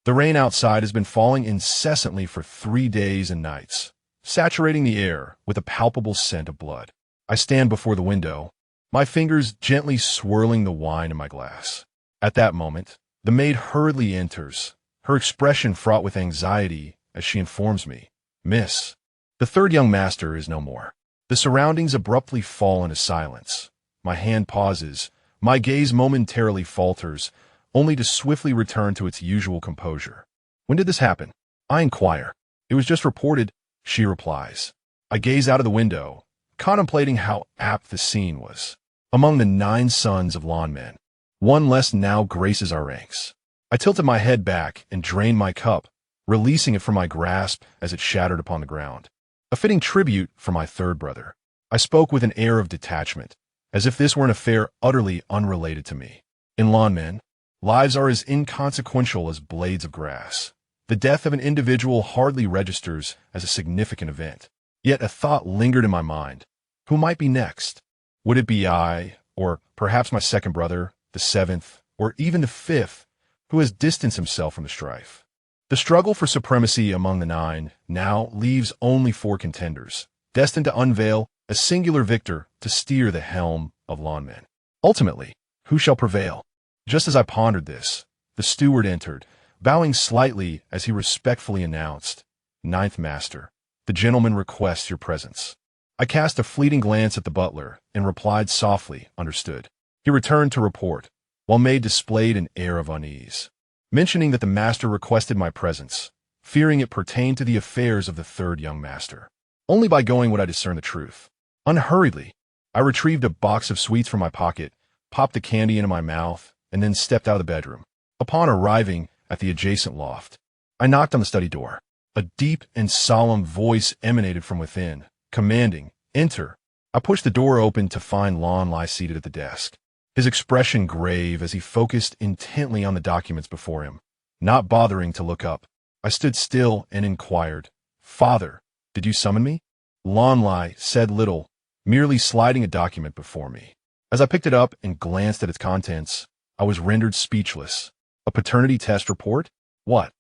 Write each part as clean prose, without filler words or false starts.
The rain outside has been falling incessantly for 3 days and nights, saturating the air with a palpable scent of blood. I stand before the window, my fingers gently swirling the wine in my glass. At that moment, the maid hurriedly enters, her expression fraught with anxiety as she informs me, "Miss, the third young master is no more." The surroundings abruptly fall into silence. My hand pauses, my gaze momentarily falters, only to swiftly return to its usual composure. "When did this happen?" I inquire. "It was just reported," she replies. I gaze out of the window, contemplating how apt the scene was. Among the 9 sons of Lanmen, one less now graces our ranks. I tilted my head back and drained my cup, releasing it from my grasp as it shattered upon the ground. A fitting tribute for my third brother. I spoke with an air of detachment, as if this were an affair utterly unrelated to me. In Lanmen, lives are as inconsequential as blades of grass. The death of an individual hardly registers as a significant event. Yet a thought lingered in my mind. Who might be next? Would it be I, or perhaps my second brother, the 7th, or even the 5th, who has distanced himself from the strife? The struggle for supremacy among the 9 now leaves only 4 contenders, destined to unveil a singular victor to steer the helm of Lanmen. Ultimately, who shall prevail? Just as I pondered this, the steward entered, bowing slightly as he respectfully announced, "Ninth Master, the gentleman requests your presence." I cast a fleeting glance at the butler and replied softly, "Understood." He returned to report, while maid displayed an air of unease, mentioning that the master requested my presence, fearing it pertained to the affairs of the third young master. Only by going would I discern the truth. Unhurriedly, I retrieved a box of sweets from my pocket, popped the candy into my mouth, and then stepped out of the bedroom. Upon arriving at the adjacent loft, I knocked on the study door. A deep and solemn voice emanated from within, commanding, "Enter." I pushed the door open to find Lanli seated at the desk, his expression grave as he focused intently on the documents before him. Not bothering to look up, I stood still and inquired, "Father, did you summon me?" Lanli said little, merely sliding a document before me. As I picked it up and glanced at its contents, I was rendered speechless. A paternity test report? What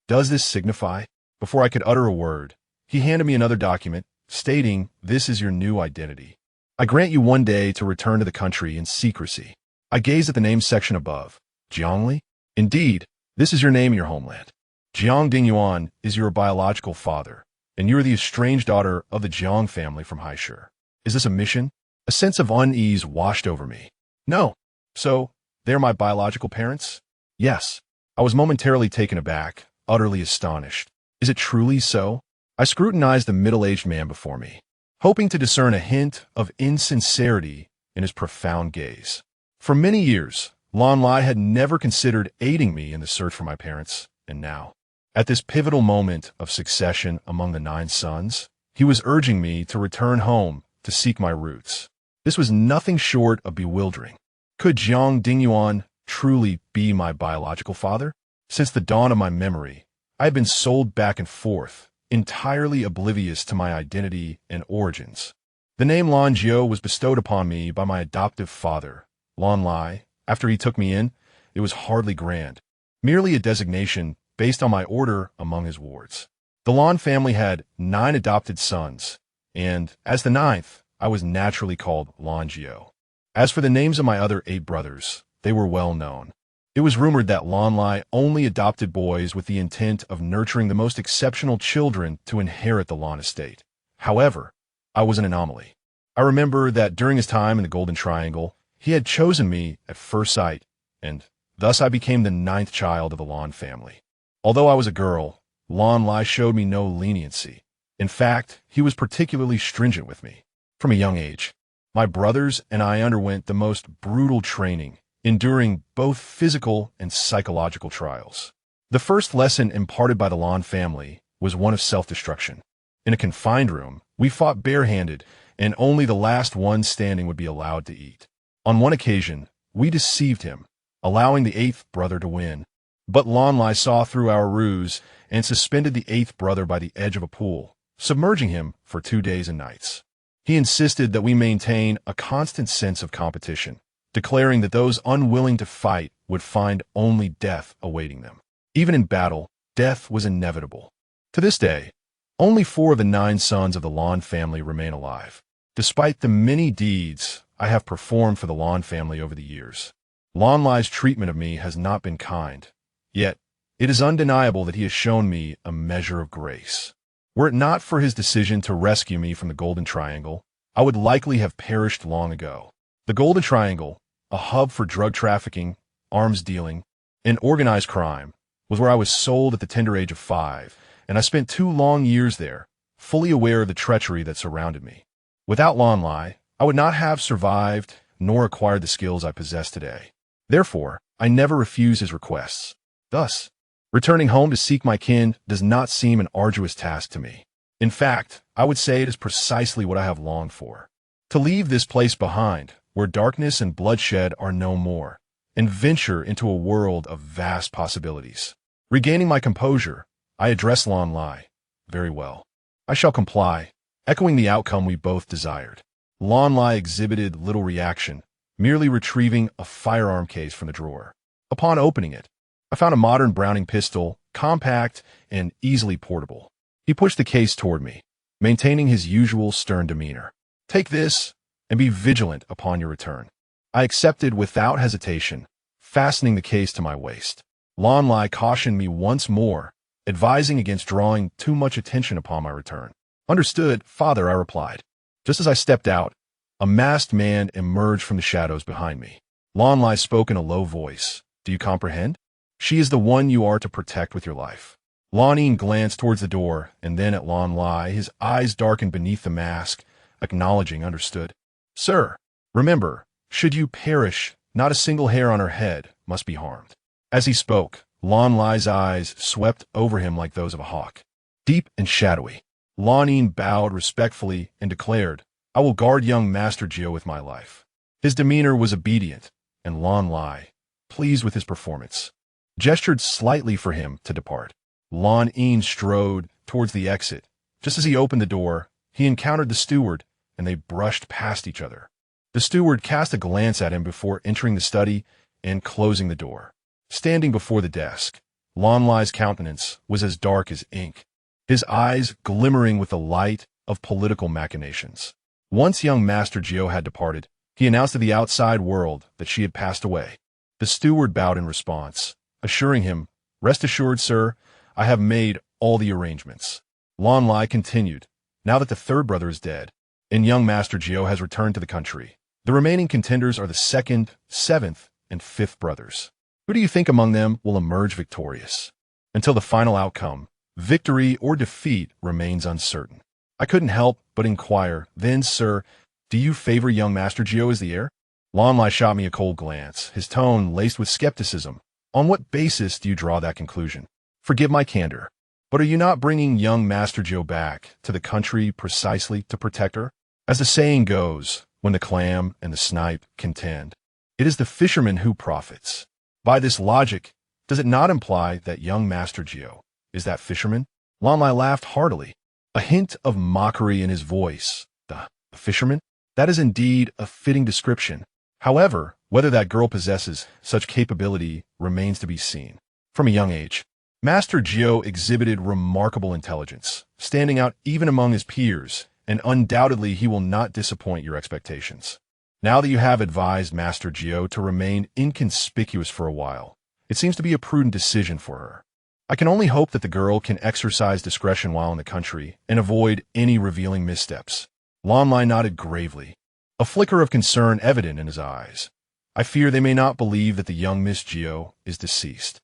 does this signify? Before I could utter a word, he handed me another document, stating, "This is your new identity. I grant you 1 day to return to the country in secrecy." I gazed at the name section above. Jiangli? Indeed, this is your name in your homeland. Jiang Dingyuan is your biological father, and you are the estranged daughter of the Jiang family from Haishu. Is this a mission? A sense of unease washed over me. No. So, they're my biological parents? Yes. I was momentarily taken aback, utterly astonished. Is it truly so? I scrutinized the middle-aged man before me, hoping to discern a hint of insincerity in his profound gaze. For many years, Lanli had never considered aiding me in the search for my parents, and now, at this pivotal moment of succession among the 9 sons, he was urging me to return home to seek my roots. This was nothing short of bewildering. Could Jiang Dingyuan truly be my biological father? Since the dawn of my memory, I had been sold back and forth, entirely oblivious to my identity and origins. The name Lanzhi was bestowed upon me by my adoptive father, Lanli. After he took me in, it was hardly grand, merely a designation based on my order among his wards. The Lan family had 9 adopted sons, and, as the 9th, I was naturally called Lanzhi. As for the names of my other 8 brothers, they were well known. It was rumored that Lanli only adopted boys with the intent of nurturing the most exceptional children to inherit the Lan estate. However, I was an anomaly. I remember that during his time in the Golden Triangle, he had chosen me at first sight, and thus I became the 9th child of the Lan family. Although I was a girl, Lanli showed me no leniency. In fact, he was particularly stringent with me. From a young age, my brothers and I underwent the most brutal training, enduring both physical and psychological trials. The first lesson imparted by the Lan family was one of self-destruction. In a confined room, we fought barehanded, and only the last one standing would be allowed to eat. On one occasion, we deceived him, allowing the 8th brother to win. But Lanli saw through our ruse and suspended the 8th brother by the edge of a pool, submerging him for 2 days and nights. He insisted that we maintain a constant sense of competition, declaring that those unwilling to fight would find only death awaiting them. Even in battle, death was inevitable. To this day, only 4 of the 9 sons of the Lan family remain alive, despite the many deeds I have performed for the Lan family over the years. Lan Lai's treatment of me has not been kind, yet it is undeniable that he has shown me a measure of grace. Were it not for his decision to rescue me from the Golden Triangle, I would likely have perished long ago. The Golden Triangle, a hub for drug trafficking, arms dealing, and organized crime, was where I was sold at the tender age of 5, and I spent 2 long years there, fully aware of the treachery that surrounded me. Without Lan Lai, I would not have survived nor acquired the skills I possess today. Therefore, I never refuse his requests. Thus, returning home to seek my kin does not seem an arduous task to me. In fact, I would say it is precisely what I have longed for. To leave this place behind, where darkness and bloodshed are no more, and venture into a world of vast possibilities. Regaining my composure, I address Lan Lai. Very well. I shall comply, echoing the outcome we both desired. Lan Lai exhibited little reaction, merely retrieving a firearm case from the drawer. Upon opening it, I found a modern Browning pistol, compact and easily portable. He pushed the case toward me, maintaining his usual stern demeanor. Take this, and be vigilant upon your return. I accepted without hesitation, fastening the case to my waist. Lan Lai cautioned me once more, advising against drawing too much attention upon my return. Understood, father, I replied. Just as I stepped out, a masked man emerged from the shadows behind me. Lan Lai spoke in a low voice. Do you comprehend? She is the one you are to protect with your life. Lan Yin glanced towards the door, and then at Lan Lai, his eyes darkened beneath the mask, acknowledging understood. Sir, remember, should you perish, not a single hair on her head must be harmed. As he spoke, Lan Lai's eyes swept over him like those of a hawk. Deep and shadowy, Lan Yin bowed respectfully and declared, I will guard young Master Jiu with my life. His demeanor was obedient, and Lan Lai, pleased with his performance, gestured slightly for him to depart. Lan Yin strode towards the exit. Just as he opened the door, he encountered the steward, and they brushed past each other. The steward cast a glance at him before entering the study and closing the door. Standing before the desk, Lan Lai's countenance was as dark as ink, his eyes glimmering with the light of political machinations. Once young Master Jiu had departed, he announced to the outside world that she had passed away. The steward bowed in response, assuring him, Rest assured, sir, I have made all the arrangements. Lan Lai continued, Now that the 3rd brother is dead, and young Master Jiu has returned to the country, the remaining contenders are the 2nd, 7th, and 5th brothers. Who do you think among them will emerge victorious? Until the final outcome, victory or defeat remains uncertain. I couldn't help but inquire, Then, sir, do you favor young Master Jiu as the heir? Lan Lai shot me a cold glance, his tone laced with skepticism. On what basis do you draw that conclusion? Forgive my candor, but are you not bringing young Master Jiu back to the country precisely to protect her? As the saying goes, when the clam and the snipe contend, it is the fisherman who profits. By this logic, does it not imply that young Master Jiu is that fisherman? Lan Lai laughed heartily, a hint of mockery in his voice. The fisherman? That is indeed a fitting description. However, whether that girl possesses such capability remains to be seen. From a young age, Master Jiu exhibited remarkable intelligence, standing out even among his peers, and undoubtedly he will not disappoint your expectations. Now that you have advised Master Jiu to remain inconspicuous for a while, it seems to be a prudent decision for her. I can only hope that the girl can exercise discretion while in the country and avoid any revealing missteps. Lan Lai nodded gravely, a flicker of concern evident in his eyes. I fear they may not believe that the young Miss Jiu is deceased.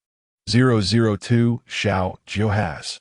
002 Xiao Jiu has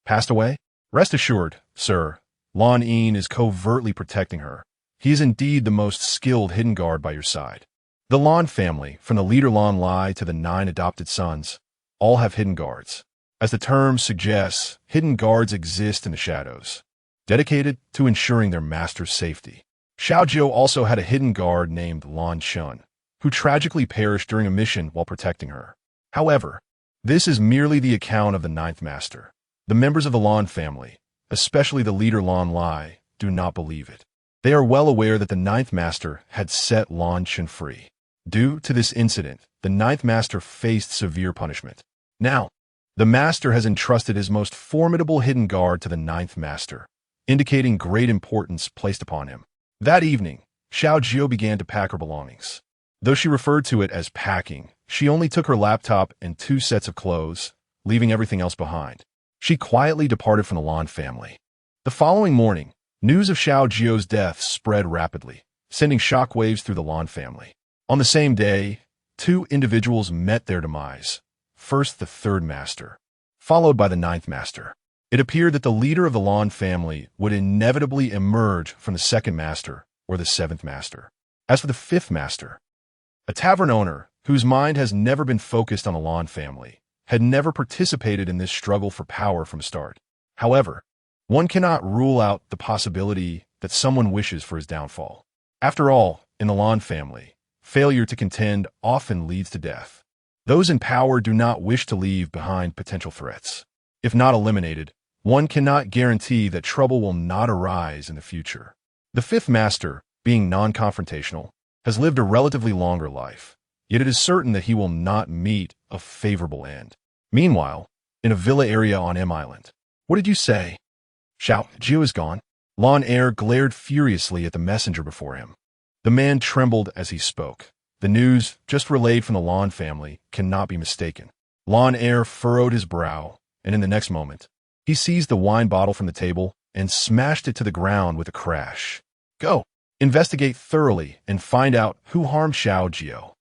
passed away? Rest assured, sir, Lan Yin is covertly protecting her. He is indeed the most skilled hidden guard by your side. The Lan family, from the leader Lan Lai to the 9 adopted sons, all have hidden guards. As the term suggests, hidden guards exist in the shadows, dedicated to ensuring their master's safety. Xiao Jiu also had a hidden guard named Lan Chun, who tragically perished during a mission while protecting her. However, this is merely the account of the 9th master. The members of the Lan family, especially the leader Lan Lai, do not believe it. They are well aware that the 9th master had set Lan Chun free. Due to this incident, the 9th master faced severe punishment. Now, The master has entrusted his most formidable hidden guard to the ninth master, indicating great importance placed upon him. That evening, Xiao Jiu began to pack her belongings. Though she referred to it as packing, she only took her laptop and 2 sets of clothes, leaving everything else behind. She quietly departed from the Lan family. The following morning, news of Xiao Jiu's death spread rapidly, sending shockwaves through the Lan family. On the same day, 2 individuals met their demise. First, the 3rd master, followed by the 9th master. It appeared that the leader of the Lan family would inevitably emerge from the 2nd master or the 7th master. As for the 5th master, a tavern owner whose mind has never been focused on the Lan family, had never participated in this struggle for power from start. However, one cannot rule out the possibility that someone wishes for his downfall. After all, in the Lan family, failure to contend often leads to death. Those in power do not wish to leave behind potential threats. If not eliminated, one cannot guarantee that trouble will not arise in the future. The 5th master, being non-confrontational, has lived a relatively longer life, yet it is certain that he will not meet a favorable end. Meanwhile, in a villa area on M Island. What did you say? Xiao Jiu is gone. Lan Er glared furiously at the messenger before him. The man trembled as he spoke. The news, just relayed from the Lan family, cannot be mistaken. Lan Er furrowed his brow, and in the next moment, he seized the wine bottle from the table and smashed it to the ground with a crash. Go! Investigate thoroughly and find out who harmed Xiao Jiu.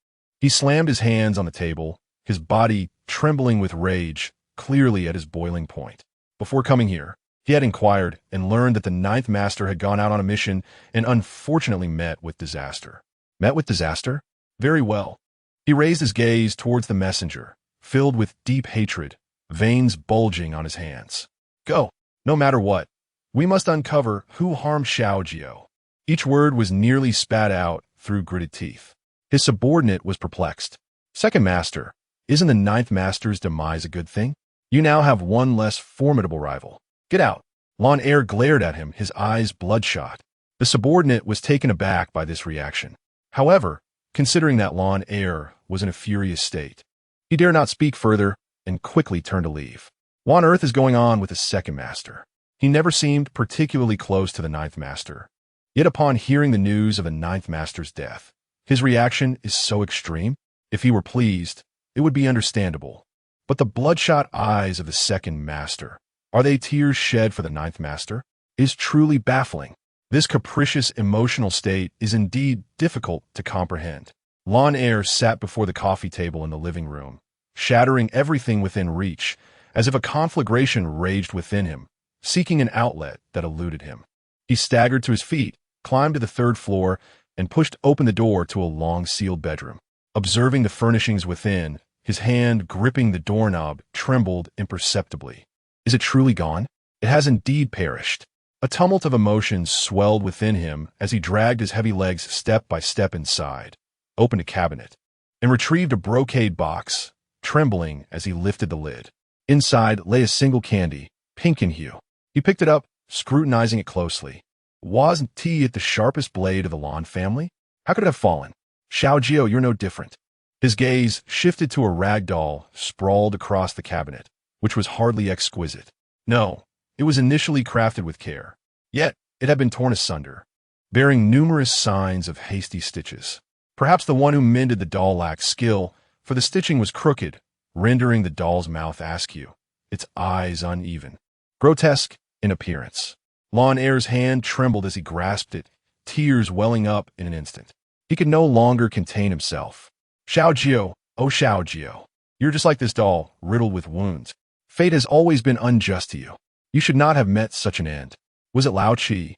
He slammed his hands on the table, his body trembling with rage, clearly at his boiling point. Before coming here, he had inquired and learned that the 9th master had gone out on a mission and unfortunately met with disaster. Met with disaster? Very well. He raised his gaze towards the messenger, filled with deep hatred, veins bulging on his hands. Go, no matter what. We must uncover who harmed Xiao Jiu. Each word was nearly spat out through gritted teeth. His subordinate was perplexed. 2nd master, isn't the 9th master's demise a good thing? You now have one less formidable rival. Get out. Lan Er glared at him, his eyes bloodshot. The subordinate was taken aback by this reaction. However, considering that Lan Er was in a furious state, he dared not speak further and quickly turned to leave. What on earth is going on with the 2nd master? He never seemed particularly close to the 9th master. Yet upon hearing the news of the 9th master's death, his reaction is so extreme. If he were pleased, it would be understandable. But the bloodshot eyes of the 2nd master, are they tears shed for the 9th master? Is truly baffling. This capricious emotional state is indeed difficult to comprehend. Lan Er sat before the coffee table in the living room, shattering everything within reach, as if a conflagration raged within him, seeking an outlet that eluded him. He staggered to his feet, climbed to the 3rd floor, and pushed open the door to a long-sealed bedroom. Observing the furnishings within, his hand gripping the doorknob trembled imperceptibly. Is it truly gone? It has indeed perished. A tumult of emotions swelled within him as he dragged his heavy legs step by step inside, opened a cabinet, and retrieved a brocade box, trembling as he lifted the lid. Inside lay a single candy, pink in hue. He picked it up, scrutinizing it closely. Wasn't tea at the sharpest blade of the Lan family? How could it have fallen? Xiao Jiu, you're no different. His gaze shifted to a rag doll sprawled across the cabinet, which was hardly exquisite. No, it was initially crafted with care. Yet, it had been torn asunder, bearing numerous signs of hasty stitches. Perhaps the one who mended the doll lacked skill, for the stitching was crooked, rendering the doll's mouth askew, its eyes uneven, grotesque in appearance. Lan Er's hand trembled as he grasped it, tears welling up in an instant. He could no longer contain himself. Xiao Jiu, oh Xiao Jiu, you're just like this doll, riddled with wounds. Fate has always been unjust to you. You should not have met such an end. Was it Lao Qi?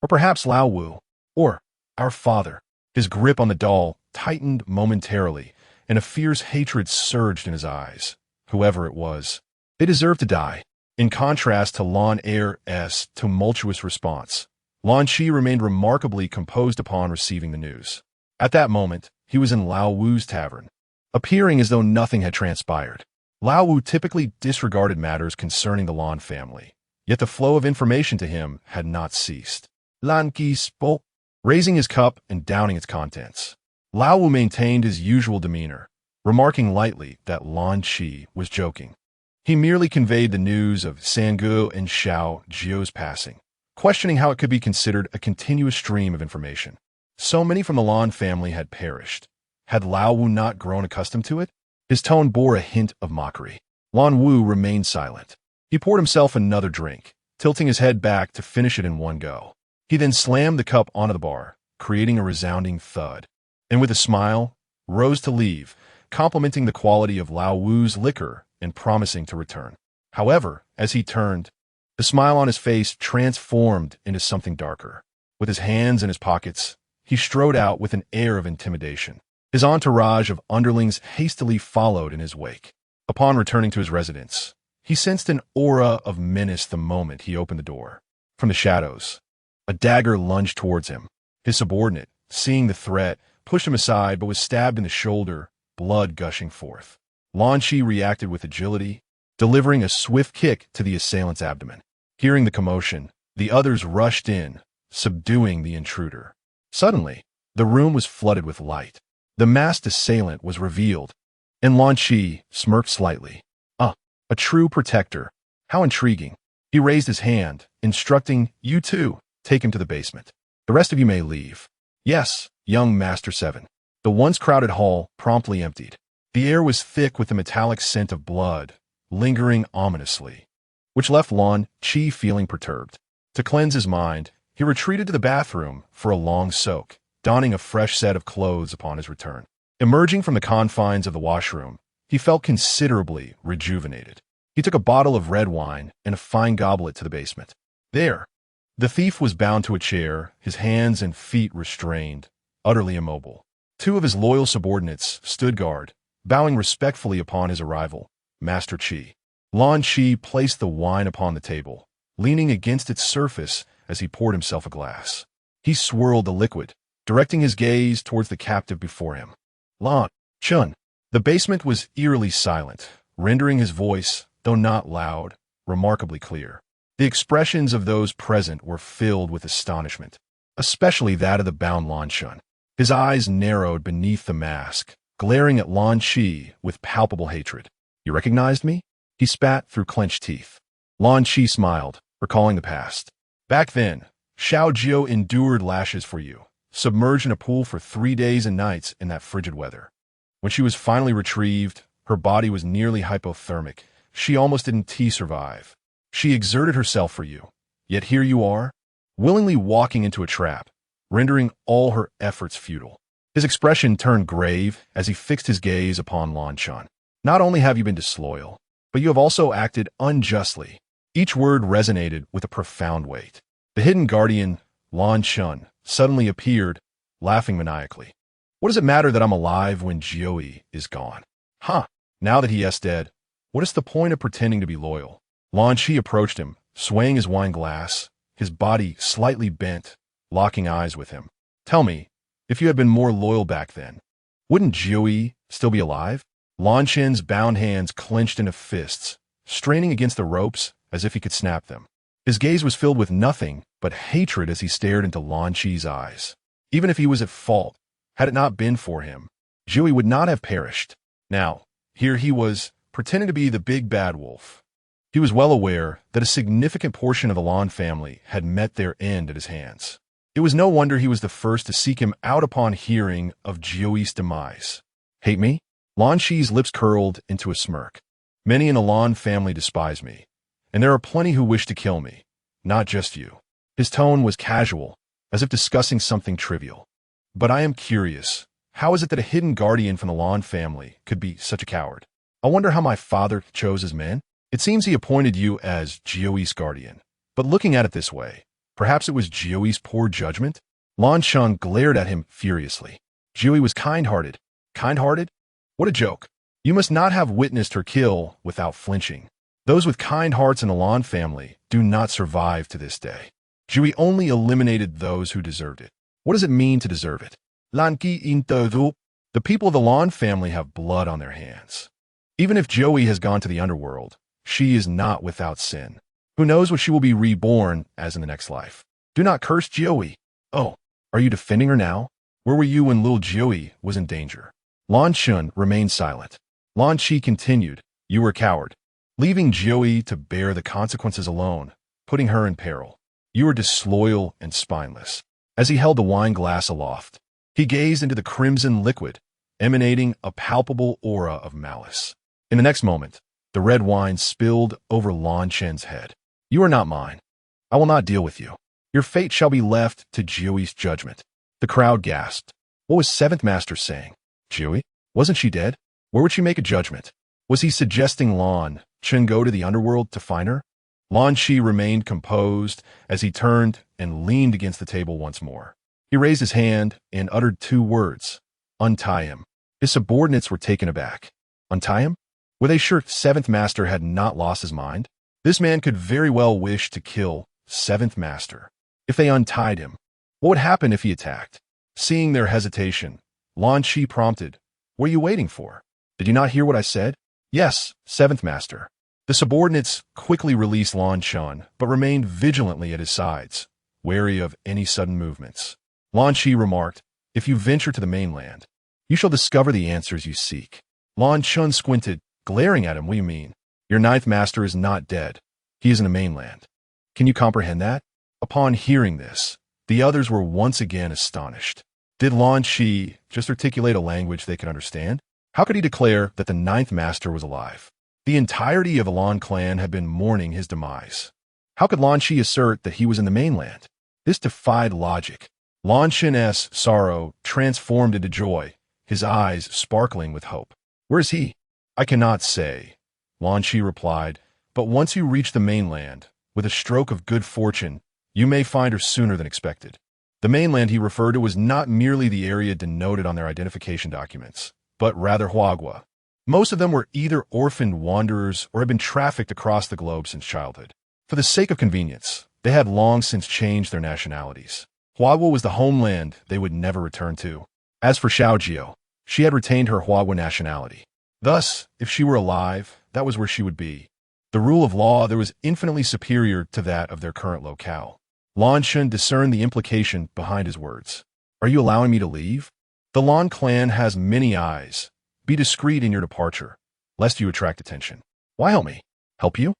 Or perhaps Lao Wu? Or our father? His grip on the doll tightened momentarily, and a fierce hatred surged in his eyes. Whoever it was, they deserved to die. In contrast to Lan Er's tumultuous response, Lan Qi remained remarkably composed upon receiving the news. At that moment, he was in Lao Wu's tavern, appearing as though nothing had transpired. Lao Wu typically disregarded matters concerning the Lan family, yet the flow of information to him had not ceased. Lan Qi spoke, raising his cup and downing its contents. Lao Wu maintained his usual demeanor, remarking lightly that Lan Qi was joking. He merely conveyed the news of Sangu and Xiao Jiu's passing, questioning how it could be considered a continuous stream of information. So many from the Lan family had perished. Had Lao Wu not grown accustomed to it? His tone bore a hint of mockery. Lan Wu remained silent. He poured himself another drink, tilting his head back to finish it in one go. He then slammed the cup onto the bar, creating a resounding thud, and with a smile, rose to leave, complimenting the quality of Lao Wu's liquor and promising to return. However, as he turned, the smile on his face transformed into something darker. With his hands in his pockets, he strode out with an air of intimidation. His entourage of underlings hastily followed in his wake. Upon returning to his residence, he sensed an aura of menace the moment he opened the door. From the shadows, a dagger lunged towards him. His subordinate, seeing the threat, pushed him aside but was stabbed in the shoulder, blood gushing forth. Lanzhi reacted with agility, delivering a swift kick to the assailant's abdomen. Hearing the commotion, the others rushed in, subduing the intruder. Suddenly, the room was flooded with light. The masked assailant was revealed, and Lanzhi smirked slightly. A true protector. How intriguing. He raised his hand, instructing, "You two, take him to the basement. The rest of you may leave." "Yes, young Master 7. The once crowded hall promptly emptied. The air was thick with the metallic scent of blood, lingering ominously, which left Lanzhi feeling perturbed. To cleanse his mind, he retreated to the bathroom for a long soak, donning a fresh set of clothes upon his return. Emerging from the confines of the washroom, he felt considerably rejuvenated. He took a bottle of red wine and a fine goblet to the basement. There, the thief was bound to a chair, his hands and feet restrained, utterly immobile. Two of his loyal subordinates stood guard, bowing respectfully upon his arrival. Master Qi. Lanzhi placed the wine upon the table, leaning against its surface as he poured himself a glass. He swirled the liquid, directing his gaze towards the captive before him. Lan Chun. The basement was eerily silent, rendering his voice, though not loud, remarkably clear. The expressions of those present were filled with astonishment, especially that of the bound Lan Chun. His eyes narrowed beneath the mask, glaring at Lanzhi with palpable hatred. "You recognized me?" He spat through clenched teeth. Lanzhi smiled, recalling the past. "Back then, Xiao Jiu endured lashes for you, submerged in a pool for 3 days and nights in that frigid weather. When she was finally retrieved, her body was nearly hypothermic. She almost didn't survive. She exerted herself for you. Yet here you are, willingly walking into a trap, rendering all her efforts futile." His expression turned grave as he fixed his gaze upon Lan Chun. "Not only have you been disloyal, but you have also acted unjustly." Each word resonated with a profound weight. The hidden guardian, Lan Chun, suddenly appeared, laughing maniacally. "What does it matter that I'm alive when Jiui is gone? Now that he is dead, what is the point of pretending to be loyal?" Lanzhi approached him, swaying his wine glass, his body slightly bent, locking eyes with him. "Tell me, if you had been more loyal back then, wouldn't Jiui still be alive?" Lan Chen's bound hands clenched into fists, straining against the ropes as if he could snap them. His gaze was filled with nothing but hatred as he stared into Lanzhi's eyes. Even if he was at fault, had it not been for him, Jiui would not have perished. Now, here he was, pretending to be the big bad wolf. He was well aware that a significant portion of the Lan family had met their end at his hands. It was no wonder he was the first to seek him out upon hearing of Jiui's demise. "Hate me?" Lanzhi's lips curled into a smirk. "Many in the Lan family despise me, and there are plenty who wish to kill me, not just you." His tone was casual, as if discussing something trivial. "But I am curious, how is it that a hidden guardian from the Lan family could be such a coward? I wonder how my father chose his men? It seems he appointed you as Jiui's guardian. But looking at it this way, perhaps it was Jiui's poor judgment?" Lan Chun glared at him furiously. "Jiui was kind-hearted." "Kind-hearted? What a joke. You must not have witnessed her kill without flinching. Those with kind hearts in the Lan family do not survive to this day. Jiui only eliminated those who deserved it. What does it mean to deserve it? The people of the Lan family have blood on their hands. Even if Jiui has gone to the underworld, she is not without sin. Who knows what she will be reborn as in the next life? Do not curse Jiui. Oh, are you defending her now? Where were you when little Jiui was in danger?" Lan Chun remained silent. Lanzhi continued, "You were a coward. leaving Jiui to bear the consequences alone, putting her in peril. You are disloyal and spineless. As he held the wine glass aloft, he gazed into the crimson liquid, emanating a palpable aura of malice. In the next moment, the red wine spilled over Lan Chen's head. You are not mine. I will not deal with you. Your fate shall be left to Jiui's judgment. The crowd gasped. What was Seventh Master saying? Jiui? Wasn't she dead? Where would she make a judgment? Was he suggesting Lan Chen go to the underworld to find her? Lan Shi remained composed as he turned and leaned against the table once more. He raised his hand and uttered two words. Untie him. His subordinates were taken aback. Untie him? Were they sure Seventh Master had not lost his mind? This man could very well wish to kill Seventh Master. If they untied him, what would happen if he attacked? Seeing their hesitation, Lan Shi prompted, What are you waiting for? Did you not hear what I said? Yes, Seventh Master. The subordinates quickly released Lan Chen, but remained vigilantly at his sides, wary of any sudden movements. Lan Shi remarked, If you venture to the mainland, you shall discover the answers you seek. Lan Chen squinted, glaring at him. What do you mean? Your ninth master is not dead. He is in the mainland. Can you comprehend that? Upon hearing this, the others were once again astonished. Did Lan Shi just articulate a language they could understand? How could he declare that the ninth master was alive? The entirety of the Lan clan had been mourning his demise. How could Lan Shi assert that he was in the mainland? This defied logic. Lan Shen's sorrow transformed into joy, his eyes sparkling with hope. Where is he? I cannot say, Lan Shi replied, but once you reach the mainland, with a stroke of good fortune, you may find her sooner than expected. The mainland he referred to was not merely the area denoted on their identification documents, but rather Huagua. Most of them were either orphaned wanderers or had been trafficked across the globe since childhood. For the sake of convenience, they had long since changed their nationalities. Huagua was the homeland they would never return to. As for Xiaojiu, she had retained her Huagua nationality. Thus, if she were alive, that was where she would be. The rule of law there was infinitely superior to that of their current locale. Lan Chen discerned the implication behind his words. Are you allowing me to leave? The Lan clan has many eyes. Be discreet in your departure, lest you attract attention. Why help me? Help you?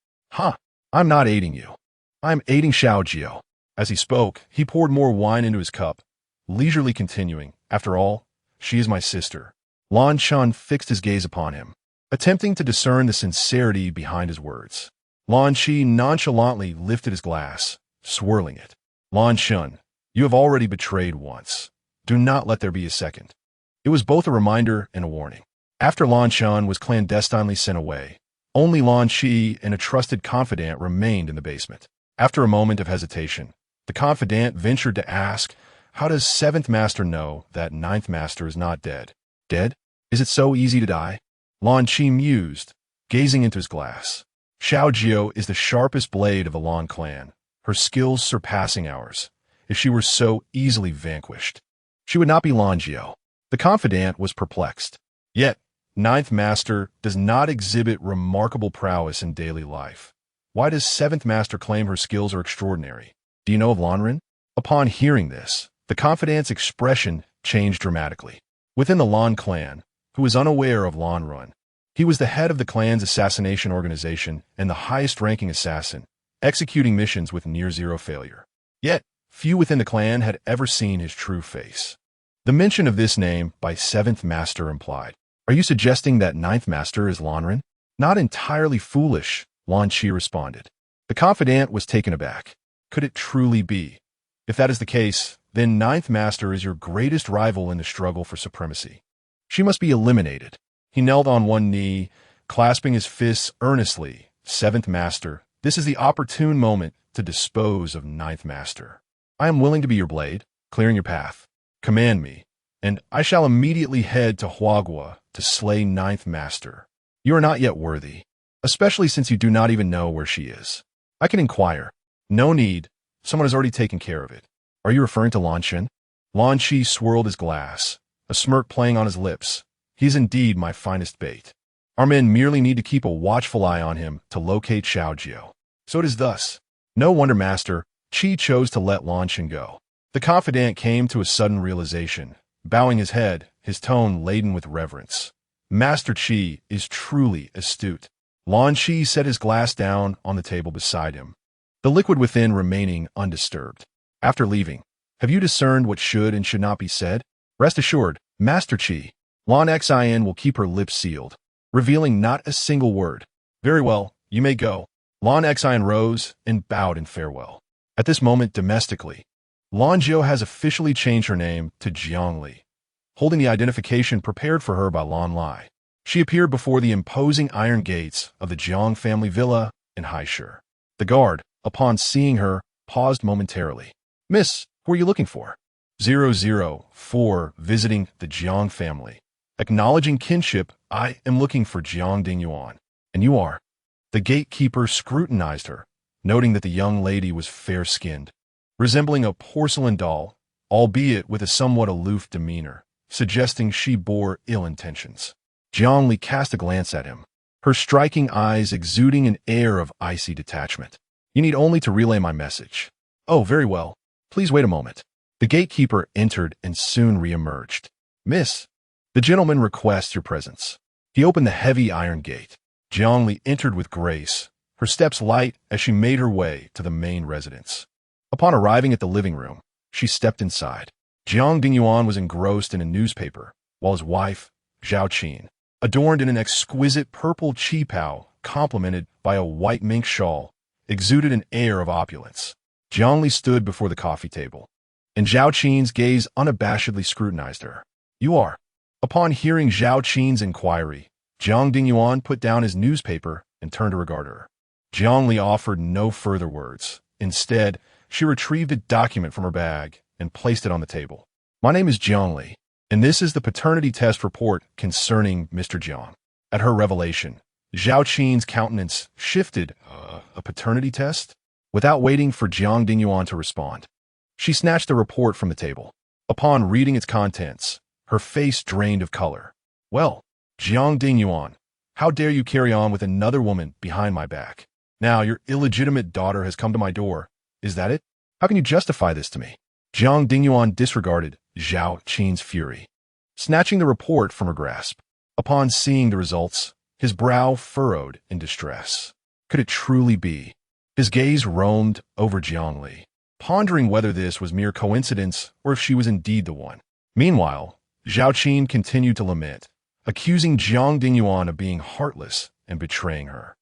I'm not aiding you. I'm aiding Xiaojiu. As he spoke, he poured more wine into his cup, leisurely continuing, After all, she is my sister. Lan Chen fixed his gaze upon him, attempting to discern the sincerity behind his words. Lan Shi nonchalantly lifted his glass, swirling it. Lan Chen, you have already betrayed once. Do not let there be a second. It was both a reminder and a warning. After Lan Chen was clandestinely sent away, only Lan Shi and a trusted confidant remained in the basement. After a moment of hesitation, the confidant ventured to ask, How does Seventh Master know that Ninth Master is not dead? Dead? Is it so easy to die? Lan Shi mused, gazing into his glass. Xiaojiu is the sharpest blade of the Lan clan, her skills surpassing ours. If she were so easily vanquished, she would not be Lanjiu. The confidant was perplexed. Yet, Ninth Master does not exhibit remarkable prowess in daily life. Why does Seventh Master claim her skills are extraordinary? Do you know of Lanren? Upon hearing this, the confidant's expression changed dramatically. Within the Lan clan, who was unaware of Lanren, he was the head of the clan's assassination organization and the highest-ranking assassin, executing missions with near-zero failure. Yet, few within the clan had ever seen his true face. The mention of this name by Seventh Master implied, Are you suggesting that Ninth Master is Lanren? Not entirely foolish, Lan Shi responded. The confidant was taken aback. Could it truly be? If that is the case, then Ninth Master is your greatest rival in the struggle for supremacy. She must be eliminated. He knelt on one knee, clasping his fists earnestly. Seventh Master, this is the opportune moment to dispose of Ninth Master. I am willing to be your blade, clearing your path. Command me, and I shall immediately head to Huagua to slay Ninth Master. You are not yet worthy, especially since you do not even know where she is. I can inquire. No need. Someone has already taken care of it. Are you referring to Lan Chen? Lan Shi swirled his glass, a smirk playing on his lips. He is indeed my finest bait. Our men merely need to keep a watchful eye on him to locate Xiaojiu. So it is thus. No wonder, Master, Qi chose to let Lan Chen go. The confidant came to a sudden realization, bowing his head, his tone laden with reverence. Master Qi is truly astute. Lanzhi set his glass down on the table beside him, the liquid within remaining undisturbed. After leaving, have you discerned what should and should not be said? Rest assured, Master Qi, Lan Xin will keep her lips sealed, revealing not a single word. Very well, you may go. Lan Xin rose and bowed in farewell. At this moment domestically, Lan Jiu has officially changed her name to Jiangli, holding the identification prepared for her by Lan Lai. She appeared before the imposing iron gates of the Jiang family villa in Haishu. The guard, upon seeing her, paused momentarily. Miss, who are you looking for? 004, visiting the Jiang family. Acknowledging kinship, I am looking for Jiang Dingyuan. And you are? The gatekeeper scrutinized her, noting that the young lady was fair-skinned, resembling a porcelain doll, albeit with a somewhat aloof demeanor, suggesting she bore ill intentions. Jiangli cast a glance at him, her striking eyes exuding an air of icy detachment. You need only to relay my message. Oh, very well. Please wait a moment. The gatekeeper entered and soon re-emerged. Miss, the gentleman requests your presence. He opened the heavy iron gate. Jiangli entered with grace, her steps light as she made her way to the main residence. Upon arriving at the living room, she stepped inside. Jiang Dingyuan was engrossed in a newspaper, while his wife, Zhao Qin, adorned in an exquisite purple qipao, complemented by a white mink shawl, exuded an air of opulence. Jiangli stood before the coffee table, and Zhao Qin's gaze unabashedly scrutinized her. You are. Upon hearing Zhao Qin's inquiry, Jiang Dingyuan put down his newspaper and turned to regard her. Jiangli offered no further words. Instead, she retrieved a document from her bag and placed it on the table. My name is Jiangli, and this is the paternity test report concerning Mr. Jiang. At her revelation, Zhao Qin's countenance shifted. A paternity test? Without waiting for Jiang Dingyuan to respond, she snatched the report from the table. Upon reading its contents, her face drained of color. Well, Jiang Dingyuan, how dare you carry on with another woman behind my back? Now your illegitimate daughter has come to my door. Is that it? How can you justify this to me? Jiang Dingyuan disregarded Zhao Qin's fury, snatching the report from her grasp. Upon seeing the results, his brow furrowed in distress. Could it truly be? His gaze roamed over Jiangli, pondering whether this was mere coincidence or if she was indeed the one. Meanwhile, Zhao Qin continued to lament, accusing Jiang Dingyuan of being heartless and betraying her.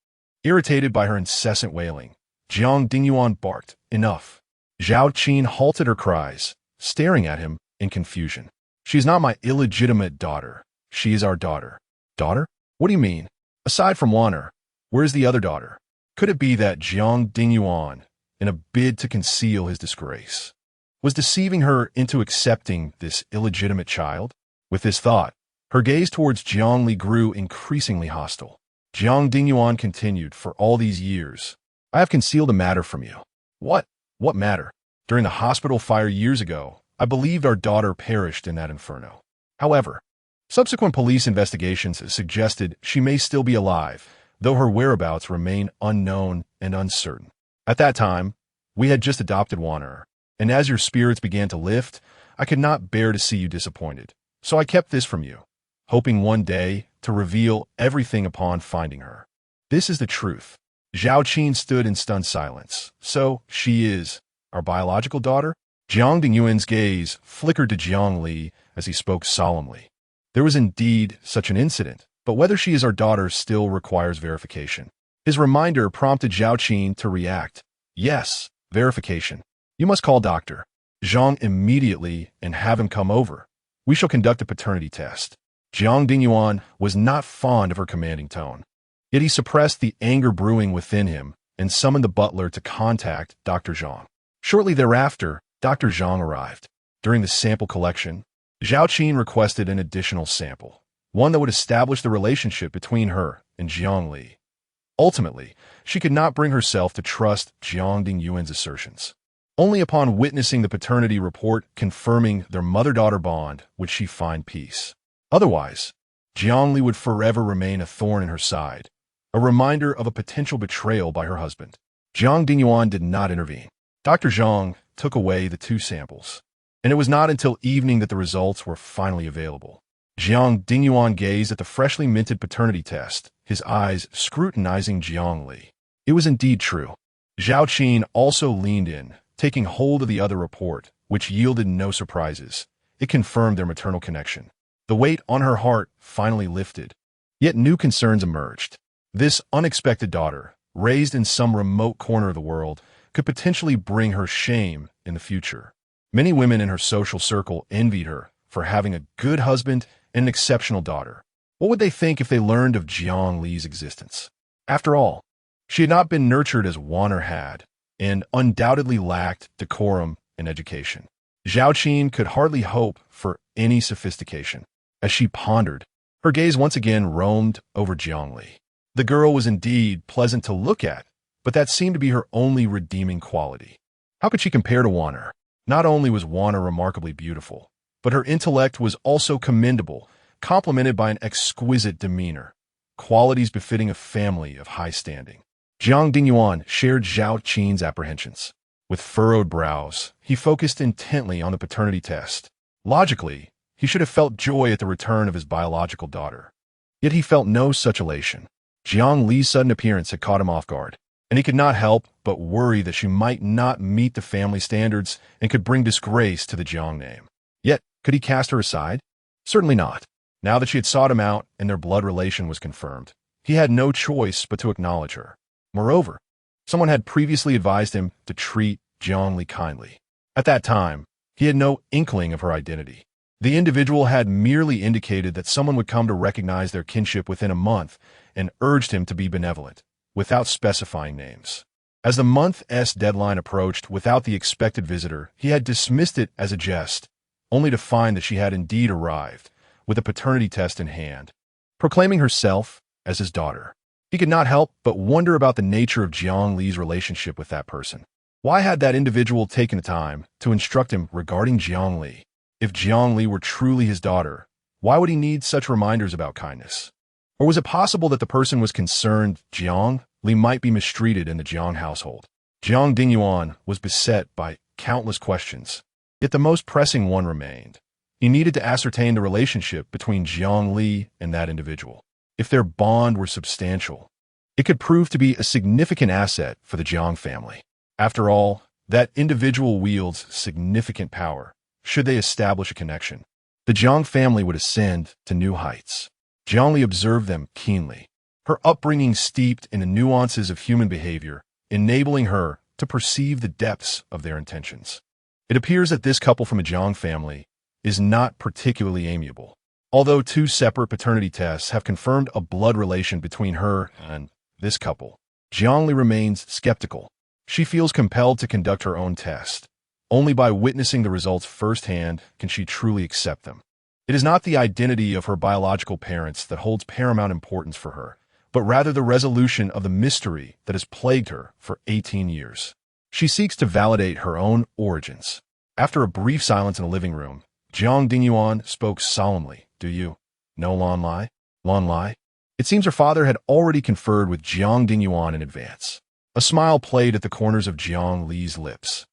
Irritated by her incessant wailing, Jiang Dingyuan barked, Enough. Zhao Qin halted her cries, staring at him in confusion. She is not my illegitimate daughter. She is our daughter. Daughter? What do you mean? Aside from Wanner, where's the other daughter? Could it be that Jiang Dingyuan, in a bid to conceal his disgrace, was deceiving her into accepting this illegitimate child? With this thought, her gaze towards Jiangli grew increasingly hostile. Jiang Dingyuan continued, For all these years, I have concealed a matter from you. What? What matter? During the hospital fire years ago, I believed our daughter perished in that inferno. However, subsequent police investigations suggested she may still be alive, though her whereabouts remain unknown and uncertain. At that time, we had just adopted Wanner, and as your spirits began to lift, I could not bear to see you disappointed. So I kept this from you, hoping one day to reveal everything upon finding her. This is the truth. Zhao Qin stood in stunned silence. So, she is our biological daughter? Jiang Dingyuan's gaze flickered to Jiangli as he spoke solemnly. There was indeed such an incident, but whether she is our daughter still requires verification. His reminder prompted Zhao Qin to react. Yes, verification. You must call Dr. Zhang immediately and have him come over. We shall conduct a paternity test. Jiang Dingyuan was not fond of her commanding tone. Yet he suppressed the anger brewing within him and summoned the butler to contact Dr. Zhang. Shortly thereafter, Dr. Zhang arrived. During the sample collection, Zhao Qin requested an additional sample, one that would establish the relationship between her and Jiangli. Ultimately, she could not bring herself to trust Jiang Dingyuan's assertions. Only upon witnessing the paternity report confirming their mother-daughter bond would she find peace. Otherwise, Jiangli would forever remain a thorn in her side, a reminder of a potential betrayal by her husband. Jiang Dingyuan did not intervene. Dr. Zhang took away the 2 samples, and it was not until evening that the results were finally available. Jiang Dingyuan gazed at the freshly minted paternity test his eyes scrutinizing Jiang Li. It was indeed true. Zhao Qin also leaned in, taking hold of the other report, which yielded no surprises. It confirmed their maternal connection. The weight on her heart finally lifted. Yet new concerns emerged. This unexpected daughter, raised in some remote corner of the world, could potentially bring her shame in the future. Many women in her social circle envied her for having a good husband and an exceptional daughter. What would they think if they learned of Jiang Li's existence? After all, she had not been nurtured as Wanner had, and undoubtedly lacked decorum and education. Zhao Qin could hardly hope for any sophistication. As she pondered, her gaze once again roamed over Jiang Li. The girl was indeed pleasant to look at, but that seemed to be her only redeeming quality. How could she compare to Wanner? Not only was Wanner remarkably beautiful, but her intellect was also commendable, complemented by an exquisite demeanor, qualities befitting a family of high standing. Jiang Dingyuan shared Zhao Qin's apprehensions. With furrowed brows, he focused intently on the paternity test. Logically, he should have felt joy at the return of his biological daughter. Yet he felt no such elation. Jiang Li's sudden appearance had caught him off guard, and he could not help but worry that she might not meet the family standards and could bring disgrace to the Jiang name. Yet, could he cast her aside? Certainly not. Now that she had sought him out and their blood relation was confirmed, he had no choice but to acknowledge her. Moreover, someone had previously advised him to treat Jiang Li kindly. At that time, he had no inkling of her identity. The individual had merely indicated that someone would come to recognize their kinship within a month and urged him to be benevolent, without specifying names. As the month's deadline approached without the expected visitor, he had dismissed it as a jest, only to find that she had indeed arrived, with a paternity test in hand, proclaiming herself as his daughter. He could not help but wonder about the nature of Jiang Li's relationship with that person. Why had that individual taken the time to instruct him regarding Jiang Li? If Jiang Li were truly his daughter, why would he need such reminders about kindness? Or was it possible that the person was concerned Jiang Li might be mistreated in the Jiang household? Jiang Dingyuan was beset by countless questions, yet the most pressing one remained. He needed to ascertain the relationship between Jiang Li and that individual. If their bond were substantial, it could prove to be a significant asset for the Jiang family. After all, that individual wields significant power. Should they establish a connection, the Jiang family would ascend to new heights. Jiang Li observed them keenly, her upbringing steeped in the nuances of human behavior, enabling her to perceive the depths of their intentions. It appears that this couple from a Jiang family is not particularly amiable. Although 2 separate paternity tests have confirmed a blood relation between her and this couple, Jiang Li remains skeptical. She feels compelled to conduct her own test. Only by witnessing the results firsthand can she truly accept them. It is not the identity of her biological parents that holds paramount importance for her, but rather the resolution of the mystery that has plagued her for 18 years. She seeks to validate her own origins. After a brief silence in the living room, Jiang Dingyuan spoke solemnly. Do you know Lan Lai? Lan Lai? It seems her father had already conferred with Jiang Dingyuan in advance. A smile played at the corners of Jiang Li's lips.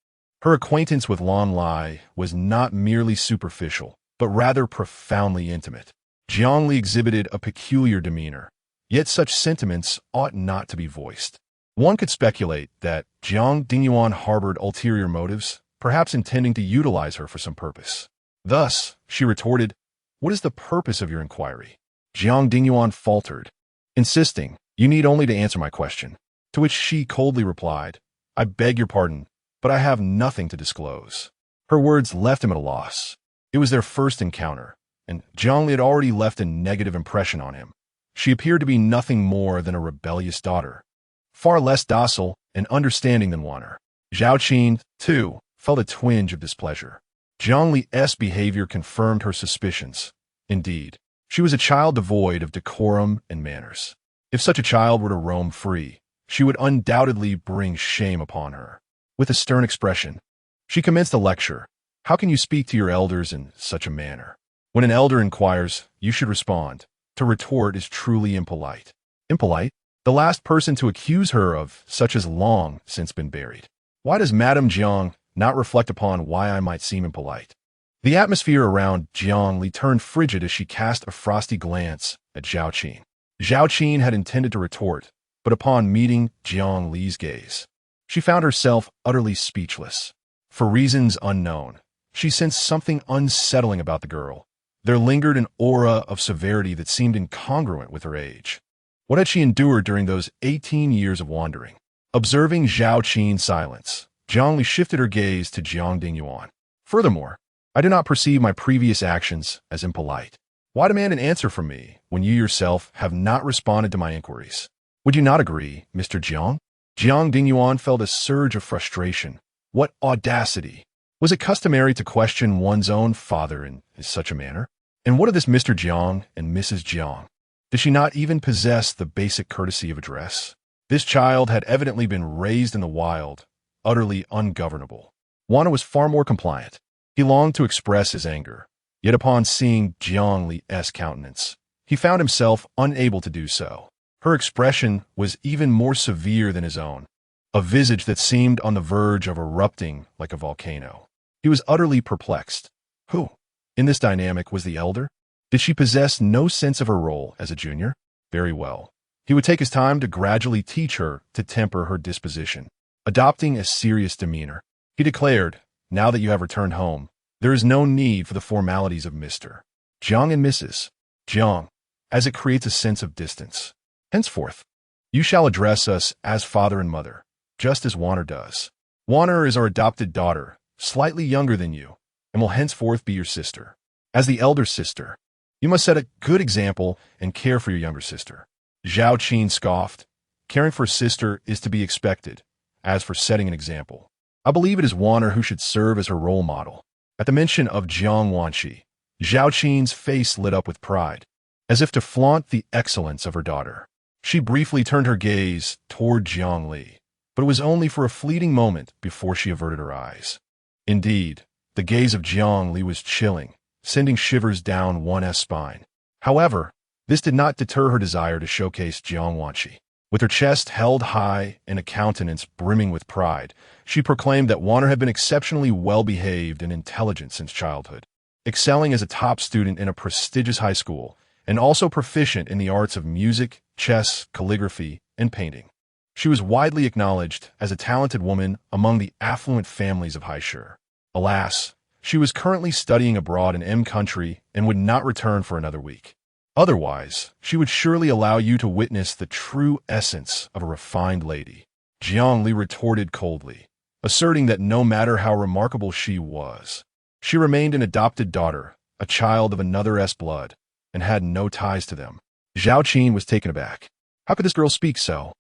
Her acquaintance with Lan Lai was not merely superficial, but rather profoundly intimate. Jiang Li exhibited a peculiar demeanor, yet such sentiments ought not to be voiced. One could speculate that Jiang Dingyuan harbored ulterior motives, perhaps intending to utilize her for some purpose. Thus, she retorted, "What is the purpose of your inquiry?" Jiang Dingyuan faltered, insisting, "You need only to answer my question." To which she coldly replied, "I beg your pardon, but I have nothing to disclose." Her words left him at a loss. It was their first encounter, and Jiang Li had already left a negative impression on him. She appeared to be nothing more than a rebellious daughter, far less docile and understanding than Wanner. Zhao Qin, too, felt a twinge of displeasure. Jiang Li's behavior confirmed her suspicions. Indeed, she was a child devoid of decorum and manners. If such a child were to roam free, she would undoubtedly bring shame upon her. With a stern expression, she commenced a lecture. How can you speak to your elders in such a manner? When an elder inquires, you should respond. To retort is truly impolite. Impolite? The last person to accuse her of such has long since been buried. Why does Madame Jiang not reflect upon why I might seem impolite? The atmosphere around Jiang Li turned frigid as she cast a frosty glance at Zhao Qin. Zhao Qin had intended to retort, but upon meeting Jiang Li's gaze, she found herself utterly speechless. For reasons unknown, she sensed something unsettling about the girl. There lingered an aura of severity that seemed incongruent with her age. What had she endured during those 18 years of wandering? Observing Zhao Qin's silence, Jiang Li shifted her gaze to Jiang Dingyuan. Furthermore, I do not perceive my previous actions as impolite. Why demand an answer from me when you yourself have not responded to my inquiries? Would you not agree, Mr. Jiang? Jiang Dingyuan felt a surge of frustration. What audacity! Was it customary to question one's own father in such a manner? And what of this Mr. Jiang and Mrs. Jiang? Did she not even possess the basic courtesy of address? This child had evidently been raised in the wild, utterly ungovernable. Wana was far more compliant. He longed to express his anger, yet upon seeing Jiang Li's countenance, he found himself unable to do so. Her expression was even more severe than his own, a visage that seemed on the verge of erupting like a volcano. He was utterly perplexed. Who, in this dynamic, was the elder? Did she possess no sense of her role as a junior? Very well. He would take his time to gradually teach her to temper her disposition. Adopting a serious demeanor, he declared, now that you have returned home, there is no need for the formalities of Mr. Jiang and Mrs. Jiang, as it creates a sense of distance. Henceforth, you shall address us as father and mother, just as Warner does. Warner is our adopted daughter, slightly younger than you, and will henceforth be your sister. As the elder sister, you must set a good example and care for your younger sister. Zhao Qin scoffed. Caring for a sister is to be expected. As for setting an example, I believe it is Warner who should serve as her role model. At the mention of Jiang Wanqi, Zhao Qin's face lit up with pride, as if to flaunt the excellence of her daughter. She briefly turned her gaze toward Jiang Li, but it was only for a fleeting moment before she averted her eyes. Indeed, the gaze of Jiang Li was chilling, sending shivers down one's spine. However, this did not deter her desire to showcase Jiang Wanqi. With her chest held high and a countenance brimming with pride, she proclaimed that Warner had been exceptionally well-behaved and intelligent since childhood, excelling as a top student in a prestigious high school, and also proficient in the arts of music, chess, calligraphy, and painting. She was widely acknowledged as a talented woman among the affluent families of Haishur. Alas, she was currently studying abroad in M country and would not return for another week. Otherwise, she would surely allow you to witness the true essence of a refined lady. Jiang Li retorted coldly, asserting that no matter how remarkable she was, she remained an adopted daughter, a child of another's blood, and had no ties to them. Zhao Qin was taken aback. How could this girl speak so?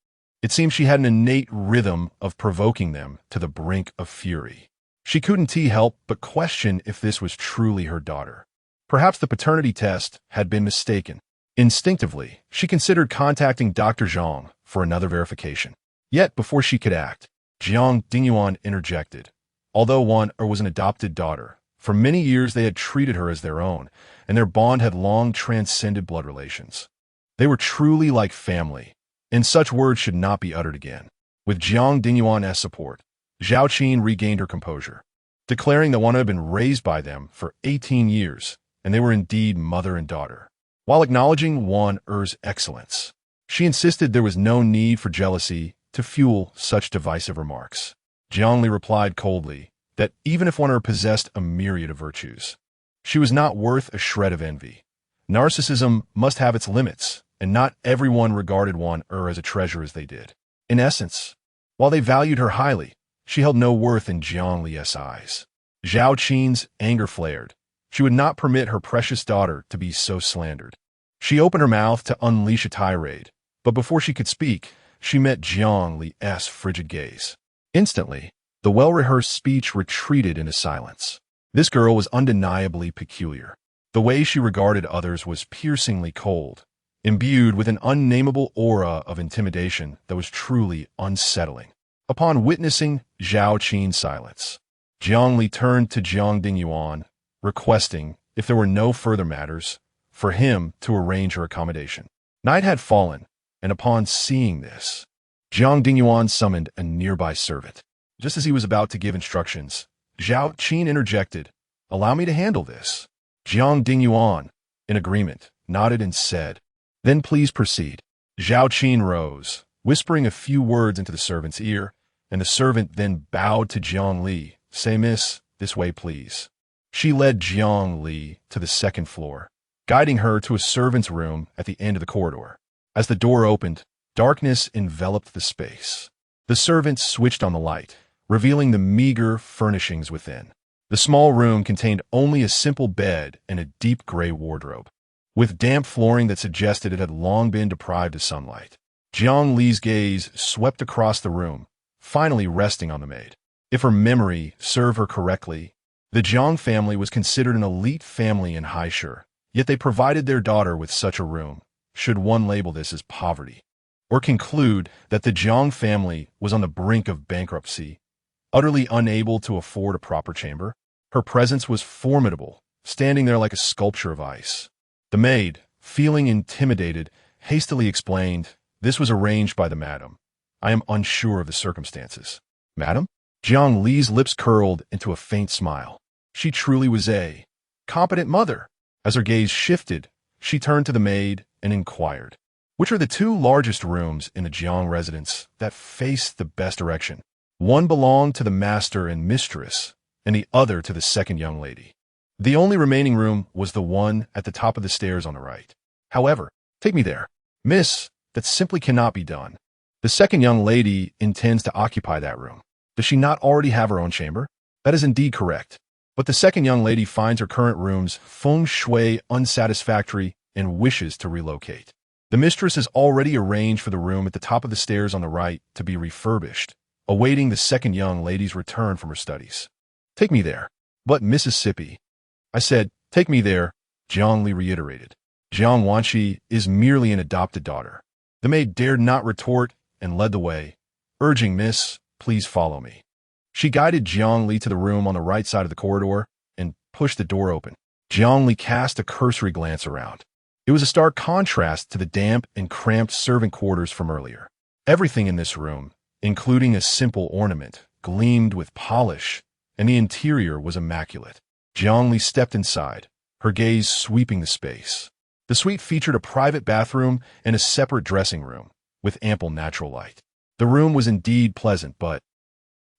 It seemed she had an innate rhythm of provoking them to the brink of fury. She couldn't help but question if this was truly her daughter. Perhaps the paternity test had been mistaken. Instinctively, she considered contacting Dr. Zhang for another verification. Yet, before she could act, Jiang Dingyuan interjected. Although Warner was an adopted daughter, for many years they had treated her as their own, and their bond had long transcended blood relations. They were truly like family, and such words should not be uttered again. With Jiang Dingyuan's support, Zhao Qin regained her composure, declaring that Warner had been raised by them for 18 years, and they were indeed mother and daughter. While acknowledging Warner's excellence, she insisted there was no need for jealousy to fuel such divisive remarks. Jiang Li replied coldly that even if Warner possessed a myriad of virtues, she was not worth a shred of envy. Narcissism must have its limits, and not everyone regarded Warner as a treasure as they did. In essence, while they valued her highly, she held no worth in Jiang Li's eyes. Zhao Qin's anger flared. She would not permit her precious daughter to be so slandered. She opened her mouth to unleash a tirade, but before she could speak, she met Jiang Li's frigid gaze. Instantly, the well-rehearsed speech retreated into silence. This girl was undeniably peculiar. The way she regarded others was piercingly cold, imbued with an unnameable aura of intimidation that was truly unsettling. Upon witnessing Zhao Qin's silence, Jiang Li turned to Jiang Dingyuan, requesting, if there were no further matters, for him to arrange her accommodation. Night had fallen, and upon seeing this, Jiang Dingyuan summoned a nearby servant. Just as he was about to give instructions, Zhao Qin interjected, "Allow me to handle this." Jiang Dingyuan, in agreement, nodded and said, Then please proceed. Zhao Qin rose, whispering a few words into the servant's ear, and the servant then bowed to Jiang Li. Say, miss, this way, please. She led Jiang Li to the second floor, guiding her to a servant's room at the end of the corridor. As the door opened, darkness enveloped the space. The servant switched on the light, revealing the meager furnishings within. The small room contained only a simple bed and a deep gray wardrobe, with damp flooring that suggested it had long been deprived of sunlight. Jiang Li's gaze swept across the room, finally resting on the maid. If her memory served her correctly, the Jiang family was considered an elite family in Haishur, yet they provided their daughter with such a room. Should one label this as poverty, or conclude that the Jiang family was on the brink of bankruptcy, utterly unable to afford a proper chamber? Her presence was formidable, standing there like a sculpture of ice. The maid, feeling intimidated, hastily explained, "This was arranged by the madam. I am unsure of the circumstances." Madam? Jiang Li's lips curled into a faint smile. She truly was a competent mother. As her gaze shifted, she turned to the maid and inquired, "Which are the two largest rooms in the Jiang residence that face the best direction?" One belonged to the master and mistress, and the other to the second young lady. The only remaining room was the one at the top of the stairs on the right. However, take me there. Miss, that simply cannot be done. The second young lady intends to occupy that room. Does she not already have her own chamber? That is indeed correct. But the second young lady finds her current rooms feng shui unsatisfactory and wishes to relocate. The mistress has already arranged for the room at the top of the stairs on the right to be refurbished, awaiting the second young lady's return from her studies. Take me there. But Mississippi. I said, take me there, Jiang Li reiterated. Jiang Wanshi is merely an adopted daughter. The maid dared not retort and led the way, urging, "Miss, please follow me." She guided Jiang Li to the room on the right side of the corridor and pushed the door open. Jiang Li cast a cursory glance around. It was a stark contrast to the damp and cramped servant quarters from earlier. Everything in this room, including a simple ornament, gleamed with polish, and the interior was immaculate. Jiang Li stepped inside, her gaze sweeping the space. The suite featured a private bathroom and a separate dressing room, with ample natural light. The room was indeed pleasant, but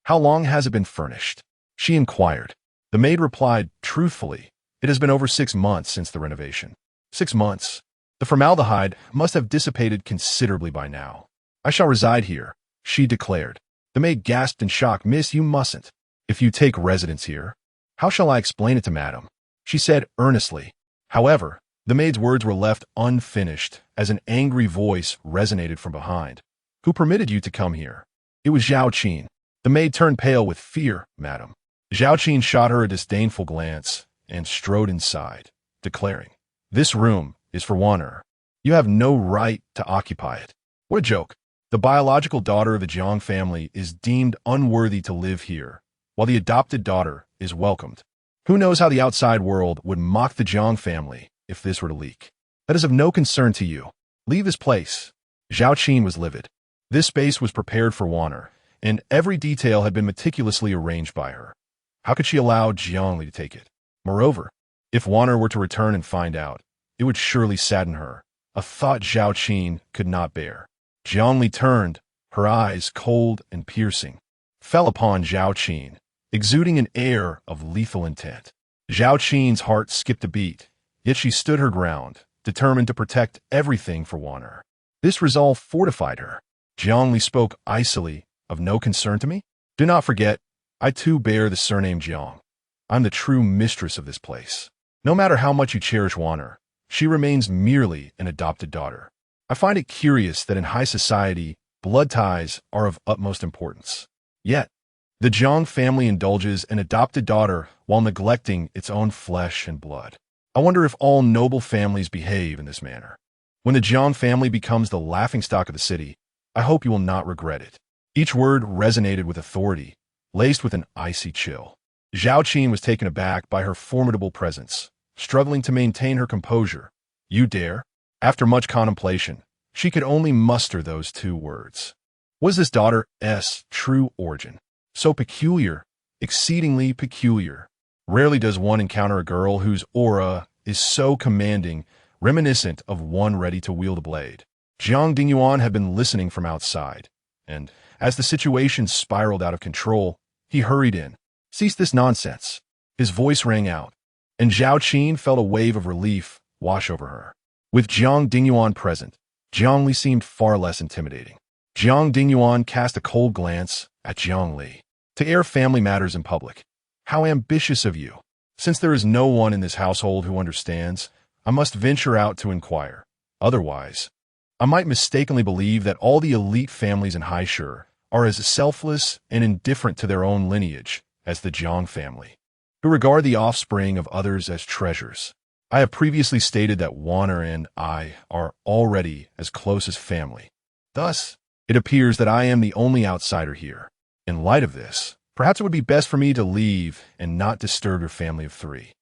how long has it been furnished? She inquired. The maid replied truthfully, "It has been over 6 months since the renovation." 6 months. The formaldehyde must have dissipated considerably by now. "I shall reside here," she declared. The maid gasped in shock. "Miss, you mustn't. If you take residence here, how shall I explain it to madam?" she said earnestly. However, the maid's words were left unfinished as an angry voice resonated from behind. "Who permitted you to come here?" It was Zhao Qin. The maid turned pale with fear. "Madam." Zhao Qin shot her a disdainful glance and strode inside, declaring, "This room is for Wan'er. You have no right to occupy it." What a joke. The biological daughter of the Jiang family is deemed unworthy to live here, while the adopted daughter is welcomed. Who knows how the outside world would mock the Jiang family if this were to leak? That is of no concern to you. Leave this place. Zhao Qin was livid. This space was prepared for Wan'er, and every detail had been meticulously arranged by her. How could she allow Jiang Li to take it? Moreover, if Wan'er were to return and find out, it would surely sadden her, a thought Zhao Qin could not bear. Jiang Li turned, her eyes cold and piercing, fell upon Zhao Qin, exuding an air of lethal intent. Zhao Qin's heart skipped a beat, yet she stood her ground, determined to protect everything for Wan'er. This resolve fortified her. Jiang Li spoke icily, "Of no concern to me? Do not forget, I too bear the surname Jiang. I'm the true mistress of this place. No matter how much you cherish Wan'er, she remains merely an adopted daughter. I find it curious that in high society, blood ties are of utmost importance. Yet, the Jiang family indulges an adopted daughter while neglecting its own flesh and blood. I wonder if all noble families behave in this manner. When the Jiang family becomes the laughingstock of the city, I hope you will not regret it." Each word resonated with authority, laced with an icy chill. Zhao Qin was taken aback by her formidable presence, struggling to maintain her composure. "You dare?" After much contemplation, she could only muster those 2 words. Was this daughter's true origin so peculiar, exceedingly peculiar? Rarely does one encounter a girl whose aura is so commanding, reminiscent of one ready to wield a blade. Jiang Dingyuan had been listening from outside, and as the situation spiraled out of control, he hurried in. "Cease this nonsense." His voice rang out, and Zhao Qin felt a wave of relief wash over her. With Jiang Dingyuan present, Jiang Li seemed far less intimidating. Jiang Dingyuan cast a cold glance at Jiang Li. "To air family matters in public. How ambitious of you. Since there is no one in this household who understands, I must venture out to inquire. Otherwise, I might mistakenly believe that all the elite families in Haishu are as selfless and indifferent to their own lineage as the Jiang family, who regard the offspring of others as treasures. I have previously stated that Wanner and I are already as close as family. Thus, it appears that I am the only outsider here. In light of this, perhaps it would be best for me to leave and not disturb your family of three."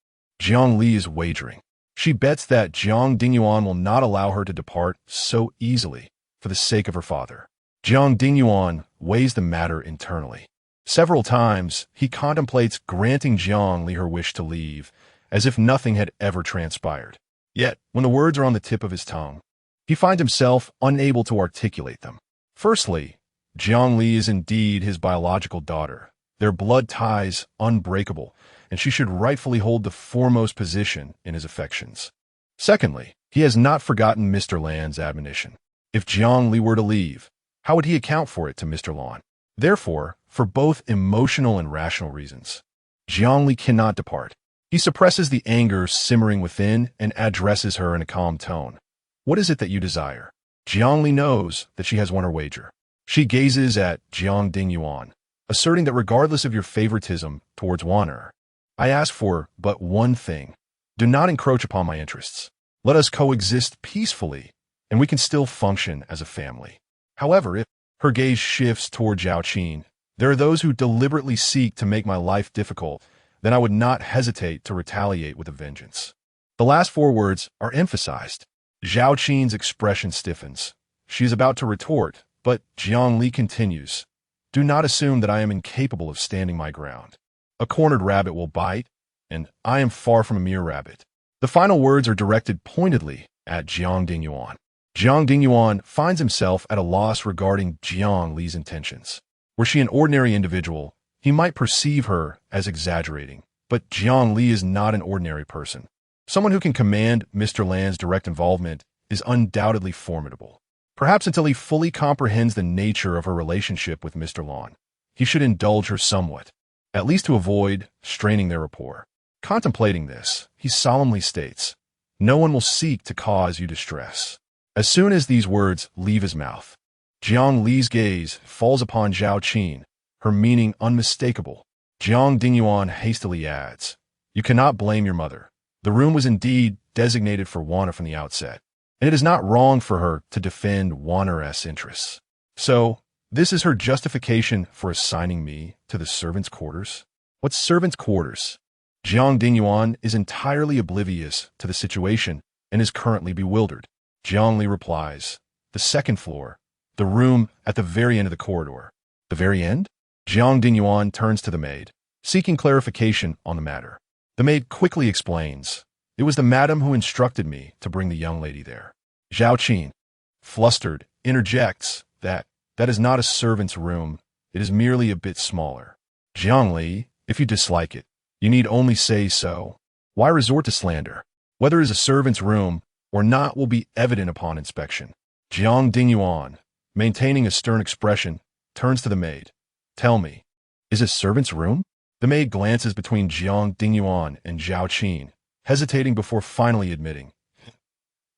Jiang Li is wagering. She bets that Jiang Dingyuan will not allow her to depart so easily for the sake of her father. Jiang Dingyuan weighs the matter internally. Several times, he contemplates granting Jiang Li her wish to leave, as if nothing had ever transpired. Yet, when the words are on the tip of his tongue, he finds himself unable to articulate them. Firstly, Jiang Li is indeed his biological daughter, their blood ties unbreakable, and she should rightfully hold the foremost position in his affections. Secondly, he has not forgotten Mr. Lan's admonition. If Jiang Li were to leave, how would he account for it to Mr. Lan? Therefore, for both emotional and rational reasons, Jiang Li cannot depart. He suppresses the anger simmering within and addresses her in a calm tone. "What is it that you desire?" Jiang Li knows that she has won her wager. She gazes at Jiang Dingyuan, asserting that regardless of your favoritism towards Wanner, I ask for but one thing. Do not encroach upon my interests. Let us coexist peacefully, and we can still function as a family. However, if her gaze shifts toward Zhao Qin, there are those who deliberately seek to make my life difficult, then I would not hesitate to retaliate with a vengeance. The last four words are emphasized. Zhao Qin's expression stiffens. She is about to retort, but Jiang Li continues. "Do not assume that I am incapable of standing my ground. A cornered rabbit will bite, and I am far from a mere rabbit." The final words are directed pointedly at Jiang Dingyuan. Jiang Dingyuan finds himself at a loss regarding Jiang Li's intentions. Were she an ordinary individual, he might perceive her as exaggerating, but Jiang Li is not an ordinary person. Someone who can command Mr. Lan's direct involvement is undoubtedly formidable. Perhaps until he fully comprehends the nature of her relationship with Mr. Lan, he should indulge her somewhat, at least to avoid straining their rapport. Contemplating this, he solemnly states, "No one will seek to cause you distress." As soon as these words leave his mouth, Jiang Li's gaze falls upon Zhao Qin, her meaning unmistakable. Jiang Dingyuan hastily adds, "You cannot blame your mother. The room was indeed designated for Wanner from the outset, and it is not wrong for her to defend Wanner's interests. So, this is her justification for assigning me to the servants' quarters?" What servants' quarters? Jiang Dingyuan is entirely oblivious to the situation and is currently bewildered. Jiang Li replies, "The second floor, the room at the very end of the corridor." "The very end?" Jiang Dingyuan turns to the maid, seeking clarification on the matter. The maid quickly explains, "It was the madam who instructed me to bring the young lady there." Zhao Qin, flustered, interjects that is not a servant's room, it is merely a bit smaller. "Jiang Li, if you dislike it, you need only say so. Why resort to slander? Whether it is a servant's room or not will be evident upon inspection." Jiang Dingyuan, maintaining a stern expression, turns to the maid. "Tell me, is it a servant's room?" The maid glances between Jiang Dingyuan and Zhao Qin, hesitating before finally admitting,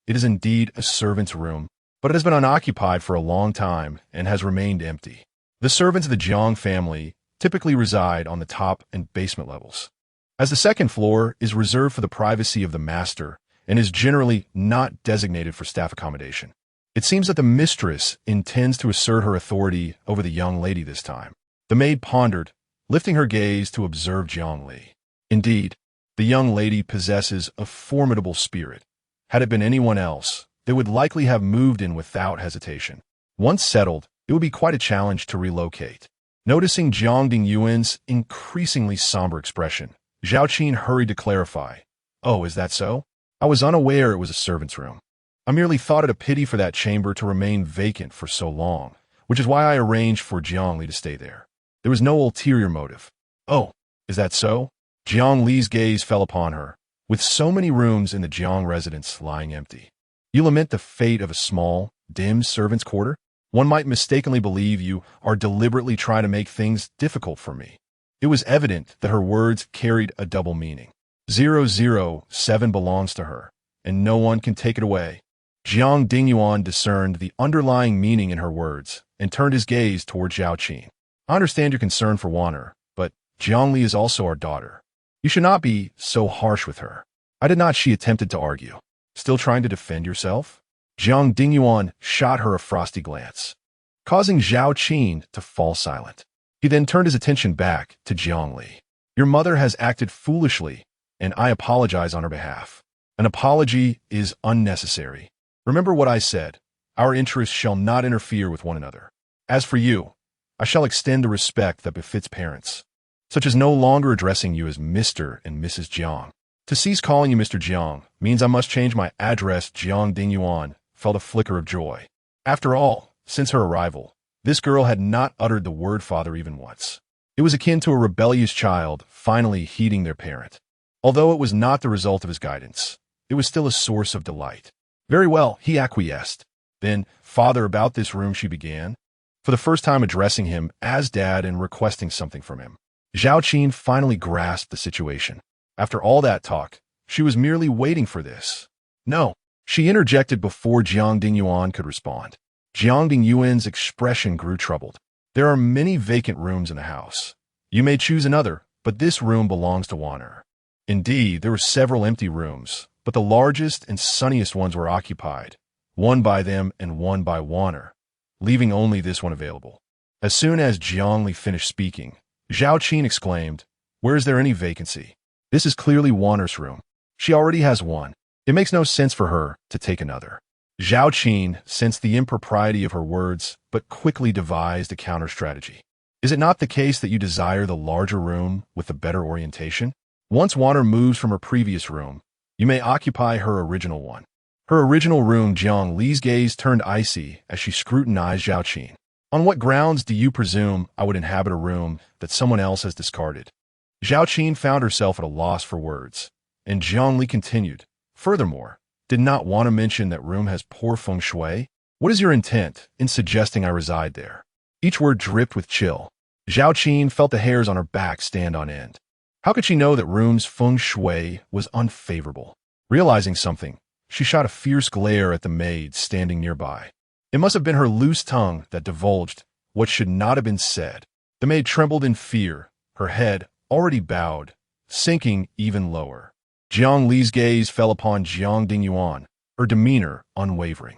"It is indeed a servant's room, but it has been unoccupied for a long time and has remained empty. The servants of the Jiang family typically reside on the top and basement levels, as the second floor is reserved for the privacy of the master and is generally not designated for staff accommodation. It seems that the mistress intends to assert her authority over the young lady this time." The maid pondered, lifting her gaze to observe Jiang Li. Indeed, the young lady possesses a formidable spirit. Had it been anyone else, they would likely have moved in without hesitation. Once settled, it would be quite a challenge to relocate. Noticing Jiang Dingyuan's increasingly somber expression, Zhao Qin hurried to clarify, "Oh, is that so? I was unaware it was a servant's room. I merely thought it a pity for that chamber to remain vacant for so long, which is why I arranged for Jiangli to stay there. There was no ulterior motive. Oh, is that so? Jiang Li's gaze fell upon her. With so many rooms in the Jiang residence lying empty, you lament the fate of a small, dim servant's quarter? One might mistakenly believe you are deliberately trying to make things difficult for me. It was evident that her words carried a double meaning. 007 belongs to her, and no one can take it away. Jiang Dingyuan discerned the underlying meaning in her words and turned his gaze toward Zhao Qin. I understand your concern for Wanner, but Jiangli is also our daughter. You should not be so harsh with her. I did not, she attempted to argue. Still trying to defend yourself? Jiang Dingyuan shot her a frosty glance, causing Zhao Qin to fall silent. He then turned his attention back to Jiang Li. Your mother has acted foolishly, and I apologize on her behalf. An apology is unnecessary. Remember what I said. Our interests shall not interfere with one another. As for you, I shall extend the respect that befits parents, such as no longer addressing you as Mr. and Mrs. Jiang. To cease calling you Mr. Jiang means I must change my address. Jiang Dingyuan felt a flicker of joy. After all, since her arrival, this girl had not uttered the word father even once. It was akin to a rebellious child finally heeding their parent. Although it was not the result of his guidance, it was still a source of delight. Very well, he acquiesced. Then, father, about this room, she began, for the first time addressing him as dad and requesting something from him. Zhao Qin finally grasped the situation. After all that talk, she was merely waiting for this. No, she interjected before Jiang Dingyuan could respond. Jiang Dingyuan's expression grew troubled. There are many vacant rooms in the house. You may choose another, but this room belongs to Wanner. Indeed, there were several empty rooms, but the largest and sunniest ones were occupied, one by them and one by Wanner, leaving only this one available. As soon as Jiang Li finished speaking, Zhao Qin exclaimed, "Where is there any vacancy? This is clearly Wanner's room. She already has one. It makes no sense for her to take another." Zhao Qin sensed the impropriety of her words, but quickly devised a counter-strategy. Is it not the case that you desire the larger room with the better orientation? Once Wanner moves from her previous room, you may occupy her original one. Her original room. Jiang Li's gaze turned icy as she scrutinized Zhao Qin. On what grounds do you presume I would inhabit a room that someone else has discarded? Zhao Qin found herself at a loss for words, and Jiang Li continued. Furthermore, did not Wanner mention that room has poor feng shui? What is your intent in suggesting I reside there? Each word dripped with chill. Zhao Qin felt the hairs on her back stand on end. How could she know that room's feng shui was unfavorable? Realizing something, she shot a fierce glare at the maid standing nearby. It must have been her loose tongue that divulged what should not have been said. The maid trembled in fear, her head, already bowed, sinking even lower. Jiang Li's gaze fell upon Jiang Dingyuan, her demeanor unwavering.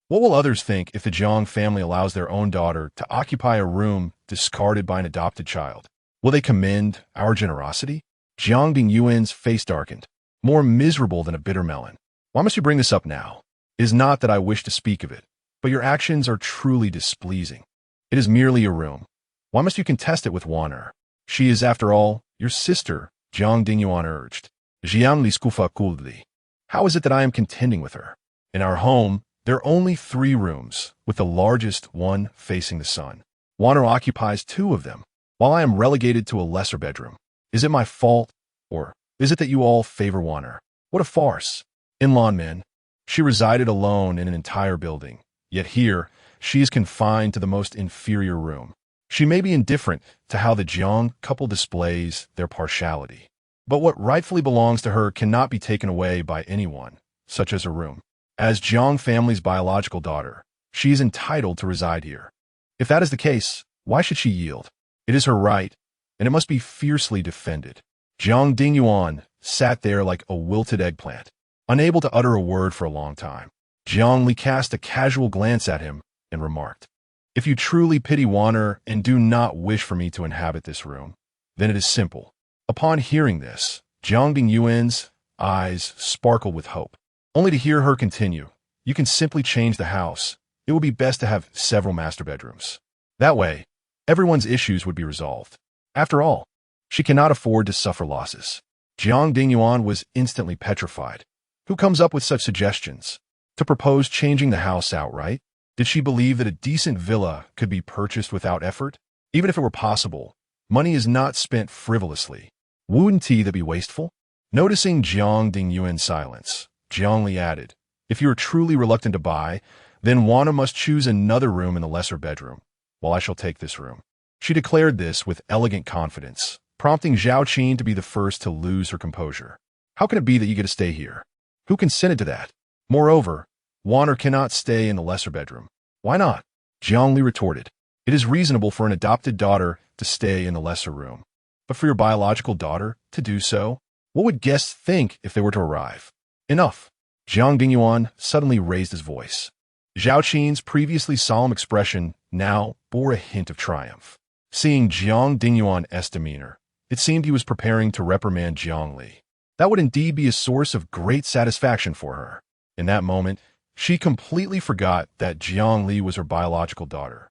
What will others think if the Jiang family allows their own daughter to occupy a room discarded by an adopted child? Will they commend our generosity? Jiang Dingyuan's face darkened, more miserable than a bitter melon. Why must you bring this up now? It is not that I wish to speak of it, but your actions are truly displeasing. It is merely a room. Why must you contest it with Wanner? She is, after all, your sister, Jiang Dingyuan urged. Jiang Li skufa kuldli. How is it that I am contending with her? In our home, there are only 3 rooms, with the largest one facing the sun. Wanner occupies 2 of them, while I am relegated to a lesser bedroom. Is it my fault, or is it that you all favor Wanner? What a farce. In Lanmen, she resided alone in an entire building, yet here, she is confined to the most inferior room. She may be indifferent to how the Jiang couple displays their partiality, but what rightfully belongs to her cannot be taken away by anyone, such as her room. As Jiang family's biological daughter, she is entitled to reside here. If that is the case, why should she yield? It is her right, and it must be fiercely defended. Jiang Dingyuan sat there like a wilted eggplant, unable to utter a word for a long time. Jiang Li cast a casual glance at him and remarked, "If you truly pity Wanner and do not wish for me to inhabit this room, then it is simple." Upon hearing this, Jiang Dingyuan's eyes sparkled with hope, only to hear her continue, "You can simply change the house. It would be best to have several master bedrooms. That way, everyone's issues would be resolved. After all, she cannot afford to suffer losses." Jiang Dingyuan was instantly petrified. Who comes up with such suggestions? To propose changing the house outright? Did she believe that a decent villa could be purchased without effort? Even if it were possible, money is not spent frivolously. Wouldn't that be wasteful? Noticing Jiang Dingyuan's silence, Jiangli added, if you are truly reluctant to buy, then Wana must choose another room in the lesser bedroom, while I shall take this room. She declared this with elegant confidence, prompting Zhao Qin to be the first to lose her composure. How can it be that you get to stay here? Who consented to that? Moreover, Wana cannot stay in the lesser bedroom. Why not? Jiangli retorted. It is reasonable for an adopted daughter to stay in the lesser room. But for your biological daughter to do so? What would guests think if they were to arrive? Enough. Jiang Dingyuan suddenly raised his voice. Zhao Qin's previously solemn expression now bore a hint of triumph. Seeing Jiang Dingyuan's demeanor, it seemed he was preparing to reprimand Jiangli. That would indeed be a source of great satisfaction for her. In that moment, she completely forgot that Jiangli was her biological daughter.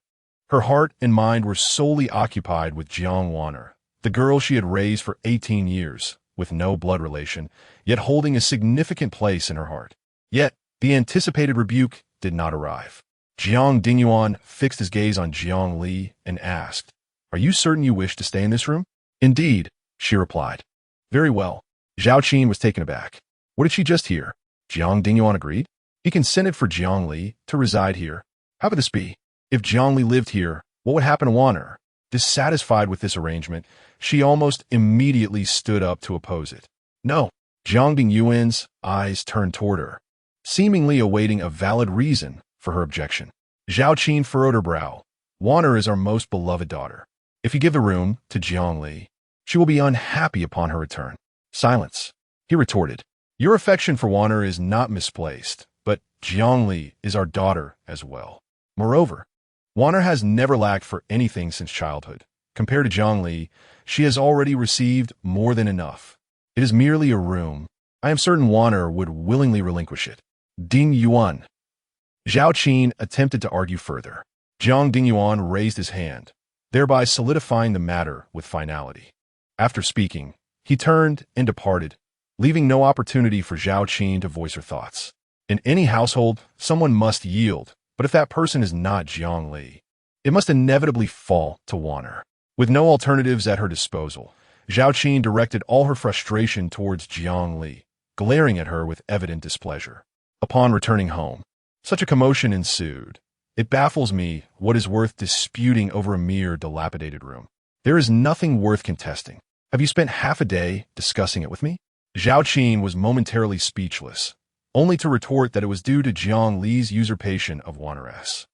Her heart and mind were solely occupied with Jiang Waner, the girl she had raised for 18 years, with no blood relation, yet holding a significant place in her heart. Yet, the anticipated rebuke did not arrive. Jiang Dingyuan fixed his gaze on Jiang Li and asked, Are you certain you wish to stay in this room? Indeed, she replied. Very well. Zhao Qin was taken aback. What did she just hear? Jiang Dingyuan agreed. He consented for Jiang Li to reside here. How could this be? If Jiang Li lived here, what would happen to Waner? Dissatisfied with this arrangement, she almost immediately stood up to oppose it. No. Jiang Dingyuan's eyes turned toward her, seemingly awaiting a valid reason for her objection. Zhao Qin furrowed her brow. Waner is our most beloved daughter. If you give the room to Jiang Li, she will be unhappy upon her return. Silence. He retorted. Your affection for Waner is not misplaced, but Jiang Li is our daughter as well. Moreover, Waner has never lacked for anything since childhood. Compared to Jiang Li, she has already received more than enough. It is merely a room. I am certain Waner would willingly relinquish it. Ding Yuan. Zhao Qin attempted to argue further. Jiang Dingyuan raised his hand, thereby solidifying the matter with finality. After speaking, he turned and departed, leaving no opportunity for Zhao Qin to voice her thoughts. In any household, someone must yield, but if that person is not Jiang Li, it must inevitably fall to Waner. With no alternatives at her disposal, Zhao Qin directed all her frustration towards Jiang Li, glaring at her with evident displeasure. Upon returning home, such a commotion ensued. It baffles me what is worth disputing over a mere dilapidated room. There is nothing worth contesting. Have you spent half a day discussing it with me? Zhao Qin was momentarily speechless, only to retort that it was due to Jiang Li's usurpation of Waner's.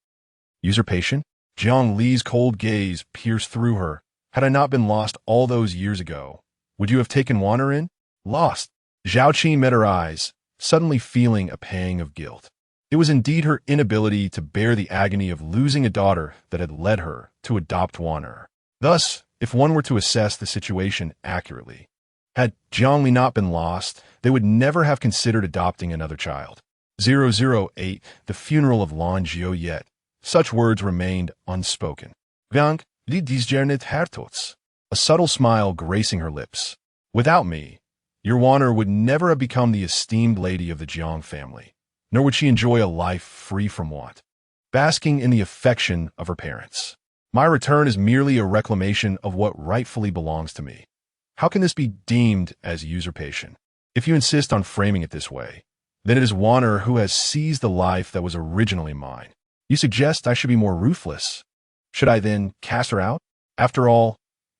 Usurpation? Jiang Li's cold gaze pierced through her. Had I not been lost all those years ago, would you have taken Waner in? Lost. Zhao Qin met her eyes, suddenly feeling a pang of guilt. It was indeed her inability to bear the agony of losing a daughter that had led her to adopt Waner. Thus, if one were to assess the situation accurately, had Jiang Li not been lost, they would never have considered adopting another child. 008, the funeral of Lan Jiu. Such words remained unspoken. Viang, li discernet hertots. A subtle smile gracing her lips. Without me, your Waner would never have become the esteemed lady of the Jiang family, nor would she enjoy a life free from want, basking in the affection of her parents. My return is merely a reclamation of what rightfully belongs to me. How can this be deemed as usurpation? If you insist on framing it this way, then it is Waner who has seized the life that was originally mine. You suggest I should be more ruthless. Should I then cast her out? After all,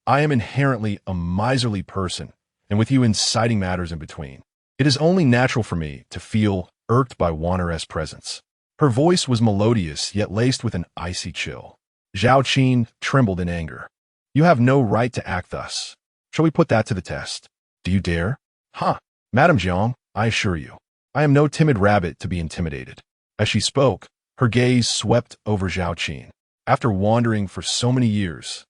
I am inherently a miserly person, and with you inciting matters in between, it is only natural for me to feel irked by Waner's presence. Her voice was melodious, yet laced with an icy chill. Zhao Qin trembled in anger. You have no right to act thus. Shall we put that to the test? Do you dare? Madame Jiang, I assure you, I am no timid rabbit to be intimidated. As she spoke, her gaze swept over Zhao Qin. After wandering for so many years,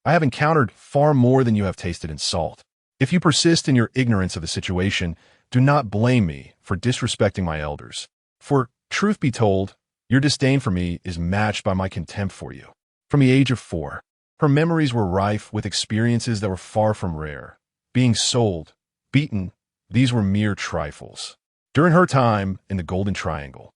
I have encountered far more than you have tasted in salt. If you persist in your ignorance of the situation, do not blame me for disrespecting my elders. For, truth be told, your disdain for me is matched by my contempt for you. From the age of 4, her memories were rife with experiences that were far from rare. Being sold, beaten, these were mere trifles. During her time in the Golden Triangle,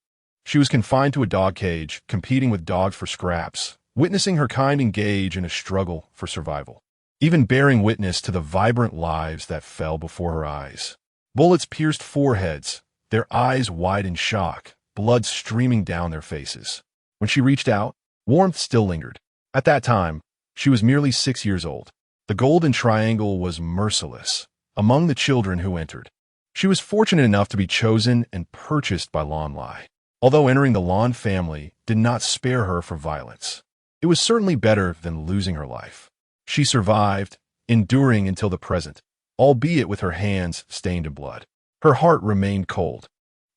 she was confined to a dog cage, competing with dogs for scraps, witnessing her kind engage in a struggle for survival, even bearing witness to the vibrant lives that fell before her eyes. Bullets pierced foreheads, their eyes wide in shock, blood streaming down their faces. When she reached out, warmth still lingered. At that time, she was merely 6 years old. The Golden Triangle was merciless among the children who entered. She was fortunate enough to be chosen and purchased by Lanmen. Although entering the Lan family did not spare her from violence, it was certainly better than losing her life. She survived, enduring until the present, albeit with her hands stained in blood. Her heart remained cold,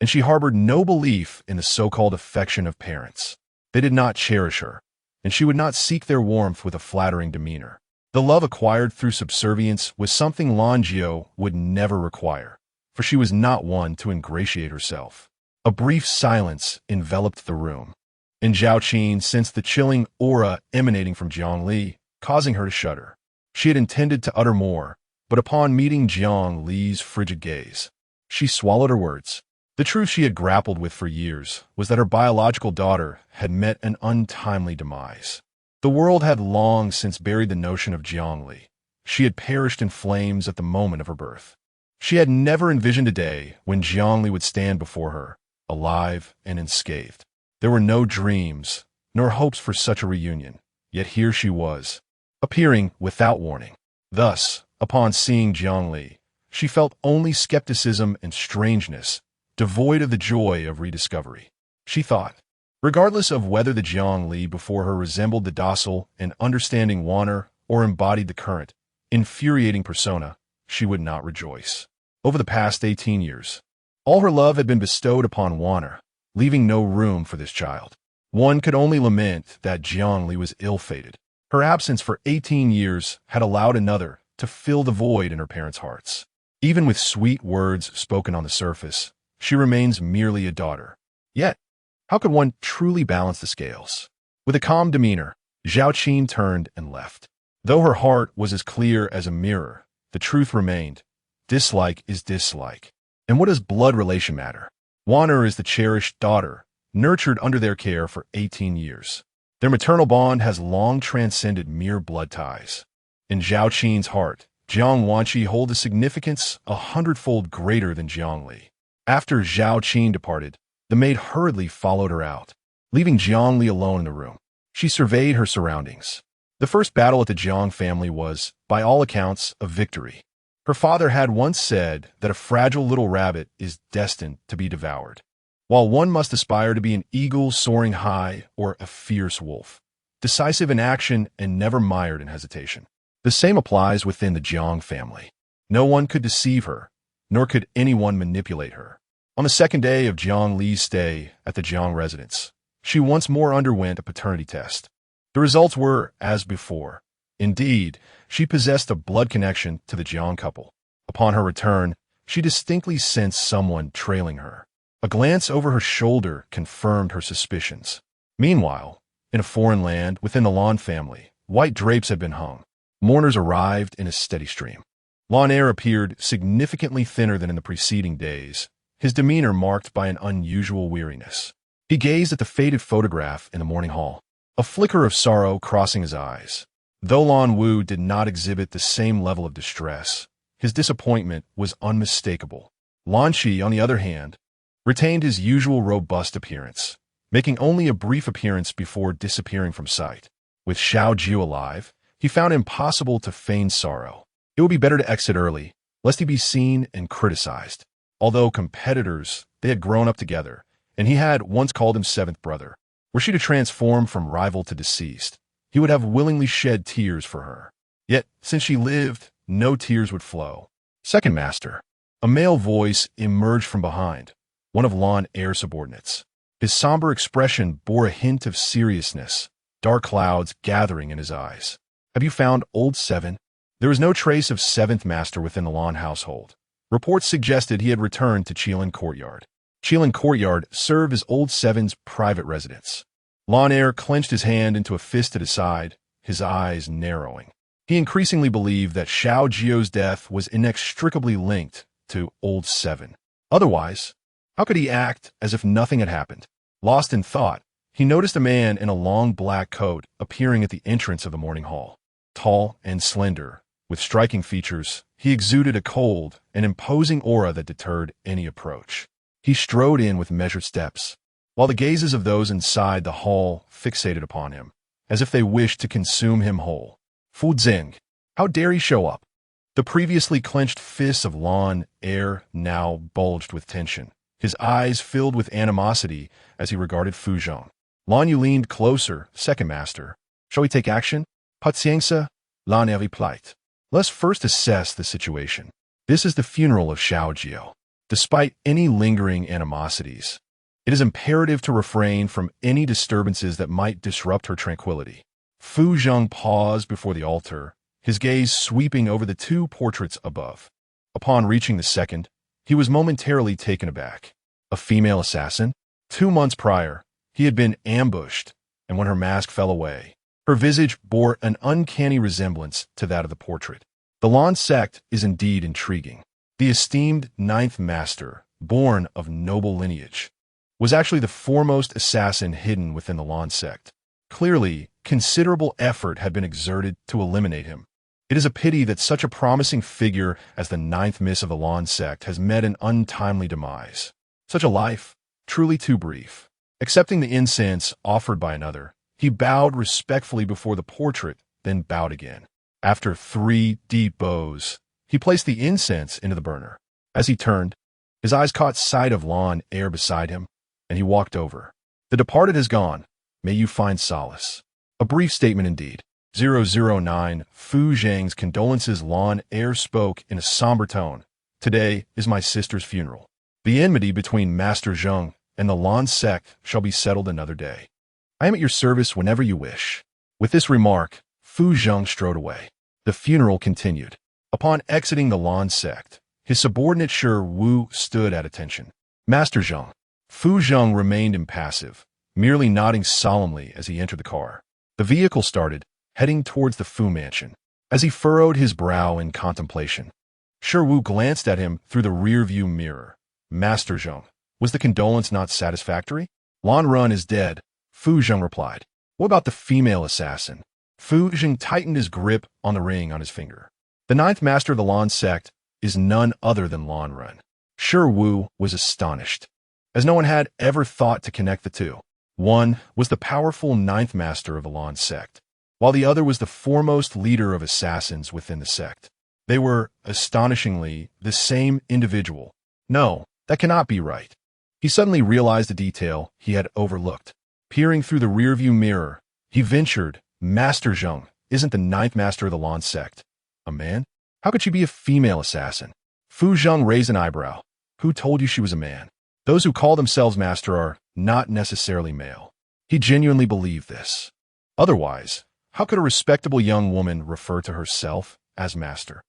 and she harbored no belief in the so-called affection of parents. They did not cherish her, and she would not seek their warmth with a flattering demeanor. The love acquired through subservience was something Lanzhi would never require, for she was not one to ingratiate herself. A brief silence enveloped the room, and Jiuchun sensed the chilling aura emanating from Jiangli, causing her to shudder. She had intended to utter more, but upon meeting Jiangli's frigid gaze, she swallowed her words. The truth she had grappled with for years was that her biological daughter had met an untimely demise. The world had long since buried the notion of Jiangli. She had perished in flames at the moment of her birth. She had never envisioned a day when Jiangli would stand before her, alive and unscathed. There were no dreams, nor hopes for such a reunion, yet here she was, appearing without warning. Thus, upon seeing Jiangli, she felt only skepticism and strangeness, devoid of the joy of rediscovery. She thought, regardless of whether the Jiangli before her resembled the docile and understanding Wanner or embodied the current, infuriating persona, she would not rejoice. Over the past 18 years, all her love had been bestowed upon Wanner, leaving no room for this child. One could only lament that Jiangli was ill-fated. Her absence for 18 years had allowed another to fill the void in her parents' hearts. Even with sweet words spoken on the surface, she remains merely a daughter. Yet, how could one truly balance the scales? With a calm demeanor, Jiuchun turned and left. Though her heart was as clear as a mirror, the truth remained. Dislike is dislike. And what does blood relation matter? Wanner is the cherished daughter, nurtured under their care for 18 years. Their maternal bond has long transcended mere blood ties. In Jiuchun's heart, Jiang Wanqi holds a significance 100-fold greater than Jiangli. After Jiuchun departed, the maid hurriedly followed her out, leaving Jiangli alone in the room. She surveyed her surroundings. The first battle at the Jiang family was, by all accounts, a victory. Her father had once said that a fragile little rabbit is destined to be devoured, while one must aspire to be an eagle soaring high or a fierce wolf, decisive in action and never mired in hesitation. The same applies within the Jiang family. No one could deceive her, nor could anyone manipulate her. On the second day of Jiang Li's stay at the Jiang residence, she once more underwent a paternity test. The results were as before. Indeed, she possessed a blood connection to the Jiang couple. Upon her return, she distinctly sensed someone trailing her. A glance over her shoulder confirmed her suspicions. Meanwhile, in a foreign land within the Lan family, white drapes had been hung. Mourners arrived in a steady stream. Lanmen appeared significantly thinner than in the preceding days, his demeanor marked by an unusual weariness. He gazed at the faded photograph in the morning hall, a flicker of sorrow crossing his eyes. Though Lan Wu did not exhibit the same level of distress, his disappointment was unmistakable. Lanqi, on the other hand, retained his usual robust appearance, making only a brief appearance before disappearing from sight. With Xiao Jiu alive, he found it impossible to feign sorrow. It would be better to exit early, lest he be seen and criticized. Although competitors, they had grown up together, and he had once called him seventh brother. Were she to transform from rival to deceased, he would have willingly shed tears for her. Yet, since she lived, no tears would flow. Second master, a male voice emerged from behind, one of Lanmen's subordinates. His somber expression bore a hint of seriousness, dark clouds gathering in his eyes. Have you found old Seven? There was no trace of seventh master within the Lan household. Reports suggested he had returned to Qilin Courtyard. Qilin Courtyard served as old Seven's private residence. Lanmen clenched his hand into a fist at his side, his eyes narrowing. He increasingly believed that Xiao Jiu's death was inextricably linked to old Seven. Otherwise, How could he act as if nothing had happened? Lost in thought, he noticed a man in a long black coat appearing at the entrance of the morning hall. Tall and slender, with striking features, he exuded a cold and imposing aura that deterred any approach. He strode in with measured steps, while the gazes of those inside the hall fixated upon him, as if they wished to consume him whole. Fu Zing, how dare he show up? The previously clenched fists of Lan Er now bulged with tension. His eyes filled with animosity as he regarded Fu Zhong. Lan Yu leaned closer, second master. Shall we take action? Pacienza, Lan Er replied. Let's first assess the situation. This is the funeral of Xiao Jiao. Despite any lingering animosities, it is imperative to refrain from any disturbances that might disrupt her tranquility. Fu Zhong paused before the altar, his gaze sweeping over the two portraits above. Upon reaching the second, he was momentarily taken aback. A female assassin? 2 months prior, he had been ambushed, and when her mask fell away, her visage bore an uncanny resemblance to that of the portrait. The Lan sect is indeed intriguing. The esteemed ninth master, born of noble lineage, was actually the foremost assassin hidden within the Lan sect. Clearly, considerable effort had been exerted to eliminate him. It is a pity that such a promising figure as the ninth miss of the Lan sect has met an untimely demise. Such a life, truly too brief. Accepting the incense offered by another, he bowed respectfully before the portrait, then bowed again. After 3 deep bows, he placed the incense into the burner. As he turned, his eyes caught sight of Lan Er beside him, and he walked over. The departed has gone. May you find solace. A brief statement indeed. 009 Fu Zhang's condolences. Lan Er spoke in a somber tone. Today is my sister's funeral. The enmity between Master Zheng and the Lan sect shall be settled another day. I am at your service whenever you wish. With this remark, Fu Zheng strode away. The funeral continued. Upon exiting the Lan sect, his subordinate Shi Wu stood at attention. Master Zheng. Fu Zheng remained impassive, merely nodding solemnly as he entered the car. The vehicle started, heading towards the Fu mansion. As he furrowed his brow in contemplation, Shi Wu glanced at him through the rear-view mirror. Master Zheng, was the condolence not satisfactory? Lan Run is dead, Fu Zheng replied. What about the female assassin? Fu Zheng tightened his grip on the ring on his finger. The ninth master of the Lan sect is none other than Lan Run. Shi Wu was astonished, as no one had ever thought to connect the two. One was the powerful ninth master of the Lan sect, while the other was the foremost leader of assassins within the sect. They were, astonishingly, the same individual. No, that cannot be right. He suddenly realized a detail he had overlooked. Peering through the rearview mirror, he ventured, Master Zheng isn't the ninth master of the Lan sect. A man? How could she be a female assassin? Fu Zheng raised an eyebrow. Who told you she was a man? Those who call themselves master are not necessarily male. He genuinely believed this. Otherwise, how could a respectable young woman refer to herself as master?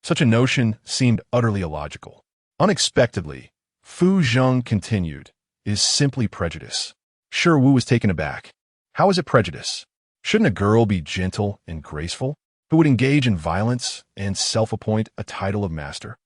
Such a notion seemed utterly illogical. Unexpectedly, Fu Zheng continued, It is simply prejudice. Shi Wu was taken aback. How is it prejudice? Shouldn't a girl be gentle and graceful, who would engage in violence and self-appoint a title of master?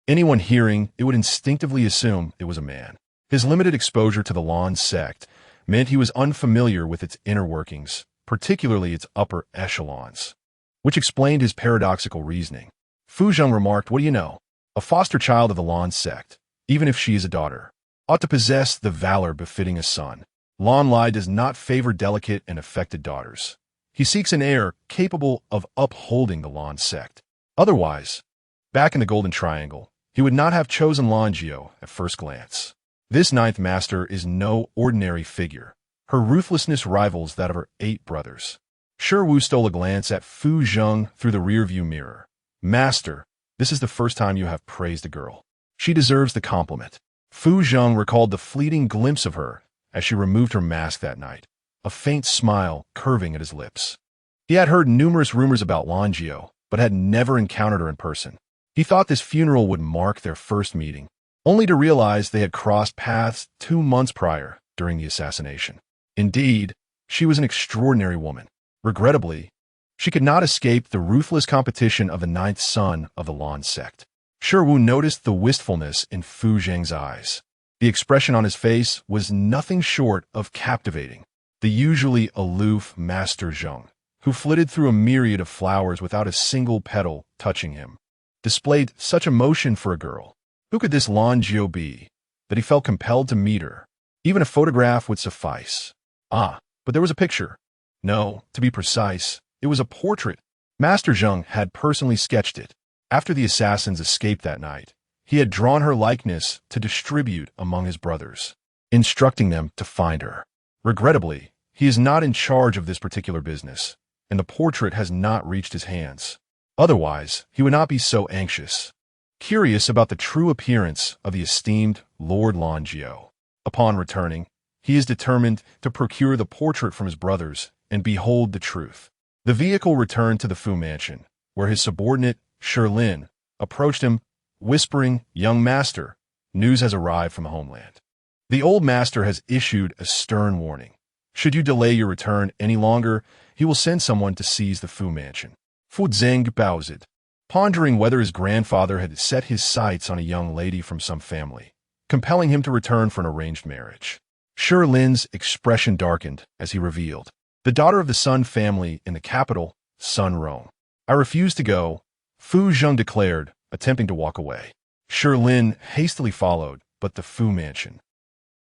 Anyone hearing it would instinctively assume it was a man. His limited exposure to the Lan sect meant he was unfamiliar with its inner workings, particularly its upper echelons, which explained his paradoxical reasoning. Fu Zheng remarked, What do you know? A foster child of the Lan sect, even if she is a daughter, ought to possess the valor befitting a son. Lan Lai does not favor delicate and affected daughters. He seeks an heir capable of upholding the Lan sect. Otherwise, back in the Golden Triangle, he would not have chosen Lan Jiao at first glance. This ninth master is no ordinary figure. Her ruthlessness rivals that of her 8 brothers. Shi Wu stole a glance at Fu Zheng through the rearview mirror. Master, this is the first time you have praised a girl. She deserves the compliment. Fu Zheng recalled the fleeting glimpse of her as she removed her mask that night, a faint smile curving at his lips. He had heard numerous rumors about Lan Jiao, but had never encountered her in person. He thought this funeral would mark their first meeting, only to realize they had crossed paths 2 months prior during the assassination. Indeed, she was an extraordinary woman. Regrettably, she could not escape the ruthless competition of the ninth son of the Lan sect. Shi Wu noticed the wistfulness in Fu Zheng's eyes. The expression on his face was nothing short of captivating. The usually aloof Master Zheng, who flitted through a myriad of flowers without a single petal touching him, displayed such emotion for a girl. Who could this Lanzhi be, that he felt compelled to meet her? Even a photograph would suffice. Ah, but there was a picture. No, to be precise, it was a portrait. Master Zheng had personally sketched it. After the assassins escaped that night, he had drawn her likeness to distribute among his brothers, instructing them to find her. Regrettably, he is not in charge of this particular business, and the portrait has not reached his hands. Otherwise, he would not be so anxious. Curious about the true appearance of the esteemed Lord Lanzhi. Upon returning, he is determined to procure the portrait from his brothers and behold the truth. The vehicle returned to the Fu mansion, where his subordinate, Lin, approached him, whispering, "Young master, news has arrived from the homeland. The old master has issued a stern warning. Should you delay your return any longer, he will send someone to seize the Fu mansion." Fu Zeng bowed, pondering whether his grandfather had set his sights on a young lady from some family, compelling him to return for an arranged marriage. Lin's expression darkened as he revealed, "The daughter of the Sun family in the capital, Sun Rong." "I refuse to go," Fu Zheng declared, attempting to walk away. Lin hastily followed, but the Fu mansion.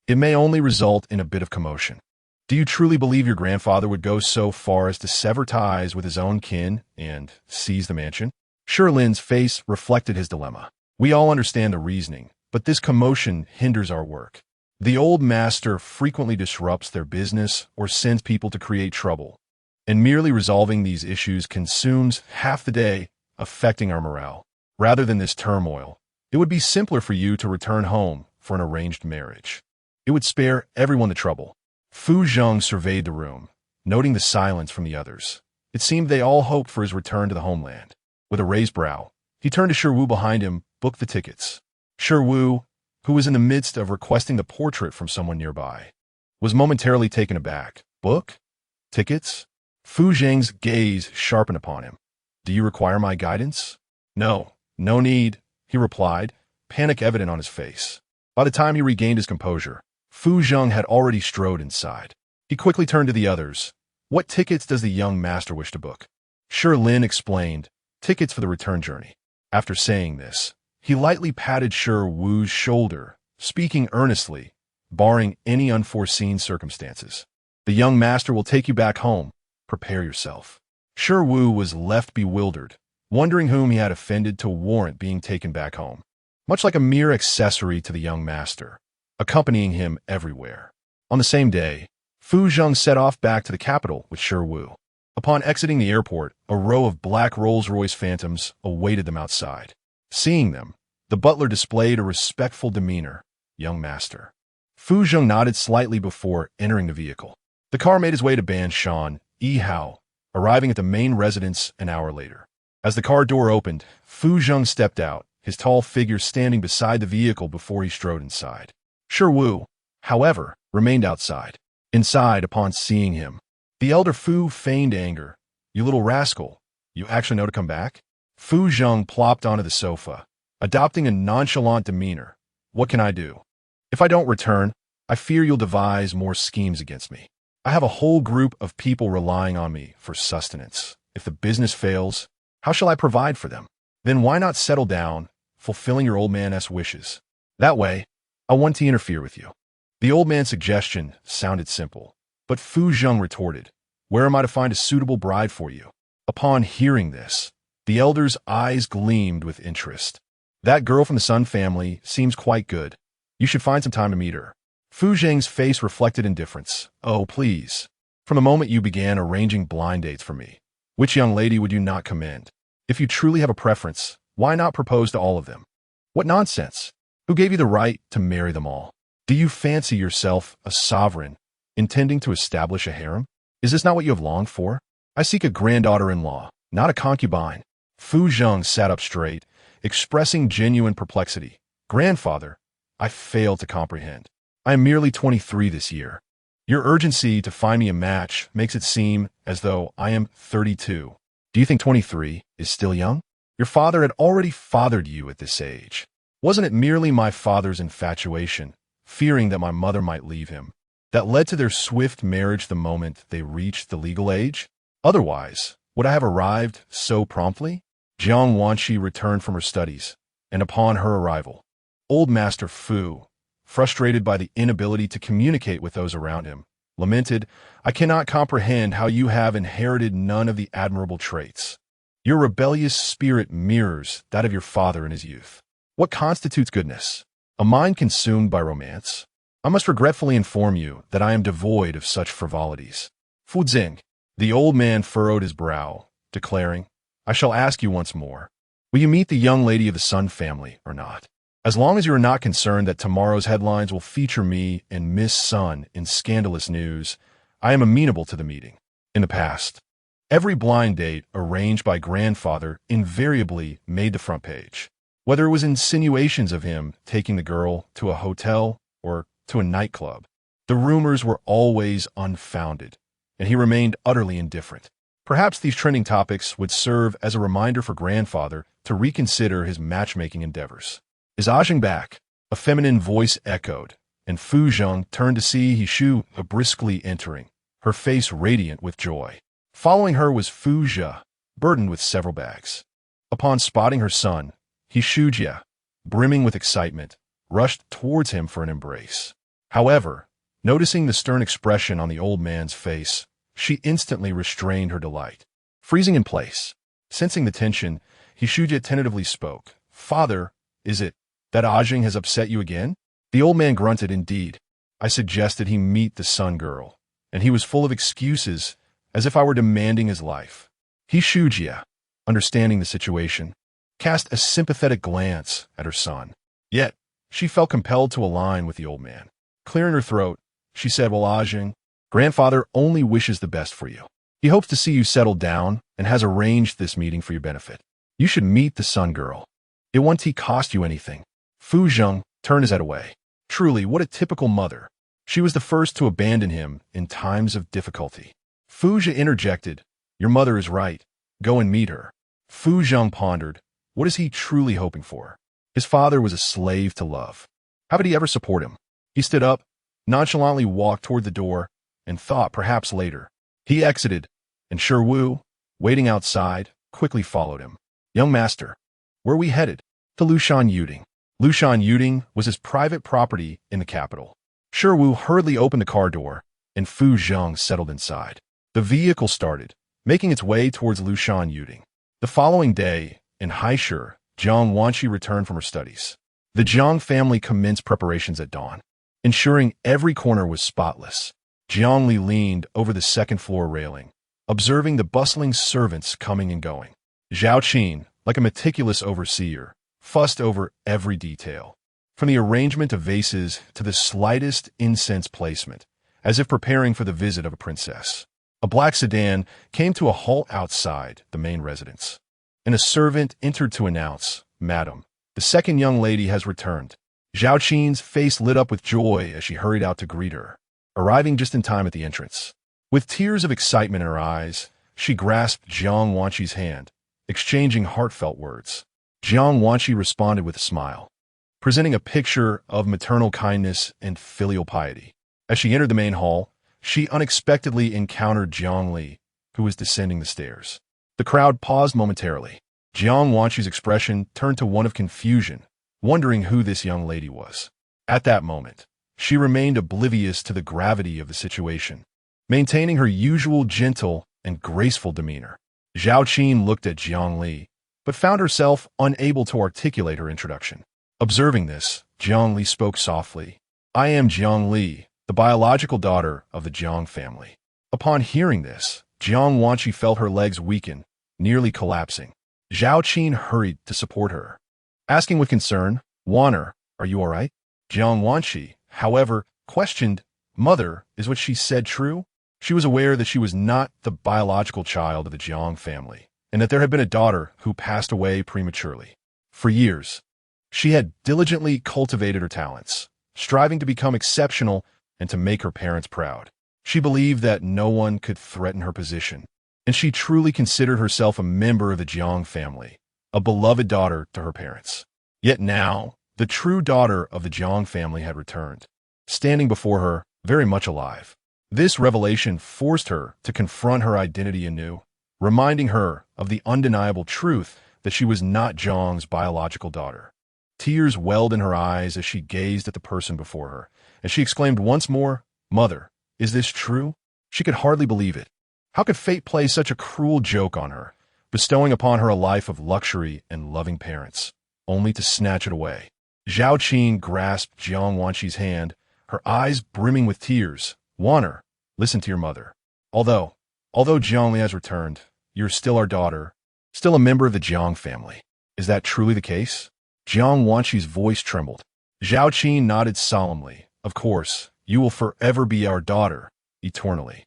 "It may only result in a bit of commotion. Do you truly believe your grandfather would go so far as to sever ties with his own kin and seize the mansion?" Lin's face reflected his dilemma. "We all understand the reasoning, but this commotion hinders our work. The old master frequently disrupts their business or sends people to create trouble, and merely resolving these issues consumes half the day, affecting our morale. Rather than this turmoil, it would be simpler for you to return home for an arranged marriage. It would spare everyone the trouble." Fu Zheng surveyed the room, noting the silence from the others. It seemed they all hoped for his return to the homeland. With a raised brow, he turned to Wu behind him, booked the tickets. Wu, who was in the midst of requesting the portrait from someone nearby, was momentarily taken aback. "Book? Tickets?" Fu Zheng's gaze sharpened upon him. "Do you require my guidance?" "No, no need," he replied, panic evident on his face. By the time he regained his composure, Fu Zheng had already strode inside. He quickly turned to the others. "What tickets does the young master wish to book?" Lin explained, "Tickets for the return journey." After saying this, he lightly patted Wu's shoulder, speaking earnestly, barring any unforeseen circumstances. "The young master will take you back home. Prepare yourself." Wu was left bewildered, wondering whom he had offended to warrant being taken back home. Much like a mere accessory to the young master, accompanying him everywhere. On the same day, Fu Zheng set off back to the capital with Wu. Upon exiting the airport, a row of black Rolls-Royce Phantoms awaited them outside. Seeing them, the butler displayed a respectful demeanor. "Young master." Fu Zheng nodded slightly before entering the vehicle. The car made its way to Ban Shan, Yihao, arriving at the main residence an hour later. As the car door opened, Fu Zheng stepped out, his tall figure standing beside the vehicle before he strode inside. Wu, however, remained outside. Inside, upon seeing him, the elder Fu feigned anger. "You little rascal, you actually know to come back?" Fu Zheng plopped onto the sofa, adopting a nonchalant demeanor. "What can I do? If I don't return, I fear you'll devise more schemes against me. I have a whole group of people relying on me for sustenance. If the business fails, how shall I provide for them? Then why not settle down, fulfilling your old man's wishes? That way, I want to interfere with you." The old man's suggestion sounded simple, but Fu Zheng retorted, "Where am I to find a suitable bride for you?" Upon hearing this, the elder's eyes gleamed with interest. "That girl from the Sun family seems quite good. You should find some time to meet her." Fu Zheng's face reflected indifference. "Oh, please. From the moment you began arranging blind dates for me, which young lady would you not commend? If you truly have a preference, why not propose to all of them? What nonsense! Who gave you the right to marry them all? Do you fancy yourself a sovereign, intending to establish a harem? Is this not what you have longed for? I seek a granddaughter-in-law, not a concubine." Fu Zheng sat up straight, expressing genuine perplexity. "Grandfather, I fail to comprehend. I am merely 23 this year. Your urgency to find me a match makes it seem as though I am 32. Do you think 23 is still young? Your father had already fathered you at this age. Wasn't it merely my father's infatuation fearing that my mother might leave him. That led to their swift marriage the moment they reached the legal age. Otherwise, would I have arrived so promptly? Jiang Wanqi returned from her studies, and upon her arrival, old Master Fu, frustrated by the inability to communicate with those around him, lamented, "I cannot comprehend how you have inherited none of the admirable traits. Your rebellious spirit mirrors that of your father in his youth. What constitutes goodness? A mind consumed by romance? I must regretfully inform you that I am devoid of such frivolities." Fu Zing, the old man furrowed his brow, declaring, "I shall ask you once more. Will you meet the young lady of the Sun family or not? As long as you are not concerned that tomorrow's headlines will feature me and Miss Sun in scandalous news, I am amenable to the meeting." In the past, every blind date arranged by grandfather invariably made the front page. Whether it was insinuations of him taking the girl to a hotel or to a nightclub, the rumors were always unfounded, and he remained utterly indifferent. Perhaps these trending topics would serve as a reminder for grandfather to reconsider his matchmaking endeavors. "Is Ajing back?" a feminine voice echoed, and Fu Zheng turned to see He Shu briskly entering, her face radiant with joy. Following her was Fu Zhe, burdened with several bags. Upon spotting her son, He Shu Jie, brimming with excitement, rushed towards him for an embrace. However, noticing the stern expression on the old man's face, she instantly restrained her delight. Freezing in place, sensing the tension, He Shu Jie tentatively spoke. "Father, is it that Ajing has upset you again?" The old man grunted. "Indeed. I suggested he meet the Sun girl, and he was full of excuses, as if I were demanding his life." He Shu Jie, understanding the situation, cast a sympathetic glance at her son. Yet, she felt compelled to align with the old man. Clearing her throat, she said, "Well, Ajing, grandfather only wishes the best for you. He hopes to see you settle down and has arranged this meeting for your benefit. You should meet the Sun girl. It won't cost you anything." Fu Zheng turned his head away. Truly, what a typical mother. She was the first to abandon him in times of difficulty. Fu Zhe interjected, "Your mother is right. Go and meet her." Fu Zheng pondered, what is he truly hoping for? His father was a slave to love. How would he ever support him? He stood up, nonchalantly walked toward the door, and thought perhaps later. He exited, and Shi Wu, waiting outside, quickly followed him. "Young master, where are we headed?" "To Lushan Yuding." Lushan Yuding was his private property in the capital. Shi Wu hurriedly opened the car door, and Fu Zheng settled inside. The vehicle started, making its way towards Lushan Yuding. The following day, in Haishur, Jiang Wanqi returned from her studies. The Jiang family commenced preparations at dawn. Ensuring every corner was spotless, Jiang Li leaned over the second-floor railing, observing the bustling servants coming and going. Zhao Qin, like a meticulous overseer, fussed over every detail, from the arrangement of vases to the slightest incense placement, as if preparing for the visit of a princess. A black sedan came to a halt outside the main residence, and a servant entered to announce, "Madam, the second young lady has returned." Zhao Qin's face lit up with joy as she hurried out to greet her, arriving just in time at the entrance. With tears of excitement in her eyes, she grasped Jiang Wanqi's hand, exchanging heartfelt words. Jiang Wanqi responded with a smile, presenting a picture of maternal kindness and filial piety. As she entered the main hall, she unexpectedly encountered Jiang Li, who was descending the stairs. The crowd paused momentarily. Jiang Wanqi's expression turned to one of confusion, wondering who this young lady was. At that moment, she remained oblivious to the gravity of the situation, maintaining her usual gentle and graceful demeanor. Zhao Qin looked at Jiang Li, but found herself unable to articulate her introduction. Observing this, Jiang Li spoke softly. "I am Jiang Li, the biological daughter of the Jiang family." Upon hearing this, Jiang Wanqi felt her legs weaken, nearly collapsing. Zhao Qin hurried to support her, asking with concern, "Wanner, are you all right?" Jiang Wanqi, however, questioned, "Mother, is what she said true?" She was aware that she was not the biological child of the Jiang family, and that there had been a daughter who passed away prematurely. For years, she had diligently cultivated her talents, striving to become exceptional and to make her parents proud. She believed that no one could threaten her position, and she truly considered herself a member of the Jiang family, a beloved daughter to her parents. Yet now, the true daughter of the Jiang family had returned. standing before her, very much alive. This revelation forced her to confront her identity anew, reminding her of the undeniable truth that she was not Zhang's biological daughter. Tears welled in her eyes as she gazed at the person before her, and she exclaimed once more, "Mother, is this true?" She could hardly believe it. How could fate play such a cruel joke on her, bestowing upon her a life of luxury and loving parents, only to snatch it away? Zhao Qin grasped Jiang Wanqi's hand, her eyes brimming with tears. "Waner, listen to your mother. Although Jiang Li has returned, you're still our daughter, still a member of the Jiang family. Is that truly the case?" Jiang Wanqi's voice trembled. Zhao Qin nodded solemnly. "Of course, you will forever be our daughter, eternally."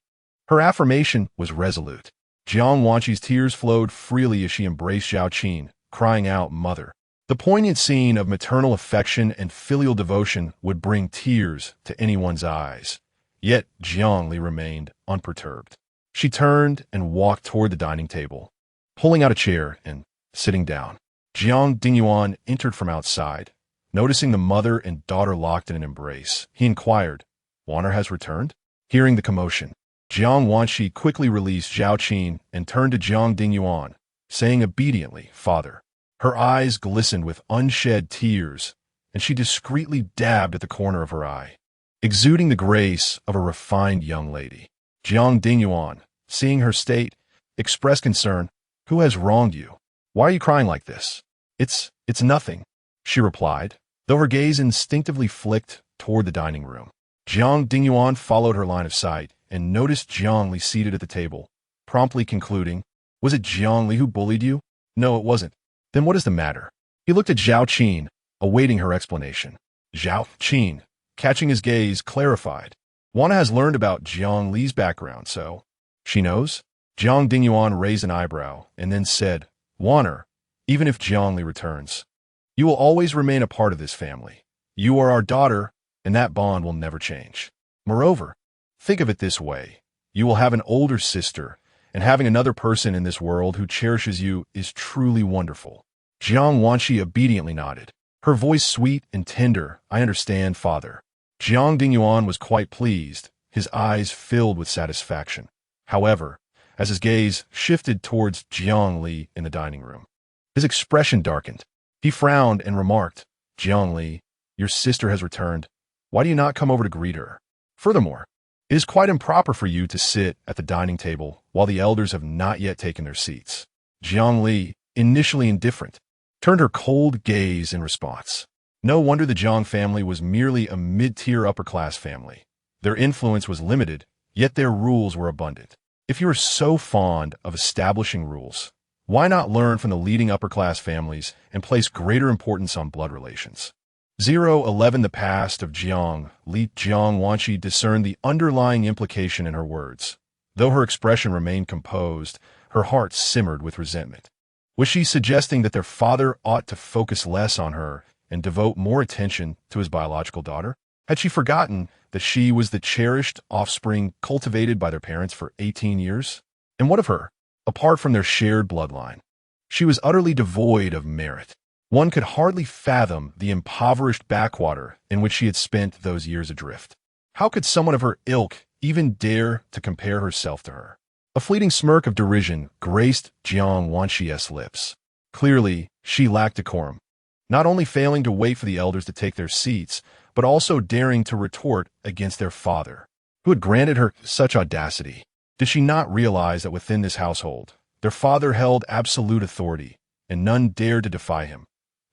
Her affirmation was resolute. Jiang Wanqi's tears flowed freely as she embraced Zhao Qin, crying out, "Mother." The poignant scene of maternal affection and filial devotion would bring tears to anyone's eyes. Yet Jiang Li remained unperturbed. She turned and walked toward the dining table, pulling out a chair and sitting down. Jiang Dingyuan entered from outside. Noticing the mother and daughter locked in an embrace, he inquired, "Waner has returned?" Hearing the commotion, Jiang Wanqi quickly released Zhao Qin and turned to Jiang Dingyuan, saying obediently, "Father." Her eyes glistened with unshed tears, and she discreetly dabbed at the corner of her eye, exuding the grace of a refined young lady. Jiang Dingyuan, seeing her state, expressed concern. "Who has wronged you? Why are you crying like this?" It's nothing," she replied, though her gaze instinctively flicked toward the dining room. Jiang Dingyuan followed her line of sight and noticed Jiang Li seated at the table, promptly concluding, "Was it Jiang Li who bullied you?" "No, it wasn't." "Then what is the matter?" He looked at Zhao Qin, awaiting her explanation. Zhao Qin, catching his gaze, clarified, "Wana has learned about Jiang Li's background, so..." "She knows?" Jiang Dingyuan raised an eyebrow and then said, "Waner, even if Jiang Li returns, you will always remain a part of this family. You are our daughter, and that bond will never change. Moreover, think of it this way. You will have an older sister, and having another person in this world who cherishes you is truly wonderful." Jiang Wanqi obediently nodded, her voice sweet and tender. "I understand, father." Jiang Dingyuan was quite pleased, his eyes filled with satisfaction. However, as his gaze shifted towards Jiang Li in the dining room, his expression darkened. He frowned and remarked, "Jiang Li, your sister has returned. Why do you not come over to greet her? Furthermore, it is quite improper for you to sit at the dining table while the elders have not yet taken their seats." Jiang Li, initially indifferent, turned her cold gaze in response. No wonder the Jiang family was merely a mid-tier upper-class family. Their influence was limited, yet their rules were abundant. If you are so fond of establishing rules, why not learn from the leading upper-class families and place greater importance on blood relations? 011 The past of Jiang Li. Jiang Wanqi discerned the underlying implication in her words. Though her expression remained composed, her heart simmered with resentment. Was she suggesting that their father ought to focus less on her and devote more attention to his biological daughter? Had she forgotten that she was the cherished offspring cultivated by their parents for 18 years? And what of her? Apart from their shared bloodline, she was utterly devoid of merit. One could hardly fathom the impoverished backwater in which she had spent those years adrift. How could someone of her ilk even dare to compare herself to her? A fleeting smirk of derision graced Jiang Wanqi's lips. Clearly, she lacked decorum, not only failing to wait for the elders to take their seats, but also daring to retort against their father, who had granted her such audacity. Did she not realize that within this household, their father held absolute authority, and none dared to defy him?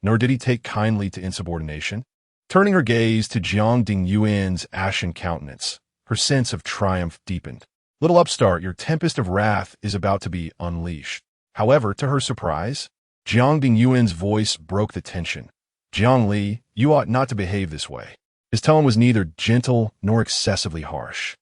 Nor did he take kindly to insubordination. Turning her gaze to Jiang Dingyuan's ashen countenance, her sense of triumph deepened. "Little upstart, your tempest of wrath is about to be unleashed." However, to her surprise, Jiang Dingyuan's voice broke the tension. "Jiang Li, you ought not to behave this way." His tone was neither gentle nor excessively harsh.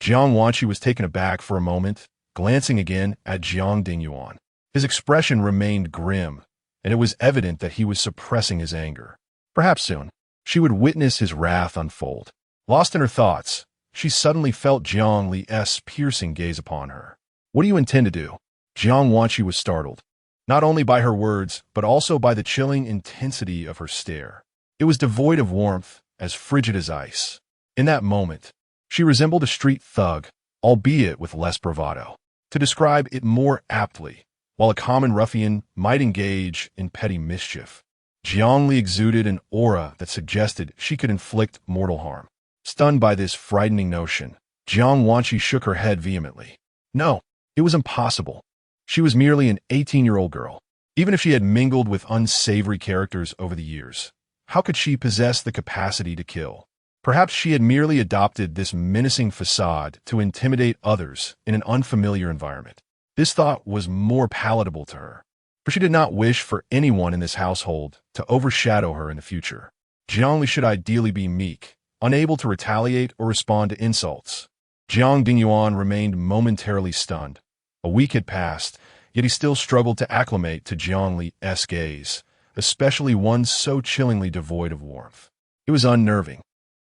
Jiang Wanqi was taken aback for a moment, glancing again at Jiang Dingyuan. His expression remained grim, and it was evident that he was suppressing his anger. Perhaps soon, she would witness his wrath unfold. Lost in her thoughts, she suddenly felt Jiang Li's piercing gaze upon her. "What do you intend to do?" Jiang Wanqi was startled, not only by her words, but also by the chilling intensity of her stare. It was devoid of warmth, as frigid as ice. In that moment, she resembled a street thug, albeit with less bravado. To describe it more aptly, while a common ruffian might engage in petty mischief, Jiangli exuded an aura that suggested she could inflict mortal harm. Stunned by this frightening notion, Jiang Wanqi shook her head vehemently. No, it was impossible. She was merely an 18-year-old girl. Even if she had mingled with unsavory characters over the years, how could she possess the capacity to kill? Perhaps she had merely adopted this menacing facade to intimidate others in an unfamiliar environment. This thought was more palatable to her, for she did not wish for anyone in this household to overshadow her in the future. Jiangli should ideally be meek, unable to retaliate or respond to insults. Jiang Dingyuan remained momentarily stunned. A week had passed, yet he still struggled to acclimate to Jiangli's gaze, especially one so chillingly devoid of warmth. It was unnerving.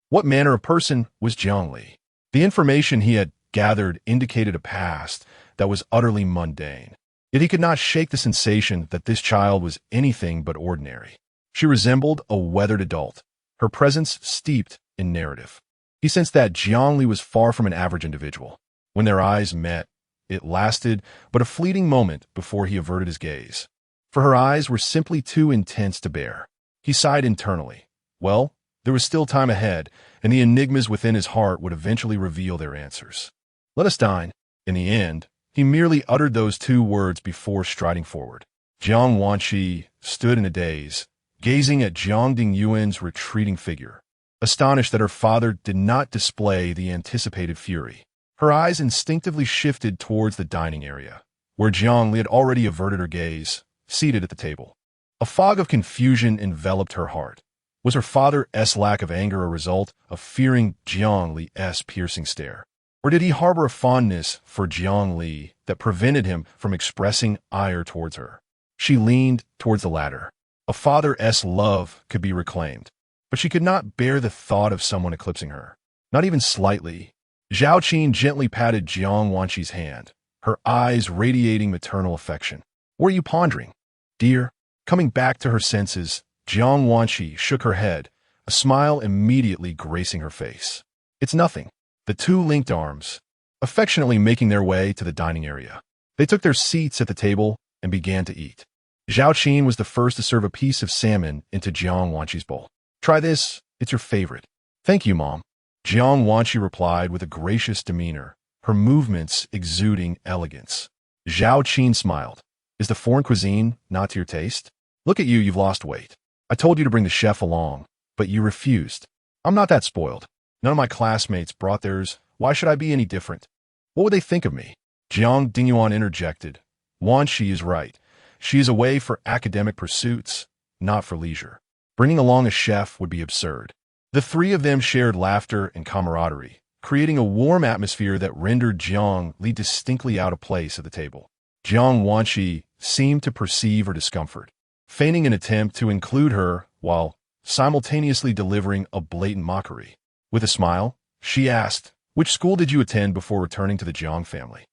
What manner of person was Jiangli? The information he had gathered indicated a past that was utterly mundane. Yet he could not shake the sensation that this child was anything but ordinary. She resembled a weathered adult, her presence steeped in narrative. He sensed that Jiangli was far from an average individual. When their eyes met, it lasted but a fleeting moment before he averted his gaze. For her eyes were simply too intense to bear. He sighed internally. Well, there was still time ahead, and the enigmas within his heart would eventually reveal their answers. Let us dine. In the end, he merely uttered those two words before striding forward. Jiang Wanqi stood in a daze, gazing at Jiang Dingyuan's retreating figure, astonished that her father did not display the anticipated fury. Her eyes instinctively shifted towards the dining area, where Jiangli had already averted her gaze, seated at the table. A fog of confusion enveloped her heart. Was her father's lack of anger a result of fearing Jiangli's piercing stare? Or did he harbor a fondness for Jiangli that prevented him from expressing ire towards her? She leaned towards the latter. A father's love could be reclaimed, but she could not bear the thought of someone eclipsing her. Not even slightly. Zhao Qin gently patted Jiang Wanqi's hand, her eyes radiating maternal affection. What are you pondering, dear? Coming back to her senses, Jiang Wanqi shook her head, a smile immediately gracing her face. It's nothing. The two linked arms, affectionately making their way to the dining area. They took their seats at the table and began to eat. Zhao Qin was the first to serve a piece of salmon into Jiang Wanqi's bowl. Try this, it's your favorite. Thank you, Mom. Jiang Wanqi replied with a gracious demeanor, her movements exuding elegance. Zhao Qin smiled. Is the foreign cuisine not to your taste? Look at you, you've lost weight. I told you to bring the chef along, but you refused. I'm not that spoiled. None of my classmates brought theirs. Why should I be any different? What would they think of me? Jiang Dingyuan interjected. Wanqi is right. She is away for academic pursuits, not for leisure. Bringing along a chef would be absurd. The three of them shared laughter and camaraderie, creating a warm atmosphere that rendered Jiangli distinctly out of place at the table. Jiang Wanqi seemed to perceive her discomfort, feigning an attempt to include her while simultaneously delivering a blatant mockery. With a smile, she asked, which school did you attend before returning to the Jiang family?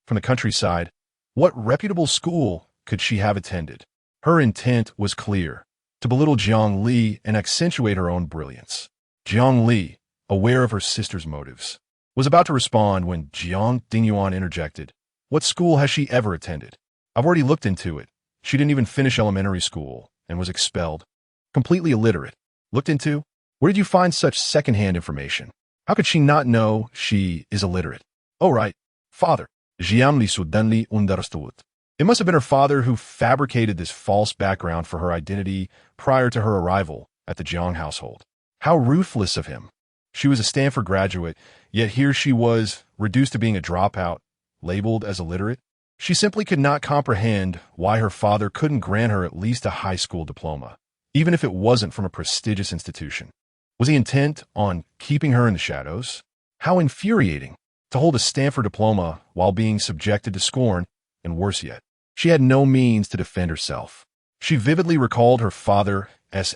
From the countryside. What reputable school could she have attended? Her intent was clear, to belittle Jiangli and accentuate her own brilliance. Jiangli, aware of her sister's motives, was about to respond when Jiang Dingyuan interjected. What school has she ever attended? I've already looked into it. She didn't even finish elementary school and was expelled. Completely illiterate. Looked into? Where did you find such secondhand information? How could she not know she is illiterate? Oh, right. Father. Jiangli suddenly understood. It must have been her father who fabricated this false background for her identity prior to her arrival at the Jiang household. How ruthless of him. She was a Stanford graduate, yet here she was, reduced to being a dropout, labeled as illiterate. She simply could not comprehend why her father couldn't grant her at least a high school diploma, even if it wasn't from a prestigious institution. Was he intent on keeping her in the shadows? How infuriating to hold a Stanford diploma while being subjected to scorn, and worse yet, she had no means to defend herself. She vividly recalled her father's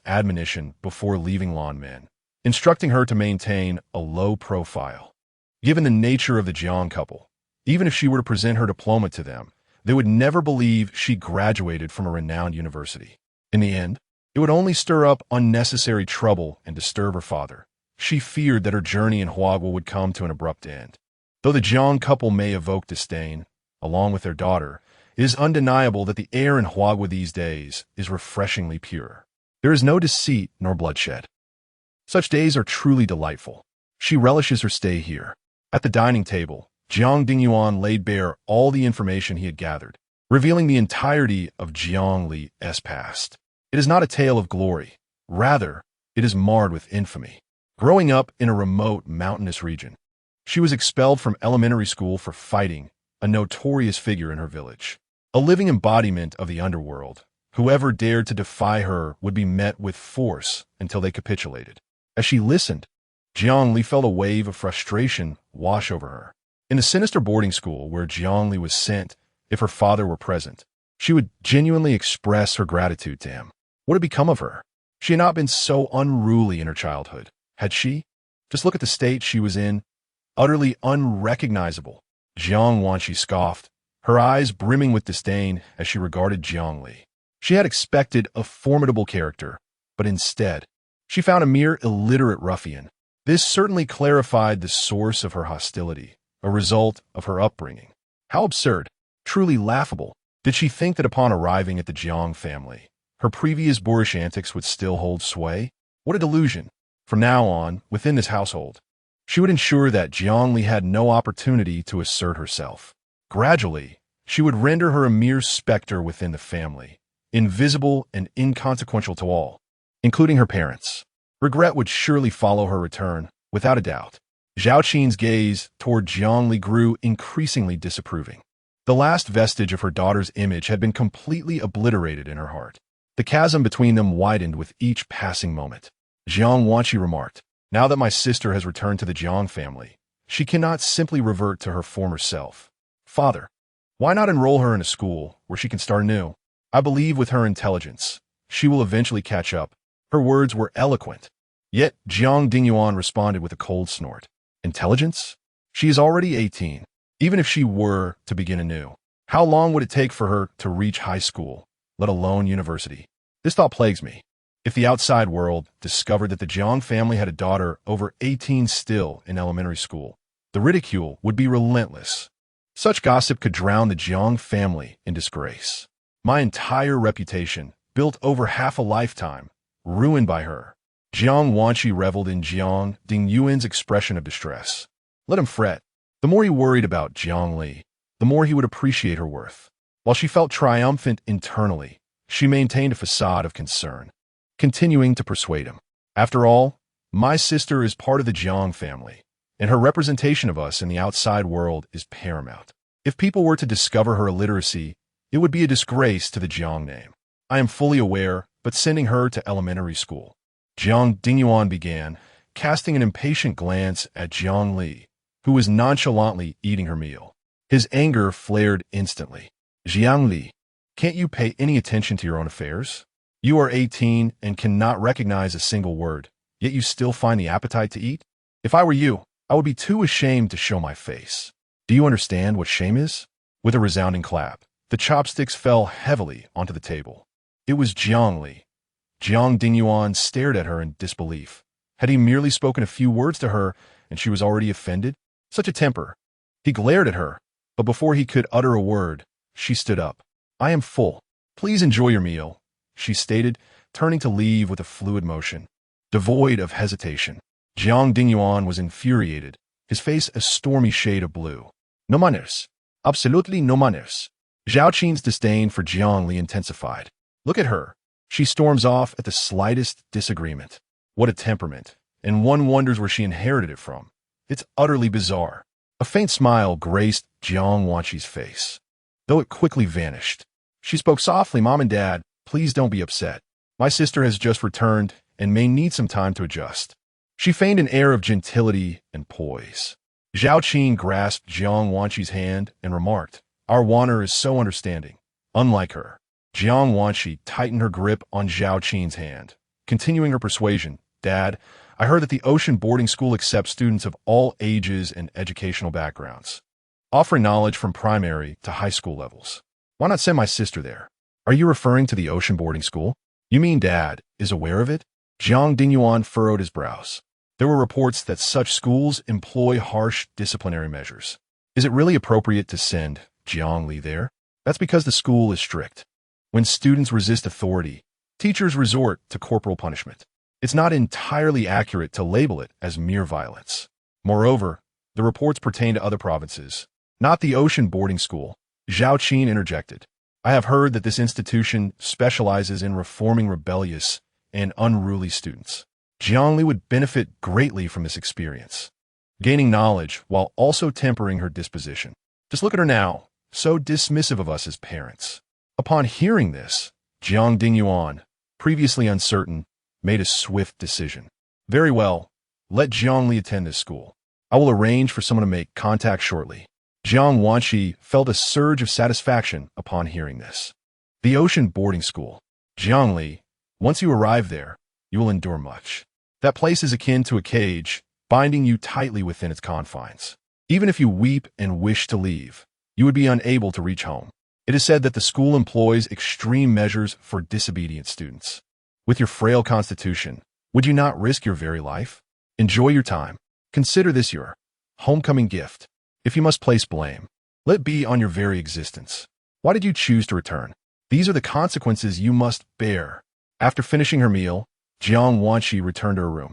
admonition before leaving Lanmen, instructing her to maintain a low profile. Given the nature of the Jiang couple, even if she were to present her diploma to them, they would never believe she graduated from a renowned university. In the end, it would only stir up unnecessary trouble and disturb her father. She feared that her journey in Huagua would come to an abrupt end. Though the Jiang couple may evoke disdain, along with their daughter, it is undeniable that the air in Huagua these days is refreshingly pure. There is no deceit nor bloodshed. Such days are truly delightful. She relishes her stay here. At the dining table, Jiang Dingyuan laid bare all the information he had gathered, revealing the entirety of Jiang Li's past. It is not a tale of glory. Rather, it is marred with infamy. Growing up in a remote, mountainous region, she was expelled from elementary school for fighting, a notorious figure in her village. A living embodiment of the underworld, whoever dared to defy her would be met with force until they capitulated. As she listened, Jiang Li felt a wave of frustration wash over her. In the sinister boarding school where Jiang Li was sent, if her father were present, she would genuinely express her gratitude to him. What had become of her? She had not been so unruly in her childhood, had she? Just look at the state she was in, utterly unrecognizable. Jiang Wanqi scoffed, her eyes brimming with disdain as she regarded Jiang Li. She had expected a formidable character, but instead, she found a mere illiterate ruffian. This certainly clarified the source of her hostility, a result of her upbringing. How absurd, truly laughable. Did she think that upon arriving at the Jiang family, her previous boorish antics would still hold sway? What a delusion. From now on, within this household, she would ensure that Jiang Li had no opportunity to assert herself. Gradually, she would render her a mere specter within the family, invisible and inconsequential to all, including her parents. Regret would surely follow her return, without a doubt. Zhao Qin's gaze toward Jiang Li grew increasingly disapproving. The last vestige of her daughter's image had been completely obliterated in her heart. The chasm between them widened with each passing moment. Jiang Wanqi remarked, "Now that my sister has returned to the Jiang family, she cannot simply revert to her former self. Father, why not enroll her in a school where she can start anew? I believe with her intelligence, she will eventually catch up." Her words were eloquent. Yet Jiang Dingyuan responded with a cold snort. Intelligence? She is already 18. Even if she were to begin anew, how long would it take for her to reach high school, let alone university? This thought plagues me. If the outside world discovered that the Jiang family had a daughter over 18 still in elementary school, the ridicule would be relentless. Such gossip could drown the Jiang family in disgrace. My entire reputation, built over half a lifetime, ruined by her. Jiang Wanqi reveled in Jiang Dingyuan's expression of distress. Let him fret. The more he worried about Jiang Li, the more he would appreciate her worth. While she felt triumphant internally, she maintained a facade of concern, continuing to persuade him. After all, my sister is part of the Jiang family, and her representation of us in the outside world is paramount. If people were to discover her illiteracy, it would be a disgrace to the Jiang name. I am fully aware, but sending her to elementary school. Jiang Dingyuan began, casting an impatient glance at Jiang Li, who was nonchalantly eating her meal. His anger flared instantly. Jiang Li, can't you pay any attention to your own affairs? You are 18 and cannot recognize a single word, yet you still find the appetite to eat? If I were you, I would be too ashamed to show my face. Do you understand what shame is? With a resounding clap, the chopsticks fell heavily onto the table. It was Jiang Li. Jiang Dingyuan stared at her in disbelief. Had he merely spoken a few words to her, and she was already offended? Such a temper. He glared at her, but before he could utter a word, she stood up. I am full. Please enjoy your meal, she stated, turning to leave with a fluid motion, devoid of hesitation. Jiang Dingyuan was infuriated, his face a stormy shade of blue. No manners. Absolutely no manners. Zhao Qin's disdain for Jiang Li intensified. Look at her. She storms off at the slightest disagreement. What a temperament, and one wonders where she inherited it from. It's utterly bizarre. A faint smile graced Jiang Wanqi's face, though it quickly vanished. She spoke softly, Mom and Dad, please don't be upset. My sister has just returned and may need some time to adjust. She feigned an air of gentility and poise. Zhao Qin grasped Jiang Wanqi's hand and remarked, Our Wanner is so understanding. Unlike her. Jiang Wanqi tightened her grip on Zhao Qin's hand, continuing her persuasion. Dad, I heard that the Ocean Boarding School accepts students of all ages and educational backgrounds, offering knowledge from primary to high school levels. Why not send my sister there? Are you referring to the Ocean Boarding School? You mean Dad is aware of it? Jiang Dingyuan furrowed his brows. There were reports that such schools employ harsh disciplinary measures. Is it really appropriate to send Jiangli there? That's because the school is strict. When students resist authority, teachers resort to corporal punishment. It's not entirely accurate to label it as mere violence. Moreover, the reports pertain to other provinces, not the ocean boarding school. Zhao Qin interjected. I have heard that this institution specializes in reforming rebellious and unruly students. Jiangli would benefit greatly from this experience, gaining knowledge while also tempering her disposition. Just look at her now, so dismissive of us as parents. Upon hearing this, Jiang Dingyuan, previously uncertain, made a swift decision. Very well, let Jiangli attend this school. I will arrange for someone to make contact shortly. Jiang Wanqi felt a surge of satisfaction upon hearing this. The ocean boarding school. Jiangli, once you arrive there, you will endure much. That place is akin to a cage, binding you tightly within its confines. Even if you weep and wish to leave, you would be unable to reach home. It is said that the school employs extreme measures for disobedient students. With your frail constitution, would you not risk your very life? Enjoy your time. Consider this your homecoming gift. If you must place blame, let it be on your very existence. Why did you choose to return? These are the consequences you must bear. After finishing her meal, Jiang Wanqi returned to her room.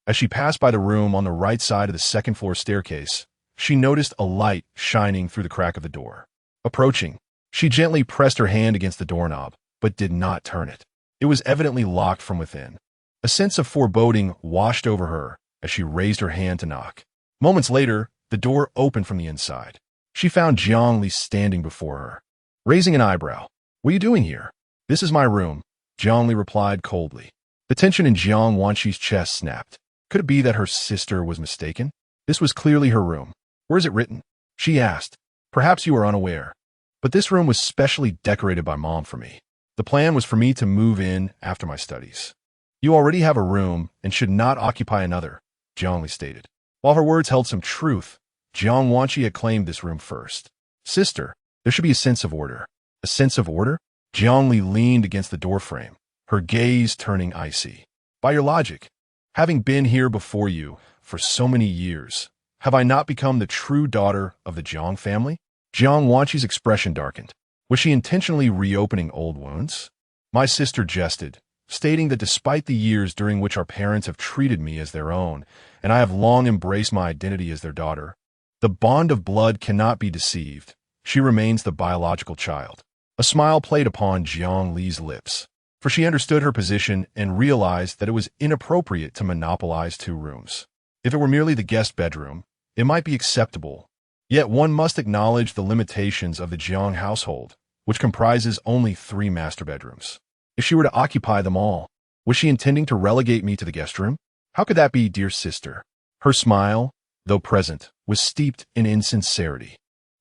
As she passed by the room on the right side of the second-floor staircase, she noticed a light shining through the crack of the door. Approaching, she gently pressed her hand against the doorknob, but did not turn it. It was evidently locked from within. A sense of foreboding washed over her as she raised her hand to knock. Moments later, the door opened from the inside. She found Jiangli standing before her. Raising an eyebrow, "What are you doing here?" "This is my room," Jiangli replied coldly. The tension in Jiang Wanqi's chest snapped. Could it be that her sister was mistaken? This was clearly her room. "Where is it written?" she asked. "Perhaps you are unaware, but this room was specially decorated by Mom for me. The plan was for me to move in after my studies. You already have a room and should not occupy another," Jiangli stated. While her words held some truth, Jiang Wanqi had claimed this room first. "Sister, there should be a sense of order." "A sense of order?" Jiangli leaned against the doorframe, her gaze turning icy. "By your logic, having been here before you for so many years, have I not become the true daughter of the Jiang family?" Jiang Wanqi's expression darkened. Was she intentionally reopening old wounds? My sister jested, stating that despite the years during which our parents have treated me as their own, and I have long embraced my identity as their daughter, the bond of blood cannot be deceived. She remains the biological child. A smile played upon Jiang Li's lips, for she understood her position and realized that it was inappropriate to monopolize two rooms. If it were merely the guest bedroom, it might be acceptable. Yet one must acknowledge the limitations of the Jiang household, which comprises only 3 master bedrooms. If she were to occupy them all, was she intending to relegate me to the guest room? How could that be, dear sister? Her smile, though present, was steeped in insincerity.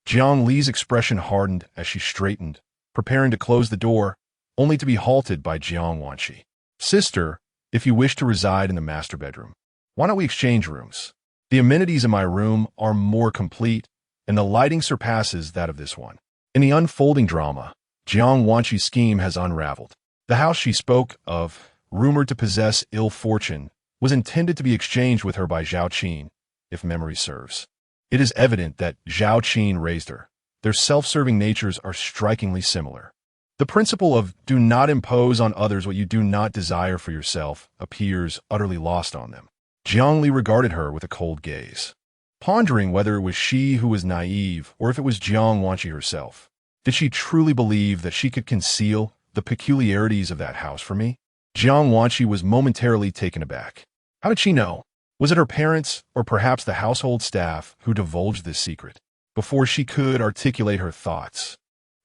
Jiang Li's expression hardened as she straightened, preparing to close the door, only to be halted by Jiang Wanqi. "Sister, if you wish to reside in the master bedroom, why don't we exchange rooms? The amenities in my room are more complete, and the lighting surpasses that of this one." In the unfolding drama, Jiang Wanqi's scheme has unraveled. The house she spoke of, rumored to possess ill fortune, was intended to be exchanged with her by Zhao Qin, if memory serves. It is evident that Zhao Qin raised her. Their self-serving natures are strikingly similar. The principle of do not impose on others what you do not desire for yourself appears utterly lost on them. Jiang Li regarded her with a cold gaze, pondering whether it was she who was naive or if it was Jiang Wanqi herself. Did she truly believe that she could conceal the peculiarities of that house from me? Jiang Wanqi was momentarily taken aback. How did she know? Was it her parents or perhaps the household staff who divulged this secret? Before she could articulate her thoughts,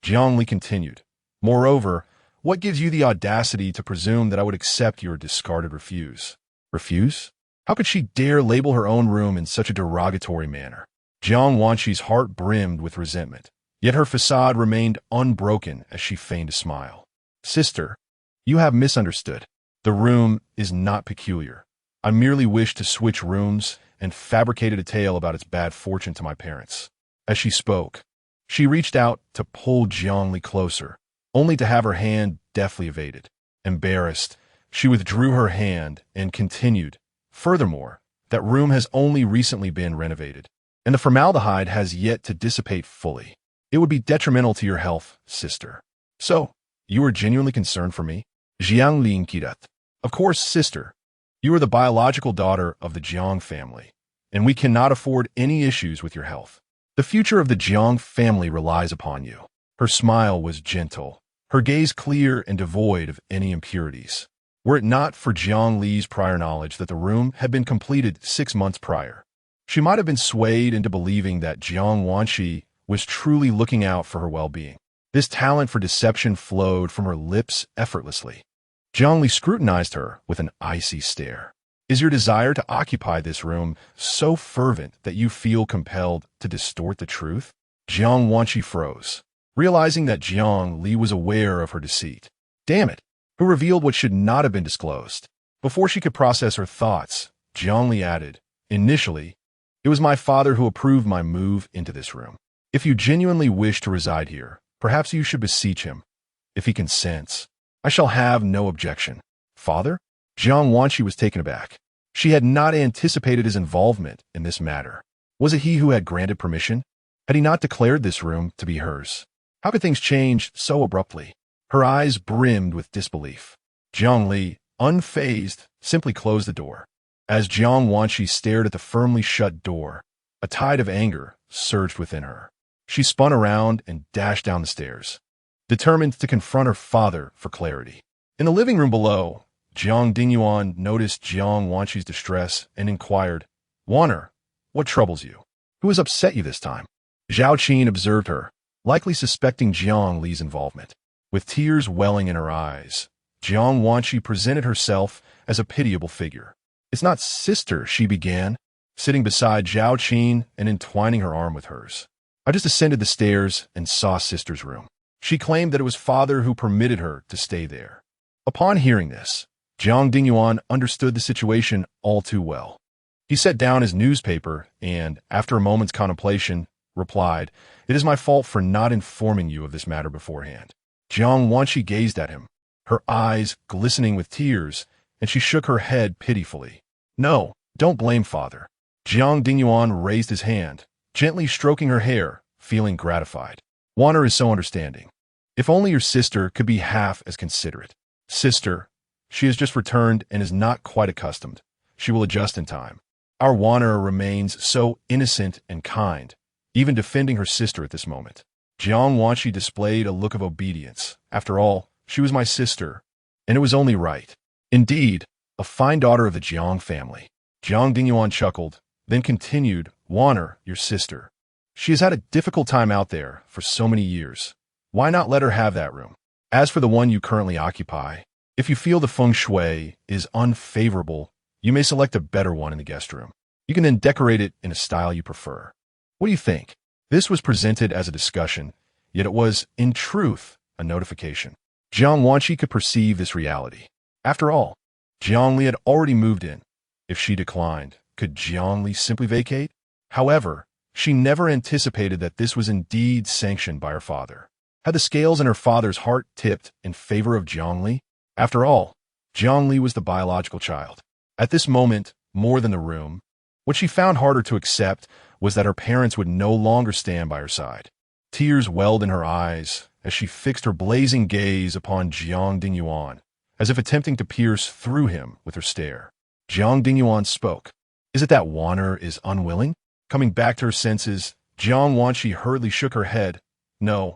Jiang Li continued, "Moreover, what gives you the audacity to presume that I would accept your discarded refuse?" Refuse? How could she dare label her own room in such a derogatory manner? Jiang Wanqi's heart brimmed with resentment, yet her facade remained unbroken as she feigned a smile. "Sister, you have misunderstood. The room is not peculiar. I merely wished to switch rooms and fabricated a tale about its bad fortune to my parents." As she spoke, she reached out to pull Jiang Li closer, only to have her hand deftly evaded. Embarrassed, she withdrew her hand and continued, "Furthermore, That room has only recently been renovated, and the formaldehyde has yet to dissipate fully. It would be detrimental to your health, sister. So, you are genuinely concerned for me? Jiang Linkidat. Of course, sister. You are the biological daughter of the Jiang family, and we cannot afford any issues with your health. The future of the Jiang family relies upon you. Her smile was gentle, her gaze clear and devoid of any impurities. Were it not for Jiang Li's prior knowledge that the room had been completed 6 months prior, she might have been swayed into believing that Jiang Wanshi was truly looking out for her well-being. This talent for deception flowed from her lips effortlessly. Jiang Li scrutinized her with an icy stare. Is your desire to occupy this room so fervent that you feel compelled to distort the truth? Jiang Wanshi froze, realizing that Jiang Li was aware of her deceit. Damn it, who revealed what should not have been disclosed. Before she could process her thoughts, Jiang Li added, initially, it was my father who approved my move into this room. If you genuinely wish to reside here, perhaps you should beseech him. If he consents, I shall have no objection. Father? Jiang Wanshi was taken aback. She had not anticipated his involvement in this matter. Was it he who had granted permission? Had he not declared this room to be hers? How could things change so abruptly? Her eyes brimmed with disbelief. Jiang Li, unfazed, simply closed the door. As Jiang Wanshi stared at the firmly shut door, a tide of anger surged within her. She spun around and dashed down the stairs, determined to confront her father for clarity. In the living room below, Jiang Dingyuan noticed Jiang Wanshi's distress and inquired, Waner, what troubles you? Who has upset you this time? Zhao Qin observed her, likely suspecting Jiang Li's involvement. With tears welling in her eyes, Jiang Wanshi presented herself as a pitiable figure. It's not sister, she began, sitting beside Zhao Qin and entwining her arm with hers. I just ascended the stairs and saw sister's room. She claimed that it was father who permitted her to stay there. Upon hearing this, Jiang Dingyuan understood the situation all too well. He set down his newspaper and, after a moment's contemplation, replied, It is my fault for not informing you of this matter beforehand. Jiang Wanshi gazed at him, her eyes glistening with tears, and she shook her head pitifully. No, don't blame father. Jiang Dingyuan raised his hand, gently stroking her hair, feeling gratified. Waner is so understanding. If only your sister could be half as considerate. Sister, she has just returned and is not quite accustomed. She will adjust in time. Our Waner remains so innocent and kind, even defending her sister at this moment. Jiang Wanshi displayed a look of obedience. After all, she was my sister, and it was only right. Indeed, a fine daughter of the Jiang family. Jiang Dingyuan chuckled, then continued, Waner, your sister. She has had a difficult time out there for so many years. Why not let her have that room? As for the one you currently occupy, if you feel the feng shui is unfavorable, you may select a better one in the guest room. You can then decorate it in a style you prefer. What do you think? This was presented as a discussion, yet it was, in truth, a notification. Jiang Wanshi could perceive this reality. After all, Jiang Li had already moved in. If she declined, could Jiang Li simply vacate? However, she never anticipated that this was indeed sanctioned by her father. Had the scales in her father's heart tipped in favor of Jiang Li? After all, Jiang Li was the biological child. At this moment, more than the room, what she found harder to accept was that her parents would no longer stand by her side. Tears welled in her eyes as she fixed her blazing gaze upon Jiang Dingyuan, as if attempting to pierce through him with her stare. Jiang Dingyuan spoke. Is it that Waner is unwilling? Coming back to her senses, Jiang Wanshi hurriedly shook her head. No,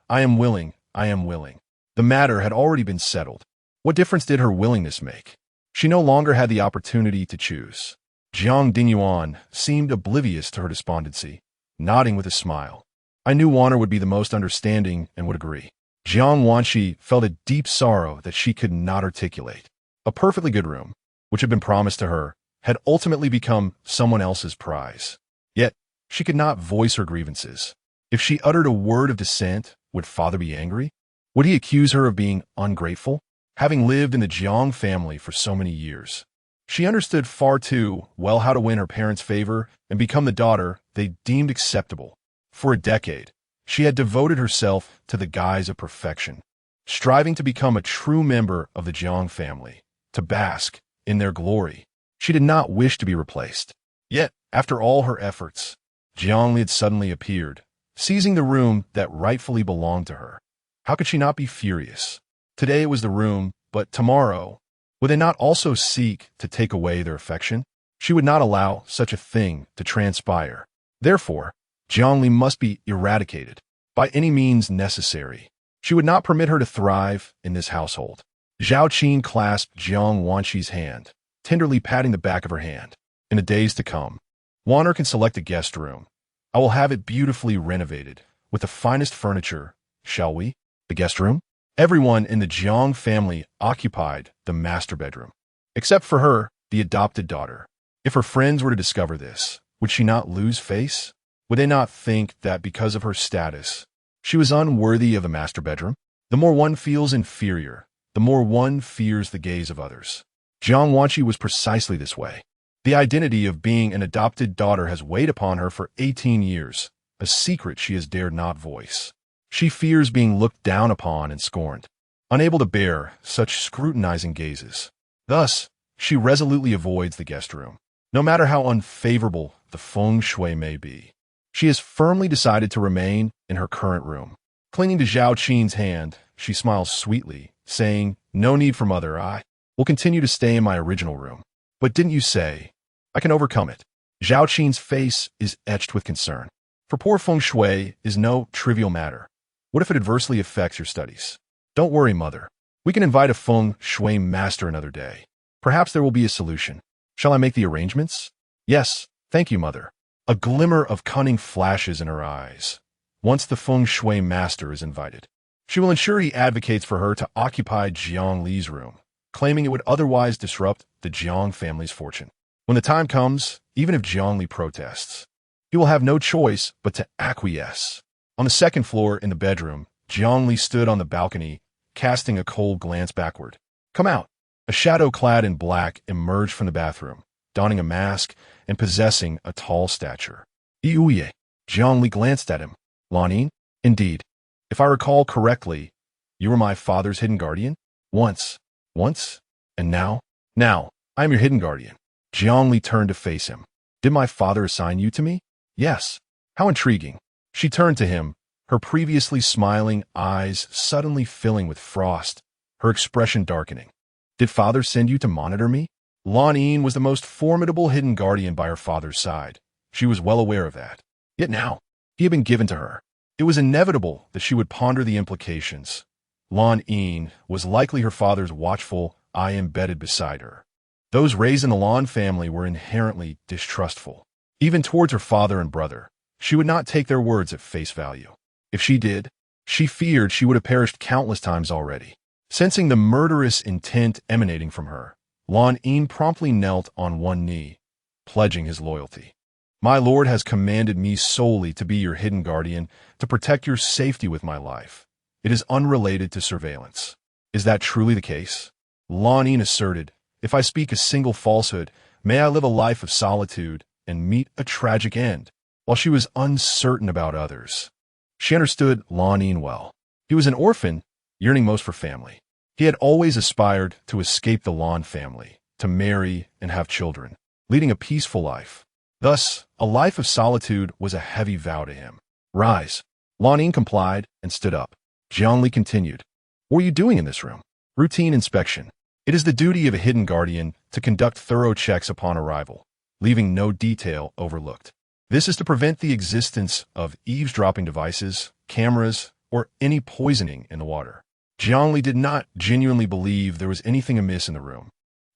I am willing, I am willing. The matter had already been settled. What difference did her willingness make? She no longer had the opportunity to choose. Jiang Dingyuan seemed oblivious to her despondency, nodding with a smile. I knew Waner would be the most understanding and would agree. Jiang Wanshi felt a deep sorrow that she could not articulate. A perfectly good room, which had been promised to her, had ultimately become someone else's prize. Yet, she could not voice her grievances. If she uttered a word of dissent, would father be angry? Would he accuse her of being ungrateful? Having lived in the Jiang family for so many years, she understood far too well how to win her parents' favor and become the daughter they deemed acceptable. For a decade, she had devoted herself to the guise of perfection, striving to become a true member of the Jiang family, to bask in their glory. She did not wish to be replaced. Yet, after all her efforts, Jiangli had suddenly appeared, seizing the room that rightfully belonged to her. How could she not be furious? Today it was the room, but tomorrow, would they not also seek to take away their affection? She would not allow such a thing to transpire. Therefore, Jiangli must be eradicated by any means necessary. She would not permit her to thrive in this household. Zhao Qin clasped Jiang Wanqi's hand, tenderly patting the back of her hand. In the days to come, Wanner can select a guest room. I will have it beautifully renovated, with the finest furniture, shall we? The guest room? Everyone in the Jiang family occupied the master bedroom, except for her, the adopted daughter. If her friends were to discover this, would she not lose face? Would they not think that because of her status, she was unworthy of the master bedroom? The more one feels inferior, the more one fears the gaze of others. Jiang Wanqi was precisely this way. The identity of being an adopted daughter has weighed upon her for 18 years, a secret she has dared not voice. She fears being looked down upon and scorned, unable to bear such scrutinizing gazes. Thus, she resolutely avoids the guest room, no matter how unfavorable the feng shui may be. She has firmly decided to remain in her current room. Clinging to Zhao Qin's hand, she smiles sweetly, saying, "No need for mother, I will continue to stay in my original room." "But didn't you say, I can overcome it?" Zhao Qin's face is etched with concern. For poor feng shui is no trivial matter. What if it adversely affects your studies? Don't worry, mother. We can invite a feng shui master another day. Perhaps there will be a solution. Shall I make the arrangements? Yes, thank you, mother. A glimmer of cunning flashes in her eyes. Once the feng shui master is invited, she will ensure he advocates for her to occupy Jiang Li's room, claiming it would otherwise disrupt the Jiang family's fortune. When the time comes, even if Jiang Li protests, he will have no choice but to acquiesce. On the second floor in the bedroom, Jiang Li stood on the balcony, casting a cold glance backward. "Come out." A shadow clad in black emerged from the bathroom, donning a mask and possessing a tall stature. "Iuye." Jiang Li glanced at him. "Lanmen? Indeed. If I recall correctly, you were my father's hidden guardian? Once. And now? Now, I am your hidden guardian." Jiang Li turned to face him. "Did my father assign you to me?" "Yes." "How intriguing." She turned to him, her previously smiling eyes suddenly filling with frost, her expression darkening. "Did father send you to monitor me?" Lanmen was the most formidable hidden guardian by her father's side. She was well aware of that. Yet now, he had been given to her. It was inevitable that she would ponder the implications. Lanmen was likely her father's watchful eye embedded beside her. Those raised in the Lan family were inherently distrustful. Even towards her father and brother, she would not take their words at face value. If she did, she feared she would have perished countless times already. Sensing the murderous intent emanating from her, Lanmen promptly knelt on one knee, pledging his loyalty. "My lord has commanded me solely to be your hidden guardian, to protect your safety with my life. It is unrelated to surveillance." "Is that truly the case?" Lanmen asserted. "If I speak a single falsehood, may I live a life of solitude and meet a tragic end." While she was uncertain about others, she understood Lanmen well. He was an orphan, yearning most for family. He had always aspired to escape the Lan family, to marry and have children, leading a peaceful life. Thus, a life of solitude was a heavy vow to him. "Rise." Lanmen complied and stood up. Jiang Li continued. "What are you doing in this room?" "Routine inspection. It is the duty of a hidden guardian to conduct thorough checks upon arrival, leaving no detail overlooked. This is to prevent the existence of eavesdropping devices, cameras, or any poisoning in the water." Jiang Li did not genuinely believe there was anything amiss in the room.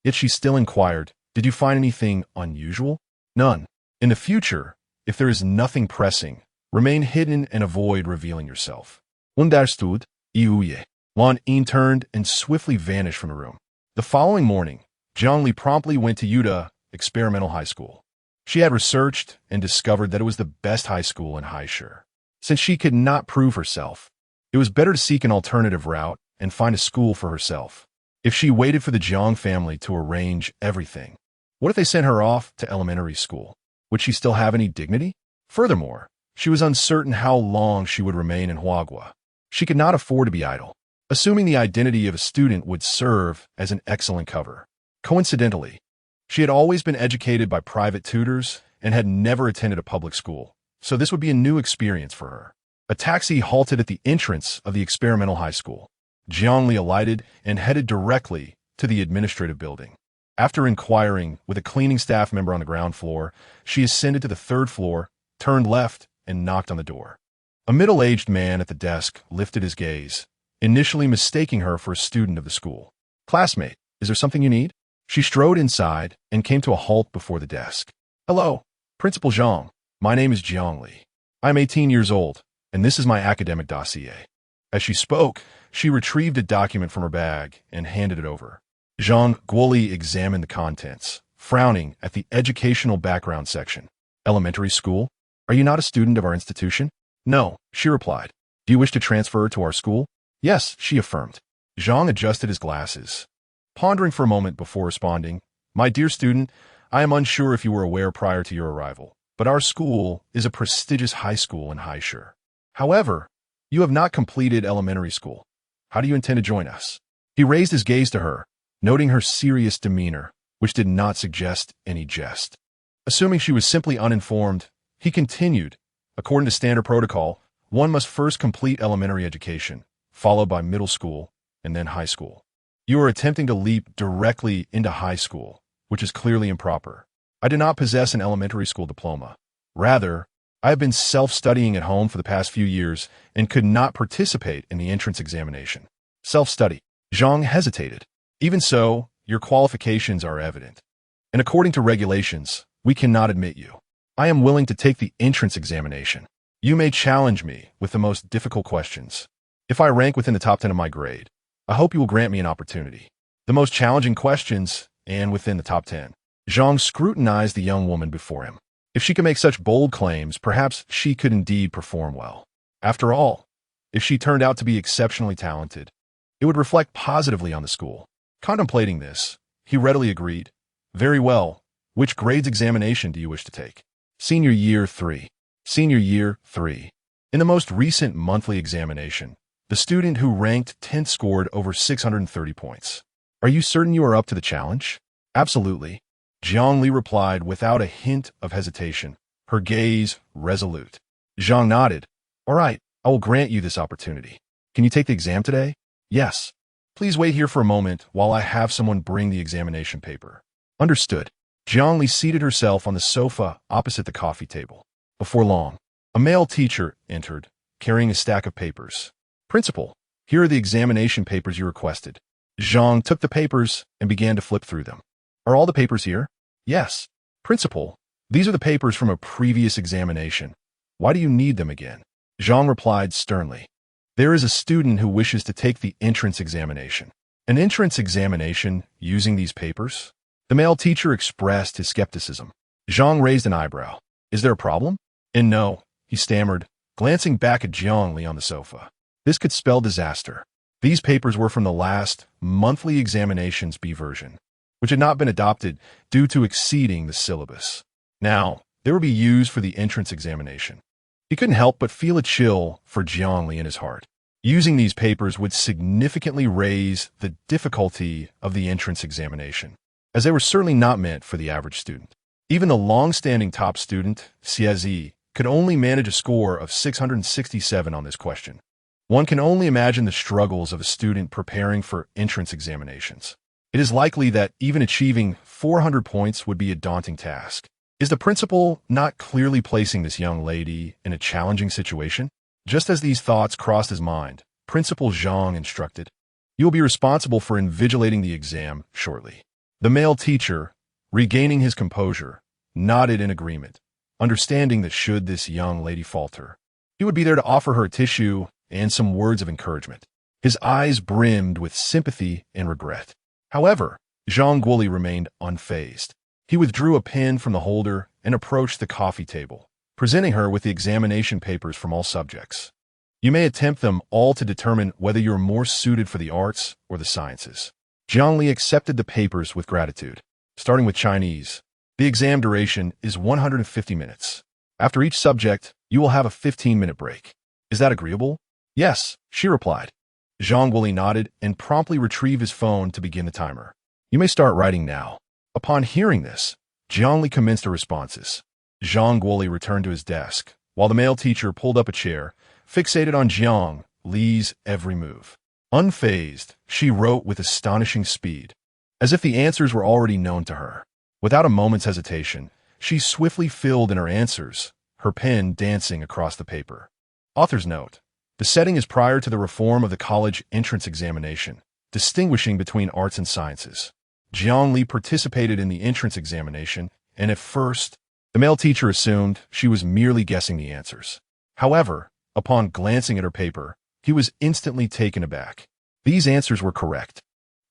Yet she still inquired, "Did you find anything unusual?" "None. In the future, if there is nothing pressing, remain hidden and avoid revealing yourself." "Understood, Iuye." Lanmen turned and swiftly vanished from the room. The following morning, Jiang Li promptly went to Yuda Experimental High School. She had researched and discovered that it was the best high school in Haishu. Since she could not prove herself, it was better to seek an alternative route and find a school for herself. If she waited for the Jiang family to arrange everything, what if they sent her off to elementary school? Would she still have any dignity? Furthermore, she was uncertain how long she would remain in Huagua. She could not afford to be idle. Assuming the identity of a student would serve as an excellent cover. Coincidentally, She had always been educated by private tutors and had never attended a public school, so this would be a new experience for her. A taxi halted at the entrance of the experimental high school. Jiangli alighted and headed directly to the administrative building. After inquiring with a cleaning staff member on the ground floor, she ascended to the third floor, turned left, and knocked on the door. A middle-aged man at the desk lifted his gaze, initially mistaking her for a student of the school. "Classmate, is there something you need?" She strode inside and came to a halt before the desk. "Hello, Principal Zhang. My name is Jiangli. I'm 18 years old, and this is my academic dossier." As she spoke, she retrieved a document from her bag and handed it over. Zhang Guoli examined the contents, frowning at the educational background section. "Elementary school? Are you not a student of our institution?" "No," she replied. "Do you wish to transfer to our school?" "Yes," she affirmed. Zhang adjusted his glasses, pondering for a moment before responding. "My dear student, I am unsure if you were aware prior to your arrival, but our school is a prestigious high school in Haishu. However, you have not completed elementary school. How do you intend to join us?" He raised his gaze to her, noting her serious demeanor, which did not suggest any jest. Assuming she was simply uninformed, he continued, "According to standard protocol, one must first complete elementary education, followed by middle school, and then high school. You are attempting to leap directly into high school, which is clearly improper. I do not possess an elementary school diploma. Rather, I have been self-studying at home for the past few years and could not participate in the entrance examination." "Self-study." Zhang hesitated. "Even so, your qualifications are evident. And according to regulations, we cannot admit you. I am willing to take the entrance examination. You may challenge me with the most difficult questions. If I rank within the top 10 of my grade, I hope you will grant me an opportunity." The most challenging questions, and within the top 10. Zhang scrutinized the young woman before him. If she could make such bold claims, perhaps she could indeed perform well. After all, if she turned out to be exceptionally talented, it would reflect positively on the school. Contemplating this, he readily agreed. "Very well. Which grades examination do you wish to take?" "Senior Year 3. Senior Year 3. In the most recent monthly examination, the student who ranked 10th scored over 630 points. Are you certain you are up to the challenge?" "Absolutely," Jiangli replied without a hint of hesitation, her gaze resolute. Zhang nodded. "All right, I will grant you this opportunity. Can you take the exam today?" "Yes." "Please wait here for a moment while I have someone bring the examination paper." "Understood." Jiangli seated herself on the sofa opposite the coffee table. Before long, a male teacher entered, carrying a stack of papers. "Principal, here are the examination papers you requested." Zhang took the papers and began to flip through them. "Are all the papers here?" "Yes." "Principal, these are the papers from a previous examination. Why do you need them again?" Zhang replied sternly. "There is a student who wishes to take the entrance examination." "An entrance examination using these papers?" The male teacher expressed his skepticism. Zhang raised an eyebrow. "Is there a problem?" "And no," he stammered, glancing back at Jiangli on the sofa. "This could spell disaster. These papers were from the last monthly examinations B version, which had not been adopted due to exceeding the syllabus. Now, they would be used for the entrance examination." He couldn't help but feel a chill for Jiangli in his heart. Using these papers would significantly raise the difficulty of the entrance examination, as they were certainly not meant for the average student. Even the long-standing top student, Xie, could only manage a score of 667 on this question. One can only imagine the struggles of a student preparing for entrance examinations. It is likely that even achieving 400 points would be a daunting task. Is the principal not clearly placing this young lady in a challenging situation? Just as these thoughts crossed his mind, Principal Zhang instructed, "You will be responsible for invigilating the exam shortly." The male teacher, regaining his composure, nodded in agreement, understanding that should this young lady falter, he would be there to offer her a tissue and some words of encouragement. His eyes brimmed with sympathy and regret. However, Zhang Guoli remained unfazed. He withdrew a pen from the holder and approached the coffee table, presenting her with the examination papers from all subjects. "You may attempt them all to determine whether you're more suited for the arts or the sciences." Jiangli accepted the papers with gratitude. Starting with Chinese, the exam duration is 150 minutes. After each subject, you will have a 15-minute break. Is that agreeable? "Yes," she replied. Zhang Guoli nodded and promptly retrieved his phone to begin the timer. "You may start writing now." Upon hearing this, Jiang Li commenced her responses. Zhang Guoli returned to his desk, while the male teacher pulled up a chair, fixated on Jiang Li's every move. Unfazed, she wrote with astonishing speed, as if the answers were already known to her. Without a moment's hesitation, she swiftly filled in her answers, her pen dancing across the paper. Author's note: the setting is prior to the reform of the college entrance examination, distinguishing between arts and sciences. Jiang Li participated in the entrance examination, and at first, the male teacher assumed she was merely guessing the answers. However, upon glancing at her paper, he was instantly taken aback. These answers were correct.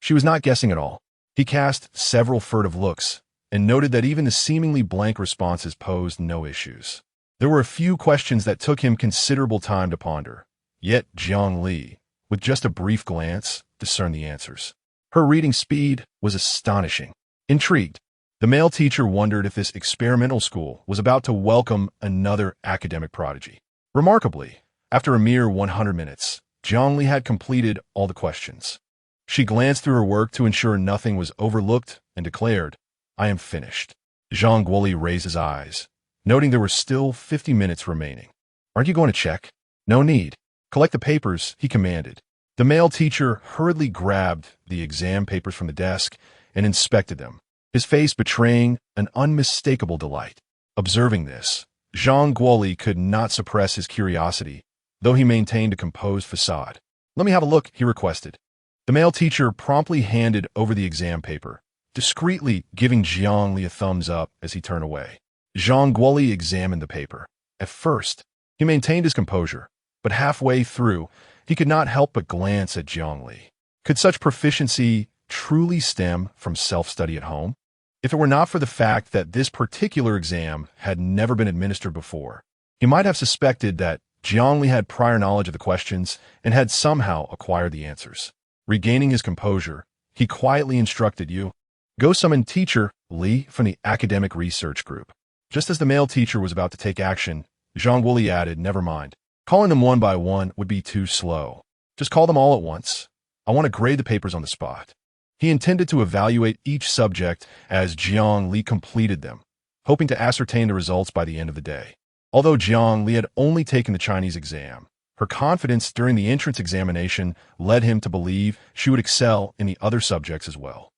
She was not guessing at all. He cast several furtive looks and noted that even the seemingly blank responses posed no issues. There were a few questions that took him considerable time to ponder, yet Jiang Li, with just a brief glance, discerned the answers. Her reading speed was astonishing. Intrigued, the male teacher wondered if this experimental school was about to welcome another academic prodigy. Remarkably, after a mere 100 minutes, Jiang Li had completed all the questions. She glanced through her work to ensure nothing was overlooked and declared, "I am finished." Zhang Guoli raised his eyes, noting there were still 50 minutes remaining. "Aren't you going to check?" "No need. Collect the papers," he commanded. The male teacher hurriedly grabbed the exam papers from the desk and inspected them, his face betraying an unmistakable delight. Observing this, Zhang Guoli could not suppress his curiosity, though he maintained a composed facade. "Let me have a look," he requested. The male teacher promptly handed over the exam paper, discreetly giving Jiang Li a thumbs up as he turned away. Zhang Guoli examined the paper. At first, he maintained his composure, but halfway through, he could not help but glance at Jiang Li. Could such proficiency truly stem from self-study at home? If it were not for the fact that this particular exam had never been administered before, he might have suspected that Jiang Li had prior knowledge of the questions and had somehow acquired the answers. Regaining his composure, he quietly instructed you, "Go summon teacher Li from the academic research group." Just as the male teacher was about to take action, Zhang Guoli added, "Never mind. Calling them one by one would be too slow. Just call them all at once. I want to grade the papers on the spot." He intended to evaluate each subject as Jiang Li completed them, hoping to ascertain the results by the end of the day. Although Jiang Li had only taken the Chinese exam, her confidence during the entrance examination led him to believe she would excel in the other subjects as well.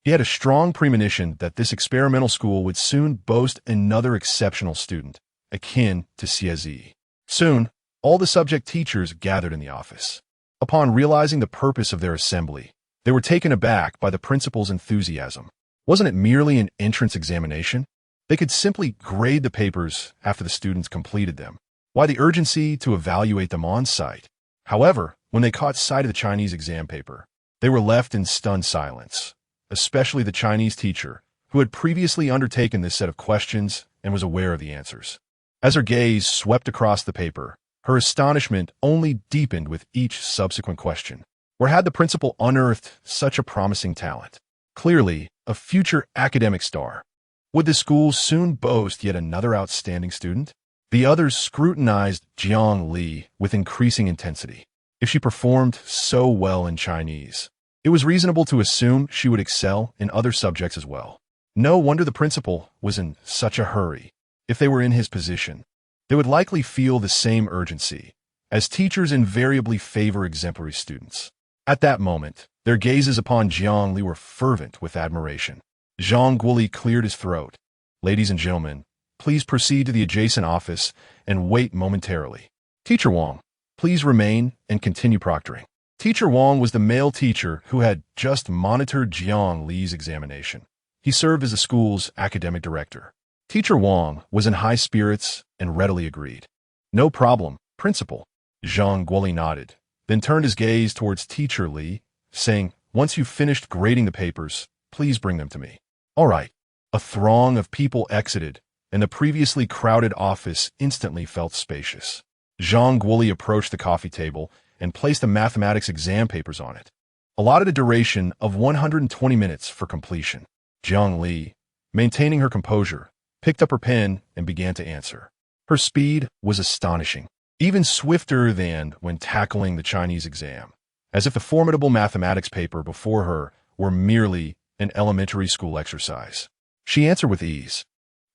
He had a strong premonition that this experimental school would soon boast another exceptional student, akin to Xie. Soon, all the subject teachers gathered in the office. Upon realizing the purpose of their assembly, they were taken aback by the principal's enthusiasm. Wasn't it merely an entrance examination? They could simply grade the papers after the students completed them. Why the urgency to evaluate them on site? However, when they caught sight of the Chinese exam paper, they were left in stunned silence, especially the Chinese teacher, who had previously undertaken this set of questions and was aware of the answers. As her gaze swept across the paper, her astonishment only deepened with each subsequent question. Where had the principal unearthed such a promising talent? Clearly, a future academic star. Would the school soon boast yet another outstanding student? The others scrutinized Jiang Li with increasing intensity. If she performed so well in Chinese, it was reasonable to assume she would excel in other subjects as well. No wonder the principal was in such a hurry. If they were in his position, they would likely feel the same urgency, as teachers invariably favor exemplary students. At that moment, their gazes upon Jiang Li were fervent with admiration. Zhang Guoli cleared his throat. "Ladies and gentlemen, please proceed to the adjacent office and wait momentarily. Teacher Wang, please remain and continue proctoring." Teacher Wang was the male teacher who had just monitored Jiang Li's examination. He served as the school's academic director. Teacher Wang was in high spirits and readily agreed. "No problem, principal." Zhang Guoli nodded, then turned his gaze towards Teacher Li, saying, "Once you've finished grading the papers, please bring them to me." "All right." A throng of people exited, and the previously crowded office instantly felt spacious. Zhang Guoli approached the coffee table and placed the mathematics exam papers on it, allotted a duration of 120 minutes for completion. Jiang Li, maintaining her composure, picked up her pen and began to answer. Her speed was astonishing, even swifter than when tackling the Chinese exam, as if the formidable mathematics paper before her were merely an elementary school exercise. She answered with ease.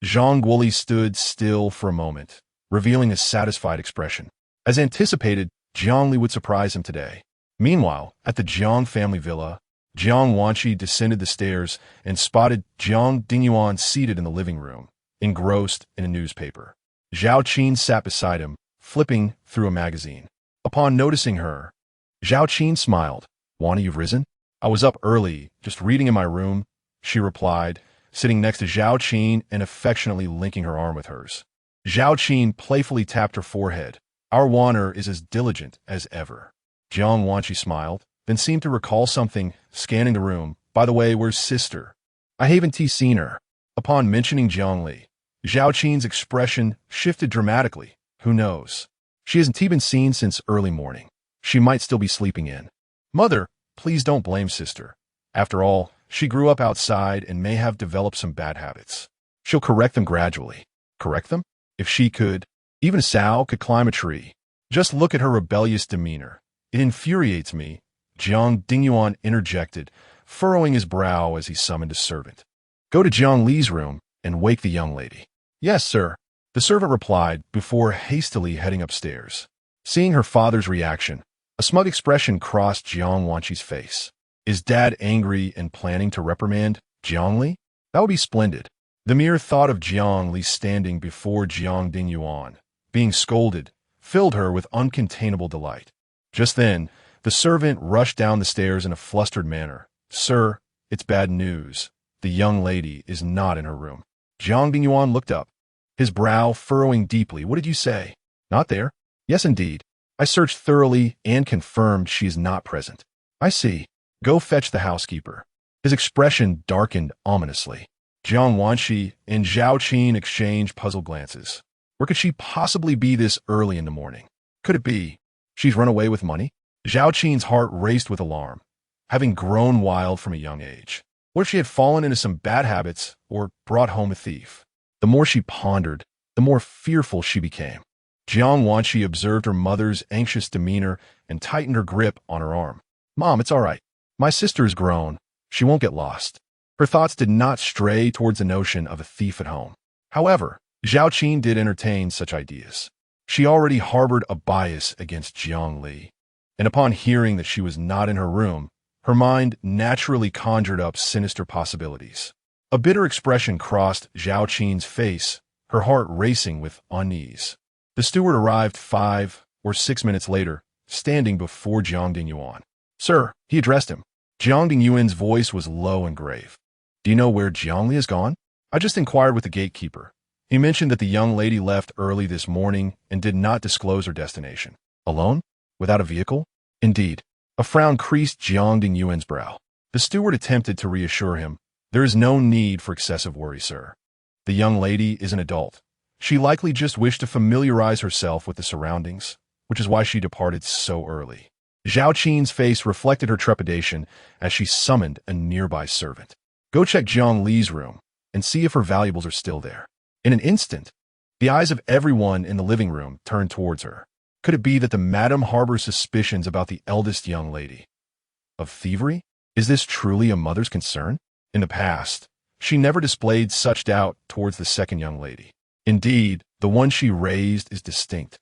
Zhang Guoli stood still for a moment, revealing a satisfied expression. As anticipated, Jiang Li would surprise him today. Meanwhile, at the Jiang family villa, Jiang Wanqi descended the stairs and spotted Jiang Dingyuan seated in the living room, engrossed in a newspaper. Zhao Qin sat beside him, flipping through a magazine. Upon noticing her, Zhao Qin smiled. "Wanna, you've risen?" "I was up early, just reading in my room," she replied, sitting next to Zhao Qin and affectionately linking her arm with hers. Zhao Qin playfully tapped her forehead. "Our Wanner is as diligent as ever." Jiang Wanqi smiled, then seemed to recall something, scanning the room. "By the way, where's sister? I haven't seen her." Upon mentioning Jiang Li, Zhao Qin's expression shifted dramatically. "Who knows? She hasn't been seen since early morning. She might still be sleeping in." "Mother, please don't blame sister. After all, she grew up outside and may have developed some bad habits. She'll correct them gradually." "Correct them? If she could, even a sow could climb a tree. Just look at her rebellious demeanor. It infuriates me," Jiang Dingyuan interjected, furrowing his brow as he summoned a servant. "Go to Jiang Li's room and wake the young lady." "Yes, sir," the servant replied before hastily heading upstairs. Seeing her father's reaction, a smug expression crossed Jiang Wanqi's face. Is Dad angry and planning to reprimand Jiang Li? That would be splendid. The mere thought of Jiang Li standing before Jiang Dingyuan, being scolded, filled her with uncontainable delight. Just then, the servant rushed down the stairs in a flustered manner. "Sir, it's bad news. The young lady is not in her room." Jiang Dingyuan looked up, his brow furrowing deeply. "What did you say? Not there?" "Yes, indeed. I searched thoroughly and confirmed she is not present." "I see. Go fetch the housekeeper." His expression darkened ominously. Jiang Wanqi and Zhao Qin exchanged puzzled glances. Where could she possibly be this early in the morning? Could it be she's run away with money? Zhao Qin's heart raced with alarm, having grown wild from a young age. What if she had fallen into some bad habits or brought home a thief? The more she pondered, the more fearful she became. Jiang Wanqi observed her mother's anxious demeanor and tightened her grip on her arm. "Mom, it's all right. My sister is grown. She won't get lost." Her thoughts did not stray towards the notion of a thief at home. However, Zhao Qin did entertain such ideas. She already harbored a bias against Jiang Li, and upon hearing that she was not in her room, her mind naturally conjured up sinister possibilities. A bitter expression crossed Zhao Qin's face, her heart racing with unease. The steward arrived 5 or 6 minutes later, standing before Jiang Dingyuan. "Sir," he addressed him. Jiang Dingyuan's voice was low and grave. "Do you know where Jiang Li has gone?" "I just inquired with the gatekeeper. He mentioned that the young lady left early this morning and did not disclose her destination." "Alone? Without a vehicle?" "Indeed." A frown creased Jiang Dingyuan's brow. The steward attempted to reassure him. "There is no need for excessive worry, sir. The young lady is an adult. She likely just wished to familiarize herself with the surroundings, which is why she departed so early." Zhao Qin's face reflected her trepidation as she summoned a nearby servant. "Go check Jiang Li's room and see if her valuables are still there." In an instant, the eyes of everyone in the living room turned towards her. Could it be that the madam harbors suspicions about the eldest young lady? Of thievery? Is this truly a mother's concern? In the past, she never displayed such doubt towards the second young lady. Indeed, the one she raised is distinct.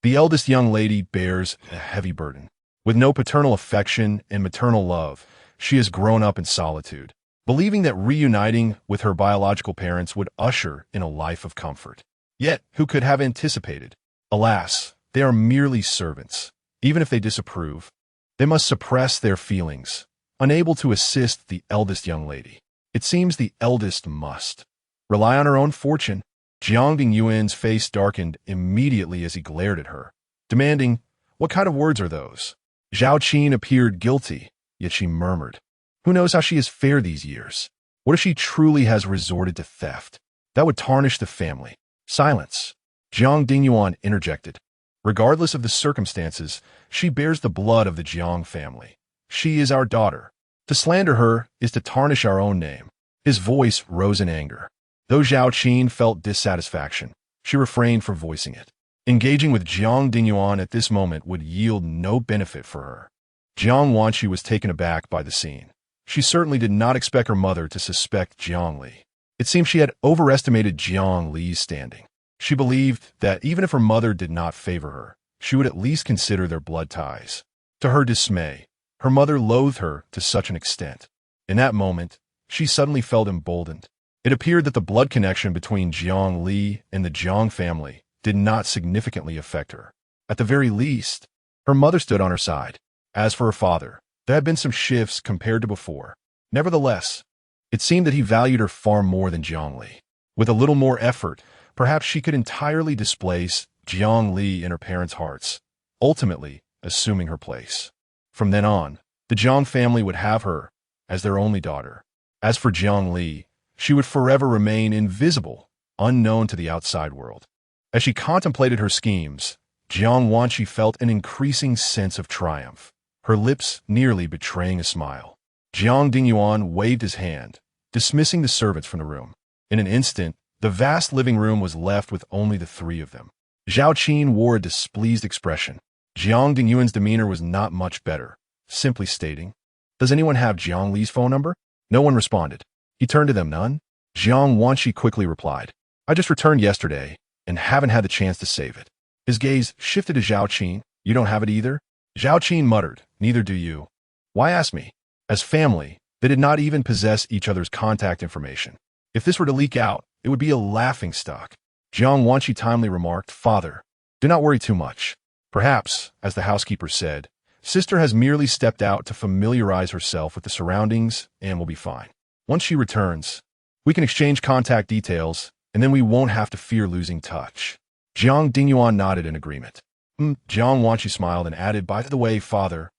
The eldest young lady bears a heavy burden. With no paternal affection and maternal love, she has grown up in solitude, believing that reuniting with her biological parents would usher in a life of comfort. Yet, who could have anticipated? Alas, they are merely servants. Even if they disapprove, they must suppress their feelings, unable to assist the eldest young lady. It seems the eldest must rely on her own fortune. Jiang Dingyuan's face darkened immediately as he glared at her, demanding, "What kind of words are those?" Zhao Qin appeared guilty, yet she murmured, "Who knows how she has fared these years? What if she truly has resorted to theft? That would tarnish the family." "Silence," Jiang Dingyuan interjected. "Regardless of the circumstances, she bears the blood of the Jiang family. She is our daughter. To slander her is to tarnish our own name." His voice rose in anger. Though Zhao Qin felt dissatisfaction, she refrained from voicing it. Engaging with Jiang Dingyuan at this moment would yield no benefit for her. Jiang Wanqi was taken aback by the scene. She certainly did not expect her mother to suspect Jiang Li. It seemed she had overestimated Jiang Li's standing. She believed that even if her mother did not favor her, she would at least consider their blood ties. To her dismay, her mother loathed her to such an extent. In that moment, she suddenly felt emboldened. It appeared that the blood connection between Jiang Li and the Jiang family did not significantly affect her. At the very least, her mother stood on her side. As for her father, there had been some shifts compared to before. Nevertheless, it seemed that he valued her far more than Jiang Li. With a little more effort, perhaps she could entirely displace Jiang Li in her parents' hearts, ultimately assuming her place. From then on, the Jiang family would have her as their only daughter. As for Jiang Li, she would forever remain invisible, unknown to the outside world. As she contemplated her schemes, Jiang Wanqi felt an increasing sense of triumph, her lips nearly betraying a smile. Jiang Dingyuan waved his hand, dismissing the servants from the room. In an instant, the vast living room was left with only the three of them. Zhao Qin wore a displeased expression. Jiang Dingyuan's demeanor was not much better, simply stating, "Does anyone have Jiang Li's phone number?" No one responded. He turned to them. "None?" Jiang Wanqi quickly replied, "I just returned yesterday and haven't had the chance to save it." His gaze shifted to Zhao Qin. "You don't have it either?" Zhao Qin muttered, "Neither do you." "Why ask me?" As family, they did not even possess each other's contact information. If this were to leak out, it would be a laughingstock. Jiang Wanqi timely remarked, "Father, do not worry too much. Perhaps, as the housekeeper said, sister has merely stepped out to familiarize herself with the surroundings and will be fine. Once she returns, we can exchange contact details, and then we won't have to fear losing touch." Jiang Dingyuan nodded in agreement. Jiang Wanqi smiled and added, "By the way, father,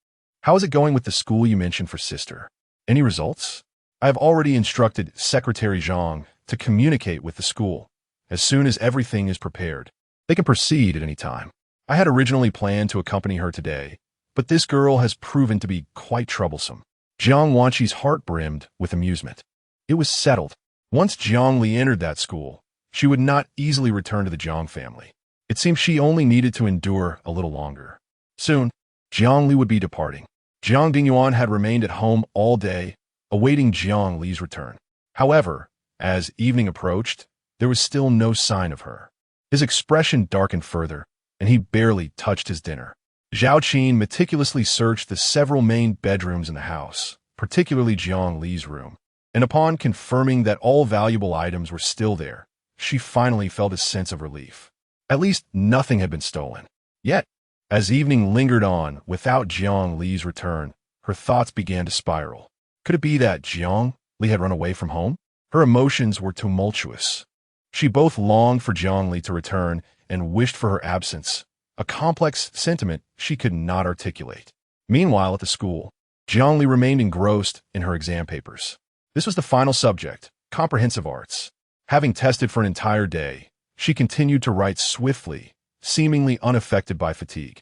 how is it going with the school you mentioned for sister? Any results? I have already instructed Secretary Zhang to communicate with the school. As soon as everything is prepared, they can proceed at any time. I had originally planned to accompany her today, but this girl has proven to be quite troublesome." Jiang Wanqi's heart brimmed with amusement. It was settled. Once Jiang Li entered that school, she would not easily return to the Jiang family. It seemed she only needed to endure a little longer. Soon, Jiang Li would be departing. Jiang Dingyuan had remained at home all day, awaiting Jiang Li's return. However, as evening approached, there was still no sign of her. His expression darkened further, and he barely touched his dinner. Zhao Qin meticulously searched the several main bedrooms in the house, particularly Jiang Li's room, and upon confirming that all valuable items were still there, she finally felt a sense of relief. At least nothing had been stolen. Yet, as evening lingered on without Jiang Li's return, her thoughts began to spiral. Could it be that Jiang Li had run away from home? Her emotions were tumultuous. She both longed for Jiang Li to return and wished for her absence, a complex sentiment she could not articulate. Meanwhile, at the school, Jiang Li remained engrossed in her exam papers. This was the final subject, comprehensive arts. Having tested for an entire day, she continued to write swiftly, seemingly unaffected by fatigue.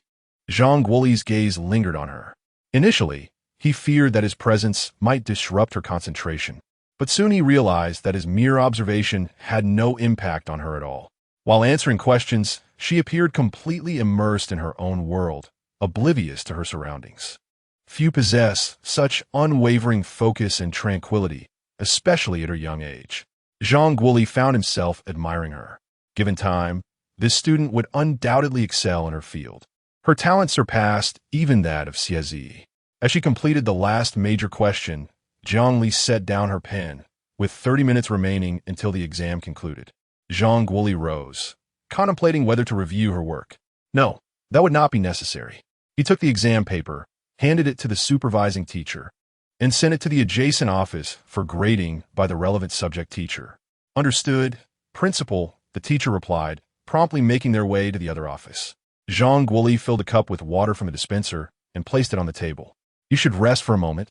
Zhang Guoli's gaze lingered on her. Initially, he feared that his presence might disrupt her concentration, but soon he realized that his mere observation had no impact on her at all. While answering questions, she appeared completely immersed in her own world, oblivious to her surroundings. Few possess such unwavering focus and tranquility, especially at her young age. Zhang Guoli found himself admiring her. Given time, this student would undoubtedly excel in her field. Her talent surpassed even that of Xie. As she completed the last major question, Jiang Li set down her pen, with 30 minutes remaining until the exam concluded. Zhang Guoli rose, contemplating whether to review her work. No, that would not be necessary. He took the exam paper, handed it to the supervising teacher, and sent it to the adjacent office for grading by the relevant subject teacher. "Understood, Principal," the teacher replied, promptly making their way to the other office. Zhang Guoli filled a cup with water from a dispenser and placed it on the table. "You should rest for a moment.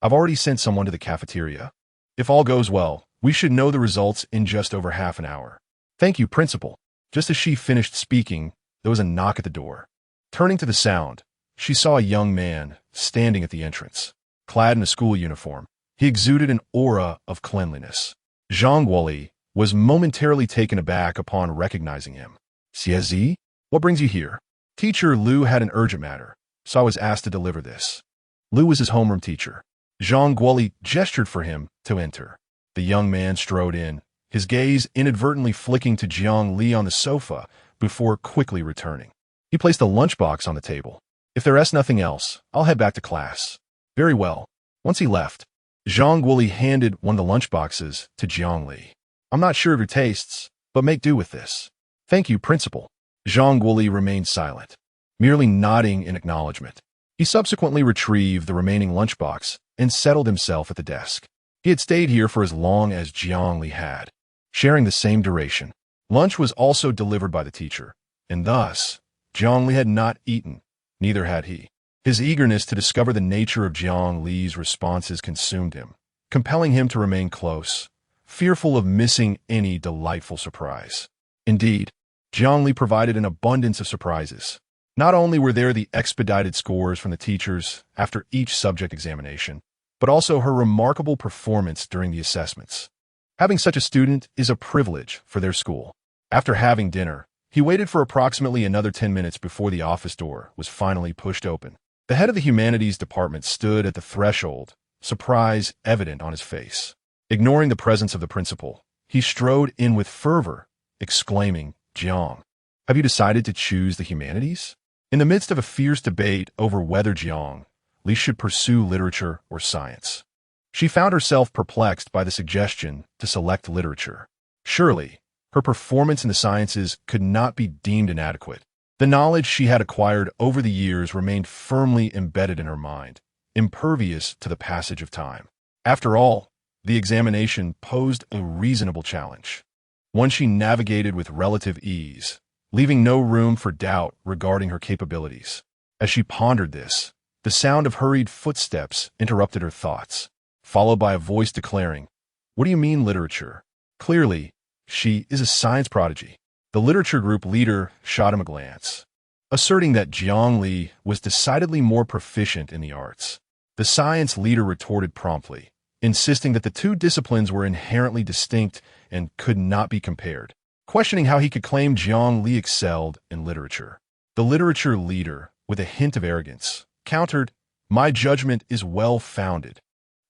I've already sent someone to the cafeteria. If all goes well, we should know the results in just over half an hour." "Thank you, Principal." Just as she finished speaking, there was a knock at the door. Turning to the sound, she saw a young man standing at the entrance. Clad in a school uniform, he exuded an aura of cleanliness. Zhang Guoli was momentarily taken aback upon recognizing him. "Xie, what brings you here?" "Teacher Liu had an urgent matter, so I was asked to deliver this." Liu was his homeroom teacher. Zhang Guoli gestured for him to enter. The young man strode in, his gaze inadvertently flicking to Jiang Li on the sofa before quickly returning. He placed a lunchbox on the table. If there is nothing else, I'll head back to class. Very well. Once he left, Zhang Guoli handed one of the lunchboxes to Jiang Li. I'm not sure of your tastes, but make do with this. Thank you, Principal. Zhang Guoli remained silent, merely nodding in acknowledgement. He subsequently retrieved the remaining lunchbox and settled himself at the desk. He had stayed here for as long as Jiang Li had, sharing the same duration. Lunch was also delivered by the teacher, and thus, Jiang Li had not eaten, neither had he. His eagerness to discover the nature of Jiang Li's responses consumed him, compelling him to remain close, fearful of missing any delightful surprise. Indeed, Jiang Li provided an abundance of surprises. Not only were there the expedited scores from the teachers after each subject examination, but also her remarkable performance during the assessments. Having such a student is a privilege for their school. After having dinner, he waited for approximately another 10 minutes before the office door was finally pushed open. The head of the humanities department stood at the threshold, surprise evident on his face. Ignoring the presence of the principal, he strode in with fervor, exclaiming, Jiang, have you decided to choose the humanities? In the midst of a fierce debate over whether Jiang Li should pursue literature or science, she found herself perplexed by the suggestion to select literature. Surely, her performance in the sciences could not be deemed inadequate. The knowledge she had acquired over the years remained firmly embedded in her mind, impervious to the passage of time. After all, the examination posed a reasonable challenge, one she navigated with relative ease, leaving no room for doubt regarding her capabilities. As she pondered this, the sound of hurried footsteps interrupted her thoughts, followed by a voice declaring, What do you mean literature? Clearly, she is a science prodigy. The literature group leader shot him a glance, asserting that Jiang Li was decidedly more proficient in the arts. The science leader retorted promptly, insisting that the two disciplines were inherently distinct and could not be compared, questioning how he could claim Jiang Li excelled in literature. The literature leader, with a hint of arrogance, countered, My judgment is well-founded.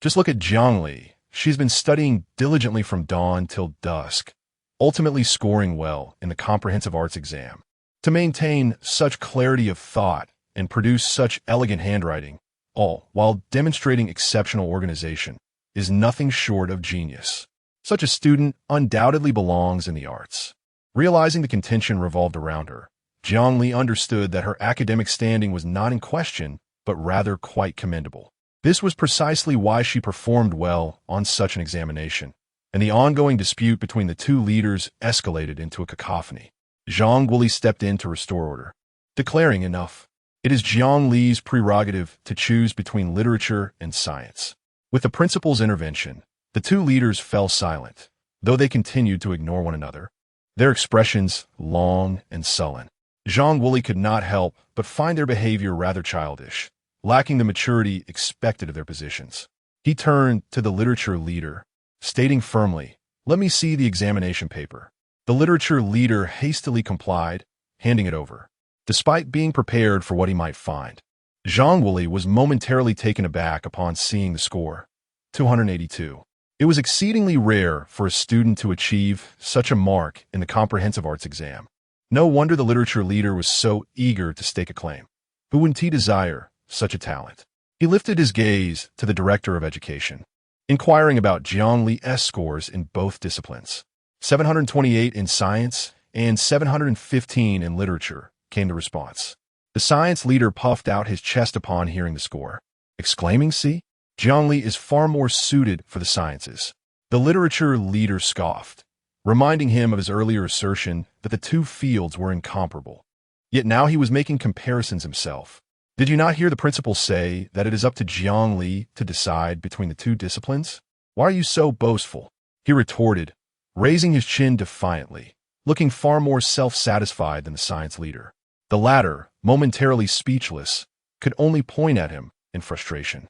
Just look at Jiang Li. She's been studying diligently from dawn till dusk, ultimately scoring well in the comprehensive arts exam. To maintain such clarity of thought and produce such elegant handwriting, all while demonstrating exceptional organization, is nothing short of genius. Such a student undoubtedly belongs in the arts. Realizing the contention revolved around her, Jiang Li understood that her academic standing was not in question, but rather quite commendable. This was precisely why she performed well on such an examination, and the ongoing dispute between the two leaders escalated into a cacophony. Zhang Guoli stepped in to restore order, declaring enough. It is Jiang Li's prerogative to choose between literature and science. With the principal's intervention, the two leaders fell silent, though they continued to ignore one another, their expressions long and sullen. Zhang Guoli could not help but find their behavior rather childish, lacking the maturity expected of their positions. He turned to the literature leader, stating firmly, Let me see the examination paper. The literature leader hastily complied, handing it over, despite being prepared for what he might find. Zhang Guoli was momentarily taken aback upon seeing the score, 282. It was exceedingly rare for a student to achieve such a mark in the comprehensive arts exam. No wonder the literature leader was so eager to stake a claim. Who wouldn't he desire such a talent? He lifted his gaze to the director of education, inquiring about Jiang Li's scores in both disciplines. 728 in science and 715 in literature, came the response. The science leader puffed out his chest upon hearing the score, exclaiming, See, Jiang Li is far more suited for the sciences. The literature leader scoffed, reminding him of his earlier assertion that the two fields were incomparable. Yet now he was making comparisons himself. Did you not hear the principal say that it is up to Jiang Li to decide between the two disciplines? Why are you so boastful? He retorted, raising his chin defiantly, looking far more self-satisfied than the science leader. The latter, momentarily speechless, could only point at him in frustration.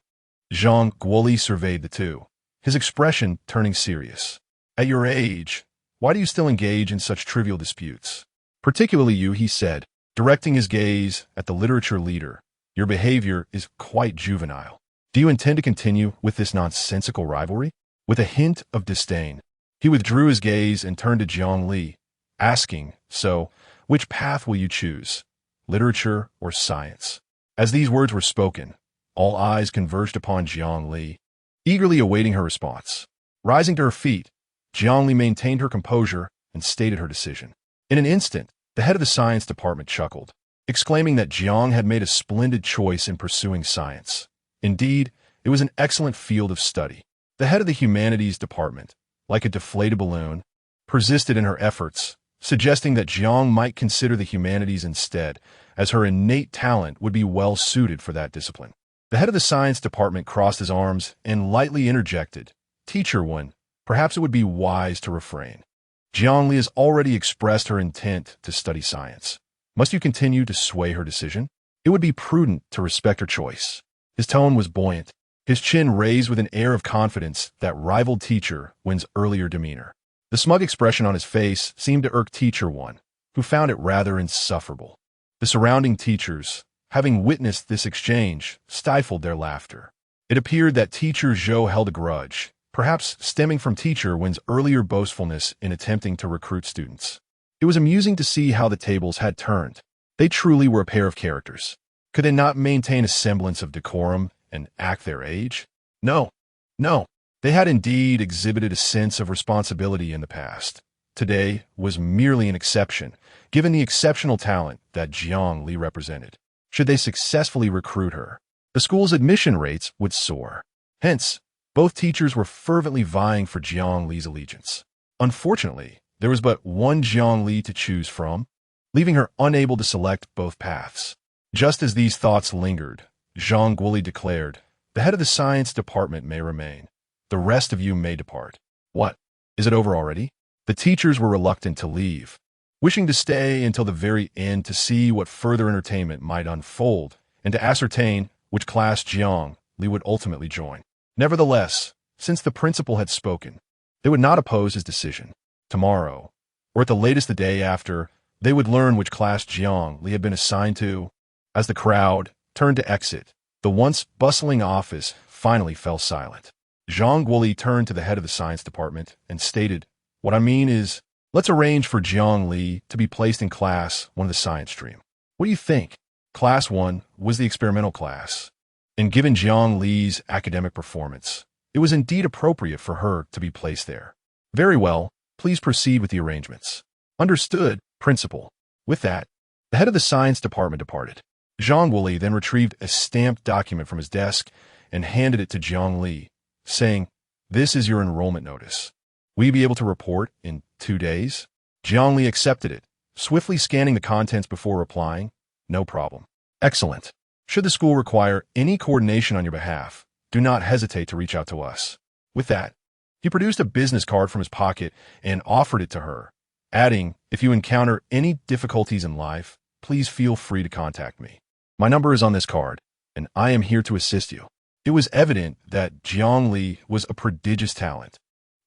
Zhang Guoli surveyed the two, his expression turning serious. At your age, why do you still engage in such trivial disputes? Particularly you, he said, directing his gaze at the literature leader. Your behavior is quite juvenile. Do you intend to continue with this nonsensical rivalry? With a hint of disdain, he withdrew his gaze and turned to Jiang Li, asking, so, which path will you choose? Literature or science? As these words were spoken, all eyes converged upon Jiang Li, eagerly awaiting her response. Rising to her feet, Jiang Li maintained her composure and stated her decision. In an instant, the head of the science department chuckled, exclaiming that Jiang had made a splendid choice in pursuing science. Indeed, it was an excellent field of study. The head of the humanities department, like a deflated balloon, persisted in her efforts, suggesting that Jiang might consider the humanities instead, as her innate talent would be well suited for that discipline. The head of the science department crossed his arms and lightly interjected, Teacher Wen, perhaps it would be wise to refrain. Jiang Li has already expressed her intent to study science. Must you continue to sway her decision? It would be prudent to respect her choice. His tone was buoyant, his chin raised with an air of confidence that rivaled Teacher Wen's earlier demeanor. The smug expression on his face seemed to irk Teacher Wen, who found it rather insufferable. The surrounding teachers, having witnessed this exchange, stifled their laughter. It appeared that Teacher Zhou held a grudge, perhaps stemming from Teacher Wen's earlier boastfulness in attempting to recruit students. It was amusing to see how the tables had turned. They truly were a pair of characters. Could they not maintain a semblance of decorum and act their age? No. They had indeed exhibited a sense of responsibility in the past. Today was merely an exception, given the exceptional talent that Jiang Li represented. Should they successfully recruit her, the school's admission rates would soar. Hence, both teachers were fervently vying for Jiang Li's allegiance. Unfortunately, there was but one Jiang Li to choose from, leaving her unable to select both paths. Just as these thoughts lingered, Zhang Guoli declared, the head of the science department may remain. The rest of you may depart. What? Is it over already? The teachers were reluctant to leave, wishing to stay until the very end to see what further entertainment might unfold and to ascertain which class Jiang Li would ultimately join. Nevertheless, since the principal had spoken, they would not oppose his decision. Tomorrow, or at the latest the day after, they would learn which class Jiang Li had been assigned to. As the crowd turned to exit, the once bustling office finally fell silent. Zhang Guoli turned to the head of the science department and stated, what I mean is, let's arrange for Jiang Li to be placed in class 1 of the science stream. What do you think? Class 1 was the experimental class, and given Jiang Li's academic performance, it was indeed appropriate for her to be placed there. Very well, please proceed with the arrangements. Understood, Principal. With that, the head of the science department departed. Zhang Guoli then retrieved a stamped document from his desk and handed it to Jiang Li, saying, this is your enrollment notice. Will you be able to report in 2 days? Jiang Li accepted it, swiftly scanning the contents before replying, no problem. Excellent. Should the school require any coordination on your behalf, do not hesitate to reach out to us. With that, he produced a business card from his pocket and offered it to her, adding, if you encounter any difficulties in life, please feel free to contact me. My number is on this card, and I am here to assist you. It was evident that Jiang Li was a prodigious talent,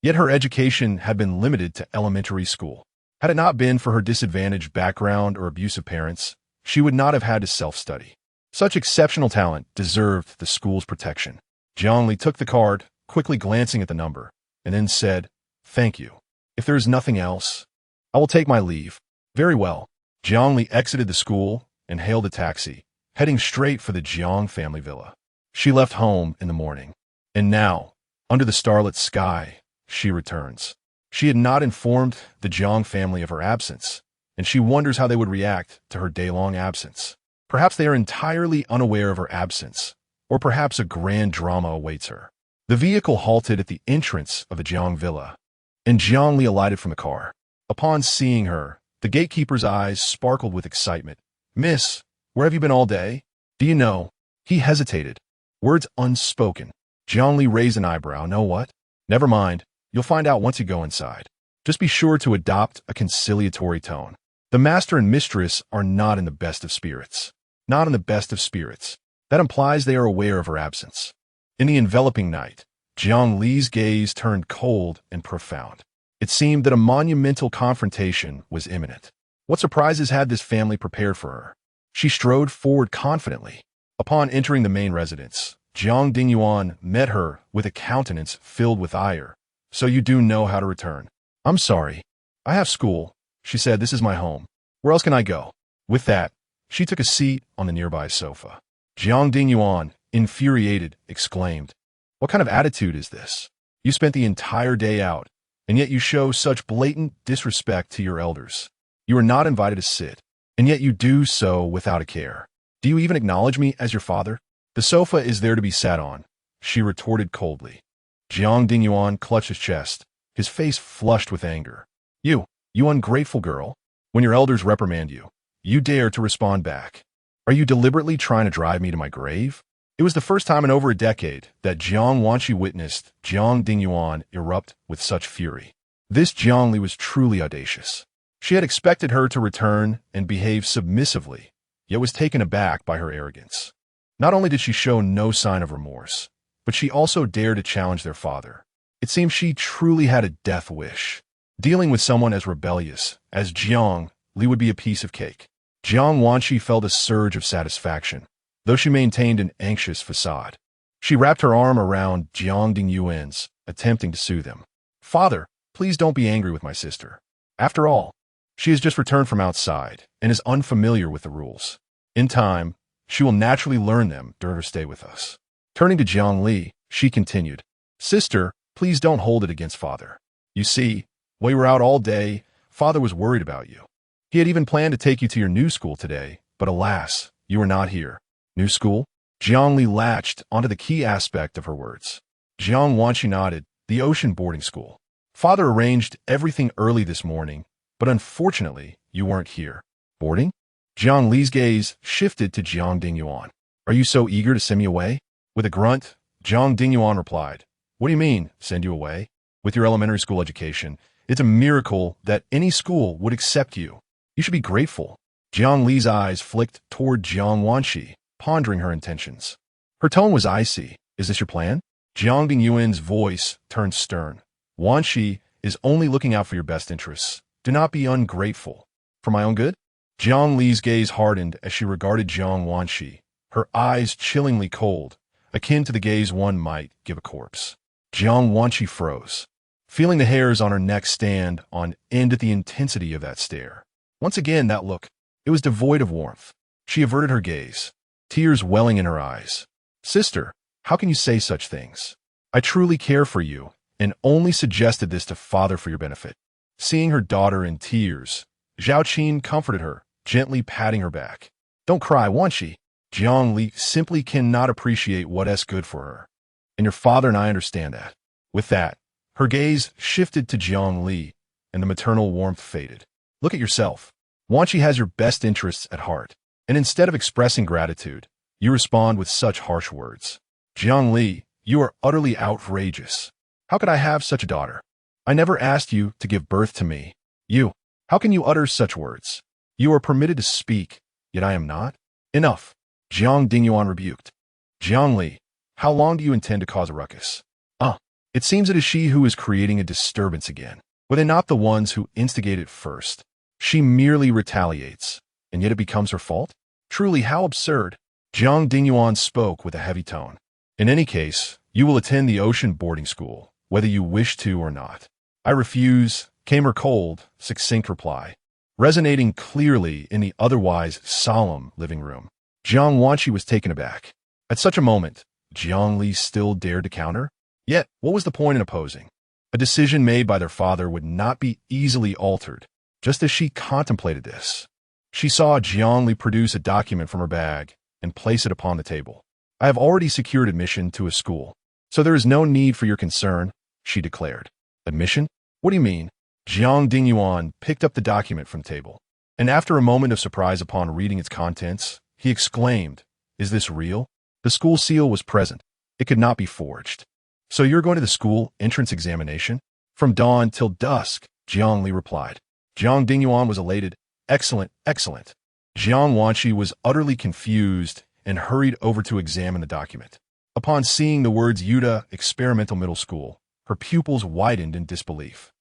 yet her education had been limited to elementary school. Had it not been for her disadvantaged background or abusive parents, she would not have had to self-study. Such exceptional talent deserved the school's protection. Jiang Li took the card, quickly glancing at the number, and then said, thank you. If there is nothing else, I will take my leave. Very well. Jiang Li exited the school and hailed a taxi, heading straight for the Jiang family villa. She left home in the morning, and now, under the starlit sky, she returns. She had not informed the Jiang family of her absence, and she wonders how they would react to her day-long absence. Perhaps they are entirely unaware of her absence, or perhaps a grand drama awaits her. The vehicle halted at the entrance of the Jiang villa, and Jiang Li alighted from the car. Upon seeing her, the gatekeeper's eyes sparkled with excitement. Miss, where have you been all day? Do you know? He hesitated. Words unspoken. Jiang Li raised an eyebrow. Know what? Never mind. You'll find out once you go inside. Just be sure to adopt a conciliatory tone. The master and mistress are not in the best of spirits. Not in the best of spirits. That implies they are aware of her absence. In the enveloping night, Jiang Li's gaze turned cold and profound. It seemed that a monumental confrontation was imminent. What surprises had this family prepared for her? She strode forward confidently. Upon entering the main residence, Jiang Dingyuan met her with a countenance filled with ire. So you do know how to return. I'm sorry. I have school, she said. This is my home. Where else can I go? With that, she took a seat on the nearby sofa. Jiang Dingyuan, infuriated, exclaimed, "What kind of attitude is this? You spent the entire day out, and yet you show such blatant disrespect to your elders. You are not invited to sit, and yet you do so without a care. Do you even acknowledge me as your father? The sofa is there to be sat on," she retorted coldly. Jiang Dingyuan clutched his chest, his face flushed with anger. You ungrateful girl. When your elders reprimand you, you dare to respond back. Are you deliberately trying to drive me to my grave? It was the first time in over a decade that Jiang Wanqi witnessed Jiang Dingyuan erupt with such fury. This Jiangli was truly audacious. She had expected her to return and behave submissively, yet was taken aback by her arrogance. Not only did she show no sign of remorse, but she also dared to challenge their father. It seemed she truly had a death wish. Dealing with someone as rebellious as Jiang Li would be a piece of cake. Jiang Wanqi felt a surge of satisfaction, though she maintained an anxious facade. She wrapped her arm around Jiang Dingyuan's, attempting to soothe him. "Father, please don't be angry with my sister. After all, she has just returned from outside and is unfamiliar with the rules. In time, she will naturally learn them during her stay with us." Turning to Jiang Li, she continued, "Sister, please don't hold it against father. You see, while you were out all day, father was worried about you. He had even planned to take you to your new school today, but alas, you were not here." "New school?" Jiang Li latched onto the key aspect of her words. Jiang Wanqi nodded. "The ocean boarding school. Father arranged everything early this morning, but unfortunately, you weren't here." "Boarding?" Jiang Li's gaze shifted to Jiang Dingyuan. "Are you so eager to send me away?" With a grunt, Jiang Dingyuan replied, "What do you mean, send you away? With your elementary school education, it's a miracle that any school would accept you. You should be grateful." Jiang Li's eyes flicked toward Jiang Wanqi, pondering her intentions. Her tone was icy. "Is this your plan?" Jiang Dingyuan's voice turned stern. "Wanqi is only looking out for your best interests. Do not be ungrateful. For my own good?" Jiang Li's gaze hardened as she regarded Jiang Wanqi, her eyes chillingly cold, akin to the gaze one might give a corpse. Jiang Wanqi froze, feeling the hairs on her neck stand on end at the intensity of that stare. Once again, that look. It was devoid of warmth. She averted her gaze, tears welling in her eyes. "Sister, how can you say such things? I truly care for you, and only suggested this to father for your benefit." Seeing her daughter in tears, Zhao Qin comforted her, gently patting her back. "Don't cry, Wanqi. Jiang Li simply cannot appreciate what is good for her. And your father and I understand that." With that, her gaze shifted to Jiang Li, and the maternal warmth faded. "Look at yourself. Wanqi has your best interests at heart, and instead of expressing gratitude, you respond with such harsh words. Jiang Li, you are utterly outrageous. How could I have such a daughter? I never asked you to give birth to me. How can you utter such words? You are permitted to speak, yet I am not? Enough." Jiang Dingyuan rebuked. "Jiang Li, how long do you intend to cause a ruckus?" It seems it is she who is creating a disturbance again. Were they not the ones who instigate it first? She merely retaliates, and yet it becomes her fault? Truly, how absurd. Jiang Dingyuan spoke with a heavy tone. "In any case, you will attend the ocean boarding school, whether you wish to or not." "I refuse," came her cold, succinct reply, resonating clearly in the otherwise solemn living room. Jiang Wanqi was taken aback. At such a moment, Jiang Li still dared to counter? Yet, what was the point in opposing? A decision made by their father would not be easily altered. Just as she contemplated this, she saw Jiang Li produce a document from her bag and place it upon the table. "I have already secured admission to a school, so there is no need for your concern," she declared. "Admission? What do you mean?" Jiang Dingyuan picked up the document from the table, and after a moment of surprise upon reading its contents, he exclaimed, "Is this real?" The school seal was present. It could not be forged. "So you're going to the school entrance examination?" "From dawn till dusk," Jiang Li replied. Jiang Dingyuan was elated. "Excellent, excellent." Jiang Wanqi was utterly confused and hurried over to examine the document. Upon seeing the words Yuta Experimental Middle School, her pupils widened in disbelief.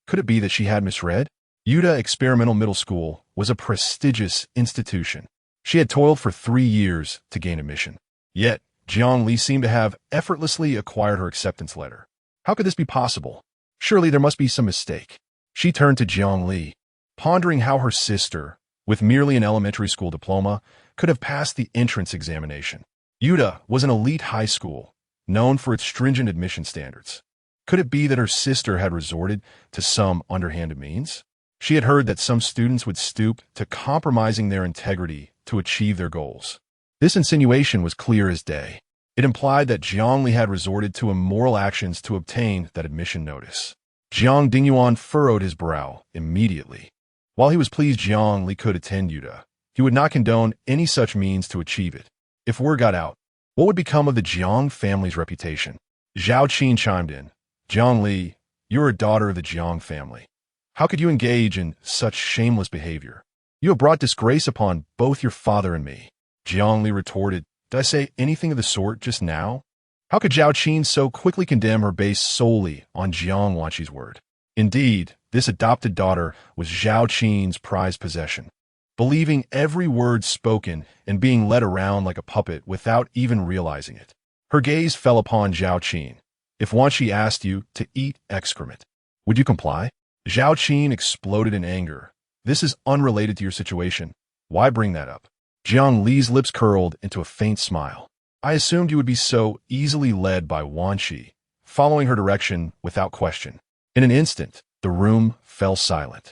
Could it be that she had misread? Yuta Experimental Middle School was a prestigious institution. She had toiled for 3 years to gain admission. Yet, Jiang Li seemed to have effortlessly acquired her acceptance letter. How could this be possible? Surely there must be some mistake. She turned to Jiang Li, pondering how her sister, with merely an elementary school diploma, could have passed the entrance examination. Yuda was an elite high school, known for its stringent admission standards. Could it be that her sister had resorted to some underhanded means? She had heard that some students would stoop to compromising their integrity to achieve their goals. This insinuation was clear as day. It implied that Jiang Li had resorted to immoral actions to obtain that admission notice. Jiang Dingyuan furrowed his brow immediately. While he was pleased Jiang Li could attend Yuda, he would not condone any such means to achieve it. If word got out, what would become of the Jiang family's reputation? Zhao Qin chimed in. Jiang Li, you're a daughter of the Jiang family. How could you engage in such shameless behavior? You have brought disgrace upon both your father and me. Jiang Li retorted, did I say anything of the sort just now? How could Zhao Qin so quickly condemn her based solely on Jiang Wanqi's word? Indeed, this adopted daughter was Zhao Qin's prized possession. Believing every word spoken and being led around like a puppet without even realizing it. Her gaze fell upon Zhao Qin. If Wanqi asked you to eat excrement, would you comply? Zhao Qin exploded in anger. This is unrelated to your situation. Why bring that up? Jiang Li's lips curled into a faint smile. I assumed you would be so easily led by Wanqi, following her direction without question. In an instant, the room fell silent.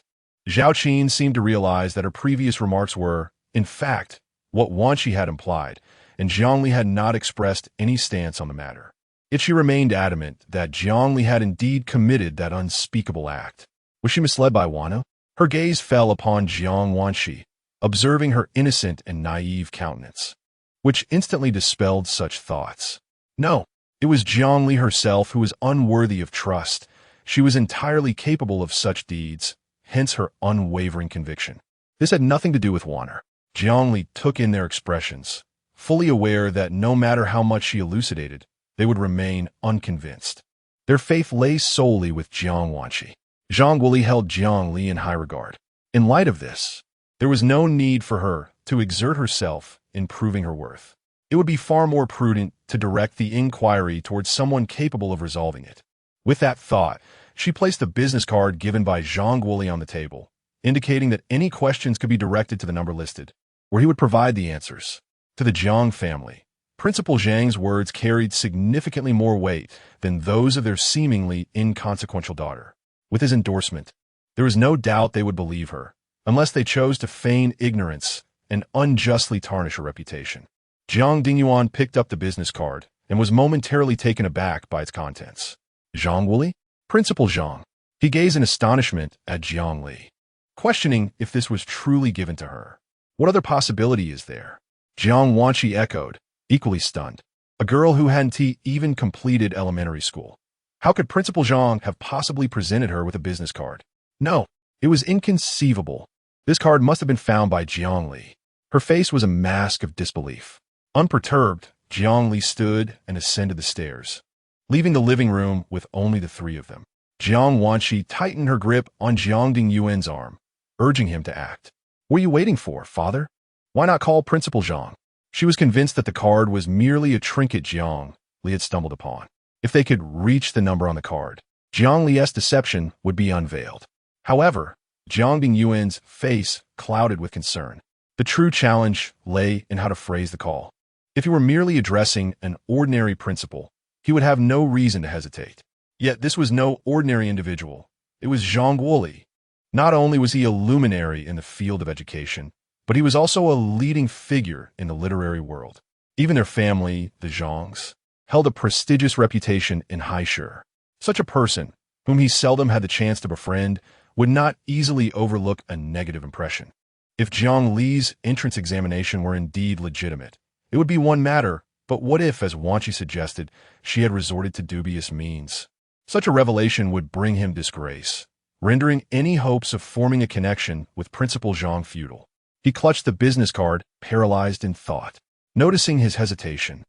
Zhao Qin seemed to realize that her previous remarks were, in fact, what Wanqi had implied, and Jiang Li had not expressed any stance on the matter. Yet she remained adamant that Jiang Li had indeed committed that unspeakable act. Was she misled by Wana? Her gaze fell upon Jiang Wanqi, observing her innocent and naive countenance, which instantly dispelled such thoughts. No, it was Jiang Li herself who was unworthy of trust. She was entirely capable of such deeds, hence her unwavering conviction. This had nothing to do with Wana. Jiang Li took in their expressions, fully aware that no matter how much she elucidated, they would remain unconvinced. Their faith lay solely with Jiang Wanqi. Zhang Guoli held Jiang Li in high regard. In light of this, there was no need for her to exert herself in proving her worth. It would be far more prudent to direct the inquiry towards someone capable of resolving it. With that thought, she placed the business card given by Zhang Guoli on the table, indicating that any questions could be directed to the number listed, where he would provide the answers. To the Jiang family, Principal Zhang's words carried significantly more weight than those of their seemingly inconsequential daughter. With his endorsement, there was no doubt they would believe her, unless they chose to feign ignorance and unjustly tarnish her reputation. Jiang Dingyuan picked up the business card and was momentarily taken aback by its contents. Zhang Guoli? Principal Zhang. He gazed in astonishment at Jiang Li, questioning if this was truly given to her. What other possibility is there? Jiang Wanqi echoed, equally stunned. A girl who hadn't even completed elementary school. How could Principal Zhang have possibly presented her with a business card? No, it was inconceivable. This card must have been found by Jiang Li. Her face was a mask of disbelief. Unperturbed, Jiang Li stood and ascended the stairs, leaving the living room with only the three of them. Jiang Wanqi tightened her grip on Jiang Dingyuan's arm, urging him to act. What are you waiting for, father? Why not call Principal Zhang? She was convinced that the card was merely a trinket Jiang Li had stumbled upon. If they could reach the number on the card, Jiang Li's deception would be unveiled. However, Jiang Dingyuan's face clouded with concern. The true challenge lay in how to phrase the call. If he were merely addressing an ordinary principal, he would have no reason to hesitate. Yet this was no ordinary individual. It was Zhang Guoli. Not only was he a luminary in the field of education, but he was also a leading figure in the literary world. Even their family, the Zhangs, held a prestigious reputation in Haishu. Such a person, whom he seldom had the chance to befriend, would not easily overlook a negative impression. If Jiang Li's entrance examination were indeed legitimate, it would be one matter, but what if, as Wanqi suggested, she had resorted to dubious means? Such a revelation would bring him disgrace, rendering any hopes of forming a connection with Principal Zhang futile. He clutched the business card, paralyzed in thought. Noticing his hesitation,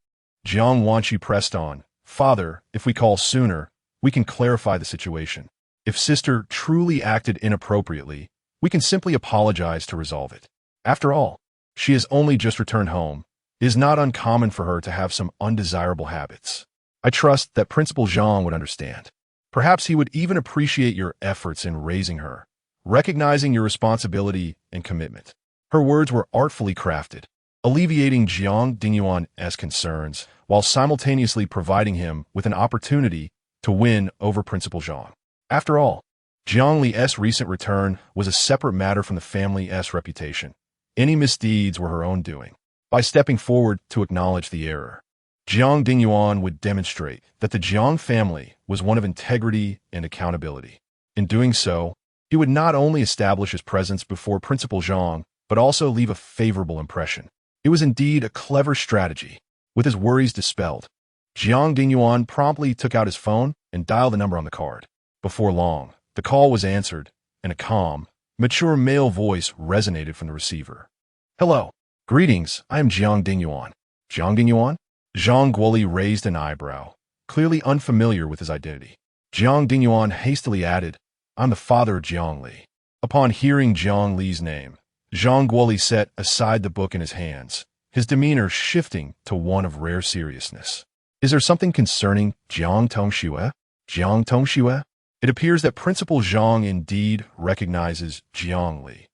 Jiang Wanqi pressed on. Father, if we call sooner, we can clarify the situation. If sister truly acted inappropriately, we can simply apologize to resolve it. After all, she has only just returned home, It is not uncommon for her to have some undesirable habits. I trust that Principal Zhang would understand. Perhaps he would even appreciate your efforts in raising her, recognizing your responsibility and commitment. Her words were artfully crafted, alleviating Jiang Dingyuan's concerns while simultaneously providing him with an opportunity to win over Principal Zhang. After all, Jiang Li's recent return was a separate matter from the family's reputation. Any misdeeds were her own doing. By stepping forward to acknowledge the error, Jiang Dingyuan would demonstrate that the Jiang family was one of integrity and accountability. In doing so, he would not only establish his presence before Principal Zhang, but also leave a favorable impression. It was indeed a clever strategy. With his worries dispelled, Jiang Dingyuan promptly took out his phone and dialed the number on the card. Before long, the call was answered, and a calm, mature male voice resonated from the receiver. "Hello. Greetings, I am Jiang Dingyuan." "Jiang Dingyuan?" Zhang Guoli raised an eyebrow, clearly unfamiliar with his identity. Jiang Dingyuan hastily added, "I'm the father of Jiang Li." Upon hearing Jiang Li's name, Zhang Guoli set aside the book in his hands, his demeanor shifting to one of rare seriousness. "Is there something concerning Jiang Tongxue?" "Jiang Tongxue?" It appears that Principal Zhang indeed recognizes Jiang Li.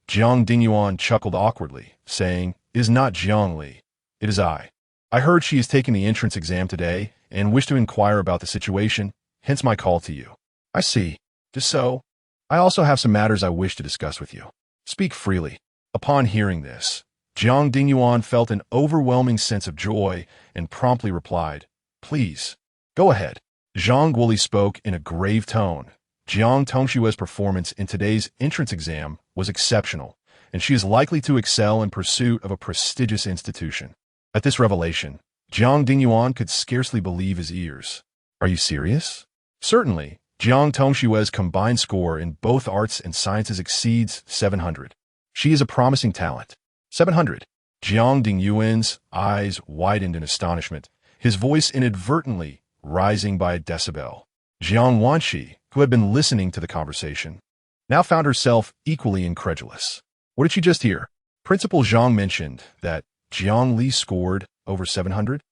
Jiang Dingyuan chuckled awkwardly, saying, "It is not Jiang Li. It is I. I heard she is taking the entrance exam today and wish to inquire about the situation, hence my call to you." "I see. Just so. I also have some matters I wish to discuss with you." "Speak freely." Upon hearing this, Jiang Dingyuan felt an overwhelming sense of joy and promptly replied, "Please, go ahead." Zhang Guoli spoke in a grave tone. Jiang Tongshue's performance in today's entrance exam was exceptional, and she is likely to excel in pursuit of a prestigious institution. At this revelation, Jiang Dingyuan could scarcely believe his ears. "Are you serious?" "Certainly. Jiang Tongshue's combined score in both arts and sciences exceeds 700. She is a promising talent." 700. Jiang Dingyuan's eyes widened in astonishment, his voice inadvertently rising by a decibel. Jiang Wanshi, who had been listening to the conversation, now found herself equally incredulous. What did she just hear? Principal Zhang mentioned that Jiang Li scored over 700?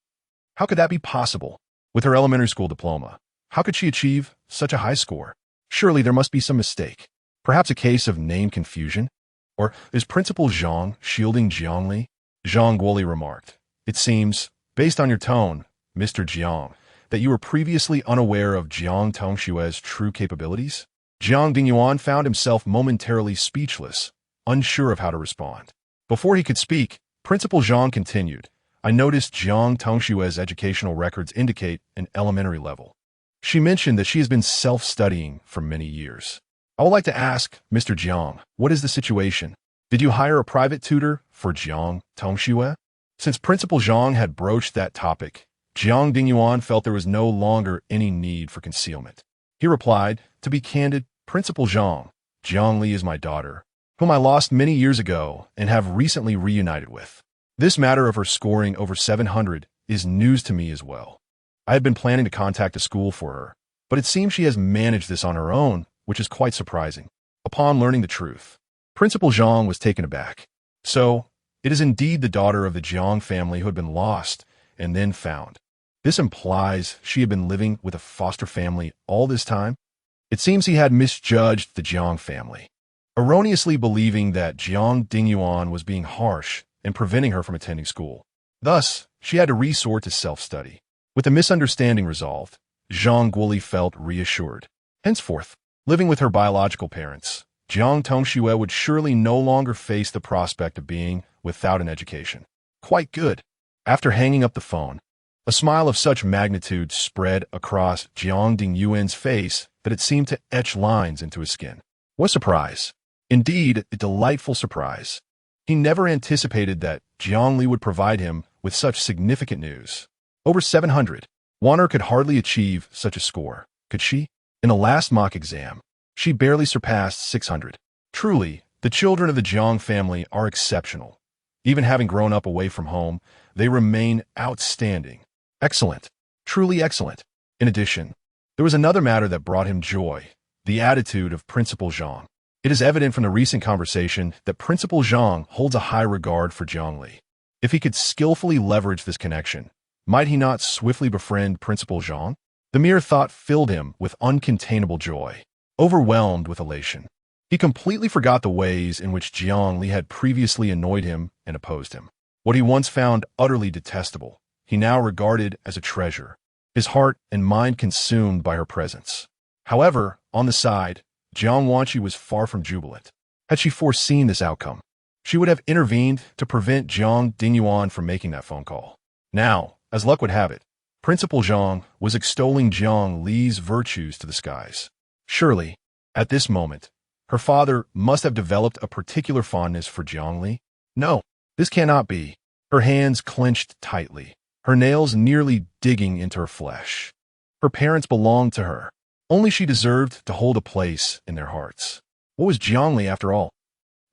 How could that be possible? With her elementary school diploma, how could she achieve such a high score? Surely there must be some mistake. Perhaps a case of name confusion? Or is Principal Zhang shielding Jiang Li? Zhang Guoli remarked, "It seems, based on your tone, Mr. Jiang, that you were previously unaware of Jiang Tongshue's true capabilities?" Jiang Dingyuan found himself momentarily speechless, unsure of how to respond. Before he could speak, Principal Zhang continued, "I noticed Jiang Tongshue's educational records indicate an elementary level. She mentioned that she has been self-studying for many years. I would like to ask, Mr. Jiang, what is the situation? Did you hire a private tutor for Jiang Tongxue?" Since Principal Zhang had broached that topic, Jiang Dingyuan felt there was no longer any need for concealment. He replied, "To be candid, Principal Zhang, Jiang Li is my daughter, whom I lost many years ago and have recently reunited with. This matter of her scoring over 700 is news to me as well. I had been planning to contact a school for her, but it seems she has managed this on her own, which is quite surprising." Upon learning the truth, Principal Zhang was taken aback. So, it is indeed the daughter of the Jiang family who had been lost and then found. This implies she had been living with a foster family all this time? It seems he had misjudged the Jiang family, erroneously believing that Jiang Dingyuan was being harsh and preventing her from attending school. Thus, she had to resort to self-study. With the misunderstanding resolved, Zhang Guoli felt reassured. Henceforth, living with her biological parents, Jiang Tongxue would surely no longer face the prospect of being without an education. Quite good. After hanging up the phone, a smile of such magnitude spread across Jiang Dingyuan's face that it seemed to etch lines into his skin. What surprise! Indeed, a delightful surprise. He never anticipated that Jiang Li would provide him with such significant news. Over 700. Wanner could hardly achieve such a score, could she? In the last mock exam, she barely surpassed 600. Truly, the children of the Jiang family are exceptional. Even having grown up away from home, they remain outstanding. Excellent. Truly excellent. In addition, there was another matter that brought him joy, the attitude of Principal Zhang. It is evident from the recent conversation that Principal Zhang holds a high regard for Jiang Li. If he could skillfully leverage this connection, might he not swiftly befriend Principal Zhang? The mere thought filled him with uncontainable joy. Overwhelmed with elation, he completely forgot the ways in which Jiang Li had previously annoyed him and opposed him. What he once found utterly detestable, he now regarded as a treasure, his heart and mind consumed by her presence. However, on the side, Jiang Wanqi was far from jubilant. Had she foreseen this outcome, she would have intervened to prevent Jiang Dingyuan from making that phone call. Now, as luck would have it, Principal Zhang was extolling Jiang Li's virtues to the skies. Surely, at this moment, her father must have developed a particular fondness for Jiang Li. No, this cannot be. Her hands clenched tightly, her nails nearly digging into her flesh. Her parents belonged to her. Only she deserved to hold a place in their hearts. What was Jiang Li after all?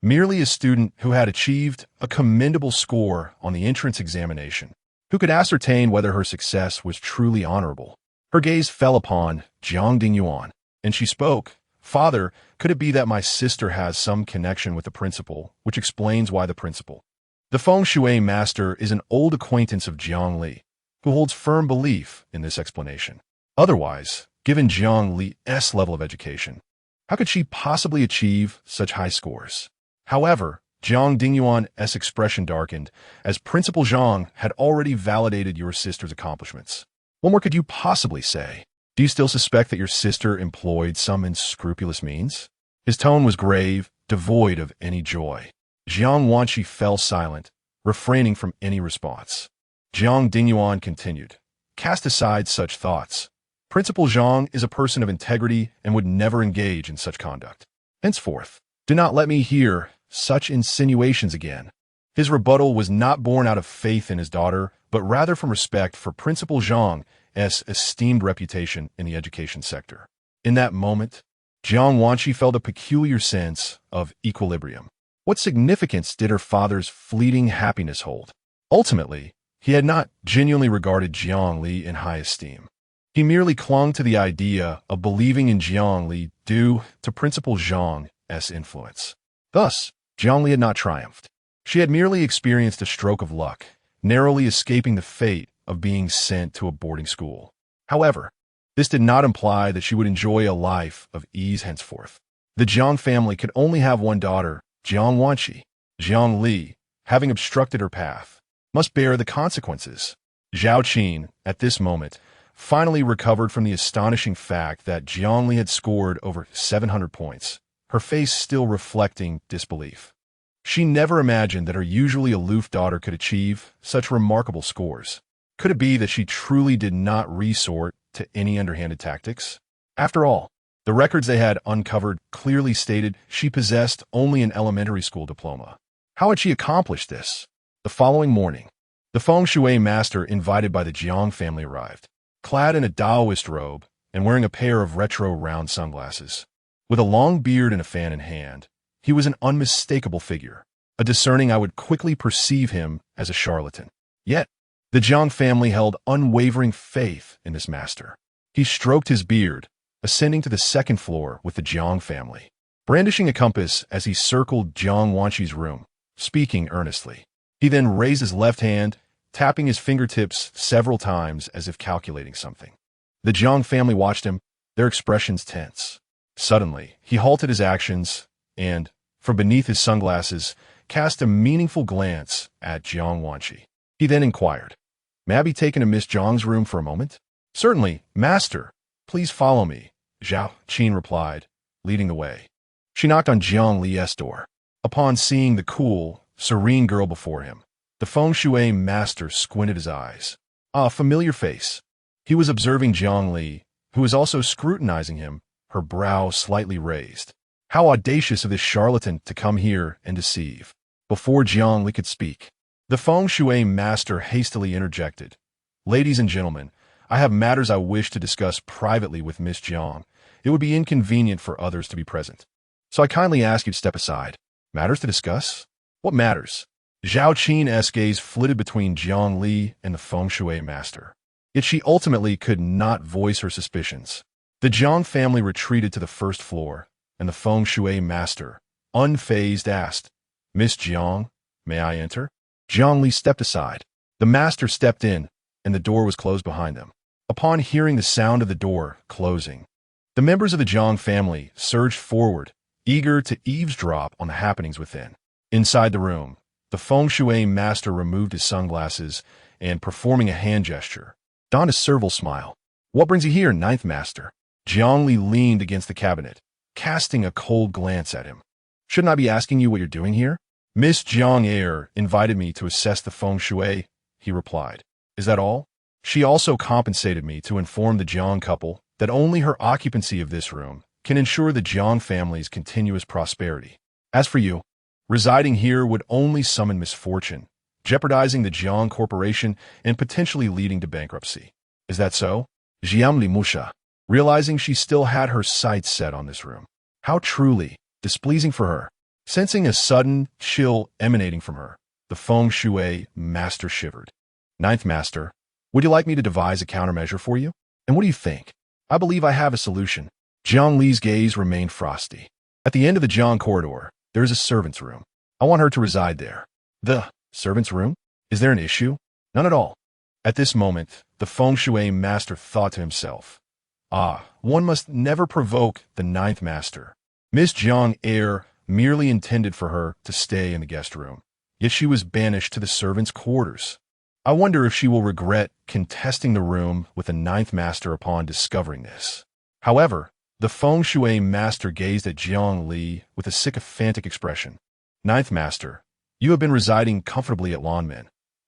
Merely a student who had achieved a commendable score on the entrance examination, who could ascertain whether her success was truly honorable. Her gaze fell upon Jiang Dingyuan, and she spoke. Father, could it be that my sister has some connection with the principal, which explains why the principal? The feng shui master is an old acquaintance of Jiang Li, who holds firm belief in this explanation. Otherwise, given Jiang Li's level of education, how could she possibly achieve such high scores? However, Jiang Dingyuan's expression darkened, as Principal Zhang had already validated your sister's accomplishments. What more could you possibly say? Do you still suspect that your sister employed some unscrupulous means? His tone was grave, devoid of any joy. Jiang Wanqi fell silent, refraining from any response. Jiang Dingyuan continued, "Cast aside such thoughts. Principal Zhang is a person of integrity and would never engage in such conduct. Henceforth, do not let me hear such insinuations again." His rebuttal was not born out of faith in his daughter, but rather from respect for Principal Zhang's esteemed reputation in the education sector. In that moment, Jiang Wanqi felt a peculiar sense of equilibrium. What significance did her father's fleeting happiness hold? Ultimately, he had not genuinely regarded Jiang Li in high esteem. He merely clung to the idea of believing in Jiang Li due to Principal Zhang's influence. Thus, Jiang Li had not triumphed. She had merely experienced a stroke of luck, narrowly escaping the fate of being sent to a boarding school. However, this did not imply that she would enjoy a life of ease henceforth. The Jiang family could only have one daughter, Jiang Wanqi. Jiang Li, having obstructed her path, must bear the consequences. Zhao Qin, at this moment, finally recovered from the astonishing fact that Jiang Li had scored over 700 points, her face still reflecting disbelief. She never imagined that her usually aloof daughter could achieve such remarkable scores. Could it be that she truly did not resort to any underhanded tactics? After all, the records they had uncovered clearly stated she possessed only an elementary school diploma. How had she accomplished this? The following morning, the feng shui master invited by the Jiang family arrived, clad in a Taoist robe and wearing a pair of retro round sunglasses. With a long beard and a fan in hand, he was an unmistakable figure. A discerning eye would quickly perceive him as a charlatan. Yet, the Jiang family held unwavering faith in this master. He stroked his beard, ascending to the second floor with the Jiang family, brandishing a compass as he circled Jiang Wanqi's room, speaking earnestly. He then raised his left hand, tapping his fingertips several times as if calculating something. The Jiang family watched him, their expressions tense. Suddenly, he halted his actions and, from beneath his sunglasses, cast a meaningful glance at Jiang Wanqi. He then inquired, "May I be taken to Miss Zhang's room for a moment?" "Certainly, master. Please follow me," Zhao Qin replied, leading the way. She knocked on Jiang Li's door. Upon seeing the cool, serene girl before him, the feng shui master squinted his eyes. A familiar face. He was observing Jiang Li, who was also scrutinizing him, her brow slightly raised. How audacious of this charlatan to come here and deceive. Before Jiang Li could speak, the feng shui master hastily interjected. "Ladies and gentlemen, I have matters I wish to discuss privately with Miss Jiang. It would be inconvenient for others to be present. So I kindly ask you to step aside." "Matters to discuss? What matters?" Zhao Qin's gaze flitted between Jiang Li and the feng shui master. Yet she ultimately could not voice her suspicions. The Jiang family retreated to the first floor, and the feng shui master, unfazed, asked, "Miss Jiang, may I enter?" Jiang Li stepped aside. The master stepped in, and the door was closed behind them. Upon hearing the sound of the door closing, the members of the Jiang family surged forward, eager to eavesdrop on the happenings within. Inside the room, the feng shui master removed his sunglasses and, performing a hand gesture, donned a servile smile. "What brings you here, ninth master?" Jiang Li leaned against the cabinet, casting a cold glance at him. "Shouldn't I be asking you what you're doing here?" "Miss Jiang Air invited me to assess the feng shui," he replied. "Is that all?" "She also compensated me to inform the Jiang couple that only her occupancy of this room can ensure the Jiang family's continuous prosperity. As for you, residing here would only summon misfortune, jeopardizing the Jiang corporation and potentially leading to bankruptcy. Is that so?" Jiang Li Musha, realizing she still had her sights set on this room. How truly displeasing for her. Sensing a sudden chill emanating from her, the feng shui master shivered. "Ninth master, would you like me to devise a countermeasure for you? And what do you think?" "I believe I have a solution." Jiang Li's gaze remained frosty. "At the end of the Jiang corridor, there is a servant's room. I want her to reside there." "The servant's room? Is there an issue?" "None at all." At this moment, the feng shui master thought to himself, one must never provoke the ninth master. Miss Jiang Air merely intended for her to stay in the guest room, yet she was banished to the servants' quarters. I wonder if she will regret contesting the room with the ninth master upon discovering this. However, the feng shui master gazed at Jiang Li with a sycophantic expression. "Ninth master, you have been residing comfortably at Lanmen.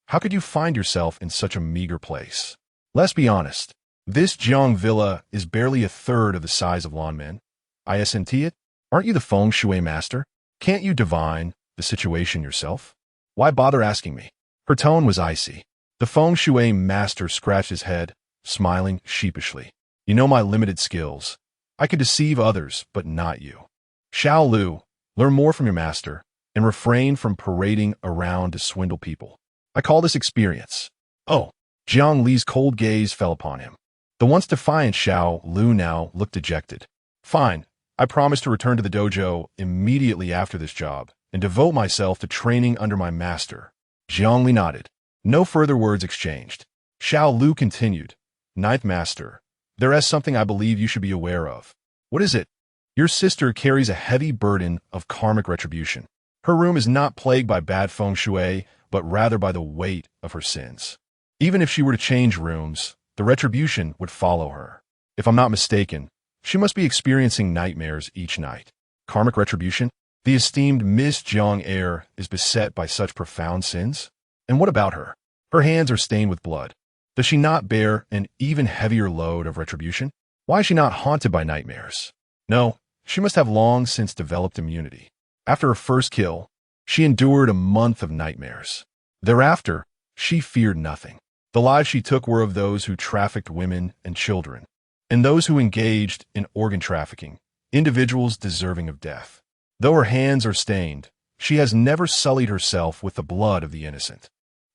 How could you find yourself in such a meager place? Let's be honest. This Jiang villa is barely a third of the size of Lanmen. Isn't it? Aren't you the feng shui master? Can't you divine the situation yourself? Why bother asking me?" Her tone was icy. The feng shui master scratched his head, smiling sheepishly. "You know my limited skills. I could deceive others, but not you. Xiao Lu, learn more from your master, and refrain from parading around to swindle people. I call this experience." "Oh." Jiang Li's cold gaze fell upon him. The once defiant Xiao Lu now looked dejected. "Fine. I promise to return to the dojo immediately after this job and devote myself to training under my master." Jiang Li nodded. No further words exchanged. Xiao Lu continued, "Ninth master, there is something I believe you should be aware of." "What is it?" "Your sister carries a heavy burden of karmic retribution. Her room is not plagued by bad feng shui, but rather by the weight of her sins. Even if she were to change rooms, the retribution would follow her. If I'm not mistaken, she must be experiencing nightmares each night." "Karmic retribution? The esteemed Miss Jiang Air is beset by such profound sins? And what about her? Her hands are stained with blood. Does she not bear an even heavier load of retribution? Why is she not haunted by nightmares? No, she must have long since developed immunity. After her first kill, she endured a month of nightmares. Thereafter, she feared nothing. The lives she took were of those who trafficked women and children, and those who engaged in organ trafficking, individuals deserving of death. Though her hands are stained, she has never sullied herself with the blood of the innocent.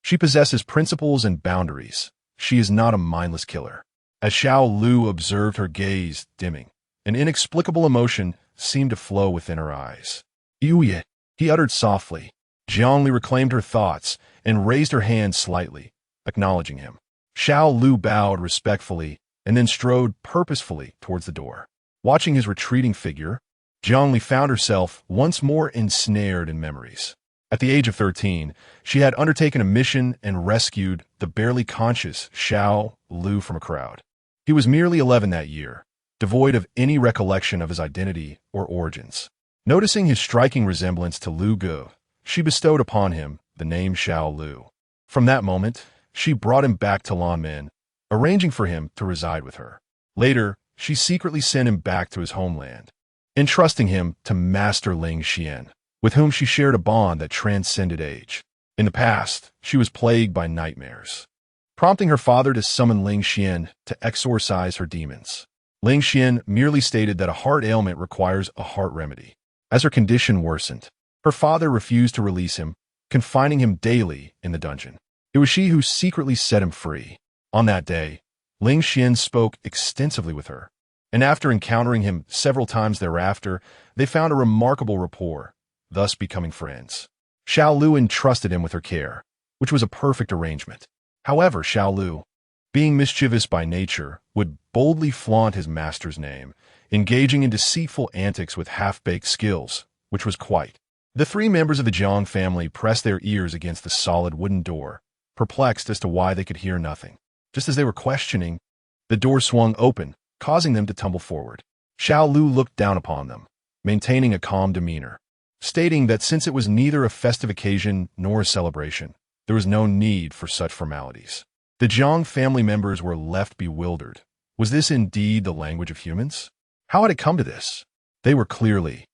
She possesses principles and boundaries. She is not a mindless killer." As Xiao Lu observed her gaze dimming, an inexplicable emotion seemed to flow within her eyes. "Yuye," he uttered softly. Jiang Li reclaimed her thoughts and raised her hand slightly, acknowledging him. Xiao Lu bowed respectfully and then strode purposefully towards the door. Watching his retreating figure, Jiang Li found herself once more ensnared in memories. At the age of 13, she had undertaken a mission and rescued the barely conscious Xiao Lu from a crowd. He was merely 11 that year, devoid of any recollection of his identity or origins. Noticing his striking resemblance to Lu Gu, she bestowed upon him the name Xiao Lu. From that moment, she brought him back to Lanmen, arranging for him to reside with her. Later, she secretly sent him back to his homeland, entrusting him to Master Ling Xian, with whom she shared a bond that transcended age. In the past, she was plagued by nightmares, prompting her father to summon Ling Xian to exorcise her demons. Ling Xian merely stated that a heart ailment requires a heart remedy. As her condition worsened, her father refused to release him, confining him daily in the dungeon. It was she who secretly set him free. On that day, Ling Xian spoke extensively with her, and after encountering him several times thereafter, they found a remarkable rapport, thus becoming friends. Xiao Lu entrusted him with her care, which was a perfect arrangement. However, Xiao Lu, being mischievous by nature, would boldly flaunt his master's name, engaging in deceitful antics with half-baked skills, which was quite. The three members of the Jiang family pressed their ears against the solid wooden door, perplexed as to why they could hear nothing. Just as they were questioning, the door swung open, causing them to tumble forward. Xiao Lu looked down upon them, maintaining a calm demeanor, stating that since it was neither a festive occasion nor a celebration, there was no need for such formalities. The Jiang family members were left bewildered. Was this indeed the language of humans? How had it come to this? They were clearly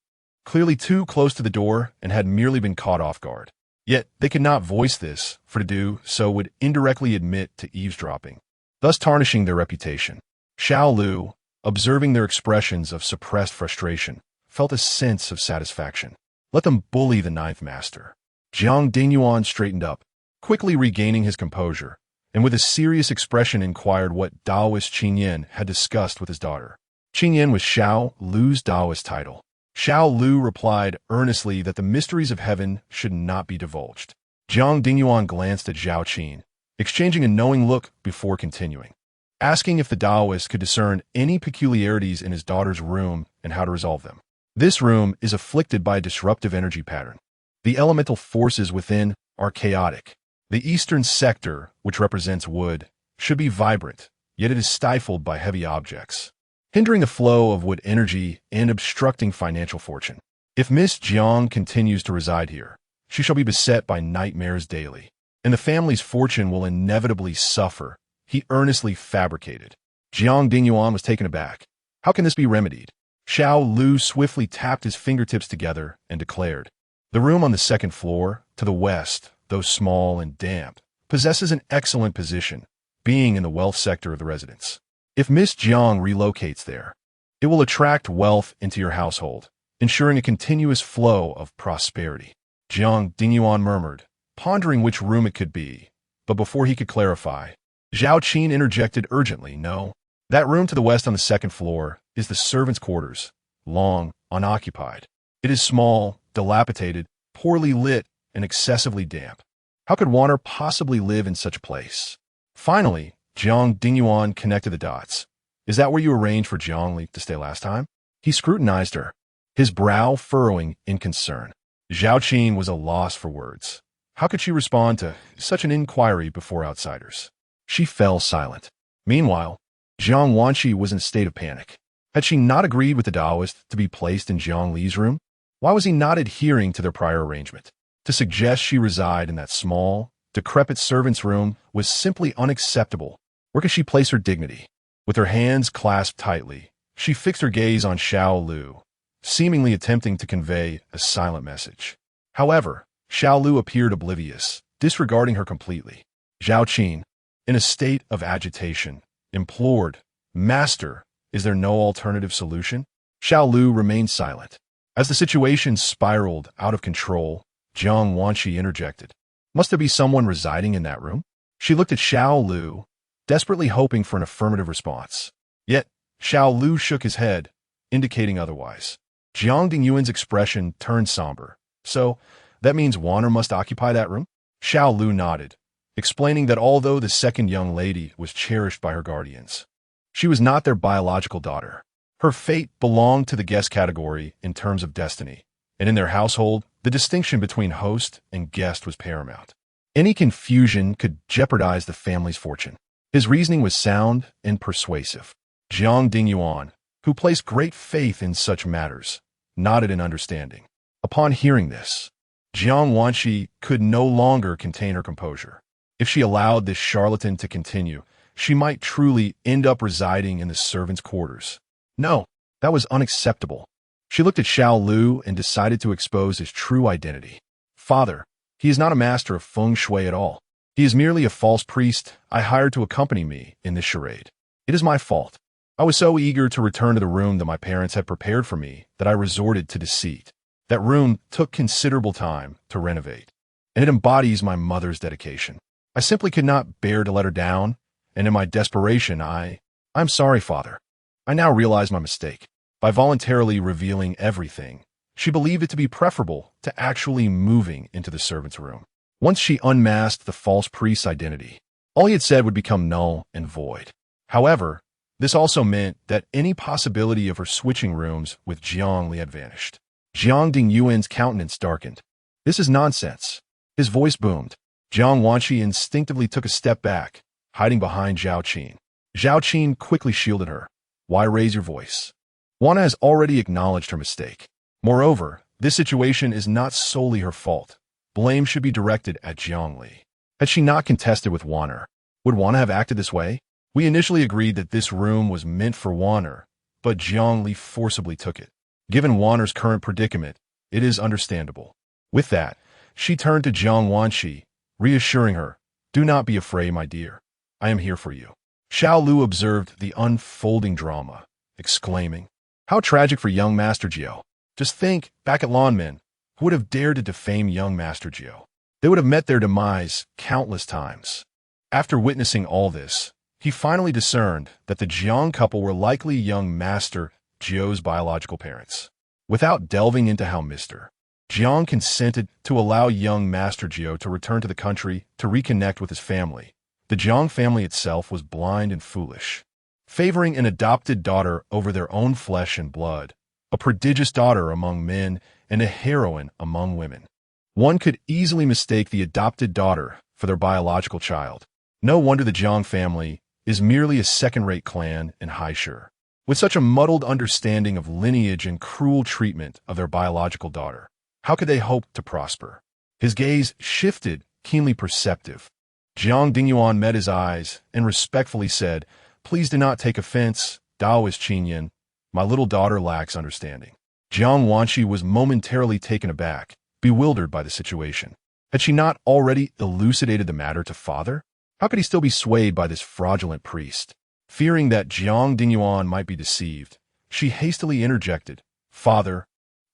too close to the door and had merely been caught off guard. Yet they could not voice this, for to do so would indirectly admit to eavesdropping, thus tarnishing their reputation. Xiao Lu, observing their expressions of suppressed frustration, felt a sense of satisfaction. Let them bully the ninth master. Jiang Dingyuan straightened up, quickly regaining his composure, and with a serious expression inquired what Taoist Qin Yan had discussed with his daughter. Qin Yan was Xiao Lu's Taoist title. Xiao Lu replied earnestly that the mysteries of heaven should not be divulged. Jiang Dingyuan glanced at Zhao Qin, exchanging a knowing look before continuing, asking if the Taoist could discern any peculiarities in his daughter's room and how to resolve them. This room is afflicted by a disruptive energy pattern. The elemental forces within are chaotic. The eastern sector, which represents wood, should be vibrant, yet it is stifled by heavy objects, hindering the flow of wood energy and obstructing financial fortune. If Miss Jiang continues to reside here, she shall be beset by nightmares daily, and the family's fortune will inevitably suffer, he earnestly fabricated. Jiang Dingyuan was taken aback. How can this be remedied? Xiao Lu swiftly tapped his fingertips together and declared, the room on the second floor, to the west, though small and damp, possesses an excellent position, being in the wealth sector of the residence. If Miss Jiang relocates there, it will attract wealth into your household, ensuring a continuous flow of prosperity. Jiang Dingyuan murmured, pondering which room it could be, but before he could clarify, Zhao Qin interjected urgently, no. That room to the west on the second floor is the servants' quarters, long unoccupied. It is small, dilapidated, poorly lit, and excessively damp. How could Warner possibly live in such a place? Finally, Jiang Dingyuan connected the dots. Is that where you arranged for Jiangli to stay last time? He scrutinized her, his brow furrowing in concern. Zhao Qin was a loss for words. How could she respond to such an inquiry before outsiders? She fell silent. Meanwhile, Jiang Wanshi was in a state of panic. Had she not agreed with the Taoist to be placed in Jiang Li's room? Why was he not adhering to their prior arrangement? To suggest she reside in that small, decrepit servant's room was simply unacceptable. Where could she place her dignity? With her hands clasped tightly, she fixed her gaze on Xiao Lu, seemingly attempting to convey a silent message. However, Xiao Lu appeared oblivious, disregarding her completely. Zhao Qin, in a state of agitation, implored, Master, is there no alternative solution? Xiao Lu remained silent. As the situation spiraled out of control, Jiang Wanshi interjected. Must there be someone residing in that room? She looked at Xiao Lu, desperately hoping for an affirmative response. Yet, Xiao Lu shook his head, indicating otherwise. Jiang Dingyuan's expression turned somber. So, that means Warner must occupy that room? Xiao Lu nodded, explaining that although the second young lady was cherished by her guardians, she was not their biological daughter. Her fate belonged to the guest category in terms of destiny, and in their household, the distinction between host and guest was paramount. Any confusion could jeopardize the family's fortune. His reasoning was sound and persuasive. Jiang Dingyuan, who placed great faith in such matters, nodded in understanding. Upon hearing this, Jiang Wanshi could no longer contain her composure. If she allowed this charlatan to continue, she might truly end up residing in the servants' quarters. No, that was unacceptable. She looked at Xiao Lu and decided to expose his true identity. Father, he is not a master of feng shui at all. He is merely a false priest I hired to accompany me in this charade. It is my fault. I was so eager to return to the room that my parents had prepared for me that I resorted to deceit. That room took considerable time to renovate, and it embodies my mother's dedication. I simply could not bear to let her down, and in my desperation, I'm sorry, Father. I now realize my mistake. By voluntarily revealing everything, she believed it to be preferable to actually moving into the servant's room. Once she unmasked the false priest's identity, all he had said would become null and void. However, this also meant that any possibility of her switching rooms with Jiang Li had vanished. Jiang Dingyuan's countenance darkened. "This is nonsense." His voice boomed. Jiang Wanqi instinctively took a step back, hiding behind Zhao Qin. Zhao Qin quickly shielded her. "Why raise your voice? Wana has already acknowledged her mistake. Moreover, this situation is not solely her fault. Blame should be directed at Jiang Li. Had she not contested with Wanner, would Wana have acted this way? We initially agreed that this room was meant for Wanner, but Jiang Li forcibly took it. Given Wanner's current predicament, it is understandable." With that, she turned to Jiang Wanqi, reassuring her, "Do not be afraid, my dear. I am here for you." Xiao Lu observed the unfolding drama, exclaiming, "How tragic for young Master Jiu. Just think, back at Lanmen, who would have dared to defame young Master Jiu? They would have met their demise countless times." After witnessing all this, he finally discerned that the Jiang couple were likely young Master Jiu's biological parents. Without delving into how Mr. Jiang consented to allow young Master Jiu to return to the country to reconnect with his family, the Jiang family itself was blind and foolish, favoring an adopted daughter over their own flesh and blood, a prodigious daughter among men and a heroine among women. One could easily mistake the adopted daughter for their biological child. No wonder the Jiang family is merely a second-rate clan in Haishur, with such a muddled understanding of lineage and cruel treatment of their biological daughter. How could they hope to prosper? His gaze shifted, keenly perceptive. Jiang Dingyuan met his eyes and respectfully said, "Please do not take offense, Taoist Qinyan. My little daughter lacks understanding." Jiang Wanqi was momentarily taken aback, bewildered by the situation. Had she not already elucidated the matter to father? How could he still be swayed by this fraudulent priest? Fearing that Jiang Dingyuan might be deceived, she hastily interjected, "Father,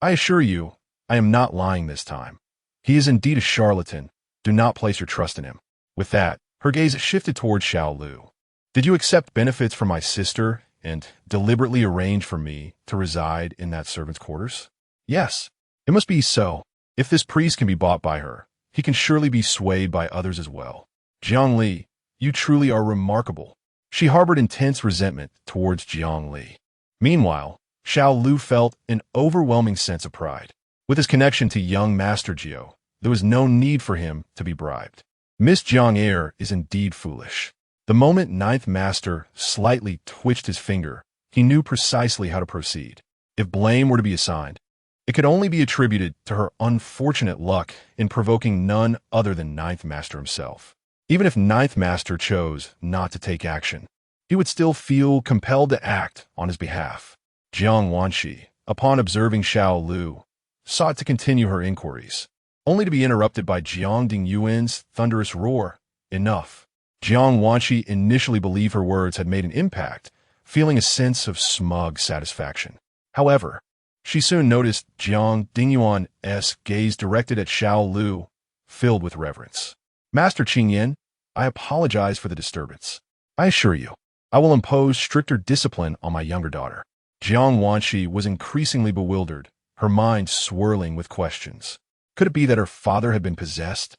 I assure you, I am not lying this time. He is indeed a charlatan. Do not place your trust in him." With that, her gaze shifted toward Xiao Lu. "Did you accept benefits from my sister and deliberately arrange for me to reside in that servant's quarters?" "Yes, it must be so. If this priest can be bought by her, he can surely be swayed by others as well. Jiang Li, you truly are remarkable." She harbored intense resentment towards Jiang Li. Meanwhile, Xiao Lu felt an overwhelming sense of pride. With his connection to young Master Jiu, there was no need for him to be bribed. Miss Jiang Air is indeed foolish. The moment Ninth Master slightly twitched his finger, he knew precisely how to proceed. If blame were to be assigned, it could only be attributed to her unfortunate luck in provoking none other than Ninth Master himself. Even if Ninth Master chose not to take action, he would still feel compelled to act on his behalf. Jiang Wanqi, upon observing Xiao Lu, sought to continue her inquiries, only to be interrupted by Jiang Dingyuan's thunderous roar. "Enough." Jiang Wanqi initially believed her words had made an impact, feeling a sense of smug satisfaction. However, she soon noticed Jiang Dingyuan's gaze directed at Xiao Lu, filled with reverence. "Master Qingyan, I apologize for the disturbance. I assure you, I will impose stricter discipline on my younger daughter." Jiang Wanqi was increasingly bewildered, her mind swirling with questions. Could it be that her father had been possessed?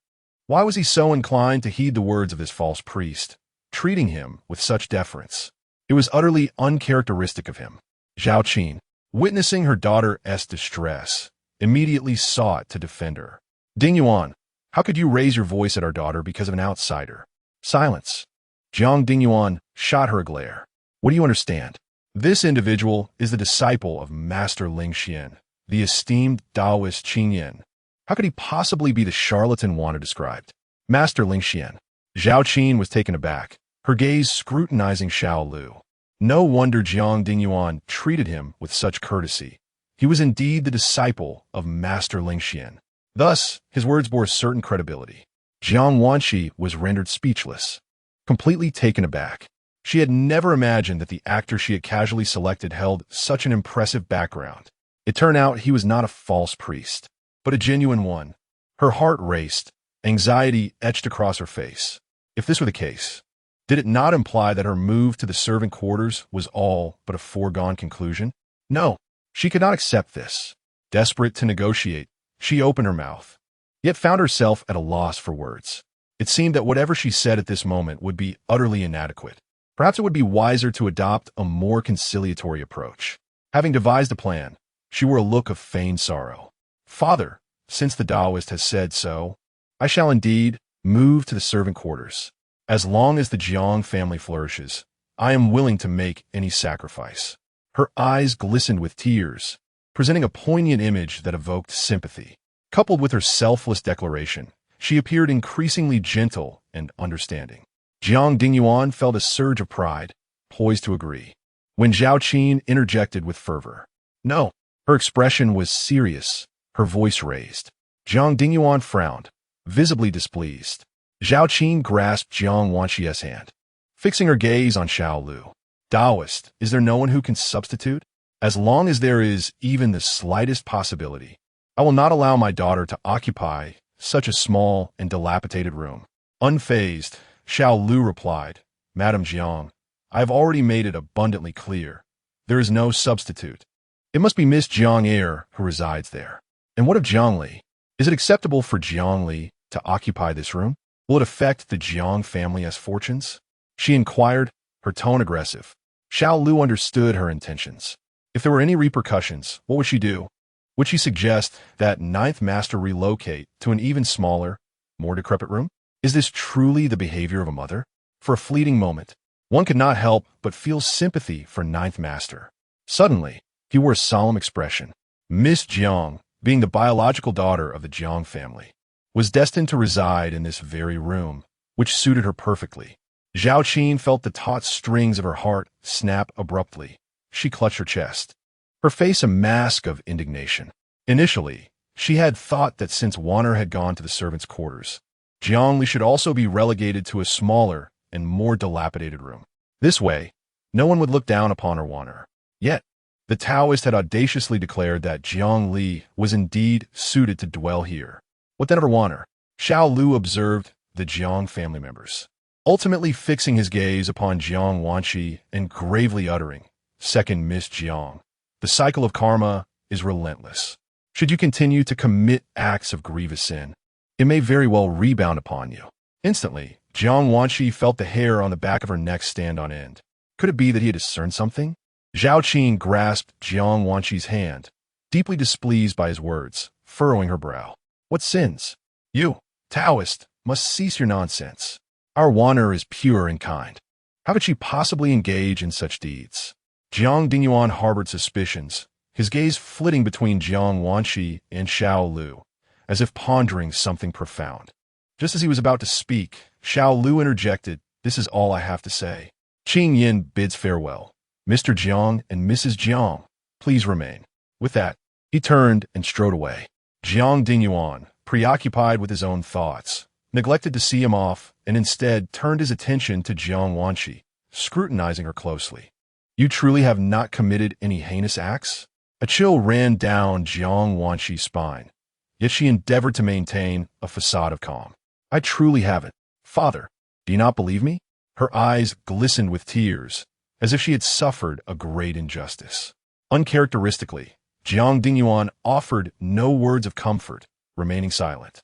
Why was he so inclined to heed the words of this false priest, treating him with such deference? It was utterly uncharacteristic of him. Zhao Qin, witnessing her daughter's distress, immediately sought to defend her. "Dingyuan, how could you raise your voice at our daughter because of an outsider?" "Silence." Jiang Dingyuan shot her a glare. "What do you understand? This individual is the disciple of Master Ling Xian, the esteemed Taoist Qinyan. How could he possibly be the charlatan Wana described?" "Master Ling Xian." Zhao Qin was taken aback, her gaze scrutinizing Xiao Lu. No wonder Jiang Dingyuan treated him with such courtesy. He was indeed the disciple of Master Ling Xian. Thus, his words bore certain credibility. Jiang Wanqi was rendered speechless, completely taken aback. She had never imagined that the actor she had casually selected held such an impressive background. It turned out he was not a false priest, but a genuine one. Her heart raced, anxiety etched across her face. If this were the case, did it not imply that her move to the servant quarters was all but a foregone conclusion? No, she could not accept this. Desperate to negotiate, she opened her mouth. yet found herself at a loss for words. It seemed that whatever she said at this moment would be utterly inadequate. Perhaps it would be wiser to adopt a more conciliatory approach. Having devised a plan, she wore a look of feigned sorrow. "Father, since the Taoist has said so, I shall indeed move to the servant quarters. As long as the Jiang family flourishes, I am willing to make any sacrifice." Her eyes glistened with tears, presenting a poignant image that evoked sympathy. Coupled with her selfless declaration, she appeared increasingly gentle and understanding. Jiang Dingyuan felt a surge of pride, poised to agree, when Zhao Qin interjected with fervor. "No." Her expression was serious, her voice raised. Jiang Dingyuan frowned, visibly displeased. Zhao Qin grasped Jiang Wanxi's hand, fixing her gaze on Xiao Lu. "Taoist, is there no one who can substitute? As long as there is even the slightest possibility, I will not allow my daughter to occupy such a small and dilapidated room." Unfazed, Xiao Lu replied, "Madame Jiang, I have already made it abundantly clear. There is no substitute. It must be Miss Jiang Er who resides there. And what of Jiang Li? Is it acceptable for Jiang Li to occupy this room? Will it affect the Jiang family's fortunes?" She inquired, her tone aggressive. Xiao Lu understood her intentions. If there were any repercussions, what would she do? Would she suggest that ninth master relocate to an even smaller, more decrepit room? Is this truly the behavior of a mother? For a fleeting moment, one could not help but feel sympathy for ninth master. Suddenly, he wore a solemn expression. Miss Jiang, being the biological daughter of the Jiang family, was destined to reside in this very room, which suited her perfectly. Zhao Qin felt the taut strings of her heart snap abruptly. She clutched her chest, her face a mask of indignation. Initially, she had thought that since Wanner had gone to the servants' quarters, Jiang Li should also be relegated to a smaller and more dilapidated room. This way, no one would look down upon her Wanner. Yet, the Taoist had audaciously declared that Jiang Li was indeed suited to dwell here. What then of her Wanner? Xiao Lu observed the Jiang family members, ultimately fixing his gaze upon Jiang Wanxi and gravely uttering, "Second Miss Jiang, the cycle of karma is relentless. Should you continue to commit acts of grievous sin, it may very well rebound upon you." Instantly, Jiang Wanxi felt the hair on the back of her neck stand on end. Could it be that he had discerned something? Zhao Qin grasped Jiang Wanxi's hand, deeply displeased by his words, furrowing her brow. "What sins? You, Taoist, must cease your nonsense. Our Wanner is pure and kind. How could she possibly engage in such deeds?" Jiang Dingyuan harbored suspicions, his gaze flitting between Jiang Wanxi and Xiao Lu, as if pondering something profound. Just as he was about to speak, Xiao Lu interjected, "This is all I have to say. Qing Yin bids farewell. Mr. Jiang and Mrs. Jiang, please remain." With that, he turned and strode away. Jiang Dingyuan, preoccupied with his own thoughts, neglected to see him off and instead turned his attention to Jiang Wanxi, scrutinizing her closely. "You truly have not committed any heinous acts?" A chill ran down Jiang Wanxi's spine, yet she endeavored to maintain a facade of calm. "I truly haven't. Father, do you not believe me?" Her eyes glistened with tears, as if she had suffered a great injustice. Uncharacteristically, Jiang Dingyuan offered no words of comfort, remaining silent.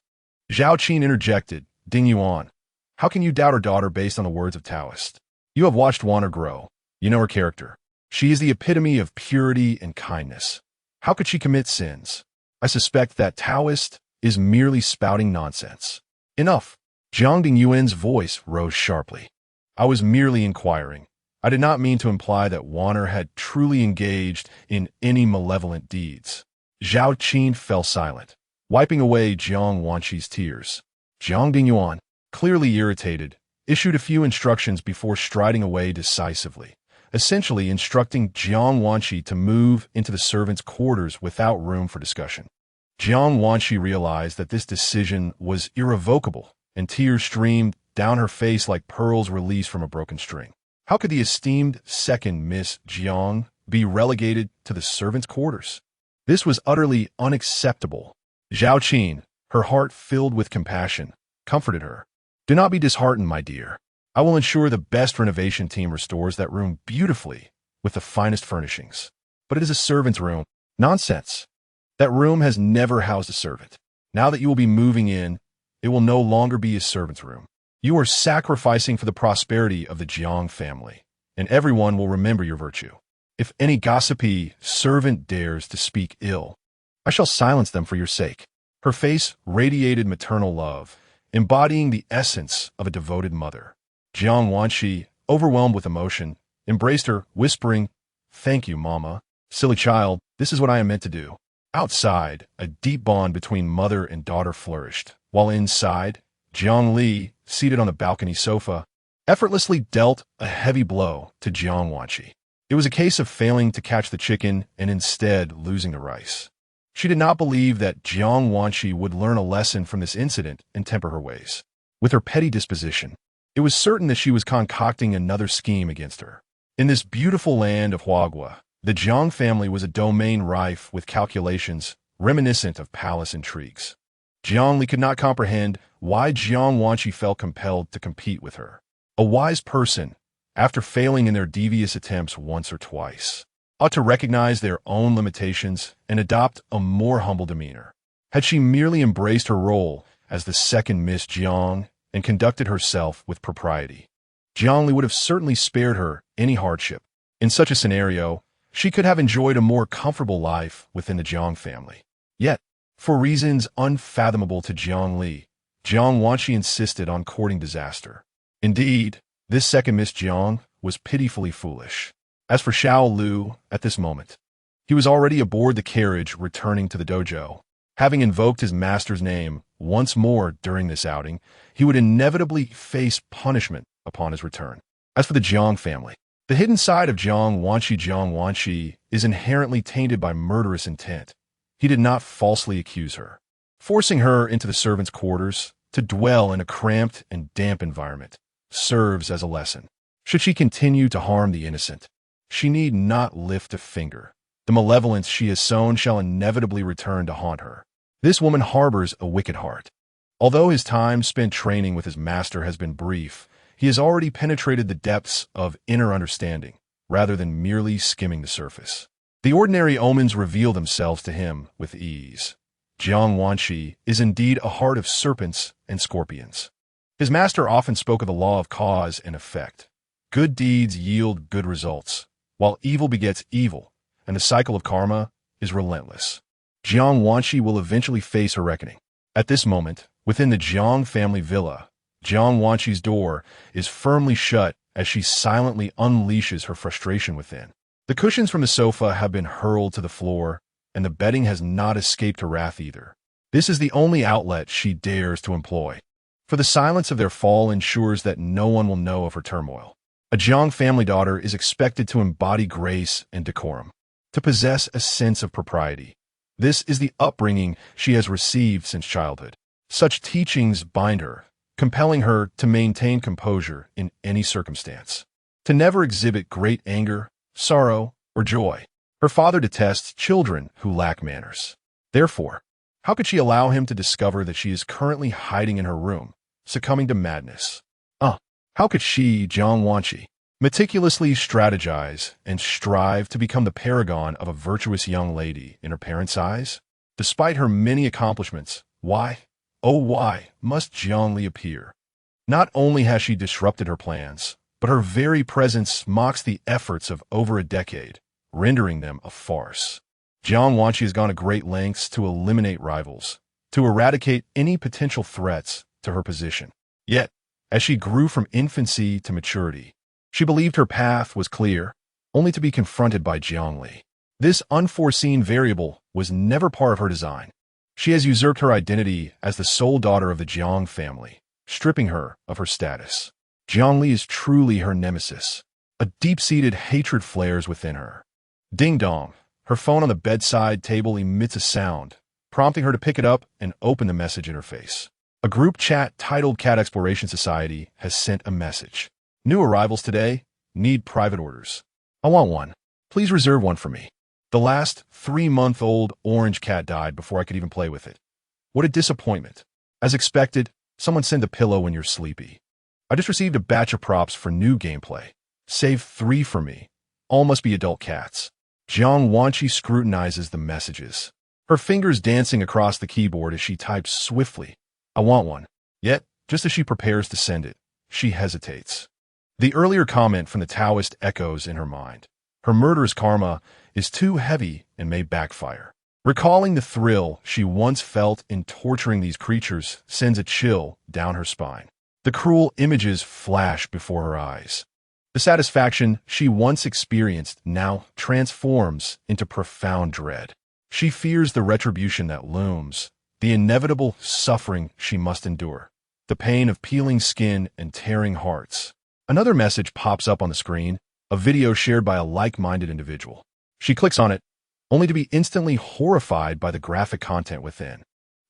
Zhao Qin interjected, "Dingyuan, how can you doubt her daughter based on the words of Taoist? You have watched Wanner grow. You know her character. She is the epitome of purity and kindness. How could she commit sins? I suspect that Taoist is merely spouting nonsense." "Enough." Jiang Dingyuan's voice rose sharply. "I was merely inquiring. I did not mean to imply that Wanner had truly engaged in any malevolent deeds." Zhao Qin fell silent, wiping away Jiang Wanxi's tears. Jiang Dingyuan, clearly irritated, issued a few instructions before striding away decisively, essentially instructing Jiang Wanxi to move into the servants' quarters without room for discussion. Jiang Wanxi realized that this decision was irrevocable, and tears streamed down her face like pearls released from a broken string. How could the esteemed second Miss Jiang be relegated to the servants' quarters? This was utterly unacceptable. Zhao Qin, her heart filled with compassion, comforted her. "Do not be disheartened, my dear. I will ensure the best renovation team restores that room beautifully with the finest furnishings. But it is a servant's room. Nonsense. That room has never housed a servant. Now that you will be moving in, it will no longer be a servant's room. You are sacrificing for the prosperity of the Jiang family, and everyone will remember your virtue. If any gossipy servant dares to speak ill, I shall silence them for your sake." Her face radiated maternal love, embodying the essence of a devoted mother. Jiang Wanshi, overwhelmed with emotion, embraced her, whispering, "Thank you, Mama. Silly child, this is what I am meant to do." Outside, a deep bond between mother and daughter flourished, while inside, Jiang Li, seated on the balcony sofa, effortlessly dealt a heavy blow to Jiang Wanshi. It was a case of failing to catch the chicken and instead losing the rice. She did not believe that Jiang Wanshi would learn a lesson from this incident and temper her ways. With her petty disposition, it was certain that she was concocting another scheme against her. In this beautiful land of Huagua, the Jiang family was a domain rife with calculations reminiscent of palace intrigues. Jiang Li could not comprehend why Jiang Wanshi felt compelled to compete with her. A wise person, after failing in their devious attempts once or twice, ought to recognize their own limitations and adopt a more humble demeanor. Had she merely embraced her role as the second Miss Jiang and conducted herself with propriety, Jiang Li would have certainly spared her any hardship. In such a scenario, she could have enjoyed a more comfortable life within the Jiang family. Yet, for reasons unfathomable to Jiang Li, Jiang Wanshi insisted on courting disaster. Indeed, this second Miss Jiang was pitifully foolish. As for Xiao Lu, at this moment, he was already aboard the carriage returning to the dojo. Having invoked his master's name once more during this outing, he would inevitably face punishment upon his return. As for the Jiang family, the hidden side of Jiang Wanshi is inherently tainted by murderous intent. He did not falsely accuse her, forcing her into the servants' quarters to dwell in a cramped and damp environment serves as a lesson. Should she continue to harm the innocent, she need not lift a finger. The malevolence she has sown shall inevitably return to haunt her. This woman harbors a wicked heart. Although his time spent training with his master has been brief, he has already penetrated the depths of inner understanding, rather than merely skimming the surface. The ordinary omens reveal themselves to him with ease. Jiang Wanshi is indeed a heart of serpents and scorpions. His master often spoke of the law of cause and effect. Good deeds yield good results, while evil begets evil, and the cycle of karma is relentless. Jiang Wanshi will eventually face her reckoning. At this moment, within the Jiang family villa, Jiang Wanshi's door is firmly shut as she silently unleashes her frustration within. The cushions from the sofa have been hurled to the floor, and the bedding has not escaped her wrath either. This is the only outlet she dares to employ, for the silence of their fall ensures that no one will know of her turmoil. A Jiang family daughter is expected to embody grace and decorum, to possess a sense of propriety. This is the upbringing she has received since childhood. Such teachings bind her, compelling her to maintain composure in any circumstance, to never exhibit great anger, sorrow, or joy. Her father detests children who lack manners. Therefore, how could she allow him to discover that she is currently hiding in her room, succumbing to madness? How could she, Jiang Wanshi, meticulously strategize and strive to become the paragon of a virtuous young lady in her parents' eyes? Despite her many accomplishments, why, oh why, must Jiang Li appear? Not only has she disrupted her plans, but her very presence mocks the efforts of over a decade, rendering them a farce. Jiang Wanshi has gone to great lengths to eliminate rivals, to eradicate any potential threats to her position. Yet, as she grew from infancy to maturity, she believed her path was clear, only to be confronted by Jiang Li. This unforeseen variable was never part of her design. She has usurped her identity as the sole daughter of the Jiang family, stripping her of her status. Jiang Li is truly her nemesis. A deep-seated hatred flares within her. Ding-dong, her phone on the bedside table emits a sound, prompting her to pick it up and open the message interface. A group chat titled Cat Exploration Society has sent a message. New arrivals today. Need private orders. I want one. Please reserve one for me. The last 3-month-old orange cat died before I could even play with it. What a disappointment. As expected, someone send a pillow when you're sleepy. I just received a batch of props for new gameplay. Save 3 for me. All must be adult cats. Jiang Wanshi scrutinizes the messages. her fingers dancing across the keyboard as she types swiftly, "I want one." Yet, just as she prepares to send it, she hesitates. The earlier comment from the Taoist echoes in her mind. Her murderous karma is too heavy and may backfire. Recalling the thrill she once felt in torturing these creatures sends a chill down her spine. The cruel images flash before her eyes. The satisfaction she once experienced now transforms into profound dread. She fears the retribution that looms, the inevitable suffering she must endure, the pain of peeling skin and tearing hearts. Another message pops up on the screen, a video shared by a like-minded individual. She clicks on it, only to be instantly horrified by the graphic content within.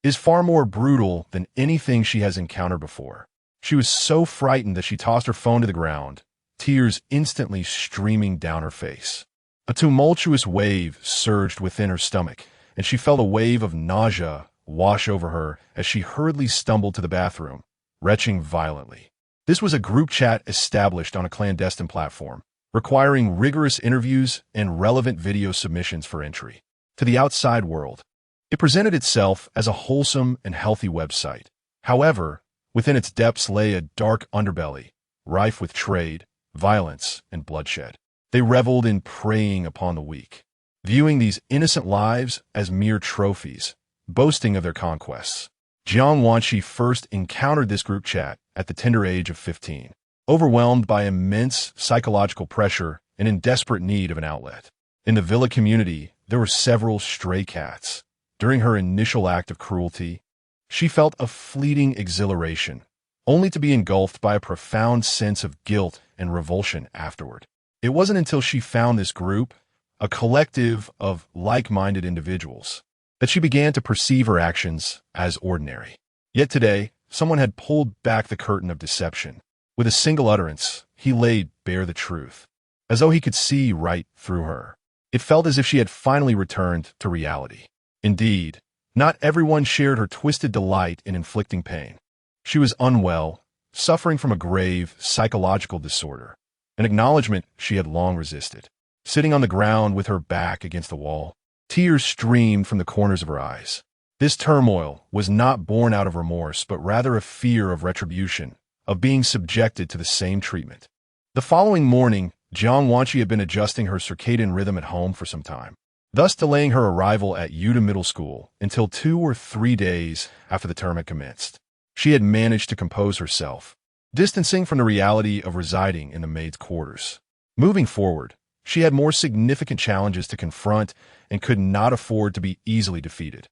It is far more brutal than anything she has encountered before. She was so frightened that she tossed her phone to the ground, tears instantly streaming down her face. A tumultuous wave surged within her stomach, and she felt a wave of nausea wash over her as she hurriedly stumbled to the bathroom, retching violently. This was a group chat established on a clandestine platform, requiring rigorous interviews and relevant video submissions for entry. To the outside world, it presented itself as a wholesome and healthy website. However, within its depths lay a dark underbelly, rife with trade, violence, and bloodshed. They reveled in preying upon the weak, viewing these innocent lives as mere trophies, boasting of their conquests. Jiang Wanqi first encountered this group chat at the tender age of 15, overwhelmed by immense psychological pressure and in desperate need of an outlet. In the villa community, there were several stray cats. During her initial act of cruelty, she felt a fleeting exhilaration, only to be engulfed by a profound sense of guilt and revulsion afterward. It wasn't until she found this group, a collective of like-minded individuals, that she began to perceive her actions as ordinary. Yet today, someone had pulled back the curtain of deception. With a single utterance, he laid bare the truth, as though he could see right through her. It felt as if she had finally returned to reality. Indeed, not everyone shared her twisted delight in inflicting pain. She was unwell, suffering from a grave psychological disorder, an acknowledgement she had long resisted. Sitting on the ground with her back against the wall, tears streamed from the corners of her eyes. This turmoil was not born out of remorse, but rather a fear of retribution, of being subjected to the same treatment. The following morning, Jiang Wanqi had been adjusting her circadian rhythm at home for some time, thus delaying her arrival at Yuta Middle School until 2 or 3 days after the term had commenced. She had managed to compose herself, distancing from the reality of residing in the maid's quarters. Moving forward, she had more significant challenges to confront and could not afford to be easily defeated.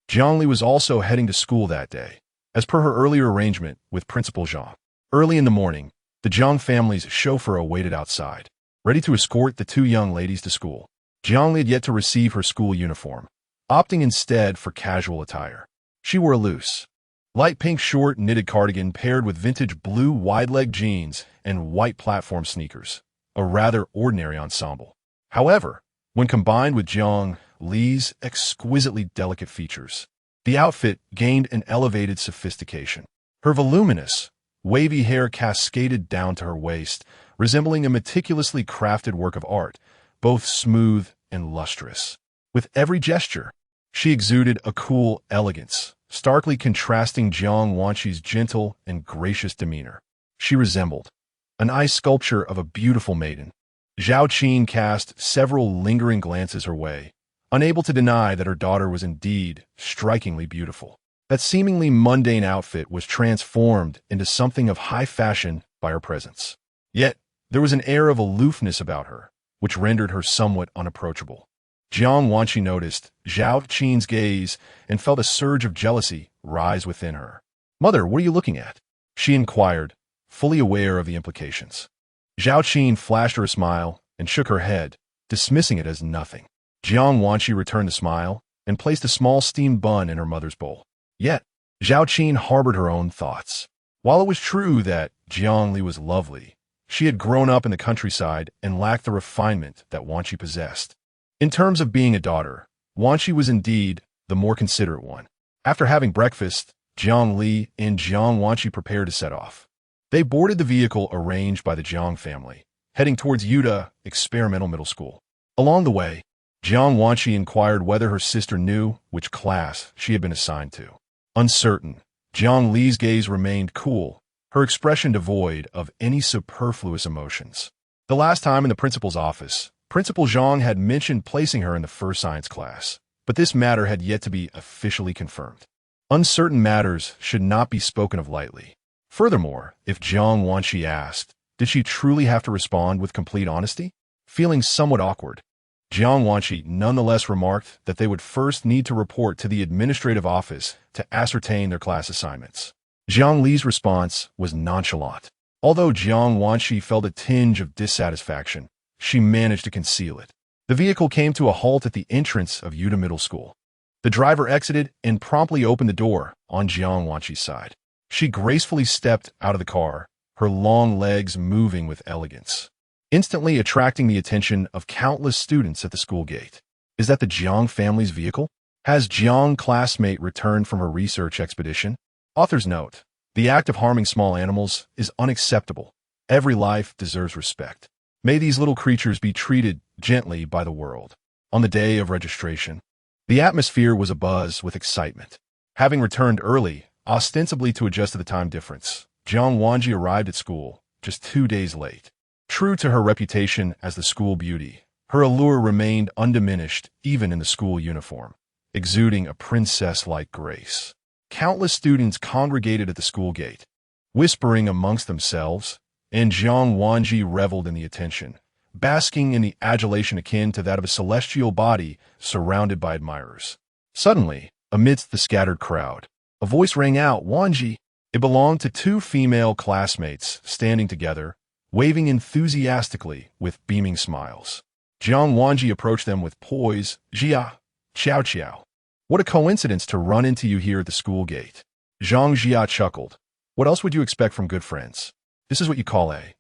Zhang Li was also heading to school that day, as per her earlier arrangement with Principal Zhang. Early in the morning, the Zhang family's chauffeur awaited outside, ready to escort the 2 young ladies to school. Zhang Li had yet to receive her school uniform, opting instead for casual attire. She wore a loose, light pink short knitted cardigan paired with vintage blue wide-leg jeans and white platform sneakers, a rather ordinary ensemble. However, when combined with Zhang Li's exquisitely delicate features, the outfit gained an elevated sophistication. Her voluminous, wavy hair cascaded down to her waist, resembling a meticulously crafted work of art, both smooth and lustrous. With every gesture, she exuded a cool elegance, starkly contrasting Jiang Wanqi's gentle and gracious demeanor. She resembled an ice sculpture of a beautiful maiden. Zhao Qin cast several lingering glances her way, unable to deny that her daughter was indeed strikingly beautiful. That seemingly mundane outfit was transformed into something of high fashion by her presence. Yet, there was an air of aloofness about her, which rendered her somewhat unapproachable. Jiang Wanqi noticed Zhao Qin's gaze and felt a surge of jealousy rise within her. "Mother, what are you looking at?" she inquired, fully aware of the implications. Zhao Qin flashed her a smile and shook her head, dismissing it as nothing. Jiang Wanqi returned the smile and placed a small steamed bun in her mother's bowl. Yet, Zhao Qin harbored her own thoughts. While it was true that Jiang Li was lovely, she had grown up in the countryside and lacked the refinement that Wanqi possessed. In terms of being a daughter, Wanqi was indeed the more considerate one. After having breakfast, Jiang Li and Jiang Wanqi prepared to set off. They boarded the vehicle arranged by the Jiang family, heading towards Yuta Experimental Middle School. Along the way, Jiang Wanshi inquired whether her sister knew which class she had been assigned to. Uncertain, Jiang Li's gaze remained cool, her expression devoid of any superfluous emotions. The last time in the principal's office, Principal Zhang had mentioned placing her in the first science class, but this matter had yet to be officially confirmed. Uncertain matters should not be spoken of lightly. Furthermore, if Jiang Wanshi asked, did she truly have to respond with complete honesty? Feeling somewhat awkward, Jiang Wanshi nonetheless remarked that they would first need to report to the administrative office to ascertain their class assignments. Jiang Li's response was nonchalant. Although Jiang Wanshi felt a tinge of dissatisfaction, she managed to conceal it. The vehicle came to a halt at the entrance of Yuta Middle School. The driver exited and promptly opened the door on Jiang Wanshi's side. She gracefully stepped out of the car, her long legs moving with elegance, instantly attracting the attention of countless students at the school gate. Is that the Jiang family's vehicle? Has Jiang classmate returned from her research expedition? Author's note: the act of harming small animals is unacceptable. Every life deserves respect. May these little creatures be treated gently by the world. On the day of registration, the atmosphere was abuzz with excitement. Having returned early, ostensibly to adjust to the time difference, Jiang Wanji arrived at school just 2 days late. True to her reputation as the school beauty, her allure remained undiminished even in the school uniform, exuding a princess-like grace. Countless students congregated at the school gate, whispering amongst themselves, and Jiang Wanji reveled in the attention, basking in the adulation akin to that of a celestial body surrounded by admirers. Suddenly, amidst the scattered crowd, a voice rang out, "Wanji!" It belonged to 2 female classmates standing together, waving enthusiastically with beaming smiles. Jiang Wanji approached them with poise. "Jia, Qiao Qiao. What a coincidence to run into you here at the school gate." Zhang Jia chuckled. "What else would you expect from good friends? This is what you call a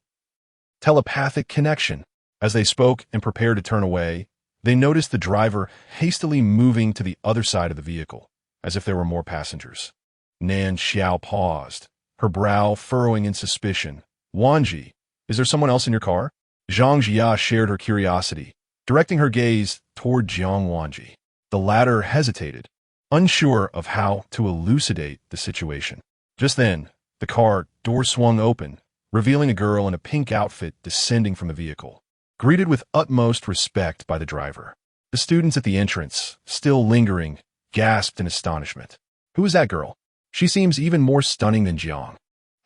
telepathic connection." As they spoke and prepared to turn away, they noticed the driver hastily moving to the other side of the vehicle, as if there were more passengers. Nan Xiao paused, her brow furrowing in suspicion. "Wanji, is there someone else in your car?" Zhang Jia shared her curiosity, directing her gaze toward Jiang Wanji. The latter hesitated, unsure of how to elucidate the situation. Just then, the car door swung open, revealing a girl in a pink outfit descending from the vehicle, greeted with utmost respect by the driver. The students at the entrance, still lingering, gasped in astonishment. "Who is that girl? She seems even more stunning than Jiang.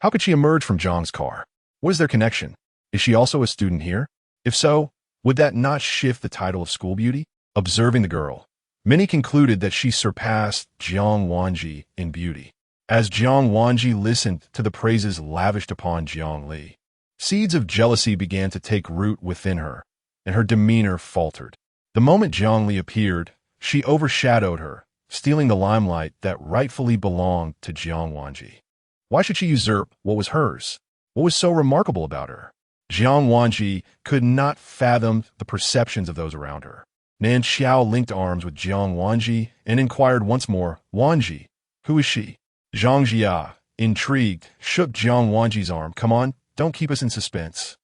How could she emerge from Jiang's car? What is their connection? Is she also a student here? If so, would that not shift the title of school beauty?" Observing the girl, many concluded that she surpassed Jiang Wanji in beauty. As Jiang Wanji listened to the praises lavished upon Jiang Li, seeds of jealousy began to take root within her, and her demeanor faltered. The moment Jiang Li appeared, she overshadowed her, stealing the limelight that rightfully belonged to Jiang Wanji. Why should she usurp what was hers? What was so remarkable about her? Jiang Wanji could not fathom the perceptions of those around her. Nan Xiao linked arms with Jiang Wanji and inquired once more, "Wanji, who is she?" Zhang Jia, intrigued, shook Jiang Wanji's arm. "Come on, don't keep us in suspense.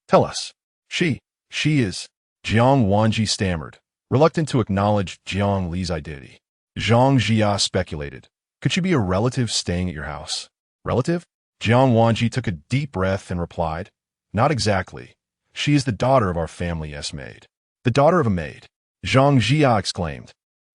Tell us." She is," Jiang Wanji stammered, reluctant to acknowledge Jiang Li's identity. Zhang Jia speculated, "Could she be a relative staying at your house?" "Relative?" Jiang Wanji took a deep breath and replied, "Not exactly. She is the daughter of our family maid." "The daughter of a maid?" Zhang Jia exclaimed,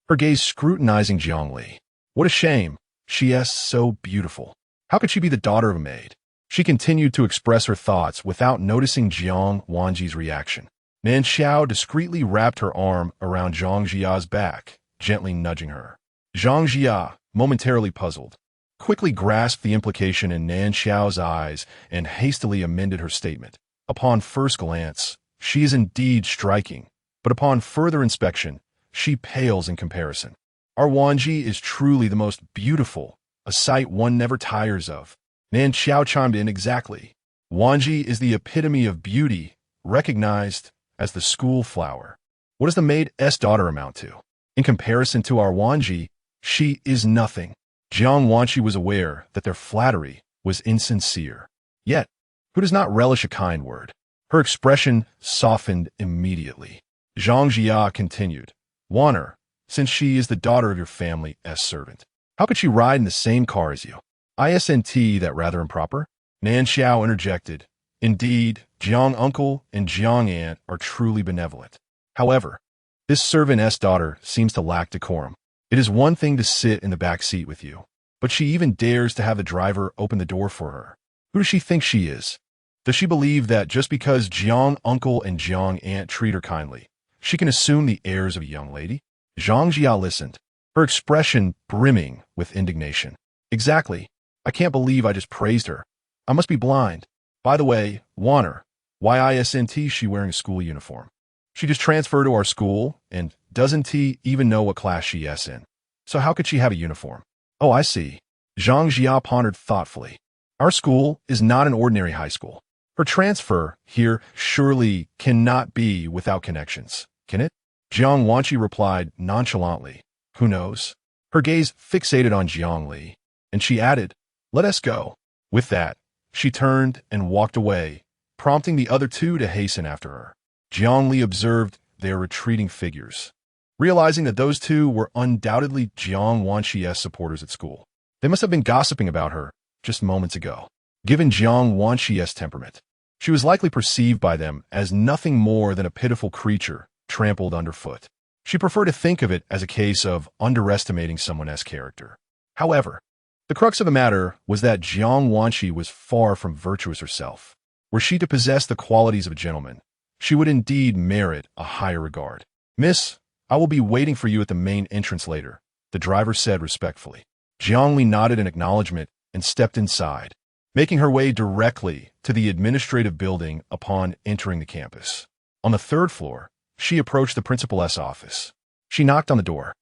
her gaze scrutinizing Jiang Li. "What a shame. She is so beautiful. How could she be the daughter of a maid?" She continued to express her thoughts without noticing Jiang Wanji's reaction. Nan Xiao discreetly wrapped her arm around Zhang Jia's back, gently nudging her. Zhang Jia, momentarily puzzled, quickly grasped the implication in Nan Xiao's eyes and hastily amended her statement. "Upon first glance, she is indeed striking, but upon further inspection, she pales in comparison. Our Wanji is truly the most beautiful, a sight one never tires of." Nan Xiao chimed in, "Exactly. Wanji is the epitome of beauty, recognized as the school flower. What does the maid's daughter amount to? In comparison to our Wanji, she is nothing." Jiang Wanji was aware that their flattery was insincere. Yet, who does not relish a kind word? Her expression softened immediately. Zhang Jia continued. Warner, since she is the daughter of your family's servant, how could she ride in the same car as you? Isn't that rather improper? Nan Xiao interjected. Indeed, Jiang uncle and Jiang aunt are truly benevolent. However, this servant's daughter seems to lack decorum. It is one thing to sit in the back seat with you, but she even dares to have the driver open the door for her. Who does she think she is? Does she believe that just because Jiang uncle and Jiang aunt treat her kindly, she can assume the airs of a young lady? Zhang Jia listened, her expression brimming with indignation. Exactly. I can't believe I just praised her. I must be blind. By the way, Warner, why isn't she wearing a school uniform? She just transferred to our school and doesn't even know what class she is in. So how could she have a uniform? Oh, I see. Zhang Jia pondered thoughtfully. Our school is not an ordinary high school. Her transfer here surely cannot be without connections, can it? Jiang Wanqi replied nonchalantly. Who knows? Her gaze fixated on Jiang Li, and she added, let us go. With that, she turned and walked away, prompting the other two to hasten after her. Jiang Li observed their retreating figures, realizing that those two were undoubtedly Jiang Wanqi's supporters at school. They must have been gossiping about her just moments ago. Given Jiang Wanqi's temperament, she was likely perceived by them as nothing more than a pitiful creature trampled underfoot. She preferred to think of it as a case of underestimating someone's character. However, the crux of the matter was that Jiang Wanqi was far from virtuous herself. Were she to possess the qualities of a gentleman, she would indeed merit a higher regard. Miss, I will be waiting for you at the main entrance later, the driver said respectfully. Jiang Li nodded in acknowledgement and stepped inside, making her way directly to the administrative building upon entering the campus. On the third floor, she approached the principal's office. She knocked on the door.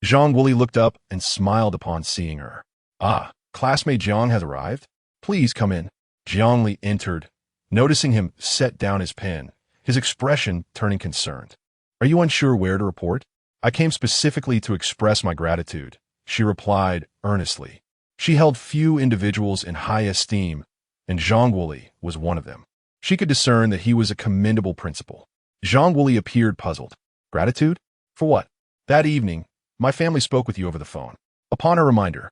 Zhang Wuli looked up and smiled upon seeing her. Ah, classmate Jiang has arrived? Please come in. Jiang Li entered, noticing him set down his pen, his expression turning concerned. Are you unsure where to report? I came specifically to express my gratitude, she replied earnestly. She held few individuals in high esteem, and Zhang Wuli was one of them. She could discern that he was a commendable principal. Zhang Wuli appeared puzzled. Gratitude? For what? That evening, my family spoke with you over the phone. Upon a reminder,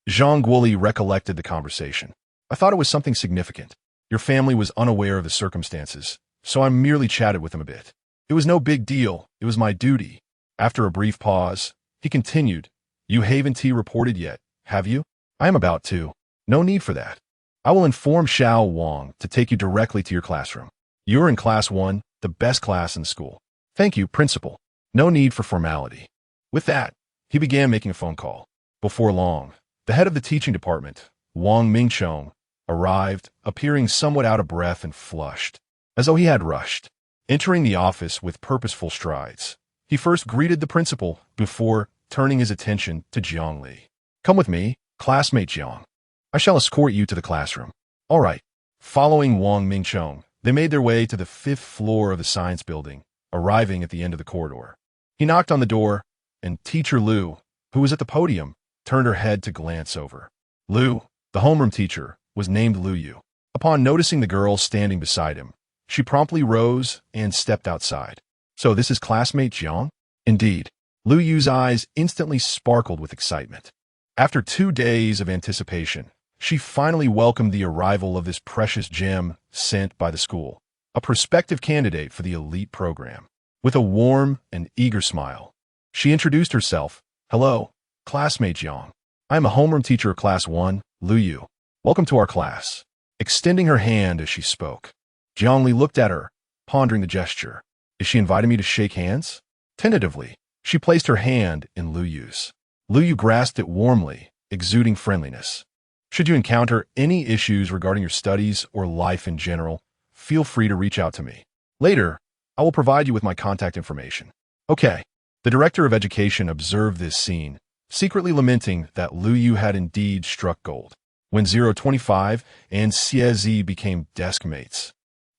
Zhang Wuli recollected the conversation. I thought it was something significant. Your family was unaware of the circumstances, so I merely chatted with them a bit. It was no big deal. It was my duty. After a brief pause, he continued, You haven't reported yet, have you? I am about to. No need for that. I will inform Xiao Wang to take you directly to your classroom. You're in class 1, the best class in school. Thank you, principal. No need for formality. With that, he began making a phone call. Before long, the head of the teaching department, Wang Mingchong, arrived, appearing somewhat out of breath and flushed, as though he had rushed. Entering the office with purposeful strides, he first greeted the principal before turning his attention to Jiang Li. Come with me, classmate Jiang. I shall escort you to the classroom. All right. Following Wang Mingchong, they made their way to the 5th floor of the science building, arriving at the end of the corridor. He knocked on the door, and teacher Lu, who was at the podium, turned her head to glance over. Lu, the homeroom teacher, was named Lu Yu. Upon noticing the girl standing beside him, she promptly rose and stepped outside. So this is classmate Jiang? Indeed. Lu Yu's eyes instantly sparkled with excitement. After 2 days of anticipation, she finally welcomed the arrival of this precious gem sent by the school, a prospective candidate for the elite program. With a warm and eager smile, she introduced herself. Hello, classmate Jiang. I am a homeroom teacher of class 1, Lu Yu. Welcome to our class. Extending her hand as she spoke, Jiang Li looked at her, pondering the gesture. Is she inviting me to shake hands? Tentatively, she placed her hand in Lu Yu's. Lu Yu grasped it warmly, exuding friendliness. Should you encounter any issues regarding your studies or life in general, feel free to reach out to me. Later, I will provide you with my contact information. Okay. The director of education observed this scene, secretly lamenting that Lu Yu had indeed struck gold. When 025 and Xie became desk mates,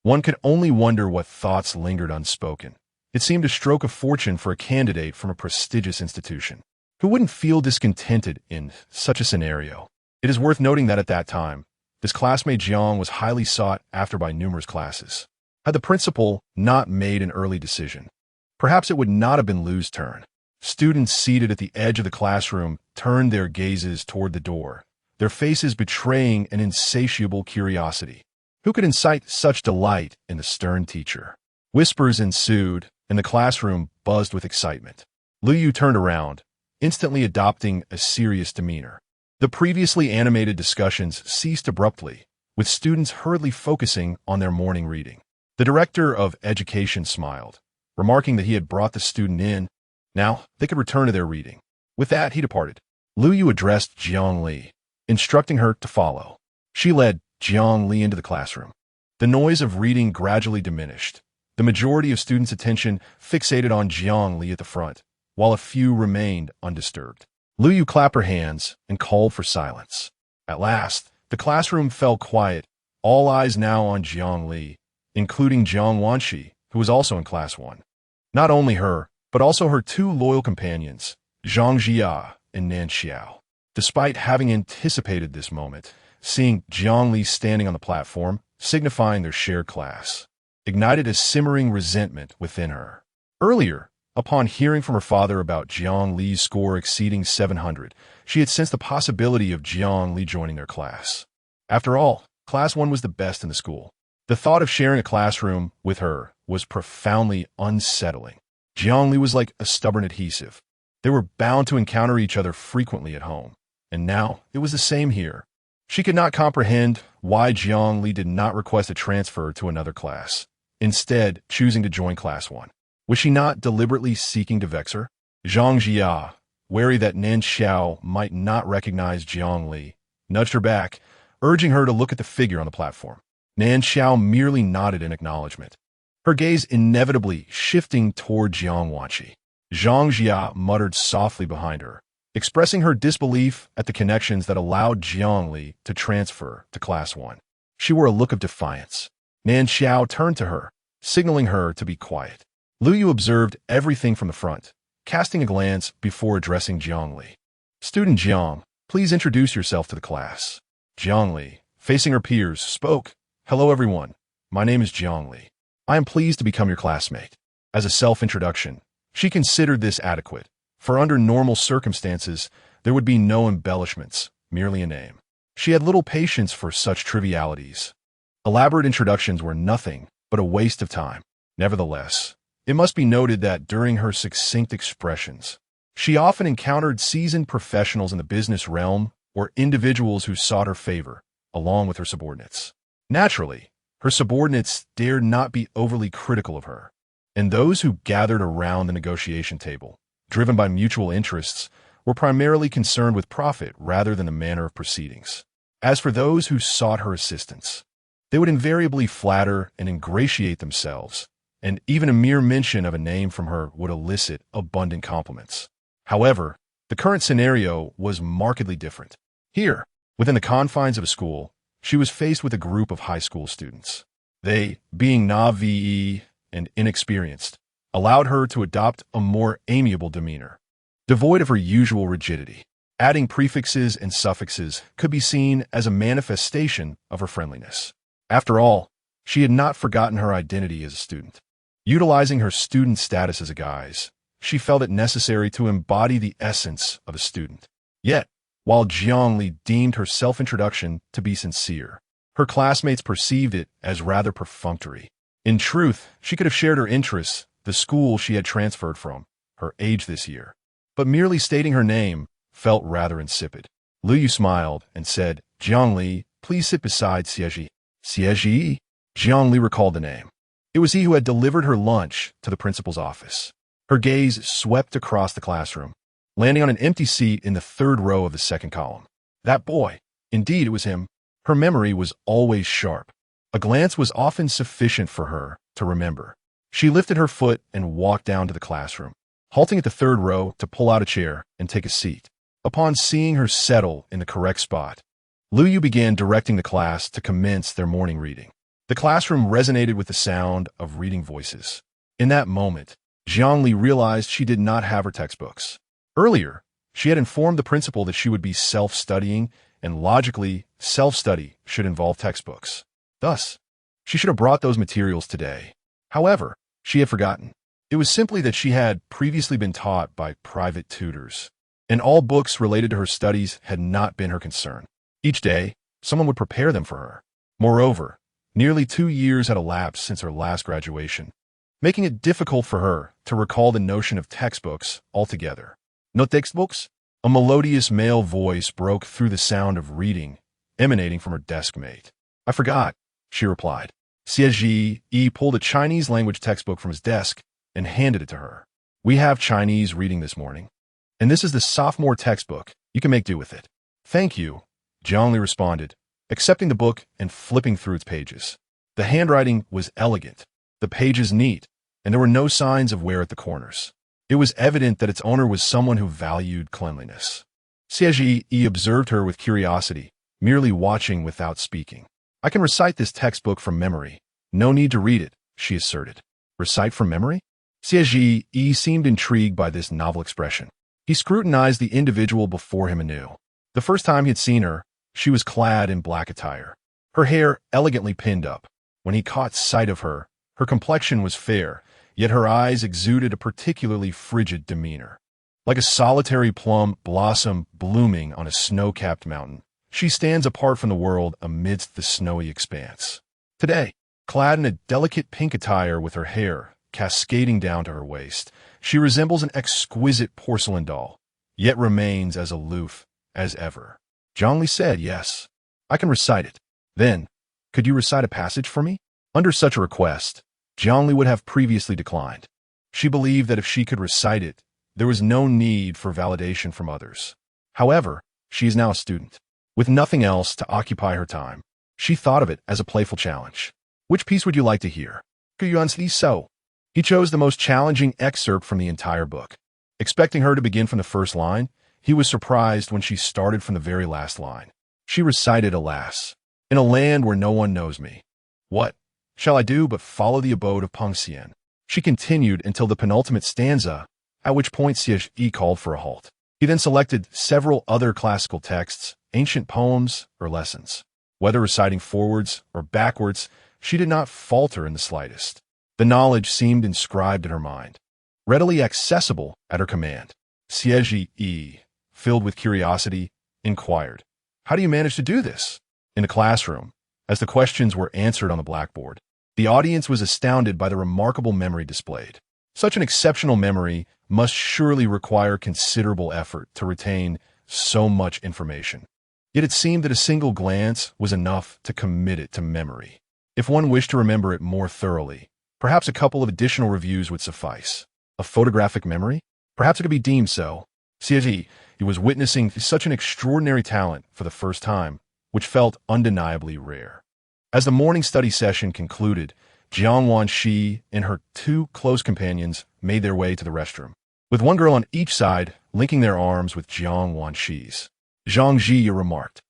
one could only wonder what thoughts lingered unspoken. It seemed a stroke of fortune for a candidate from a prestigious institution. Who wouldn't feel discontented in such a scenario? It is worth noting that at that time, this classmate Jiang was highly sought after by numerous classes. Had the principal not made an early decision, Perhaps it would not have been Lu's turn. Students seated at the edge of the classroom turned their gazes toward the door, their faces betraying an insatiable curiosity. Who could incite such delight in the stern teacher? Whispers ensued, and the classroom buzzed with excitement. Lu turned around, instantly adopting a serious demeanor. The previously animated discussions ceased abruptly, with students hurriedly focusing on their morning reading. The director of education smiled, remarking that he had brought the student in. Now they could return to their reading. With that, he departed. Lu addressed Jiang Li, instructing her to follow. She led Jiang Li into the classroom. The noise of reading gradually diminished, the majority of students' attention fixated on Jiang Li at the front, while a few remained undisturbed. Lu clapped her hands and called for silence. At last, the classroom fell quiet, all eyes now on Jiang Li, including Jiang Wanshi, who was also in Class 1. Not only her, but also her two loyal companions, Zhang Jia and Nan Xiao. Despite having anticipated this moment, seeing Jiang Li standing on the platform, signifying their shared class, ignited a simmering resentment within her. Earlier, upon hearing from her father about Jiang Li's score exceeding 700, she had sensed the possibility of Jiang Li joining their class. After all, Class 1 was the best in the school. The thought of sharing a classroom with her was profoundly unsettling. Jiang Li was like a stubborn adhesive. They were bound to encounter each other frequently at home, and now it was the same here. She could not comprehend why Jiang Li did not request a transfer to another class, instead choosing to join Class 1. Was she not deliberately seeking to vex her? Zhang Jia, wary that Nan Xiao might not recognize Jiang Li, nudged her back, urging her to look at the figure on the platform. Nan Xiao merely nodded in acknowledgement, her gaze inevitably shifting toward Jiang Wanshi. Zhang Jia muttered softly behind her, expressing her disbelief at the connections that allowed Jiang Li to transfer to Class 1. She wore a look of defiance. Nan Xiao turned to her, signaling her to be quiet. Lu observed everything from the front, casting a glance before addressing Jiang Li. Student Jiang, please introduce yourself to the class. Jiang Li, facing her peers, spoke. Hello everyone, my name is Jiang Li. I am pleased to become your classmate. As a self-introduction, she considered this adequate, for under normal circumstances, there would be no embellishments, merely a name. She had little patience for such trivialities. Elaborate introductions were nothing but a waste of time. Nevertheless, it must be noted that during her succinct expressions, she often encountered seasoned professionals in the business realm or individuals who sought her favor, along with her subordinates. Naturally, her subordinates dared not be overly critical of her, and those who gathered around the negotiation table, driven by mutual interests, were primarily concerned with profit rather than the manner of proceedings. As for those who sought her assistance, they would invariably flatter and ingratiate themselves, and even a mere mention of a name from her would elicit abundant compliments. However, the current scenario was markedly different. Here, within the confines of a school, she was faced with a group of high school students. They, being naive and inexperienced, allowed her to adopt a more amiable demeanor, devoid of her usual rigidity. Adding prefixes and suffixes could be seen as a manifestation of her friendliness. After all, she had not forgotten her identity as a student. Utilizing her student status as a guise, she felt it necessary to embody the essence of a student. Yet, while Jiang Li deemed her self-introduction to be sincere, her classmates perceived it as rather perfunctory. In truth, she could have shared her interests, the school she had transferred from, her age this year. But merely stating her name felt rather insipid. Lu smiled and said, Jiang Li, please sit beside Xieji. Xieji? Jiang Li recalled the name. It was he who had delivered her lunch to the principal's office. Her gaze swept across the classroom, landing on an empty seat in the third row of the second column. That boy. Indeed, it was him. Her memory was always sharp. A glance was often sufficient for her to remember. She lifted her foot and walked down to the classroom, halting at the third row to pull out a chair and take a seat. Upon seeing her settle in the correct spot, Lu began directing the class to commence their morning reading. The classroom resonated with the sound of reading voices. In that moment, Jiang Li realized she did not have her textbooks. Earlier, she had informed the principal that she would be self-studying, and logically, self-study should involve textbooks. Thus, she should have brought those materials today. However, she had forgotten. It was simply that she had previously been taught by private tutors, and all books related to her studies had not been her concern. Each day, someone would prepare them for her. Moreover, nearly 2 years had elapsed since her last graduation, making it difficult for her to recall the notion of textbooks altogether. No textbooks? A melodious male voice broke through the sound of reading emanating from her desk mate. I forgot, she replied. Xie pulled a Chinese language textbook from his desk and handed it to her. We have Chinese reading this morning, and this is the sophomore textbook. You can make do with it. Thank you, Jiang Li responded, accepting the book and flipping through its pages. The handwriting was elegant, the pages neat, and there were no signs of wear at the corners. It was evident that its owner was someone who valued cleanliness. Xie observed her with curiosity, merely watching without speaking. I can recite this textbook from memory. No need to read it, she asserted. Recite from memory? Xie seemed intrigued by this novel expression. He scrutinized the individual before him anew. The first time he had seen her, she was clad in black attire, her hair elegantly pinned up. When he caught sight of her, her complexion was fair, yet her eyes exuded a particularly frigid demeanor. Like a solitary plum blossom blooming on a snow-capped mountain, she stands apart from the world amidst the snowy expanse. Today, clad in a delicate pink attire with her hair cascading down to her waist, she resembles an exquisite porcelain doll, yet remains as aloof as ever. Jiang Li said, yes, I can recite it. Then, could you recite a passage for me? Under such a request, Jiang Li would have previously declined. She believed that if she could recite it, there was no need for validation from others. However, she is now a student. With nothing else to occupy her time, she thought of it as a playful challenge. Which piece would you like to hear? So. He chose the most challenging excerpt from the entire book. Expecting her to begin from the first line, he was surprised when she started from the very last line. She recited, alas, in a land where no one knows me. What shall I do but follow the abode of Pengxian? She continued until the penultimate stanza, at which point Xie called for a halt. He then selected several other classical texts, ancient poems, or lessons. Whether reciting forwards or backwards, she did not falter in the slightest. The knowledge seemed inscribed in her mind, readily accessible at her command. Xie, filled with curiosity, inquired, how do you manage to do this? In the classroom, as the questions were answered on the blackboard, the audience was astounded by the remarkable memory displayed. Such an exceptional memory must surely require considerable effort to retain so much information. Yet it seemed that a single glance was enough to commit it to memory. If one wished to remember it more thoroughly, perhaps a couple of additional reviews would suffice. A photographic memory? Perhaps it could be deemed so. Xie was witnessing such an extraordinary talent for the first time, which felt undeniably rare. As the morning study session concluded, Jiang Wanxi and her 2 close companions made their way to the restroom, with one girl on each side linking their arms with Jiang Wanxi's. Zhang Ji remarked,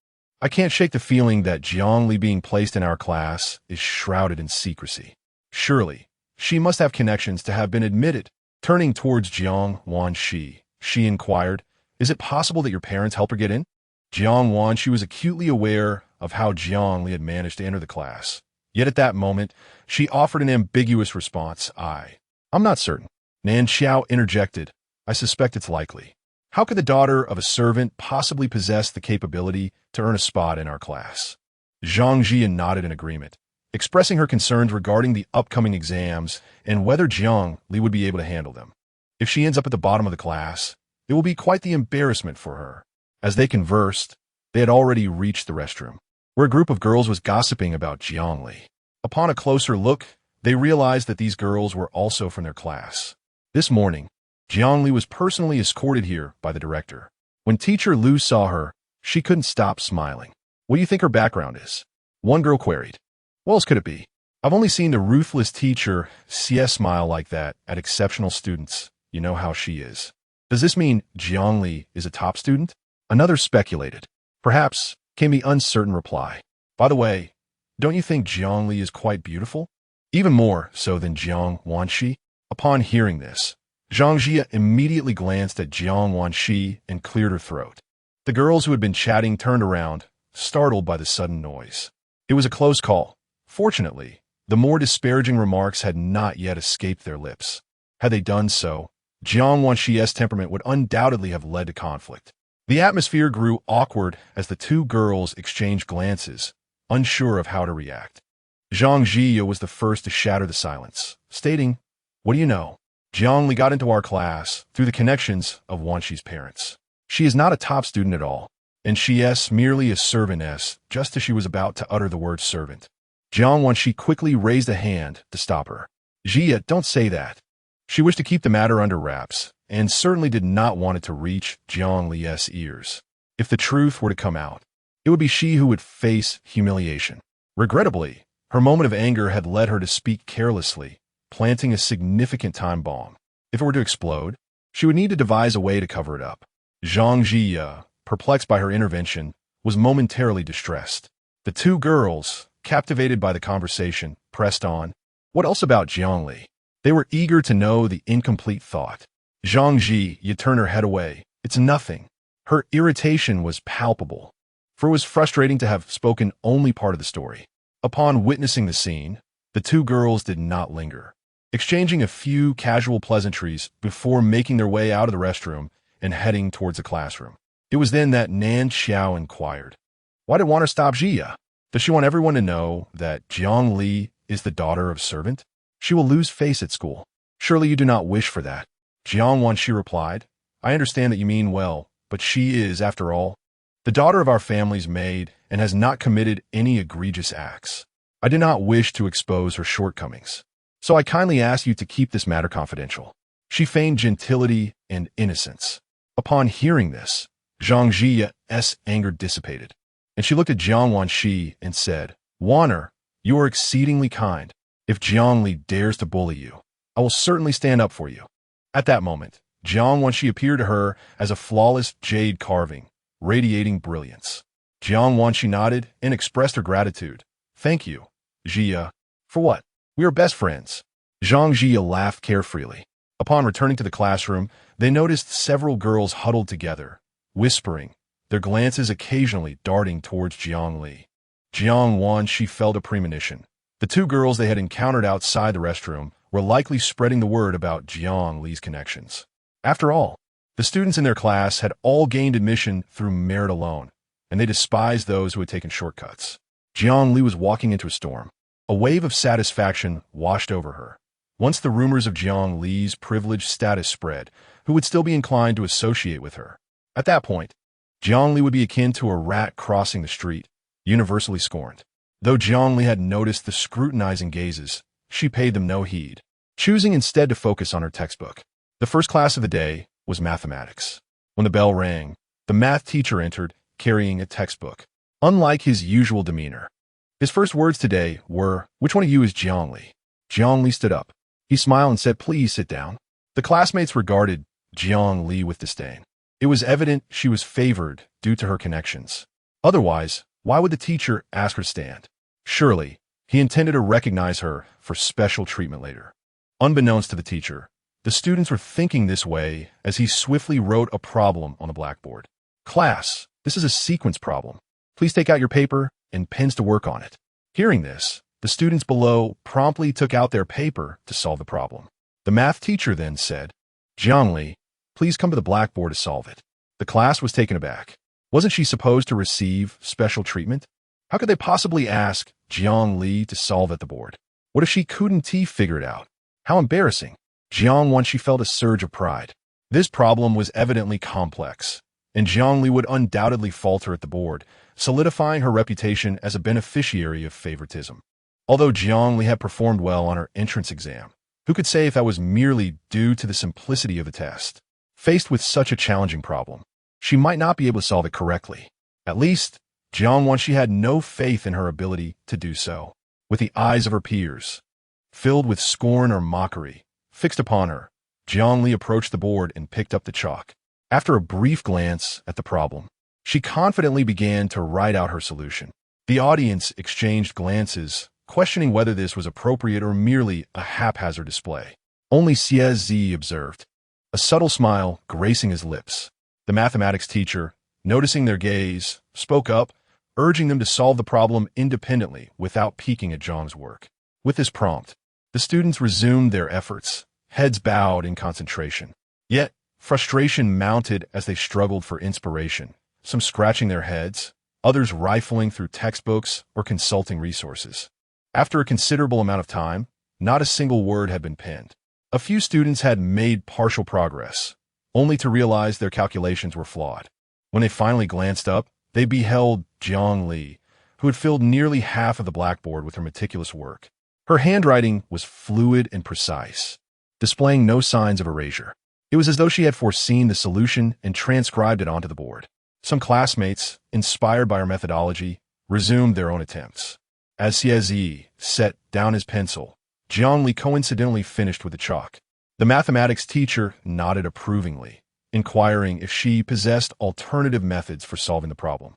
I can't shake the feeling that Jiang Li being placed in our class is shrouded in secrecy. Surely, she must have connections to have been admitted. Turning towards Jiang Wanxi, she inquired, is it possible that your parents helped her get in? Jiang Wanxi was acutely aware of how Jiang Li had managed to enter the class. Yet at that moment, she offered an ambiguous response. I'm not certain. Nan Xiao interjected, I suspect it's likely. How could the daughter of a servant possibly possess the capability to earn a spot in our class? Zhang Ji nodded in agreement, expressing her concerns regarding the upcoming exams and whether Jiang Li would be able to handle them. If she ends up at the bottom of the class, it will be quite the embarrassment for her. As they conversed, they had already reached the restroom, where a group of girls was gossiping about Jiang Li. Upon a closer look, they realized that these girls were also from their class. This morning, Jiang Li was personally escorted here by the director. When teacher Lu saw her, she couldn't stop smiling. What do you think her background is? One girl queried. What else could it be? I've only seen the ruthless teacher Xie smile like that at exceptional students. You know how she is. Does this mean Jiang Li is a top student? Another speculated. Perhaps, came the uncertain reply. By the way, don't you think Jiang Li is quite beautiful? Even more so than Jiang Wanxi? Upon hearing this, Zhang Jia immediately glanced at Jiang Wanxi and cleared her throat. The girls who had been chatting turned around, startled by the sudden noise. It was a close call. Fortunately, the more disparaging remarks had not yet escaped their lips. Had they done so, Jiang Wanxi's temperament would undoubtedly have led to conflict. The atmosphere grew awkward as the two girls exchanged glances, unsure of how to react. Zhang Jie was the first to shatter the silence, stating, "What do you know? Jiang Li got into our class through the connections of Wanxi's parents. She is not a top student at all, and she is merely a servantess," just as she was about to utter the word servant. Jiang Wanxi quickly raised a hand to stop her. "Jie, don't say that." She wished to keep the matter under wraps, and certainly did not want it to reach Jiang Li's ears. If the truth were to come out, it would be she who would face humiliation. Regrettably, her moment of anger had led her to speak carelessly, planting a significant time bomb. If it were to explode, she would need to devise a way to cover it up. Zhang Jie, perplexed by her intervention, was momentarily distressed. The two girls, captivated by the conversation, pressed on. What else about Jiang Li? They were eager to know the incomplete thought. Zhang Jie turned her head away. "It's nothing." Her irritation was palpable, for it was frustrating to have spoken only part of the story. Upon witnessing the scene, the two girls did not linger, exchanging a few casual pleasantries before making their way out of the restroom and heading towards the classroom. It was then that Nan Xiao inquired, "Why did Wanner stop Jia? Does she want everyone to know that Jiang Li is the daughter of servant? She will lose face at school. Surely you do not wish for that." Jiang Wanxi replied, "I understand that you mean well, but she is, after all, the daughter of our family's maid and has not committed any egregious acts. I did not wish to expose her shortcomings, so I kindly ask you to keep this matter confidential." She feigned gentility and innocence. Upon hearing this, Zhang Jie's anger dissipated, and she looked at Jiang Wanxi and said, "Wanner, you are exceedingly kind. If Jiang Li dares to bully you, I will certainly stand up for you." At that moment, Jiang Wanxi appeared to her as a flawless jade carving, radiating brilliance. Jiang Wanxi nodded and expressed her gratitude. "Thank you, Jia." "For what? We are best friends." Zhang Jie laughed carefreely. Upon returning to the classroom, they noticed several girls huddled together, whispering, their glances occasionally darting towards Jiang Li. Jiang Wanxi felt a premonition. The two girls they had encountered outside the restroom were likely spreading the word about Jiang Li's connections. After all, the students in their class had all gained admission through merit alone, and they despised those who had taken shortcuts. Jiang Li was walking into a storm. A wave of satisfaction washed over her. Once the rumors of Jiang Li's privileged status spread, who would still be inclined to associate with her? At that point, Jiang Li would be akin to a rat crossing the street, universally scorned. Though Jiang Li had noticed the scrutinizing gazes, she paid them no heed, choosing instead to focus on her textbook. The first class of the day was mathematics. When the bell rang, the math teacher entered, carrying a textbook. Unlike his usual demeanor, his first words today were, "Which one of you is Jiang Li?" Jiang Li stood up. He smiled and said, "Please sit down." The classmates regarded Jiang Li with disdain. It was evident she was favored due to her connections. Otherwise, why would the teacher ask her to stand? Surely, he intended to recognize her for special treatment later. Unbeknownst to the teacher, the students were thinking this way as he swiftly wrote a problem on the blackboard. "Class, this is a sequence problem. Please take out your paper and pens to work on it." Hearing this, the students below promptly took out their paper to solve the problem. The math teacher then said, "Jiang Li, please come to the blackboard to solve it." The class was taken aback. Wasn't she supposed to receive special treatment? How could they possibly ask Jiang Li to solve at the board? What if she couldn't figure it out? How embarrassing. Jiang Wanxi felt a surge of pride. This problem was evidently complex, and Jiang Li would undoubtedly falter at the board, solidifying her reputation as a beneficiary of favoritism. Although Jiang Li had performed well on her entrance exam, who could say if that was merely due to the simplicity of the test? Faced with such a challenging problem, she might not be able to solve it correctly. At least, Jiang Wanxi had no faith in her ability to do so. With the eyes of her peers, filled with scorn or mockery, fixed upon her, Jiang Li approached the board and picked up the chalk. After a brief glance at the problem, she confidently began to write out her solution. The audience exchanged glances, questioning whether this was appropriate or merely a haphazard display. Only Xie Zi observed, a subtle smile gracing his lips. The mathematics teacher, noticing their gaze, spoke up, urging them to solve the problem independently without peeking at Zhang's work. With this prompt, the students resumed their efforts, heads bowed in concentration. Yet, frustration mounted as they struggled for inspiration, some scratching their heads, others rifling through textbooks or consulting resources. After a considerable amount of time, not a single word had been penned. A few students had made partial progress, only to realize their calculations were flawed. When they finally glanced up, they beheld Jiang Li, who had filled nearly half of the blackboard with her meticulous work. Her handwriting was fluid and precise, displaying no signs of erasure. It was as though she had foreseen the solution and transcribed it onto the board. Some classmates, inspired by her methodology, resumed their own attempts. As Xie set down his pencil, Jiang Li coincidentally finished with the chalk. The mathematics teacher nodded approvingly, inquiring if she possessed alternative methods for solving the problem.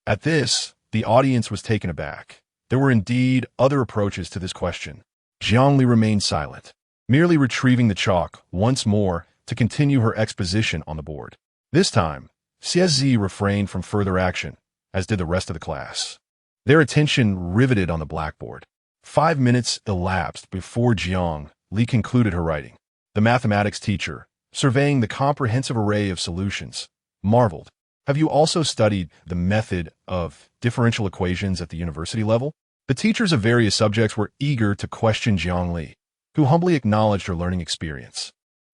At this, the audience was taken aback. There were indeed other approaches to this question. Jiang Li remained silent, merely retrieving the chalk once more to continue her exposition on the board. This time, Xie refrained from further action, as did the rest of the class. Their attention riveted on the blackboard. 5 minutes elapsed before Jiang Li concluded her writing. The mathematics teacher, surveying the comprehensive array of solutions, marveled. Have you also studied the method of differential equations at the university level? The teachers of various subjects were eager to question Jiang Li, who humbly acknowledged her learning experience.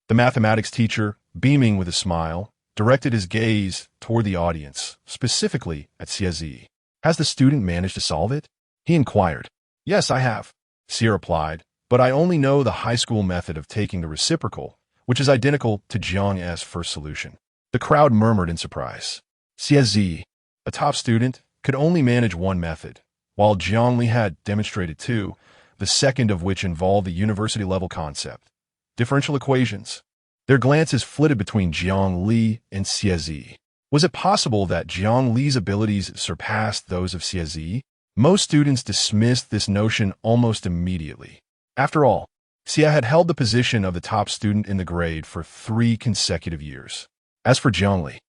The mathematics teacher, beaming with a smile, directed his gaze toward the audience, specifically at Xie. Has the student managed to solve it? He inquired. Yes, I have, Xie replied, but I only know the high school method of taking the reciprocal, which is identical to Jiang's first solution. The crowd murmured in surprise. Xie, a top student, could only manage one method, while Jiang Li had demonstrated two, the second of which involved the university-level concept, differential equations. Their glances flitted between Jiang Li and Xie. Was it possible that Jiang Li's abilities surpassed those of Xie? Most students dismissed this notion almost immediately. After all, Xie had held the position of the top student in the grade for 3 consecutive years. As for Jiang Li,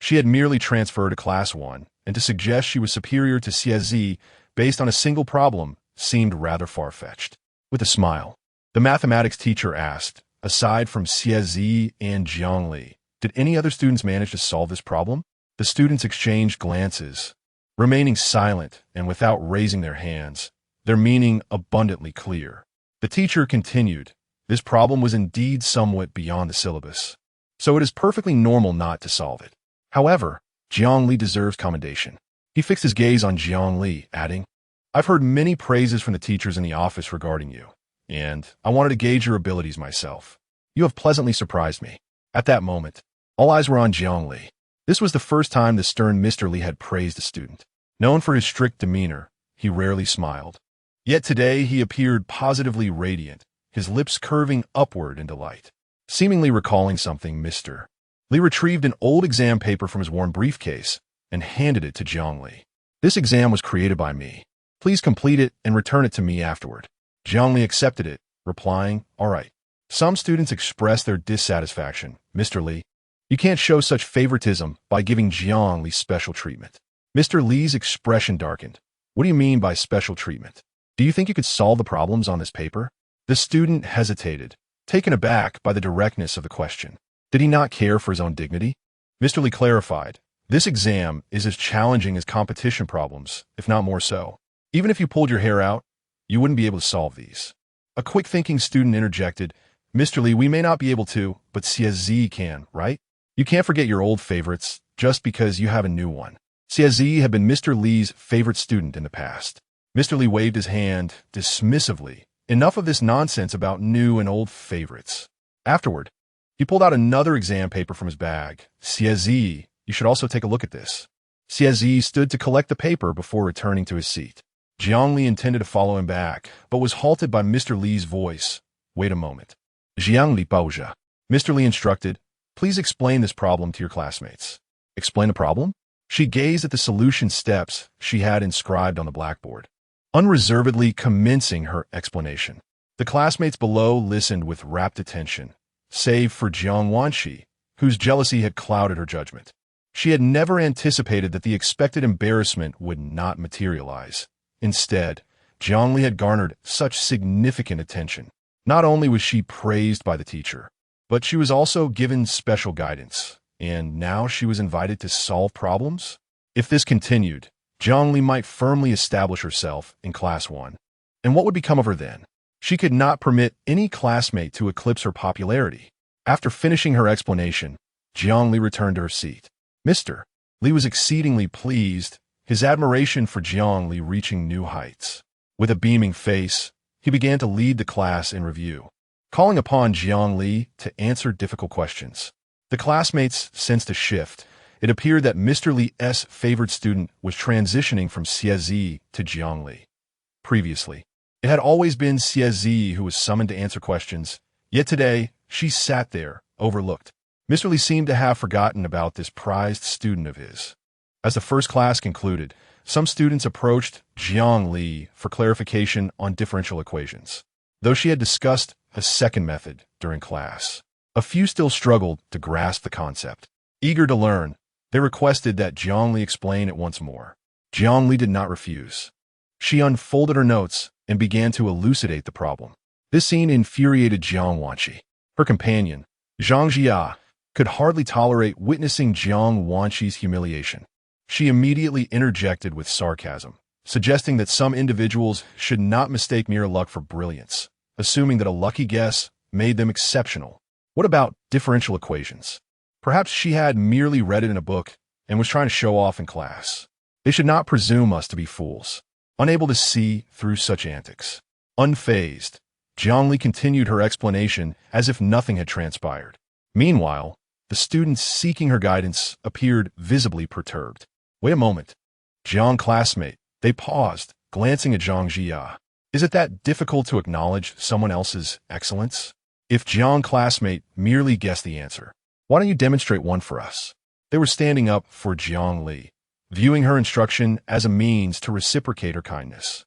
she had merely transferred to Class 1, and to suggest she was superior to Xie based on a single problem seemed rather far-fetched. With a smile, the mathematics teacher asked, aside from Xie and Jiang Li, did any other students manage to solve this problem? The students exchanged glances, remaining silent and without raising their hands, their meaning abundantly clear. The teacher continued, this problem was indeed somewhat beyond the syllabus, so it is perfectly normal not to solve it. However, Jiang Li deserves commendation. He fixed his gaze on Jiang Li, adding, I've heard many praises from the teachers in the office regarding you, and I wanted to gauge your abilities myself. You have pleasantly surprised me. At that moment, all eyes were on Jiang Li. This was the first time the stern Mr. Li had praised a student. Known for his strict demeanor, he rarely smiled. Yet today he appeared positively radiant, his lips curving upward in delight. Seemingly recalling something, Mr. Li retrieved an old exam paper from his worn briefcase and handed it to Jiang Li. This exam was created by me. Please complete it and return it to me afterward. Jiang Li accepted it, replying, all right. Some students expressed their dissatisfaction. Mr. Li, you can't show such favoritism by giving Jiang Li special treatment. Mr. Li's expression darkened. What do you mean by special treatment? Do you think you could solve the problems on this paper? The student hesitated, taken aback by the directness of the question. Did he not care for his own dignity? Mr. Li clarified, this exam is as challenging as competition problems, if not more so. Even if you pulled your hair out, you wouldn't be able to solve these. A quick-thinking student interjected, Mr. Li, we may not be able to, but Xie can, right? You can't forget your old favorites just because you have a new one. Xie had been Mr. Li's favorite student in the past. Mr. Li waved his hand dismissively. Enough of this nonsense about new and old favorites. Afterward, he pulled out another exam paper from his bag. Xie, you should also take a look at this. Xie stood to collect the paper before returning to his seat. Jiang Li intended to follow him back, but was halted by Mr. Li's voice. Wait a moment. Jiang Li Baozha. Mr. Li instructed, please explain this problem to your classmates. Explain the problem? She gazed at the solution steps she had inscribed on the blackboard, unreservedly commencing her explanation. The classmates below listened with rapt attention, save for Jiang Wanxi, whose jealousy had clouded her judgment. She had never anticipated that the expected embarrassment would not materialize. Instead, Jiang Li had garnered such significant attention. Not only was she praised by the teacher, but she was also given special guidance, and now she was invited to solve problems? If this continued, Zhongli might firmly establish herself in Class 1. And what would become of her then? She could not permit any classmate to eclipse her popularity. After finishing her explanation, Zhongli returned to her seat. Mr. Li was exceedingly pleased, his admiration for Zhongli reaching new heights. With a beaming face, he began to lead the class in review, calling upon Zhongli to answer difficult questions. The classmates sensed a shift. It appeared that Mr. Li's favored student was transitioning from Xie to Zhongli. Previously, it had always been Xie who was summoned to answer questions, yet today she sat there, overlooked. Mr. Li seemed to have forgotten about this prized student of his. As the first class concluded, some students approached Zhongli for clarification on differential equations. Though she had discussed a second method during class, a few still struggled to grasp the concept. Eager to learn, they requested that Zhongli explain it once more. Zhongli did not refuse. She unfolded her notes and began to elucidate the problem. This scene infuriated Jiang Wanqi. Her companion, Zhang Jia, could hardly tolerate witnessing Jiang Wanqi's humiliation. She immediately interjected with sarcasm, suggesting that some individuals should not mistake mere luck for brilliance, assuming that a lucky guess made them exceptional. What about differential equations? Perhaps she had merely read it in a book and was trying to show off in class. They should not presume us to be fools, unable to see through such antics. Unfazed, Zhongli continued her explanation as if nothing had transpired. Meanwhile, the students seeking her guidance appeared visibly perturbed. Wait a moment. Jiang classmate. They paused, glancing at Zhang Jia. Is it that difficult to acknowledge someone else's excellence? If Jiang classmate merely guessed the answer, why don't you demonstrate one for us? They were standing up for Jiang Li, viewing her instruction as a means to reciprocate her kindness.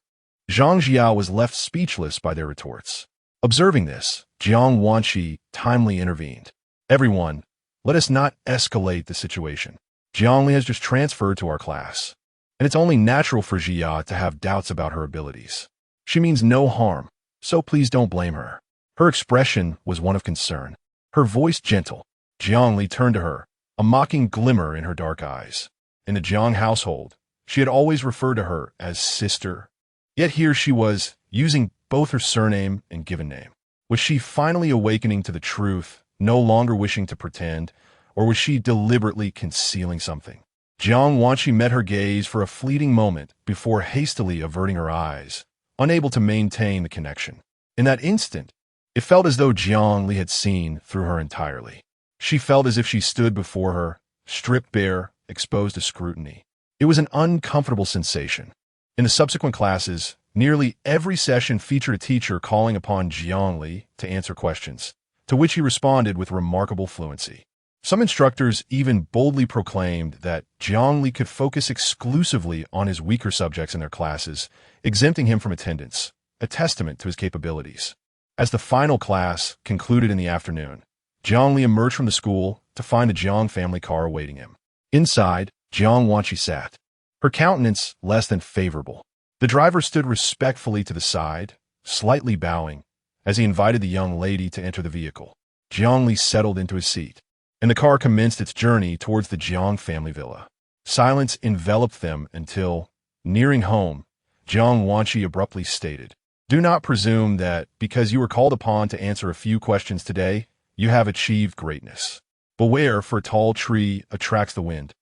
Zhang Jia was left speechless by their retorts. Observing this, Jiang Wanqi timely intervened. Everyone, let us not escalate the situation. Jiang Li has just transferred to our class, and it's only natural for Jia to have doubts about her abilities. She means no harm, so please don't blame her. Her expression was one of concern, her voice gentle. Jiang Li turned to her, a mocking glimmer in her dark eyes. In the Jiang household, she had always referred to her as sister. Yet here she was, using both her surname and given name. Was she finally awakening to the truth, no longer wishing to pretend, or was she deliberately concealing something? Jiang Wanqi met her gaze for a fleeting moment before hastily averting her eyes, unable to maintain the connection. In that instant, it felt as though Jiang Li had seen through her entirely. She felt as if she stood before her, stripped bare, exposed to scrutiny. It was an uncomfortable sensation. In the subsequent classes, nearly every session featured a teacher calling upon Jiang Li to answer questions, to which he responded with remarkable fluency. Some instructors even boldly proclaimed that Jiang Li could focus exclusively on his weaker subjects in their classes, exempting him from attendance, a testament to his capabilities. As the final class concluded in the afternoon, Jiang Li emerged from the school to find the Jiang family car awaiting him. Inside, Jiang Wanqi sat, her countenance less than favorable. The driver stood respectfully to the side, slightly bowing, as he invited the young lady to enter the vehicle. Jiang Li settled into his seat, and the car commenced its journey towards the Jiang family villa. Silence enveloped them until, nearing home, Jiang Wanqi abruptly stated, "Do not presume that, because you were called upon to answer a few questions today, you have achieved greatness. Beware, for a tall tree attracts the wind,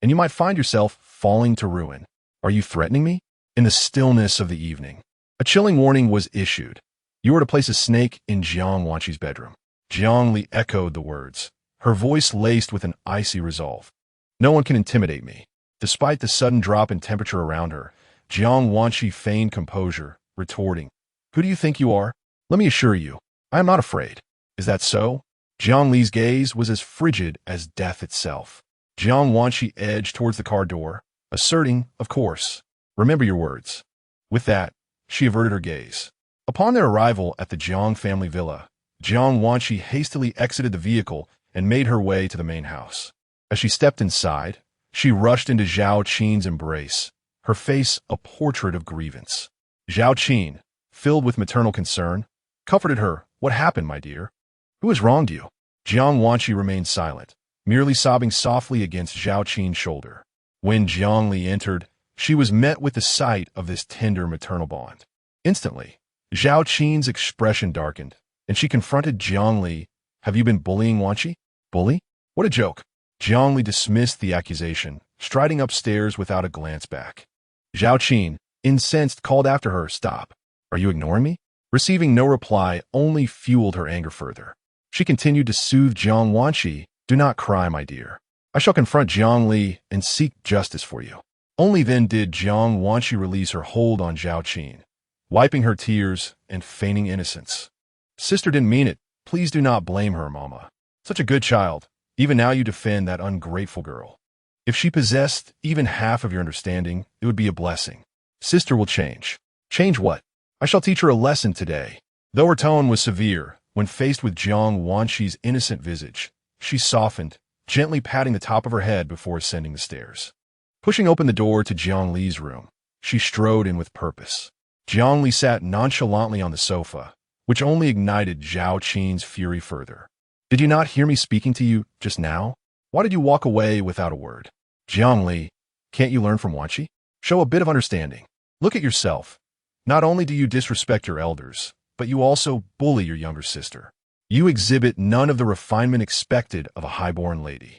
and you might find yourself falling to ruin. Are you threatening me?" In the stillness of the evening, a chilling warning was issued. You were to place a snake in Jiang Wanqi's bedroom. Jiang Li echoed the words, her voice laced with an icy resolve. No one can intimidate me. Despite the sudden drop in temperature around her, Jiang Wanqi feigned composure, retorting, "Who do you think you are? Let me assure you, I am not afraid." "Is that so?" Jiang Li's gaze was as frigid as death itself. Jiang Wanqi edged towards the car door, asserting, "Of course. Remember your words." With that, she averted her gaze. Upon their arrival at the Jiang family villa, Jiang Wanqi hastily exited the vehicle and made her way to the main house. As she stepped inside, she rushed into Zhao Qin's embrace, her face a portrait of grievance. Zhao Qin, filled with maternal concern, comforted her What happened, my dear? Who has wronged you? Jiang Wanqi remained silent, merely sobbing softly against Zhao Qin's shoulder. When Jiang Li entered, she was met with the sight of this tender maternal bond. Instantly, Zhao Qin's expression darkened, and she confronted Jiang Li. Have you been bullying Wanqi? Bully? What a joke. Jiang Li dismissed the accusation, striding upstairs without a glance back. Zhao Qin, incensed, called after her, Stop. Are you ignoring me? Receiving no reply only fueled her anger further. She continued to soothe Jiang Wanqi. Do not cry, my dear. I shall confront Jiang Li and seek justice for you. Only then did Jiang Wanqi release her hold on Zhao Qin, wiping her tears and feigning innocence. Sister didn't mean it. Please do not blame her, Mama. Such a good child. Even now you defend that ungrateful girl. If she possessed even half of your understanding, it would be a blessing. Sister will change. Change what? I shall teach her a lesson today. Though her tone was severe, when faced with Jiang Wanqi's innocent visage, she softened, gently patting the top of her head before ascending the stairs. Pushing open the door to Jiang Li's room, she strode in with purpose. Jiang Li sat nonchalantly on the sofa, which only ignited Zhao Qin's fury further. Did you not hear me speaking to you just now? Why did you walk away without a word? Jiang Li, can't you learn from Wanqi? Show a bit of understanding. Look at yourself. Not only do you disrespect your elders, but you also bully your younger sister. You exhibit none of the refinement expected of a highborn lady.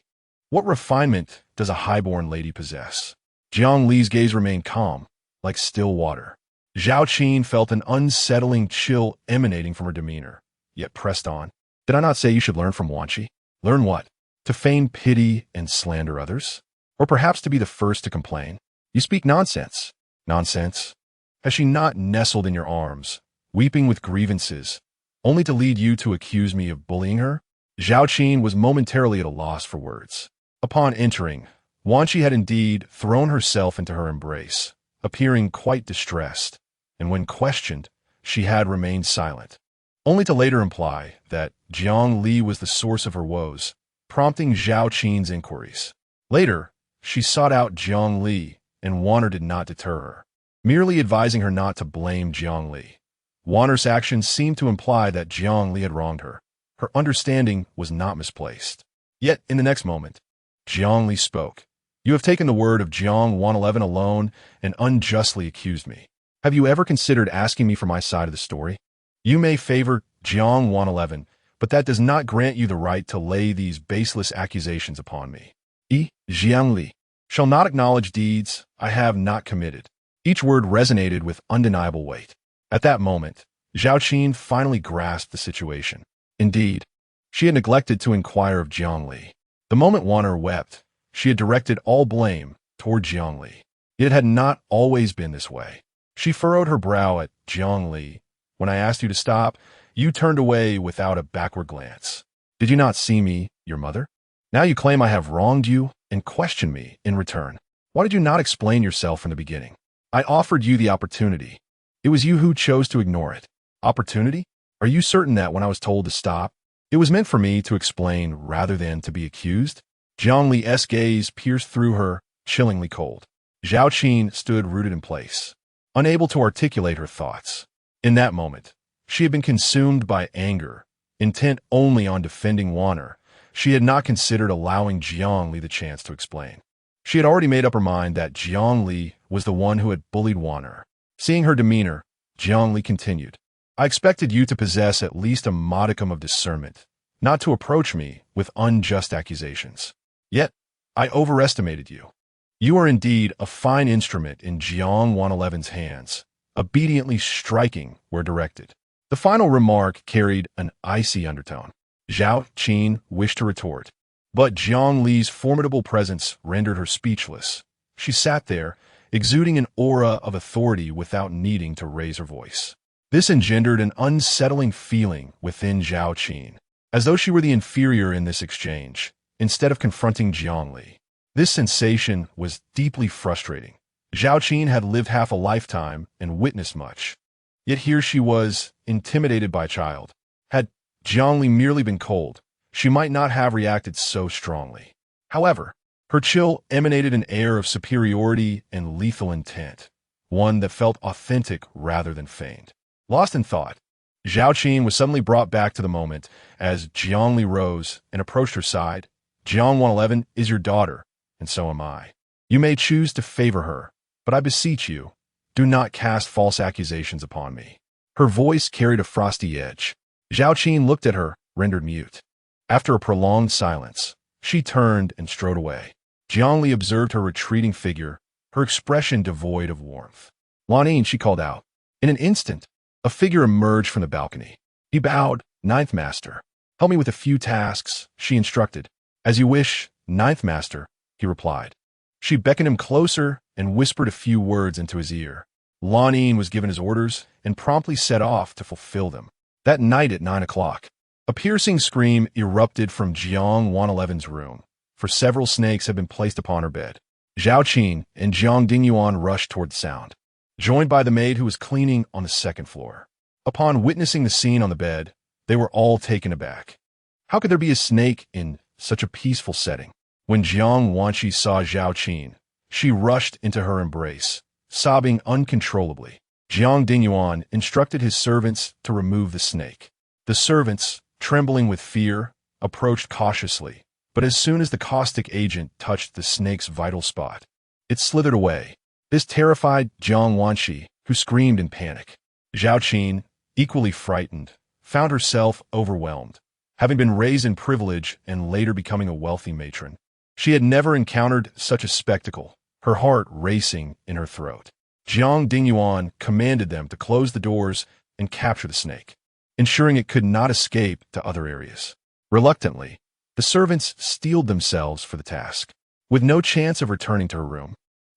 What refinement does a highborn lady possess? Jiang Li's gaze remained calm, like still water. Zhao Qin felt an unsettling chill emanating from her demeanor, yet pressed on. Did I not say you should learn from Wanqi? Learn what? To feign pity and slander others? Or perhaps to be the first to complain? You speak nonsense. Nonsense? Has she not nestled in your arms, weeping with grievances, only to lead you to accuse me of bullying her? Zhao Qin was momentarily at a loss for words. Upon entering, Wanqi had indeed thrown herself into her embrace, appearing quite distressed, and when questioned, she had remained silent, only to later imply that Jiang Li was the source of her woes, prompting Zhao Qin's inquiries. Later, she sought out Jiang Li, and Wanner did not deter her, merely advising her not to blame Jiang Li. Wanner's actions seemed to imply that Jiang Li had wronged her. Her understanding was not misplaced. Yet, in the next moment, Jiang Li spoke. You have taken the word of Jiang 111 alone and unjustly accused me. Have you ever considered asking me for my side of the story? You may favor Jiang 111, but that does not grant you the right to lay these baseless accusations upon me. Jiang Li shall not acknowledge deeds I have not committed. Each word resonated with undeniable weight. At that moment, Zhao Qin finally grasped the situation. Indeed, she had neglected to inquire of Jiang Li. The moment Wanner wept, she had directed all blame toward Jiang Li. It had not always been this way. She furrowed her brow at Jiang Li. When I asked you to stop, you turned away without a backward glance. Did you not see me, your mother? Now you claim I have wronged you and question me in return. Why did you not explain yourself from the beginning? I offered you the opportunity. It was you who chose to ignore it. Opportunity? Are you certain that when I was told to stop, it was meant for me to explain rather than to be accused? Jiang Li's gaze pierced through her, chillingly cold. Zhao Qin stood rooted in place, unable to articulate her thoughts. In that moment, she had been consumed by anger, intent only on defending Wanner. She had not considered allowing Jiang Li the chance to explain. She had already made up her mind that Jiang Li was the one who had bullied Wanner. Seeing her demeanor, Jiang Li continued, I expected you to possess at least a modicum of discernment, not to approach me with unjust accusations. Yet, I overestimated you. You are indeed a fine instrument in Jiang 111's hands, obediently striking where directed. The final remark carried an icy undertone. Zhao Qin wished to retort, but Jiang Li's formidable presence rendered her speechless. She sat there, exuding an aura of authority without needing to raise her voice. This engendered an unsettling feeling within Zhao Qin, as though she were the inferior in this exchange, instead of confronting Jiang Li. This sensation was deeply frustrating. Zhao Qin had lived half a lifetime and witnessed much. Yet here she was, intimidated by a child. Had Jiang Li merely been cold, she might not have reacted so strongly. However, her chill emanated an air of superiority and lethal intent, one that felt authentic rather than feigned. Lost in thought, Zhao Qin was suddenly brought back to the moment as Jiang Li rose and approached her side. Jiang 111 is your daughter, and so am I. You may choose to favor her, but I beseech you, do not cast false accusations upon me. Her voice carried a frosty edge. Zhao Qin looked at her, rendered mute. After a prolonged silence, she turned and strode away. Jiang Li observed her retreating figure, her expression devoid of warmth. Lanmen, she called out. In an instant, a figure emerged from the balcony. He bowed. Ninth Master. Help me with a few tasks, she instructed. As you wish, Ninth Master, he replied. She beckoned him closer and whispered a few words into his ear. Lanmen was given his orders and promptly set off to fulfill them. That night at 9 o'clock, a piercing scream erupted from Jiang 111's room, for several snakes had been placed upon her bed. Zhao Qin and Jiang Dingyuan rushed toward the sound, joined by the maid who was cleaning on the second floor. Upon witnessing the scene on the bed, they were all taken aback. How could there be a snake in such a peaceful setting? When Jiang Wanqi saw Zhao Qin, she rushed into her embrace, sobbing uncontrollably. Jiang Dingyuan instructed his servants to remove the snake. The servants, trembling with fear, approached cautiously, but as soon as the caustic agent touched the snake's vital spot, it slithered away. This terrified Jiang Wanqi, who screamed in panic. Zhao Qin, equally frightened, found herself overwhelmed, having been raised in privilege and later becoming a wealthy matron. She had never encountered such a spectacle, her heart racing in her throat. Jiang Dingyuan commanded them to close the doors and capture the snake, ensuring it could not escape to other areas. Reluctantly, the servants steeled themselves for the task. With no chance of returning to her room,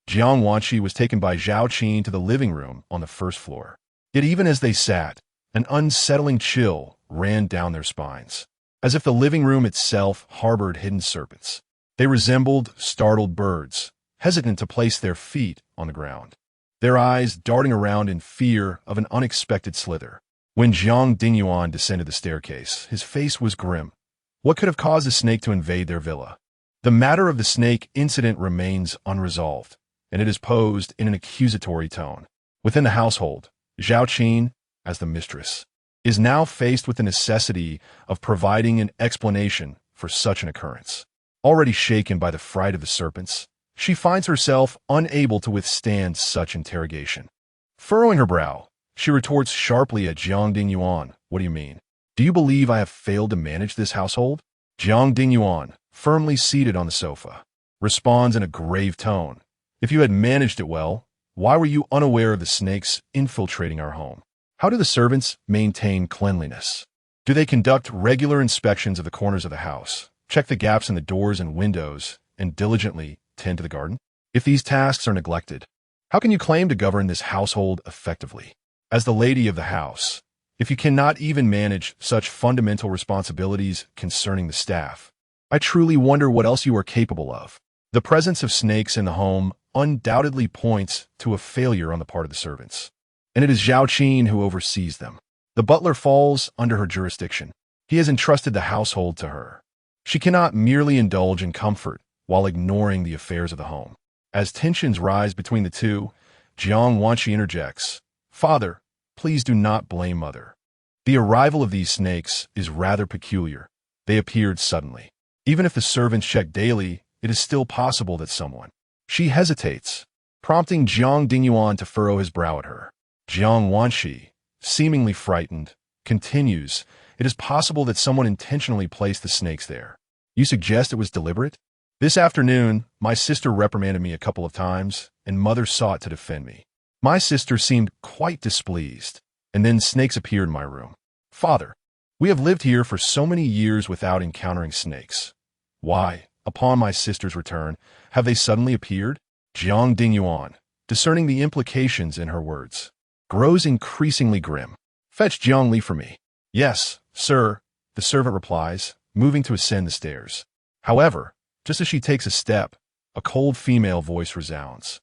Jiang Wanqi was taken by Zhao Qin to the living room on the first floor. Yet even as they sat, an unsettling chill ran down their spines, as if the living room itself harbored hidden serpents. They resembled startled birds, hesitant to place their feet on the ground, their eyes darting around in fear of an unexpected slither. When Jiang Dingyuan descended the staircase, his face was grim. What could have caused the snake to invade their villa? The matter of the snake incident remains unresolved, and it is posed in an accusatory tone. Within the household, Zhao Qin, as the mistress, is now faced with the necessity of providing an explanation for such an occurrence. Already shaken by the fright of the serpents, she finds herself unable to withstand such interrogation. Furrowing her brow, she retorts sharply at Jiang Dingyuan. What do you mean? Do you believe I have failed to manage this household? Jiang Dingyuan, firmly seated on the sofa, responds in a grave tone. If you had managed it well, why were you unaware of the snakes infiltrating our home? How do the servants maintain cleanliness? Do they conduct regular inspections of the corners of the house, check the gaps in the doors and windows, and diligently tend to the garden? If these tasks are neglected, how can you claim to govern this household effectively? As the lady of the house, if you cannot even manage such fundamental responsibilities concerning the staff, I truly wonder what else you are capable of. The presence of snakes in the home undoubtedly points to a failure on the part of the servants, and it is Zhao Qin who oversees them. The butler falls under her jurisdiction. He has entrusted the household to her. She cannot merely indulge in comfort while ignoring the affairs of the home. As tensions rise between the two, Jiang Wanqi interjects, Father, please do not blame Mother. The arrival of these snakes is rather peculiar. They appeared suddenly. Even if the servants check daily, it is still possible that someone. She hesitates, prompting Jiang Dingyuan to furrow his brow at her. Jiang Wanqi, seemingly frightened, continues, It is possible that someone intentionally placed the snakes there. You suggest it was deliberate? This afternoon, my sister reprimanded me a couple of times, and Mother sought to defend me. My sister seemed quite displeased, and then snakes appeared in my room. Father, we have lived here for so many years without encountering snakes. Why, upon my sister's return, have they suddenly appeared? Jiang Dingyuan, discerning the implications in her words, grows increasingly grim. Fetch Jiang Li for me. Yes, sir, the servant replies, moving to ascend the stairs. However, just as she takes a step, a cold female voice resounds.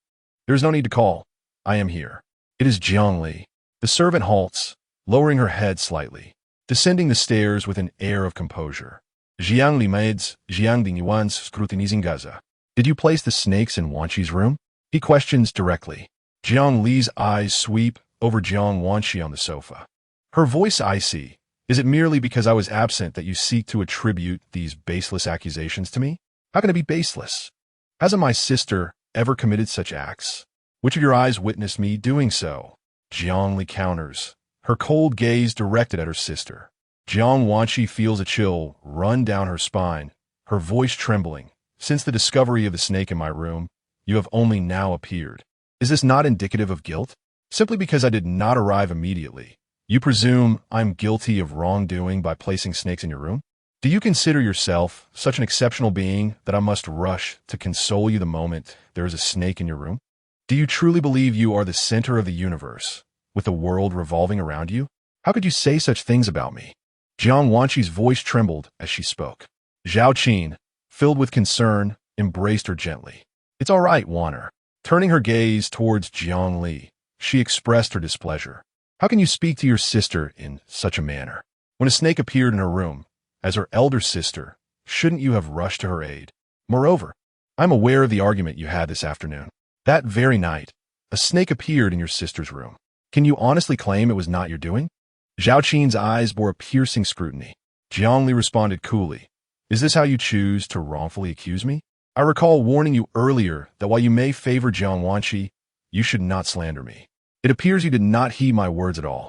There is no need to call. I am here. It is Jiang Li. The servant halts, lowering her head slightly, descending the stairs with an air of composure. Jiang Li maids, Jiang Dingyuan's scrutinizing Gaza. Did you place the snakes in Wanqi's room? He questions directly. Jiang Li's eyes sweep over Jiang Wanqi on the sofa. Her voice icy. Is it merely because I was absent that you seek to attribute these baseless accusations to me? How can it be baseless? Hasn't my sister ever committed such acts? Which of your eyes witnessed me doing so? Jiangli counters, her cold gaze directed at her sister. Jiang Wanqi feels a chill run down her spine, her voice trembling. Since the discovery of the snake in my room, you have only now appeared. Is this not indicative of guilt? Simply because I did not arrive immediately, you presume I'm guilty of wrongdoing by placing snakes in your room? Do you consider yourself such an exceptional being that I must rush to console you the moment there is a snake in your room? Do you truly believe you are the center of the universe, with the world revolving around you? How could you say such things about me? Jiang Wanqi's voice trembled as she spoke. Zhao Qin, filled with concern, embraced her gently. It's all right, Wanner. Turning her gaze towards Jiang Li, she expressed her displeasure. How can you speak to your sister in such a manner? When a snake appeared in her room, as her elder sister, shouldn't you have rushed to her aid? Moreover, I'm aware of the argument you had this afternoon. That very night, a snake appeared in your sister's room. Can you honestly claim it was not your doing? Zhao Qin's eyes bore a piercing scrutiny. Jiang Li responded coolly. Is this how you choose to wrongfully accuse me? I recall warning you earlier that while you may favor Jiang Wanqi, you should not slander me. It appears you did not heed my words at all.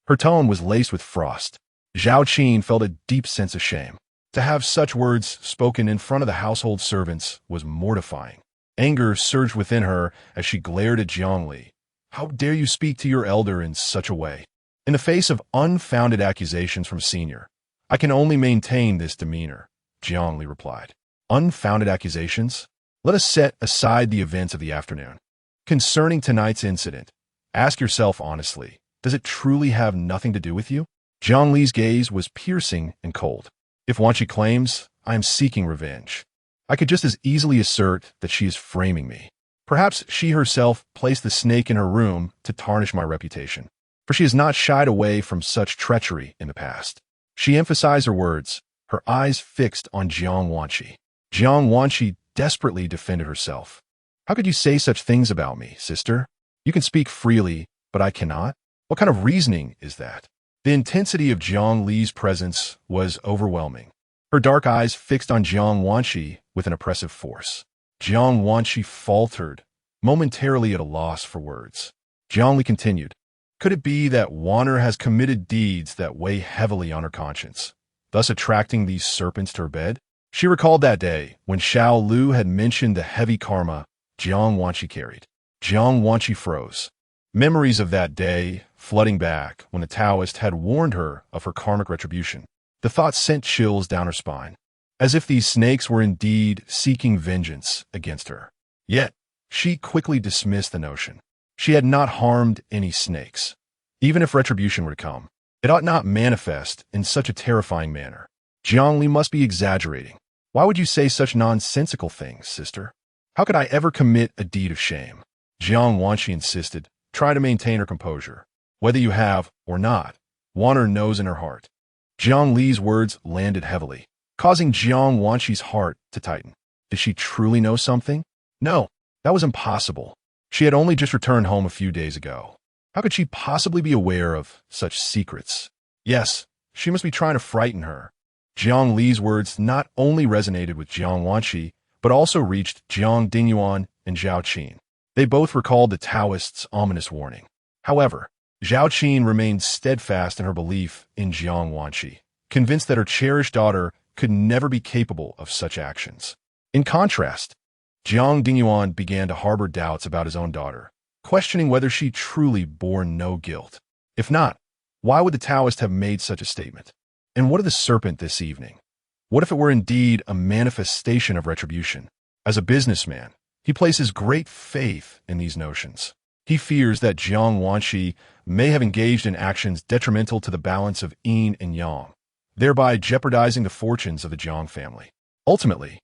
Her tone was laced with frost. Zhao Qin felt a deep sense of shame. To have such words spoken in front of the household servants was mortifying. Anger surged within her as she glared at Jiang Li. How dare you speak to your elder in such a way? In the face of unfounded accusations from senior, I can only maintain this demeanor, Jiang Li replied. Unfounded accusations? Let us set aside the events of the afternoon. Concerning tonight's incident, ask yourself honestly, does it truly have nothing to do with you? Jiang Li's gaze was piercing and cold. If Wanqi claims, I am seeking revenge, I could just as easily assert that she is framing me. Perhaps she herself placed the snake in her room to tarnish my reputation, for she has not shied away from such treachery in the past. She emphasized her words, her eyes fixed on Jiang Wanqi. Jiang Wanqi desperately defended herself. How could you say such things about me, sister? You can speak freely, but I cannot? What kind of reasoning is that? The intensity of Jiang Li's presence was overwhelming. Her dark eyes fixed on Jiang Wanqi with an oppressive force. Jiang Wanqi faltered, momentarily at a loss for words. Jiang Li continued, could it be that Wanner has committed deeds that weigh heavily on her conscience, thus attracting these serpents to her bed? She recalled that day when Xiao Lu had mentioned the heavy karma Jiang Wanqi carried. Jiang Wanqi froze. Memories of that day flooding back when the Taoist had warned her of her karmic retribution. The thought sent chills down her spine, as if these snakes were indeed seeking vengeance against her. Yet, she quickly dismissed the notion. She had not harmed any snakes. Even if retribution were to come, it ought not manifest in such a terrifying manner. Jiang Li must be exaggerating. Why would you say such nonsensical things, sister? How could I ever commit a deed of shame? Jiang Wanqi insisted, trying to maintain her composure. Whether you have or not, Wanner knows in her heart. Jiang Li's words landed heavily, causing Jiang Wanqi's heart to tighten. Did she truly know something? No, that was impossible. She had only just returned home a few days ago. How could she possibly be aware of such secrets? Yes, she must be trying to frighten her. Jiang Li's words not only resonated with Jiang Wanqi, but also reached Jiang Dingyuan and Zhao Qin. They both recalled the Taoist's ominous warning. However, Zhao Qin remained steadfast in her belief in Jiang Wanqi, convinced that her cherished daughter could never be capable of such actions. In contrast, Jiang Dingyuan began to harbor doubts about his own daughter, questioning whether she truly bore no guilt. If not, why would the Taoist have made such a statement? And what of the serpent this evening? What if it were indeed a manifestation of retribution? As a businessman, he places great faith in these notions. He fears that Jiang Wanqi may have engaged in actions detrimental to the balance of yin and yang, thereby jeopardizing the fortunes of the Jiang family. Ultimately,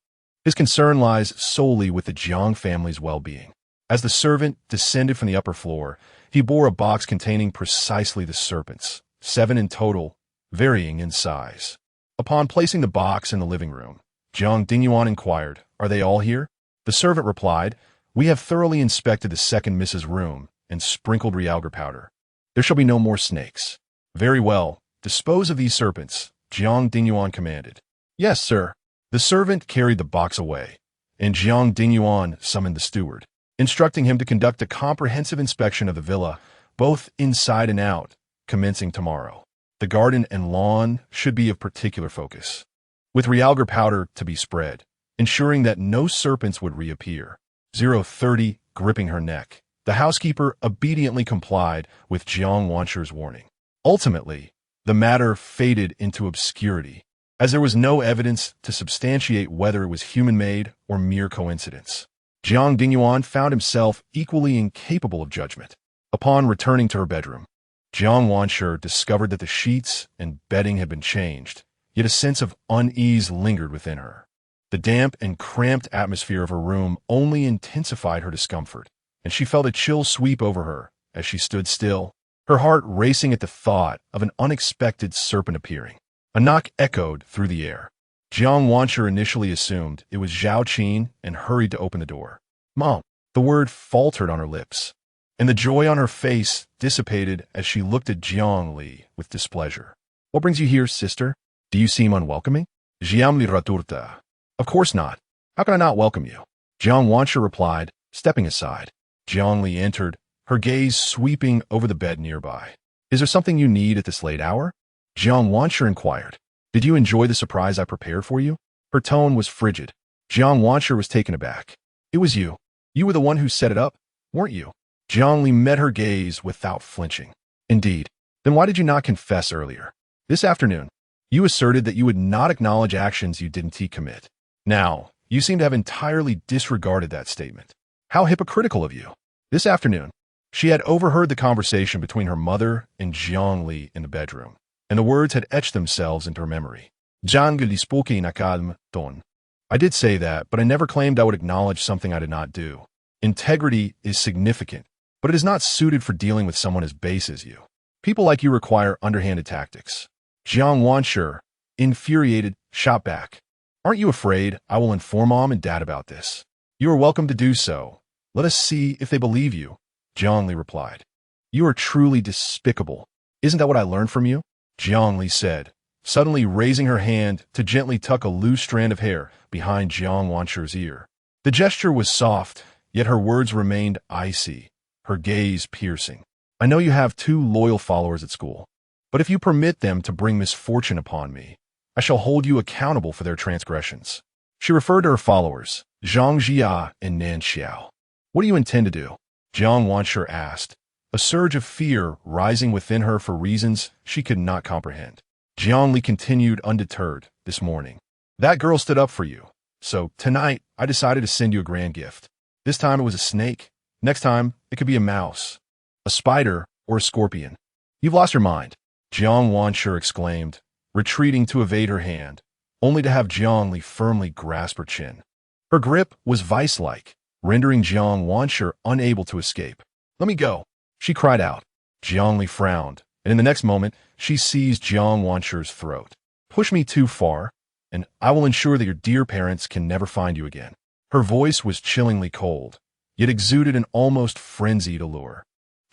his concern lies solely with the Jiang family's well-being. As the servant descended from the upper floor, he bore a box containing precisely the serpents, 7 in total, varying in size. Upon placing the box in the living room, Jiang Dingyuan inquired, "Are they all here?" The servant replied, "We have thoroughly inspected the second Mrs. room and sprinkled realgar powder. There shall be no more snakes." Very well. Dispose of these serpents, Jiang Dingyuan commanded. Yes, sir. The servant carried the box away, and Jiang Dingyuan summoned the steward, instructing him to conduct a comprehensive inspection of the villa, both inside and out, commencing tomorrow. The garden and lawn should be of particular focus, with realgar powder to be spread, ensuring that no serpents would reappear. 030, gripping her neck. The housekeeper obediently complied with Jiang Wanshi's warning. Ultimately, the matter faded into obscurity, as there was no evidence to substantiate whether it was human-made or mere coincidence. Jiang Dingyuan found himself equally incapable of judgment. Upon returning to her bedroom, Jiang Wanshi discovered that the sheets and bedding had been changed, yet a sense of unease lingered within her. The damp and cramped atmosphere of her room only intensified her discomfort, and she felt a chill sweep over her as she stood still, her heart racing at the thought of an unexpected serpent appearing. A knock echoed through the air. Jiang Wanshi initially assumed it was Zhao Qin and hurried to open the door. "Mom." The word faltered on her lips, and the joy on her face dissipated as she looked at Jiang Li with displeasure. "What brings you here, sister? Do you seem unwelcoming?" Jiang Li raturta. "Of course not. How can I not welcome you?" Jiang Wanshi replied, stepping aside. Jiang Li entered, her gaze sweeping over the bed nearby. "Is there something you need at this late hour?" Jiang Wanshi inquired. "Did you enjoy the surprise I prepared for you?" Her tone was frigid. Jiang Wanshi was taken aback. "It was you. You were the one who set it up, weren't you?" Jiang Li met her gaze without flinching. "Indeed. Then why did you not confess earlier? This afternoon, you asserted that you would not acknowledge actions you didn't commit. Now, you seem to have entirely disregarded that statement. How hypocritical of you." This afternoon, she had overheard the conversation between her mother and Jiang Li in the bedroom, and the words had etched themselves into her memory. Jiang Li spoke in a calm tone. "I did say that, but I never claimed I would acknowledge something I did not do. Integrity is significant, but it is not suited for dealing with someone as base as you. People like you require underhanded tactics." Jiang Wanshi, infuriated, shot back. "Aren't you afraid I will inform Mom and Dad about this?" "You are welcome to do so. Let us see if they believe you," Jiang Li replied. "You are truly despicable. Isn't that what I learned from you?" Jiang Li said, suddenly raising her hand to gently tuck a loose strand of hair behind Jiang Wanshi's ear. The gesture was soft, yet her words remained icy, her gaze piercing. "I know you have 2 loyal followers at school, but if you permit them to bring misfortune upon me, I shall hold you accountable for their transgressions." She referred to her followers, Zhang Jia and Nan Xiao. "What do you intend to do?" Jiang Wanshi asked, a surge of fear rising within her for reasons she could not comprehend. Jiang Li continued undeterred. "This morning, that girl stood up for you, so tonight I decided to send you a grand gift. This time it was a snake. Next time it could be a mouse, a spider, or a scorpion." "You've lost your mind," Jiang Wanshi exclaimed, retreating to evade her hand, only to have Jiang Li firmly grasp her chin. Her grip was vice-like, rendering Jiang Wanshi unable to escape. "Let me go," she cried out. Jiang Li frowned, and in the next moment, she seized Jiang Wanshi's throat. "Push me too far, and I will ensure that your dear parents can never find you again." Her voice was chillingly cold, yet exuded an almost frenzied allure.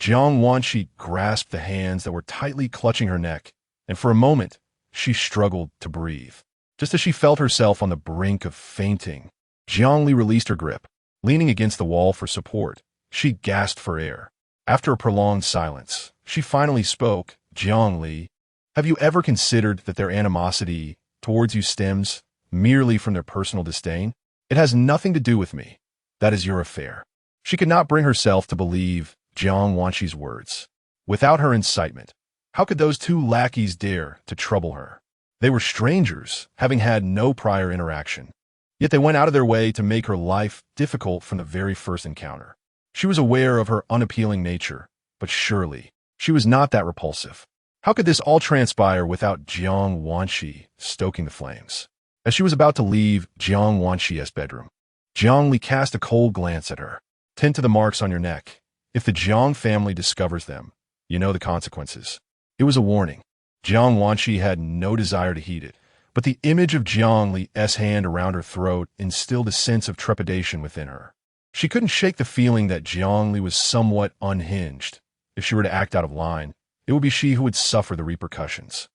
Jiang Wanshi grasped the hands that were tightly clutching her neck, and for a moment, she struggled to breathe. Just as she felt herself on the brink of fainting, Jiang Li released her grip. Leaning against the wall for support, she gasped for air. After a prolonged silence, she finally spoke. "Jiang Li, have you ever considered that their animosity towards you stems merely from their personal disdain? It has nothing to do with me. That is your affair." She could not bring herself to believe Jiang Wanshi's words. Without her incitement, how could those 2 lackeys dare to trouble her? They were strangers, having had no prior interaction. Yet they went out of their way to make her life difficult from the very first encounter. She was aware of her unappealing nature, but surely she was not that repulsive. How could this all transpire without Jiang Wanshi stoking the flames? As she was about to leave Jiang Wanshi's bedroom, Jiang Li cast a cold glance at her. "Tend to the marks on your neck. If the Jiang family discovers them, you know the consequences." It was a warning. Jiang Wanshi had no desire to heed it, but the image of Jiang Li's hand around her throat instilled a sense of trepidation within her. She couldn't shake the feeling that Jiang Li was somewhat unhinged. If she were to act out of line, it would be she who would suffer the repercussions.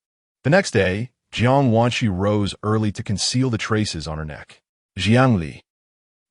The next day, Jiang Wanshi rose early to conceal the traces on her neck. Jiang Li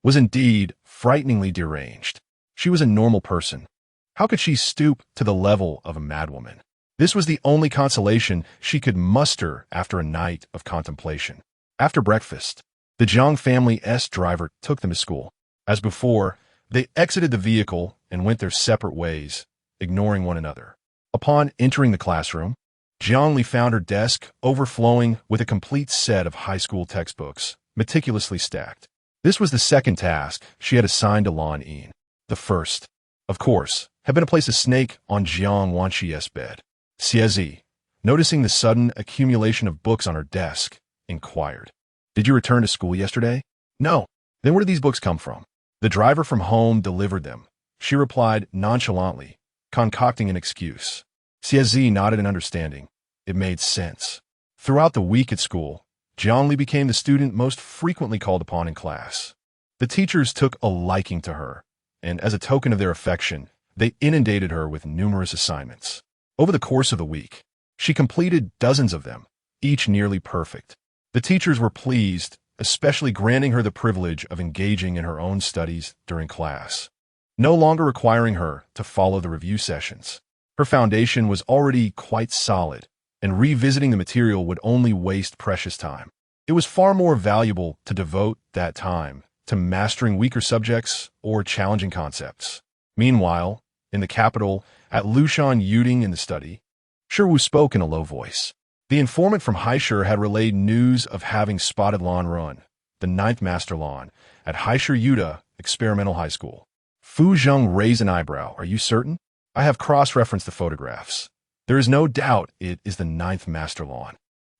was indeed frighteningly deranged. She was a normal person. How could she stoop to the level of a madwoman? This was the only consolation she could muster after a night of contemplation. After breakfast, the Jiang family's driver took them to school. As before, they exited the vehicle and went their separate ways, ignoring one another. Upon entering the classroom, Jiang Li found her desk overflowing with a complete set of high school textbooks, meticulously stacked. This was the second task she had assigned to Lan Yin. The first, of course, had been to place a snake on Jiang Wanshi's bed. Xie, noticing the sudden accumulation of books on her desk, inquired, "Did you return to school yesterday?" "No." "Then where did these books come from?" "The driver from home delivered them," she replied nonchalantly, concocting an excuse. Xie nodded in understanding. It made sense. Throughout the week at school, Jiang Li became the student most frequently called upon in class. The teachers took a liking to her, and as a token of their affection, they inundated her with numerous assignments. Over the course of the week, she completed dozens of them, each nearly perfect. The teachers were pleased, especially granting her the privilege of engaging in her own studies during class, no longer requiring her to follow the review sessions. Her foundation was already quite solid, and revisiting the material would only waste precious time. It was far more valuable to devote that time to mastering weaker subjects or challenging concepts. Meanwhile, in the capital, at Lushan Yuding in the study, Shiwu spoke in a low voice. The informant from Haishur had relayed news of having spotted Lan Run, the ninth master Lan, at Haishur Yuda Experimental High School. Fu Zheng raised an eyebrow. "Are you certain?" "I have cross-referenced the photographs. There is no doubt it is the ninth master Lan."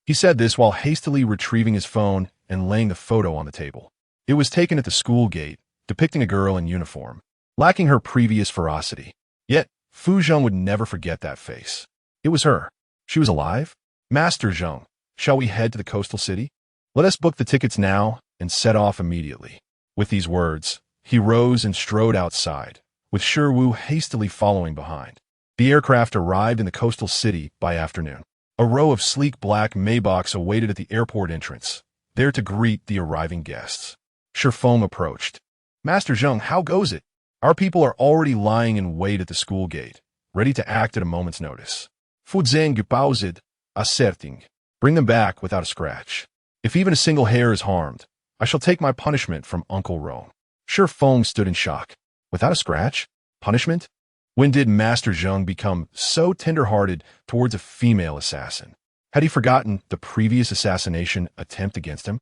He said this while hastily retrieving his phone and laying the photo on the table. It was taken at the school gate, depicting a girl in uniform, lacking her previous ferocity. Yet, Fu Zheng would never forget that face. It was her. She was alive? "Master Zheng, shall we head to the coastal city? Let us book the tickets now and set off immediately." With these words, he rose and strode outside, with Shiwu hastily following behind. The aircraft arrived in the coastal city by afternoon. A row of sleek black Maybachs awaited at the airport entrance, there to greet the arriving guests. Shifeng approached. "Master Zheng, how goes it? Our people are already lying in wait at the school gate, ready to act at a moment's notice." "Fu Zheng gepaused, asserting. Bring them back without a scratch. If even a single hair is harmed, I shall take my punishment from Uncle Rome." Shifeng stood in shock. Without a scratch? Punishment? When did Master Zheng become so tender-hearted towards a female assassin? Had he forgotten the previous assassination attempt against him?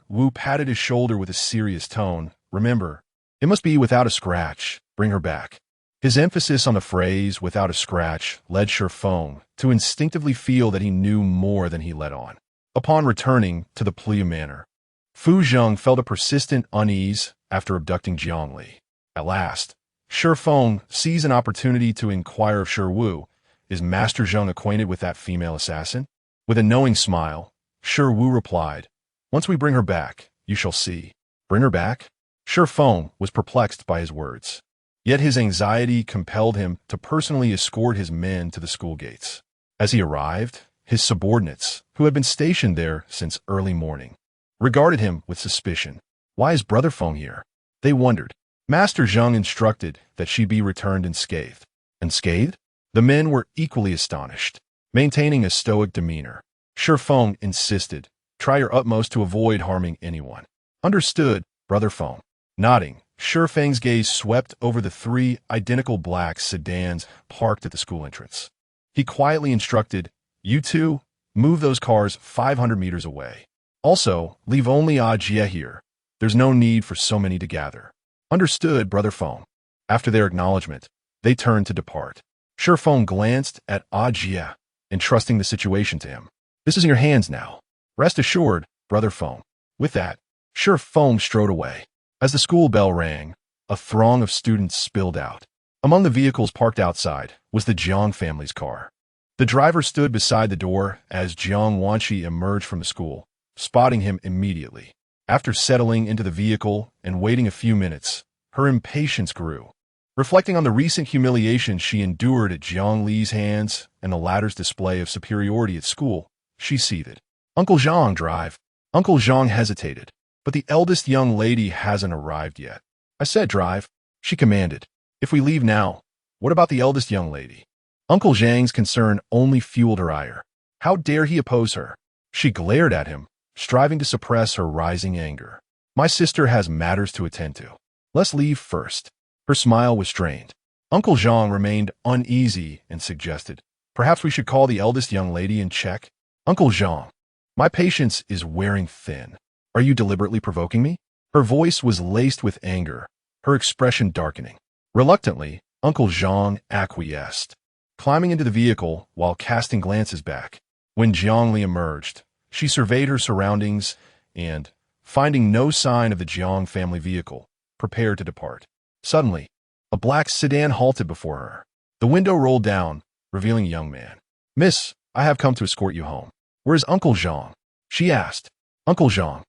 Wu patted his shoulder with a serious tone. "Remember, it must be without a scratch. Bring her back." His emphasis on the phrase "without a scratch" led Shifeng to instinctively feel that he knew more than he let on. Upon returning to the Plea Manor, Fu Zheng felt a persistent unease after abducting Jiang Li. At last, Shifeng seized an opportunity to inquire of Shiwu, "Is Master Zheng acquainted with that female assassin?" With a knowing smile, Shiwu replied, "Once we bring her back, you shall see." Bring her back? Shifeng was perplexed by his words. Yet his anxiety compelled him to personally escort his men to the school gates. As he arrived, his subordinates, who had been stationed there since early morning, regarded him with suspicion. Why is Brother Feng here? They wondered. Master Zheng instructed that she be returned unscathed. Unscathed? The men were equally astonished, maintaining a stoic demeanor. Shifeng insisted, "Try your utmost to avoid harming anyone." "Understood, Brother Feng." Nodding, Shifeng's gaze swept over the three identical black sedans parked at the school entrance. He quietly instructed, "You two, move those cars 500 meters away. Also, leave only Jie here. There's no need for so many to gather." "Understood, Brother Feng." After their acknowledgement, they turned to depart. Shifeng glanced at Jie, entrusting the situation to him. "This is in your hands now. Rest assured, Brother Feng." With that, Shifeng strode away. As the school bell rang, a throng of students spilled out. Among the vehicles parked outside was the Jiang family's car. The driver stood beside the door as Jiang Wanshi emerged from the school, spotting him immediately. After settling into the vehicle and waiting a few minutes, her impatience grew. Reflecting on the recent humiliation she endured at Jiang Li's hands and the latter's display of superiority at school, she seethed. Uncle Zhang, drive. Uncle Zhang hesitated. But the eldest young lady hasn't arrived yet. I said drive, she commanded. If we leave now, what about the eldest young lady? Uncle Zhang's concern only fueled her ire. How dare he oppose her? She glared at him, striving to suppress her rising anger. My sister has matters to attend to. Let's leave first. Her smile was strained. Uncle Zhang remained uneasy and suggested, perhaps we should call the eldest young lady and check. Uncle Zhang, my patience is wearing thin. Are you deliberately provoking me? Her voice was laced with anger, her expression darkening. Reluctantly, Uncle Zhang acquiesced, climbing into the vehicle while casting glances back. When Jiang Li emerged, she surveyed her surroundings and, finding no sign of the Jiang family vehicle, prepared to depart. Suddenly, a black sedan halted before her. The window rolled down, revealing a young man. Miss, I have come to escort you home. Where is Uncle Zhang? She asked. Uncle Zhang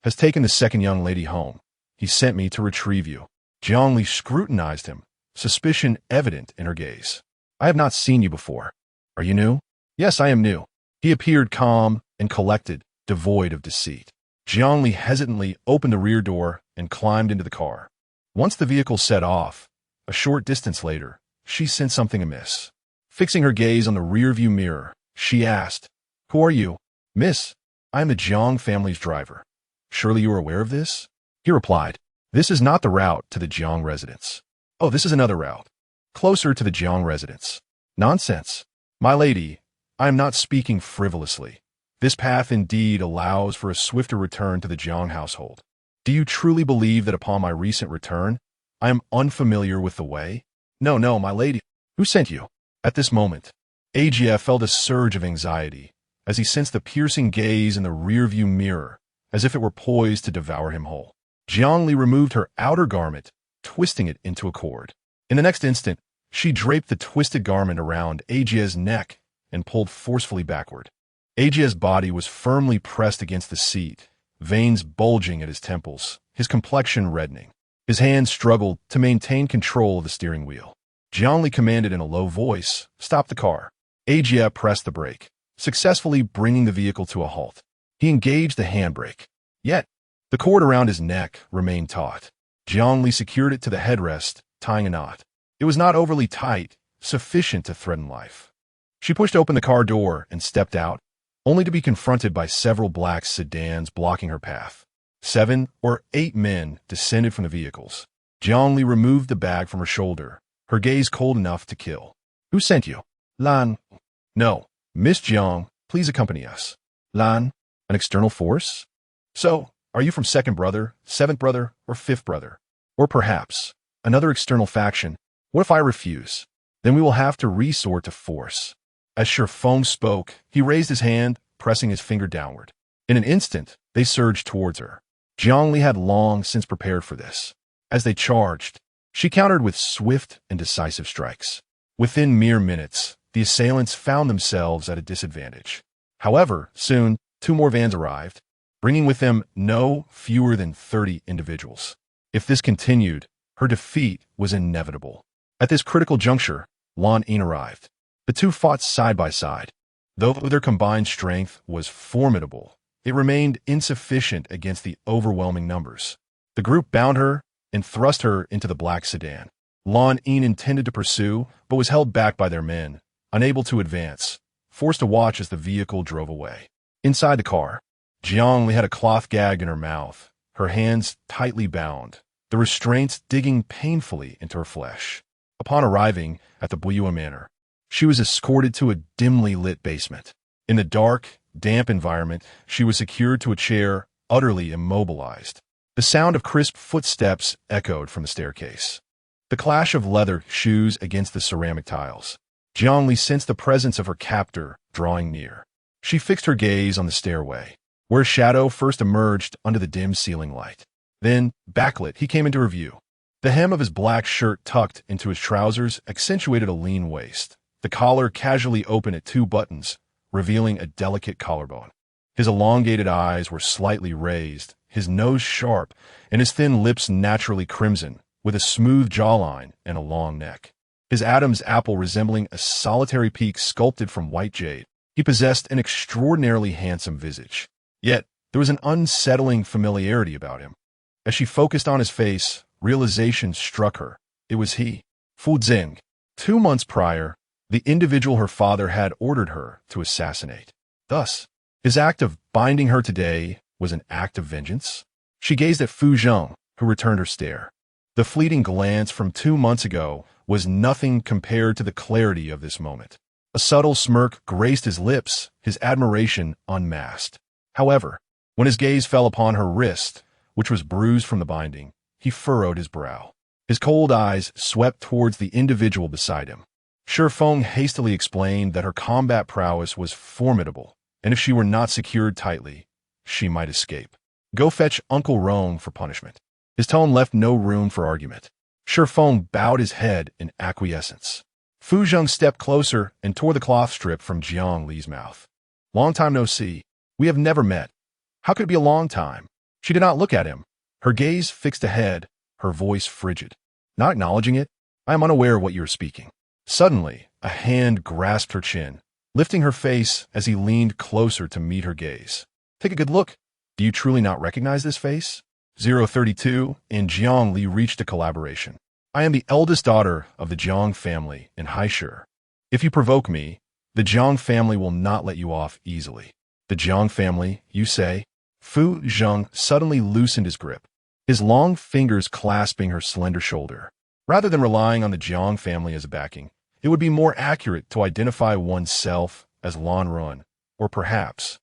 has taken the second young lady home. He sent me to retrieve you. Jiang Li scrutinized him, suspicion evident in her gaze. I have not seen you before. Are you new? Yes, I am new. He appeared calm and collected, devoid of deceit. Jiang Li hesitantly opened the rear door and climbed into the car. Once the vehicle set off, a short distance later, she sensed something amiss. Fixing her gaze on the rearview mirror, she asked, Who are you? Miss, I am the Jiang family's driver. Surely you are aware of this? He replied, This is not the route to the Jiang residence. Oh, this is another route. Closer to the Jiang residence. Nonsense. My lady, I am not speaking frivolously. This path indeed allows for a swifter return to the Jiang household. Do you truly believe that upon my recent return, I am unfamiliar with the way? No, my lady. Who sent you? At this moment, Ajia felt a surge of anxiety as he sensed the piercing gaze in the rearview mirror, as if it were poised to devour him whole. Jiang Li removed her outer garment, twisting it into a cord. In the next instant, she draped the twisted garment around Ajia's neck and pulled forcefully backward. Ajia's body was firmly pressed against the seat, veins bulging at his temples, his complexion reddening. His hands struggled to maintain control of the steering wheel. Jiang Li commanded in a low voice, Stop the car. Ajia pressed the brake, successfully bringing the vehicle to a halt. He engaged the handbrake. Yet, the cord around his neck remained taut. Jiang Li secured it to the headrest, tying a knot. It was not overly tight, sufficient to threaten life. She pushed open the car door and stepped out, only to be confronted by several black sedans blocking her path. 7 or 8 men descended from the vehicles. Jiang Li removed the bag from her shoulder, her gaze cold enough to kill. Who sent you? Lan. No. Miss Jiang, please accompany us. Lan, an external force? So, are you from second brother, seventh brother, or fifth brother? Or perhaps, another external faction? What if I refuse? Then we will have to resort to force. As Jiuchunfang spoke, he raised his hand, pressing his finger downward. In an instant, they surged towards her. Jiang Li had long since prepared for this. As they charged, she countered with swift and decisive strikes. Within mere minutes, the assailants found themselves at a disadvantage. However, soon, 2 more vans arrived, bringing with them no fewer than 30 individuals. If this continued, her defeat was inevitable. At this critical juncture, Lanmen arrived. The two fought side by side. Though their combined strength was formidable, it remained insufficient against the overwhelming numbers. The group bound her and thrust her into the black sedan. Lanmen intended to pursue, but was held back by their men, unable to advance, forced to watch as the vehicle drove away. Inside the car, Jiang Li had a cloth gag in her mouth, her hands tightly bound, the restraints digging painfully into her flesh. Upon arriving at the Buyua Manor, she was escorted to a dimly lit basement. In the dark, damp environment, she was secured to a chair, utterly immobilized. The sound of crisp footsteps echoed from the staircase. The clash of leather shoes against the ceramic tiles. Jiang Li sensed the presence of her captor drawing near. She fixed her gaze on the stairway, where a shadow first emerged under the dim ceiling light. Then, backlit, he came into her view. The hem of his black shirt tucked into his trousers accentuated a lean waist. The collar casually open at 2 buttons, revealing a delicate collarbone. His elongated eyes were slightly raised, his nose sharp, and his thin lips naturally crimson, with a smooth jawline and a long neck. His Adam's apple resembling a solitary peak sculpted from white jade. He possessed an extraordinarily handsome visage. Yet, there was an unsettling familiarity about him. As she focused on his face, realization struck her. It was he, Fu Zing. 2 months prior, the individual her father had ordered her to assassinate. Thus, his act of binding her today was an act of vengeance. She gazed at Fu Zheng, who returned her stare. The fleeting glance from 2 months ago was nothing compared to the clarity of this moment. A subtle smirk graced his lips, his admiration unmasked. However, when his gaze fell upon her wrist, which was bruised from the binding, he furrowed his brow. His cold eyes swept towards the individual beside him. Shifeng hastily explained that her combat prowess was formidable, and if she were not secured tightly, she might escape. Go fetch Uncle Rong for punishment. His tone left no room for argument. Shifeng bowed his head in acquiescence. Fu Zheng stepped closer and tore the cloth strip from Jiang Li's mouth. Long time no see. We have never met. How could it be a long time? She did not look at him. Her gaze fixed ahead, her voice frigid. Not acknowledging it, I am unaware of what you are speaking. Suddenly, a hand grasped her chin, lifting her face as he leaned closer to meet her gaze. Take a good look. Do you truly not recognize this face? 032 and Jiang Li reached a collaboration. I am the eldest daughter of the Jiang family in Haishu. If you provoke me, the Jiang family will not let you off easily. The Jiang family, you say? Fu Zheng suddenly loosened his grip, his long fingers clasping her slender shoulder. Rather than relying on the Jiang family as a backing, it would be more accurate to identify oneself as Lan Run, or perhaps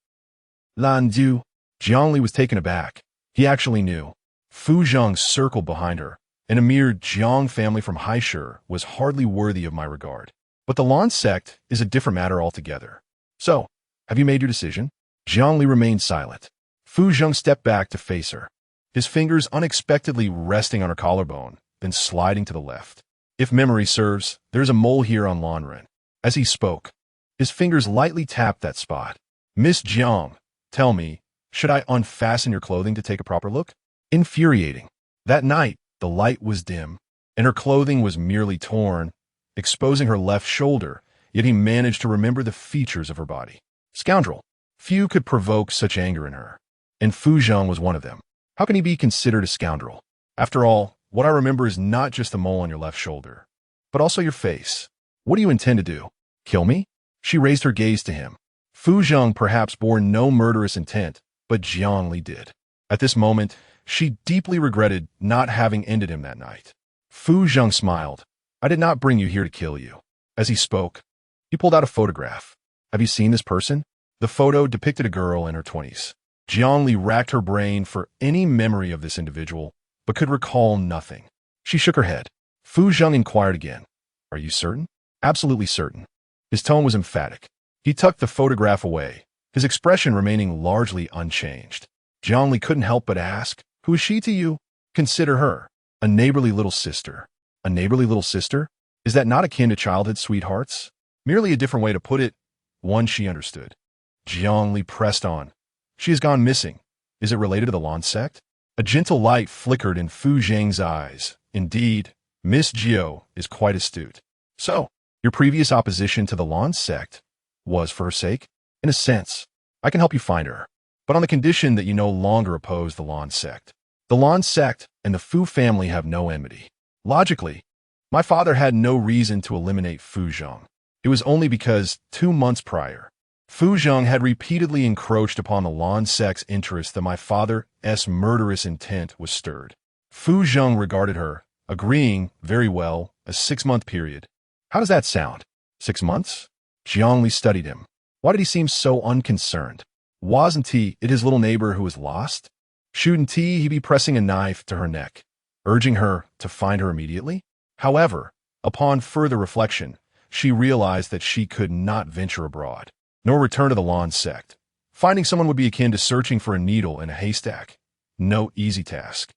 Lanzhi. Jiang Li was taken aback. He actually knew. Fu Zheng circled behind her, and a mere Jiang family from Haishu was hardly worthy of my regard. But the Lan sect is a different matter altogether. So, have you made your decision? Jiang Li remained silent. Fu Zheng stepped back to face her, his fingers unexpectedly resting on her collarbone, then sliding to the left. If memory serves, there's a mole here on Lanren. As he spoke, his fingers lightly tapped that spot. Miss Jiang, tell me, should I unfasten your clothing to take a proper look? Infuriating. That night, the light was dim, and her clothing was merely torn, exposing her left shoulder, yet he managed to remember the features of her body. Scoundrel. Few could provoke such anger in her, and Fu Zheng was one of them. How can he be considered a scoundrel? After all, what I remember is not just the mole on your left shoulder, but also your face. What do you intend to do? Kill me? She raised her gaze to him. Fu Zheng perhaps bore no murderous intent, but Jiang Li did. At this moment, she deeply regretted not having ended him that night. Fu Zheng smiled. I did not bring you here to kill you. As he spoke, he pulled out a photograph. Have you seen this person? The photo depicted a girl in her 20s. Jiang Li racked her brain for any memory of this individual, but could recall nothing. She shook her head. Fu Zheng inquired again. Are you certain? Absolutely certain. His tone was emphatic. He tucked the photograph away, his expression remaining largely unchanged. Jiang Li couldn't help but ask, who is she to you? Consider her a neighborly little sister. A neighborly little sister? Is that not akin to childhood sweethearts? Merely a different way to put it, one she understood. Jiang Li pressed on. She has gone missing. Is it related to the Lan sect? A gentle light flickered in Fu Zheng's eyes. Indeed, Miss Jiu is quite astute. So, your previous opposition to the Lan sect was for her sake? In a sense, I can help you find her, but on the condition that you no longer oppose the Lan sect. The Lan sect and the Fu family have no enmity. Logically, my father had no reason to eliminate Fu Zheng. It was only because 2 months prior, Fu Zheng had repeatedly encroached upon the Lan sect's interest that my father's murderous intent was stirred. Fu Zheng regarded her, agreeing, very well, a 6-month period. How does that sound? 6 months? Jiang Li studied him. Why did he seem so unconcerned? Wasn't he his little neighbor who was lost? Shouldn't he be pressing a knife to her neck, urging her to find her immediately? However, upon further reflection, she realized that she could not venture abroad, nor return to the Lan sect. Finding someone would be akin to searching for a needle in a haystack. No easy task.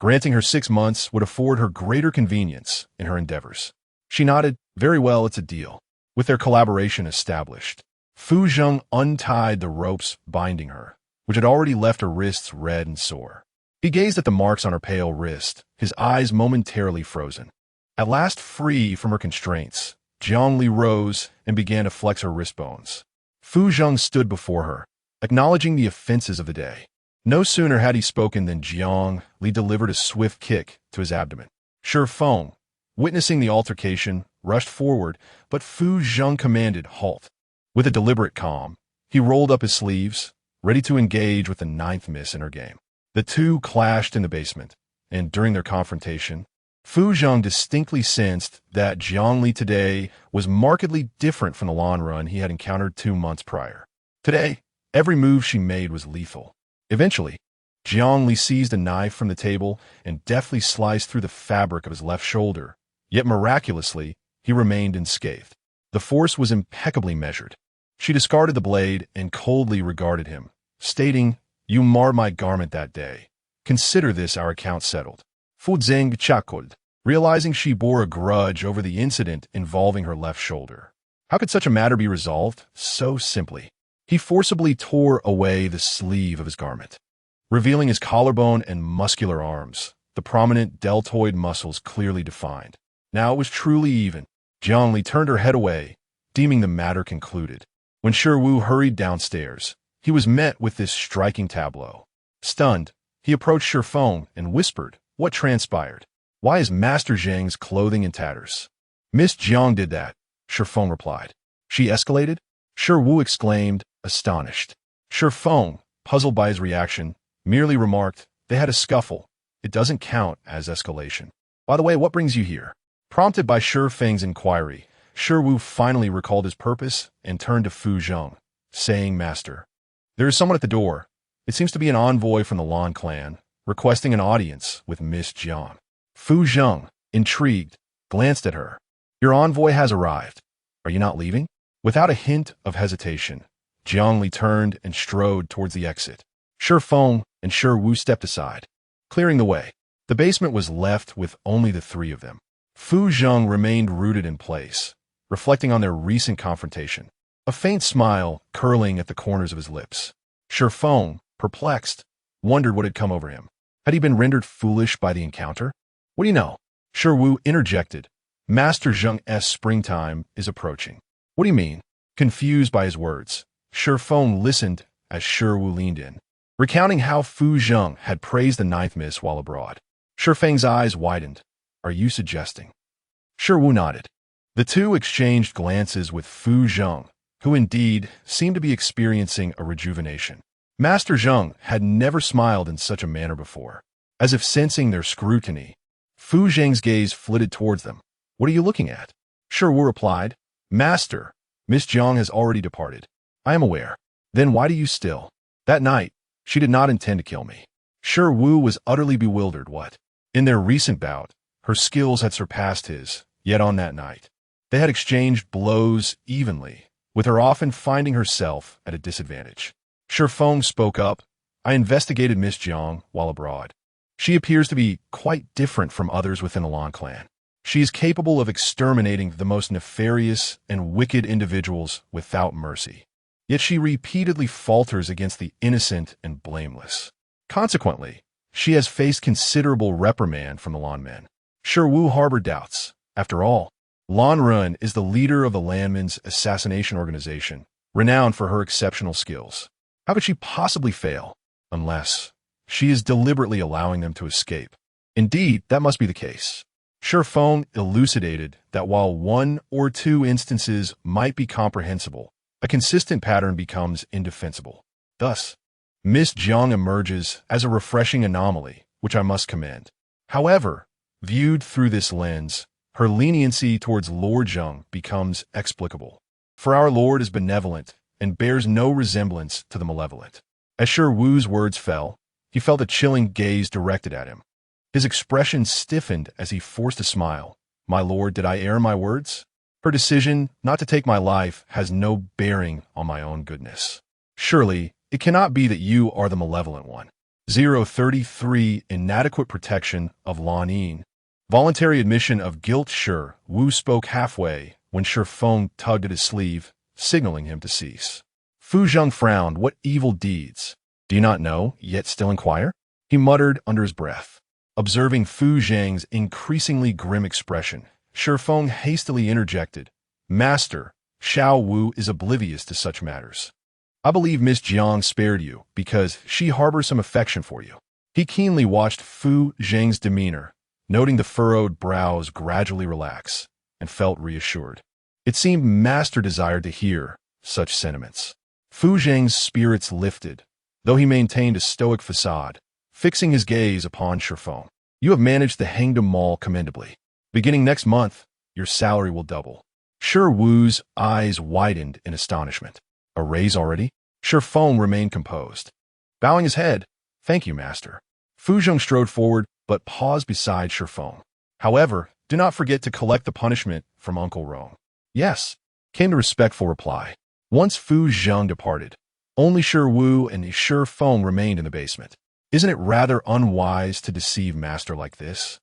Granting her 6 months would afford her greater convenience in her endeavors. She nodded. Very well, it's a deal. With their collaboration established, Fu Zheng untied the ropes binding her, which had already left her wrists red and sore. He gazed at the marks on her pale wrist, his eyes momentarily frozen. At last free from her constraints, Jiang rose and began to flex her wrist bones. Fu Zheng stood before her, acknowledging the offenses of the day. No sooner had he spoken than Jiang delivered a swift kick to his abdomen. Shi Feng, witnessing the altercation, rushed forward, but Fu Zheng commanded halt. With a deliberate calm, he rolled up his sleeves, ready to engage with the ninth miss in her game. The two clashed in the basement, and during their confrontation, Fu Zheng distinctly sensed that Jiang Li today was markedly different from the lawn run he had encountered 2 months prior. Today, every move she made was lethal. Eventually, Jiang Li seized a knife from the table and deftly sliced through the fabric of his left shoulder, yet miraculously, he remained unscathed. The force was impeccably measured. She discarded the blade and coldly regarded him, stating, "You marred my garment that day. Consider this our account settled." Fu Zeng chuckled, realizing she bore a grudge over the incident involving her left shoulder. How could such a matter be resolved so simply? He forcibly tore away the sleeve of his garment, revealing his collarbone and muscular arms, the prominent deltoid muscles clearly defined. Now it was truly even. Jiang Li turned her head away, deeming the matter concluded. When Shi Wu hurried downstairs, he was met with this striking tableau. Stunned, he approached Shi Feng and whispered, "What transpired? Why is Master Zheng's clothing in tatters?" "Miss Jiang did that," Shi Feng replied. "She escalated?" Shi Wu exclaimed, astonished. Shi Feng, puzzled by his reaction, merely remarked, "They had a scuffle. It doesn't count as escalation. By the way, what brings you here?" Prompted by Shi Feng's inquiry, Shi Wu finally recalled his purpose and turned to Fu Zheng, saying, "Master, there is someone at the door. It seems to be an envoy from the Lan clan, requesting an audience with Miss Jiang." Fu Zheng, intrigued, glanced at her. "Your envoy has arrived. Are you not leaving?" Without a hint of hesitation, Jiang Li turned and strode towards the exit. Shi Feng and Shi Wu stepped aside, clearing the way. The basement was left with only the three of them. Fu Zheng remained rooted in place, reflecting on their recent confrontation, a faint smile curling at the corners of his lips. Shi Feng, perplexed, wondered what had come over him. Had he been rendered foolish by the encounter? "What do you know?" Shi Wu interjected. "Master Zheng's springtime is approaching." "What do you mean?" Confused by his words, Shi Feng listened as Shi Wu leaned in, recounting how Fu Zheng had praised the ninth miss while abroad. Shi Feng's eyes widened. "Are you suggesting?" Shi Wu nodded. The two exchanged glances with Fu Zheng, who indeed seemed to be experiencing a rejuvenation. Master Zheng had never smiled in such a manner before. As if sensing their scrutiny, Fu Zheng's gaze flitted towards them. "What are you looking at?" Shi Wu replied, "Master, Miss Jiang has already departed." "I am aware. Then why do you still?" "That night, she did not intend to kill me." Shi Wu was utterly bewildered. What? In their recent bout, her skills had surpassed his, yet on that night, they had exchanged blows evenly, with her often finding herself at a disadvantage. Shi Feng spoke up. "I investigated Miss Jiang while abroad. She appears to be quite different from others within the Lan clan. She is capable of exterminating the most nefarious and wicked individuals without mercy. Yet she repeatedly falters against the innocent and blameless. Consequently, she has faced considerable reprimand from the Lanmen." Shi Wu harbored doubts. After all, Lan Run is the leader of the Lanmen's assassination organization, renowned for her exceptional skills. How could she possibly fail? Unless she is deliberately allowing them to escape. Indeed, that must be the case. Shi Feng elucidated that while 1 or 2 instances might be comprehensible, a consistent pattern becomes indefensible. Thus, Miss Jiang emerges as a refreshing anomaly, which I must commend. However, viewed through this lens, her leniency towards Lord Zheng becomes explicable. For our Lord is benevolent and bears no resemblance to the malevolent. As Shi Wu's words fell, he felt a chilling gaze directed at him. His expression stiffened as he forced a smile. "My lord, did I err in my words? Her decision not to take my life has no bearing on my own goodness. Surely, it cannot be that you are the malevolent one." 033 Inadequate protection of Lan Yin. Voluntary admission of guilt. Shi Wu spoke halfway when Shi Feng tugged at his sleeve, signaling him to cease. Fu Zheng frowned. "What evil deeds? Do you not know, yet still inquire?" he muttered under his breath. Observing Fu Zhang's increasingly grim expression, Shifeng hastily interjected, "Master, Xiao Wu is oblivious to such matters. I believe Miss Jiang spared you because she harbors some affection for you." He keenly watched Fu Zhang's demeanor, noting the furrowed brows gradually relax, and felt reassured. It seemed Master desired to hear such sentiments. Fu Zhang's spirits lifted, though he maintained a stoic facade, fixing his gaze upon Shifeng. "You have managed the Hangdom Mall commendably. Beginning next month, your salary will double." Shi Wu's eyes widened in astonishment. "A raise already?" Shifeng remained composed. Bowing his head, "Thank you, Master." Fu Zhang strode forward, but paused beside Shifeng. "However, do not forget to collect the punishment from Uncle Rong." "Yes," came the respectful reply. Once Fu Zhang departed, only Shi Wu and Shifeng remained in the basement. "Isn't it rather unwise to deceive Master like this?"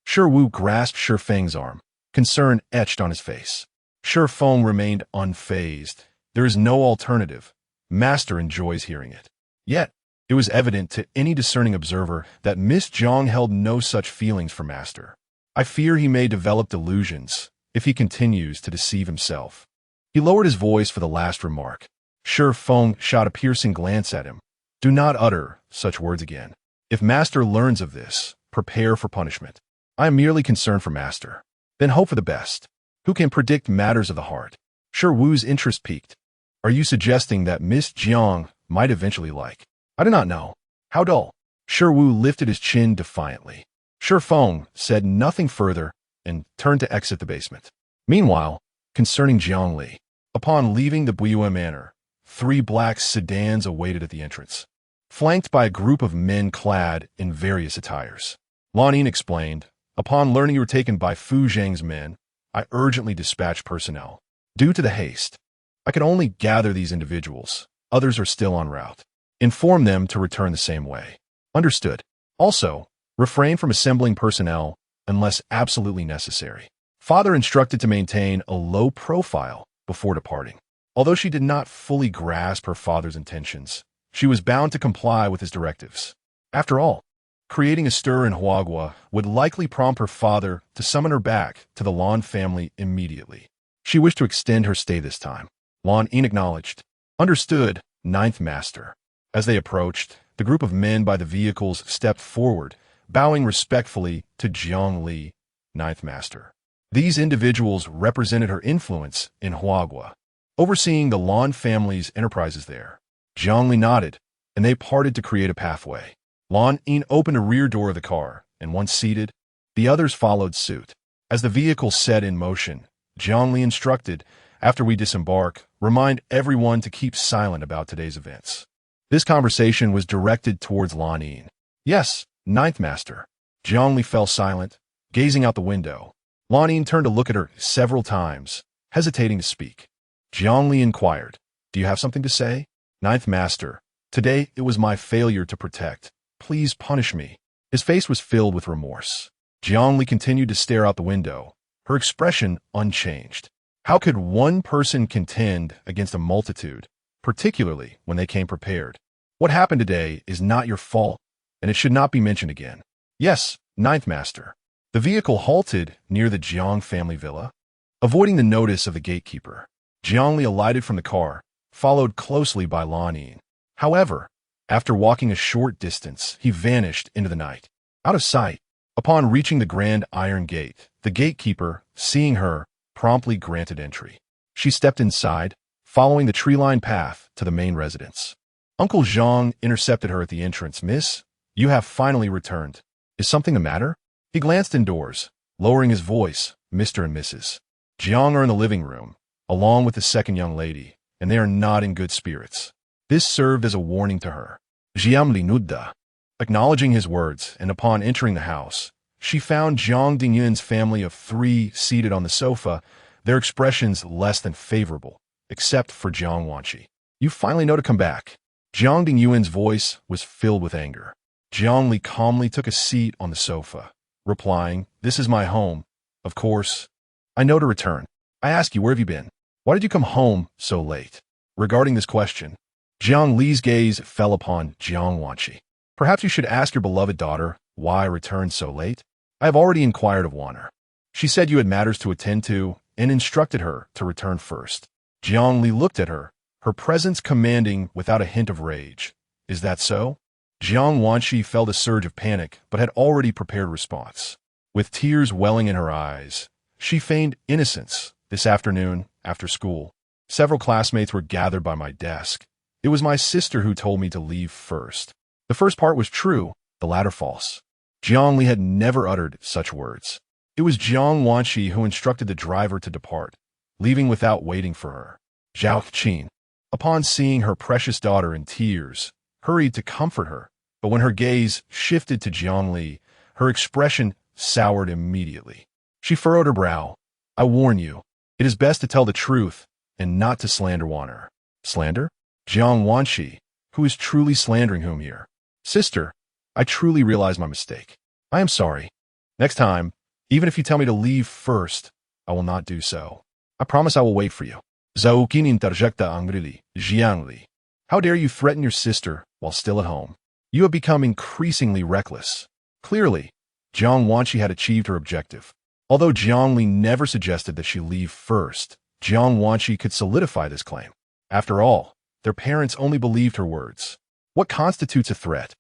Shi Wu grasped Shifeng's arm, concern etched on his face. Shifeng remained unfazed. "There is no alternative. Master enjoys hearing it." Yet, it was evident to any discerning observer that Miss Jiang held no such feelings for Master. "I fear he may develop delusions if he continues to deceive himself." He lowered his voice for the last remark. Shifeng shot a piercing glance at him. "Do not utter such words again. If Master learns of this, prepare for punishment. I am merely concerned for Master. Then hope for the best. Who can predict matters of the heart?" Shi Wu's interest piqued. "Are you suggesting that Miss Jiang might eventually like?" "I do not know." "How dull." Shi Wu lifted his chin defiantly. Shifeng said nothing further and turned to exit the basement. Meanwhile, concerning Jiang Li, upon leaving the Buyue Manor, 3 black sedans awaited at the entrance, flanked by a group of men clad in various attires. Lanmen explained, "Upon learning you were taken by Fu Zhang's men, I urgently dispatched personnel. Due to the haste, I could only gather these individuals. Others are still en route. Inform them to return the same way." "Understood. Also, refrain from assembling personnel unless absolutely necessary." Father instructed to maintain a low profile before departing. Although she did not fully grasp her father's intentions, she was bound to comply with his directives. After all, creating a stir in Huagua would likely prompt her father to summon her back to the Lan family immediately. She wished to extend her stay this time. Lanmen acknowledged. "Understood, 9th Master." As they approached, the group of men by the vehicles stepped forward, bowing respectfully to Jiang Li, 9th Master. These individuals represented her influence in Huagua, overseeing the Lan family's enterprises there. Jiang Li nodded, and they parted to create a pathway. Lanmen opened a rear door of the car, and once seated, the others followed suit. As the vehicle set in motion, Jiang Li instructed, "After we disembark, remind everyone to keep silent about today's events." This conversation was directed towards Lanmen. "Yes, 9th Master." Jiang Li fell silent, gazing out the window. Lanmen turned to look at her several times, hesitating to speak. Jiang Li inquired, "Do you have something to say?" "9th Master, today it was my failure to protect. Please punish me." His face was filled with remorse. Jiang Li continued to stare out the window, her expression unchanged. How could one person contend against a multitude, particularly when they came prepared? "What happened today is not your fault, and it should not be mentioned again." "Yes, 9th Master." The vehicle halted near the Jiang family villa. Avoiding the notice of the gatekeeper, Jiang Li alighted from the car, followed closely by Lanmen. However, after walking a short distance, he vanished into the night. Out of sight. Upon reaching the grand iron gate, the gatekeeper, seeing her, promptly granted entry. She stepped inside, following the tree-lined path to the main residence. Uncle Zhang intercepted her at the entrance. "Miss, you have finally returned. Is something the matter?" He glanced indoors, lowering his voice. "Mr. and Mrs. Jiang are in the living room, along with the second young lady, and they are not in good spirits." This served as a warning to her. Jiang Li Nudda. Acknowledging his words, and upon entering the house, she found Jiang Dingyun's family of 3 seated on the sofa, their expressions less than favorable, except for Jiang Wanqi. "You finally know to come back." Jiang Dingyun's voice was filled with anger. Jiang Li calmly took a seat on the sofa, replying, "This is my home. Of course, I know to return. I ask you, where have you been? Why did you come home so late?" Regarding this question, Jiang Li's gaze fell upon Jiang Wanqi. Perhaps you should ask your beloved daughter why I returned so late. I have already inquired of Wanner. She said you had matters to attend to and instructed her to return first. Jiang Li looked at her, her presence commanding without a hint of rage. Is that so? Jiang Wanshi felt a surge of panic but had already prepared a response. With tears welling in her eyes, she feigned innocence. This afternoon, after school, several classmates were gathered by my desk. It was my sister who told me to leave first. The first part was true, the latter false. Jiang Li had never uttered such words. It was Jiang Wanshi who instructed the driver to depart, leaving without waiting for her. Zhao Qin, upon seeing her precious daughter in tears, hurried to comfort her, but when her gaze shifted to Jiang Li, her expression soured immediately. She furrowed her brow. I warn you, it is best to tell the truth and not to slander Wanner. Slander? Jiang Wanshi, who is truly slandering whom here? Sister, I truly realize my mistake. I am sorry. Next time, even if you tell me to leave first, I will not do so. I promise I will wait for you. Zhaoqin interjecta angrily, Jiang Li. How dare you threaten your sister while still at home? You have become increasingly reckless. Clearly, Jiang Wanshi had achieved her objective. Although Jiang Li never suggested that she leave first, Jiang Wanshi could solidify this claim. After all, their parents only believed her words. What constitutes a threat?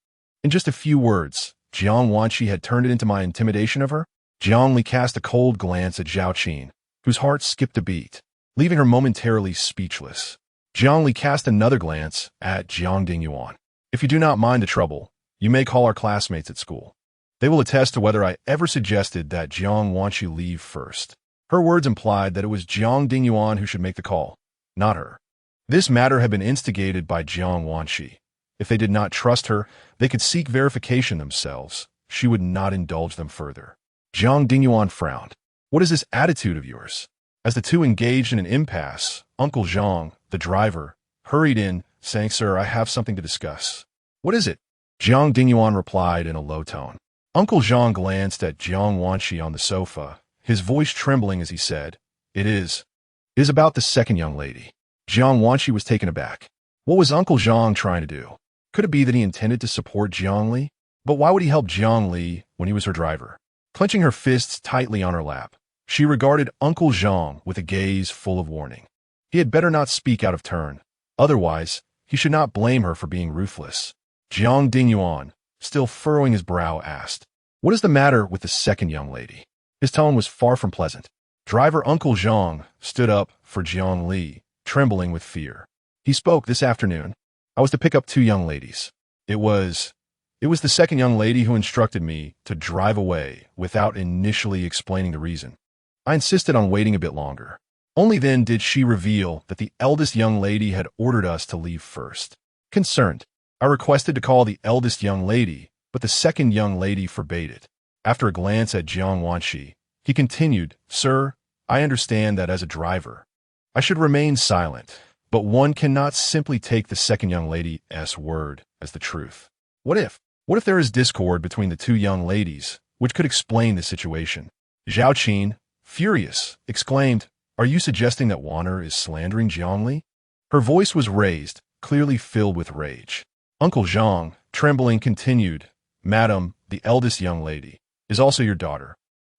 In just a few words, Jiang Wanshi had turned it into my intimidation of her. Jiang Li cast a cold glance at Zhao Qin, whose heart skipped a beat, leaving her momentarily speechless. Jiang Li cast another glance at Jiang Dingyuan. If you do not mind the trouble, you may call our classmates at school. They will attest to whether I ever suggested that Jiang Wanshi leave first. Her words implied that it was Jiang Dingyuan who should make the call, not her. This matter had been instigated by Jiang Wanshi. If they did not trust her, they could seek verification themselves. She would not indulge them further. Jiang Dingyuan frowned. What is this attitude of yours? As the two engaged in an impasse, Uncle Zhang, the driver, hurried in, saying, Sir, I have something to discuss. What is it? Jiang Dingyuan replied in a low tone. Uncle Zhang glanced at Jiang Wanshi on the sofa, his voice trembling as he said, It is about the second young lady. Jiang Wanshi was taken aback. What was Uncle Zhang trying to do? Could it be that he intended to support Jiang Li? But why would he help Jiang Li when he was her driver? Clenching her fists tightly on her lap, she regarded Uncle Zhang with a gaze full of warning. He had better not speak out of turn. Otherwise, he should not blame her for being ruthless. Jiang Dingyuan, still furrowing his brow, asked, What is the matter with the second young lady? His tone was far from pleasant. Driver Uncle Zhang stood up for Jiang Li, trembling with fear. He spoke this afternoon. I was to pick up two young ladies. It was the second young lady who instructed me to drive away without initially explaining the reason. I insisted on waiting a bit longer. Only then did she reveal that the eldest young lady had ordered us to leave first. Concerned, I requested to call the eldest young lady, but the second young lady forbade it. After a glance at Jiang Wanshi, he continued, Sir, I understand that as a driver, I should remain silent, but one cannot simply take the second young lady's word as the truth. What if there is discord between the two young ladies, which could explain the situation? Zhao Qin, furious, exclaimed, Are you suggesting that Wanner is slandering Jiang Li? Her voice was raised, clearly filled with rage. Uncle Zhang, trembling, continued, Madam, the eldest young lady, is also your daughter.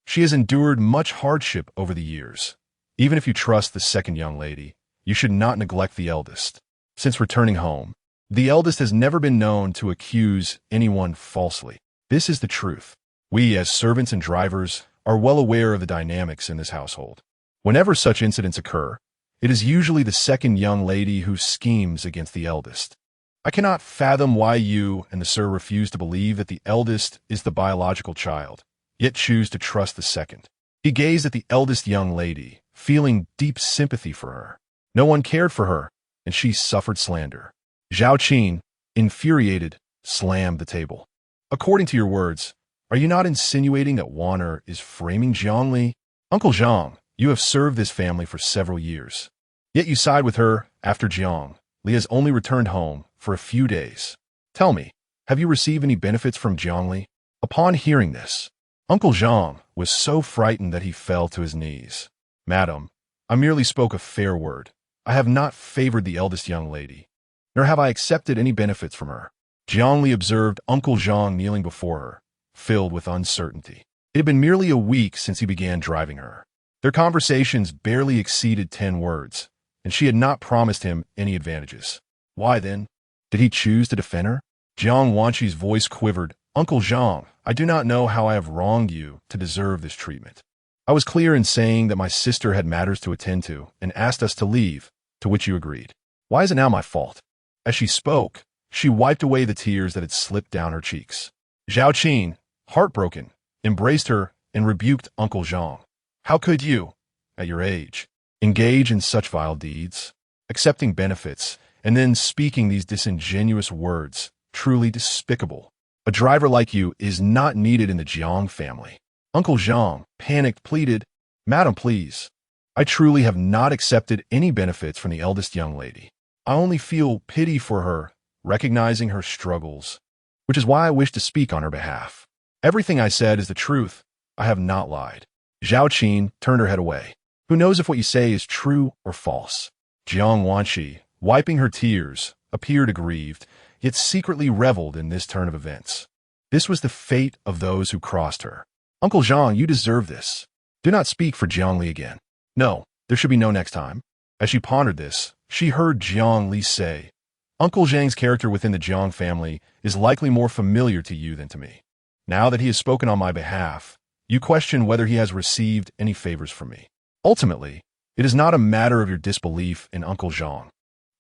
She has endured much hardship over the years. Even if you trust the second young lady, you should not neglect the eldest. Since returning home, the eldest has never been known to accuse anyone falsely. This is the truth. We, as servants and drivers, are well aware of the dynamics in this household. Whenever such incidents occur, it is usually the second young lady who schemes against the eldest. I cannot fathom why you and the sir refuse to believe that the eldest is the biological child, yet choose to trust the second. He gazed at the eldest young lady, feeling deep sympathy for her. No one cared for her, and she suffered slander. Zhao Qin, infuriated, slammed the table. According to your words, are you not insinuating that Wanner is framing Jiang Li? Uncle Zhang, you have served this family for several years. Yet you side with her after Jiang Li has only returned home for a few days. Tell me, have you received any benefits from Jiang Li? Upon hearing this, Uncle Zhang was so frightened that he fell to his knees. Madam, I merely spoke a fair word. I have not favored the eldest young lady, nor have I accepted any benefits from her. Jiang Li observed Uncle Zhang kneeling before her, filled with uncertainty. It had been merely a week since he began driving her. Their conversations barely exceeded 10 words, and she had not promised him any advantages. Why, then, did he choose to defend her? Jiang Wanqi's voice quivered. Uncle Zhang, I do not know how I have wronged you to deserve this treatment. I was clear in saying that my sister had matters to attend to and asked us to leave, to which you agreed. Why is it now my fault? As she spoke, she wiped away the tears that had slipped down her cheeks. Zhao Qin, heartbroken, embraced her and rebuked Uncle Zhang. How could you, at your age, engage in such vile deeds, accepting benefits, and then speaking these disingenuous words, truly despicable? A driver like you is not needed in the Jiang family. Uncle Zhang, panicked, pleaded, Madam, please. I truly have not accepted any benefits from the eldest young lady. I only feel pity for her, recognizing her struggles, which is why I wish to speak on her behalf. Everything I said is the truth. I have not lied. Zhao Qin turned her head away. Who knows if what you say is true or false? Jiang Wanqi, wiping her tears, appeared aggrieved, yet secretly reveled in this turn of events. This was the fate of those who crossed her. Uncle Zhang, you deserve this. Do not speak for Jiang Li again. No, there should be no next time. As she pondered this, she heard Jiang Li say, Uncle Zhang's character within the Jiang family is likely more familiar to you than to me. Now that he has spoken on my behalf, you question whether he has received any favors from me. Ultimately, it is not a matter of your disbelief in Uncle Zhang,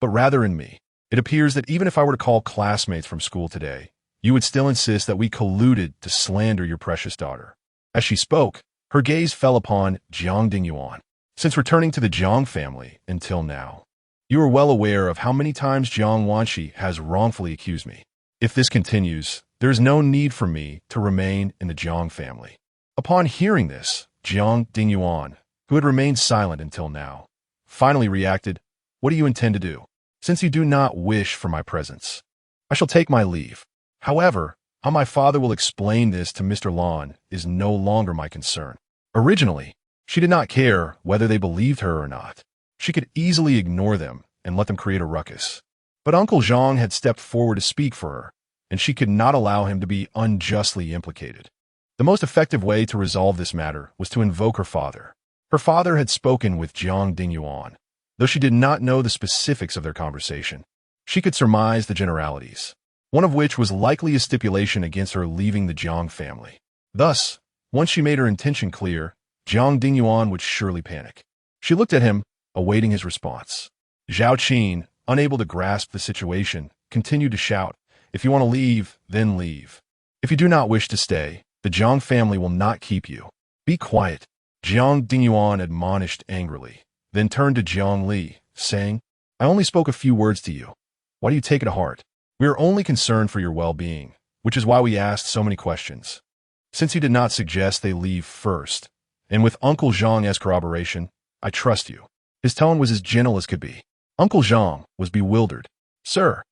but rather in me. It appears that even if I were to call classmates from school today, you would still insist that we colluded to slander your precious daughter. As she spoke, her gaze fell upon Jiang Dingyuan. Since returning to the Jiang family until now, you are well aware of how many times Jiang Wanqi has wrongfully accused me. If this continues, there is no need for me to remain in the Jiang family. Upon hearing this, Jiang Dingyuan, who had remained silent until now, finally reacted, What do you intend to do? Since you do not wish for my presence, I shall take my leave. However, how my father will explain this to Mr. Lan is no longer my concern. Originally, she did not care whether they believed her or not. She could easily ignore them and let them create a ruckus. But Uncle Zhang had stepped forward to speak for her, and she could not allow him to be unjustly implicated. The most effective way to resolve this matter was to invoke her father. Her father had spoken with Jiang Dingyuan. Though she did not know the specifics of their conversation, she could surmise the generalities, one of which was likely a stipulation against her leaving the Jiang family. Thus, once she made her intention clear, Jiang Dingyuan would surely panic. She looked at him, awaiting his response. Zhao Qin, unable to grasp the situation, continued to shout, If you want to leave, then leave. If you do not wish to stay, the Jiang family will not keep you. Be quiet. Jiang Dingyuan admonished angrily, then turned to Jiang Li, saying, I only spoke a few words to you. Why do you take it to heart? We are only concerned for your well-being, which is why we asked so many questions. Since you did not suggest they leave first, and with Uncle Zhang as corroboration, I trust you. His tone was as gentle as could be. Uncle Zhang was bewildered. Sir,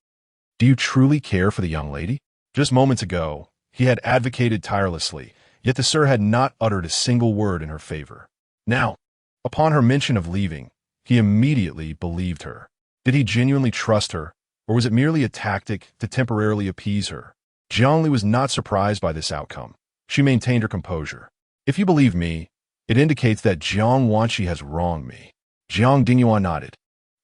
do you truly care for the young lady? Just moments ago, he had advocated tirelessly, yet the sir had not uttered a single word in her favor. Now, upon her mention of leaving, he immediately believed her. Did he genuinely trust her, or was it merely a tactic to temporarily appease her? Jiang Li was not surprised by this outcome. She maintained her composure. If you believe me, it indicates that Jiang Wanqi has wronged me. Jiang Dingyuan nodded.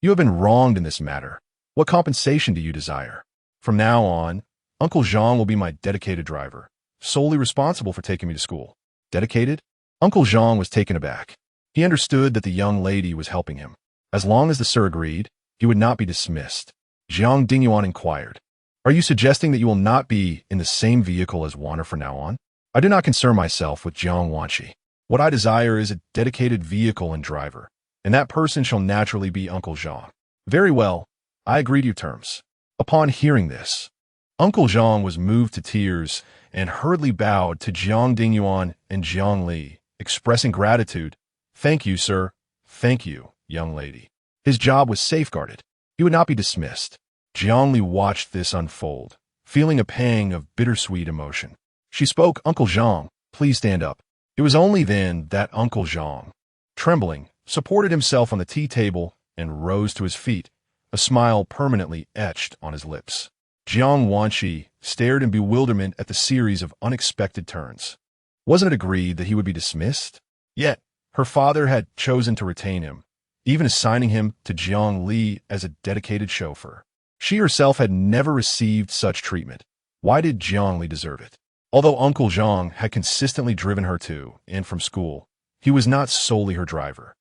You have been wronged in this matter. What compensation do you desire? From now on, Uncle Zhang will be my dedicated driver, solely responsible for taking me to school. Dedicated? Uncle Zhang was taken aback. He understood that the young lady was helping him. As long as the sir agreed, he would not be dismissed. Jiang Dingyuan inquired, Are you suggesting that you will not be in the same vehicle as Wanner from now on? I do not concern myself with Jiang Wanqi. What I desire is a dedicated vehicle and driver, and that person shall naturally be Uncle Zhang. Very well, I agree to your terms. Upon hearing this, Uncle Zhang was moved to tears and hurriedly bowed to Jiang Dingyuan and Jiang Li, expressing gratitude. Thank you, sir. Thank you, young lady. His job was safeguarded. He would not be dismissed. Jiang Li watched this unfold, feeling a pang of bittersweet emotion. She spoke, Uncle Zhang, please stand up. It was only then that Uncle Zhang, trembling, supported himself on the tea table and rose to his feet, a smile permanently etched on his lips. Jiang Wanqi stared in bewilderment at the series of unexpected turns. Wasn't it agreed that he would be dismissed? Yet, her father had chosen to retain him, even assigning him to Jiang Li as a dedicated chauffeur. She herself had never received such treatment. Why did Jiang Li deserve it? Although Uncle Zhang had consistently driven her to and from school, he was not solely her driver.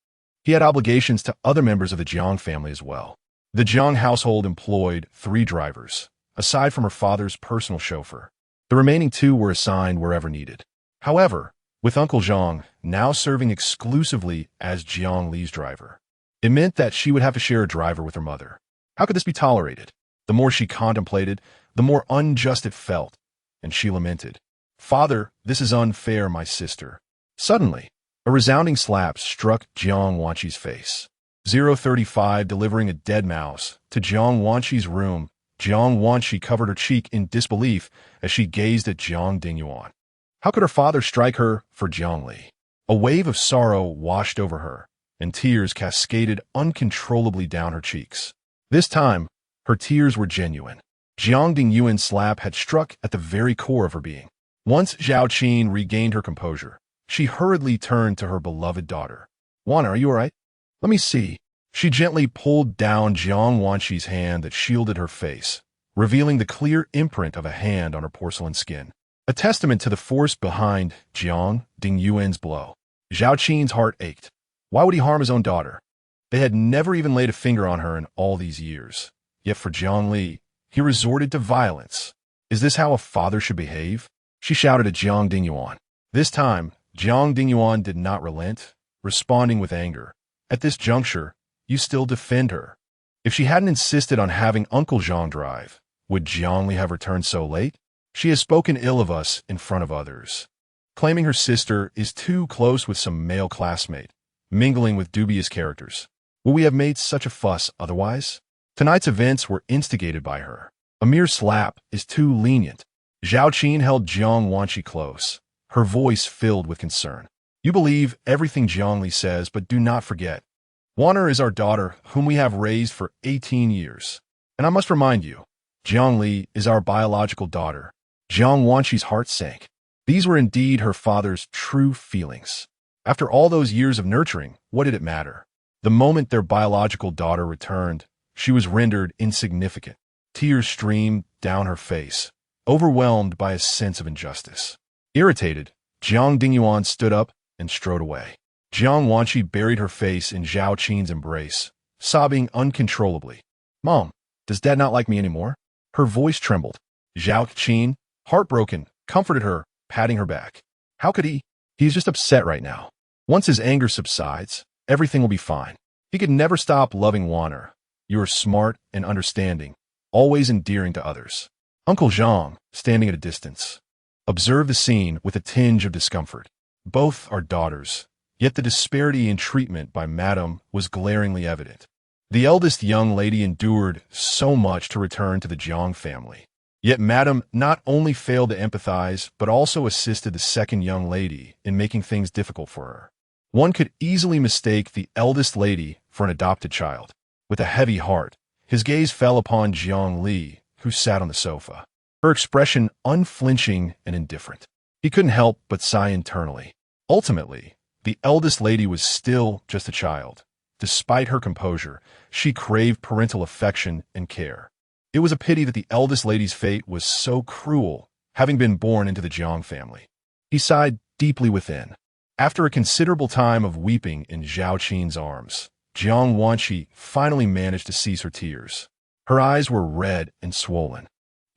He had obligations to other members of the Jiang family as well. The Jiang household employed 3 drivers, aside from her father's personal chauffeur. The remaining 2 were assigned wherever needed. However, with Uncle Zhang now serving exclusively as Jiang Li's driver, it meant that she would have to share a driver with her mother. How could this be tolerated? The more she contemplated, the more unjust it felt, and she lamented, "Father, this is unfair, my sister." Suddenly, a resounding slap struck Jiang Wanqi's face. 035 delivering a dead mouse to Jiang Wanqi's room. Jiang Wanqi covered her cheek in disbelief as she gazed at Jiang Dingyuan. How could her father strike her for Jiang Li? A wave of sorrow washed over her, and tears cascaded uncontrollably down her cheeks. This time, her tears were genuine. Jiang Dingyuan's slap had struck at the very core of her being. Once Zhao Qin regained her composure, she hurriedly turned to her beloved daughter. "Wana, are you all right? Let me see." She gently pulled down Jiang Wanqi's hand that shielded her face, revealing the clear imprint of a hand on her porcelain skin, a testament to the force behind Jiang Dingyuan's blow. Zhao Qin's heart ached. Why would he harm his own daughter? They had never even laid a finger on her in all these years. Yet for Jiang Li, he resorted to violence. Is this how a father should behave? She shouted at Jiang Dingyuan. This time, Jiang Dingyuan did not relent, responding with anger. At this juncture, you still defend her. If she hadn't insisted on having Uncle Zhang drive, would Jiang Li have returned so late? She has spoken ill of us in front of others, claiming her sister is too close with some male classmate, mingling with dubious characters. Would we have made such a fuss otherwise? Tonight's events were instigated by her. A mere slap is too lenient. Zhao Qin held Jiang Wanqi close, her voice filled with concern. You believe everything Jiang Li says, but do not forget. Wana is our daughter, whom we have raised for 18 years. And I must remind you, Jiang Li is our biological daughter. Jiang Wanqi's heart sank. These were indeed her father's true feelings. After all those years of nurturing, what did it matter? The moment their biological daughter returned, she was rendered insignificant. Tears streamed down her face, overwhelmed by a sense of injustice. Irritated, Jiang Dingyuan stood up and strode away. Jiang Wanqi buried her face in Zhao Qin's embrace, sobbing uncontrollably. "Mom, does Dad not like me anymore?" Her voice trembled. Zhao Qin, heartbroken, comforted her, patting her back. "How could he? He's just upset right now. Once his anger subsides, everything will be fine. He could never stop loving Wana. You are smart and understanding, always endearing to others." Uncle Zhang, standing at a distance, observed the scene with a tinge of discomfort. Both are daughters, yet the disparity in treatment by Madame was glaringly evident. The eldest young lady endured so much to return to the Jiang family. Yet Madame not only failed to empathize, but also assisted the second young lady in making things difficult for her. One could easily mistake the eldest lady for an adopted child. With a heavy heart, his gaze fell upon Jiang Li, who sat on the sofa, her expression unflinching and indifferent. He couldn't help but sigh internally. Ultimately, the eldest lady was still just a child. Despite her composure, she craved parental affection and care. It was a pity that the eldest lady's fate was so cruel, having been born into the Jiang family. He sighed deeply within. After a considerable time of weeping in Zhao Qin's arms, Jiang Wanqi finally managed to cease her tears. Her eyes were red and swollen.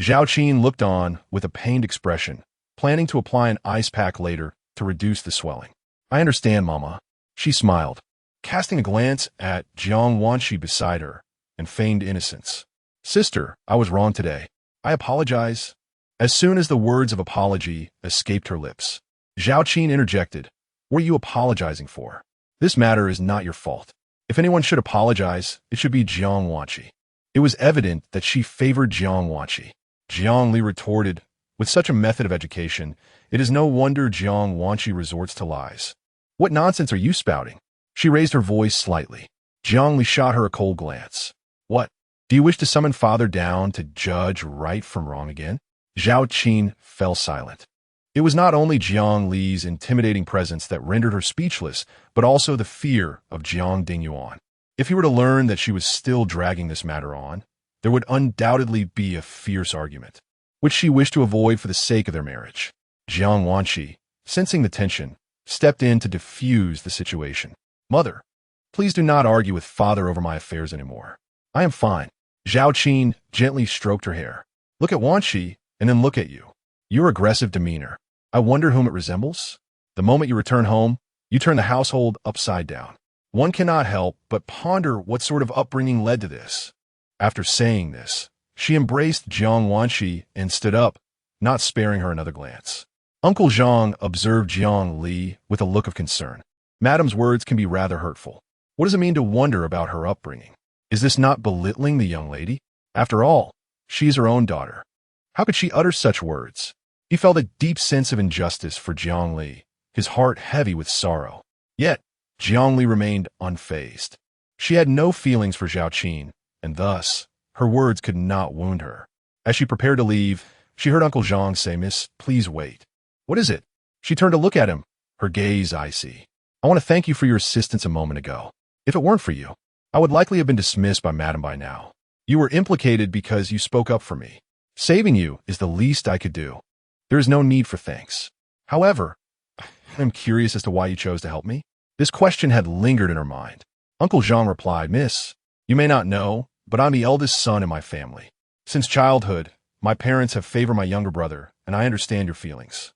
Zhao Qin looked on with a pained expression, planning to apply an ice pack later to reduce the swelling. "I understand, Mama." She smiled, casting a glance at Jiang Wanqi beside her, and feigned innocence. "Sister, I was wrong today. I apologize." As soon as the words of apology escaped her lips, Zhao Qin interjected, "What are you apologizing for? This matter is not your fault. If anyone should apologize, it should be Jiang Wanqi." It was evident that she favored Jiang Wanqi. Jiang Li retorted, "With such a method of education, it is no wonder Jiang Wanqi resorts to lies. What nonsense are you spouting?" She raised her voice slightly. Jiang Li shot her a cold glance. "What? Do you wish to summon Father down to judge right from wrong again? Zhao Qin fell silent. It was not only Jiang Li's intimidating presence that rendered her speechless, but also the fear of Jiang Dingyuan. If he were to learn that she was still dragging this matter on, there would undoubtedly be a fierce argument, which she wished to avoid for the sake of their marriage. Jiang Wanqi, sensing the tension, stepped in to diffuse the situation. Mother, please do not argue with Father over my affairs anymore. I am fine. Zhao Qin gently stroked her hair. Look at Wanqi, and then look at you. Your aggressive demeanor. I wonder whom it resembles? The moment you return home, you turn the household upside down. One cannot help but ponder what sort of upbringing led to this. After saying this, she embraced Jiang Wanqi and stood up, not sparing her another glance. Uncle Zhang observed Jiang Li with a look of concern. Madam's words can be rather hurtful. What does it mean to wonder about her upbringing? Is this not belittling the young lady? After all, she is her own daughter. How could she utter such words? He felt a deep sense of injustice for Jiang Li, his heart heavy with sorrow. Yet, Jiang Li remained unfazed. She had no feelings for Zhao Qin, and thus, her words could not wound her. As she prepared to leave, she heard Uncle Zhang say, Miss, please wait. What is it? She turned to look at him, her gaze icy. I want to thank you for your assistance a moment ago. If it weren't for you, I would likely have been dismissed by Madam by now. You were implicated because you spoke up for me. Saving you is the least I could do. There is no need for thanks. However, I'm curious as to why you chose to help me. This question had lingered in her mind. Uncle Zhang replied, Miss, you may not know, but I'm the eldest son in my family. Since childhood, my parents have favored my younger brother, and I understand your feelings.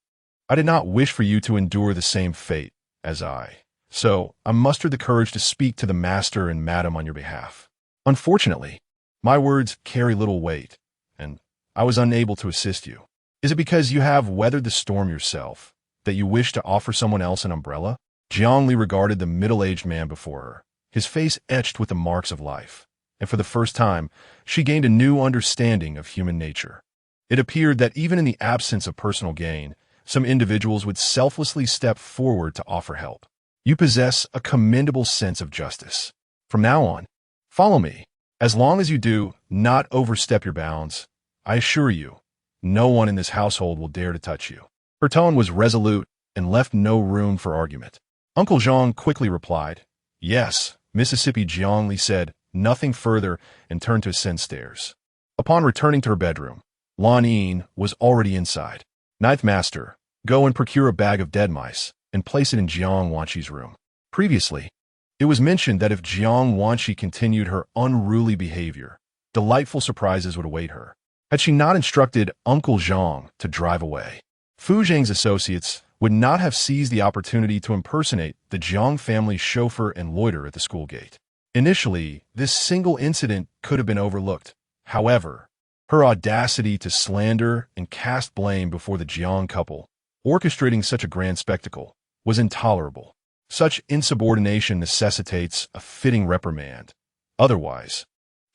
I did not wish for you to endure the same fate as I, so I mustered the courage to speak to the master and madam on your behalf. Unfortunately, my words carry little weight, and I was unable to assist you. Is it because you have weathered the storm yourself that you wish to offer someone else an umbrella? Jiang Li regarded the middle-aged man before her, his face etched with the marks of life, and for the first time, she gained a new understanding of human nature. It appeared that even in the absence of personal gain, some individuals would selflessly step forward to offer help. You possess a commendable sense of justice. From now on, follow me. As long as you do not overstep your bounds, I assure you, no one in this household will dare to touch you. Her tone was resolute and left no room for argument. Uncle Zhang quickly replied, Yes, Mississippi. Jiang Li said nothing further and turned to ascend stairs. Upon returning to her bedroom, Lan Yin was already inside. Ninth Master, go and procure a bag of dead mice and place it in Jiang Wanqi's room. Previously, it was mentioned that if Jiang Wanqi continued her unruly behavior, delightful surprises would await her. Had she not instructed Uncle Zhang to drive away, Fu Zhang's associates would not have seized the opportunity to impersonate the Jiang family's chauffeur and loiter at the school gate. Initially, this single incident could have been overlooked. However, her audacity to slander and cast blame before the Jiang couple, orchestrating such a grand spectacle, was intolerable. Such insubordination necessitates a fitting reprimand. Otherwise,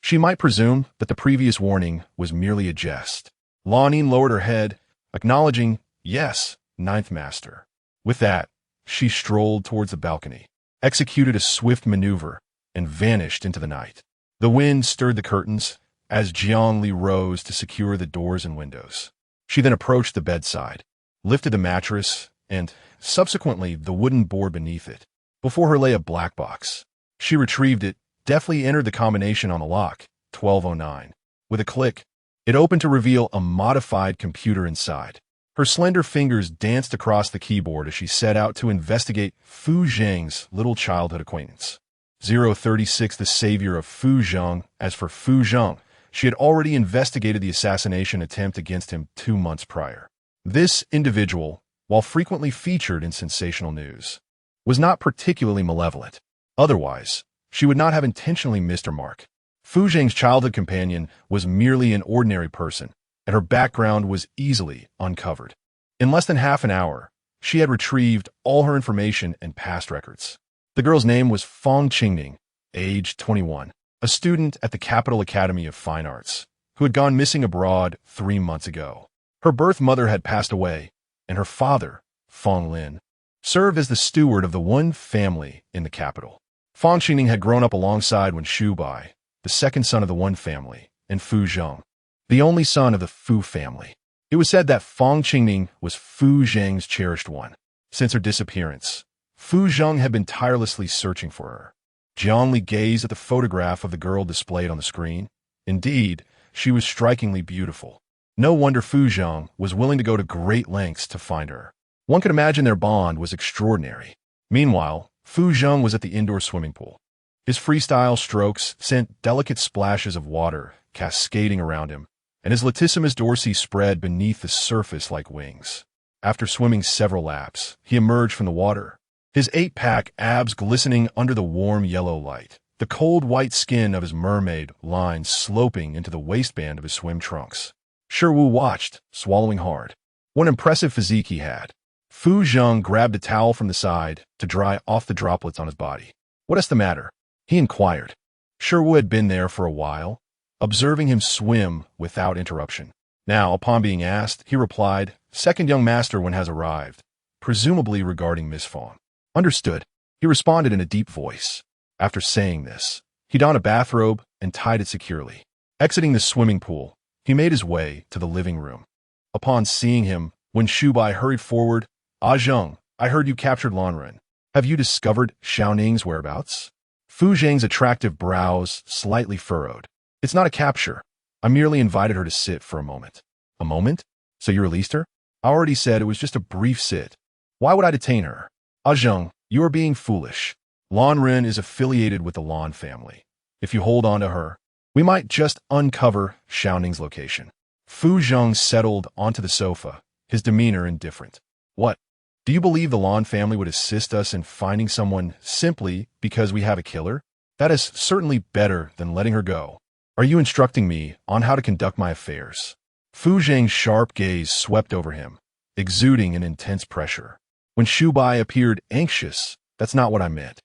she might presume that the previous warning was merely a jest. Lan Yin lowered her head, acknowledging, Yes, Ninth Master. With that, she strolled towards the balcony, executed a swift maneuver, and vanished into the night. The wind stirred the curtains as Jiang Li rose to secure the doors and windows. She then approached the bedside, lifted the mattress, and, subsequently, the wooden board beneath it. Before her lay a black box. She retrieved it, deftly entered the combination on the lock, 1209. With a click, it opened to reveal a modified computer inside. Her slender fingers danced across the keyboard as she set out to investigate Fu Zhang's little childhood acquaintance. 036, the savior of Fu Zhang. As for Fu Zhang, she had already investigated the assassination attempt against him 2 months prior. This individual, while frequently featured in sensational news, was not particularly malevolent. Otherwise, she would not have intentionally missed her mark. Fu Zhang's childhood companion was merely an ordinary person, and her background was easily uncovered. In less than half an hour, she had retrieved all her information and past records. The girl's name was Fong Qingning, age 21, a student at the Capital Academy of Fine Arts, who had gone missing abroad 3 months ago. Her birth mother had passed away, and her father, Fong Lin, served as the steward of the one family in the capital. Fong Qingning had grown up alongside Wen Shubai, the second son of the One family, and Fu Zheng, the only son of the Fu family. It was said that Fang Qingning was Fu Zheng's cherished one. Since her disappearance, Fu Zheng had been tirelessly searching for her. Jiangli gazed at the photograph of the girl displayed on the screen. Indeed, she was strikingly beautiful. No wonder Fu Zheng was willing to go to great lengths to find her. One could imagine their bond was extraordinary. Meanwhile, Fu Zheng was at the indoor swimming pool. His freestyle strokes sent delicate splashes of water cascading around him, and his latissimus dorsi spread beneath the surface like wings. After swimming several laps, he emerged from the water, his eight-pack abs glistening under the warm yellow light, the cold white skin of his mermaid lines sloping into the waistband of his swim trunks. Shiwu watched, swallowing hard. What an impressive physique he had. Fu Zheng grabbed a towel from the side to dry off the droplets on his body. "What is the matter?" he inquired. Shiwu had been there for a while, observing him swim without interruption. Now, upon being asked, he replied, "Second young master one has arrived, presumably regarding Miss Fang." "Understood," he responded in a deep voice. After saying this, he donned a bathrobe and tied it securely. Exiting the swimming pool, he made his way to the living room. Upon seeing him, when Shubai hurried forward, "Ah Zheng, I heard you captured Lanmen. Have you discovered Xiaoning's whereabouts?" Fu Zheng's attractive brows slightly furrowed. "It's not a capture. I merely invited her to sit for a moment." "A moment? So you released her?" "I already said it was just a brief sit. Why would I detain her?" "Ah Zheng, you are being foolish. Lanmen is affiliated with the Lan family. If you hold on to her, we might just uncover Xiaoning's location." Fu Zheng settled onto the sofa, his demeanor indifferent. "What? Do you believe the Lan family would assist us in finding someone simply because we have a killer? That is certainly better than letting her go. Are you instructing me on how to conduct my affairs?" Fu Zheng's sharp gaze swept over him, exuding an intense pressure. When Shubai appeared anxious, "That's not what I meant.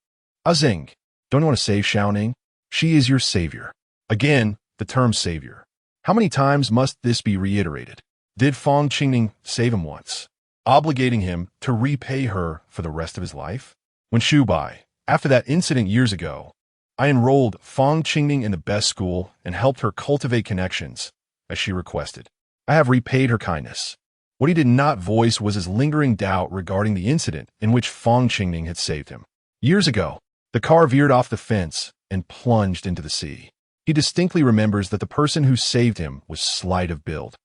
Ah Zheng, don't you want to save Xiaoning? She is your savior." Again, the term savior. How many times must this be reiterated? Did Fang Qingning save him once, obligating him to repay her for the rest of his life? When Shubai, after that incident years ago, I enrolled Fang Qingning in the best school and helped her cultivate connections, as she requested. I have repaid her kindness. What he did not voice was his lingering doubt regarding the incident in which Fang Qingning had saved him. Years ago, the car veered off the fence and plunged into the sea. He distinctly remembers that the person who saved him was slight of build.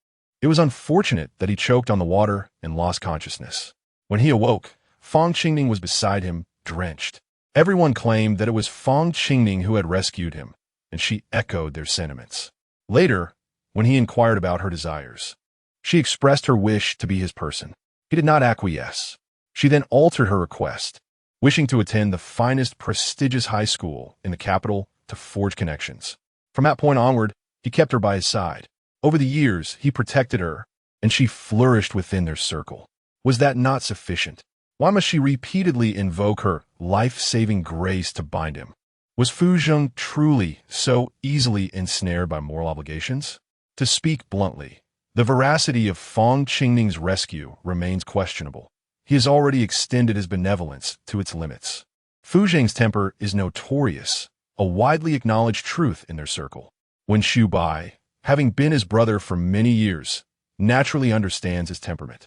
It was unfortunate that he choked on the water and lost consciousness. When he awoke, Fang Qingning was beside him, drenched. Everyone claimed that it was Fang Qingning who had rescued him, and she echoed their sentiments. Later, when he inquired about her desires, she expressed her wish to be his person. He did not acquiesce. She then altered her request, wishing to attend the finest prestigious high school in the capital to forge connections. From that point onward, he kept her by his side. Over the years, he protected her, and she flourished within their circle. Was that not sufficient? Why must she repeatedly invoke her life-saving grace to bind him? Was Fu Zheng truly so easily ensnared by moral obligations? To speak bluntly, the veracity of Fang Qingning's rescue remains questionable. He has already extended his benevolence to its limits. Fu Zheng's temper is notorious, a widely acknowledged truth in their circle. When Shubai, having been his brother for many years, naturally understands his temperament.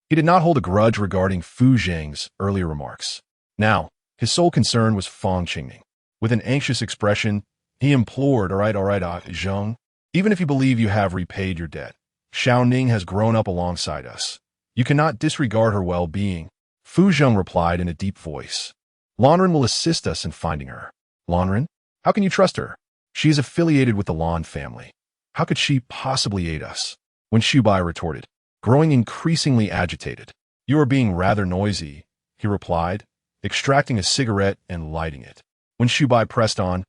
He did not hold a grudge regarding Fu Zheng's earlier remarks. Now, his sole concern was Fang Qingning. With an anxious expression, he implored, all right, Zheng, even if you believe you have repaid your debt, Xiaoning has grown up alongside us. You cannot disregard her well-being. Fu Zheng replied in a deep voice. Lanren will assist us in finding her. Lanren? How can you trust her? She is affiliated with the Lan family. How could she possibly aid us? When Shubai retorted, growing increasingly agitated. You are being rather noisy, he replied, extracting a cigarette and lighting it. When Shubai pressed on,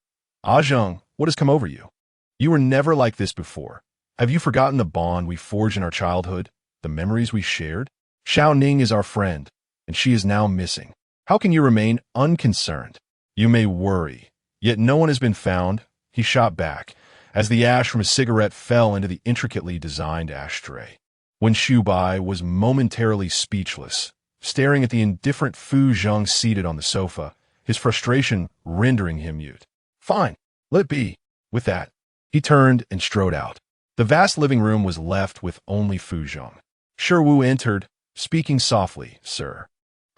Ah Zheng, what has come over you? You were never like this before. Have you forgotten the bond we forged in our childhood, the memories we shared? Xiaoning is our friend, and she is now missing. How can you remain unconcerned? You may worry, yet no one has been found, he shot back, as the ash from his cigarette fell into the intricately designed ashtray. When Shubai was momentarily speechless, staring at the indifferent Fu Zheng seated on the sofa, his frustration rendering him mute. Fine, let it be. With that, he turned and strode out. The vast living room was left with only Fu Zheng. Shi Wu entered, speaking softly, "Sir,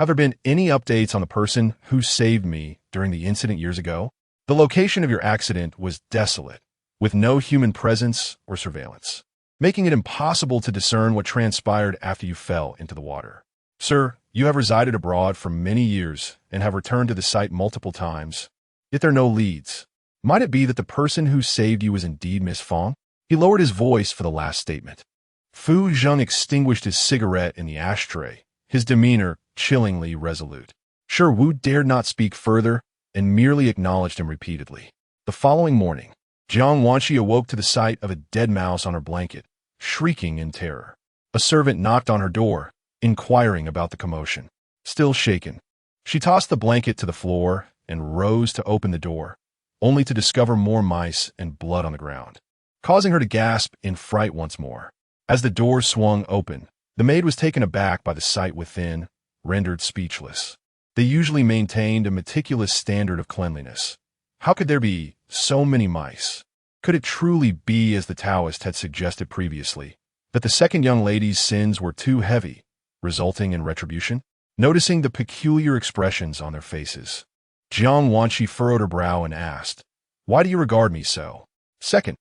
have there been any updates on the person who saved me during the incident years ago? The location of your accident was desolate, with no human presence or surveillance, making it impossible to discern what transpired after you fell into the water. Sir, you have resided abroad for many years and have returned to the site multiple times, yet there are no leads. Might it be that the person who saved you was indeed Miss Fong?" He lowered his voice for the last statement. Fu Zheng extinguished his cigarette in the ashtray, his demeanor chillingly resolute. Shi Wu dared not speak further and merely acknowledged him repeatedly. The following morning, Jiang Wanqi awoke to the sight of a dead mouse on her blanket, shrieking in terror. A servant knocked on her door, inquiring about the commotion. Still shaken, she tossed the blanket to the floor and rose to open the door, only to discover more mice and blood on the ground, causing her to gasp in fright once more. As the door swung open, the maid was taken aback by the sight within, rendered speechless. They usually maintained a meticulous standard of cleanliness. How could there be so many mice? Could it truly be, as the Taoist had suggested previously, that the second young lady's sins were too heavy, resulting in retribution? Noticing the peculiar expressions on their faces, Jiang Wanqi furrowed her brow and asked, "Why do you regard me so? Second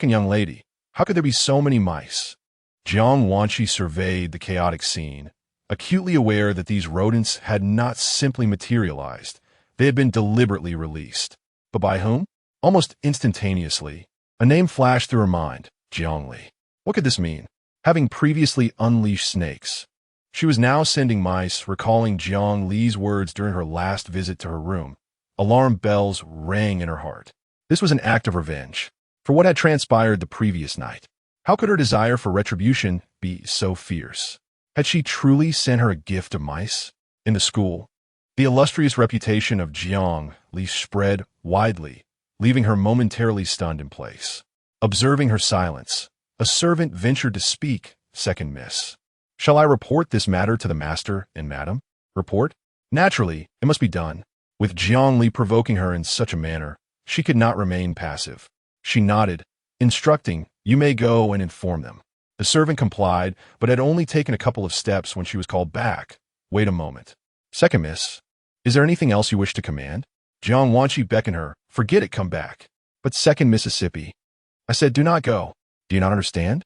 young lady, how could there be so many mice?" Jiang Wanqi surveyed the chaotic scene, acutely aware that these rodents had not simply materialized, they had been deliberately released. But by whom? Almost instantaneously, a name flashed through her mind, Jiang Li. What could this mean? Having previously unleashed snakes, she was now sending mice, recalling Jiang Li's words during her last visit to her room. Alarm bells rang in her heart. This was an act of revenge for what had transpired the previous night. How could her desire for retribution be so fierce? Had she truly sent her a gift of mice? In the school, the illustrious reputation of Jiang Li spread widely, leaving her momentarily stunned in place. Observing her silence, a servant ventured to speak, "Second miss. Shall I report this matter to the master and madam?" Report? Naturally, it must be done. With Jiang Li provoking her in such a manner, she could not remain passive. She nodded, instructing, "You may go and inform them." The servant complied, but had only taken a couple of steps when she was called back. "Wait a moment. Second miss, is there anything else you wish to command?" Jiang Wanqi beckoned her. "Forget it, come back." "But second Mississippi, I said do not go. Do you not understand?"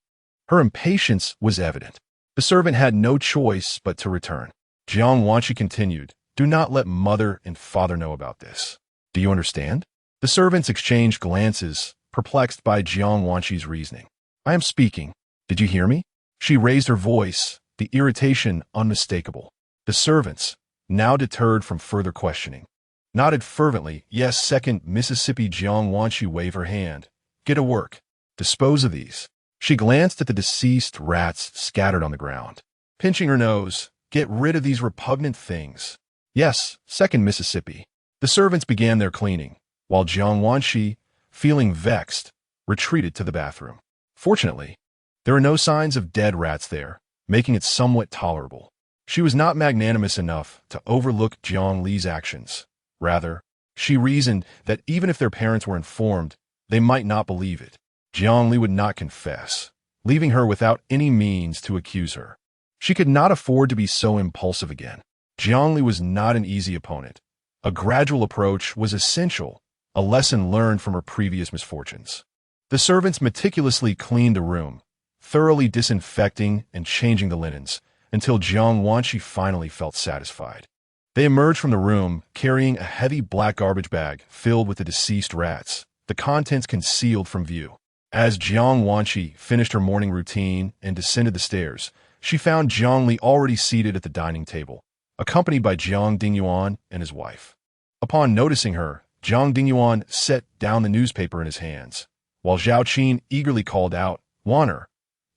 Her impatience was evident. The servant had no choice but to return. Jiang Wanqi continued, "Do not let mother and father know about this. Do you understand?" The servants exchanged glances, perplexed by Jiang Wanqi's reasoning. "I am speaking. Did you hear me?" She raised her voice, the irritation unmistakable. The servants, now deterred from further questioning, nodded fervently. "Yes, second Mississippi." Jiang Wanqi waved her hand. "Get to work. Dispose of these." She glanced at the deceased rats scattered on the ground, pinching her nose. "Get rid of these repugnant things." "Yes, second Mississippi." The servants began their cleaning, while Jiang Wanqi, feeling vexed, retreated to the bathroom. Fortunately, there were no signs of dead rats there, making it somewhat tolerable. She was not magnanimous enough to overlook Jiang Li's actions. Rather, she reasoned that even if their parents were informed, they might not believe it. Jiang Li would not confess, leaving her without any means to accuse her. She could not afford to be so impulsive again. Jiang Li was not an easy opponent. A gradual approach was essential, a lesson learned from her previous misfortunes. The servants meticulously cleaned the room, thoroughly disinfecting and changing the linens, until Jiang Wanqi finally felt satisfied. They emerged from the room, carrying a heavy black garbage bag filled with the deceased rats, the contents concealed from view. As Jiang Wanqi finished her morning routine and descended the stairs, she found Jiang Li already seated at the dining table, accompanied by Jiang Dingyuan and his wife. Upon noticing her, Jiang Dingyuan set down the newspaper in his hands, while Zhao Qin eagerly called out, "Waner,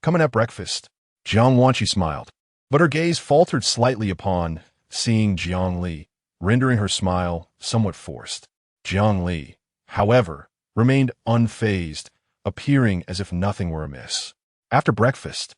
come and have breakfast." Jiang Wanqi smiled, but her gaze faltered slightly upon seeing Jiang Li, rendering her smile somewhat forced. Jiang Li, however, remained unfazed, appearing as if nothing were amiss. After breakfast,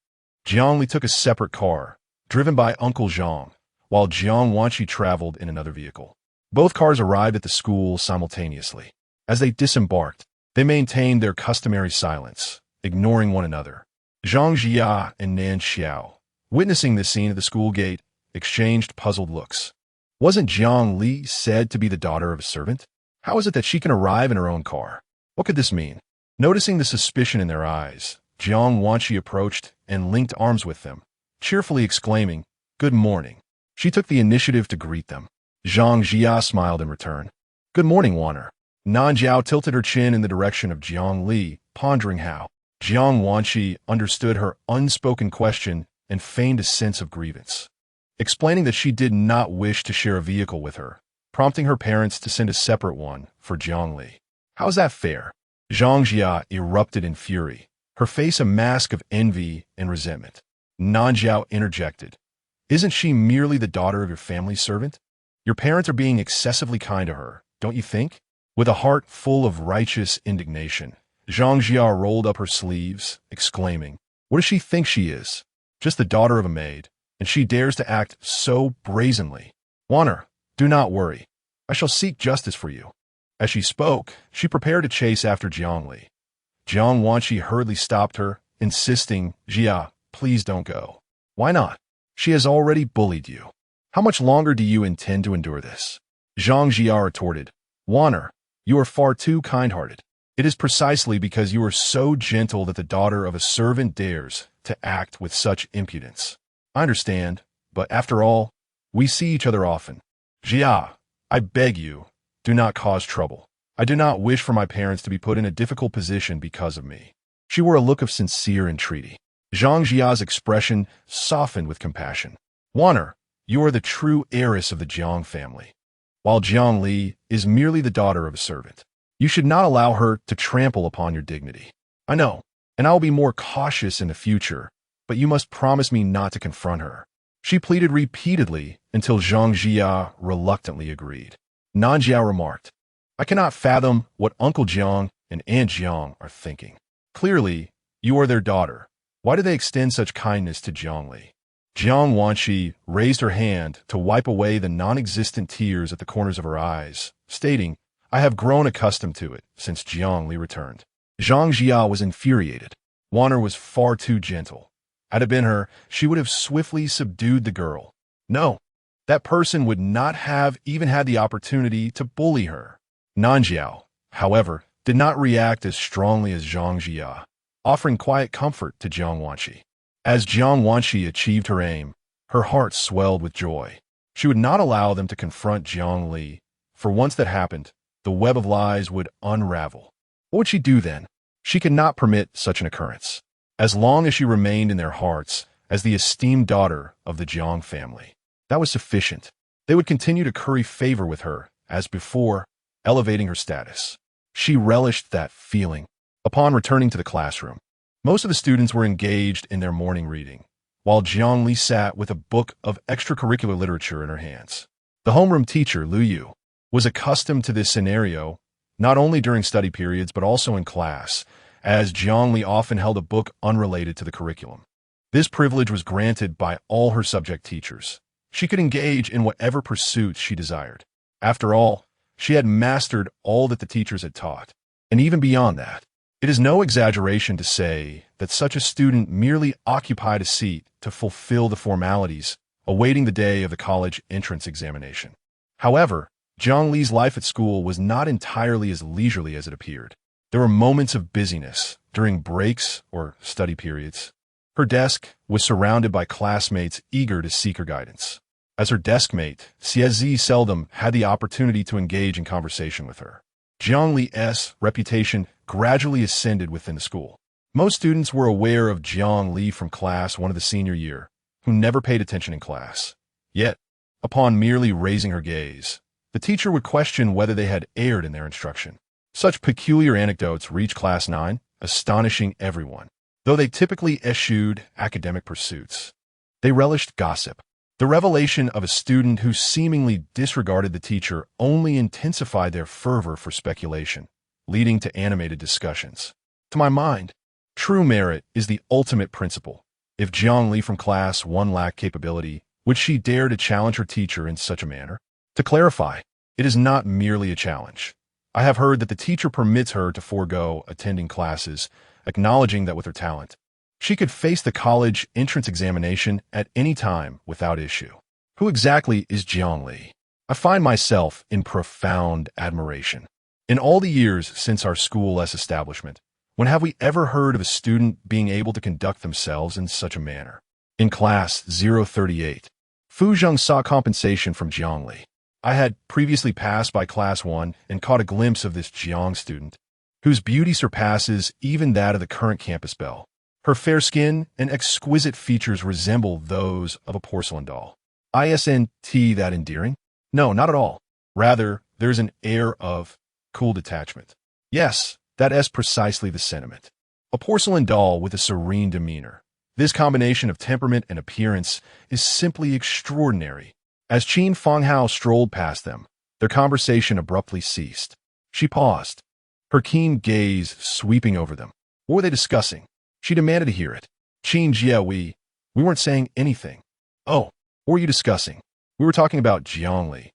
Jiang Li took a separate car, driven by Uncle Zhang, while Jiang Wanqi traveled in another vehicle. Both cars arrived at the school simultaneously. As they disembarked, They maintained their customary silence, ignoring one another. Zhang Jia and Nan Xiao, witnessing this scene at the school gate, exchanged puzzled looks. Wasn't Jiang Li said to be the daughter of a servant? How is it that she can arrive in her own car? What could this mean? Noticing the suspicion in their eyes, Jiang Wanqi approached and linked arms with them, cheerfully exclaiming, "Good morning." She took the initiative to greet them. Zhang Jia smiled in return. "Good morning, Wanner." Nan Jiao tilted her chin in the direction of Jiang Li, pondering how. Jiang Wanqi understood her unspoken question and feigned a sense of grievance, explaining that she did not wish to share a vehicle with her, prompting her parents to send a separate one for Jiang Li. "How's that fair?" Zhang Jia erupted in fury, her face a mask of envy and resentment. Nan Jiao interjected, "Isn't she merely the daughter of your family servant? Your parents are being excessively kind to her, don't you think?" With a heart full of righteous indignation, Zhang Jia rolled up her sleeves, exclaiming, "What does she think she is? Just the daughter of a maid, and she dares to act so brazenly. Wanner, do not worry. I shall seek justice for you." As she spoke, she prepared to chase after Jiang Li. Jiang Wanqi hurriedly stopped her, insisting, "Jia, please don't go." "Why not? She has already bullied you. How much longer do you intend to endure this?" Zhang Jia retorted, "Wanner, you are far too kind-hearted. It is precisely because you are so gentle that the daughter of a servant dares to act with such impudence. I understand, but after all, we see each other often. Jia, I beg you, do not cause trouble. I do not wish for my parents to be put in a difficult position because of me." She wore a look of sincere entreaty. Zhang Jia's expression softened with compassion. "Wanner, you are the true heiress of the Jiang family, while Jiang Li is merely the daughter of a servant. You should not allow her to trample upon your dignity. I know, and I will be more cautious in the future, but you must promise me not to confront her." She pleaded repeatedly until Zhang Jia reluctantly agreed. Nan Jiao remarked, "I cannot fathom what Uncle Jiang and Aunt Jiang are thinking. Clearly, you are their daughter. Why do they extend such kindness to Jiang Li?" Jiang Wanqi raised her hand to wipe away the non-existent tears at the corners of her eyes, stating, "I have grown accustomed to it since Jiang Li returned." Zhang Jia was infuriated. Wanner was far too gentle. Had it been her, she would have swiftly subdued the girl. No, that person would not have even had the opportunity to bully her. Nan Jiao, however, did not react as strongly as Zhang Jia, offering quiet comfort to Jiang Wanqi. As Jiang Wanqi achieved her aim, her heart swelled with joy. She would not allow them to confront Jiang Li, for once that happened, the web of lies would unravel. What would she do then? She could not permit such an occurrence, as long as she remained in their hearts as the esteemed daughter of the Jiang family. That was sufficient. They would continue to curry favor with her, as before, elevating her status. She relished that feeling. Upon returning to the classroom, most of the students were engaged in their morning reading, while Jiang Li sat with a book of extracurricular literature in her hands. The homeroom teacher, Lu Yu, was accustomed to this scenario, not only during study periods but also in class, as Jiang Li often held a book unrelated to the curriculum. This privilege was granted by all her subject teachers. She could engage in whatever pursuits she desired. After all, she had mastered all that the teachers had taught. And even beyond that, it is no exaggeration to say that such a student merely occupied a seat to fulfill the formalities awaiting the day of the college entrance examination. However, Jiang Li's life at school was not entirely as leisurely as it appeared. There were moments of busyness during breaks or study periods. Her desk was surrounded by classmates eager to seek her guidance. As her desk mate, Xie seldom had the opportunity to engage in conversation with her. Jiang Li's reputation gradually ascended within the school. Most students were aware of Jiang Li from class 1 of the senior year, who never paid attention in class. Yet, upon merely raising her gaze, the teacher would question whether they had erred in their instruction. Such peculiar anecdotes reached class 9, astonishing everyone. Though they typically eschewed academic pursuits, they relished gossip. The revelation of a student who seemingly disregarded the teacher only intensified their fervor for speculation, leading to animated discussions. To my mind, true merit is the ultimate principle. If Jiang Li from class 1 lacked capability, would she dare to challenge her teacher in such a manner? To clarify, it is not merely a challenge. I have heard that the teacher permits her to forego attending classes, acknowledging that with her talent, she could face the college entrance examination at any time without issue. Who exactly is Jiangli? I find myself in profound admiration. In all the years since our school-less establishment, when have we ever heard of a student being able to conduct themselves in such a manner? In class 038, Fu Zheng sought compensation from Jiangli. I had previously passed by class 1 and caught a glimpse of this Jiang student, whose beauty surpasses even that of the current campus belle. Her fair skin and exquisite features resemble those of a porcelain doll. Isn't that endearing? No, not at all. Rather, there's an air of cool detachment. Yes, that is precisely the sentiment. A porcelain doll with a serene demeanor. This combination of temperament and appearance is simply extraordinary. As Qin Fanghao strolled past them, their conversation abruptly ceased. She paused, her keen gaze sweeping over them. What were they discussing? She demanded to hear it. Qin Jie, we weren't saying anything. Oh, what were you discussing? We were talking about Jiangli.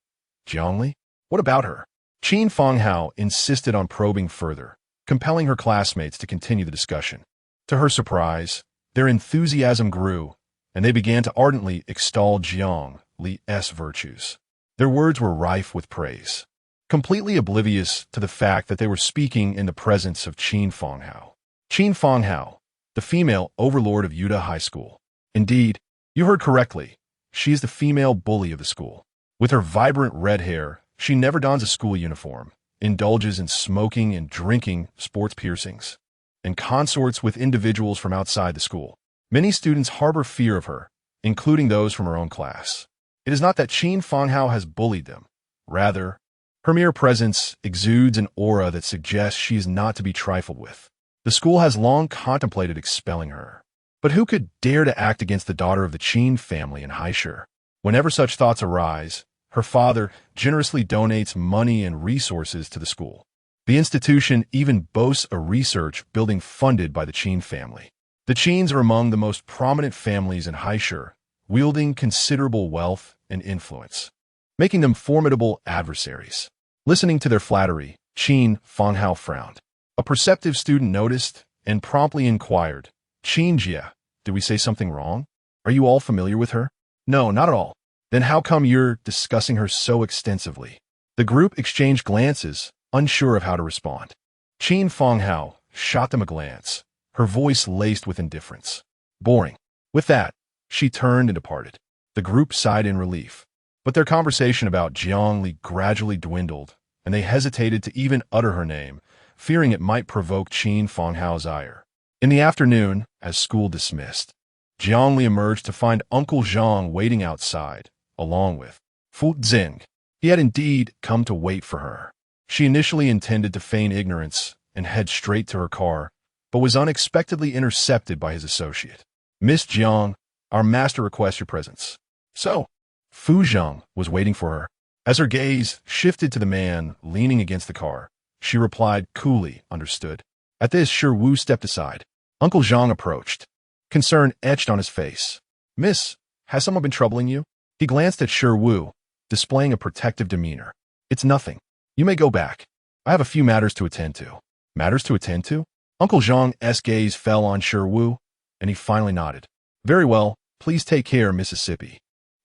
Jiangli? What about her? Qin Fanghao insisted on probing further, compelling her classmates to continue the discussion. To her surprise, their enthusiasm grew, and they began to ardently extol Jiangli's virtues. Their words were rife with praise, completely oblivious to the fact that they were speaking in the presence of Qin Fanghao. Qin Fanghao, the female overlord of Yuda High School. Indeed, you heard correctly. She is the female bully of the school. With her vibrant red hair, she never dons a school uniform, indulges in smoking and drinking, sports piercings, and consorts with individuals from outside the school. Many students harbor fear of her, including those from her own class. It is not that Qin Fanghao has bullied them. Rather, her mere presence exudes an aura that suggests she is not to be trifled with. The school has long contemplated expelling her. But who could dare to act against the daughter of the Qin family in Haishu? Whenever such thoughts arise, her father generously donates money and resources to the school. The institution even boasts a research building funded by the Qin family. The Qins are among the most prominent families in Haishu, wielding considerable wealth and influence, making them formidable adversaries. Listening to their flattery, Qin Fanghao frowned. A perceptive student noticed and promptly inquired, Qin Jie, did we say something wrong? Are you all familiar with her? No, not at all. Then how come you're discussing her so extensively? The group exchanged glances, unsure of how to respond. Qin Fanghao shot them a glance, her voice laced with indifference. Boring. With that, she turned and departed. The group sighed in relief. But their conversation about Jiangli gradually dwindled, and they hesitated to even utter her name, fearing it might provoke Qin Fanghao's ire. In the afternoon, as school dismissed, Jiangli emerged to find Uncle Zhang waiting outside, along with Fu Zing. He had indeed come to wait for her. She initially intended to feign ignorance and head straight to her car, but was unexpectedly intercepted by his associate. Miss Jiang, our master requests your presence. So, Fu Zhang was waiting for her. As her gaze shifted to the man leaning against the car, she replied coolly, understood. At this, Shi Wu stepped aside. Uncle Zhang approached, concern etched on his face. Miss, has someone been troubling you? He glanced at Shi Wu, displaying a protective demeanor. It's nothing. You may go back. I have a few matters to attend to. Matters to attend to? Uncle Zhang's gaze fell on Shi Wu, and he finally nodded. Very well, please take care, Mississippi.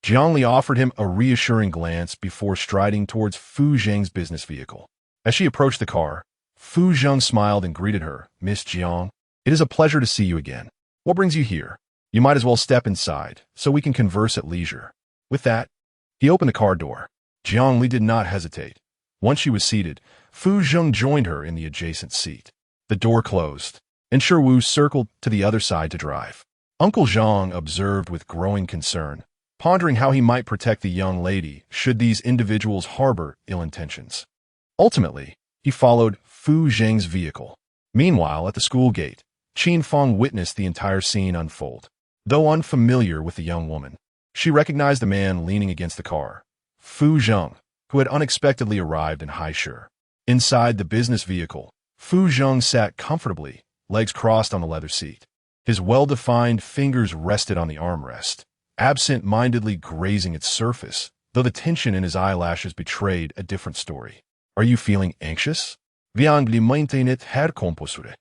Jiangli offered him a reassuring glance before striding towards Fu Zheng's business vehicle. As she approached the car, Fu Zheng smiled and greeted her. Miss Jiang, it is a pleasure to see you again. What brings you here? You might as well step inside, so we can converse at leisure. With that, he opened the car door. Jiangli did not hesitate. Once she was seated, Fu Zheng joined her in the adjacent seat. The door closed, and Shi Wu circled to the other side to drive. Uncle Zhang observed with growing concern, pondering how he might protect the young lady should these individuals harbor ill intentions. Ultimately, he followed Fu Zheng's vehicle. Meanwhile, at the school gate, Qin Fang witnessed the entire scene unfold. Though unfamiliar with the young woman, she recognized the man leaning against the car, Fu Zheng, who had unexpectedly arrived in Haishu. Inside the business vehicle, Fu Zheng sat comfortably, legs crossed on the leather seat. His well-defined fingers rested on the armrest, absent-mindedly grazing its surface, though the tension in his eyelashes betrayed a different story. Are you feeling anxious? Viang li maintainit her composure.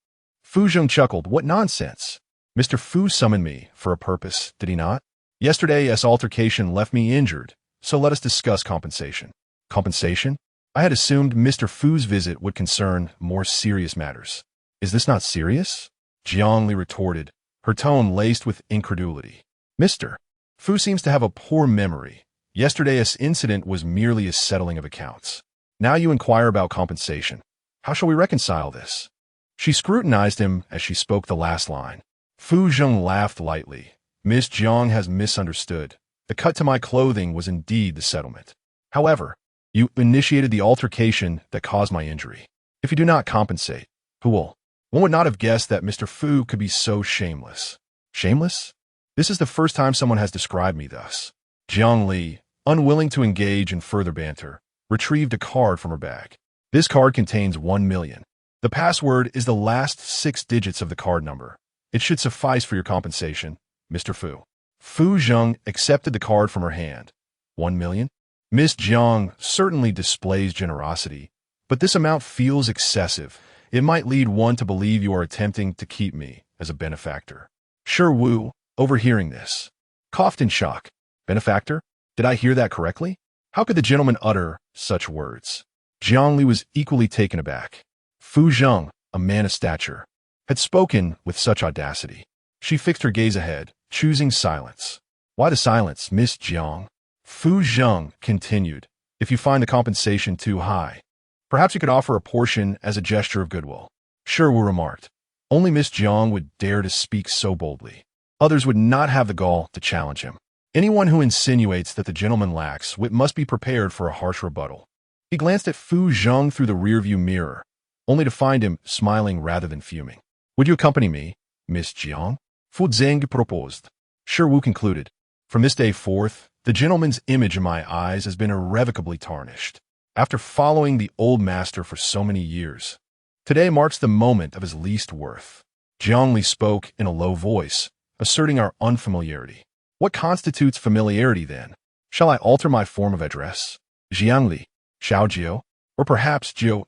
Fu Zheng chuckled. What nonsense! Mr. Fu summoned me for a purpose, did he not? Yesterday's altercation left me injured, so let us discuss compensation. Compensation? I had assumed Mr. Fu's visit would concern more serious matters. Is this not serious? Jiang Li retorted, her tone laced with incredulity. Mr. Fu seems to have a poor memory. Yesterday's incident was merely a settling of accounts. Now you inquire about compensation. How shall we reconcile this? She scrutinized him as she spoke the last line. Fu Zheng laughed lightly. Miss Jiang has misunderstood. The cut to my clothing was indeed the settlement. However, you initiated the altercation that caused my injury. If you do not compensate, who will? One would not have guessed that Mr. Fu could be so shameless. Shameless? This is the first time someone has described me thus. Jiang Li, unwilling to engage in further banter, retrieved a card from her bag. This card contains 1 million. The password is the last 6 digits of the card number. It should suffice for your compensation, Mr. Fu. Fu Zheng accepted the card from her hand. 1 million? Miss Jiang certainly displays generosity, but this amount feels excessive. It might lead one to believe you are attempting to keep me as a benefactor. Shi Wu, overhearing this, coughed in shock. Benefactor? Did I hear that correctly? How could the gentleman utter such words? Jiang Li was equally taken aback. Fu Zheng, a man of stature, had spoken with such audacity. She fixed her gaze ahead, choosing silence. Why the silence, Miss Jiang? Fu Zheng continued. If you find the compensation too high, perhaps you could offer a portion as a gesture of goodwill. Shi Wu remarked. Only Miss Jiang would dare to speak so boldly. Others would not have the gall to challenge him. Anyone who insinuates that the gentleman lacks wit must be prepared for a harsh rebuttal. He glanced at Fu Zheng through the rearview mirror, only to find him smiling rather than fuming. Would you accompany me, Miss Jiang? Fu Zheng proposed. Shi Wu concluded. From this day forth, the gentleman's image in my eyes has been irrevocably tarnished. After following the old master for so many years, today marks the moment of his least worth. Jiang Li spoke in a low voice, asserting our unfamiliarity. What constitutes familiarity, then? Shall I alter my form of address? Jiang Li, Xiao Jiu, or perhaps Jiu,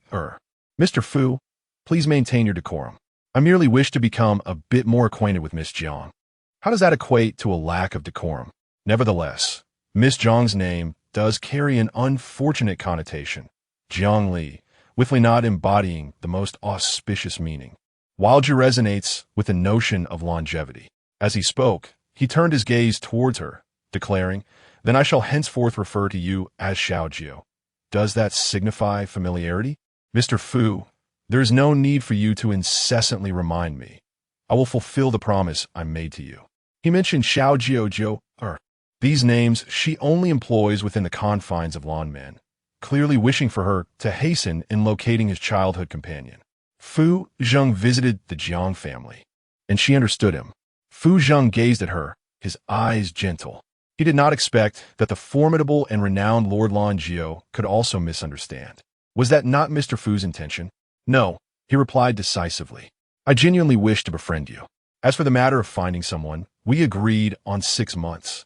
Mr. Fu, please maintain your decorum. I merely wish to become a bit more acquainted with Miss Jiang. How does that equate to a lack of decorum? Nevertheless, Miss Jiang's name does carry an unfortunate connotation. Jiang Li, withly not embodying the most auspicious meaning. While Jiu resonates with the notion of longevity. As he spoke, he turned his gaze towards her, declaring, Then I shall henceforth refer to you as Xiao Jiu. Does that signify familiarity? Mr. Fu, there is no need for you to incessantly remind me. I will fulfill the promise I made to you. He mentioned Xiao Jiu. These names she only employs within the confines of Lanmen, clearly wishing for her to hasten in locating his childhood companion. Fu Zheng visited the Jiang family, and she understood him. Fu Zheng gazed at her, his eyes gentle. He did not expect that the formidable and renowned Lord Lanzhi could also misunderstand. Was that not Mr. Fu's intention? No, he replied decisively. I genuinely wish to befriend you. As for the matter of finding someone, we agreed on 6 months,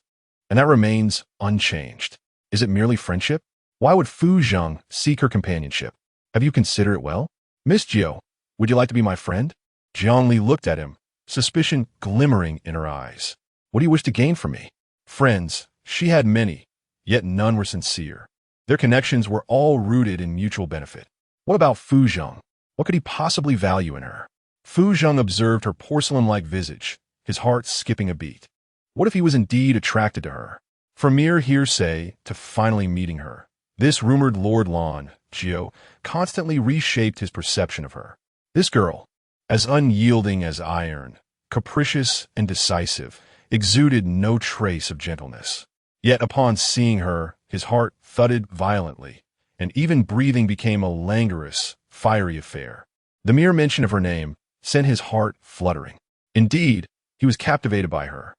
and that remains unchanged. Is it merely friendship? Why would Fu Zheng seek her companionship? Have you considered it well? Miss Jiu, would you like to be my friend? Jiang Li looked at him, suspicion glimmering in her eyes. What do you wish to gain from me? Friends, she had many, yet none were sincere. Their connections were all rooted in mutual benefit. What about Fu Zheng? What could he possibly value in her? Fu Zheng observed her porcelain-like visage, his heart skipping a beat. What if he was indeed attracted to her? From mere hearsay to finally meeting her, this rumored Lord Lanzhi constantly reshaped his perception of her. This girl, as unyielding as iron, capricious and decisive, exuded no trace of gentleness. Yet upon seeing her, his heart thudded violently, and even breathing became a languorous, fiery affair. The mere mention of her name sent his heart fluttering. Indeed, he was captivated by her.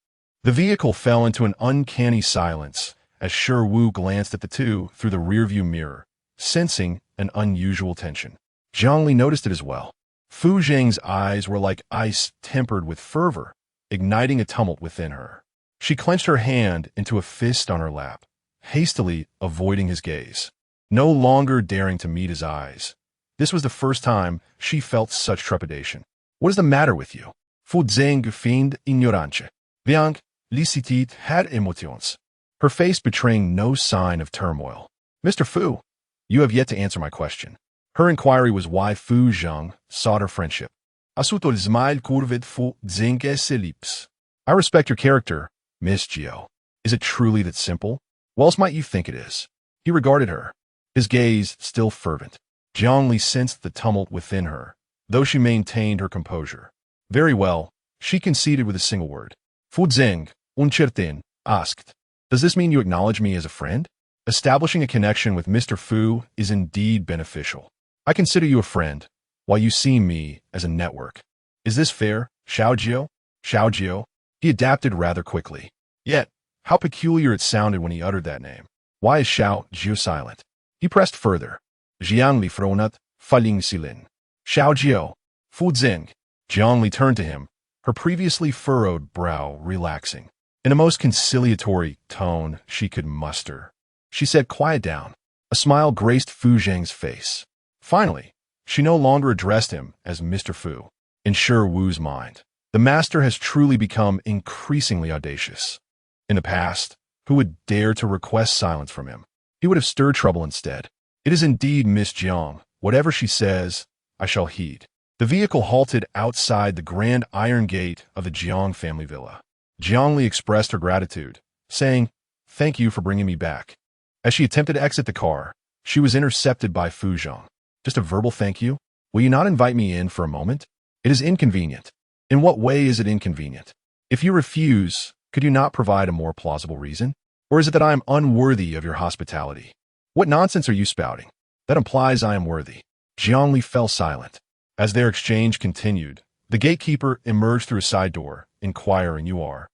The vehicle fell into an uncanny silence as Shi Wu glanced at the two through the rearview mirror, sensing an unusual tension. Jiang Li noticed it as well. Fu Zheng's eyes were like ice tempered with fervor, igniting a tumult within her. She clenched her hand into a fist on her lap, hastily avoiding his gaze. no longer daring to meet his eyes. This was the first time she felt such trepidation. "What is the matter with you?" Fu Zeng feigned ignorance. Viang, licitit had emotions. Her face betraying no sign of turmoil. "Mr. Fu, you have yet to answer my question." Her inquiry was why Fu Zheng sought her friendship. Asutol smile curved Fu Zeng's lips. "I respect your character, Miss Jiu. Is it truly that simple? What else might you think it is?" He regarded her, his gaze still fervent. Jiangli sensed the tumult within her, though she maintained her composure. "Very well," she conceded with a single word. Fu Zeng, uncertain, asked, "Does this mean you acknowledge me as a friend? Establishing a connection with Mr. Fu is indeed beneficial. I consider you a friend, while you see me as a network. Is this fair, Xiao Jiu?" "Xiao Jiu?" He adapted rather quickly. Yet, how peculiar it sounded when he uttered that name. Why is Xiao Jiu silent? He pressed further. "Jiangli fronat, faling silin." "Xiao Jiu." Fu Zeng. Jiangli turned to him, her previously furrowed brow relaxing. In a most conciliatory tone she could muster, she said, "Quiet down." A smile graced Fu Zheng's face. Finally, she no longer addressed him as Mr. Fu. In Shi Wu's mind, the master has truly become increasingly audacious. In the past, who would dare to request silence from him? He would have stirred trouble instead. "It is indeed Miss Jiang. Whatever she says, I shall heed." The vehicle halted outside the grand iron gate of the Jiang family villa. Jiangli expressed her gratitude, saying, "Thank you for bringing me back." As she attempted to exit the car, she was intercepted by Fu Zheng. "Just a verbal thank you? Will you not invite me in for a moment? It is inconvenient." "In what way is it inconvenient? If you refuse, could you not provide a more plausible reason? Or is it that I am unworthy of your hospitality?" "What nonsense are you spouting? That implies I am worthy." Jiangli fell silent. As their exchange continued, the gatekeeper emerged through a side door, inquiring, "You are?"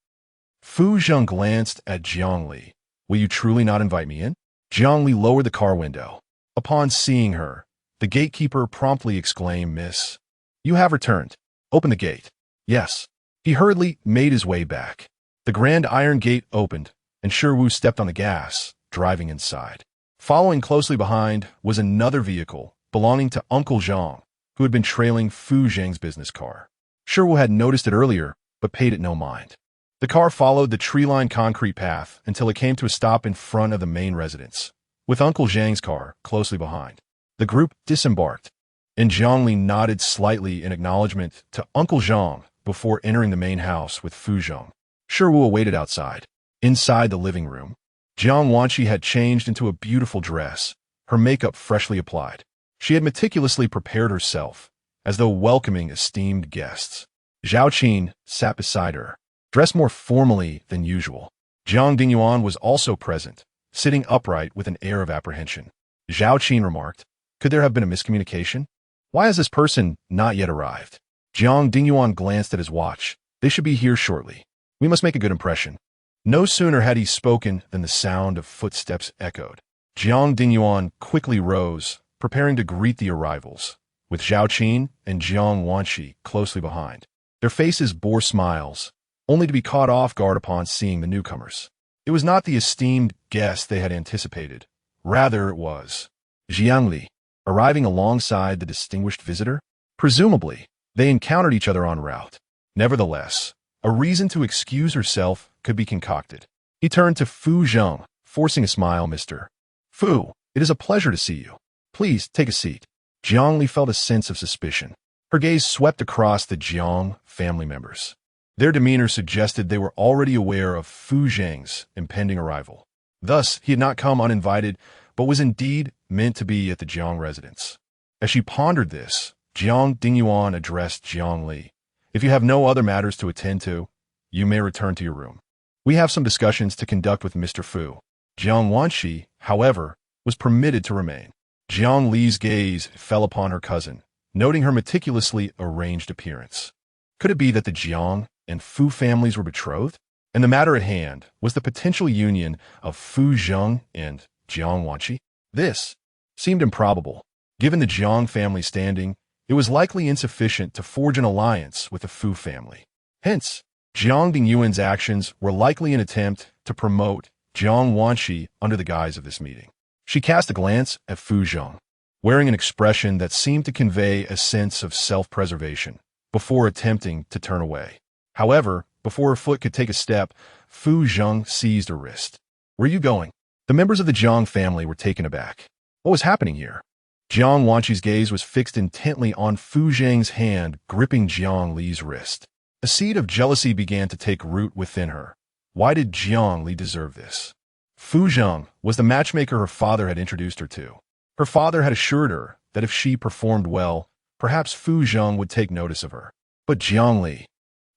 Fu Zheng glanced at Jiangli. "Will you truly not invite me in?" Jiangli lowered the car window. Upon seeing her, the gatekeeper promptly exclaimed, "Miss, you have returned. Open the gate." "Yes." He hurriedly made his way back. The grand iron gate opened, and Shi Wu stepped on the gas, driving inside. Following closely behind was another vehicle belonging to Uncle Zhang, who had been trailing Fu Zheng's business car. Shi Wu had noticed it earlier, but paid it no mind. The car followed the tree-lined concrete path until it came to a stop in front of the main residence, with Uncle Zhang's car closely behind. The group disembarked, and Jiangli nodded slightly in acknowledgement to Uncle Zhang before entering the main house with Fu Zheng. Shi Wu awaited outside. Inside the living room, Jiang Wanqi had changed into a beautiful dress, her makeup freshly applied. She had meticulously prepared herself, as though welcoming esteemed guests. Zhao Qin sat beside her, dressed more formally than usual. Jiang Dingyuan was also present, sitting upright with an air of apprehension. Zhao Qin remarked, "Could there have been a miscommunication? Why has this person not yet arrived?" Jiang Dingyuan glanced at his watch. "They should be here shortly. We must make a good impression." No sooner had he spoken than the sound of footsteps echoed. Jiang Dingyuan quickly rose, preparing to greet the arrivals, with Zhao Qin and Jiang Wanqi closely behind. Their faces bore smiles, only to be caught off guard upon seeing the newcomers. It was not the esteemed guest they had anticipated. Rather, it was Jiangli, arriving alongside the distinguished visitor. Presumably, they encountered each other en route. Nevertheless, a reason to excuse herself could be concocted. He turned to Fu Zheng, forcing a smile. "Mr. Fu, it is a pleasure to see you. Please take a seat." Jiangli felt a sense of suspicion. Her gaze swept across the Jiang family members. Their demeanor suggested they were already aware of Fu Zheng's impending arrival. Thus, he had not come uninvited, but was indeed meant to be at the Jiang residence. As she pondered this, Jiang Dingyuan addressed Jiangli. "If you have no other matters to attend to, you may return to your room. We have some discussions to conduct with Mr. Fu." Jiang Wanqi, however, was permitted to remain. Jiang Li's gaze fell upon her cousin, noting her meticulously arranged appearance. Could it be that the Jiang and Fu families were betrothed? And the matter at hand was the potential union of Fu Zheng and Jiang Wanqi? This seemed improbable. Given the Jiang family standing, it was likely insufficient to forge an alliance with the Fu family. Hence, Jiang Dingyuan's actions were likely an attempt to promote Jiang Wanqi under the guise of this meeting. She cast a glance at Fu Zheng, wearing an expression that seemed to convey a sense of self-preservation, before attempting to turn away. However, before her foot could take a step, Fu Zheng seized her wrist. "Where are you going?" The members of the Jiang family were taken aback. What was happening here? Jiang Wanqi's gaze was fixed intently on Fu Zheng's hand gripping Jiang Li's wrist. A seed of jealousy began to take root within her. Why did Jiang Li deserve this? Fu Zheng was the matchmaker her father had introduced her to. Her father had assured her that if she performed well, perhaps Fu Zheng would take notice of her. But Jiang Li,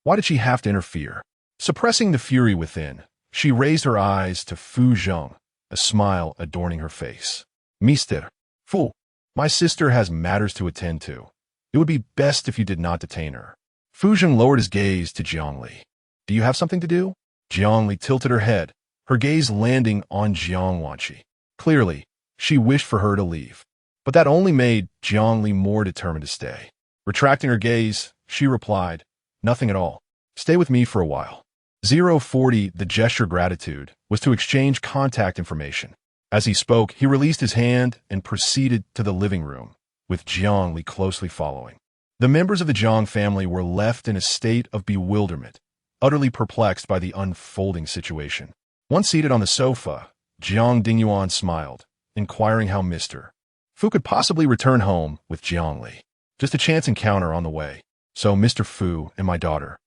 why did she have to interfere? Suppressing the fury within, she raised her eyes to Fu Zheng, a smile adorning her face. "Mr. Fu, my sister has matters to attend to. It would be best if you did not detain her." Fu Zheng lowered his gaze to Jiang Li. "Do you have something to do?" Jiang Li tilted her head, her gaze landing on Jiang Wanqi. Clearly, she wished for her to leave. But that only made Jiang Li more determined to stay. Retracting her gaze, she replied, "Nothing at all. Stay with me for a while." 040, the gesture gratitude, was to exchange contact information. As he spoke, he released his hand and proceeded to the living room, with Jiang Li closely following. The members of the Jiang family were left in a state of bewilderment, utterly perplexed by the unfolding situation. Once seated on the sofa, Jiang Dingyuan smiled, inquiring how Mr. Fu could possibly return home with Jiang Li. Just a chance encounter on the way. "So Mr. Fu and my daughter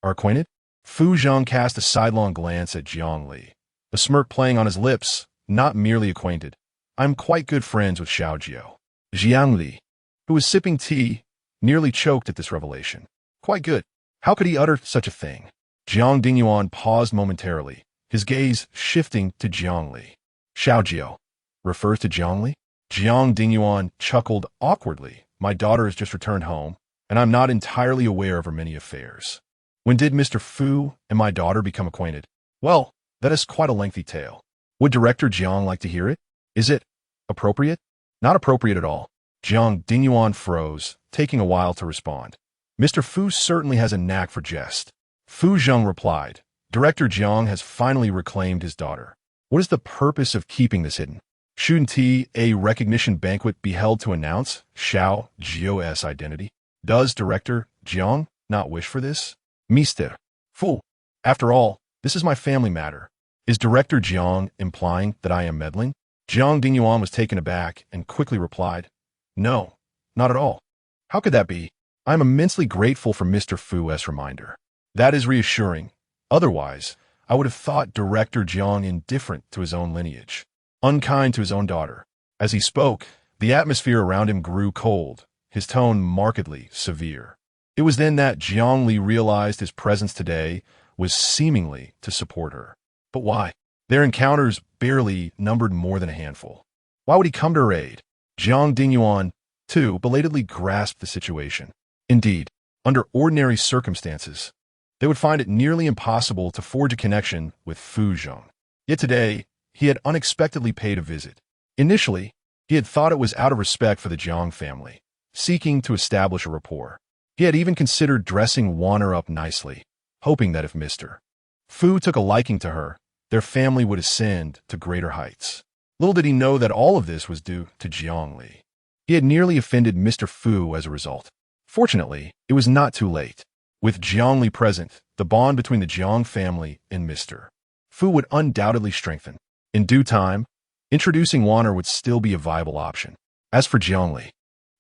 are acquainted?" Fu Zheng cast a sidelong glance at Jiang Li, a smirk playing on his lips. "Not merely acquainted. I'm quite good friends with Xiao Jiao." Jiang Li, who was sipping tea, nearly choked at this revelation. Quite good. How could he utter such a thing? Jiang Dingyuan paused momentarily, his gaze shifting to Jiang Li. "Xiao Jiao refers to Jiang Li?" Jiang Dingyuan chuckled awkwardly. "My daughter has just returned home, and I'm not entirely aware of her many affairs." "When did Mr. Fu and my daughter become acquainted?" "Well, that is quite a lengthy tale. Would Director Jiang like to hear it? Is it appropriate?" "Not appropriate at all." Jiang Dingyuan froze, taking a while to respond. "Mr. Fu certainly has a knack for jest." Fu Zheng replied, "Director Jiang has finally reclaimed his daughter. What is the purpose of keeping this hidden? Shouldn't a recognition banquet be held to announce Xiao Jiao's identity? Does Director Jiang not wish for this?" "Mr. Fu, after all, this is my family matter. Is Director Jiang implying that I am meddling?" Jiang Dingyuan was taken aback and quickly replied, "No, not at all. How could that be? I am immensely grateful for Mr. Fu's reminder. That is reassuring. Otherwise, I would have thought Director Jiang indifferent to his own lineage, unkind to his own daughter." As he spoke, the atmosphere around him grew cold, his tone markedly severe. It was then that Jiang Li realized his presence today was seemingly to support her. But why? Their encounters barely numbered more than a handful. Why would he come to her aid? Jiang Dingyuan, too, belatedly grasped the situation. Indeed, under ordinary circumstances, they would find it nearly impossible to forge a connection with Fu Zheng. Yet today, he had unexpectedly paid a visit. Initially, he had thought it was out of respect for the Jiang family, seeking to establish a rapport. He had even considered dressing Wanner up nicely, hoping that if Mr. Fu took a liking to her, their family would ascend to greater heights. Little did he know that all of this was due to Jiang Li. He had nearly offended Mr. Fu as a result. Fortunately, it was not too late. With Jiang Li present, the bond between the Jiang family and Mr. Fu would undoubtedly strengthen. In due time, introducing Wanner would still be a viable option. As for Jiang Li,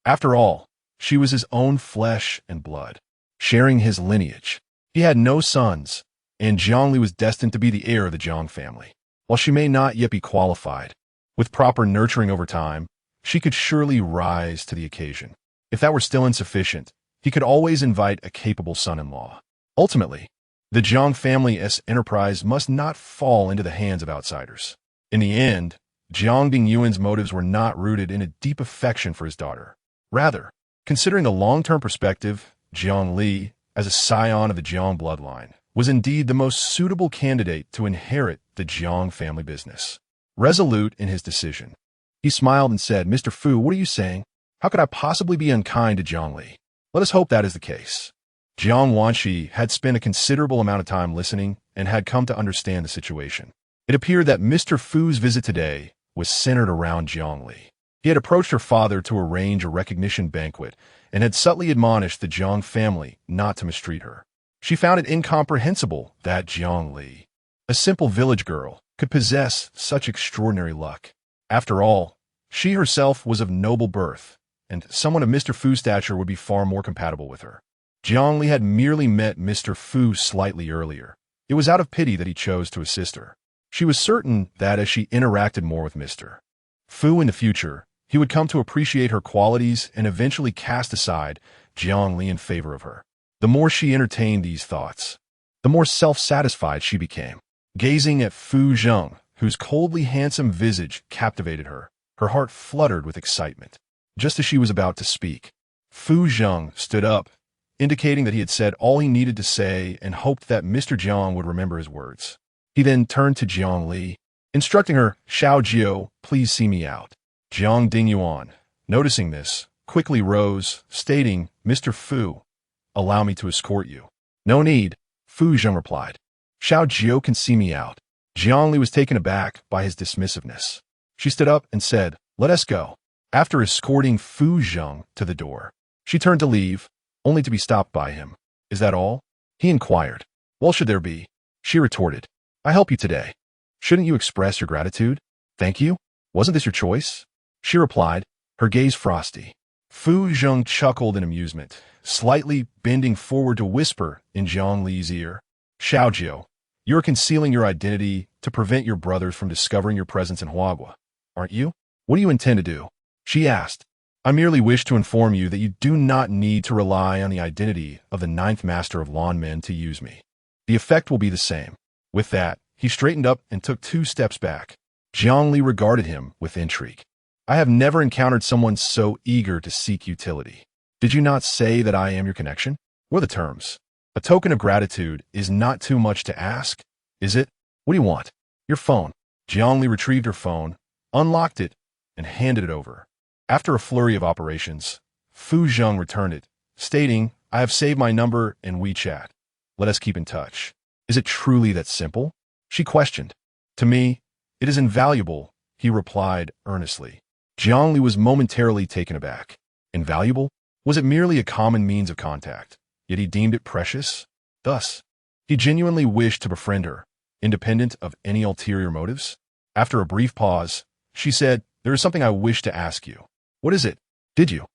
after all, she was his own flesh and blood, sharing his lineage. He had no sons, and Jiang Li was destined to be the heir of the Jiang family. While she may not yet be qualified, with proper nurturing over time, she could surely rise to the occasion. If that were still insufficient, he could always invite a capable son-in-law. Ultimately, the Jiang family's enterprise must not fall into the hands of outsiders. In the end, Jiang Dingyuan's motives were not rooted in a deep affection for his daughter. Rather, considering the long-term perspective, Jiang Li, as a scion of the Jiang bloodline, was indeed the most suitable candidate to inherit the Jiang family business. Resolute in his decision, he smiled and said, "Mr. Fu, what are you saying? How could I possibly be unkind to Jiang Li? Let us hope that is the case." Jiang Wanqi had spent a considerable amount of time listening and had come to understand the situation. It appeared that Mr. Fu's visit today was centered around Jiang Li. He had approached her father to arrange a recognition banquet and had subtly admonished the Jiang family not to mistreat her. She found it incomprehensible that Jiang Li, a simple village girl, could possess such extraordinary luck. After all, she herself was of noble birth, and someone of Mr. Fu's stature would be far more compatible with her. Jiang Li had merely met Mr. Fu slightly earlier. It was out of pity that he chose to assist her. She was certain that as she interacted more with Mr. Fu in the future, he would come to appreciate her qualities and eventually cast aside Jiang Li in favor of her. The more she entertained these thoughts, the more self-satisfied she became. Gazing at Fu Zheng, whose coldly handsome visage captivated her, her heart fluttered with excitement. Just as she was about to speak, Fu Zheng stood up, indicating that he had said all he needed to say and hoped that Mr. Jiang would remember his words. He then turned to Jiang Li, instructing her, "Xiao Jiu, please see me out." Jiang Dingyuan, noticing this, quickly rose, stating, "Mr. Fu, allow me to escort you." "No need," Fu Zheng replied. "Xiao Jiu can see me out." Jiang Li was taken aback by his dismissiveness. She stood up and said, "Let us go." After escorting Fu Zheng to the door, she turned to leave, only to be stopped by him. "Is that all?" he inquired. "Well, should there be?" she retorted. "I help you today. Shouldn't you express your gratitude? Thank you? Wasn't this your choice?" she replied, her gaze frosty. Fu Zheng chuckled in amusement, slightly bending forward to whisper in Jiang Li's ear, "Xiao Jiu, you are concealing your identity to prevent your brothers from discovering your presence in Huagua, aren't you? What do you intend to do?" she asked. "I merely wish to inform you that you do not need to rely on the identity of the 9th master of Lanmen to use me. The effect will be the same." With that, he straightened up and took 2 steps back. Jiang Li regarded him with intrigue. "I have never encountered someone so eager to seek utility. Did you not say that I am your connection? What are the terms? A token of gratitude is not too much to ask, is it? What do you want?" "Your phone." Jiang Li retrieved her phone, unlocked it, and handed it over. After a flurry of operations, Fu Zheng returned it, stating, "I have saved my number in WeChat. Let us keep in touch." "Is it truly that simple?" she questioned. "To me, it is invaluable," he replied earnestly. Jiang Li was momentarily taken aback. Invaluable? Was it merely a common means of contact? Yet he deemed it precious? Thus, he genuinely wished to befriend her, independent of any ulterior motives? After a brief pause, she said, "There is something I wish to ask you." "What is it?" "Did you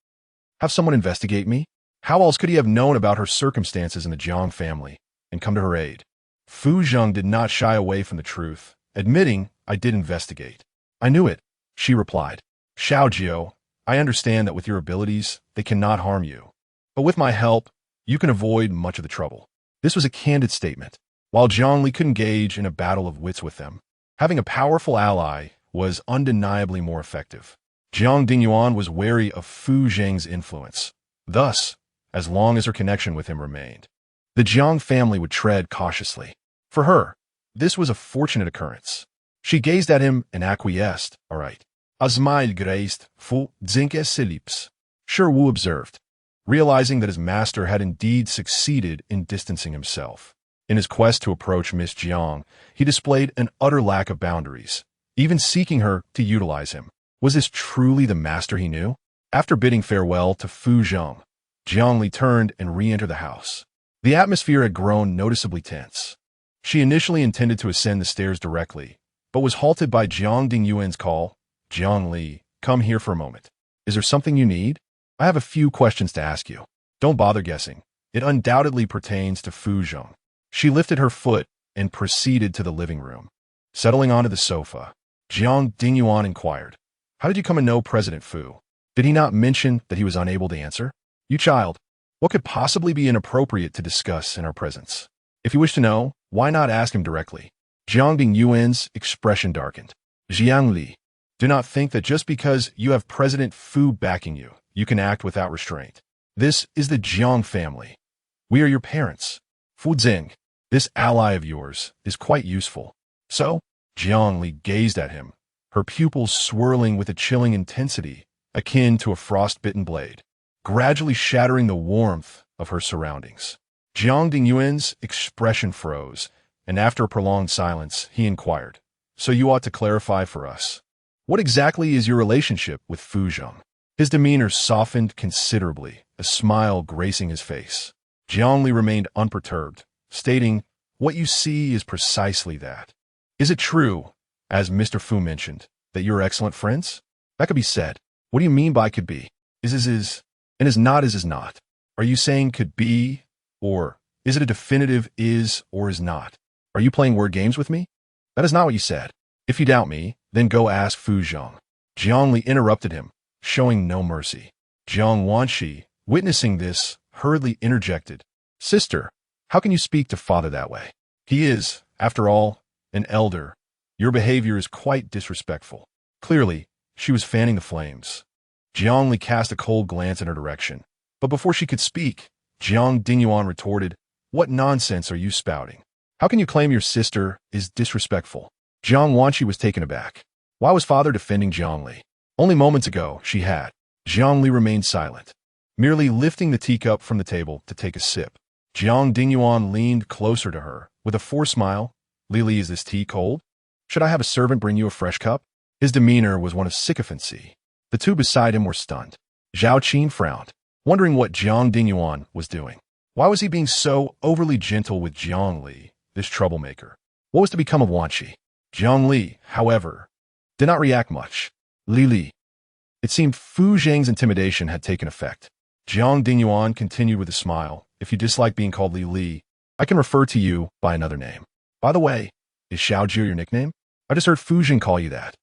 have someone investigate me?" How else could he have known about her circumstances in the Jiang family and come to her aid? Fu Zheng did not shy away from the truth, admitting, "I did investigate." "I knew it," she replied. "Xiao Jiu, I understand that with your abilities, they cannot harm you. But with my help, you can avoid much of the trouble." This was a candid statement. While Jiang Li could engage in a battle of wits with them, having a powerful ally was undeniably more effective. Jiang Dingyuan was wary of Fu Zheng's influence. Thus, as long as her connection with him remained, the Jiang family would tread cautiously. For her, this was a fortunate occurrence. She gazed at him and acquiesced. "All right." "Asmail graced, Fu Zinkes Silips," Shi Wu observed, realizing that his master had indeed succeeded in distancing himself. In his quest to approach Miss Jiang, he displayed an utter lack of boundaries, even seeking her to utilize him. Was this truly the master he knew? After bidding farewell to Fu Zheng, Jiang Li turned and re-entered the house. The atmosphere had grown noticeably tense. She initially intended to ascend the stairs directly, but was halted by Jiang Dingyuan's call. "Jiang Li, come here for a moment. Is there something you need? I have a few questions to ask you." "Don't bother guessing. It undoubtedly pertains to Fu Zheng." She lifted her foot and proceeded to the living room. Settling onto the sofa, Jiang Dingyuan inquired, "How did you come to know President Fu? Did he not mention that he was unable to answer?" "You child, what could possibly be inappropriate to discuss in our presence? If you wish to know, why not ask him directly?" Jiang Dingyuan's expression darkened. "Jiang Li, do not think that just because you have President Fu backing you, you can act without restraint. This is the Jiang family. We are your parents. Fu Zing, this ally of yours, is quite useful." "So?" Jiang Li gazed at him, her pupils swirling with a chilling intensity, akin to a frostbitten blade, gradually shattering the warmth of her surroundings. Jiang Dingyuan's expression froze, and after a prolonged silence, he inquired, "So you ought to clarify for us. What exactly is your relationship with Fu Zheng? His demeanor softened considerably, a smile gracing his face. Jiangli remained unperturbed, stating, "What you see is precisely that. Is it true, as Mr. Fu mentioned, that you're excellent friends? That could be said. What do you mean by could be? Is, and is not. Are you saying could be, or is it a definitive is or is not? Are you playing word games with me? That is not what you said. If you doubt me, then go ask Fu Zheng." Jiangli interrupted him, showing no mercy. Jiang Wanshi, witnessing this, hurriedly interjected, "Sister, how can you speak to father that way? He is, after all, an elder. Your behavior is quite disrespectful." Clearly, she was fanning the flames. Jiangli cast a cold glance in her direction, but before she could speak, Jiang Dingyuan retorted, "What nonsense are you spouting? How can you claim your sister is disrespectful?" Jiang Wanshi was taken aback. Why was father defending Jiangli? Only moments ago, she had. Jiangli remained silent, merely lifting the teacup from the table to take a sip. Jiang Dingyuan leaned closer to her, with a forced smile. "Lili, is this tea cold? Should I have a servant bring you a fresh cup?" His demeanor was one of sycophancy. The two beside him were stunned. Zhao Qin frowned, wondering what Jiang Dingyuan was doing. Why was he being so overly gentle with Jiangli, this troublemaker? What was to become of Wanshi? Jiangli, however, did not react much. "Lili." It seemed Fu Zheng's intimidation had taken effect. Jiang Dingyuan continued with a smile. "If you dislike being called Li, I can refer to you by another name. By the way, is Xiaojiu your nickname? I just heard Fu Zheng call you that."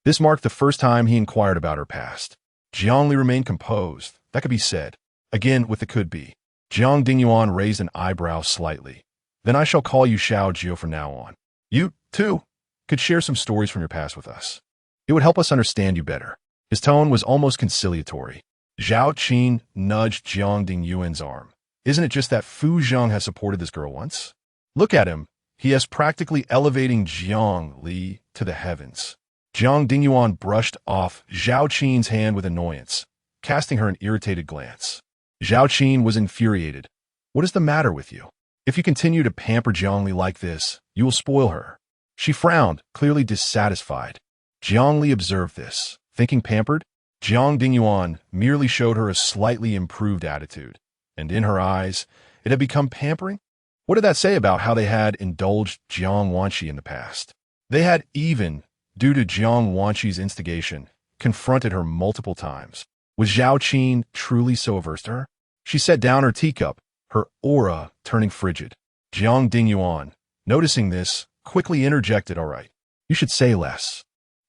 This marked the first time he inquired about her past. Jiangli remained composed. That could be said. Again, with the could be. Jiang Dingyuan raised an eyebrow slightly. "Then I shall call you Xiaojiu from now on. You, too, could share some stories from your past with us. It would help us understand you better." His tone was almost conciliatory. Zhao Qin nudged Jiang Dingyuan's arm. "Isn't it just that Fu Zheng has supported this girl once? Look at him. He is practically elevating Jiang Li to the heavens." Jiang Dingyuan brushed off Zhao Qin's hand with annoyance, casting her an irritated glance. Zhao Qin was infuriated. "What is the matter with you? If you continue to pamper Jiang Li like this, you will spoil her." She frowned, clearly dissatisfied. Jiang Li observed this. Thinking pampered, Jiang Dingyuan merely showed her a slightly improved attitude, and in her eyes, it had become pampering. What did that say about how they had indulged Jiang Wanshi in the past? They had even, due to Jiang Wanshi's instigation, confronted her multiple times. Was Zhao Qin truly so averse to her? She set down her teacup, her aura turning frigid. Jiang Dingyuan, noticing this, quickly interjected, "All right, you should say less.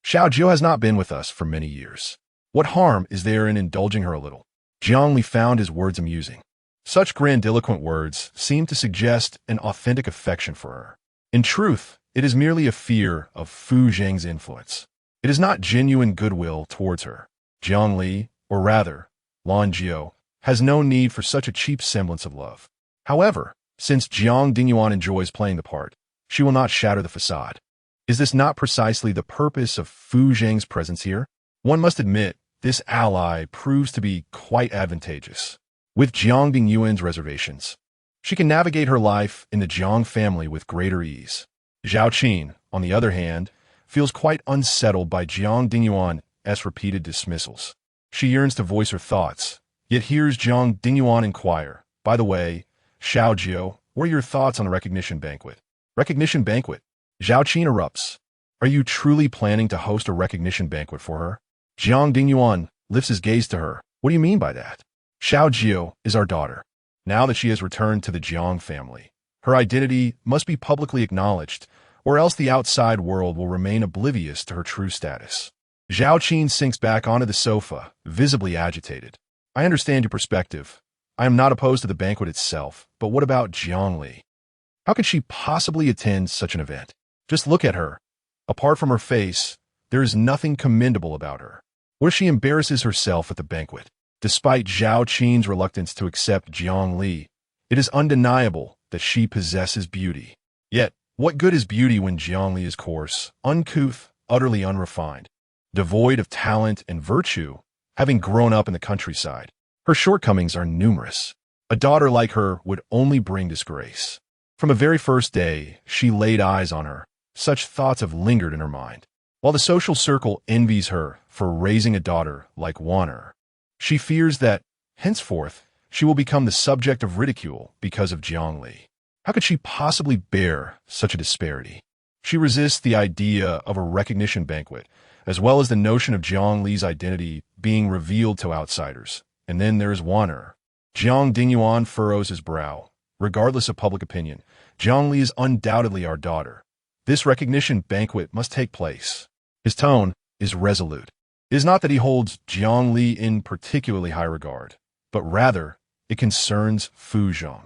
Xiaojiu has not been with us for many years. What harm is there in indulging her a little?" Jiangli found his words amusing. Such grandiloquent words seemed to suggest an authentic affection for her. In truth, it is merely a fear of Fu Zheng's influence. It is not genuine goodwill towards her. Jiangli, or rather, Lanzhi, has no need for such a cheap semblance of love. However, since Jiang Dingyuan enjoys playing the part, she will not shatter the facade. Is this not precisely the purpose of Fu Zheng's presence here? One must admit, this ally proves to be quite advantageous. With Jiang Dingyuan's reservations, she can navigate her life in the Jiang family with greater ease. Zhao Qin, on the other hand, feels quite unsettled by Jiang Dingyuan's repeated dismissals. She yearns to voice her thoughts, yet hears Jiang Dingyuan inquire, "By the way, Xiaojiu, what are your thoughts on the recognition banquet?" Recognition banquet? Zhao Qin erupts. "Are you truly planning to host a recognition banquet for her?" Jiang Dingyuan lifts his gaze to her. "What do you mean by that?" "Xiaojiu is our daughter. Now that she has returned to the Jiang family, her identity must be publicly acknowledged, or else the outside world will remain oblivious to her true status." Zhao Qin sinks back onto the sofa, visibly agitated. "I understand your perspective. I am not opposed to the banquet itself, but what about Jiang Li? How could she possibly attend such an event? Just look at her. Apart from her face, there is nothing commendable about her. What if she embarrasses herself at the banquet?" Despite Zhao Qin's reluctance to accept Jiang Li, it is undeniable that she possesses beauty. Yet, what good is beauty when Jiang Li is coarse, uncouth, utterly unrefined, devoid of talent and virtue, having grown up in the countryside? Her shortcomings are numerous. A daughter like her would only bring disgrace. From the very first day she laid eyes on her, such thoughts have lingered in her mind. While the social circle envies her for raising a daughter like Wanner, she fears that, henceforth, she will become the subject of ridicule because of Jiangli. How could she possibly bear such a disparity? She resists the idea of a recognition banquet, as well as the notion of Jiangli's identity being revealed to outsiders. And then there is Wanner. Jiang Dingyuan furrows his brow. Regardless of public opinion, Jiangli is undoubtedly our daughter. This recognition banquet must take place. His tone is resolute. It is not that he holds Jiangli in particularly high regard, but rather it concerns Fu Zhong.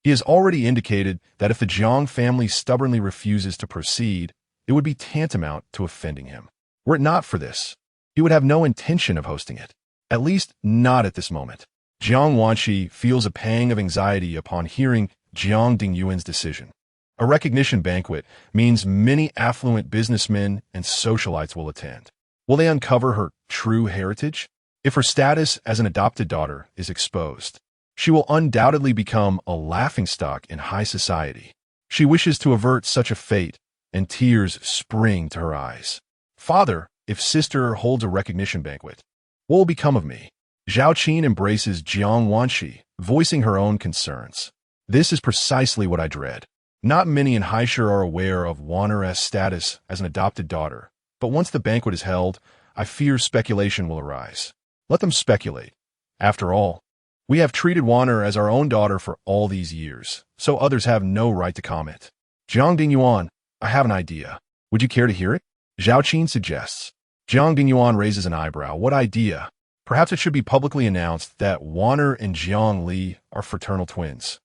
He has already indicated that if the Jiang family stubbornly refuses to proceed, it would be tantamount to offending him. Were it not for this, he would have no intention of hosting it, at least not at this moment. Jiang Wanshi feels a pang of anxiety upon hearing Jiang Dingyuan's decision. A recognition banquet means many affluent businessmen and socialites will attend. Will they uncover her true heritage? If her status as an adopted daughter is exposed, she will undoubtedly become a laughingstock in high society. She wishes to avert such a fate, and tears spring to her eyes. Father, if sister holds a recognition banquet, what will become of me? Zhao Qin embraces Jiang Wanshi, voicing her own concerns. This is precisely what I dread. Not many in Haisher are aware of Wanner's status as an adopted daughter, but once the banquet is held, I fear speculation will arise. Let them speculate. After all, we have treated Wanner as our own daughter for all these years, so others have no right to comment. Jiang Dingyuan, I have an idea. Would you care to hear it? Zhao Qin suggests. Jiang Dingyuan raises an eyebrow. What idea? Perhaps it should be publicly announced that Wanner and Jiang Li are fraternal twins,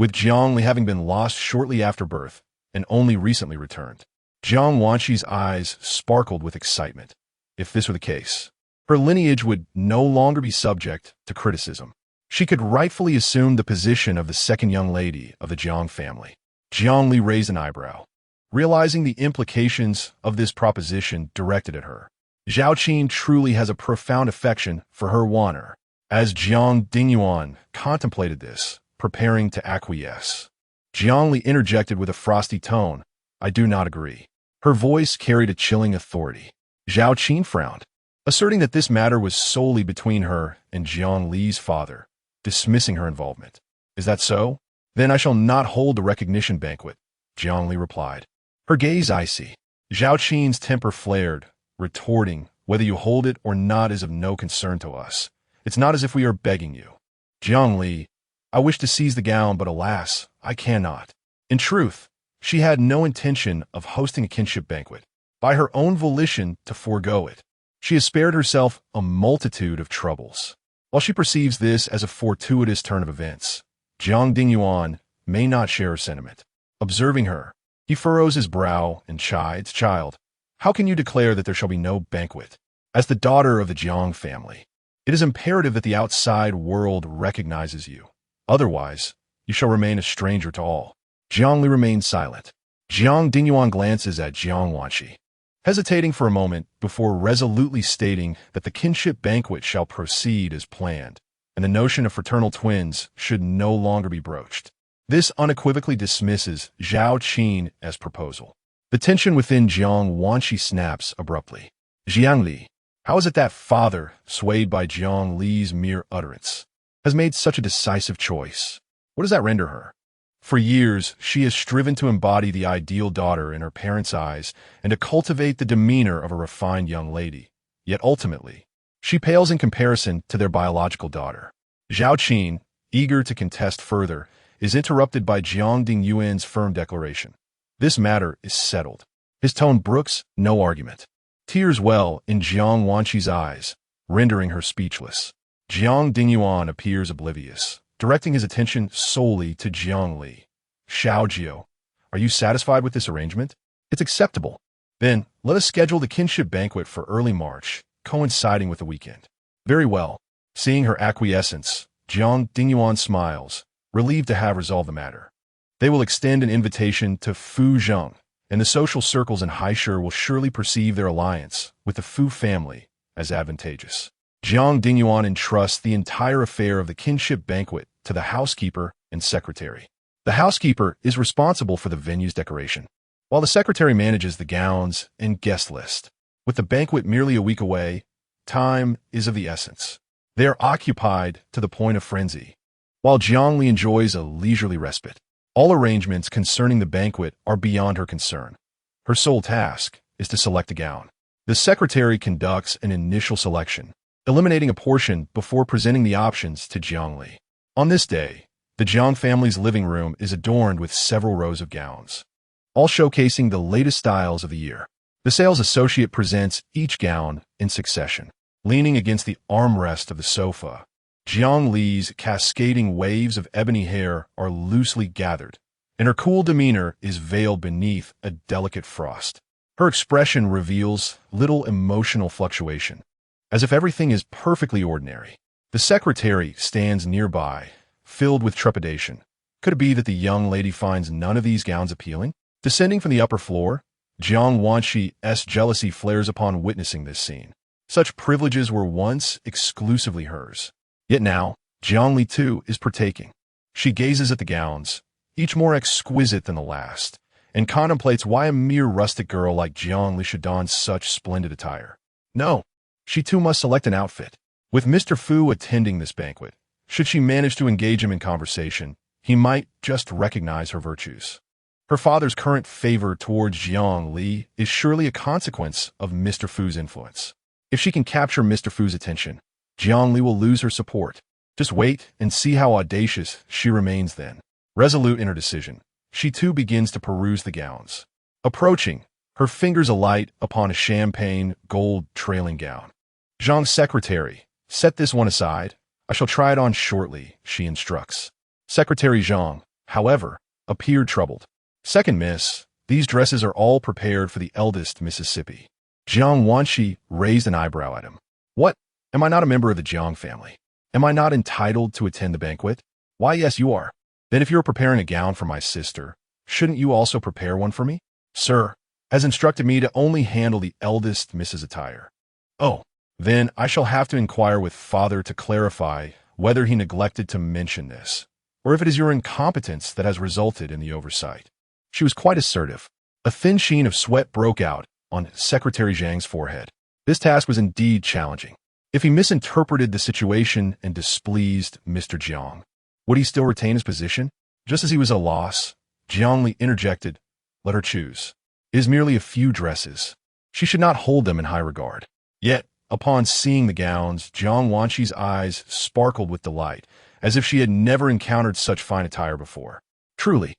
with Jiang Li having been lost shortly after birth and only recently returned. Jiang Wanshi's eyes sparkled with excitement. If this were the case, her lineage would no longer be subject to criticism. She could rightfully assume the position of the second young lady of the Jiang family. Jiang Li raised an eyebrow, realizing the implications of this proposition directed at her. Zhao Qin truly has a profound affection for her Wanner. As Jiang Dingyuan contemplated this, preparing to acquiesce, Jiang Li interjected with a frosty tone. I do not agree. Her voice carried a chilling authority. Zhao Qin frowned, asserting that this matter was solely between her and Jiang Li's father, dismissing her involvement. Is that so? Then I shall not hold the recognition banquet, Jiang Li replied. Her gaze icy. Zhao Qin's temper flared, retorting, whether you hold it or not is of no concern to us. It's not as if we are begging you. Jiang Li, I wish to seize the gown, but alas, I cannot. In truth, she had no intention of hosting a kinship banquet. By her own volition to forego it, she has spared herself a multitude of troubles. While she perceives this as a fortuitous turn of events, Jiang Dingyuan may not share her sentiment. Observing her, he furrows his brow and chides, Child, how can you declare that there shall be no banquet? As the daughter of the Jiang family, it is imperative that the outside world recognizes you. Otherwise, you shall remain a stranger to all. Jiang Li remained silent. Jiang Dingyuan glances at Jiang Wanshi, hesitating for a moment before resolutely stating that the kinship banquet shall proceed as planned, and the notion of fraternal twins should no longer be broached. This unequivocally dismisses Zhao Qin as proposal. The tension within Jiang Wanshi snaps abruptly. Jiang Li, how is it that father, swayed by Jiang Li's mere utterance, has made such a decisive choice? What does that render her? For years, she has striven to embody the ideal daughter in her parents' eyes and to cultivate the demeanor of a refined young lady. Yet ultimately, she pales in comparison to their biological daughter. Zhao Qin, eager to contest further, is interrupted by Jiang Dingyuan's firm declaration. This matter is settled. His tone brooks no argument. Tears well in Jiang Wanshi's eyes, rendering her speechless. Jiang Dingyuan appears oblivious, directing his attention solely to Jiang Li. Xiaojiu, are you satisfied with this arrangement? It's acceptable. Then, let us schedule the kinship banquet for early March, coinciding with the weekend. Very well. Seeing her acquiescence, Jiang Dingyuan smiles, relieved to have resolved the matter. They will extend an invitation to Fu Zhong, and the social circles in Haisher will surely perceive their alliance with the Fu family as advantageous. Jiang Dingyuan entrusts the entire affair of the kinship banquet to the housekeeper and secretary. The housekeeper is responsible for the venue's decoration, while the secretary manages the gowns and guest list. With the banquet merely a week away, time is of the essence. They are occupied to the point of frenzy, while Jiangli enjoys a leisurely respite. All arrangements concerning the banquet are beyond her concern. Her sole task is to select a gown. The secretary conducts an initial selection, eliminating a portion before presenting the options to Jiangli. On this day, the Jiang family's living room is adorned with several rows of gowns, all showcasing the latest styles of the year. The sales associate presents each gown in succession. Leaning against the armrest of the sofa, Jiang Li's cascading waves of ebony hair are loosely gathered, and her cool demeanor is veiled beneath a delicate frost. Her expression reveals little emotional fluctuation, as if everything is perfectly ordinary. The secretary stands nearby, filled with trepidation. Could it be that the young lady finds none of these gowns appealing? Descending from the upper floor, Jiang Wanxi's jealousy flares upon witnessing this scene. Such privileges were once exclusively hers. Yet now, Jiang Li too is partaking. She gazes at the gowns, each more exquisite than the last, and contemplates why a mere rustic girl like Jiang Li should don such splendid attire. No, she too must select an outfit. With Mr. Fu attending this banquet, should she manage to engage him in conversation, he might just recognize her virtues. Her father's current favor towards Jiang Li is surely a consequence of Mr. Fu's influence. If she can capture Mr. Fu's attention, Jiang Li will lose her support. Just wait and see how audacious she remains then. Resolute in her decision, she too begins to peruse the gowns. Approaching, her fingers alight upon a champagne gold trailing gown. Zhang's secretary, set this one aside. I shall try it on shortly, she instructs. Secretary Zhang, however, appeared troubled. Second miss, these dresses are all prepared for the eldest Mississippi. Jiang Wanxi raised an eyebrow at him. What? Am I not a member of the Jiang family? Am I not entitled to attend the banquet? Why, yes, you are. Then if you're preparing a gown for my sister, shouldn't you also prepare one for me? Sir has instructed me to only handle the eldest Mrs. attire. Oh, then I shall have to inquire with father to clarify whether he neglected to mention this, or if it is your incompetence that has resulted in the oversight. She was quite assertive. A thin sheen of sweat broke out on Secretary Zhang's forehead. This task was indeed challenging. If he misinterpreted the situation and displeased Mr. Jiang, would he still retain his position? Just as he was at a loss, Jiang Li interjected, let her choose. It is merely a few dresses. She should not hold them in high regard. Yet, upon seeing the gowns, Jiang Wanxi's eyes sparkled with delight, as if she had never encountered such fine attire before. Truly,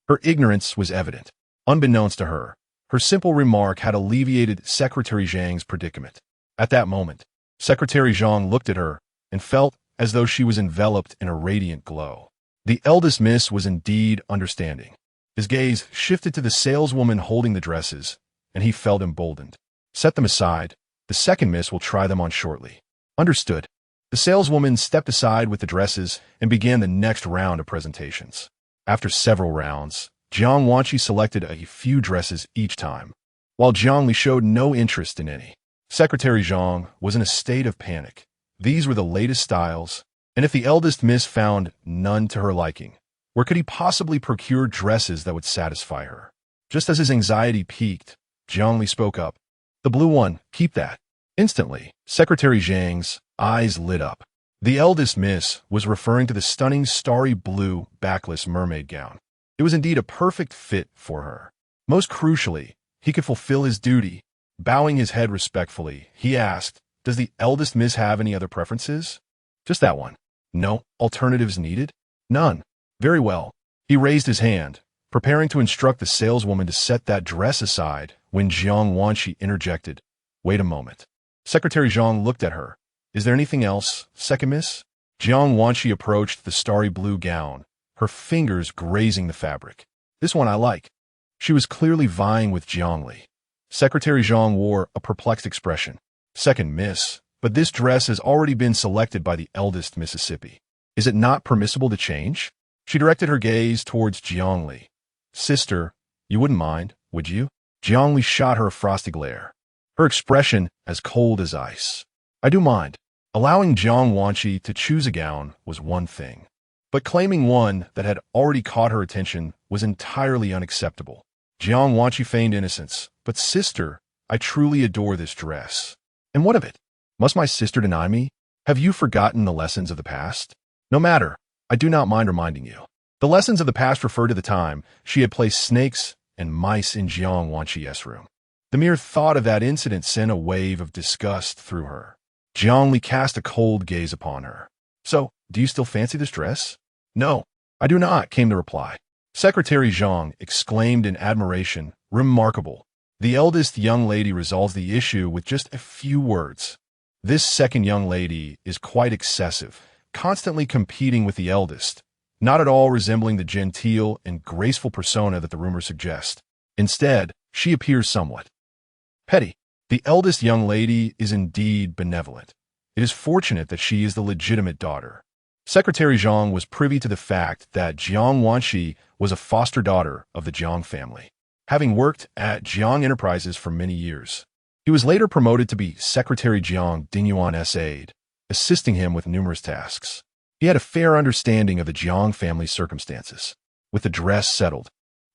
her ignorance was evident. Unbeknownst to her, her simple remark had alleviated Secretary Zhang's predicament. At that moment, Secretary Zhang looked at her and felt as though she was enveloped in a radiant glow. The eldest miss was indeed understanding. His gaze shifted to the saleswoman holding the dresses, and he felt emboldened. Set them aside. The second miss will try them on shortly. Understood. The saleswoman stepped aside with the dresses and began the next round of presentations. After several rounds, Jiang Wanxi selected a few dresses each time, while Jiang Li showed no interest in any. Secretary Zhang was in a state of panic. These were the latest styles, and if the eldest miss found none to her liking, where could he possibly procure dresses that would satisfy her? Just as his anxiety peaked, Jiang Li spoke up. The blue one, keep that. Instantly, Secretary Zhang's eyes lit up. The eldest miss was referring to the stunning starry blue backless mermaid gown. It was indeed a perfect fit for her. Most crucially, he could fulfill his duty. Bowing his head respectfully, he asked, does the eldest miss have any other preferences? Just that one. No alternatives needed? None. Very well. He raised his hand, preparing to instruct the saleswoman to set that dress aside when Jiang Wanxi interjected. Wait a moment. Secretary Zhang looked at her. Is there anything else, second miss? Jiang Wanxi approached the starry blue gown, her fingers grazing the fabric. This one I like. She was clearly vying with Jiang Li. Secretary Zhang wore a perplexed expression. Second miss, but this dress has already been selected by the eldest Mississippi. Is it not permissible to change? She directed her gaze towards Jiang Li. Sister, you wouldn't mind, would you? Jiang Li shot her a frosty glare, her expression as cold as ice. I do mind. Allowing Jiang Wanxi to choose a gown was one thing, but claiming one that had already caught her attention was entirely unacceptable. Jiang Wanxi feigned innocence, but sister, I truly adore this dress. And what of it? Must my sister deny me? Have you forgotten the lessons of the past? No matter, I do not mind reminding you. The lessons of the past refer to the time she had placed snakes and mice in Jiang Wanqi's room. The mere thought of that incident sent a wave of disgust through her. Jiang Li cast a cold gaze upon her. So, do you still fancy this dress? No, I do not, came the reply. Secretary Zhang exclaimed in admiration, remarkable. The eldest young lady resolves the issue with just a few words. This second young lady is quite excessive, constantly competing with the eldest, not at all resembling the genteel and graceful persona that the rumors suggest. Instead, she appears somewhat petty. The eldest young lady is indeed benevolent. It is fortunate that she is the legitimate daughter. Secretary Zhang was privy to the fact that Jiang Wanqi was a foster daughter of the Jiang family, having worked at Jiang Enterprises for many years. He was later promoted to be Secretary Jiang Dingyuan's aide, assisting him with numerous tasks. He had a fair understanding of the Jiang family's circumstances. With the dress settled,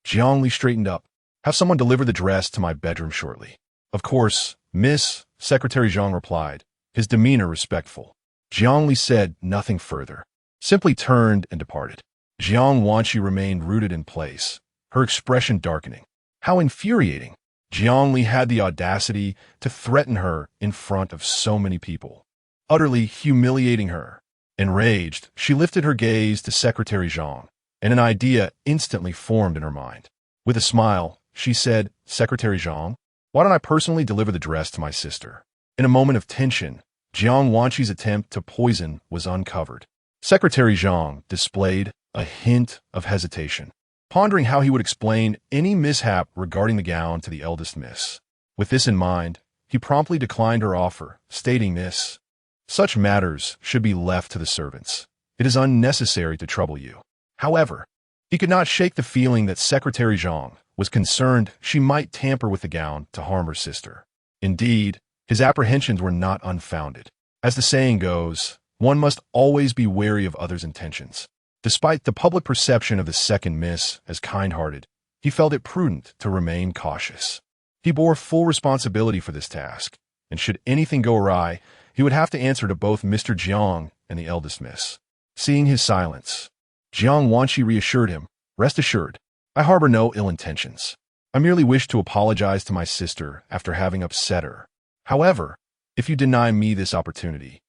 Jiang Li straightened up. Have someone deliver the dress to my bedroom shortly. Of course, Miss, Secretary Zhang replied, his demeanor respectful. Jiang Li said nothing further, simply turned and departed. Jiang Wanqi remained rooted in place, her expression darkening. How infuriating! Jiang Li had the audacity to threaten her in front of so many people, utterly humiliating her. Enraged, she lifted her gaze to Secretary Zhang, and an idea instantly formed in her mind. With a smile, she said, Secretary Zhang, why don't I personally deliver the dress to my sister? In a moment of tension, Jiang Wanqi's attempt to poison was uncovered. Secretary Zhang displayed a hint of hesitation, pondering how he would explain any mishap regarding the gown to the eldest miss. With this in mind, he promptly declined her offer, stating this: such matters should be left to the servants. It is unnecessary to trouble you. However, he could not shake the feeling that Secretary Zhang was concerned she might tamper with the gown to harm her sister. Indeed, his apprehensions were not unfounded. As the saying goes, one must always be wary of others' intentions. Despite the public perception of the second miss as kind-hearted, he felt it prudent to remain cautious. He bore full responsibility for this task, and should anything go awry, he would have to answer to both Mr. Jiang and the eldest miss. Seeing his silence, Jiang Wanqi reassured him, rest assured, I harbor no ill intentions. I merely wish to apologize to my sister after having upset her. However, if you deny me this opportunity,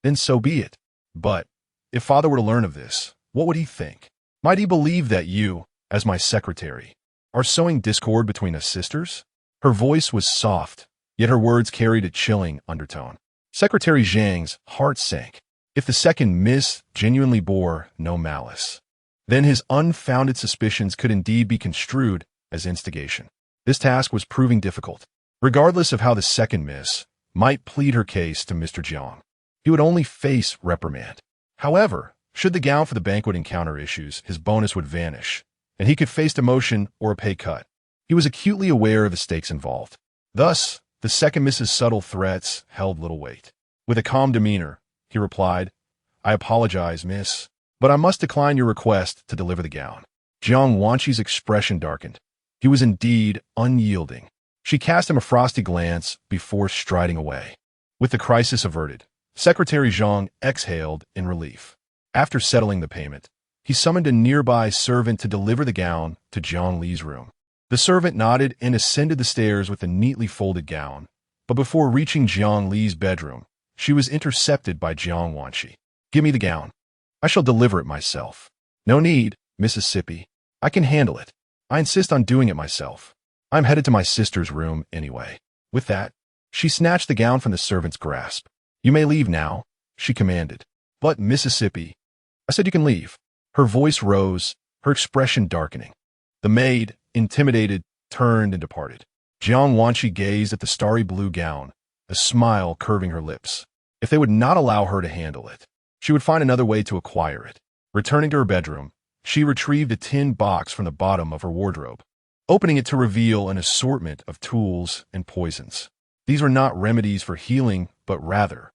then so be it. But if father were to learn of this, what would he think? Might he believe that you, as my secretary, are sowing discord between us sisters? Her voice was soft, yet her words carried a chilling undertone. Secretary Zhang's heart sank. If the second miss genuinely bore no malice, then his unfounded suspicions could indeed be construed as instigation. This task was proving difficult. Regardless of how the second miss might plead her case to Mr. Jiang, he would only face reprimand. However, should the gown for the banquet encounter issues, his bonus would vanish, and he could face demotion or a pay cut. He was acutely aware of the stakes involved. Thus, the second miss's subtle threats held little weight. With a calm demeanor, he replied, I apologize, miss, but I must decline your request to deliver the gown. Jiang Wanqi's expression darkened. He was indeed unyielding. She cast him a frosty glance before striding away. With the crisis averted, Secretary Zhang exhaled in relief. After settling the payment, he summoned a nearby servant to deliver the gown to Jiang Li's room. The servant nodded and ascended the stairs with the neatly folded gown, but before reaching Jiang Li's bedroom, she was intercepted by Jiang Wanqi. Give me the gown. I shall deliver it myself. No need, Mississippi. I can handle it. I insist on doing it myself. I'm headed to my sister's room anyway. With that, she snatched the gown from the servant's grasp. You may leave now, she commanded. But Mississippi, I said you can leave. Her voice rose, her expression darkening. The maid, intimidated, turned and departed. Jiang Wanqi gazed at the starry blue gown, a smile curving her lips. If they would not allow her to handle it, she would find another way to acquire it. Returning to her bedroom, she retrieved a tin box from the bottom of her wardrobe, opening it to reveal an assortment of tools and poisons. These were not remedies for healing, but rather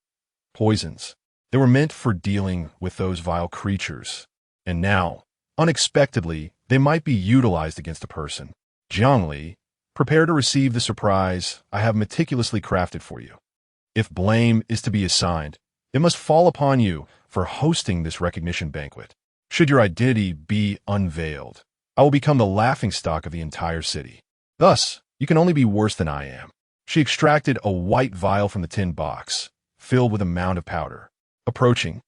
poisons. They were meant for dealing with those vile creatures. And now, unexpectedly, they might be utilized against a person. Jiang Li, Prepare to receive the surprise I have meticulously crafted for you. If blame is to be assigned, it must fall upon you for hosting this recognition banquet. Should your identity be unveiled, I will become the laughingstock of the entire city. Thus, you can only be worse than I am. She extracted a white vial from the tin box, filled with a mound of powder. Approaching,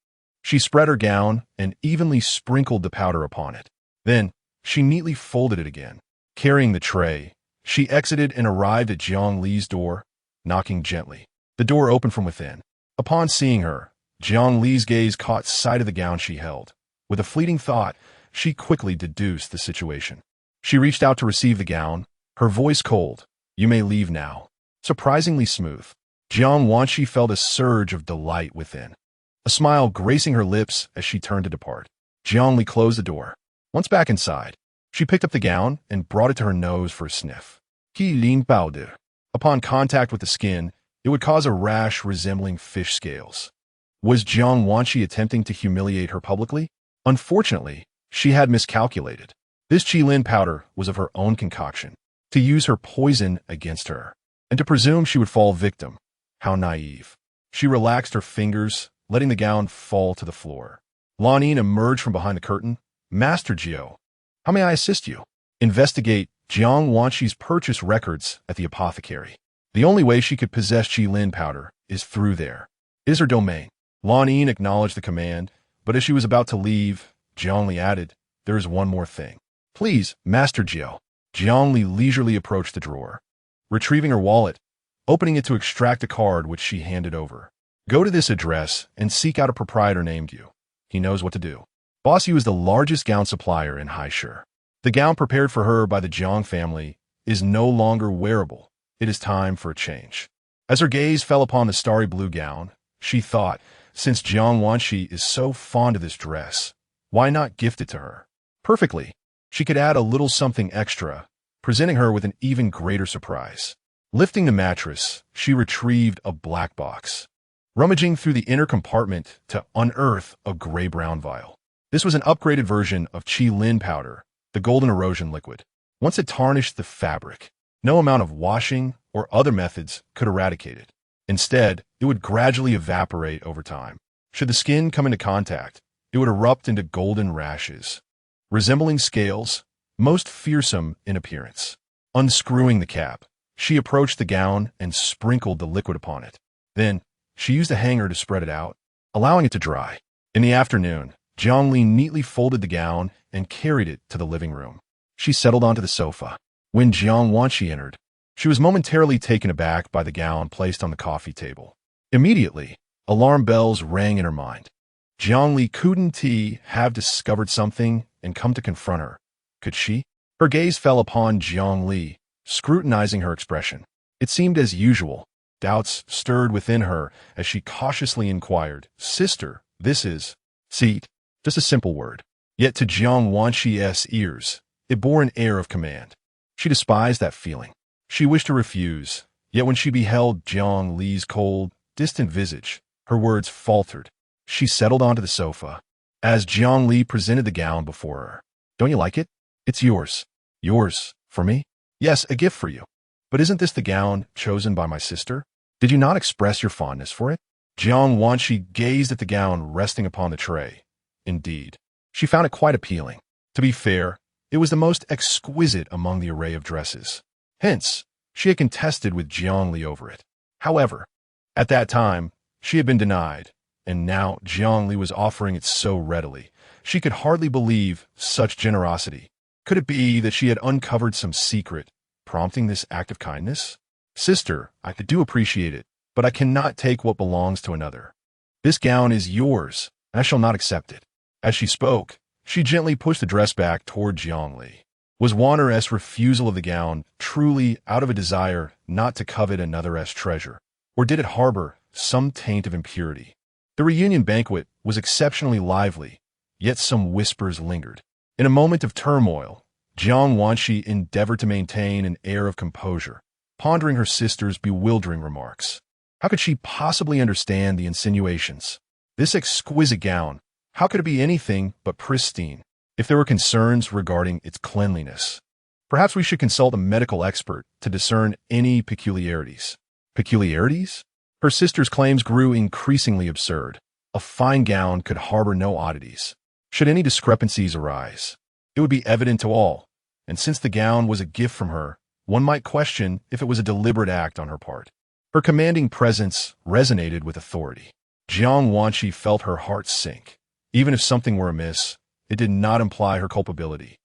she spread her gown and evenly sprinkled the powder upon it. Then, she neatly folded it again. Carrying the tray, she exited and arrived at Jiang Li's door, knocking gently. The door opened from within. Upon seeing her, Jiang Li's gaze caught sight of the gown she held. With a fleeting thought, she quickly deduced the situation. She reached out to receive the gown, her voice cold. "You may leave now." Surprisingly smooth. Jiang Wanshi felt a surge of delight within, a smile gracing her lips as she turned to depart. Jiang Li closed the door. Once back inside, she picked up the gown and brought it to her nose for a sniff. Ye Lanzhi. Upon contact with the skin, it would cause a rash resembling fish scales. Was Jiang Wanshi attempting to humiliate her publicly? Unfortunately, she had miscalculated. This Qilin powder was of her own concoction, to use her poison against her, and to presume she would fall victim. How naive. She relaxed her fingers, letting the gown fall to the floor. Lanmen emerged from behind the curtain. "Master Jiu, how may I assist you?" "Investigate Jiang Wanshi's purchase records at the apothecary. The only way she could possess Qilin powder is through there. It is her domain." Lanmen acknowledged the command, but as she was about to leave, Jiang Li added, "There is one more thing." "Please, Master Jiu." Jiang Li leisurely approached the drawer, retrieving her wallet, opening it to extract a card which she handed over. "Go to this address and seek out a proprietor named Yu. He knows what to do." Boss Yu is the largest gown supplier in Haishur. The gown prepared for her by the Jiang family is no longer wearable. It is time for a change. As her gaze fell upon the starry blue gown, she thought, since Jiang Wanshi is so fond of this dress, why not gift it to her? Perfectly. She could add a little something extra, presenting her with an even greater surprise. Lifting the mattress, she retrieved a black box, rummaging through the inner compartment to unearth a gray-brown vial. This was an upgraded version of Qilin powder, the golden erosion liquid. Once it tarnished the fabric, no amount of washing or other methods could eradicate it. Instead, it would gradually evaporate over time. Should the skin come into contact, it would erupt into golden rashes, resembling scales, most fearsome in appearance. Unscrewing the cap, she approached the gown and sprinkled the liquid upon it. Then, she used a hanger to spread it out, allowing it to dry. In the afternoon, Jiang Li neatly folded the gown and carried it to the living room. She settled onto the sofa. When Jiang Wanshi entered, she was momentarily taken aback by the gown placed on the coffee table. Immediately, alarm bells rang in her mind. Jiang Li couldn't have discovered something and come to confront her. Could she? Her gaze fell upon Jiang Li, scrutinizing her expression. It seemed as usual. Doubts stirred within her as she cautiously inquired, "Sister, this is..." "Seat." Just a simple word. Yet to Jiang Wanshi's ears, it bore an air of command. She despised that feeling. She wished to refuse, yet when she beheld Jiang Li's cold, distant visage, her words faltered. She settled onto the sofa, as Jiang Li presented the gown before her. "Don't you like it? It's yours." "Yours? For me?" "Yes, a gift for you. But isn't this the gown chosen by my sister? Did you not express your fondness for it?" Jiang Wanshi gazed at the gown resting upon the tray. Indeed, she found it quite appealing. To be fair, it was the most exquisite among the array of dresses. Hence, she had contested with Jiang Li over it. However, at that time, she had been denied, and now Jiang Li was offering it so readily. She could hardly believe such generosity. Could it be that she had uncovered some secret, prompting this act of kindness? "Sister, I do appreciate it, but I cannot take what belongs to another. This gown is yours, and I shall not accept it." As she spoke, she gently pushed the dress back toward Jiang Li. Was Wanner's refusal of the gown truly out of a desire not to covet another's treasure, or did it harbor some taint of impurity? The reunion banquet was exceptionally lively, yet some whispers lingered. In a moment of turmoil, Jiang Wanshi endeavored to maintain an air of composure, pondering her sister's bewildering remarks. How could she possibly understand the insinuations? This exquisite gown, how could it be anything but pristine, if there were concerns regarding its cleanliness? Perhaps we should consult a medical expert to discern any peculiarities. Peculiarities? Her sister's claims grew increasingly absurd. A fine gown could harbor no oddities. Should any discrepancies arise, it would be evident to all, and since the gown was a gift from her, one might question if it was a deliberate act on her part. Her commanding presence resonated with authority. Jiang Wanqi felt her heart sink. Even if something were amiss, it did not imply her culpability.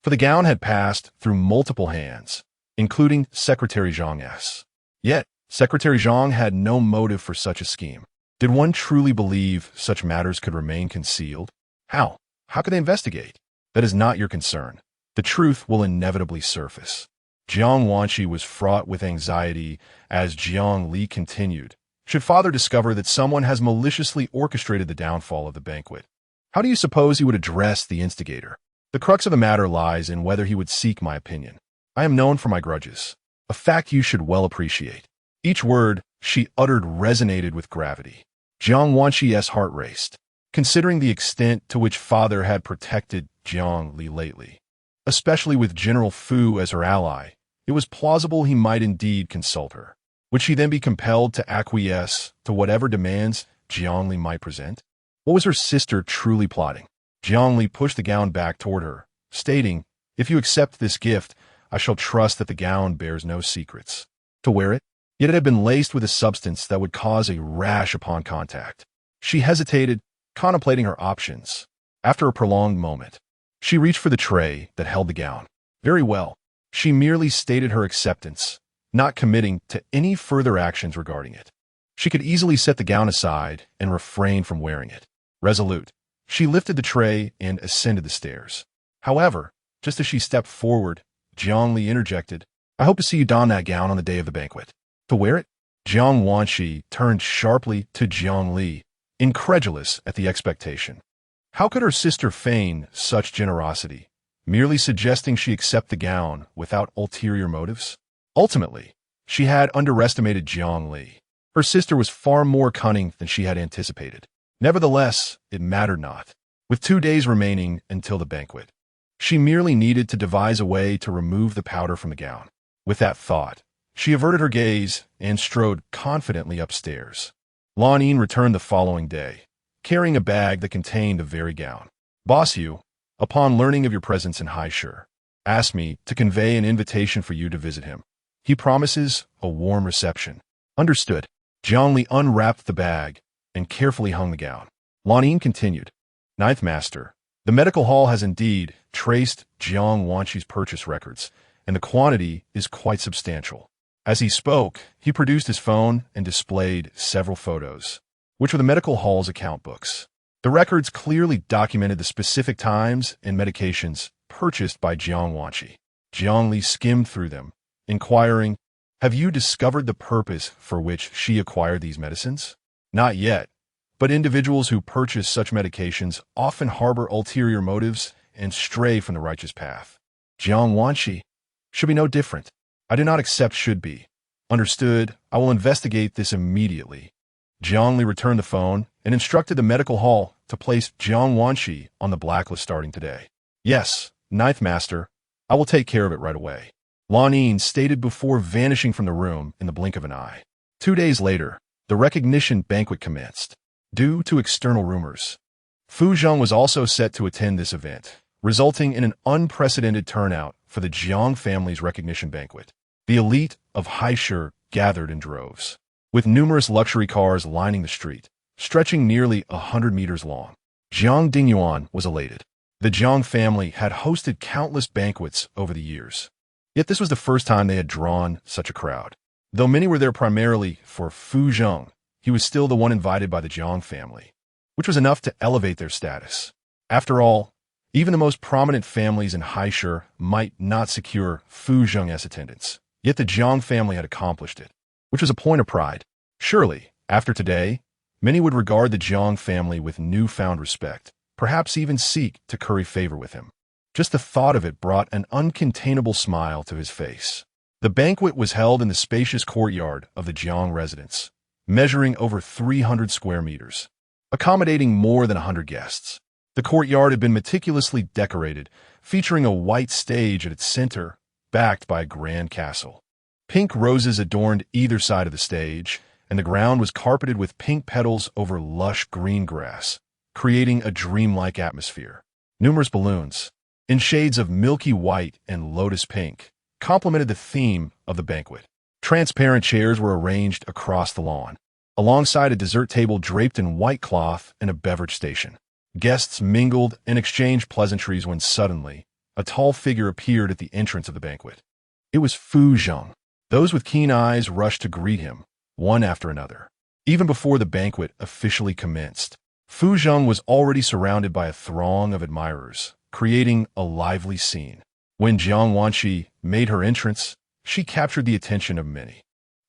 For the gown had passed through multiple hands, including Secretary Zhang's. Yet, Secretary Zhang had no motive for such a scheme. Did one truly believe such matters could remain concealed? How? How could they investigate? That is not your concern. The truth will inevitably surface. Jiang Wanqi was fraught with anxiety as Jiang Li continued. Should father discover that someone has maliciously orchestrated the downfall of the banquet, how do you suppose he would address the instigator? The crux of the matter lies in whether he would seek my opinion. I am known for my grudges, a fact you should well appreciate. Each word she uttered resonated with gravity. Jiang Wanqi's heart raced, considering the extent to which father had protected Jiang Li lately. Especially with General Fu as her ally, it was plausible he might indeed consult her. Would she then be compelled to acquiesce to whatever demands Jiang Li might present? What was her sister truly plotting? Jiang Li pushed the gown back toward her, stating, "If you accept this gift, I shall trust that the gown bears no secrets." To wear it? Yet it had been laced with a substance that would cause a rash upon contact. She hesitated, contemplating her options. After a prolonged moment, she reached for the tray that held the gown. Very well. She merely stated her acceptance, not committing to any further actions regarding it. She could easily set the gown aside and refrain from wearing it. Resolute, she lifted the tray and ascended the stairs. However, just as she stepped forward, Jiang Li interjected, "I hope to see you don that gown on the day of the banquet." To wear it? Jiang Wanqi turned sharply to Jiang Li, incredulous at the expectation. How could her sister feign such generosity, merely suggesting she accept the gown without ulterior motives? Ultimately, she had underestimated Jiang Li. Her sister was far more cunning than she had anticipated. Nevertheless, it mattered not. With 2 days remaining until the banquet, she merely needed to devise a way to remove the powder from the gown. With that thought, she averted her gaze and strode confidently upstairs. Lanmen returned the following day, carrying a bag that contained the very gown. "Boss Yu, upon learning of your presence in Haishu, asked me to convey an invitation for you to visit him. He promises a warm reception." Understood. Jiang Li unwrapped the bag and carefully hung the gown. Lanmen continued, "Ninth Master, the medical hall has indeed traced Jiang Wanqi's purchase records, and the quantity is quite substantial." As he spoke, he produced his phone and displayed several photos, which were the medical hall's account books. The records clearly documented the specific times and medications purchased by Jiang Wanqi. Jiang Li skimmed through them, inquiring, "Have you discovered the purpose for which she acquired these medicines?" "Not yet, but individuals who purchase such medications often harbor ulterior motives and stray from the righteous path. Jiang Wanqi should be no different. I do not accept should be. Understood, I will investigate this immediately." Jiang Li returned the phone and instructed the medical hall to place Jiang Wanqi on the blacklist starting today. "Yes, Ninth Master, I will take care of it right away," Lanmen stated before vanishing from the room in the blink of an eye. 2 days later, the recognition banquet commenced. Due to external rumors, Fu Zheng was also set to attend this event, resulting in an unprecedented turnout for the Jiang family's recognition banquet. The elite of Haishu gathered in droves, with numerous luxury cars lining the street, stretching nearly 100 meters long. Jiang Dingyuan was elated. The Jiang family had hosted countless banquets over the years, yet this was the first time they had drawn such a crowd. Though many were there primarily for Fu Zheng, he was still the one invited by the Jiang family, which was enough to elevate their status. After all, even the most prominent families in Haishu might not secure Fu Zheng's attendance, yet the Jiang family had accomplished it, which was a point of pride. Surely, after today, many would regard the Jiang family with newfound respect, perhaps even seek to curry favor with him. Just the thought of it brought an uncontainable smile to his face. The banquet was held in the spacious courtyard of the Jiang residence, measuring over 300 square meters, accommodating more than 100 guests. The courtyard had been meticulously decorated, featuring a white stage at its center, backed by a grand castle. Pink roses adorned either side of the stage, and the ground was carpeted with pink petals over lush green grass, creating a dreamlike atmosphere. Numerous balloons, in shades of milky white and lotus pink, complemented the theme of the banquet. Transparent chairs were arranged across the lawn, alongside a dessert table draped in white cloth and a beverage station. Guests mingled and exchanged pleasantries when suddenly, a tall figure appeared at the entrance of the banquet. It was Fu Zheng. Those with keen eyes rushed to greet him, one after another. Even before the banquet officially commenced, Fu Zheng was already surrounded by a throng of admirers, creating a lively scene. When Jiang Wanqi made her entrance, she captured the attention of many.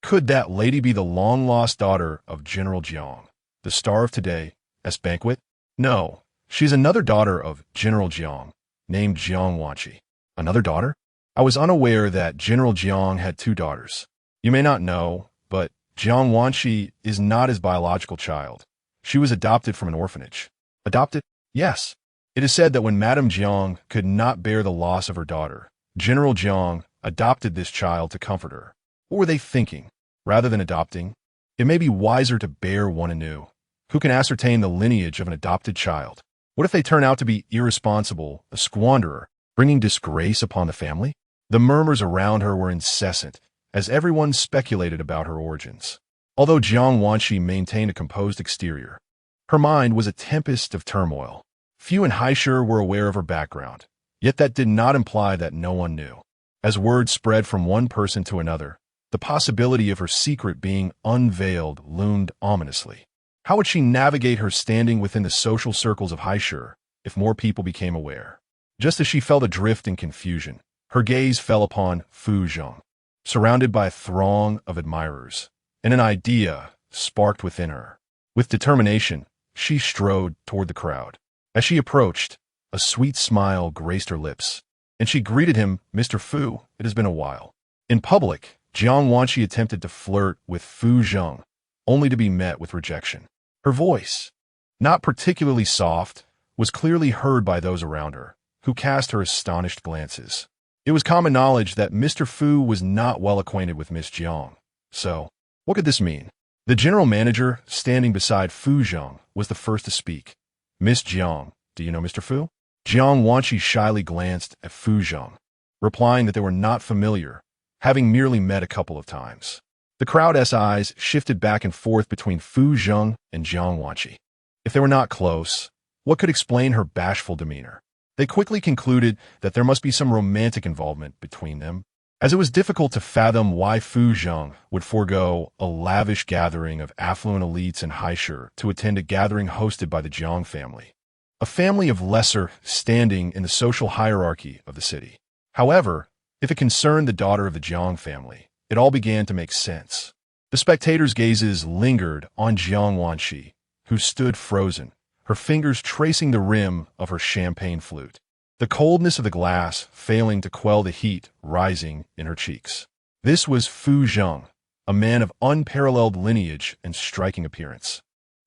Could that lady be the long-lost daughter of General Jiang, the star of today's banquet? No, she's another daughter of General Jiang, named Jiang Wanqi. Another daughter? I was unaware that General Jiang had two daughters. You may not know, but Jiang Wanqi is not his biological child. She was adopted from an orphanage. Adopted? Yes. It is said that when Madame Jiang could not bear the loss of her daughter, General Jiang adopted this child to comfort her. What were they thinking? Rather than adopting, it may be wiser to bear one anew. Who can ascertain the lineage of an adopted child? What if they turn out to be irresponsible, a squanderer, bringing disgrace upon the family? The murmurs around her were incessant, as everyone speculated about her origins. Although Jiang Wanqi maintained a composed exterior, her mind was a tempest of turmoil. Few in Haishu were aware of her background, yet that did not imply that no one knew. As word spread from one person to another, the possibility of her secret being unveiled loomed ominously. How would she navigate her standing within the social circles of Haishu if more people became aware? Just as she felt adrift in confusion, her gaze fell upon Fu Zheng, surrounded by a throng of admirers, and an idea sparked within her. With determination, she strode toward the crowd. As she approached, a sweet smile graced her lips, and she greeted him, "Mr. Fu, it has been a while." In public, Jiang Wanqi attempted to flirt with Fu Zheng, only to be met with rejection. Her voice, not particularly soft, was clearly heard by those around her, who cast her astonished glances. It was common knowledge that Mr. Fu was not well acquainted with Miss Jiang. So, what could this mean? The general manager, standing beside Fu Zheng, was the first to speak. "Miss Jiang, do you know Mr. Fu?" Jiang Wanqi shyly glanced at Fu Zheng, replying that they were not familiar, having merely met a couple of times. The crowd's eyes shifted back and forth between Fu Zheng and Jiang Wanqi. If they were not close, what could explain her bashful demeanor? They quickly concluded that there must be some romantic involvement between them, as it was difficult to fathom why Fu Zheng would forego a lavish gathering of affluent elites in Haishu to attend a gathering hosted by the Jiang family, a family of lesser standing in the social hierarchy of the city. However, if it concerned the daughter of the Jiang family, it all began to make sense. The spectators' gazes lingered on Jiang Wanqi, who stood frozen, her fingers tracing the rim of her champagne flute, the coldness of the glass failing to quell the heat rising in her cheeks. This was Fu Zheng, a man of unparalleled lineage and striking appearance,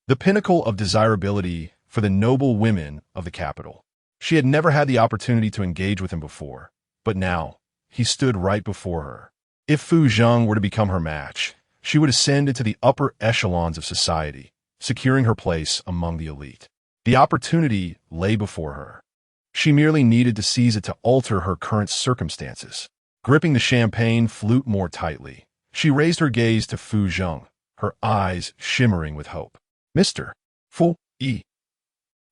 the pinnacle of desirability for the noble women of the capital. She had never had the opportunity to engage with him before, but now he stood right before her. If Fu Zheng were to become her match, she would ascend into the upper echelons of society, securing her place among the elite. The opportunity lay before her. She merely needed to seize it to alter her current circumstances. Gripping the champagne flute more tightly, she raised her gaze to Fu Zheng, her eyes shimmering with hope. "Mr. Fu Yi."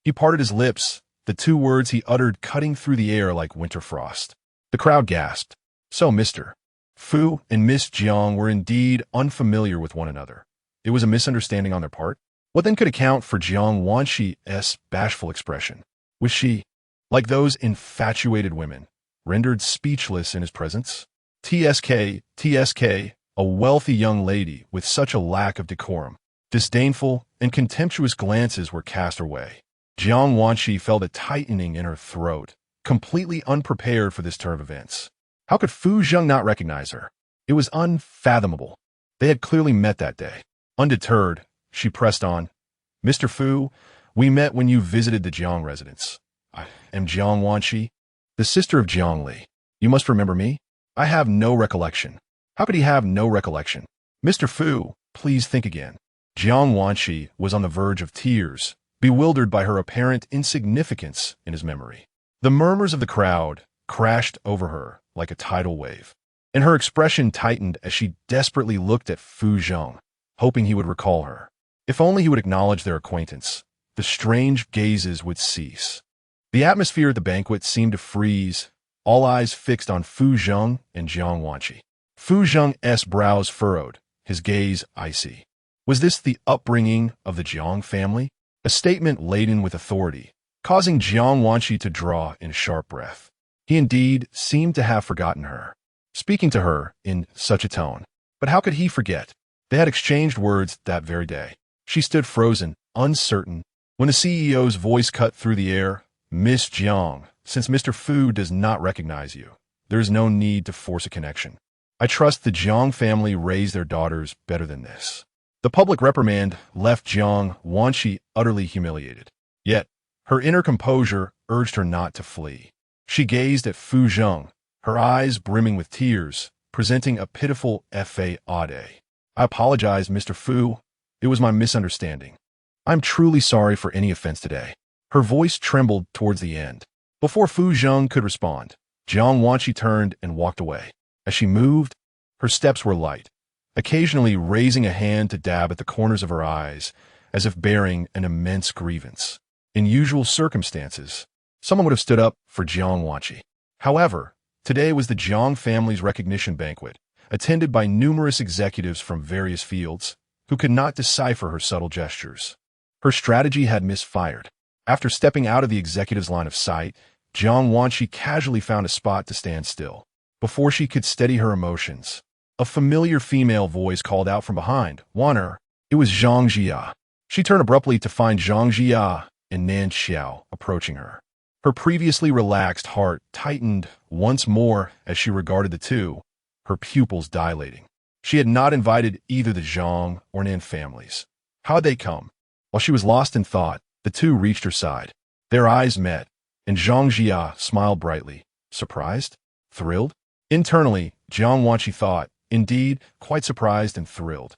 He parted his lips, the two words he uttered cutting through the air like winter frost. The crowd gasped. So Mr. Fu and Miss Jiang were indeed unfamiliar with one another. It was a misunderstanding on their part. What then could account for Jiang Wanqi's bashful expression? Was she, like those infatuated women, rendered speechless in his presence? TSK, a wealthy young lady with such a lack of decorum. Disdainful and contemptuous glances were cast her way. Jiang Wanqi felt a tightening in her throat, completely unprepared for this turn of events. How could Fu Zheng not recognize her? It was unfathomable. They had clearly met that day. Undeterred, she pressed on. "Mr. Fu, we met when you visited the Jiang residence. I am Jiang Wanqi, the sister of Jiang Li. You must remember me?" I have no recollection. How could he have no recollection? Mr. Fu, please think again. Jiang Wanshi was on the verge of tears, bewildered by her apparent insignificance in his memory. The murmurs of the crowd crashed over her like a tidal wave, and her expression tightened as she desperately looked at Fu Zheng, hoping he would recall her. If only he would acknowledge their acquaintance, the strange gazes would cease. The atmosphere at the banquet seemed to freeze, all eyes fixed on Fu Zheng and Jiang Wanshi. Fu Zheng's brows furrowed, his gaze icy. Was this the upbringing of the Jiang family? A statement laden with authority, causing Jiang Wanshi to draw in a sharp breath. He indeed seemed to have forgotten her, speaking to her in such a tone. But how could he forget? They had exchanged words that very day. She stood frozen, uncertain, when the CEO's voice cut through the air. Miss Jiang, since Mr. Fu does not recognize you, there is no need to force a connection. I trust the Jiang family raised their daughters better than this. The public reprimand left Jiang Wanshi utterly humiliated. Yet, her inner composure urged her not to flee. She gazed at Fu Zheng, her eyes brimming with tears, presenting a pitiful fade. I apologize, Mr. Fu. It was my misunderstanding. I'm truly sorry for any offense today. Her voice trembled towards the end. Before Fu Zheng could respond, Jiang Wanshi turned and walked away. As she moved, her steps were light, occasionally raising a hand to dab at the corners of her eyes, as if bearing an immense grievance. In usual circumstances, someone would have stood up for Jiang Wanshi. However, today was the Jiang family's recognition banquet, attended by numerous executives from various fields, who could not decipher her subtle gestures. Her strategy had misfired. After stepping out of the executive's line of sight, Jiang Wanshi casually found a spot to stand still. Before she could steady her emotions, a familiar female voice called out from behind, "Waner." It was Zhang Jia. She turned abruptly to find Zhang Jia and Nan Xiao approaching her. Her previously relaxed heart tightened once more as she regarded the two, her pupils dilating. She had not invited either the Zhang or Nan families. How had they come? While she was lost in thought, the two reached her side. Their eyes met, and Zhang Jia smiled brightly. Surprised? Thrilled? Internally, Jiang Wanshi thought, indeed, quite surprised and thrilled.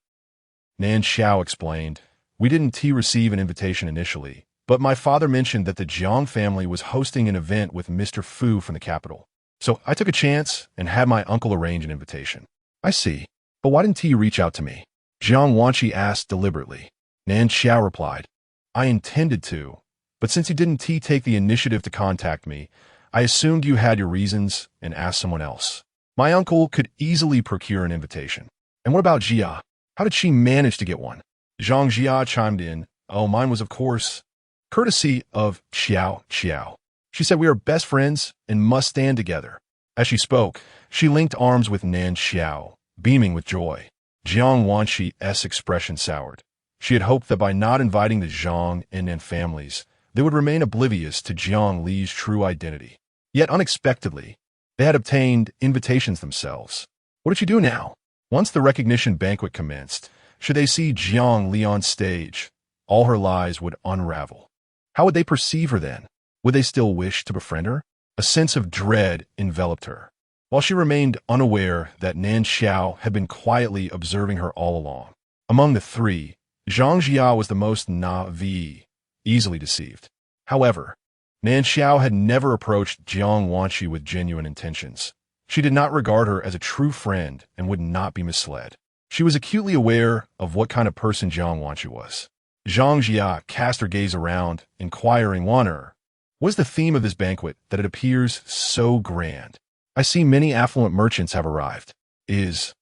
Nan Xiao explained, "We didn't receive an invitation initially, but my father mentioned that the Jiang family was hosting an event with Mr. Fu from the capital. So I took a chance and had my uncle arrange an invitation." "I see. But why didn't he reach out to me?" Jiang Wanshi asked deliberately. Nan Xiao replied, "I intended to, but since you didn't take the initiative to contact me, I assumed you had your reasons and asked someone else. My uncle could easily procure an invitation. And what about Jia? How did she manage to get one?" Zhang Jia chimed in, "Oh, mine was, of course, courtesy of Xiao Xiao. She said we are best friends and must stand together." As she spoke, she linked arms with Nan Xiao, beaming with joy. Jiang Wanshi's expression soured. She had hoped that by not inviting the Zhang and Nan families, they would remain oblivious to Jiang Li's true identity. Yet unexpectedly, they had obtained invitations themselves. What did she do now? Once the recognition banquet commenced, should they see Jiang Li on stage, all her lies would unravel. How would they perceive her then? Would they still wish to befriend her? A sense of dread enveloped her, while she remained unaware that Nan Xiao had been quietly observing her all along. Among the three, Zhang Jia was the most naive, easily deceived. However, Nan Xiao had never approached Jiang Wanshi with genuine intentions. She did not regard her as a true friend and would not be misled. She was acutely aware of what kind of person Jiang Wanshi was. Zhang Jia cast her gaze around, inquiring, "Waner, what is the theme of this banquet that it appears so grand? I see many affluent merchants have arrived. Is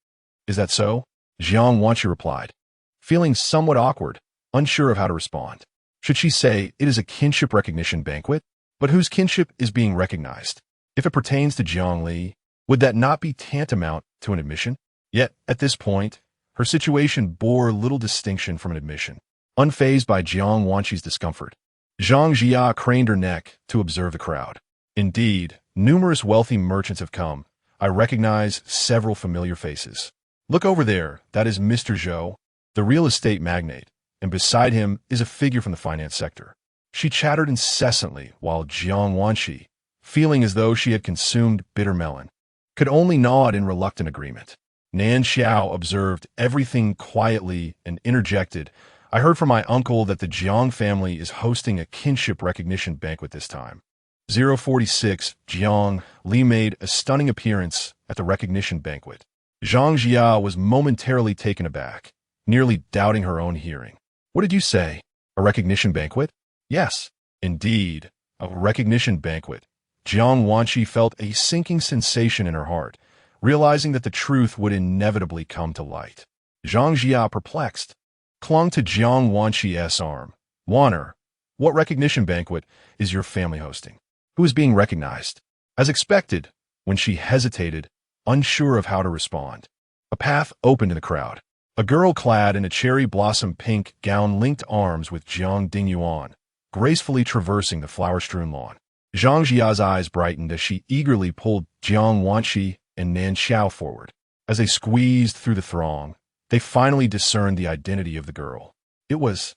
that so?" Jiang Wanshi replied, feeling somewhat awkward, unsure of how to respond. Should she say it is a kinship recognition banquet? But whose kinship is being recognized? If it pertains to Jiang Li, would that not be tantamount to an admission? Yet, at this point, her situation bore little distinction from an admission. Unfazed by Jiang Wanshi's discomfort, Zhang Jia craned her neck to observe the crowd. "Indeed, numerous wealthy merchants have come. I recognize several familiar faces. Look over there, that is Mr. Zhou, the real estate magnate, and beside him is a figure from the finance sector." She chattered incessantly while Jiang Wanshi, feeling as though she had consumed bitter melon, could only nod in reluctant agreement. Nan Xiao observed everything quietly and interjected, "I heard from my uncle that the Jiang family is hosting a kinship recognition banquet this time." 046 Jiang Li made a stunning appearance at the recognition banquet. Zhang Jia was momentarily taken aback, nearly doubting her own hearing. "What did you say? A recognition banquet?" "Yes, indeed, a recognition banquet." Jiang Wanqi felt a sinking sensation in her heart, realizing that the truth would inevitably come to light. Zhang Jia, perplexed, clung to Jiang Wanqi's arm. "Waner, what recognition banquet is your family hosting? Who is being recognized?" As expected, when she hesitated, unsure of how to respond, a path opened in the crowd. A girl clad in a cherry blossom pink gown linked arms with Jiang Dingyuan, gracefully traversing the flower-strewn lawn. Zhang Jia's eyes brightened as she eagerly pulled Jiang Wanqi and Nan Xiao forward. As they squeezed through the throng, they finally discerned the identity of the girl. It was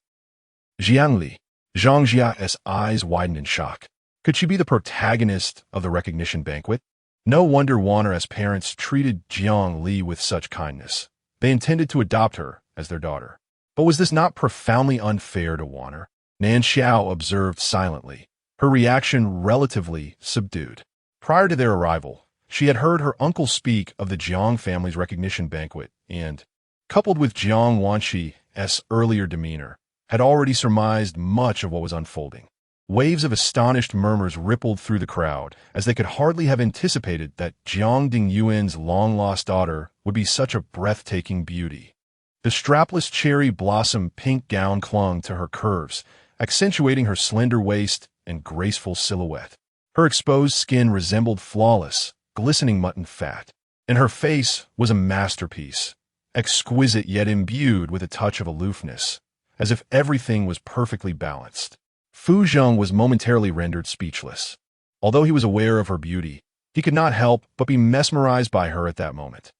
Jiang Li. Zhang Jia's eyes widened in shock. Could she be the protagonist of the recognition banquet? No wonder Waner's parents treated Jiang Li with such kindness. They intended to adopt her as their daughter. But was this not profoundly unfair to Waner? Nan Xiao observed silently, her reaction relatively subdued. Prior to their arrival, she had heard her uncle speak of the Jiang family's recognition banquet and, coupled with Jiang Wanqi's earlier demeanor, had already surmised much of what was unfolding. Waves of astonished murmurs rippled through the crowd, as they could hardly have anticipated that Jiang Dingyuan's long-lost daughter would be such a breathtaking beauty. The strapless cherry blossom pink gown clung to her curves, accentuating her slender waist and graceful silhouette. Her exposed skin resembled flawless, glistening mutton fat, and her face was a masterpiece, exquisite yet imbued with a touch of aloofness, as if everything was perfectly balanced. Fu Zheng was momentarily rendered speechless. Although he was aware of her beauty, he could not help but be mesmerized by her at that moment.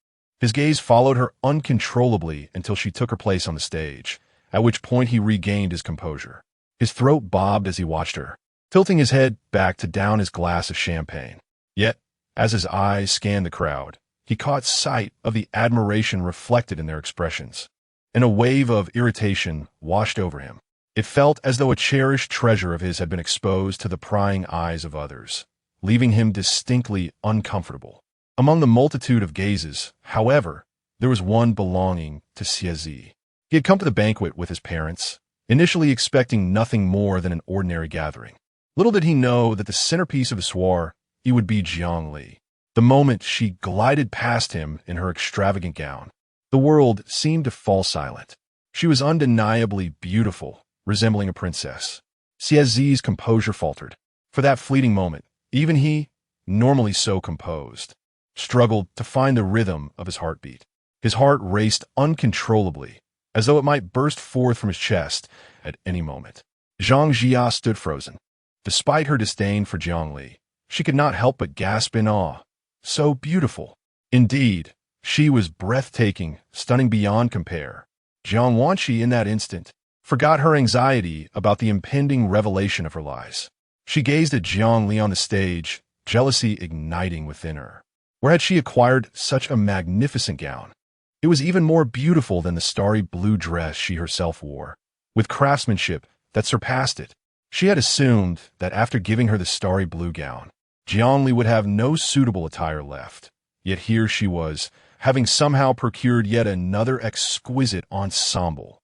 His gaze followed her uncontrollably until she took her place on the stage, at which point he regained his composure. His throat bobbed as he watched her, tilting his head back to down his glass of champagne. Yet, as his eyes scanned the crowd, he caught sight of the admiration reflected in their expressions, and a wave of irritation washed over him. It felt as though a cherished treasure of his had been exposed to the prying eyes of others, leaving him distinctly uncomfortable. Among the multitude of gazes, however, there was one belonging to Xie. He had come to the banquet with his parents, initially expecting nothing more than an ordinary gathering. Little did he know that the centerpiece of the soiree would be Jiang Li. The moment she glided past him in her extravagant gown, the world seemed to fall silent. She was undeniably beautiful, resembling a princess. Xie's composure faltered. For that fleeting moment, even he, normally so composed, struggled to find the rhythm of his heartbeat. His heart raced uncontrollably, as though it might burst forth from his chest at any moment. Zhang Jia stood frozen. Despite her disdain for Jiang Li, she could not help but gasp in awe. So beautiful. Indeed, she was breathtaking, stunning beyond compare. Jiang Wanqi, in that instant, forgot her anxiety about the impending revelation of her lies. She gazed at Jiang Li on the stage, jealousy igniting within her. Where had she acquired such a magnificent gown? It was even more beautiful than the starry blue dress she herself wore, with craftsmanship that surpassed it. She had assumed that after giving her the starry blue gown, Jiang Li would have no suitable attire left. Yet here she was, having somehow procured yet another exquisite ensemble.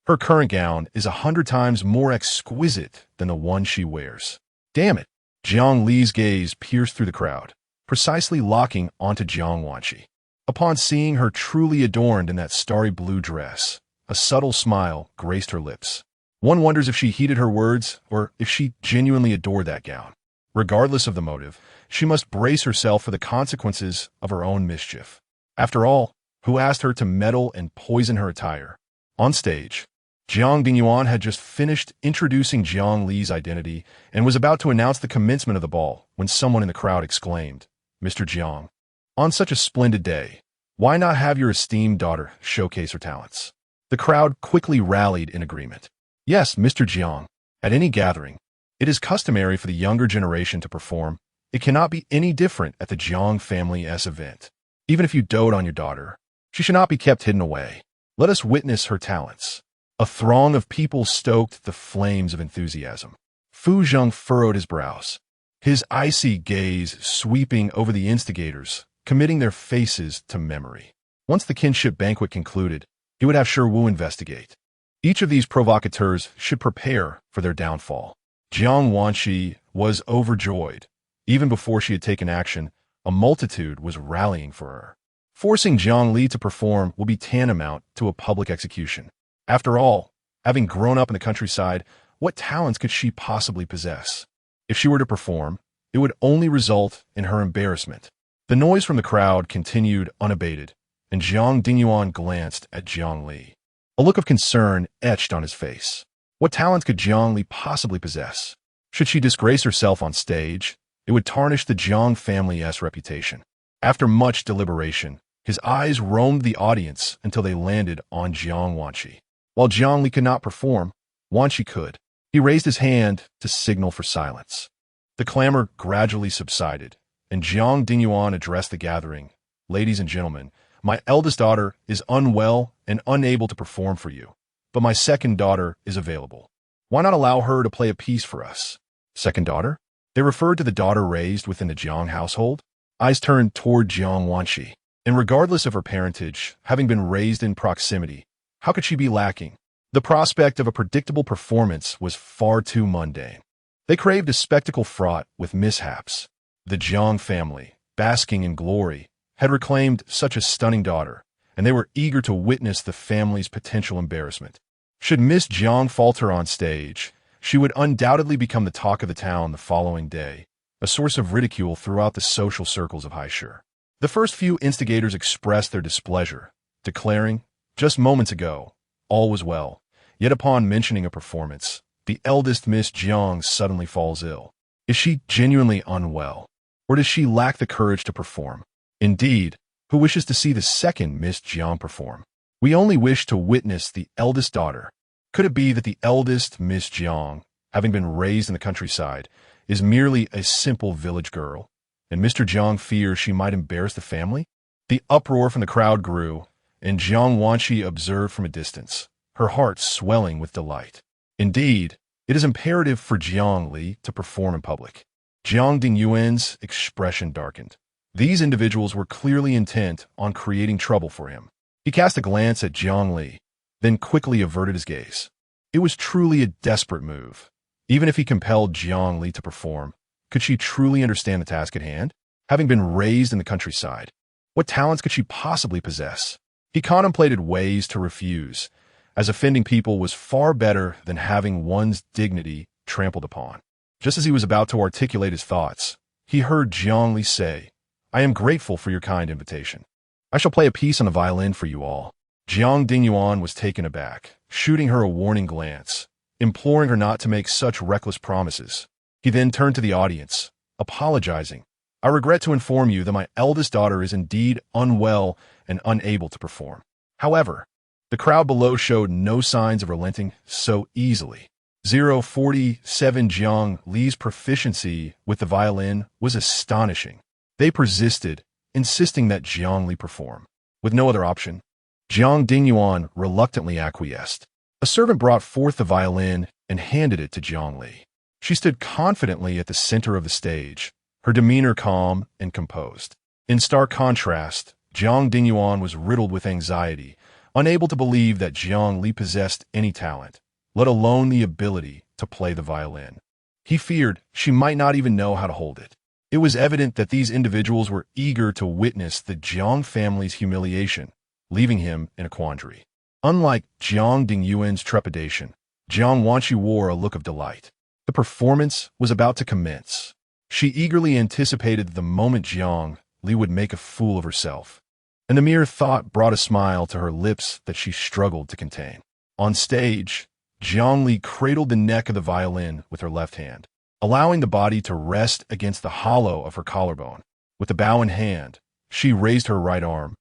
Her current gown is 100 times more exquisite than the one she wears. Damn it! Jiang Li's gaze pierced through the crowd, precisely locking onto Jiang Wanqi. Upon seeing her truly adorned in that starry blue dress, a subtle smile graced her lips. One wonders if she heeded her words or if she genuinely adored that gown. Regardless of the motive, she must brace herself for the consequences of her own mischief. After all, who asked her to meddle and poison her attire? On stage, Jiang Dingyuan had just finished introducing Jiang Li's identity and was about to announce the commencement of the ball when someone in the crowd exclaimed, "Mr. Jiang, on such a splendid day, why not have your esteemed daughter showcase her talents?" The crowd quickly rallied in agreement. "Yes, Mr. Jiang, at any gathering, it is customary for the younger generation to perform. It cannot be any different at the Jiang family's event. Even if you dote on your daughter, she should not be kept hidden away. Let us witness her talents. A throng of people stoked the flames of enthusiasm. Fu Zheng furrowed his brows, his icy gaze sweeping over the instigators, committing their faces to memory. Once the kinship banquet concluded, he would have Shi Wu investigate. Each of these provocateurs should prepare for their downfall. Jiang Wanshi was overjoyed. Even before she had taken action, a multitude was rallying for her. Forcing Jiang Li to perform will be tantamount to a public execution. After all, having grown up in the countryside, what talents could she possibly possess? If she were to perform, it would only result in her embarrassment. The noise from the crowd continued unabated, and Jiang Dingyuan glanced at Jiang Li. A look of concern etched on his face. What talents could Jiang Li possibly possess? Should she disgrace herself on stage, it would tarnish the Jiang family's reputation. After much deliberation, his eyes roamed the audience until they landed on Jiang Wanshi. While Jiang Li could not perform, Wanshi could. He raised his hand to signal for silence. The clamor gradually subsided, and Jiang Dingyuan addressed the gathering. Ladies and gentlemen, my eldest daughter is unwell and unable to perform for you, but my second daughter is available. Why not allow her to play a piece for us? Second daughter? They referred to the daughter raised within the Jiang household. Eyes turned toward Jiang Wanshi. And regardless of her parentage, having been raised in proximity, how could she be lacking? The prospect of a predictable performance was far too mundane. They craved a spectacle fraught with mishaps. The Jiang family, basking in glory, had reclaimed such a stunning daughter, and they were eager to witness the family's potential embarrassment. Should Miss Jiang falter on stage, she would undoubtedly become the talk of the town the following day, a source of ridicule throughout the social circles of Haishur. The first few instigators expressed their displeasure, declaring, just moments ago, all was well. Yet upon mentioning a performance, the eldest Miss Jiang suddenly falls ill. Is she genuinely unwell, or does she lack the courage to perform? Indeed, who wishes to see the second Miss Jiang perform? We only wish to witness the eldest daughter. Could it be that the eldest Miss Jiang, having been raised in the countryside, is merely a simple village girl, and Mr. Jiang fears she might embarrass the family? The uproar from the crowd grew, and Jiang Wanshi observed from a distance, her heart swelling with delight. Indeed, it is imperative for Jiang Li to perform in public. Jiang Dingyuan's expression darkened. These individuals were clearly intent on creating trouble for him. He cast a glance at Jiang Li, then quickly averted his gaze. It was truly a desperate move. Even if he compelled Jiang Li to perform, could she truly understand the task at hand? Having been raised in the countryside, what talents could she possibly possess? He contemplated ways to refuse, as offending people was far better than having one's dignity trampled upon. Just as he was about to articulate his thoughts, he heard Jiang Li say, I am grateful for your kind invitation. I shall play a piece on the violin for you all. Jiang Dingyuan was taken aback, shooting her a warning glance, imploring her not to make such reckless promises. He then turned to the audience, apologizing. I regret to inform you that my eldest daughter is indeed unwell and unable to perform. However, the crowd below showed no signs of relenting so easily. 047 Jiang Li's proficiency with the violin was astonishing. They persisted, insisting that Jiang Li perform. With no other option, Jiang Dingyuan reluctantly acquiesced. A servant brought forth the violin and handed it to Jiang Li. She stood confidently at the center of the stage, her demeanor calm and composed. In stark contrast, Jiang Dingyuan was riddled with anxiety, unable to believe that Jiang Li possessed any talent, let alone the ability to play the violin. He feared she might not even know how to hold it. It was evident that these individuals were eager to witness the Jiang family's humiliation, leaving him in a quandary. Unlike Jiang Dingyuan's trepidation, Jiang Wanshi wore a look of delight. The performance was about to commence. She eagerly anticipated the moment Jiang Li would make a fool of herself, and the mere thought brought a smile to her lips that she struggled to contain. On stage, Jiang Li cradled the neck of the violin with her left hand, allowing the body to rest against the hollow of her collarbone. With the bow in hand, she raised her right arm,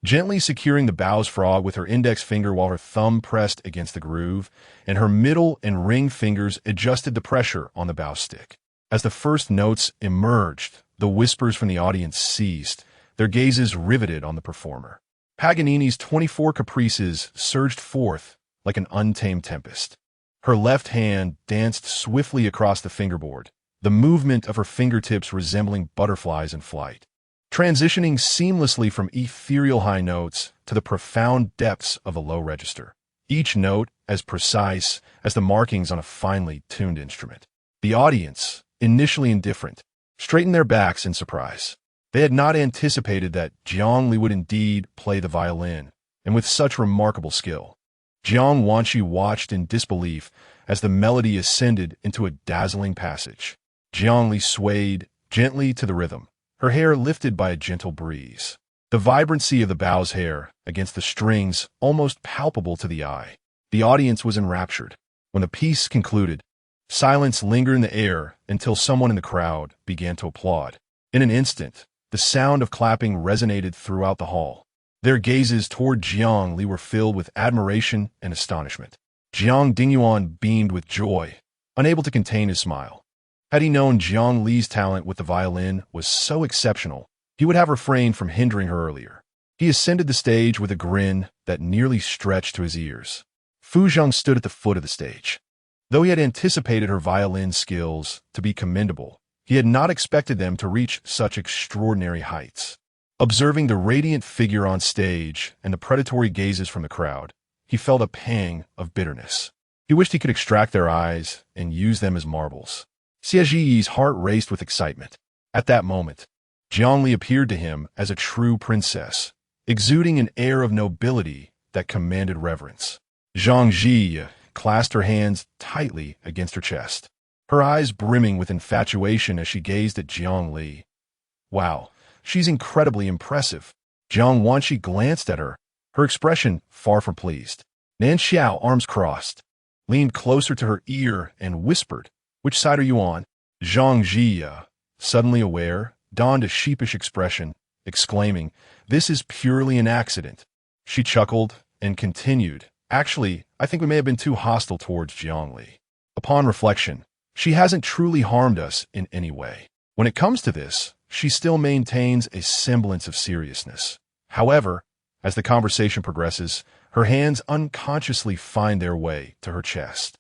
gently securing the bow's frog with her index finger while her thumb pressed against the groove, and her middle and ring fingers adjusted the pressure on the bow stick. As the first notes emerged, The whispers from the audience ceased, their gazes riveted on the performer. Paganini's 24 caprices surged forth like an untamed tempest. Her left hand danced swiftly across the fingerboard, the movement of her fingertips resembling butterflies in flight, transitioning seamlessly from ethereal high notes to the profound depths of a low register, each note as precise as the markings on a finely tuned instrument. The audience, initially indifferent, straightened their backs in surprise. They had not anticipated that Jiang Li would indeed play the violin, and with such remarkable skill. Jiang Wanqi watched in disbelief as the melody ascended into a dazzling passage. Jiang Li swayed gently to the rhythm, her hair lifted by a gentle breeze. The vibrancy of the bow's hair against the strings almost palpable to the eye. The audience was enraptured. When the piece concluded, silence lingered in the air until someone in the crowd began to applaud. In an instant, the sound of clapping resonated throughout the hall. Their gazes toward Jiang Li were filled with admiration and astonishment. Jiang Dingyuan beamed with joy, unable to contain his smile. Had he known Jiang Li's talent with the violin was so exceptional, he would have refrained from hindering her earlier. He ascended the stage with a grin that nearly stretched to his ears. Fu Zheng stood at the foot of the stage. Though he had anticipated her violin skills to be commendable, he had not expected them to reach such extraordinary heights. Observing the radiant figure on stage and the predatory gazes from the crowd, he felt a pang of bitterness. He wished he could extract their eyes and use them as marbles. Xie Ziyi's heart raced with excitement. At that moment, Jiang Li appeared to him as a true princess, exuding an air of nobility that commanded reverence. Zhang Ji clasped her hands tightly against her chest, her eyes brimming with infatuation as she gazed at Jiang Li. Wow, she's incredibly impressive. Jiang Wanqi glanced at her, her expression far from pleased. Nan Xiao, arms crossed, leaned closer to her ear and whispered, "Which side are you on?" Zhang Ji, suddenly aware, donned a sheepish expression, exclaiming, "This is purely an accident." She chuckled and continued, "Actually, I think we may have been too hostile towards Jiang Li. Upon reflection, she hasn't truly harmed us in any way. When it comes to this, she still maintains a semblance of seriousness. However, as the conversation progresses, her hands unconsciously find their way to her chest,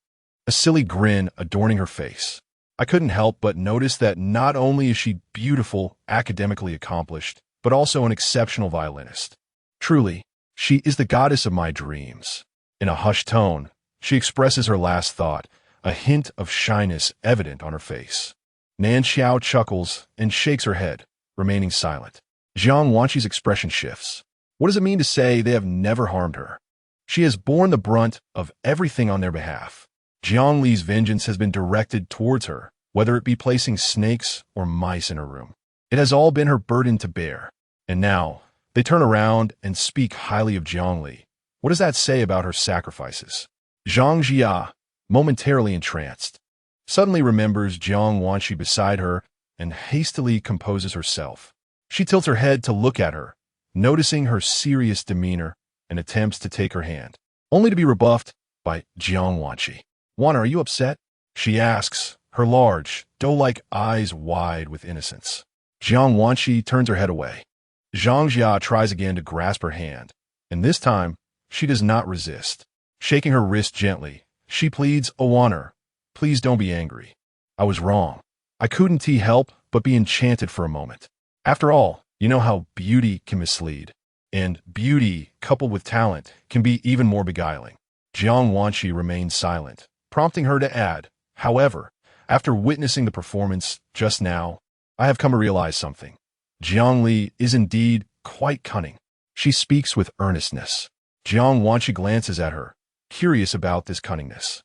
a silly grin adorning her face. I couldn't help but notice that not only is she beautiful, academically accomplished, but also an exceptional violinist. Truly, she is the goddess of my dreams." In a hushed tone, she expresses her last thought, a hint of shyness evident on her face. Nan Xiao chuckles and shakes her head, remaining silent. Jiang Wanqi's expression shifts. What does it mean to say they have never harmed her? She has borne the brunt of everything on their behalf. Jiang Li's vengeance has been directed towards her, whether it be placing snakes or mice in her room. It has all been her burden to bear. And now, they turn around and speak highly of Jiang Li. What does that say about her sacrifices? Zhang Jia, momentarily entranced, suddenly remembers Jiang Wanqi beside her and hastily composes herself. She tilts her head to look at her, noticing her serious demeanor, and attempts to take her hand, only to be rebuffed by Jiang Wanqi. "Wan, are you upset?" she asks, her large, doe-like eyes wide with innocence. Jiang Wanqi turns her head away. Zhang Jia tries again to grasp her hand, and this time, she does not resist. Shaking her wrist gently, she pleads, "Oh, Wanner, please don't be angry. I was wrong. I couldn't help but be enchanted for a moment. After all, you know how beauty can mislead, and beauty, coupled with talent, can be even more beguiling." Jiang Wanqi remains silent, prompting her to add, "However, after witnessing the performance just now, I have come to realize something. Jiang Li is indeed quite cunning." She speaks with earnestness. Jiang Wanqi glances at her, curious about this cunningness.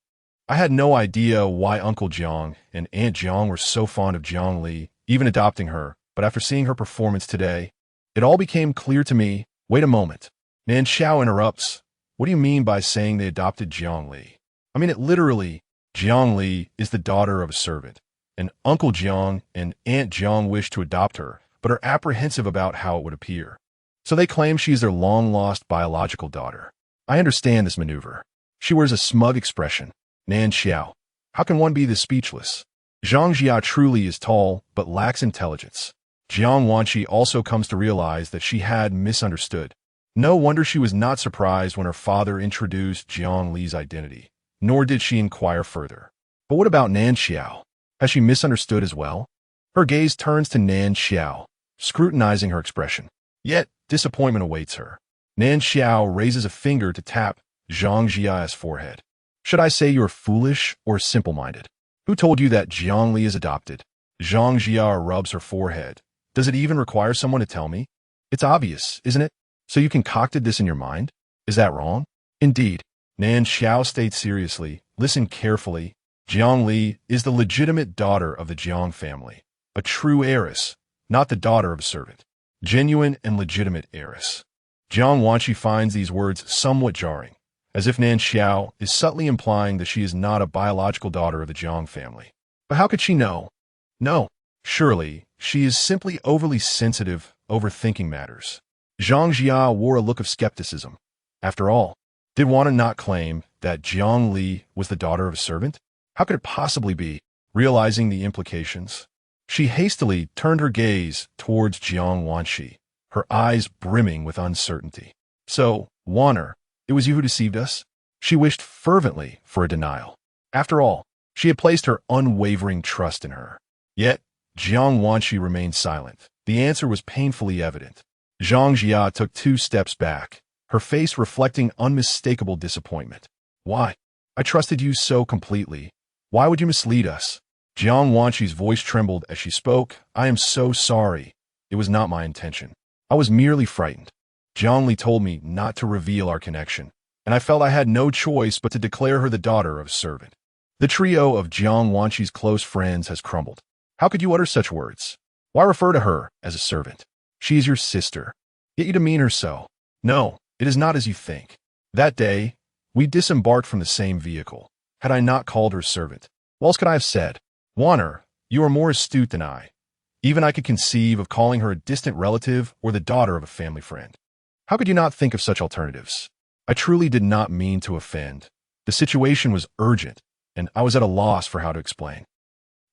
"I had no idea why Uncle Jiang and Aunt Jiang were so fond of Jiang Li, even adopting her, but after seeing her performance today, it all became clear to me." "Wait a moment." Nan Xiao interrupts. "What do you mean by saying they adopted Jiang Li?" "I mean it literally. Jiang Li is the daughter of a servant, and Uncle Jiang and Aunt Jiang wish to adopt her, but are apprehensive about how it would appear. So they claim she is their long-lost biological daughter. I understand this maneuver." She wears a smug expression. Nan Xiao, how can one be this speechless? Zhang Jia truly is tall, but lacks intelligence. Jiang Wanqi also comes to realize that she had misunderstood. No wonder she was not surprised when her father introduced Jiang Li's identity, nor did she inquire further. But what about Nan Xiao? Has she misunderstood as well? Her gaze turns to Nan Xiao, scrutinizing her expression. Yet, disappointment awaits her. Nan Xiao raises a finger to tap Zhang Jia's forehead. Should I say you're foolish or simple-minded? Who told you that Jiang Li is adopted? Zhang Jia rubs her forehead. Does it even require someone to tell me? It's obvious, isn't it? So you concocted this in your mind? Is that wrong? Indeed. Nan Xiao states seriously, listen carefully. Jiang Li is the legitimate daughter of the Jiang family. A true heiress, not the daughter of a servant. Genuine and legitimate heiress. Jiang Wanqi finds these words somewhat jarring, as if Nan Xiao is subtly implying that she is not a biological daughter of the Jiang family. But how could she know? No, surely, she is simply overly sensitive, overthinking matters. Zhang Jia wore a look of skepticism. After all, did Wana not claim that Jiang Li was the daughter of a servant? How could it possibly be? Realizing the implications, she hastily turned her gaze towards Jiang Wanqi, her eyes brimming with uncertainty. So, Waner, it was you who deceived us? She wished fervently for a denial. After all, she had placed her unwavering trust in her. Yet, Jiang Wanqi remained silent. The answer was painfully evident. Zhang Jia took 2 steps back, her face reflecting unmistakable disappointment. Why? I trusted you so completely. Why would you mislead us? Jiang Wanqi's voice trembled as she spoke. I am so sorry. It was not my intention. I was merely frightened. Jiang Li told me not to reveal our connection, and I felt I had no choice but to declare her the daughter of a servant. The trio of Jiang Wanqi's close friends has crumbled. How could you utter such words? Why refer to her as a servant? She is your sister, yet you demean her so. No, it is not as you think. That day, we disembarked from the same vehicle. Had I not called her servant, what else could I have said? Waner, you are more astute than I. Even I could conceive of calling her a distant relative or the daughter of a family friend. How could you not think of such alternatives? I truly did not mean to offend. The situation was urgent, and I was at a loss for how to explain.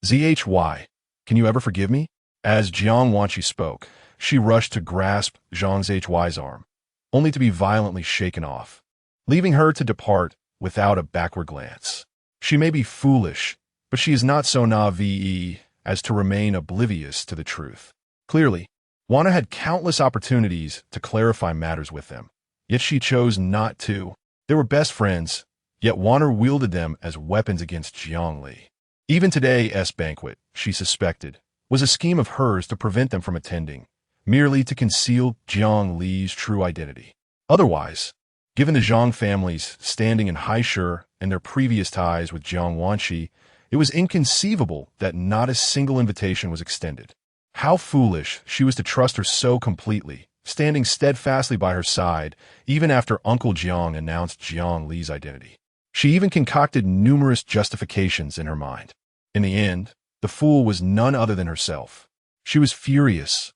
Zhy, can you ever forgive me? As Jiang Wanqi spoke, she rushed to grasp Zhang Zhy's arm, only to be violently shaken off, leaving her to depart without a backward glance. She may be foolish, but she is not so naive as to remain oblivious to the truth. Clearly, Wana had countless opportunities to clarify matters with them, yet she chose not to. They were best friends, yet Wana wielded them as weapons against Jiang Li. Even today's banquet, she suspected, was a scheme of hers to prevent them from attending, merely to conceal Jiang Li's true identity. Otherwise, given the Zhang family's standing in Haishe and their previous ties with Jiang Wanqi, it was inconceivable that not a single invitation was extended. How foolish she was to trust her so completely, standing steadfastly by her side, even after Uncle Jiang announced Jiang Li's identity. She even concocted numerous justifications in her mind. In the end, the fool was none other than herself. She was furious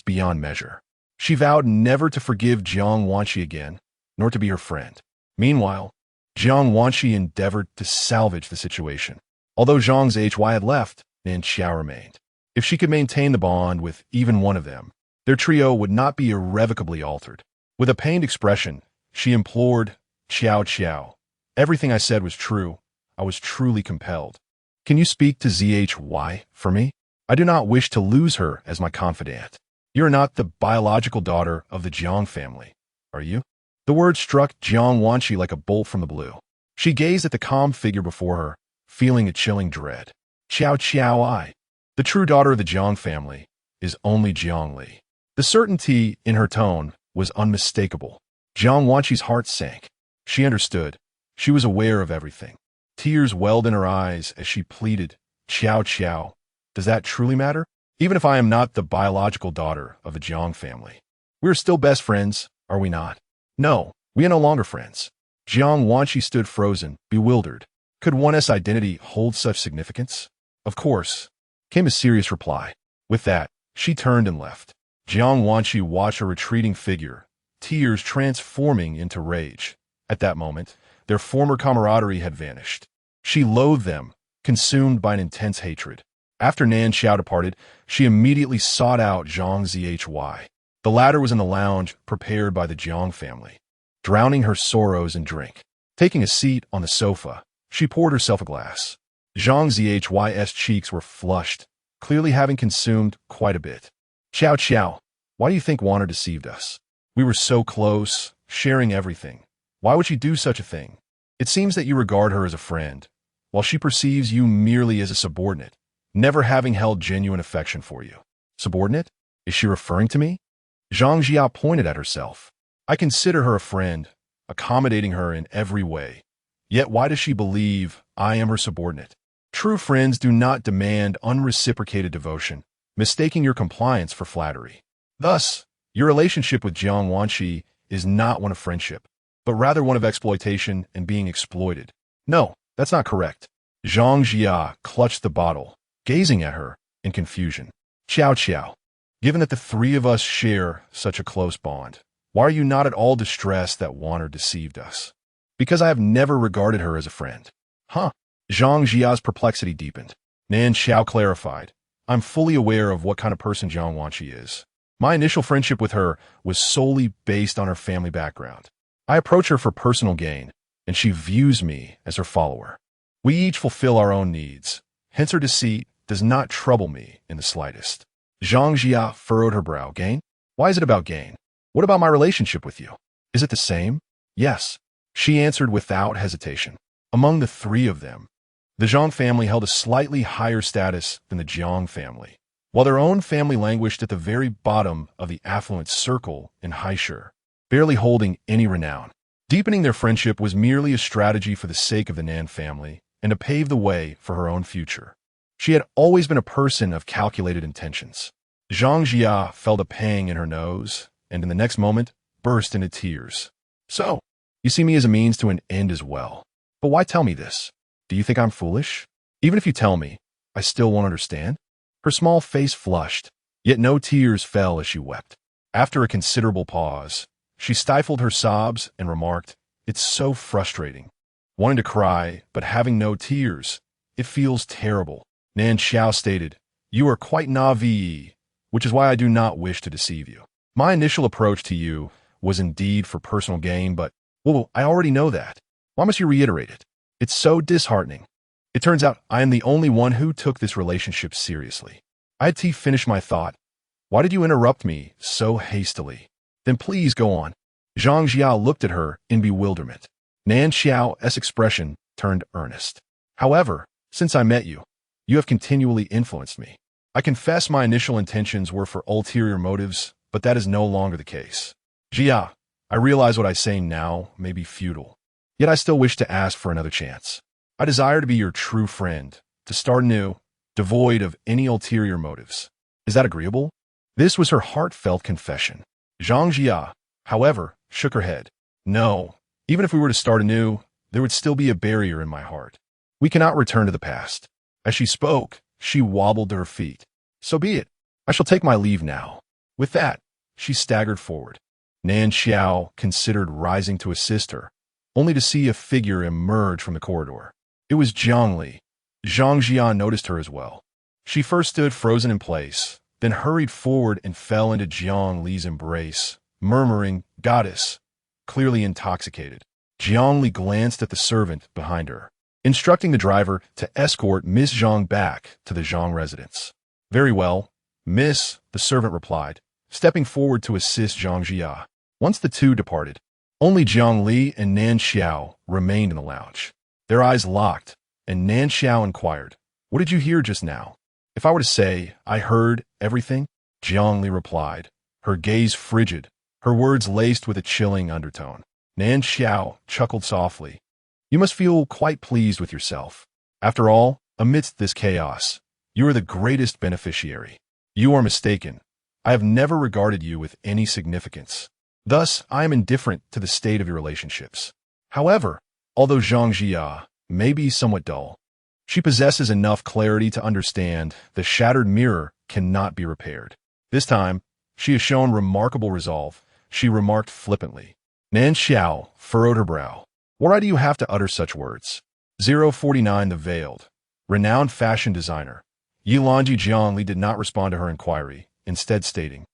beyond measure. She vowed never to forgive Jiang Wanqi again, nor to be her friend. Meanwhile, Jiang Wanqi endeavored to salvage the situation. Although Zhang Zhy had left, Nan Xiao remained. If she could maintain the bond with even one of them, their trio would not be irrevocably altered. With a pained expression, she implored, Xiao, everything I said was true. I was truly compelled. Can you speak to Zhy for me? I do not wish to lose her as my confidant. You are not the biological daughter of the Jiang family, are you? The word struck Jiang Wanqi like a bolt from the blue. She gazed at the calm figure before her, feeling a chilling dread. Xiao, the true daughter of the Jiang family, is only Jiang Li. The certainty in her tone was unmistakable. Jiang Wanqi's heart sank. She understood. She was aware of everything. Tears welled in her eyes as she pleaded, Xiao, does that truly matter? Even if I am not the biological daughter of the Jiang family, we are still best friends, are we not? No, we are no longer friends. Jiang Wanqi stood frozen, bewildered. Could one's identity hold such significance? Of course, came a serious reply. With that, she turned and left. Jiang Wanqi watched her retreating figure, tears transforming into rage. At that moment, their former camaraderie had vanished. She loathed them, consumed by an intense hatred. After Nan Xiao departed, she immediately sought out Zhang Zhi. The latter was in the lounge prepared by the Jiang family, drowning her sorrows in drink. Taking a seat on the sofa, she poured herself a glass. Zhang Zhi's cheeks were flushed, clearly having consumed quite a bit. Xiao Xiao, why do you think Wanner deceived us? We were so close, sharing everything. Why would she do such a thing? It seems that you regard her as a friend, while she perceives you merely as a subordinate, never having held genuine affection for you. Subordinate? Is she referring to me? Zhang Jia pointed at herself. I consider her a friend, accommodating her in every way. Yet why does she believe I am her subordinate? True friends do not demand unreciprocated devotion, mistaking your compliance for flattery. Thus, your relationship with Jiang Wanqi is not one of friendship, but rather one of exploitation and being exploited. No, that's not correct. Zhang Jia clutched the bottle, gazing at her in confusion. Xiao Xiao, given that the three of us share such a close bond, why are you not at all distressed that Wanner deceived us? Because I have never regarded her as a friend. Huh? Zhang Jia's perplexity deepened. Nan Xiao clarified. I'm fully aware of what kind of person Jiang Wanqi is. My initial friendship with her was solely based on her family background. I approach her for personal gain, and she views me as her follower. We each fulfill our own needs, hence her deceit does not trouble me in the slightest. Zhang Jia furrowed her brow. Gain? Why is it about gain? What about my relationship with you? Is it the same? Yes, she answered without hesitation. Among the three of them, the Zhang family held a slightly higher status than the Jiang family, while their own family languished at the very bottom of the affluent circle in Haisher, barely holding any renown. Deepening their friendship was merely a strategy for the sake of the Nan family and to pave the way for her own future. She had always been a person of calculated intentions. Zhang Jia felt a pang in her nose, and in the next moment, burst into tears. So, you see me as a means to an end as well. But why tell me this? Do you think I'm foolish? Even if you tell me, I still won't understand? Her small face flushed, yet no tears fell as she wept. After a considerable pause, she stifled her sobs and remarked, It's so frustrating. Wanting to cry, but having no tears. It feels terrible. Nan Xiao stated, You are quite naive, which is why I do not wish to deceive you. My initial approach to you was indeed for personal gain, but, well, I already know that. Why must you reiterate it? It's so disheartening. It turns out I am the only one who took this relationship seriously. I had to finish my thought. Why did you interrupt me so hastily? Then please go on. Zhang Jia looked at her in bewilderment. Nan Xiao's expression turned earnest. However, since I met you, you have continually influenced me. I confess my initial intentions were for ulterior motives, but that is no longer the case. Jia, I realize what I say now may be futile, yet I still wish to ask for another chance. I desire to be your true friend, to start anew, devoid of any ulterior motives. Is that agreeable? This was her heartfelt confession. Zhang Jia, however, shook her head. No, even if we were to start anew, there would still be a barrier in my heart. We cannot return to the past. As she spoke, she wobbled to her feet. So be it. I shall take my leave now. With that, she staggered forward. Nan Xiao considered rising to assist her, only to see a figure emerge from the corridor. It was Jiang Li. Zhang Jia noticed her as well. She first stood frozen in place, then hurried forward and fell into Jiang Li's embrace, murmuring, Goddess, clearly intoxicated. Jiang Li glanced at the servant behind her, instructing the driver to escort Miss Zhang back to the Zhang residence. Very well, Miss, the servant replied, stepping forward to assist Zhang Jia. Once the two departed, only Jiang Li and Nan Xiao remained in the lounge. Their eyes locked, and Nan Xiao inquired, What did you hear just now? If I were to say, I heard everything, Jiang Li replied, her gaze frigid, her words laced with a chilling undertone. Nan Xiao chuckled softly. You must feel quite pleased with yourself. After all, amidst this chaos, you are the greatest beneficiary. You are mistaken. I have never regarded you with any significance. Thus, I am indifferent to the state of your relationships. However, although Zhang Jia may be somewhat dull, she possesses enough clarity to understand the shattered mirror cannot be repaired. This time, she has shown remarkable resolve. She remarked flippantly. Nan Xiao furrowed her brow. Why do you have to utter such words? 049 The Veiled, renowned fashion designer, Ye Lanzhi Jiangli did not respond to her inquiry, instead stating,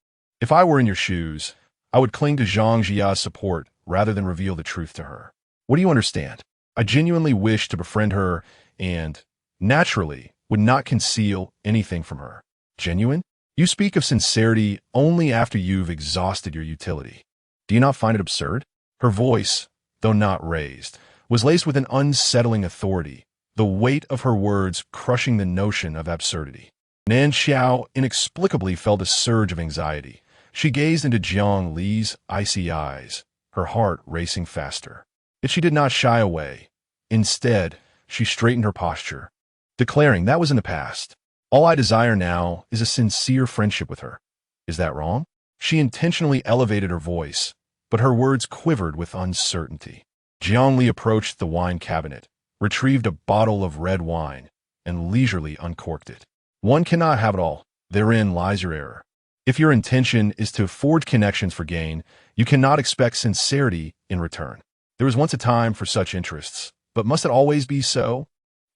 "If I were in your shoes, I would cling to Zhang Jia's support rather than reveal the truth to her. What do you understand? I genuinely wish to befriend her and, naturally, would not conceal anything from her. Genuine? You speak of sincerity only after you've exhausted your utility. Do you not find it absurd?" Her voice, though not raised, was laced with an unsettling authority, the weight of her words crushing the notion of absurdity. Nan Xiao inexplicably felt a surge of anxiety. She gazed into Jiang Li's icy eyes, her heart racing faster. Yet she did not shy away. Instead, she straightened her posture, declaring that was in the past. All I desire now is a sincere friendship with her. Is that wrong? She intentionally elevated her voice, but her words quivered with uncertainty. Jiang Li approached the wine cabinet, retrieved a bottle of red wine, and leisurely uncorked it. One cannot have it all. Therein lies your error. If your intention is to forge connections for gain, you cannot expect sincerity in return. There was once a time for such interests, but must it always be so?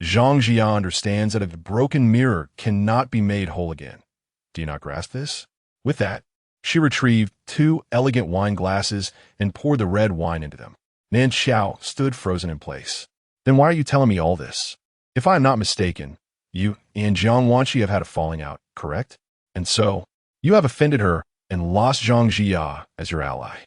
Zhang Jia understands that a broken mirror cannot be made whole again. Do you not grasp this? With that, she retrieved 2 elegant wine glasses and poured the red wine into them. Nan Xiao stood frozen in place. Then why are you telling me all this? If I am not mistaken, you and Jiang Wanqi have had a falling out, correct? And so, you have offended her and lost Zhang Jia as your ally.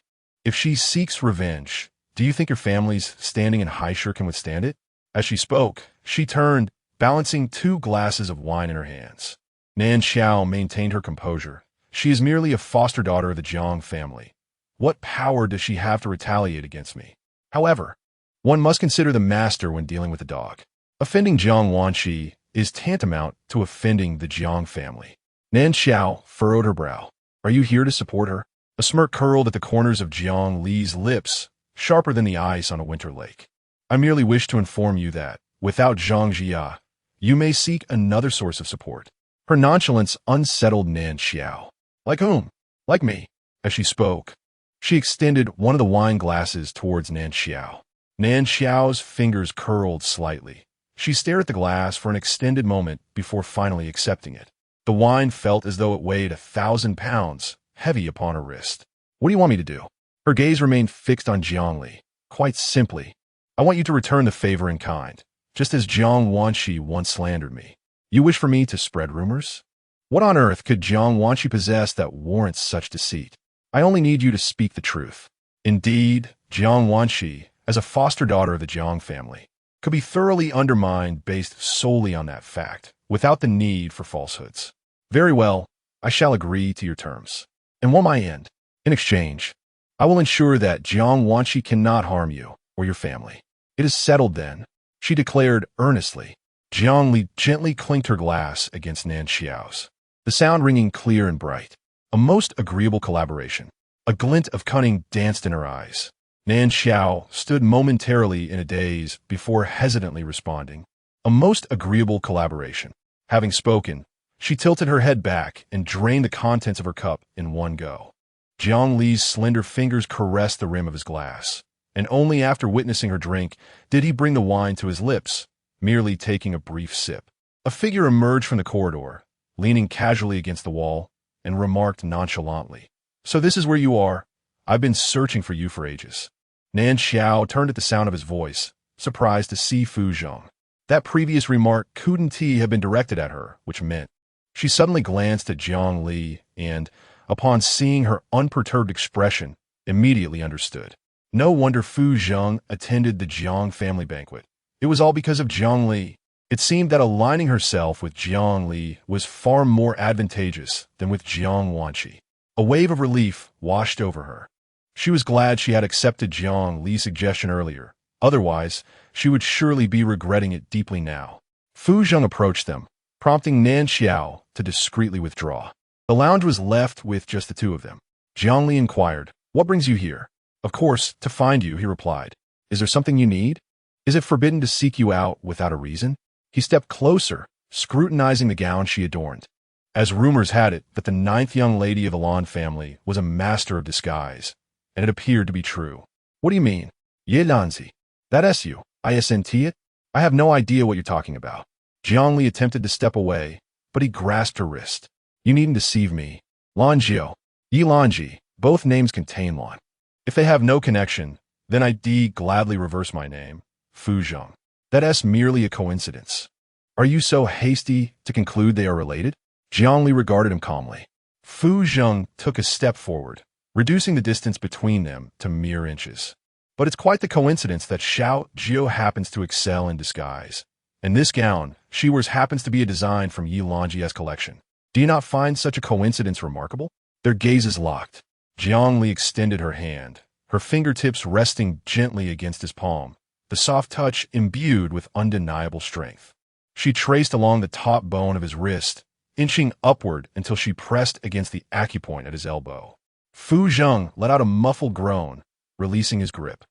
If she seeks revenge, do you think your family's standing in Haishur can withstand it? As she spoke, she turned, balancing 2 glasses of wine in her hands. Nan Xiao maintained her composure. She is merely a foster daughter of the Jiang family. What power does she have to retaliate against me? However, one must consider the master when dealing with the dog. Offending Jiang Wanqi is tantamount to offending the Jiang family. Nan Xiao furrowed her brow. Are you here to support her? A smirk curled at the corners of Jiang Li's lips, sharper than the ice on a winter lake. I merely wish to inform you that, without Zhang Jia, you may seek another source of support. Her nonchalance unsettled Nan Xiao. Like whom? Like me. As she spoke, she extended one of the wine glasses towards Nan Xiao. Nan Xiao's fingers curled slightly. She stared at the glass for an extended moment before finally accepting it. The wine felt as though it weighed 1,000 pounds, heavy upon her wrist. What do you want me to do? Her gaze remained fixed on Jiang Li. Quite simply, I want you to return the favor in kind, just as Jiang Wanqi once slandered me. You wish for me to spread rumors? What on earth could Jiang Wanqi possess that warrants such deceit? I only need you to speak the truth. Indeed, Jiang Wanqi, as a foster daughter of the Jiang family, could be thoroughly undermined based solely on that fact, without the need for falsehoods. Very well, I shall agree to your terms. And what my end? In exchange, I will ensure that Jiang Wanqi cannot harm you or your family. It is settled then, she declared earnestly. Jiang Li gently clinked her glass against Nan Xiao's, the sound ringing clear and bright. A most agreeable collaboration. A glint of cunning danced in her eyes. Nan Xiao stood momentarily in a daze before hesitantly responding. A most agreeable collaboration. Having spoken, she tilted her head back and drained the contents of her cup in one go. Jiang Li's slender fingers caressed the rim of his glass, and only after witnessing her drink did he bring the wine to his lips, merely taking a brief sip. A figure emerged from the corridor, leaning casually against the wall, and remarked nonchalantly, "So this is where you are? I've been searching for you for ages." Nan Xiao turned at the sound of his voice, surprised to see Fu Zhong. That previous remark couldn't have been directed at her, which meant she suddenly glanced at Jiang Li and, upon seeing her unperturbed expression, immediately understood. No wonder Fu Zhong attended the Jiang family banquet. It was all because of Jiang Li. It seemed that aligning herself with Jiang Li was far more advantageous than with Jiang Wanqi. A wave of relief washed over her. She was glad she had accepted Jiang Li's suggestion earlier. Otherwise, she would surely be regretting it deeply now. Fu Zhong approached them, prompting Nan Xiao to discreetly withdraw. The lounge was left with just the two of them. Jiang Li inquired, "What brings you here?" "Of course, to find you," he replied. "Is there something you need? Is it forbidden to seek you out without a reason?" He stepped closer, scrutinizing the gown she adorned. As rumors had it that the 9th young lady of the Lan family was a master of disguise, and it appeared to be true. "What do you mean?" "Ye Lanzhi. That isn't it? I have no idea what you're talking about." Jiang Li attempted to step away, but he grasped her wrist. You needn't deceive me. Lanzhi, Ye Lanzhi, both names contain Lan. If they have no connection, then I'd gladly reverse my name, Fu Zheng. That's merely a coincidence. Are you so hasty to conclude they are related? Jiangli regarded him calmly. Fu Zheng took a step forward, reducing the distance between them to mere inches. But it's quite the coincidence that Xiao Jiu happens to excel in disguise. And this gown she wears happens to be a design from Ye Lanzhi's collection. Do you not find such a coincidence remarkable? Their gazes locked. Jiangli extended her hand, her fingertips resting gently against his palm, the soft touch imbued with undeniable strength. She traced along the top bone of his wrist, inching upward until she pressed against the acupoint at his elbow. Fu Zheng let out a muffled groan, releasing his grip.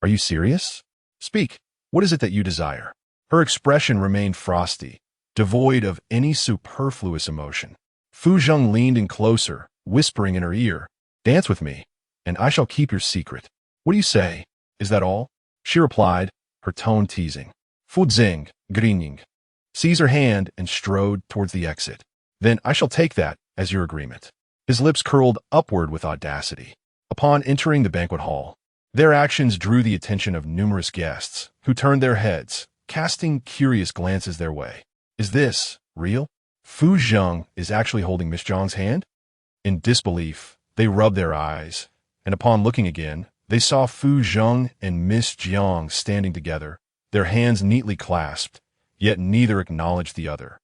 Are you serious? Speak. What is it that you desire? Her expression remained frosty, devoid of any superfluous emotion. Fu Zheng leaned in closer, whispering in her ear, Dance with me, and I shall keep your secret. What do you say? Is that all? She replied, her tone teasing. Fu Zheng, grinning. Seized her hand and strode towards the exit. Then I shall take that as your agreement. His lips curled upward with audacity. Upon entering the banquet hall, their actions drew the attention of numerous guests, who turned their heads, casting curious glances their way. Is this real? Fu Zheng is actually holding Miss Zhang's hand? In disbelief, they rubbed their eyes, and upon looking again, they saw Fu Zheng and Miss Jiang standing together, their hands neatly clasped, yet neither acknowledged the other.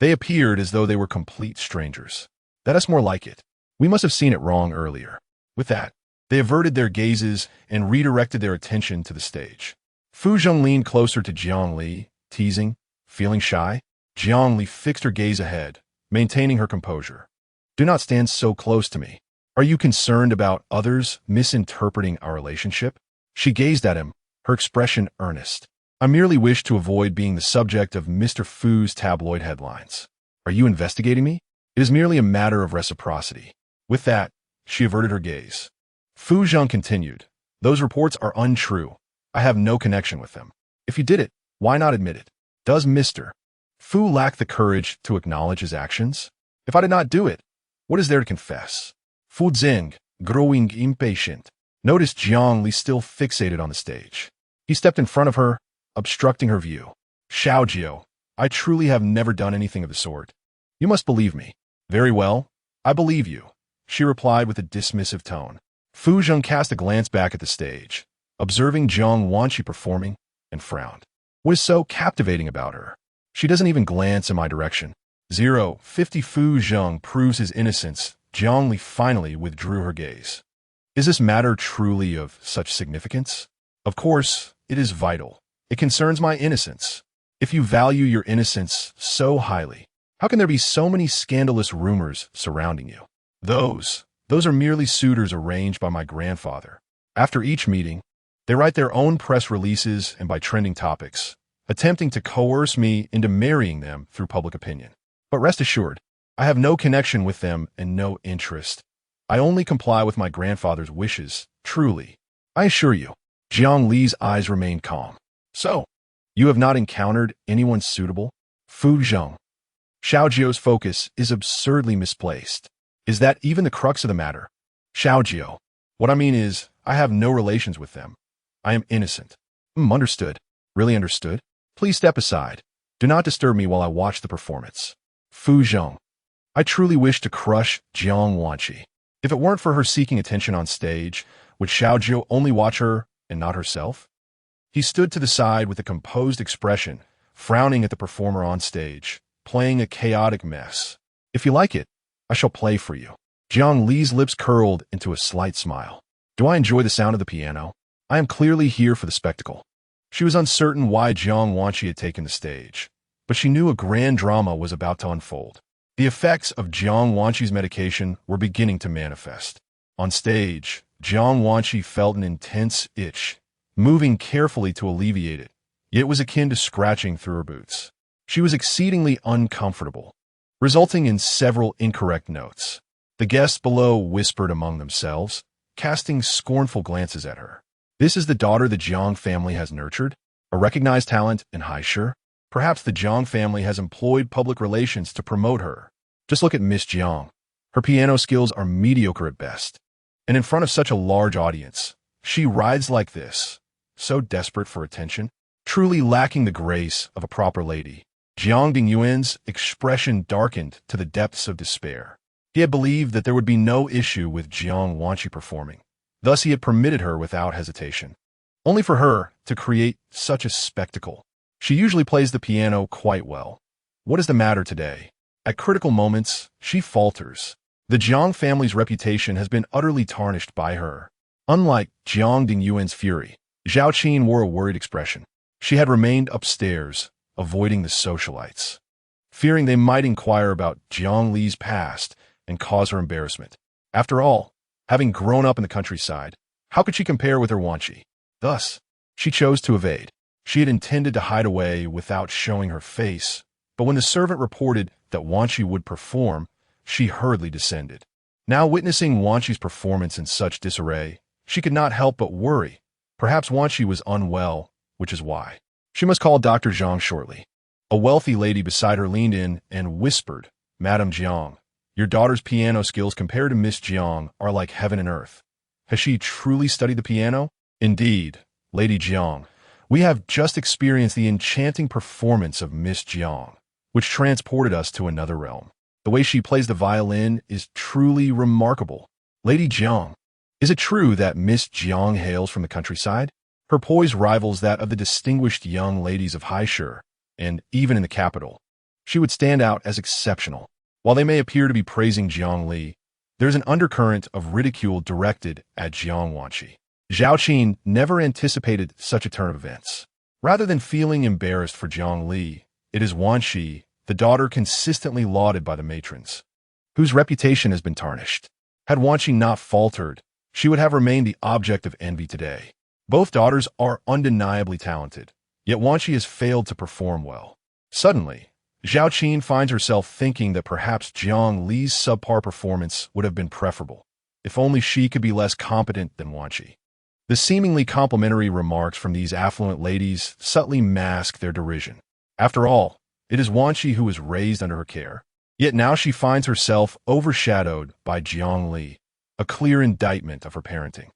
They appeared as though they were complete strangers. That's more like it. We must have seen it wrong earlier. With that, they averted their gazes and redirected their attention to the stage. Fu Zheng leaned closer to Jiangli, teasing, feeling shy. Jiangli fixed her gaze ahead, maintaining her composure. Do not stand so close to me. Are you concerned about others misinterpreting our relationship? She gazed at him, her expression earnest. I merely wish to avoid being the subject of Mr. Fu's tabloid headlines. Are you investigating me? It is merely a matter of reciprocity. With that, she averted her gaze. Fu Zheng continued, Those reports are untrue. I have no connection with them. If you did it, why not admit it? Does Mr. Fu lack the courage to acknowledge his actions? If I did not do it, what is there to confess? Fu Zheng, growing impatient, noticed Jiangli still fixated on the stage. He stepped in front of her, obstructing her view. Xiaojiu, I truly have never done anything of the sort. You must believe me. Very well, I believe you, she replied with a dismissive tone. Fu Zheng cast a glance back at the stage, observing Jiang Wanqi performing, and frowned. What is so captivating about her? She doesn't even glance in my direction. 50 Fu Zheng proves his innocence. Jiangli finally withdrew her gaze. Is this matter truly of such significance? Of course, it is vital. It concerns my innocence. If you value your innocence so highly, how can there be so many scandalous rumors surrounding you? Those are merely suitors arranged by my grandfather. After each meeting, they write their own press releases and by trending topics, attempting to coerce me into marrying them through public opinion. But rest assured, I have no connection with them and no interest. I only comply with my grandfather's wishes, truly. I assure you. Jiang Li's eyes remained calm. So, you have not encountered anyone suitable? Fu Zheng. Xiaojiu's focus is absurdly misplaced. Is that even the crux of the matter? Xiaojiu. What I mean is, I have no relations with them. I am innocent. Understood. Really understood? Please step aside. Do not disturb me while I watch the performance. Fu Zheng. I truly wish to crush Jiang Wanqi. If it weren't for her seeking attention on stage, would Xiaojiu only watch her and not herself? He stood to the side with a composed expression, frowning at the performer on stage, playing a chaotic mess. If you like it, I shall play for you. Jiang Li's lips curled into a slight smile. Do I enjoy the sound of the piano? I am clearly here for the spectacle. She was uncertain why Jiang Wanqi had taken the stage, but she knew a grand drama was about to unfold. The effects of Jiang Wanqi's medication were beginning to manifest. On stage, Jiang Wanqi felt an intense itch, moving carefully to alleviate it, yet it was akin to scratching through her boots. She was exceedingly uncomfortable, resulting in several incorrect notes. The guests below whispered among themselves, casting scornful glances at her. This is the daughter the Jiang family has nurtured, a recognized talent in Haisher. Perhaps the Jiang family has employed public relations to promote her. Just look at Miss Jiang. Her piano skills are mediocre at best. And in front of such a large audience, she rides like this, so desperate for attention, truly lacking the grace of a proper lady. Jiang Dingyuan's expression darkened to the depths of despair. He had believed that there would be no issue with Jiang Wanqi performing. Thus he had permitted her without hesitation. Only for her to create such a spectacle. She usually plays the piano quite well. What is the matter today? At critical moments, she falters. The Jiang family's reputation has been utterly tarnished by her. Unlike Jiang Dingyuan's fury, Zhao Qin wore a worried expression. She had remained upstairs, avoiding the socialites, fearing they might inquire about Jiang Li's past and cause her embarrassment. After all, having grown up in the countryside, how could she compare with her Wanqi? Thus, she chose to evade. She had intended to hide away without showing her face, but when the servant reported that Wanqi would perform, she hurriedly descended. Now witnessing Wanqi's performance in such disarray, she could not help but worry. Perhaps Wanqi was unwell, which is why. She must call Dr. Zhang shortly. A wealthy lady beside her leaned in and whispered, "Madame Jiang, your daughter's piano skills compared to Miss Jiang are like heaven and earth. Has she truly studied the piano?" "Indeed, Lady Jiang, we have just experienced the enchanting performance of Miss Jiang, which transported us to another realm. The way she plays the violin is truly remarkable." "Lady Jiang, is it true that Miss Jiang hails from the countryside?" Her poise rivals that of the distinguished young ladies of Haishur, and even in the capital, she would stand out as exceptional. While they may appear to be praising Jiang Li, there's an undercurrent of ridicule directed at Jiang Wanqi. Zhao Qin never anticipated such a turn of events. Rather than feeling embarrassed for Jiang Li, it is Wanqi, the daughter consistently lauded by the matrons, whose reputation has been tarnished. Had Wanqi not faltered, she would have remained the object of envy today. Both daughters are undeniably talented, yet Wanqi has failed to perform well. Suddenly, Zhao Qin finds herself thinking that perhaps Jiang Li's subpar performance would have been preferable, if only she could be less competent than Wanqi. The seemingly complimentary remarks from these affluent ladies subtly mask their derision. After all, it is Wanqi who was raised under her care. Yet now she finds herself overshadowed by Jiang Li, a clear indictment of her parenting.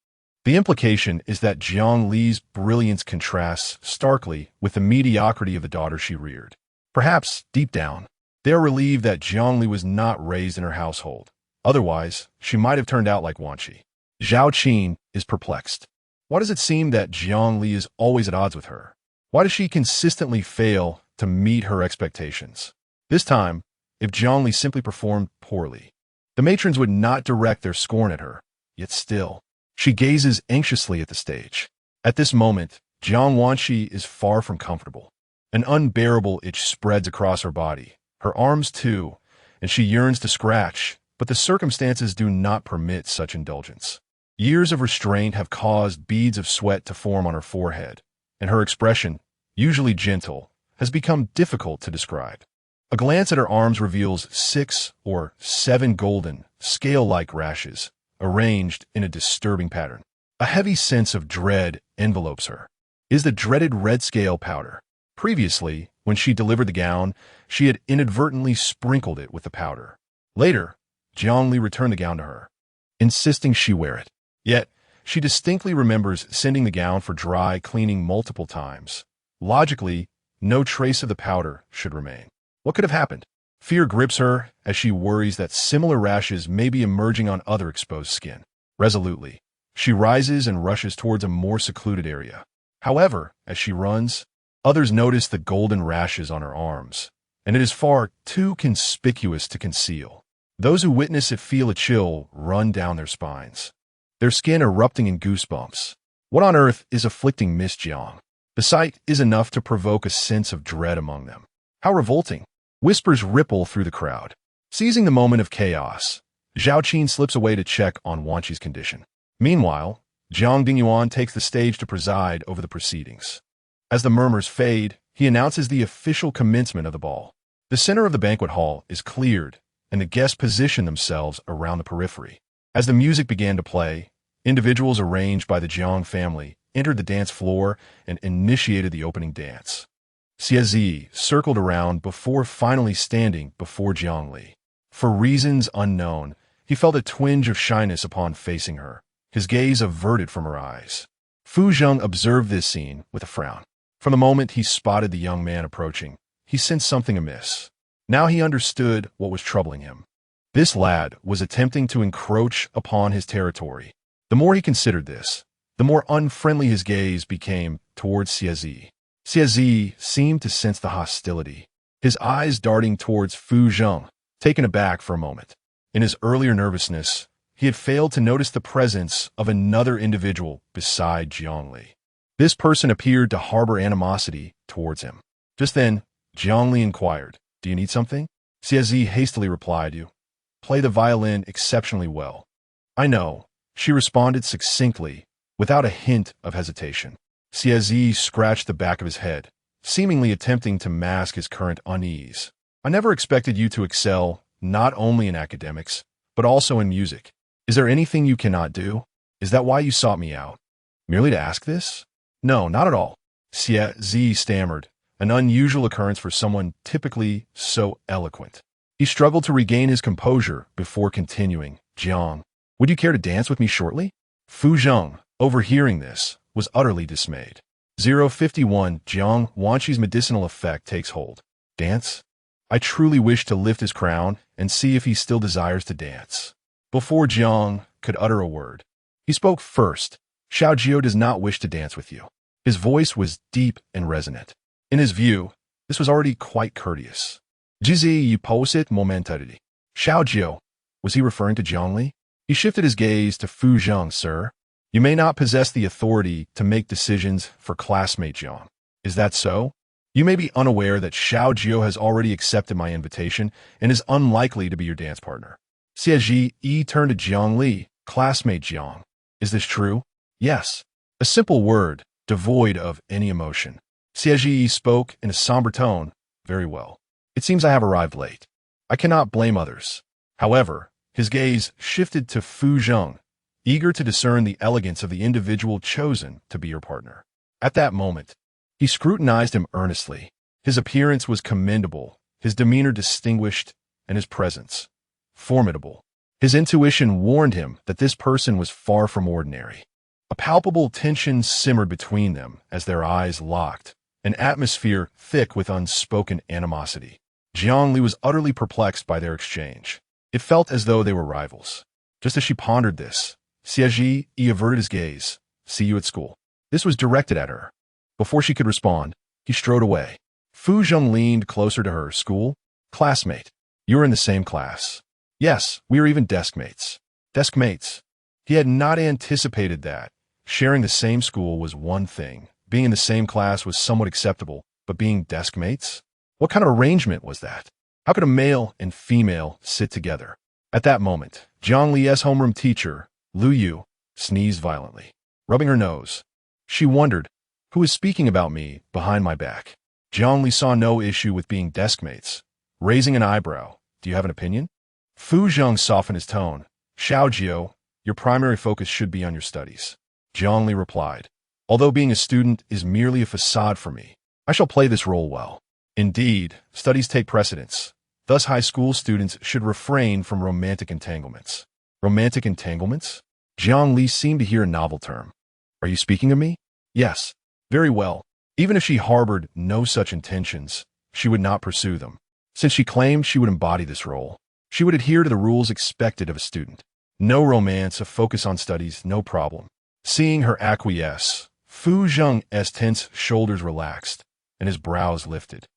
The implication is that Jiang Li's brilliance contrasts starkly with the mediocrity of the daughter she reared. Perhaps, deep down, they are relieved that Jiang Li was not raised in her household. Otherwise, she might have turned out like Wanqi. Zhao Qin is perplexed. Why does it seem that Jiang Li is always at odds with her? Why does she consistently fail to meet her expectations? This time, if Jiang Li simply performed poorly, the matrons would not direct their scorn at her. Yet still, she gazes anxiously at the stage. At this moment, Jiang Wanqi is far from comfortable. An unbearable itch spreads across her body, her arms too, and she yearns to scratch, but the circumstances do not permit such indulgence. Years of restraint have caused beads of sweat to form on her forehead, and her expression, usually gentle, has become difficult to describe. A glance at her arms reveals 6 or 7 golden, scale-like rashes, arranged in a disturbing pattern. A heavy sense of dread envelopes her. It is the dreaded red scale powder. Previously, when she delivered the gown, she had inadvertently sprinkled it with the powder. Later, Jiang Li returned the gown to her, insisting she wear it. Yet, she distinctly remembers sending the gown for dry cleaning multiple times. Logically, no trace of the powder should remain. What could have happened? Fear grips her as she worries that similar rashes may be emerging on other exposed skin. Resolutely, she rises and rushes towards a more secluded area. However, as she runs, others notice the golden rashes on her arms, and it is far too conspicuous to conceal. Those who witness it feel a chill run down their spines, their skin erupting in goosebumps. What on earth is afflicting Miss Jiang? The sight is enough to provoke a sense of dread among them. How revolting! Whispers ripple through the crowd. Seizing the moment of chaos, Zhao Qin slips away to check on Wanqi's condition. Meanwhile, Jiang Dingyuan takes the stage to preside over the proceedings. As the murmurs fade, he announces the official commencement of the ball. The center of the banquet hall is cleared, and the guests position themselves around the periphery. As the music began to play, individuals arranged by the Jiang family entered the dance floor and initiated the opening dance. Xie circled around before finally standing before Jiangli. For reasons unknown, he felt a twinge of shyness upon facing her, his gaze averted from her eyes. Fu Zheng observed this scene with a frown. From the moment he spotted the young man approaching, he sensed something amiss. Now he understood what was troubling him. This lad was attempting to encroach upon his territory. The more he considered this, the more unfriendly his gaze became towards Xie. Xie seemed to sense the hostility, his eyes darting towards Fu Zheng, taken aback for a moment. In his earlier nervousness, he had failed to notice the presence of another individual beside Jiangli. This person appeared to harbor animosity towards him. Just then, Jiangli inquired, "Do you need something?" Xie hastily replied, "You play the violin exceptionally well." "I know," she responded succinctly, without a hint of hesitation. Xie scratched the back of his head, seemingly attempting to mask his current unease. "I never expected you to excel, not only in academics, but also in music. Is there anything you cannot do? Is that why you sought me out? Merely to ask this?" "No, not at all," Xie stammered, an unusual occurrence for someone typically so eloquent. He struggled to regain his composure before continuing, "Jiang, would you care to dance with me shortly?" Fu Zheng, overhearing this, was utterly dismayed. 051 Jiang Wanqi's medicinal effect takes hold. Dance? I truly wish to lift his crown and see if he still desires to dance. Before Jiang could utter a word, he spoke first. "Xiaojio does not wish to dance with you." His voice was deep and resonant. In his view, this was already quite courteous. "Jizi yi posit momentarily." Xiaojio, was he referring to Jiangli? He shifted his gaze to Fu Zheng. "Sir, you may not possess the authority to make decisions for classmate Jiang. Is that so? You may be unaware that Xiaojio has already accepted my invitation and is unlikely to be your dance partner." Xie turned to Jiangli, "Classmate Jiang. Is this true?" "Yes." A simple word, devoid of any emotion. Xie spoke in a somber tone. "Very well. It seems I have arrived late. I cannot blame others." However, his gaze shifted to Fu Zheng, eager to discern the elegance of the individual chosen to be your partner. At that moment, he scrutinized him earnestly. His appearance was commendable, his demeanor distinguished, and his presence formidable. His intuition warned him that this person was far from ordinary. A palpable tension simmered between them as their eyes locked, an atmosphere thick with unspoken animosity. Jiangli was utterly perplexed by their exchange. It felt as though they were rivals. Just as she pondered this, Xie averted his gaze. "See you at school." This was directed at her. Before she could respond, he strode away. Fu Zheng leaned closer to her. "School? Classmate. You are in the same class." "Yes, we are even desk mates." Desk mates. He had not anticipated that. Sharing the same school was one thing. Being in the same class was somewhat acceptable, but being desk mates? What kind of arrangement was that? How could a male and female sit together? At that moment, Jiangli's homeroom teacher, Lu Yu, sneezed violently, rubbing her nose. She wondered, who is speaking about me behind my back? Jiangli saw no issue with being desk mates. Raising an eyebrow, "Do you have an opinion?" Fu Zheng softened his tone. "Xiaojio, your primary focus should be on your studies." Jiangli replied, "Although being a student is merely a facade for me, I shall play this role well. Indeed, studies take precedence. Thus high school students should refrain from romantic entanglements." Romantic entanglements? Jiangli seemed to hear a novel term. "Are you speaking of me?" "Yes." "Very well. Even if she harbored no such intentions, she would not pursue them. Since she claimed she would embody this role, she would adhere to the rules expected of a student. No romance, a focus on studies, no problem." Seeing her acquiesce, Fu Zheng's tense shoulders relaxed, and his brows lifted,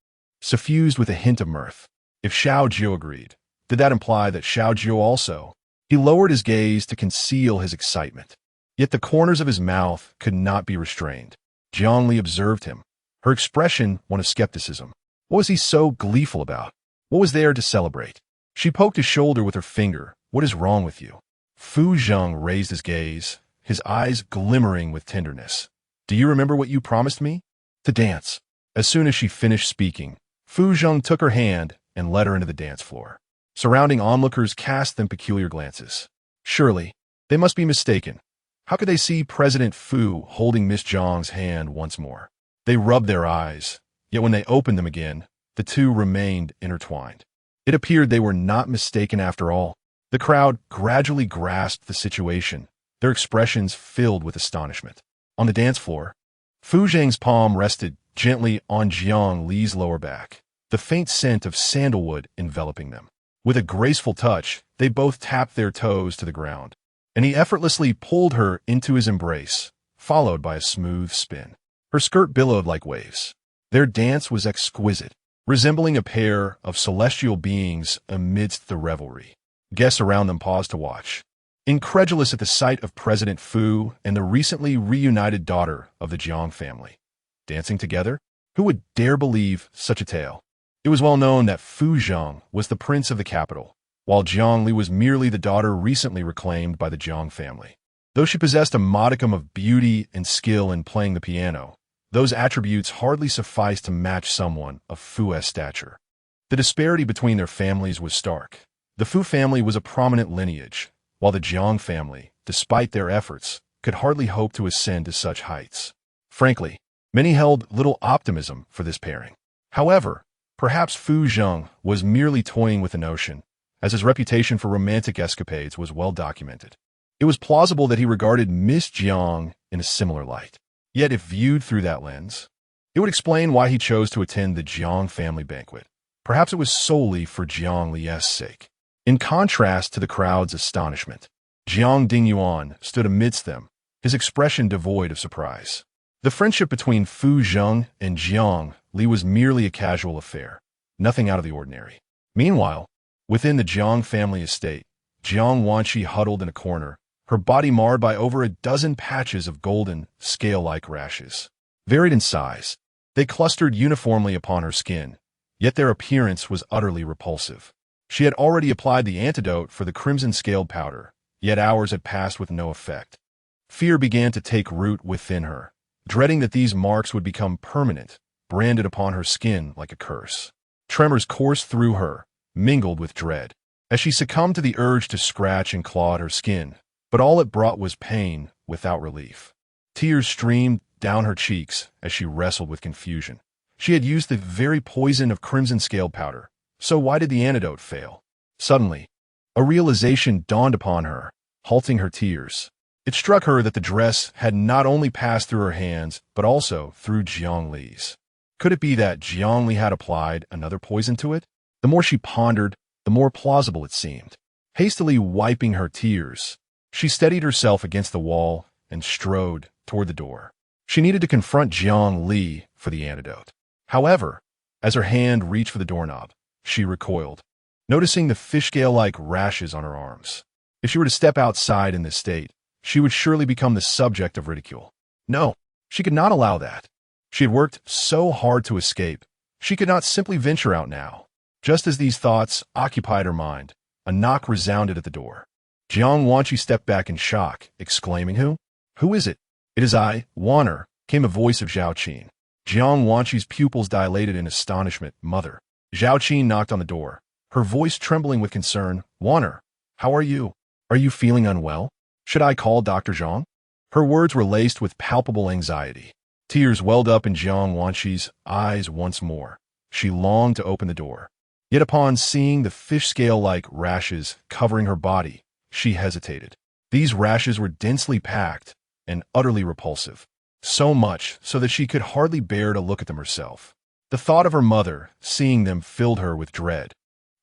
suffused with a hint of mirth. If Xiaojio agreed, did that imply that Xiaojio also? He lowered his gaze to conceal his excitement. Yet the corners of his mouth could not be restrained. Jiangli observed him, her expression one of skepticism. What was he so gleeful about? What was there to celebrate? She poked his shoulder with her finger. "What is wrong with you?" Fu Zheng raised his gaze, his eyes glimmering with tenderness. "Do you remember what you promised me?" "To dance." As soon as she finished speaking, Fu Zheng took her hand and led her into the dance floor. Surrounding onlookers cast them peculiar glances. Surely, they must be mistaken. How could they see President Fu holding Miss Zhang's hand once more? They rubbed their eyes, Yet when they opened them again, the two remained intertwined. It appeared they were not mistaken after all. The crowd gradually grasped the situation, their expressions filled with astonishment. On the dance floor, Fu Zhang's palm rested gently on Jiang Li's lower back, the faint scent of sandalwood enveloping them. With a graceful touch, they both tapped their toes to the ground, and he effortlessly pulled her into his embrace, followed by a smooth spin. Her skirt billowed like waves. Their dance was exquisite, resembling a pair of celestial beings amidst the revelry. Guests around them paused to watch, incredulous at the sight of President Fu and the recently reunited daughter of the Jiang family. Dancing together? Who would dare believe such a tale? It was well known that Fu Zhang was the prince of the capital, while Jiang Li was merely the daughter recently reclaimed by the Jiang family. Though she possessed a modicum of beauty and skill in playing the piano, those attributes hardly sufficed to match someone of Fu's stature. The disparity between their families was stark. The Fu family was a prominent lineage, while the Jiang family, despite their efforts, could hardly hope to ascend to such heights. Frankly, many held little optimism for this pairing. However, perhaps Fu Zhang was merely toying with the notion, as his reputation for romantic escapades was well documented. It was plausible that he regarded Miss Jiang in a similar light. Yet if viewed through that lens, it would explain why he chose to attend the Jiang family banquet. Perhaps it was solely for Jiang Li's sake. In contrast to the crowd's astonishment, Jiang Dingyuan stood amidst them, his expression devoid of surprise. The friendship between Fu Zhang and Jiang Li was merely a casual affair, nothing out of the ordinary. Meanwhile, within the Jiang family estate, Jiang Wanqi huddled in a corner, her body marred by over a dozen patches of golden, scale-like rashes. Varied in size, they clustered uniformly upon her skin, yet their appearance was utterly repulsive. She had already applied the antidote for the crimson-scaled powder, yet hours had passed with no effect. Fear began to take root within her, dreading that these marks would become permanent, branded upon her skin like a curse. Tremors coursed through her, mingled with dread, as she succumbed to the urge to scratch and claw at her skin, but all it brought was pain without relief. Tears streamed down her cheeks as she wrestled with confusion. She had used the very poison of crimson-scaled powder, so why did the antidote fail? Suddenly, a realization dawned upon her, halting her tears. It struck her that the dress had not only passed through her hands, but also through Jiang Li's. Could it be that Jiang Li had applied another poison to it? The more she pondered, the more plausible it seemed. Hastily wiping her tears, she steadied herself against the wall and strode toward the door. She needed to confront Jiang Li for the antidote. However, as her hand reached for the doorknob, she recoiled, noticing the fish scale-like rashes on her arms. If she were to step outside in this state, she would surely become the subject of ridicule. No, she could not allow that. She had worked so hard to escape. She could not simply venture out now. Just as these thoughts occupied her mind, a knock resounded at the door. Jiang Wanqi stepped back in shock, exclaiming, "Who? Who is it?" "It is I, Wanner," came a voice of Zhao Qin. Jiang Wanqi's pupils dilated in astonishment. "Mother." Zhao Qin knocked on the door, her voice trembling with concern. "Wanner, how are you? Are you feeling unwell? Should I call Dr. Zhang?" Her words were laced with palpable anxiety. Tears welled up in Jiang Wanqi's eyes once more. She longed to open the door. Yet upon seeing the fish scale-like rashes covering her body, she hesitated. These rashes were densely packed and utterly repulsive, so much so that she could hardly bear to look at them herself. The thought of her mother seeing them filled her with dread,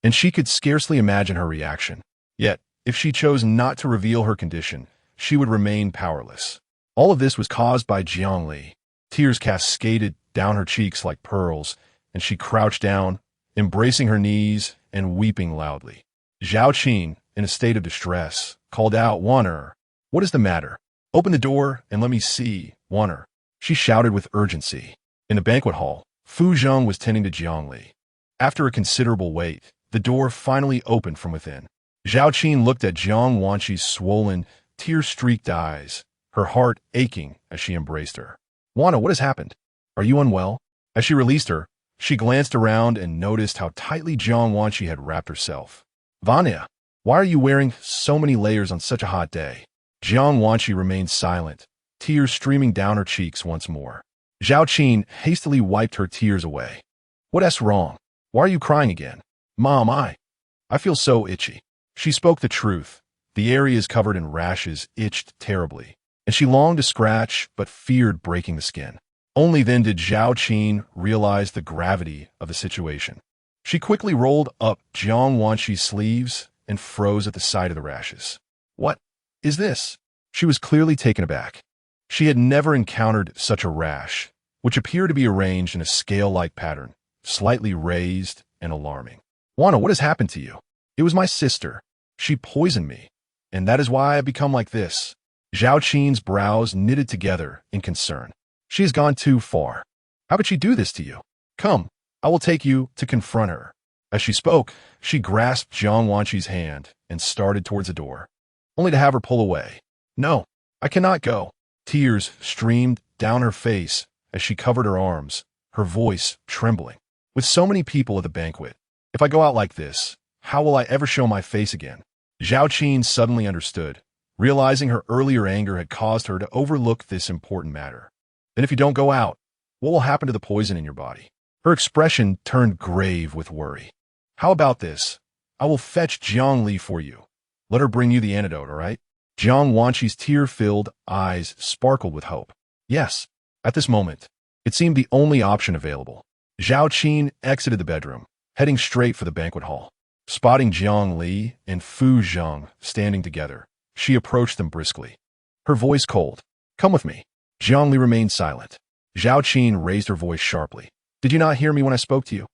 and she could scarcely imagine her reaction. Yet, if she chose not to reveal her condition, she would remain powerless. All of this was caused by Jiang Li. Tears cascaded down her cheeks like pearls, and she crouched down, embracing her knees and weeping loudly. Zhao Qin, in a state of distress, called out, "Wanner, what is the matter? Open the door and let me see, Wanner," she shouted with urgency. In the banquet hall, Fu Zhang was tending to Jiang Li. After a considerable wait, the door finally opened from within. Zhao Qin looked at Jiang Wanqi's swollen, tear-streaked eyes, her heart aching as she embraced her. "Wanna, what has happened? Are you unwell?" As she released her, she glanced around and noticed how tightly Jiang Wanqi had wrapped herself. "Vanya, why are you wearing so many layers on such a hot day?" Jiang Wanqi remained silent, tears streaming down her cheeks once more. Zhao Qin hastily wiped her tears away. What's wrong? Why are you crying again? Mom, I feel so itchy. She spoke the truth. The areas covered in rashes itched terribly, and she longed to scratch but feared breaking the skin. Only then did Zhao Qin realize the gravity of the situation. She quickly rolled up Jiang Wanxi's sleeves and froze at the sight of the rashes. What is this? She was clearly taken aback. She had never encountered such a rash, which appeared to be arranged in a scale-like pattern, slightly raised and alarming. Wana, what has happened to you? It was my sister. She poisoned me, and that is why I have become like this. Zhao Qin's brows knitted together in concern. She has gone too far. How could she do this to you? Come, I will take you to confront her. As she spoke, she grasped Jiang Wanxi's hand and started towards the door, only to have her pull away. No, I cannot go. Tears streamed down her face as she covered her arms, her voice trembling. With so many people at the banquet, if I go out like this, how will I ever show my face again? Zhao Qin suddenly understood, realizing her earlier anger had caused her to overlook this important matter. Then if you don't go out, what will happen to the poison in your body? Her expression turned grave with worry. How about this? I will fetch Jiang Li for you. Let her bring you the antidote, all right? Jiang Wanxi's tear-filled eyes sparkled with hope. Yes, at this moment, it seemed the only option available. Zhao Qin exited the bedroom, heading straight for the banquet hall. Spotting Jiang Li and Fu Zheng standing together, she approached them briskly. Her voice cold. Come with me. Jiang Li remained silent. Zhao Qin raised her voice sharply. Did you not hear me when I spoke to you?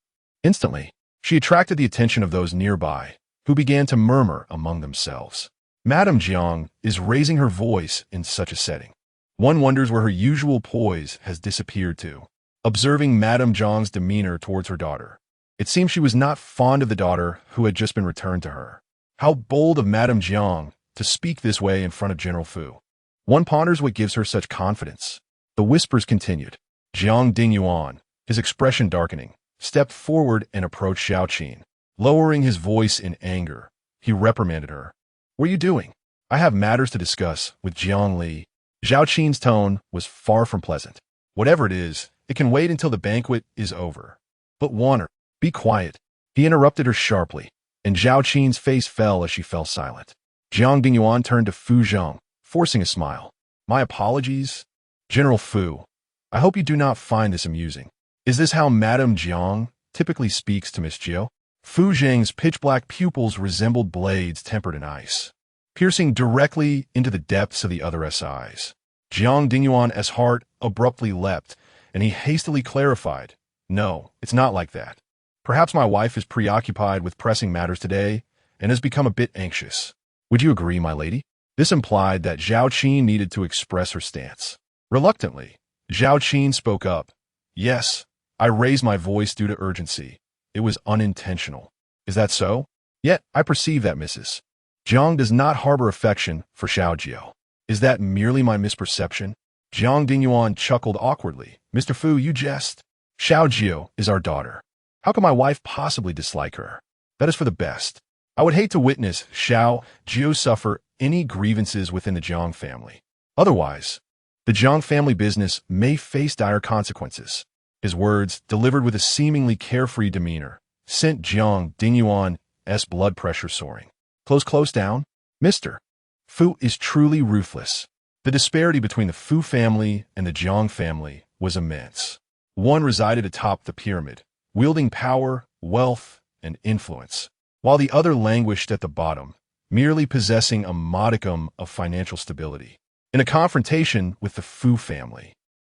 Instantly, she attracted the attention of those nearby, who began to murmur among themselves. Madame Jiang is raising her voice in such a setting. One wonders where her usual poise has disappeared to. Observing Madame Jiang's demeanor towards her daughter, it seemed she was not fond of the daughter who had just been returned to her. How bold of Madame Jiang to speak this way in front of General Fu. One ponders what gives her such confidence. The whispers continued. Jiang Dingyuan, his expression darkening, stepped forward and approached Zhao Qin. Lowering his voice in anger, he reprimanded her. What are you doing? I have matters to discuss with Jiang Li. Zhao Qin's tone was far from pleasant. Whatever it is, it can wait until the banquet is over. But Warner, be quiet. He interrupted her sharply, and Zhao Qin's face fell as she fell silent. Jiang Dingyuan turned to Fu Zheng, forcing a smile. My apologies, General Fu. I hope you do not find this amusing. Is this how Madame Jiang typically speaks to Miss Jiu? Fu Zheng's pitch-black pupils resembled blades tempered in ice, piercing directly into the depths of the other's eyes. Jiang Dingyuan's heart abruptly leapt, and he hastily clarified, No, it's not like that. Perhaps my wife is preoccupied with pressing matters today and has become a bit anxious. Would you agree, my lady? This implied that Zhao Qin needed to express her stance. Reluctantly, Zhao Qin spoke up. Yes, I raised my voice due to urgency. It was unintentional. Is that so? Yet, I perceive that Mrs. Jiang does not harbor affection for Xiao Jiao. Is that merely my misperception? Jiang Dingyuan chuckled awkwardly. Mr. Fu, you jest. Xiao Jiao is our daughter. How can my wife possibly dislike her? That is for the best. I would hate to witness Xiao Jiao suffer any grievances within the Jiang family. Otherwise, the Jiang family business may face dire consequences. His words, delivered with a seemingly carefree demeanor, sent Jiang Dingyuan's blood pressure soaring. Close down. Mr. Fu is truly ruthless. The disparity between the Fu family and the Jiang family was immense. One resided atop the pyramid, wielding power, wealth, and influence, while the other languished at the bottom, merely possessing a modicum of financial stability. In a confrontation with the Fu family,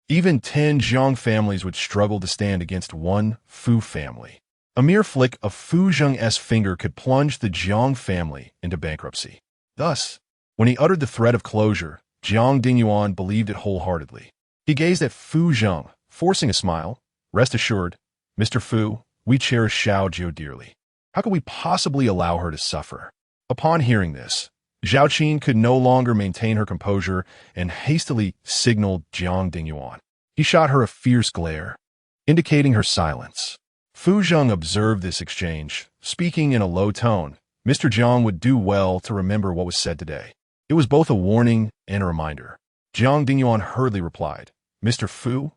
even 10 Jiang families would struggle to stand against one Fu family. A mere flick of Fu Zheng's finger could plunge the Jiang family into bankruptcy. Thus, when he uttered the threat of closure, Jiang Dingyuan believed it wholeheartedly. He gazed at Fu Zheng, forcing a smile. Rest assured, Mr. Fu, we cherish Xiao Jiao dearly. How could we possibly allow her to suffer? Upon hearing this, Zhao Qin could no longer maintain her composure and hastily signaled Jiang Dingyuan. He shot her a fierce glare, indicating her silence. Fu Zheng observed this exchange, speaking in a low tone. Mr. Jiang would do well to remember what was said today. It was both a warning and a reminder. Jiang Dingyuan hurriedly replied, Mr. Fu,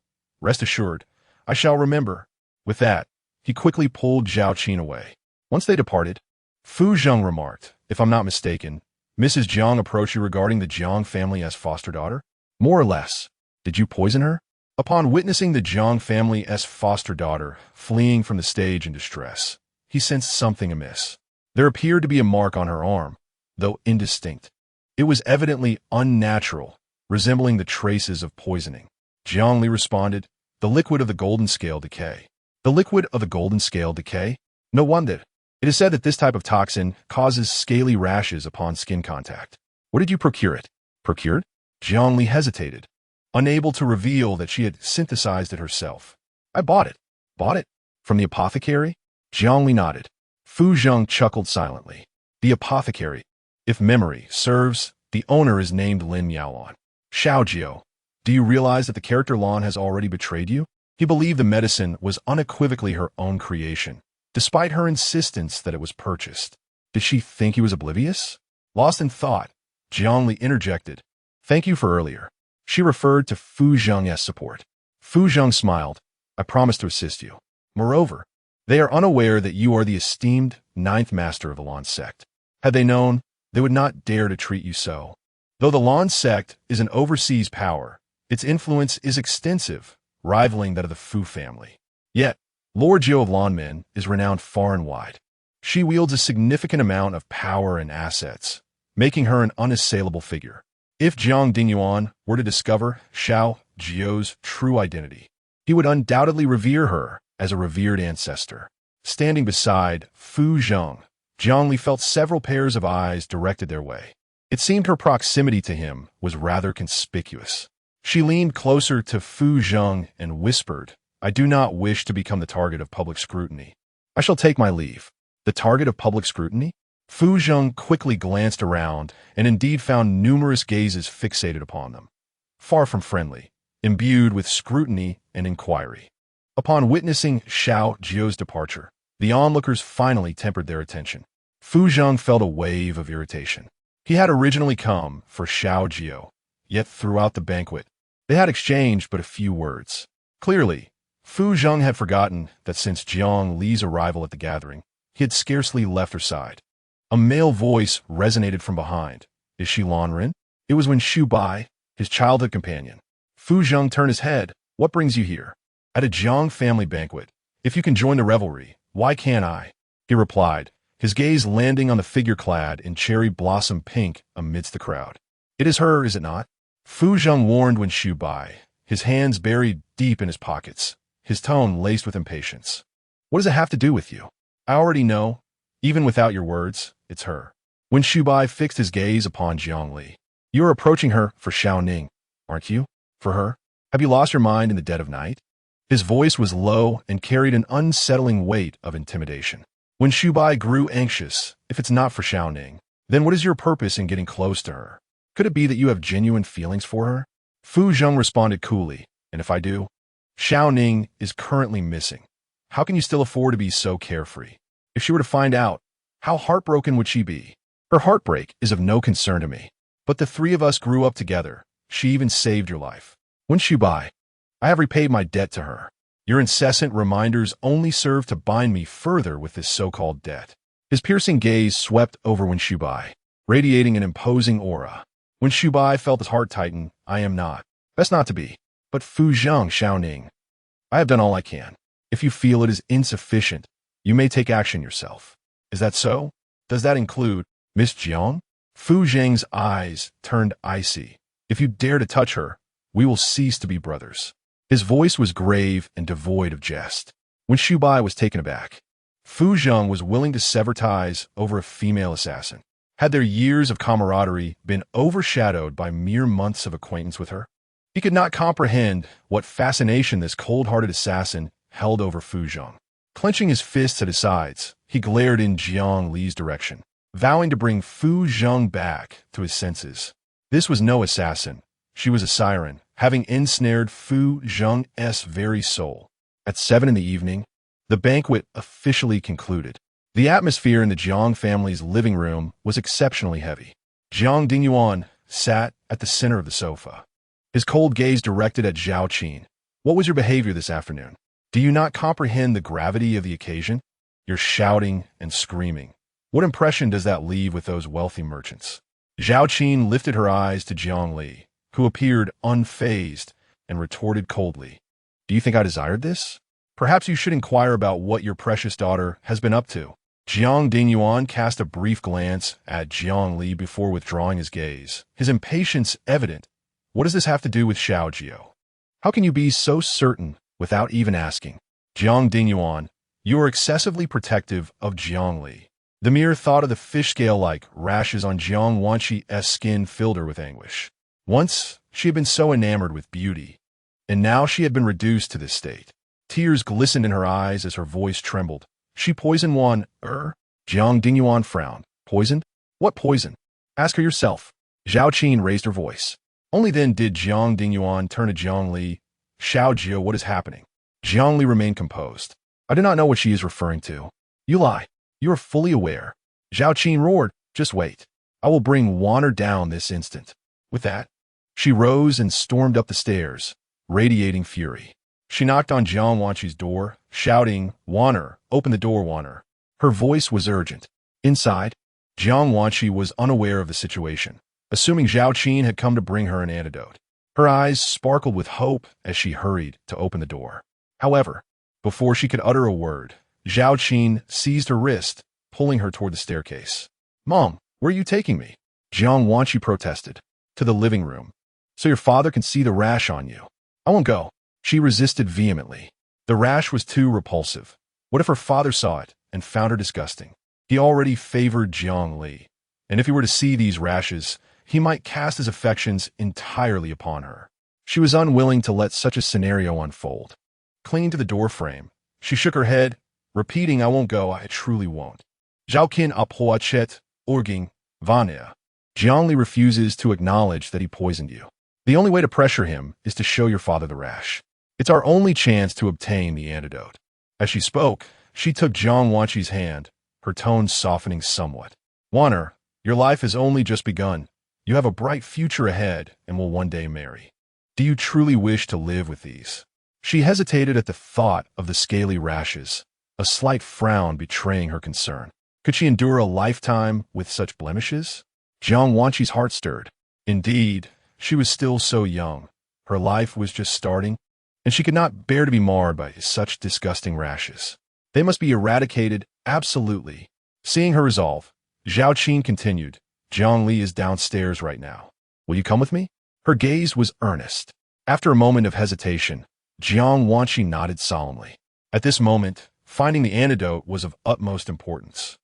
Rest assured, I shall remember. With that, he quickly pulled Zhao Qin away. Once they departed, Fu Zheng remarked, if I'm not mistaken, Mrs. Jiang approached you regarding the Jiang family as foster daughter? More or less. Did you poison her? Upon witnessing the Jiang family as foster daughter fleeing from the stage in distress, he sensed something amiss. There appeared to be a mark on her arm, though indistinct. It was evidently unnatural, resembling the traces of poisoning. Jiang Li responded, the liquid of the golden scale decay. The liquid of the golden scale decay? No wonder. It is said that this type of toxin causes scaly rashes upon skin contact. Where did you procure it? Procured? Jiang Li hesitated, unable to reveal that she had synthesized it herself. I bought it. Bought it? From the apothecary? Jiang Li nodded. Fu Zheng chuckled silently. The apothecary. If memory serves, the owner is named Lin Yaolan. Xiao Jiu, do you realize that the character Lan has already betrayed you? He believed the medicine was unequivocally her own creation, despite her insistence that it was purchased. Did she think he was oblivious? Lost in thought, Jiang Li interjected. Thank you for earlier. She referred to Fu Zheng as support. Fu Zheng smiled. I promise to assist you. Moreover, they are unaware that you are the esteemed ninth master of the Lan sect. Had they known, they would not dare to treat you so. Though the Lan sect is an overseas power, its influence is extensive, rivaling that of the Fu family. Yet, Lord Jiu of Lanmen is renowned far and wide. She wields a significant amount of power and assets, making her an unassailable figure. If Jiang Dingyuan were to discover Xiao Jiu's true identity, he would undoubtedly revere her as a revered ancestor. Standing beside Fu Zheng, Jiang Li felt several pairs of eyes directed their way. It seemed her proximity to him was rather conspicuous. She leaned closer to Fu Zheng and whispered, I do not wish to become the target of public scrutiny. I shall take my leave. The target of public scrutiny? Fu Zheng quickly glanced around and indeed found numerous gazes fixated upon them. Far from friendly, imbued with scrutiny and inquiry. Upon witnessing Xiao Jiu's departure, the onlookers finally tempered their attention. Fu Zheng felt a wave of irritation. He had originally come for Xiao Jiu, yet throughout the banquet, they had exchanged but a few words. Clearly, Fu Zheng had forgotten that since Jiang Li's arrival at the gathering, he had scarcely left her side. A male voice resonated from behind. Is she Lan Ren? It was when Shu Bai, his childhood companion. Fu Zheng turned his head. What brings you here? At a Jiang family banquet. If you can join the revelry, why can't I? He replied, his gaze landing on the figure clad in cherry blossom pink amidst the crowd. It is her, is it not? Fu Zheng warned when Shu Bai, his hands buried deep in his pockets, his tone laced with impatience. What does it have to do with you? I already know, even without your words, it's her. When Shu Bai fixed his gaze upon Jiang Li, you are approaching her for Xiao Ning, aren't you? For her? Have you lost your mind in the dead of night? His voice was low and carried an unsettling weight of intimidation. When Shu Bai grew anxious, if it's not for Xiao Ning, then what is your purpose in getting close to her? Could it be that you have genuine feelings for her? Fu Zheng responded coolly, and if I do? Xiao Ning is currently missing. How can you still afford to be so carefree? If she were to find out, how heartbroken would she be? Her heartbreak is of no concern to me. But the three of us grew up together. She even saved your life. When Shu Bai, I have repaid my debt to her. Your incessant reminders only serve to bind me further with this so-called debt. His piercing gaze swept over Wen Shubai, radiating an imposing aura. When Shubai felt his heart tighten, I am not. Best not to be. But Fu Zheng Xiaoning. I have done all I can. If you feel it is insufficient, you may take action yourself. Is that so? Does that include Miss Jiang? Fu Zheng's eyes turned icy. If you dare to touch her, we will cease to be brothers. His voice was grave and devoid of jest. When Shubai was taken aback, Fu Zheng was willing to sever ties over a female assassin. Had their years of camaraderie been overshadowed by mere months of acquaintance with her? He could not comprehend what fascination this cold-hearted assassin held over Fu Zheng. Clenching his fists at his sides, he glared in Jiang Li's direction, vowing to bring Fu Zheng back to his senses. This was no assassin. She was a siren, having ensnared Fu Zheng's very soul. At 7 in the evening, the banquet officially concluded. The atmosphere in the Jiang family's living room was exceptionally heavy. Jiang Dingyuan sat at the center of the sofa, his cold gaze directed at Zhao Qin. What was your behavior this afternoon? Do you not comprehend the gravity of the occasion? You're shouting and screaming. What impression does that leave with those wealthy merchants? Zhao Qin lifted her eyes to Jiang Li, who appeared unfazed, and retorted coldly, "Do you think I desired this? Perhaps you should inquire about what your precious daughter has been up to." Jiang Dingyuan cast a brief glance at Jiang Li before withdrawing his gaze, his impatience evident. What does this have to do with Xiao Jiao? How can you be so certain without even asking? Jiang Dingyuan, you are excessively protective of Jiang Li. The mere thought of the fish scale-like rashes on Jiang Wanqi's skin filled her with anguish. Once, she had been so enamored with beauty, and now she had been reduced to this state. Tears glistened in her eyes as her voice trembled. She poisoned one, Jiang Dingyuan frowned. Poisoned? What poison? Ask her yourself. Zhao Qin raised her voice. Only then did Jiang Dingyuan turn to Jiang Li. Xiao Jiao, what is happening? Jiang Li remained composed. I do not know what she is referring to. You lie. You are fully aware. Zhao Qin roared. Just wait. I will bring Wanner down this instant. With that, she rose and stormed up the stairs, radiating fury. She knocked on Jiang Wanqi's door, shouting, "Wanner, open the door, Wanner." Her voice was urgent. Inside, Jiang Wanqi was unaware of the situation, assuming Zhao Qin had come to bring her an antidote. Her eyes sparkled with hope as she hurried to open the door. However, before she could utter a word, Zhao Qin seized her wrist, pulling her toward the staircase. "Mom, where are you taking me?" Jiang Wanqi protested. "To the living room, so your father can see the rash on you." "I won't go." She resisted vehemently. The rash was too repulsive. What if her father saw it and found her disgusting? He already favored Jiang Li, and if he were to see these rashes, he might cast his affections entirely upon her. She was unwilling to let such a scenario unfold. Clinging to the doorframe, she shook her head, repeating, "I won't go, I truly won't." Zhao Qin aphoachet, orging, vania. Jiang Li refuses to acknowledge that he poisoned you. The only way to pressure him is to show your father the rash. It's our only chance to obtain the antidote. As she spoke, she took Jiang Wanqi's hand, her tone softening somewhat. "Wanner, your life has only just begun. You have a bright future ahead and will one day marry. Do you truly wish to live with these?" She hesitated at the thought of the scaly rashes, a slight frown betraying her concern. Could she endure a lifetime with such blemishes? Jiang Wanqi's heart stirred. Indeed, she was still so young. Her life was just starting, and she could not bear to be marred by such disgusting rashes. They must be eradicated absolutely. Seeing her resolve, Zhao Qin continued, "Jiang Li is downstairs right now. Will you come with me?" Her gaze was earnest. After a moment of hesitation, Jiang Wanqi nodded solemnly. At this moment, finding the antidote was of utmost importance.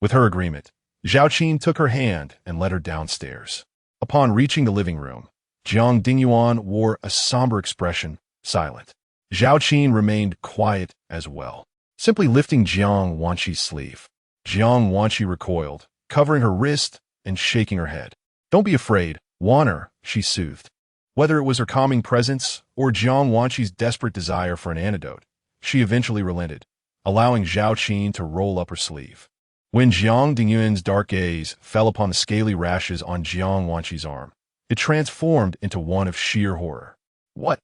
With her agreement, Zhao Qin took her hand and led her downstairs. Upon reaching the living room, Jiang Dingyuan wore a somber expression, silent. Zhao Qin remained quiet as well, simply lifting Jiang Wanqi's sleeve. Jiang Wanqi recoiled, covering her wrist and shaking her head. "Don't be afraid, Wanner," she soothed. Whether it was her calming presence or Jiang Wanqi's desperate desire for an antidote, she eventually relented, allowing Zhao Qin to roll up her sleeve. When Jiang Dingyuan's dark gaze fell upon the scaly rashes on Jiang Wanqi's arm, it transformed into one of sheer horror. What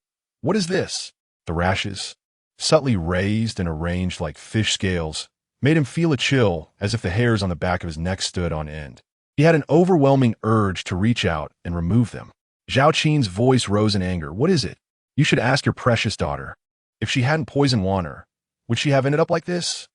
is this?" The rashes, subtly raised and arranged like fish scales, made him feel a chill as if the hairs on the back of his neck stood on end. He had an overwhelming urge to reach out and remove them. Zhao Qin's voice rose in anger. "What is it? You should ask your precious daughter. If she hadn't poisoned Wanner, would she have ended up like this?"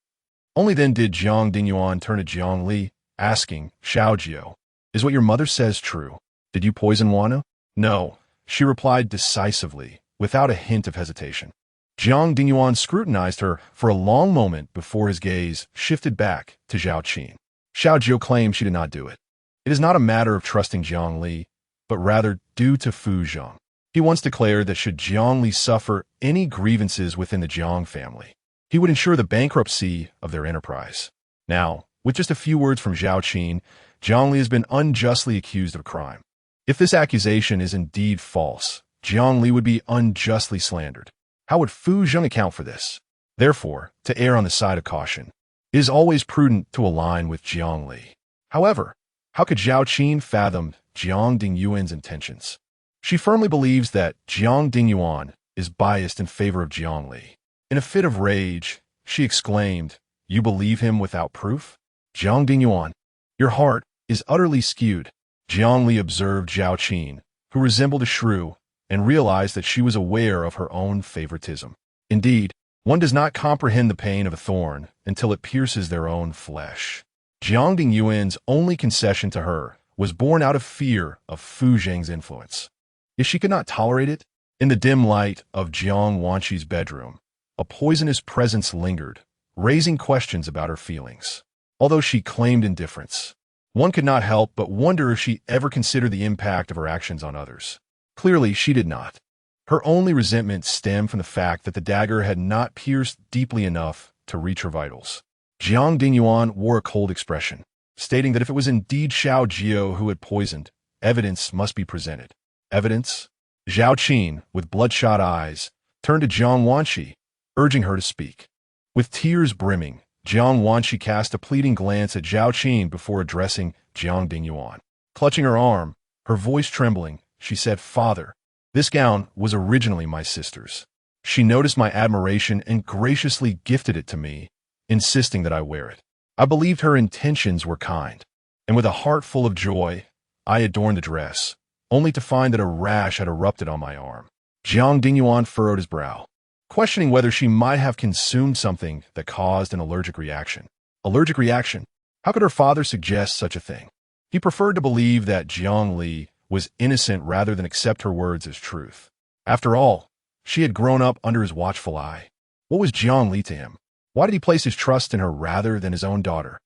Only then did Jiang Dingyuan turn to Jiang Li, asking, "Xiao Jiao, is what your mother says true? Did you poison Wanner?" "No," she replied decisively, without a hint of hesitation. Jiang Dingyuan scrutinized her for a long moment before his gaze shifted back to Zhao Qin. Xiao Jiao claimed she did not do it. It is not a matter of trusting Jiang Li, but rather due to Fu Zheng. He once declared that should Jiang Li suffer any grievances within the Jiang family, he would ensure the bankruptcy of their enterprise. Now, with just a few words from Zhao Qin, Jiang Li has been unjustly accused of a crime. If this accusation is indeed false, Jiang Li would be unjustly slandered. How would Fu Zheng account for this? Therefore, to err on the side of caution, it is always prudent to align with Jiang Li. However, how could Zhao Qin fathom Jiang Dingyuan's intentions? She firmly believes that Jiang Dingyuan is biased in favor of Jiangli. In a fit of rage, she exclaimed, "You believe him without proof? Jiang Dingyuan, your heart is utterly skewed." Jiangli observed Zhao Qin, who resembled a shrew, and realized that she was aware of her own favoritism. Indeed, one does not comprehend the pain of a thorn until it pierces their own flesh. Jiang Dingyuan's only concession to her was born out of fear of Fu Zheng's influence. Yet she could not tolerate it. In the dim light of Jiang Wanqi's bedroom, a poisonous presence lingered, raising questions about her feelings. Although she claimed indifference, one could not help but wonder if she ever considered the impact of her actions on others. Clearly, she did not. Her only resentment stemmed from the fact that the dagger had not pierced deeply enough to reach her vitals. Jiang Dingyuan wore a cold expression, stating that if it was indeed Xiao Jiao who had poisoned, evidence must be presented. Evidence? Zhao Qin, with bloodshot eyes, turned to Jiang Wanqi, urging her to speak. With tears brimming, Jiang Wanqi cast a pleading glance at Zhao Qin before addressing Jiang Dingyuan. Clutching her arm, her voice trembling, she said, "Father, this gown was originally my sister's. She noticed my admiration and graciously gifted it to me, insisting that I wear it. I believed her intentions were kind, and with a heart full of joy, I adorned the dress, only to find that a rash had erupted on my arm." Jiang Dingyuan furrowed his brow, questioning whether she might have consumed something that caused an allergic reaction. Allergic reaction? How could her father suggest such a thing? He preferred to believe that Jiangli was innocent rather than accept her words as truth. After all, she had grown up under his watchful eye. What was Jiangli to him? Why did he place his trust in her rather than his own daughter?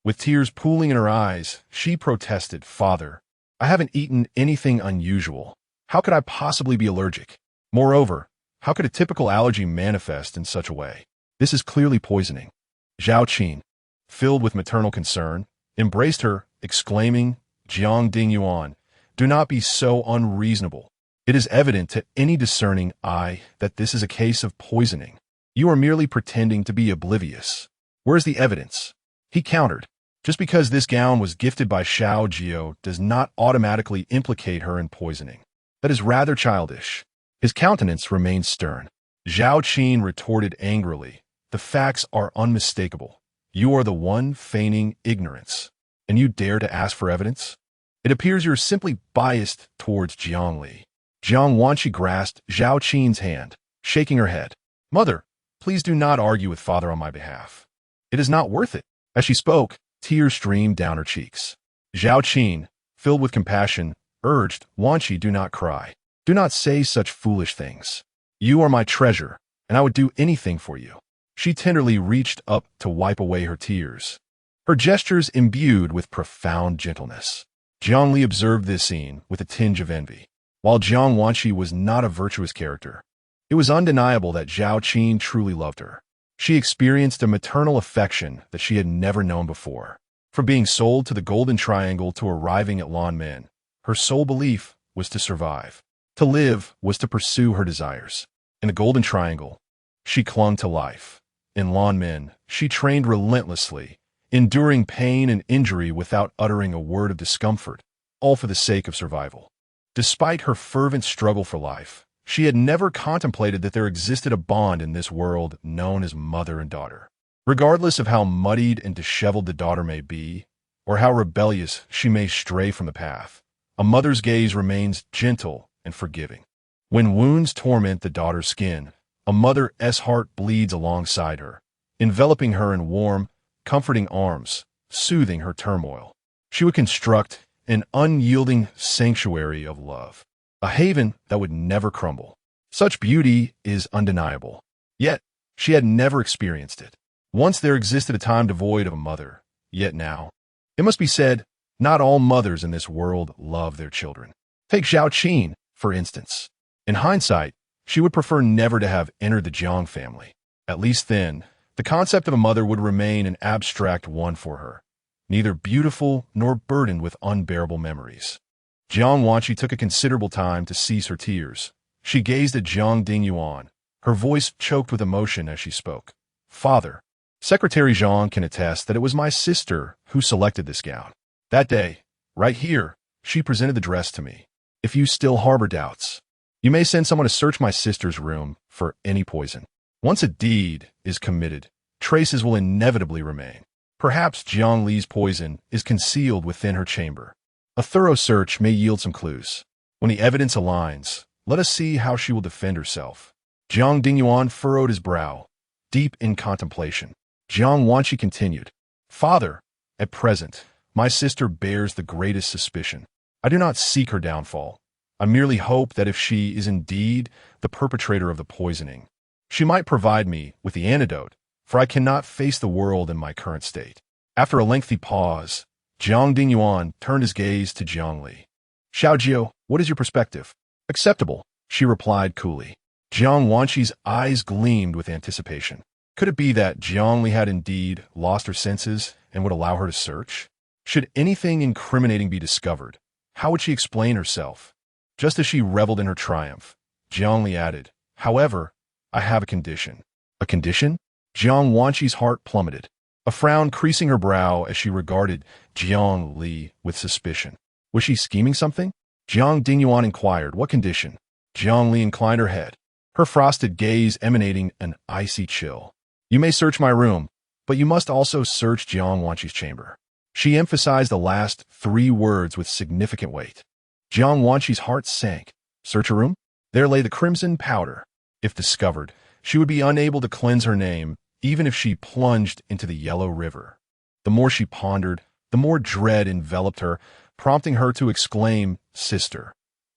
With tears pooling in her eyes, she protested, "Father, I haven't eaten anything unusual. How could I possibly be allergic? Moreover, how could a typical allergy manifest in such a way? This is clearly poisoning." Zhao Qin, filled with maternal concern, embraced her, exclaiming, "Jiang Dingyuan, do not be so unreasonable. It is evident to any discerning eye that this is a case of poisoning. You are merely pretending to be oblivious. Where's the evidence?" He countered, "Just because this gown was gifted by Xiao Jiao does not automatically implicate her in poisoning. That is rather childish." His countenance remained stern. Zhao Qin retorted angrily, "The facts are unmistakable. You are the one feigning ignorance, and you dare to ask for evidence? It appears you're simply biased towards Jiangli." Jiang Wanqi grasped Zhao Qin's hand, shaking her head. "Mother, please do not argue with father on my behalf. It is not worth it." As she spoke, tears streamed down her cheeks. Zhao Qin, filled with compassion, urged, "Wanqi, do not cry. Do not say such foolish things. You are my treasure, and I would do anything for you." She tenderly reached up to wipe away her tears, her gestures imbued with profound gentleness. Jiangli observed this scene with a tinge of envy. While Jiang Wanqi was not a virtuous character, it was undeniable that Zhao Qin truly loved her. She experienced a maternal affection that she had never known before. From being sold to the Golden Triangle to arriving at Lanmen, her sole belief was to survive. To live was to pursue her desires. In the Golden Triangle, she clung to life. In Lanmen, she trained relentlessly, enduring pain and injury without uttering a word of discomfort, all for the sake of survival. Despite her fervent struggle for life, she had never contemplated that there existed a bond in this world known as mother and daughter. Regardless of how muddied and disheveled the daughter may be, or how rebellious she may stray from the path, a mother's gaze remains gentle and forgiving. When wounds torment the daughter's skin, a mother's heart bleeds alongside her, enveloping her in warm, comforting arms, soothing her turmoil. She would construct an unyielding sanctuary of love, a haven that would never crumble. Such beauty is undeniable, yet she had never experienced it. Once there existed a time devoid of a mother, yet now, it must be said, not all mothers in this world love their children. Take Zhao Qin, for instance. In hindsight, she would prefer never to have entered the Jiang family. At least then, the concept of a mother would remain an abstract one for her, neither beautiful nor burdened with unbearable memories. Jiang Wanqi took a considerable time to cease her tears. She gazed at Jiang Dingyuan, her voice choked with emotion as she spoke. "Father, Secretary Zhang can attest that it was my sister who selected this gown. That day, right here, she presented the dress to me. If you still harbor doubts, You may send someone to search my sister's room for any poison. Once a deed is committed, traces will inevitably remain. Perhaps Jiang Li's poison is concealed within her chamber. A thorough search may yield some clues. When the evidence aligns, let us see how she will defend herself. Jiang Dingyuan furrowed his brow, deep in contemplation. Jiang Wanqi continued, Father, at present, my sister bears the greatest suspicion. I do not seek her downfall. I merely hope that if she is indeed the perpetrator of the poisoning, she might provide me with the antidote, for I cannot face the world in my current state. After a lengthy pause, Jiang Dingyuan turned his gaze to Jiang Li. Xiaojiu, what is your perspective? Acceptable, she replied coolly. Jiang Wanqi's eyes gleamed with anticipation. Could it be that Jiang Li had indeed lost her senses and would allow her to search? Should anything incriminating be discovered, how would she explain herself? Just as she reveled in her triumph, Jiang Li added, However, I have a condition. A condition? Jiang Wanqi's heart plummeted, a frown creasing her brow as she regarded Jiang Li with suspicion. Was she scheming something? Jiang Dingyuan inquired, What condition? Jiang Li inclined her head, her frosted gaze emanating an icy chill. You may search my room, but you must also search Jiang Wanqi's chamber. She emphasized the last 3 words with significant weight. Jiang Wanqi's heart sank. Search her room? There lay the crimson powder. If discovered, she would be unable to cleanse her name, even if she plunged into the yellow river. The more she pondered, the more dread enveloped her, prompting her to exclaim, Sister,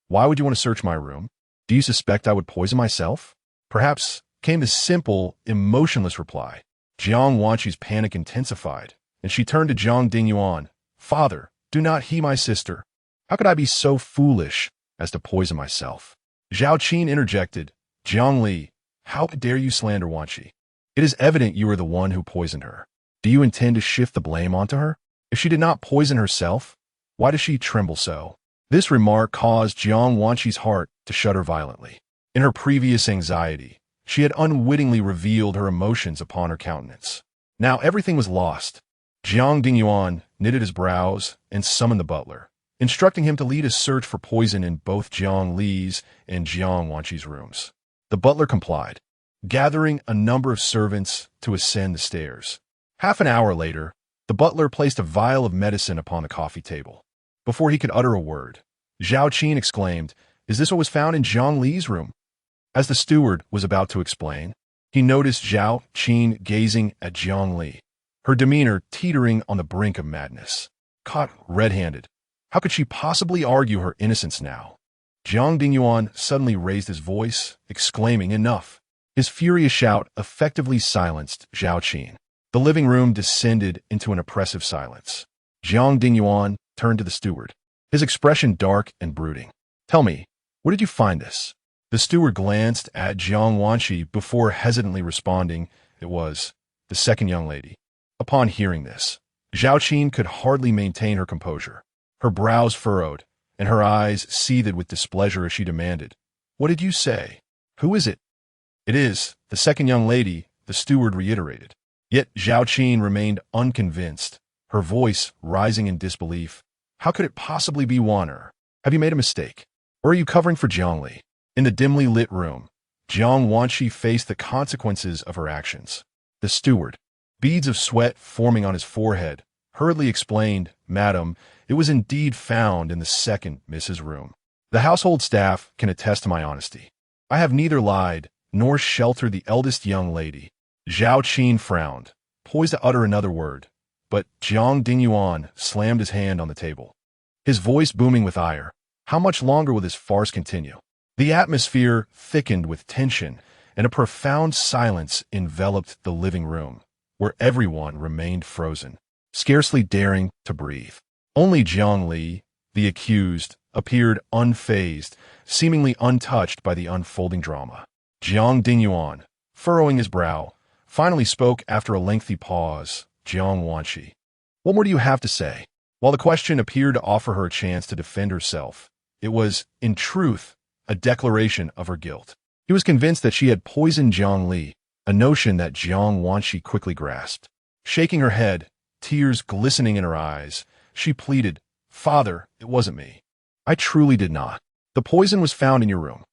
why would you want to search my room? Do you suspect I would poison myself? Perhaps, came the simple, emotionless reply. Jiang Wanqi's panic intensified, and she turned to Jiang Dingyuan. Father, do not heed my sister. How could I be so foolish as to poison myself? Zhao Qin interjected, Jiang Li, how dare you slander Wanqi? It is evident you are the one who poisoned her. Do you intend to shift the blame onto her? If she did not poison herself, why does she tremble so? This remark caused Jiang Wanqi's heart to shudder violently. In her previous anxiety, she had unwittingly revealed her emotions upon her countenance. Now everything was lost. Jiang Dingyuan knitted his brows and summoned the butler, instructing him to lead a search for poison in both Jiang Li's and Jiang Wanqi's rooms. The butler complied, gathering a number of servants to ascend the stairs. Half an hour later, the butler placed a vial of medicine upon the coffee table. Before he could utter a word, Zhao Qin exclaimed, Is this what was found in Jiang Li's room? As the steward was about to explain, he noticed Zhao Qin gazing at Jiang Li, her demeanor teetering on the brink of madness. Caught red-handed, how could she possibly argue her innocence now? Jiang Dingyuan suddenly raised his voice, exclaiming, Enough! His furious shout effectively silenced Zhao Qin. The living room descended into an oppressive silence. Jiang Dingyuan turned to the steward, his expression dark and brooding. Tell me, where did you find this? The steward glanced at Jiang Wanqi before hesitantly responding, It was the second young lady. Upon hearing this, Zhao Qin could hardly maintain her composure. Her brows furrowed, and her eyes seethed with displeasure as she demanded, What did you say? Who is it? It is the second young lady, the steward reiterated. Yet Zhao Qin remained unconvinced, her voice rising in disbelief. How could it possibly be Wan'er? Have you made a mistake? Or are you covering for Jiang Li? In the dimly lit room, Jiang Wanqi faced the consequences of her actions. The steward, beads of sweat forming on his forehead, hurriedly explained, Madam, it was indeed found in the second Mrs. room. The household staff can attest to my honesty. I have neither lied nor sheltered the eldest young lady. Zhao Qin frowned, poised to utter another word, but Jiang Dingyuan slammed his hand on the table, his voice booming with ire. How much longer will this farce continue? The atmosphere thickened with tension, and a profound silence enveloped the living room, where everyone remained frozen, scarcely daring to breathe. Only Jiang Li, the accused, appeared unfazed, seemingly untouched by the unfolding drama. Jiang Dingyuan, furrowing his brow, finally spoke after a lengthy pause. Jiang Wanqi, what more do you have to say? While the question appeared to offer her a chance to defend herself, it was, in truth, a declaration of her guilt. He was convinced that she had poisoned Jiang Li, a notion that Jiang Wanqi quickly grasped. Shaking her head, tears glistening in her eyes, she pleaded, Father, it wasn't me. I truly did not. The poison was found in your room.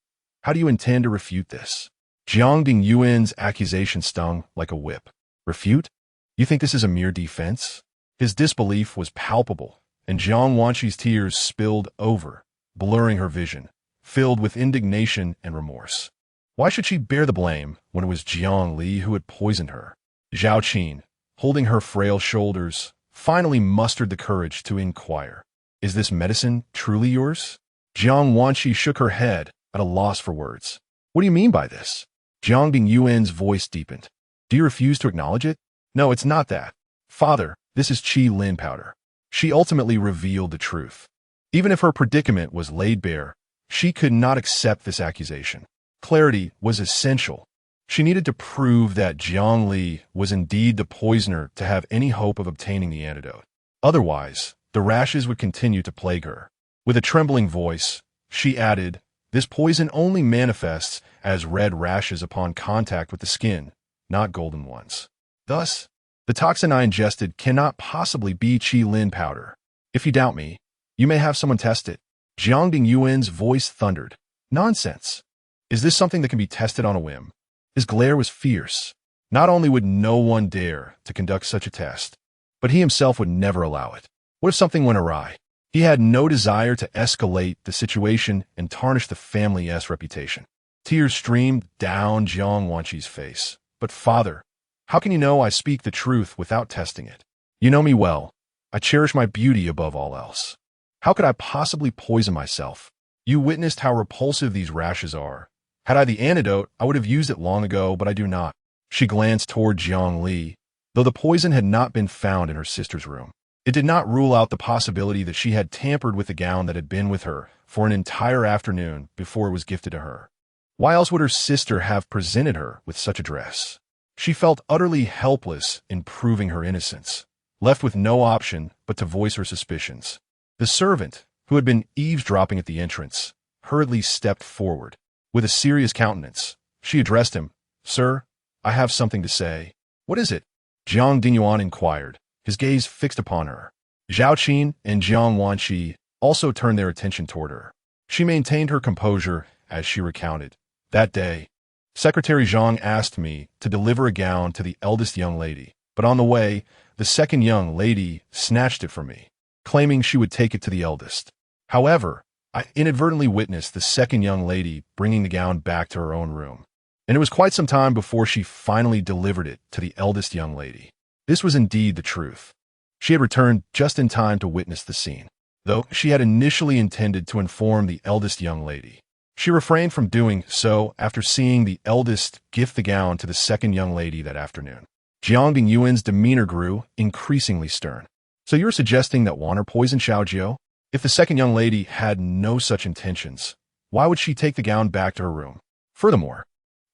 How do you intend to refute this? Jiang Dingyuan's accusation stung like a whip. Refute? You think this is a mere defense? His disbelief was palpable, and Jiang Wanqi's tears spilled over, blurring her vision, filled with indignation and remorse. Why should she bear the blame when it was Jiang Li who had poisoned her? Zhao Qin, holding her frail shoulders, finally mustered the courage to inquire. Is this medicine truly yours? Jiang Wanqi shook her head, at a loss for words. What do you mean by this? Jiang Dingyuan's voice deepened. Do you refuse to acknowledge it? No, it's not that. Father, this is Qi Lin powder. She ultimately revealed the truth. Even if her predicament was laid bare, she could not accept this accusation. Clarity was essential. She needed to prove that Jiang Li was indeed the poisoner to have any hope of obtaining the antidote. Otherwise, the rashes would continue to plague her. With a trembling voice, she added, this poison only manifests as red rashes upon contact with the skin, not golden ones. Thus, the toxin I ingested cannot possibly be Qi Lin powder. If you doubt me, you may have someone test it. Jiang Dingyuan's voice thundered. Nonsense. Is this something that can be tested on a whim? His glare was fierce. Not only would no one dare to conduct such a test, but he himself would never allow it. What if something went awry? He had no desire to escalate the situation and tarnish the family's reputation. Tears streamed down Jiang Wanqi's face. But father, how can you know I speak the truth without testing it? You know me well. I cherish my beauty above all else. How could I possibly poison myself? You witnessed how repulsive these rashes are. Had I the antidote, I would have used it long ago, but I do not. She glanced toward Jiang Li. Though the poison had not been found in her sister's room, it did not rule out the possibility that she had tampered with the gown that had been with her for an entire afternoon before it was gifted to her. Why else would her sister have presented her with such a dress? She felt utterly helpless in proving her innocence, left with no option but to voice her suspicions. The servant, who had been eavesdropping at the entrance, hurriedly stepped forward. With a serious countenance, she addressed him. Sir, I have something to say. What is it? Jiang Dingyuan inquired, his gaze fixed upon her. Zhao Qin and Jiang Wanqi also turned their attention toward her. She maintained her composure as she recounted. That day, Secretary Zhang asked me to deliver a gown to the eldest young lady, but on the way, the second young lady snatched it from me, claiming she would take it to the eldest. However, I inadvertently witnessed the second young lady bringing the gown back to her own room, and it was quite some time before she finally delivered it to the eldest young lady. This was indeed the truth. She had returned just in time to witness the scene, though she had initially intended to inform the eldest young lady. She refrained from doing so after seeing the eldest gift the gown to the second young lady that afternoon. Jiang Dingyuan's demeanor grew increasingly stern. So you're suggesting that Wanner poisoned Xiaojiu? If the second young lady had no such intentions, why would she take the gown back to her room? Furthermore,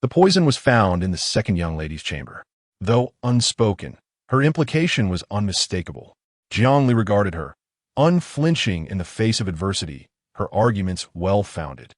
the poison was found in the second young lady's chamber. Though unspoken, her implication was unmistakable. Jiang Li regarded her, unflinching in the face of adversity, her arguments well-founded.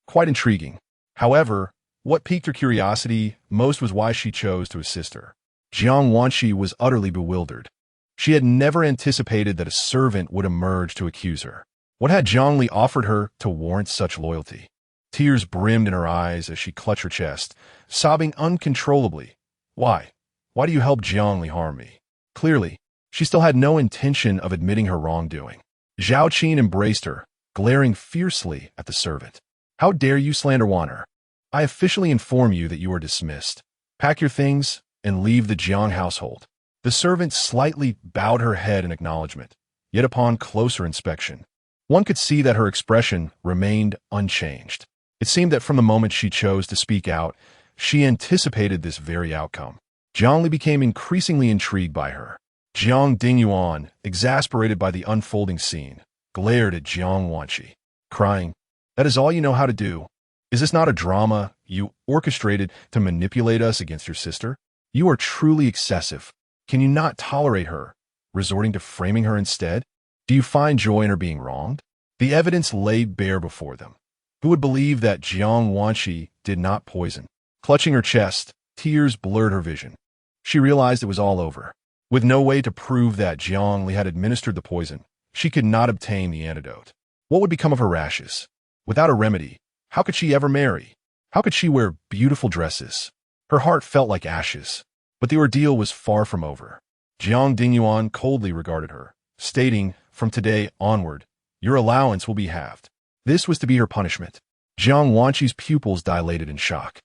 Quite intriguing. However, what piqued her curiosity most was why she chose to assist her. Jiang Wanqi was utterly bewildered. She had never anticipated that a servant would emerge to accuse her. What had Jiang Li offered her to warrant such loyalty? Tears brimmed in her eyes as she clutched her chest, sobbing uncontrollably. Why? Why do you help Jiang Li harm me? Clearly, she still had no intention of admitting her wrongdoing. Zhao Qin embraced her, glaring fiercely at the servant. How dare you slander Wanner? I officially inform you that you are dismissed. Pack your things and leave the Jiang household. The servant slightly bowed her head in acknowledgement, yet upon closer inspection, one could see that her expression remained unchanged. It seemed that from the moment she chose to speak out, she anticipated this very outcome. Jiang Li became increasingly intrigued by her. Jiang Dingyuan, exasperated by the unfolding scene, glared at Jiang Wanqi, crying, That is all you know how to do. Is this not a drama you orchestrated to manipulate us against your sister? You are truly excessive. Can you not tolerate her, resorting to framing her instead? Do you find joy in her being wronged? The evidence lay bare before them. Who would believe that Jiang Wanqi did not poison? Clutching her chest, tears blurred her vision. She realized it was all over. With no way to prove that Jiang Li had administered the poison, she could not obtain the antidote. What would become of her rashes? Without a remedy, How could she ever marry? How could she wear beautiful dresses? Her heart felt like ashes. But the ordeal was far from over. Jiang Dingyuan coldly regarded her, stating, "From today onward, your allowance will be halved." This was to be her punishment. Jiang Wanqi's pupils dilated in shock.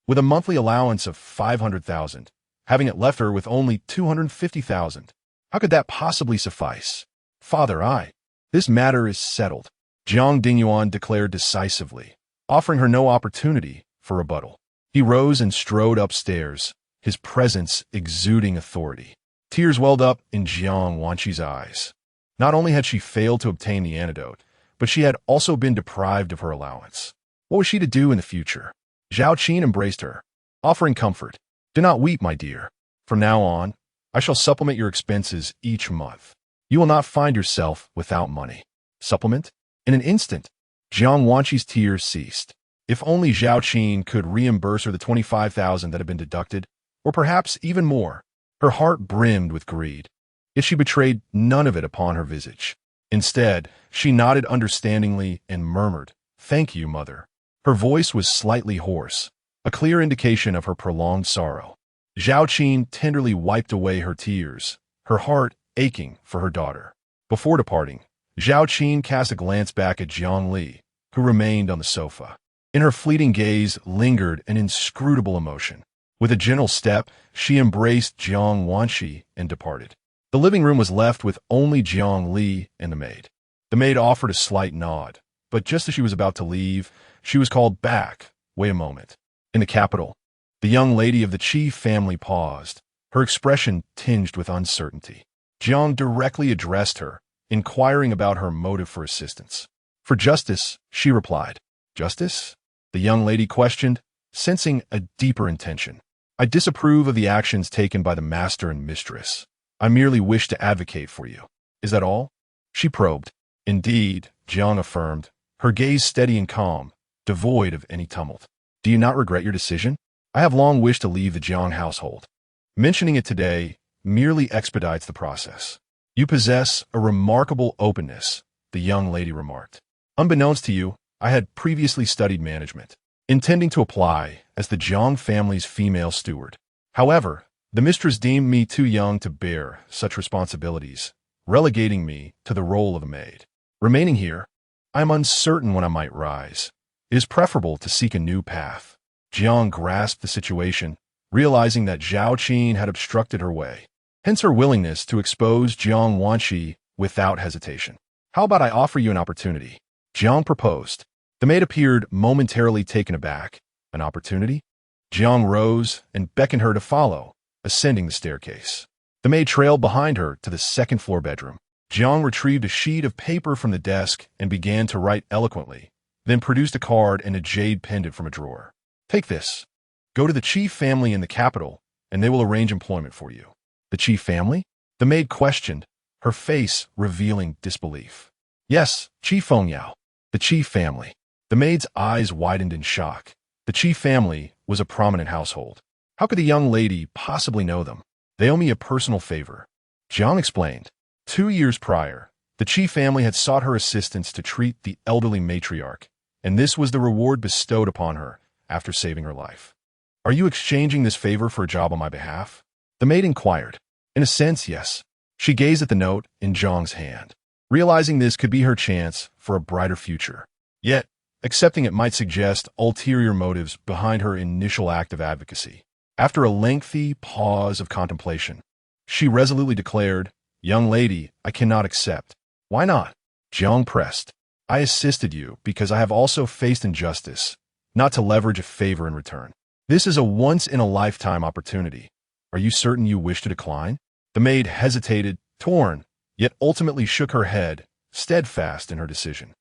With a monthly allowance of 500,000, having it left her with only 250,000. How could that possibly suffice? Father, this matter is settled, Jiang Dingyuan declared decisively, offering her no opportunity for rebuttal. He rose and strode upstairs, his presence exuding authority. Tears welled up in Jiang Wanqi's eyes. Not only had she failed to obtain the antidote, but she had also been deprived of her allowance. What was she to do in the future? Zhao Qin embraced her, offering comfort. "Do not weep, my dear. From now on, I shall supplement your expenses each month. You will not find yourself without money." Supplement? In an instant, Jiang Wanqi's tears ceased. If only Zhao Qin could reimburse her the 25,000 that had been deducted, or perhaps even more. Her heart brimmed with greed. Yet she betrayed none of it upon her visage. Instead, she nodded understandingly and murmured, "Thank you, mother." Her voice was slightly hoarse, a clear indication of her prolonged sorrow. Zhao Qin tenderly wiped away her tears, her heart aching for her daughter. Before departing, Zhao Qin cast a glance back at Jiang Li, who remained on the sofa. In her fleeting gaze lingered an inscrutable emotion. With a gentle step, she embraced Jiang Wanqi and departed. The living room was left with only Jiang Li and the maid. The maid offered a slight nod, but just as she was about to leave, she was called back. "Wait a moment." In the capital, the young lady of the Qi family paused, her expression tinged with uncertainty. Jiang directly addressed her, inquiring about her motive for assistance. "For justice," she replied. "Justice?" the young lady questioned, sensing a deeper intention. "I disapprove of the actions taken by the master and mistress. I merely wish to advocate for you. Is that all?" she probed. "Indeed," Jiang affirmed, her gaze steady and calm, devoid of any tumult. "Do you not regret your decision? I have long wished to leave the Jiang household. Mentioning it today merely expedites the process." "You possess a remarkable openness," the young lady remarked. "Unbeknownst to you, I had previously studied management, intending to apply as the Jiang family's female steward. However, the mistress deemed me too young to bear such responsibilities, relegating me to the role of a maid. Remaining here, I am uncertain when I might rise. It is preferable to seek a new path." Jiang grasped the situation, realizing that Zhao Qin had obstructed her way. Hence her willingness to expose Jiang Wanqi without hesitation. "How about I offer you an opportunity?" Jiang proposed. The maid appeared momentarily taken aback. "An opportunity?" Jiang rose and beckoned her to follow, ascending the staircase. The maid trailed behind her to the second-floor bedroom. Jiang retrieved a sheet of paper from the desk and began to write eloquently, then produced a card and a jade pendant from a drawer. "Take this. Go to the Qi family in the capital, and they will arrange employment for you." "The Qi family?" the maid questioned, her face revealing disbelief. "Yes, Qi Fengyao, the Qi family." The maid's eyes widened in shock. The Qi family was a prominent household. How could the young lady possibly know them? "They owe me a personal favor," Jiang explained. 2 years prior, the Qi family had sought her assistance to treat the elderly matriarch, and this was the reward bestowed upon her after saving her life. "Are you exchanging this favor for a job on my behalf?" the maid inquired. "In a sense, yes." She gazed at the note in Jiang's hand, realizing this could be her chance for a brighter future. Yet, accepting it might suggest ulterior motives behind her initial act of advocacy. After a lengthy pause of contemplation, she resolutely declared, "Young lady, I cannot accept." "Why not?" Jiang pressed. "I assisted you because I have also faced injustice, not to leverage a favor in return. This is a once-in-a-lifetime opportunity. Are you certain you wish to decline?" The maid hesitated, torn, yet ultimately shook her head, steadfast in her decision.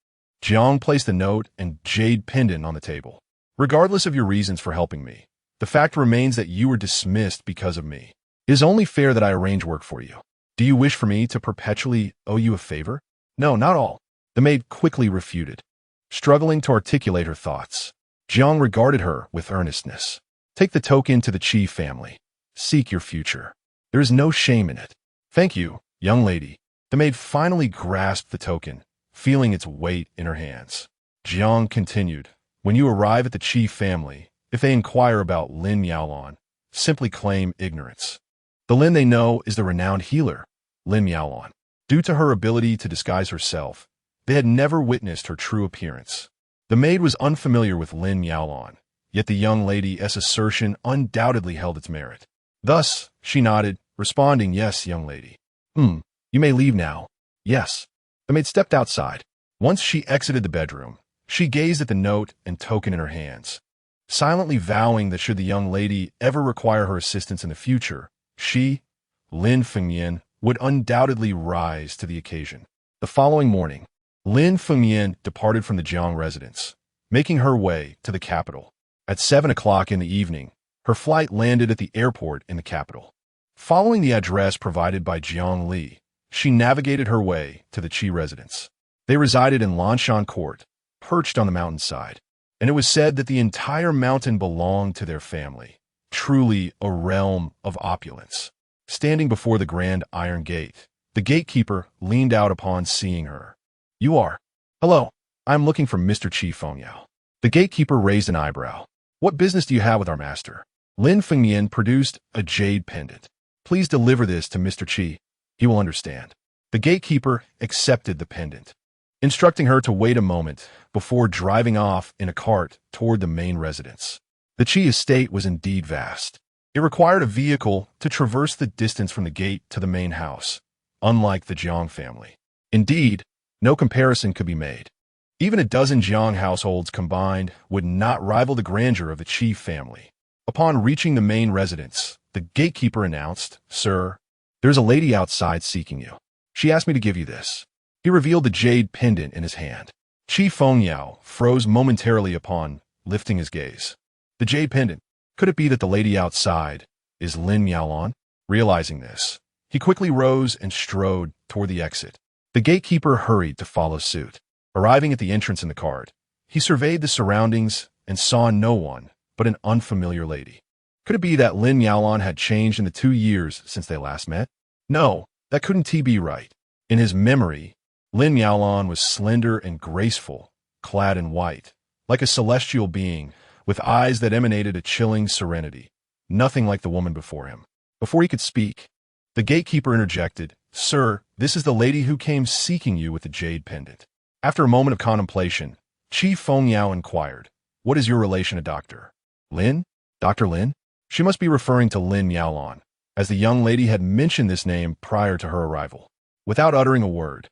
Jiang placed the note and jade pendant on the table. "Regardless of your reasons for helping me, the fact remains that you were dismissed because of me. It is only fair that I arrange work for you. Do you wish for me to perpetually owe you a favor?" "No, not all," the maid quickly refuted, struggling to articulate her thoughts. Jiang regarded her with earnestness. "Take the token to the Qi family. Seek your future. There is no shame in it." "Thank you, young lady." The maid finally grasped the token, feeling its weight in her hands. Jiang continued, When you arrive at the Qi family, if they inquire about Lin Miaolon, simply claim ignorance. The Lin they know is the renowned healer, Lin Miaolon. Due to her ability to disguise herself, they had never witnessed her true appearance. The maid was unfamiliar with Lin Miaolon, yet the young lady's assertion undoubtedly held its merit. Thus, she nodded, responding, "Yes, young lady." You may leave now." "Yes." The maid stepped outside. Once she exited the bedroom, she gazed at the note and token in her hands, silently vowing that should the young lady ever require her assistance in the future, she, Lin Fengyan, would undoubtedly rise to the occasion. The following morning, Lin Fengyan departed from the Jiang residence, making her way to the capital. At 7 o'clock in the evening, her flight landed at the airport in the capital. Following the address provided by Jiang Li, she navigated her way to the Qi residence. They resided in Lanshan Court, perched on the mountainside, and it was said that the entire mountain belonged to their family, truly a realm of opulence. Standing before the grand iron gate, the gatekeeper leaned out upon seeing her. "You are?" "Hello, I am looking for Mr. Qi Fengyao." The gatekeeper raised an eyebrow. "What business do you have with our master?" Lin Fengyan produced a jade pendant. "Please deliver this to Mr. Qi. He will understand." The gatekeeper accepted the pendant, instructing her to wait a moment before driving off in a cart toward the main residence. The Qi estate was indeed vast. It required a vehicle to traverse the distance from the gate to the main house, unlike the Jiang family. Indeed, no comparison could be made. Even a dozen Jiang households combined would not rival the grandeur of the Qi family. Upon reaching the main residence, the gatekeeper announced, "Sir, there's a lady outside seeking you. She asked me to give you this." He revealed the jade pendant in his hand. Qi Fengyao froze momentarily upon lifting his gaze. The jade pendant. Could it be that the lady outside is Lin Miaolon? Realizing this, he quickly rose and strode toward the exit. The gatekeeper hurried to follow suit. Arriving at the entrance in the cart, he surveyed the surroundings and saw no one but an unfamiliar lady. Could it be that Lin Miaolon had changed in the 2 years since they last met? No, that couldn't be right. In his memory, Lin Miaolon was slender and graceful, clad in white, like a celestial being, with eyes that emanated a chilling serenity, nothing like the woman before him. Before he could speak, the gatekeeper interjected, "Sir, this is the lady who came seeking you with the jade pendant." After a moment of contemplation, Qi Fengyao inquired, "What is your relation to Dr. Lin?" "Dr. Lin?" She must be referring to Lin Miaolon, as the young lady had mentioned this name prior to her arrival. Without uttering a word,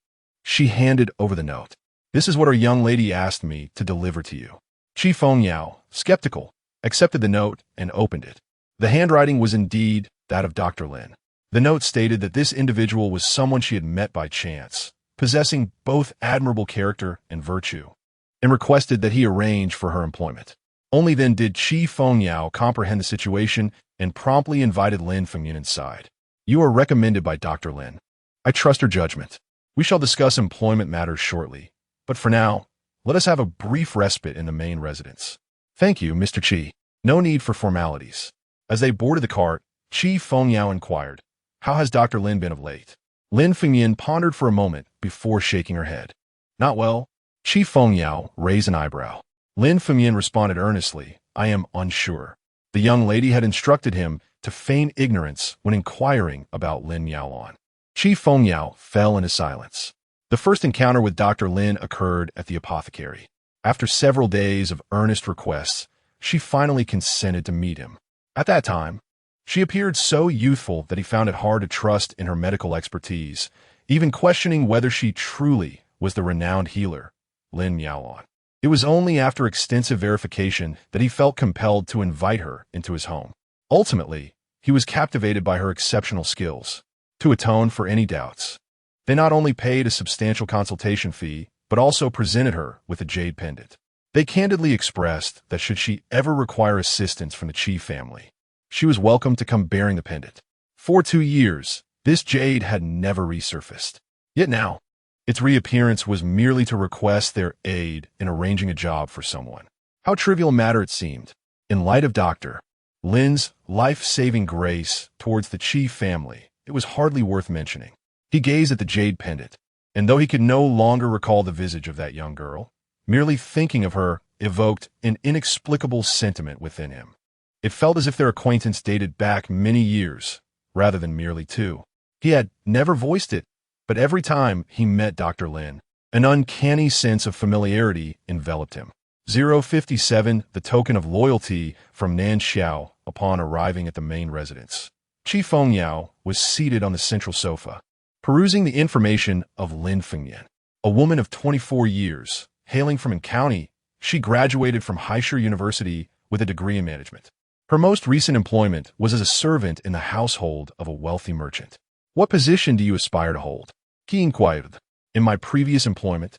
she handed over the note. "This is what our young lady asked me to deliver to you." Qi Fengyao, skeptical, accepted the note and opened it. The handwriting was indeed that of Dr. Lin. The note stated that this individual was someone she had met by chance, possessing both admirable character and virtue, and requested that he arrange for her employment. Only then did Qi Fengyao comprehend the situation and promptly invited Lin Fengyan inside. "You are recommended by Dr. Lin. I trust her judgment. We shall discuss employment matters shortly, but for now, let us have a brief respite in the main residence." "Thank you, Mr. Qi. No need for formalities." As they boarded the cart, Qi Fengyao inquired, "How has Dr. Lin been of late?" Lin Fengyan pondered for a moment before shaking her head. "Not well." Qi Fengyao raised an eyebrow. Lin Fengyan responded earnestly, "I am unsure." The young lady had instructed him to feign ignorance when inquiring about Lin Miaolon. Qi Fengyao fell into silence. The first encounter with Dr. Lin occurred at the apothecary. After several days of earnest requests, she finally consented to meet him. At that time, she appeared so youthful that he found it hard to trust in her medical expertise, even questioning whether she truly was the renowned healer, Lin Miaolon. It was only after extensive verification that he felt compelled to invite her into his home. Ultimately, he was captivated by her exceptional skills. To atone for any doubts, they not only paid a substantial consultation fee, but also presented her with a jade pendant. They candidly expressed that should she ever require assistance from the Qi family, she was welcome to come bearing the pendant. For 2 years, this jade had never resurfaced. Yet now, its reappearance was merely to request their aid in arranging a job for someone. How trivial a matter it seemed. In light of Dr. Lin's life-saving grace towards the Qi family, it was hardly worth mentioning. He gazed at the jade pendant, and though he could no longer recall the visage of that young girl, merely thinking of her evoked an inexplicable sentiment within him. It felt as if their acquaintance dated back many years, rather than merely two. He had never voiced it, but every time he met Dr. Lin, an uncanny sense of familiarity enveloped him. 057, the token of loyalty from Nan Xiao upon arriving at the main residence. Qi Fengyao was seated on the central sofa, perusing the information of Lin Fengyan. A woman of 24 years, hailing from an county, she graduated from Haisher University with a degree in management. Her most recent employment was as a servant in the household of a wealthy merchant. What position do you aspire to hold? He inquired. In my previous employment,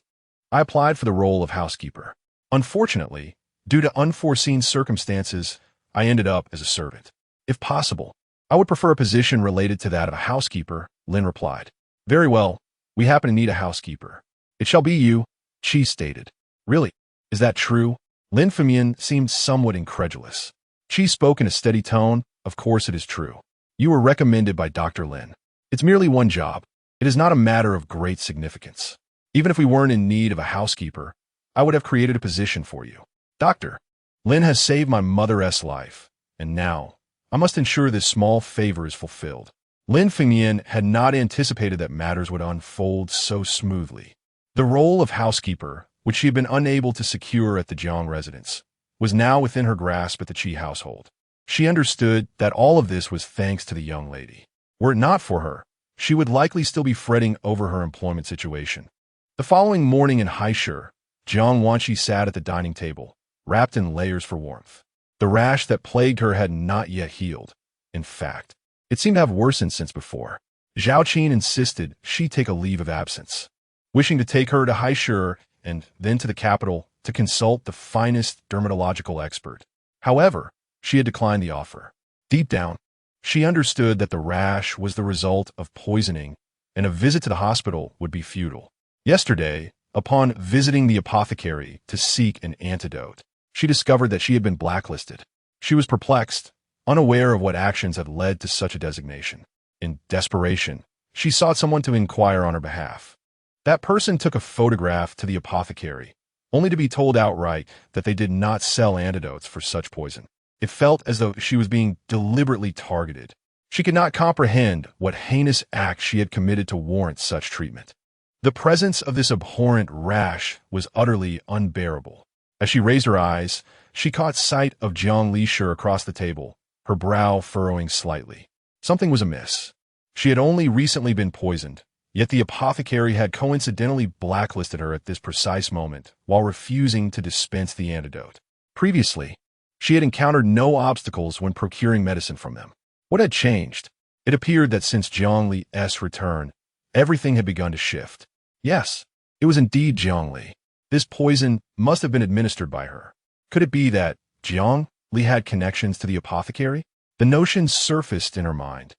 I applied for the role of housekeeper. Unfortunately, due to unforeseen circumstances, I ended up as a servant. If possible, I would prefer a position related to that of a housekeeper, Lin replied. Very well, we happen to need a housekeeper. It shall be you, Qi stated. Really? Is that true? Lin Fengyan seemed somewhat incredulous. Qi spoke in a steady tone. Of course it is true. You were recommended by Dr. Lin. It's merely one job. It is not a matter of great significance. Even if we weren't in need of a housekeeper, I would have created a position for you. Doctor, Lin has saved my mother's life, and now I must ensure this small favor is fulfilled. Lin Fengyan had not anticipated that matters would unfold so smoothly. The role of housekeeper, which she had been unable to secure at the Jiang residence, was now within her grasp at the Qi household. She understood that all of this was thanks to the young lady. Were it not for her, she would likely still be fretting over her employment situation. The following morning in Haisher, Jiang Wanqi sat at the dining table, wrapped in layers for warmth. The rash that plagued her had not yet healed. In fact, it seemed to have worsened since before. Zhao Qin insisted she take a leave of absence, wishing to take her to Haisher and then to the capital to consult the finest dermatological expert. However, she had declined the offer. Deep down, she understood that the rash was the result of poisoning, and a visit to the hospital would be futile. Yesterday, upon visiting the apothecary to seek an antidote, she discovered that she had been blacklisted. She was perplexed, unaware of what actions had led to such a designation. In desperation, she sought someone to inquire on her behalf. That person took a photograph to the apothecary, only to be told outright that they did not sell antidotes for such poison. It felt as though she was being deliberately targeted. She could not comprehend what heinous act she had committed to warrant such treatment. The presence of this abhorrent rash was utterly unbearable. As she raised her eyes, she caught sight of Jiang Lisher across the table, her brow furrowing slightly. Something was amiss. She had only recently been poisoned, yet the apothecary had coincidentally blacklisted her at this precise moment while refusing to dispense the antidote. Previously, she had encountered no obstacles when procuring medicine from them. What had changed? It appeared that since Jiang Li's return, everything had begun to shift. Yes, it was indeed Jiang Li. This poison must have been administered by her. Could it be that Jiang Li had connections to the apothecary? The notion surfaced in her mind,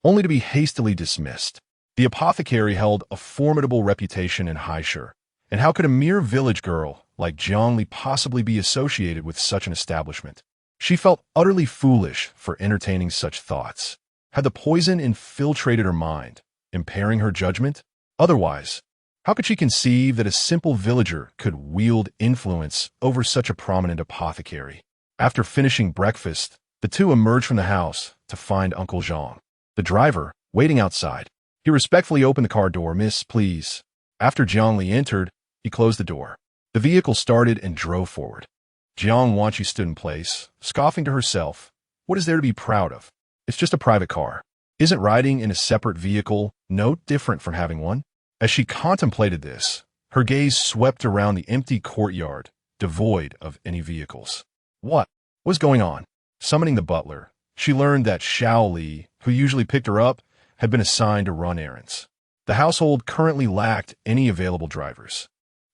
only to be hastily dismissed. The apothecary held a formidable reputation in Haisher, and how could a mere village girl like Jiang Li possibly be associated with such an establishment? She felt utterly foolish for entertaining such thoughts. Had the poison infiltrated her mind, impairing her judgment? Otherwise, how could she conceive that a simple villager could wield influence over such a prominent apothecary? After finishing breakfast, the two emerged from the house to find Uncle Zhang, the driver, waiting outside. He respectfully opened the car door. Miss, please. After Jiang Li entered, he closed the door. The vehicle started and drove forward. Jiang Wanqi stood in place, scoffing to herself. What is there to be proud of? It's just a private car. Isn't riding in a separate vehicle no different from having one? As she contemplated this, her gaze swept around the empty courtyard, devoid of any vehicles. What was going on? Summoning the butler, she learned that Xiao Li, who usually picked her up, had been assigned to run errands. The household currently lacked any available drivers.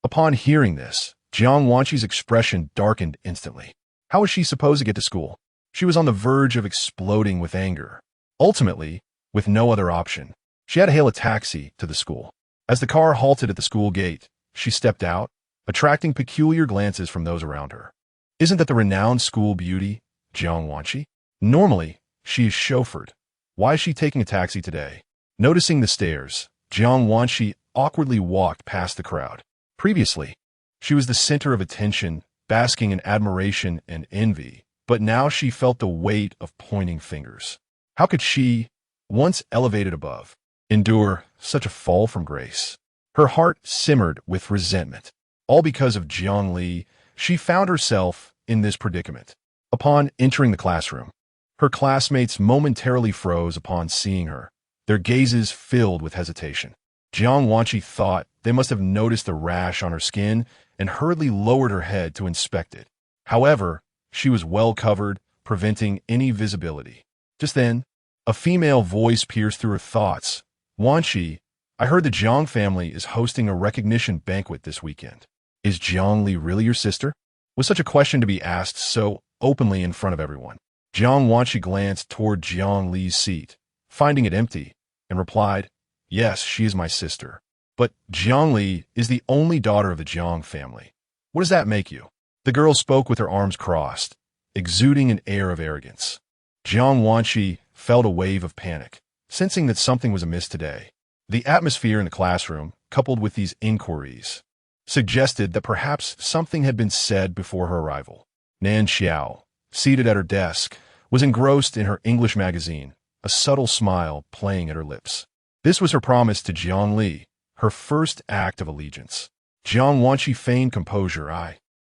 Upon hearing this, Jiang Wanqi's expression darkened instantly. How was she supposed to get to school? She was on the verge of exploding with anger. Ultimately, with no other option, she had to hail a taxi to the school. As the car halted at the school gate, she stepped out, attracting peculiar glances from those around her. Isn't that the renowned school beauty, Jiang Wanqi? Normally, she is chauffeured. Why is she taking a taxi today? Noticing the stairs, Jiang Wanqi awkwardly walked past the crowd. Previously, she was the center of attention, basking in admiration and envy, but now she felt the weight of pointing fingers. How could she, once elevated above, endure such a fall from grace? Her heart simmered with resentment. All because of Jiang Li, she found herself in this predicament. Upon entering the classroom, her classmates momentarily froze upon seeing her, their gazes filled with hesitation. Jiang Wanqi thought they must have noticed the rash on her skin and hurriedly lowered her head to inspect it. However, she was well covered, preventing any visibility. Just then, a female voice pierced through her thoughts. Wanqi, I heard the Jiang family is hosting a recognition banquet this weekend. Is Jiang Li really your sister? Was such a question to be asked so openly in front of everyone? Jiang Wanqi glanced toward Jiang Li's seat, finding it empty, and replied, Yes, she is my sister. But Jiang Li is the only daughter of the Jiang family. What does that make you? The girl spoke with her arms crossed, exuding an air of arrogance. Jiang Wanqi felt a wave of panic, sensing that something was amiss today. The atmosphere in the classroom, coupled with these inquiries, suggested that perhaps something had been said before her arrival. Nan Xiao, seated at her desk, was engrossed in her English magazine, a subtle smile playing at her lips. This was her promise to Jiang Li, her first act of allegiance. Jiang Wanqi feigned composure.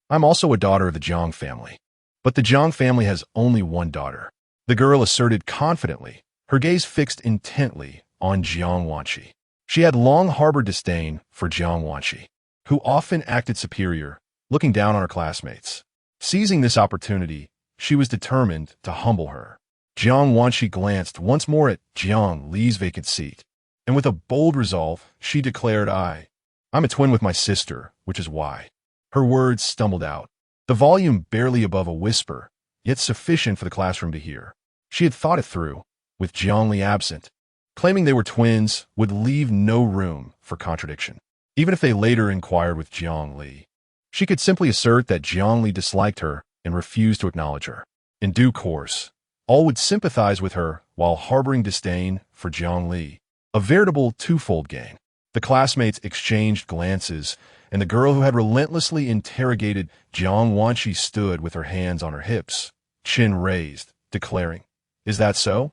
I'm also a daughter of the Jiang family. But the Jiang family has only one daughter. The girl asserted confidently, her gaze fixed intently on Jiang Wanqi. She had long harbored disdain for Jiang Wanqi, who often acted superior, looking down on her classmates. Seizing this opportunity, she was determined to humble her. Jiang Wanqi glanced once more at Jiang Li's vacant seat, and with a bold resolve, she declared, I'm a twin with my sister, which is why. Her words stumbled out, the volume barely above a whisper, yet sufficient for the classroom to hear. She had thought it through, with Jiang Li absent. Claiming they were twins would leave no room for contradiction. Even if they later inquired with Jiang Li, she could simply assert that Jiang Li disliked her and refused to acknowledge her. In due course, all would sympathize with her while harboring disdain for Jiang Li. A veritable twofold gain. The classmates exchanged glances, and the girl who had relentlessly interrogated Jiang Wanqi stood with her hands on her hips, chin raised, declaring, Is that so?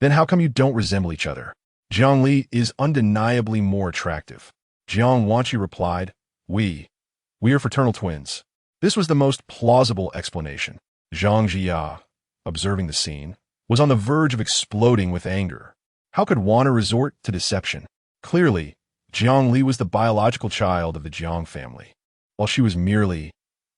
Then how come you don't resemble each other? Jiang Li is undeniably more attractive. Jiang Wanqi replied, We are fraternal twins. This was the most plausible explanation. Zhang Jia, observing the scene, was on the verge of exploding with anger. How could Wana resort to deception? Clearly, Jiang Li was the biological child of the Jiang family, while she was merely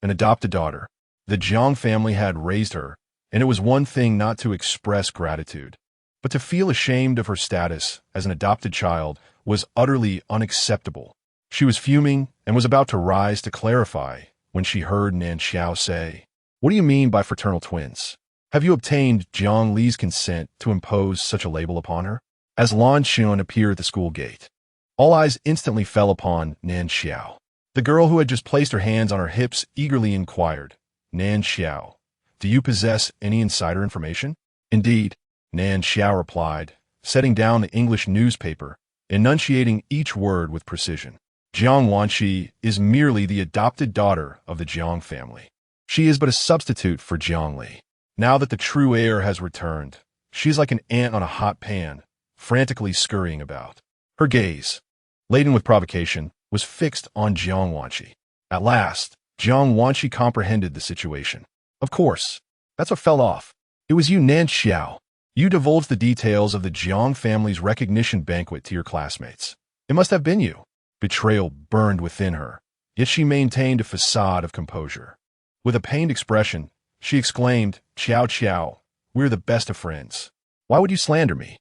an adopted daughter. The Jiang family had raised her, and it was one thing not to express gratitude, but to feel ashamed of her status as an adopted child was utterly unacceptable. She was fuming and was about to rise to clarify when she heard Nan Xiao say, What do you mean by fraternal twins? Have you obtained Jiang Li's consent to impose such a label upon her? As Lan Xun appeared at the school gate, all eyes instantly fell upon Nan Xiao. The girl who had just placed her hands on her hips eagerly inquired, Nan Xiao, do you possess any insider information? Indeed, Nan Xiao replied, setting down the English newspaper, enunciating each word with precision. Jiang Wanqi is merely the adopted daughter of the Jiang family. She is but a substitute for Jiang Li. Now that the true heir has returned, she is like an ant on a hot pan, frantically scurrying about. Her gaze, laden with provocation, was fixed on Jiang Wanqi. At last, Jiang Wanqi comprehended the situation. Of course, that's what fell off. It was you, Nan Xiao. You divulged the details of the Jiang family's recognition banquet to your classmates. It must have been you. Betrayal burned within her, yet she maintained a facade of composure. With a pained expression, she exclaimed, Qiao Qiao, we're the best of friends. Why would you slander me?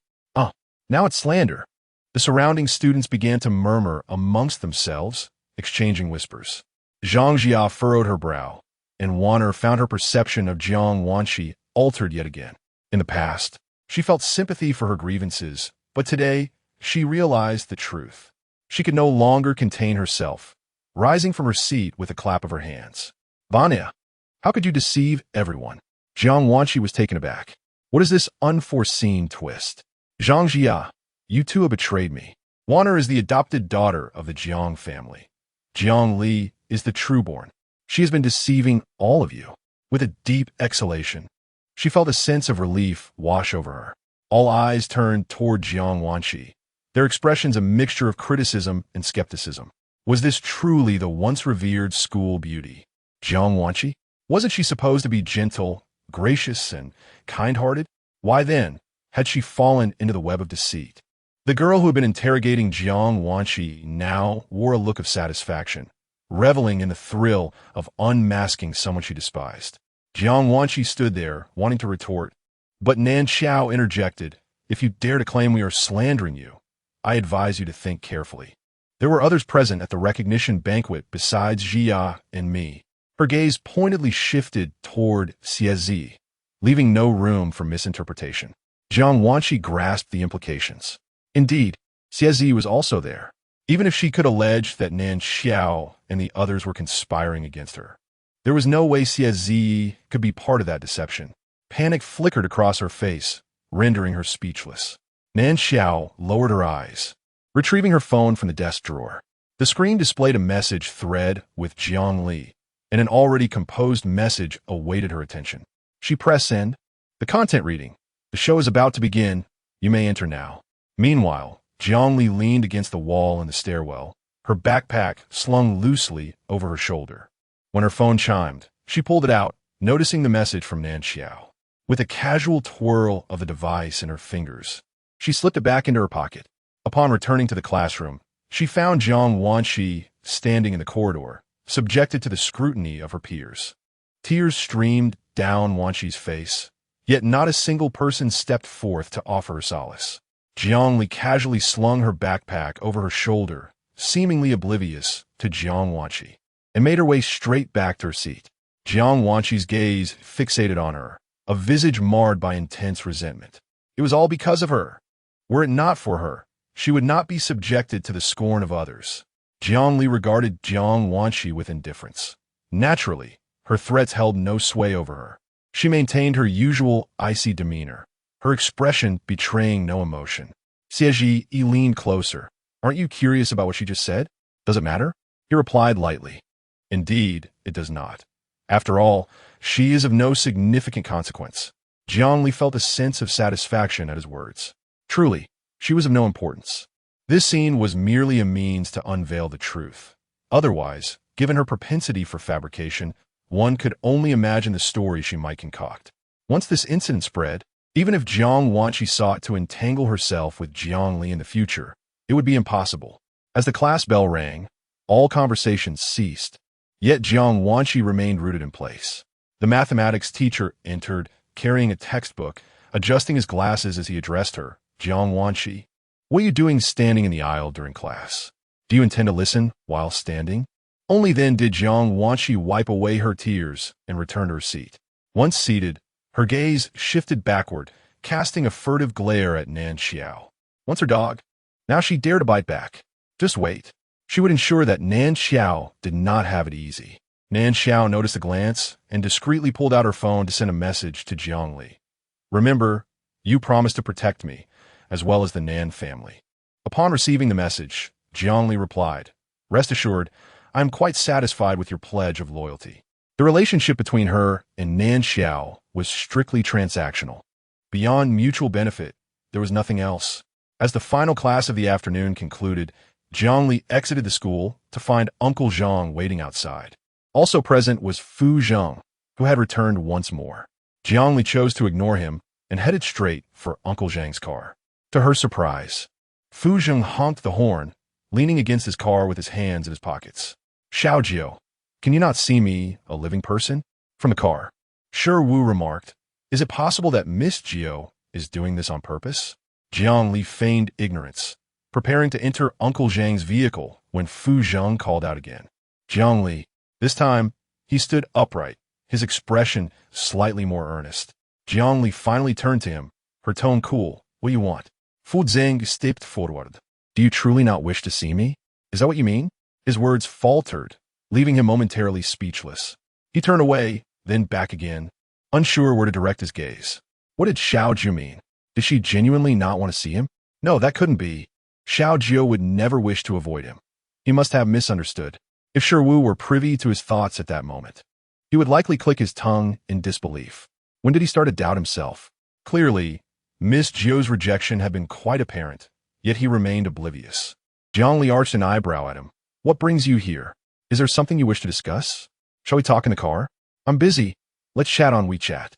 Now it's slander. The surrounding students began to murmur amongst themselves, exchanging whispers. Zhang Jia furrowed her brow, and Wanner found her perception of Jiang Wanqi altered yet again. In the past, she felt sympathy for her grievances, but today, she realized the truth. She could no longer contain herself, rising from her seat with a clap of her hands. Vanya, how could you deceive everyone? Jiang Wanqi was taken aback. What is this unforeseen twist? Zhang Jia, you two have betrayed me. Wanner is the adopted daughter of the Jiang family. Jiang Li is the trueborn. She has been deceiving all of you. With a deep exhalation, she felt a sense of relief wash over her. All eyes turned toward Jiang Wanqi, their expressions a mixture of criticism and skepticism. Was this truly the once revered school beauty? Jiang Wanqi? Wasn't she supposed to be gentle, gracious, and kind-hearted? Why then had she fallen into the web of deceit? The girl who had been interrogating Jiang Wanqi now wore a look of satisfaction, reveling in the thrill of unmasking someone she despised. Jiang Wanqi stood there, wanting to retort, but Nan Xiao interjected, "If you dare to claim we are slandering you, I advise you to think carefully." There were others present at the recognition banquet besides Jia and me. Her gaze pointedly shifted toward Xie, leaving no room for misinterpretation. Jiang Wanqi grasped the implications. Indeed, Xie was also there, even if she could allege that Nan Xiao and the others were conspiring against her. There was no way Xie could be part of that deception. Panic flickered across her face, rendering her speechless. Nan Xiao lowered her eyes, retrieving her phone from the desk drawer. The screen displayed a message thread with Jiang Li, and an already composed message awaited her attention. She pressed send. The content reading: "The show is about to begin. You may enter now." Meanwhile, Jiang Li leaned against the wall in the stairwell, her backpack slung loosely over her shoulder. When her phone chimed, she pulled it out, noticing the message from Nan Xiao. With a casual twirl of the device in her fingers, she slipped it back into her pocket. Upon returning to the classroom, she found Jiang Wanqi standing in the corridor, subjected to the scrutiny of her peers. Tears streamed down Wanqi's face, yet not a single person stepped forth to offer her solace. Jiang Li casually slung her backpack over her shoulder, seemingly oblivious to Jiang Wanqi, and made her way straight back to her seat. Jiang Wanqi's gaze fixated on her, a visage marred by intense resentment. It was all because of her. Were it not for her, she would not be subjected to the scorn of others. Jiang Li regarded Jiang Wanqi with indifference. Naturally, her threats held no sway over her. She maintained her usual icy demeanor, her expression betraying no emotion. Xie leaned closer. "Aren't you curious about what she just said? Does it matter?" He replied lightly. "Indeed, it does not. After all, she is of no significant consequence." Jiang Li felt a sense of satisfaction at his words. Truly, she was of no importance. This scene was merely a means to unveil the truth. Otherwise, given her propensity for fabrication, one could only imagine the story she might concoct. Once this incident spread, even if Jiang Wanqi sought to entangle herself with Jiang Li in the future, it would be impossible. As the class bell rang, all conversations ceased. Yet Jiang Wanqi remained rooted in place. The mathematics teacher entered, carrying a textbook, adjusting his glasses as he addressed her. "Jiang Wanqi, what are you doing standing in the aisle during class? Do you intend to listen while standing?" Only then did Jiang Wanqi wipe away her tears and return to her seat. Once seated, her gaze shifted backward, casting a furtive glare at Nan Xiao. Once her dog, now she dared to bite back. Just wait. She would ensure that Nan Xiao did not have it easy. Nan Xiao noticed the glance and discreetly pulled out her phone to send a message to Jiang Li. "Remember, you promised to protect me, as well as the Nan family." Upon receiving the message, Jiang Li replied, "Rest assured, I am quite satisfied with your pledge of loyalty." The relationship between her and Nan Xiao was strictly transactional. Beyond mutual benefit, there was nothing else. As the final class of the afternoon concluded, Jiang Li exited the school to find Uncle Zhang waiting outside. Also present was Fu Zheng, who had returned once more. Jiang Li chose to ignore him and headed straight for Uncle Zhang's car. To her surprise, Fu Zheng honked the horn, leaning against his car with his hands in his pockets. "Xiao Jiu, can you not see me, a living person?" From the car, Shi Wu remarked, "Is it possible that Miss Jiu is doing this on purpose?" Jiang Li feigned ignorance, preparing to enter Uncle Zhang's vehicle when Fu Zheng called out again. Jiang Li, this time, he stood upright, his expression slightly more earnest. Jiang Li finally turned to him, her tone cool. "What do you want?" Fu Zheng stepped forward. "Do you truly not wish to see me? Is that what you mean?" His words faltered, leaving him momentarily speechless. He turned away, then back again, unsure where to direct his gaze. What did Xiao Jiu mean? Did she genuinely not want to see him? No, that couldn't be. Xiao Jiu would never wish to avoid him. He must have misunderstood. If Shiwu were privy to his thoughts at that moment, he would likely click his tongue in disbelief. When did he start to doubt himself? Clearly, Miss Jiu's rejection had been quite apparent, yet he remained oblivious. Jiang Li arched an eyebrow at him. What brings you here? Is there something you wish to discuss? Shall we talk in the car? I'm busy. Let's chat on WeChat.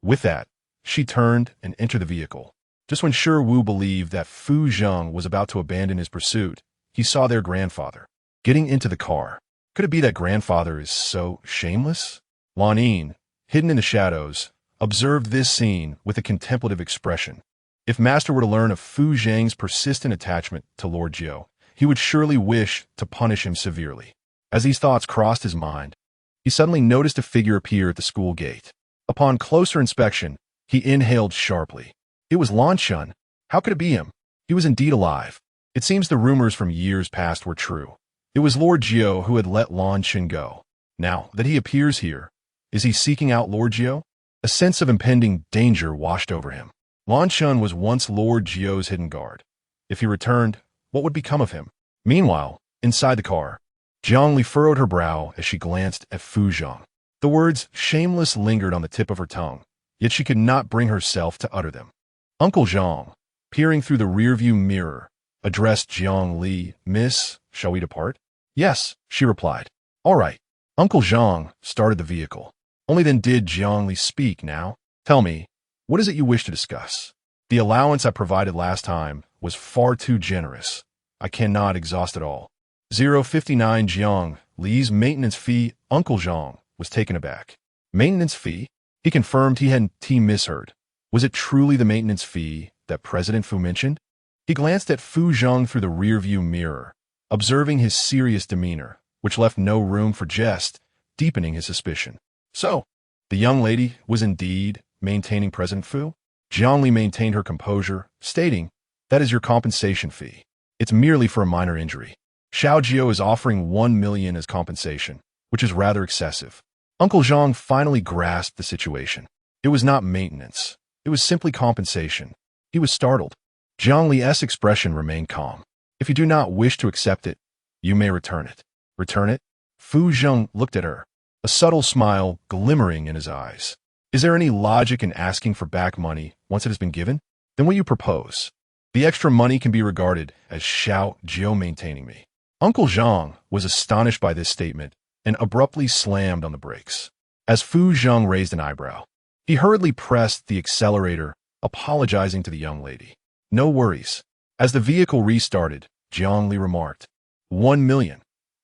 With that, she turned and entered the vehicle. Just when Shiwu believed that Fu Zheng was about to abandon his pursuit, he saw their grandfather getting into the car. Could it be that grandfather is so shameless? Lanmen, hidden in the shadows, observed this scene with a contemplative expression. If Master were to learn of Fu Zheng's persistent attachment to Lord Jiu, he would surely wish to punish him severely. As these thoughts crossed his mind, he suddenly noticed a figure appear at the school gate. Upon closer inspection, he inhaled sharply. It was Lanmen. How could it be him? He was indeed alive. It seems the rumors from years past were true. It was Lord Jiu who had let Lanmen go. Now that he appears here, is he seeking out Lord Jiu? A sense of impending danger washed over him. Lanmen was once Lord Jiu's hidden guard. If he returned, what would become of him? Meanwhile, inside the car, Jiang Li furrowed her brow as she glanced at Fu Zheng. The words shameless lingered on the tip of her tongue, yet she could not bring herself to utter them. Uncle Zhang, peering through the rearview mirror, addressed Jiang Li. Miss, shall we depart? Yes, she replied. All right. Uncle Zhang started the vehicle. Only then did Jiang Li speak. Now, tell me, what is it you wish to discuss? The allowance I provided last time was far too generous. I cannot exhaust it all. 059 Jiang Li's maintenance fee. Uncle Zhang was taken aback. Maintenance fee? He confirmed he hadn't misheard. Was it truly the maintenance fee that President Fu mentioned? He glanced at Fu Zheng through the rearview mirror, observing his serious demeanor, which left no room for jest, deepening his suspicion. So, the young lady was indeed maintaining President Fu? Jiang Li maintained her composure, stating, that is your compensation fee. It's merely for a minor injury. Xiao Jiu is offering 1 million as compensation, which is rather excessive. Uncle Zhang finally grasped the situation. It was not maintenance. It was simply compensation. He was startled. Jiang Li's expression remained calm. If you do not wish to accept it, you may return it. Return it? Fu Zheng looked at her, a subtle smile glimmering in his eyes. Is there any logic in asking for back money once it has been given? Then what you propose? The extra money can be regarded as Xiao Jiu maintaining me. Uncle Zhang was astonished by this statement and abruptly slammed on the brakes. As Fu Zheng raised an eyebrow, he hurriedly pressed the accelerator, apologizing to the young lady. No worries. As the vehicle restarted, Jiang Li remarked, 1 million.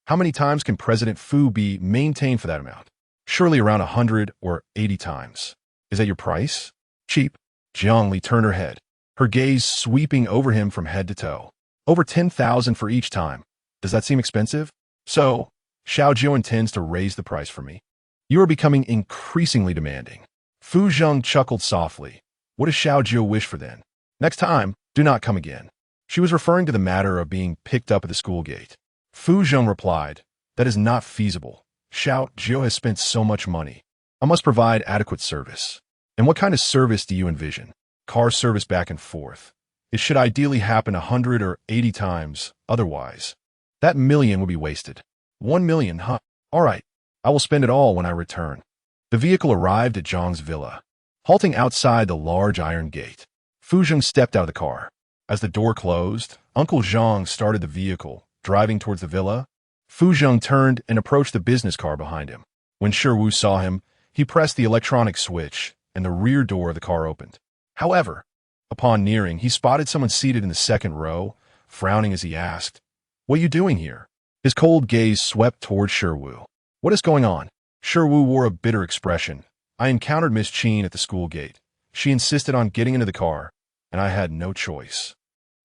How many times can President Fu be maintained for that amount? Surely around 100 or 80 times. Is that your price? Cheap. Jiang Li turned her head, her gaze sweeping over him from head to toe. Over 10,000 for each time. Does that seem expensive? So, Xiao Jiu intends to raise the price for me. You are becoming increasingly demanding. Fu Zheng chuckled softly. What does Xiao Jiu wish for then? Next time, do not come again. She was referring to the matter of being picked up at the school gate. Fu Zheng replied, that is not feasible. Xiao Jiu has spent so much money. I must provide adequate service. And what kind of service do you envision? Car service back and forth. It should ideally happen 100 or 80 times, otherwise. That million would be wasted. 1 million, huh? All right, I will spend it all when I return. The vehicle arrived at Zhang's villa. Halting outside the large iron gate, Fu Zheng stepped out of the car. As the door closed, Uncle Zhang started the vehicle, driving towards the villa. Fu Zheng turned and approached the business car behind him. When Shiwu saw him, he pressed the electronic switch, and the rear door of the car opened. However, upon nearing, he spotted someone seated in the second row, frowning as he asked, what are you doing here? His cold gaze swept towards Shiwu. What is going on? Shiwu wore a bitter expression. I encountered Miss Qin at the school gate. She insisted on getting into the car, and I had no choice.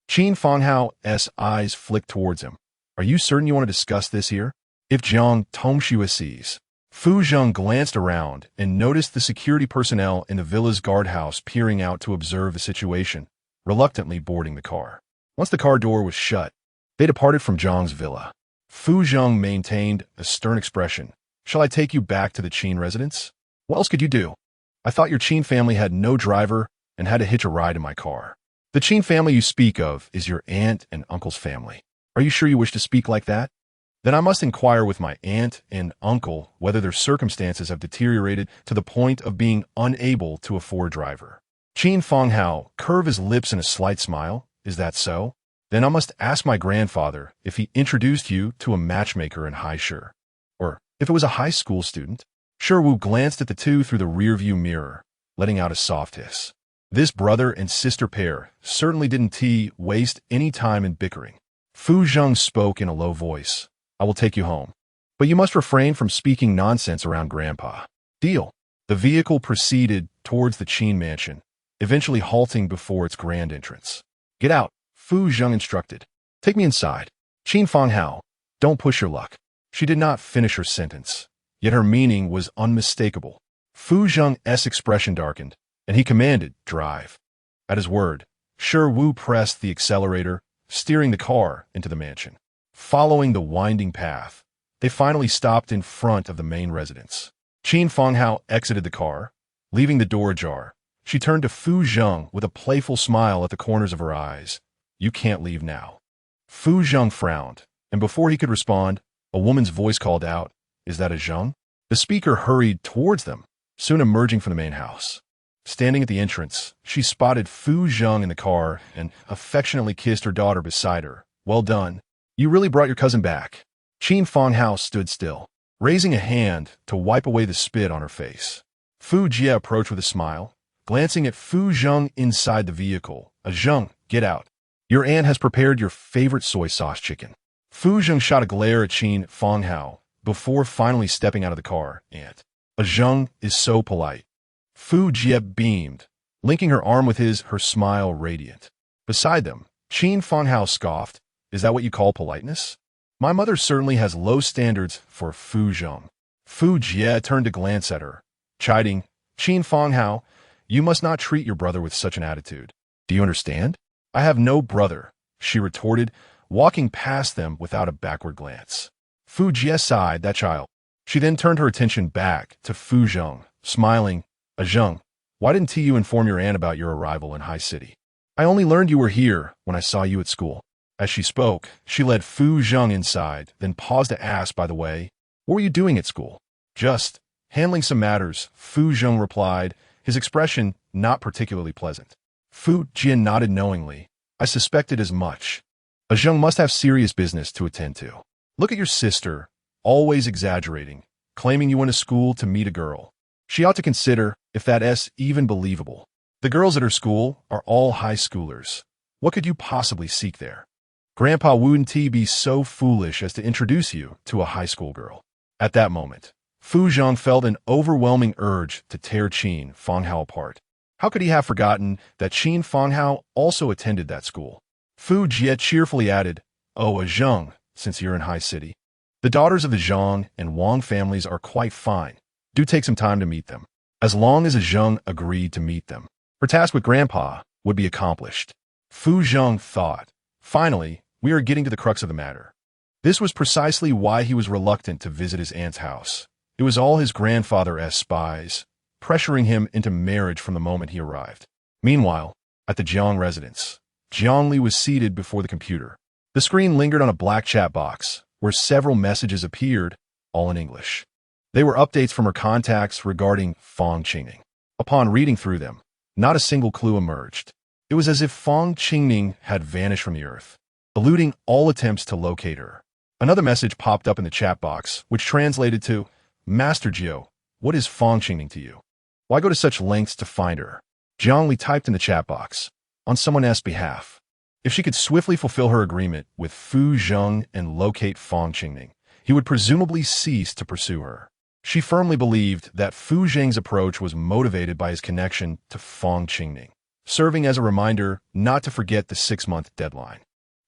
Qin Fanghao's eyes flicked towards him. Are you certain you want to discuss this here? If Jiang Tongxue sees. Fu Zheng glanced around and noticed the security personnel in the villa's guardhouse peering out to observe the situation, reluctantly boarding the car. Once the car door was shut, they departed from Zhang's villa. Fu Zheng maintained a stern expression. Shall I take you back to the Qin residence? What else could you do? I thought your Qin family had no driver and had to hitch a ride in my car. The Qin family you speak of is your aunt and uncle's family. Are you sure you wish to speak like that? Then I must inquire with my aunt and uncle whether their circumstances have deteriorated to the point of being unable to afford driver. Qin Fanghao curve his lips in a slight smile. Is that so? Then I must ask my grandfather if he introduced you to a matchmaker in Haishu, or if it was a high school student. Wu glanced at the two through the rearview mirror, letting out a soft hiss. This brother and sister pair certainly didn't waste any time in bickering. Fu Zheng spoke in a low voice. I will take you home, but you must refrain from speaking nonsense around Grandpa. Deal. The vehicle proceeded towards the Qin mansion, eventually halting before its grand entrance. Get out, Fu Zheng instructed. Take me inside. Qin Fanghao, don't push your luck. She did not finish her sentence, yet her meaning was unmistakable. Fu Zheng's expression darkened, and he commanded, drive. At his word, Wu pressed the accelerator, steering the car into the mansion. Following the winding path, they finally stopped in front of the main residence. Qin Fanghao exited the car, leaving the door ajar. She turned to Fu Zheng with a playful smile at the corners of her eyes. You can't leave now. Fu Zheng frowned, and before he could respond, a woman's voice called out, Is that a Zheng? The speaker hurried towards them, soon emerging from the main house. Standing at the entrance, she spotted Fu Zheng in the car and affectionately kissed her daughter beside her. Well done. You really brought your cousin back. Qin Fanghao stood still, raising a hand to wipe away the spit on her face. Fu Jie approached with a smile, glancing at Fu Zheng inside the vehicle. A Zheng, get out. Your aunt has prepared your favorite soy sauce chicken. Fu Zheng shot a glare at Qin Fanghao before finally stepping out of the car. Aunt. A Zheng is so polite. Fu Jie beamed, linking her arm with his, her smile radiant. Beside them, Qin Fanghao scoffed. Is that what you call politeness? My mother certainly has low standards for Fu Zheng. Fu Jie turned to glance at her, chiding, Qin Fanghao, you must not treat your brother with such an attitude. Do you understand? I have no brother, she retorted, walking past them without a backward glance. Fu Jie sighed, that child. She then turned her attention back to Fu Zheng, smiling, A Zheng, why didn't you inform your aunt about your arrival in High City? I only learned you were here when I saw you at school. As she spoke, she led Fu Zheng inside, then paused to ask, by the way, what were you doing at school? Just handling some matters, Fu Zheng replied, his expression not particularly pleasant. Fu Jin nodded knowingly. I suspected as much. A Zheng must have serious business to attend to. Look at your sister, always exaggerating, claiming you went to school to meet a girl. She ought to consider if that's even believable. The girls at her school are all high schoolers. What could you possibly seek there? Grandpa wouldn't be so foolish as to introduce you to a high school girl. At that moment, Fu Zheng felt an overwhelming urge to tear Qin Fanghao apart. How could he have forgotten that Qin Fanghao also attended that school? Fu Jie cheerfully added, Oh, a Zheng, since you're in High City. The daughters of the Zhang and Wang families are quite fine. Do take some time to meet them. As long as a Zheng agreed to meet them, her task with Grandpa would be accomplished. Fu Zheng thought, finally, we are getting to the crux of the matter. This was precisely why he was reluctant to visit his aunt's house. It was all his grandfather's spies, pressuring him into marriage from the moment he arrived. Meanwhile, at the Jiang residence, Jiangli was seated before the computer. The screen lingered on a black chat box, where several messages appeared, all in English. They were updates from her contacts regarding Fang Qingning. Upon reading through them, not a single clue emerged. It was as if Fang Qingning had vanished from the earth, eluding all attempts to locate her. Another message popped up in the chat box, which translated to, Master Jiu, what is Fang Qingning to you? Why go to such lengths to find her? Jiangli typed in the chat box, on someone else's behalf. If she could swiftly fulfill her agreement with Fu Zheng and locate Fang Qingning, he would presumably cease to pursue her. She firmly believed that Fu Zheng's approach was motivated by his connection to Fang Qingning, serving as a reminder not to forget the 6-month deadline.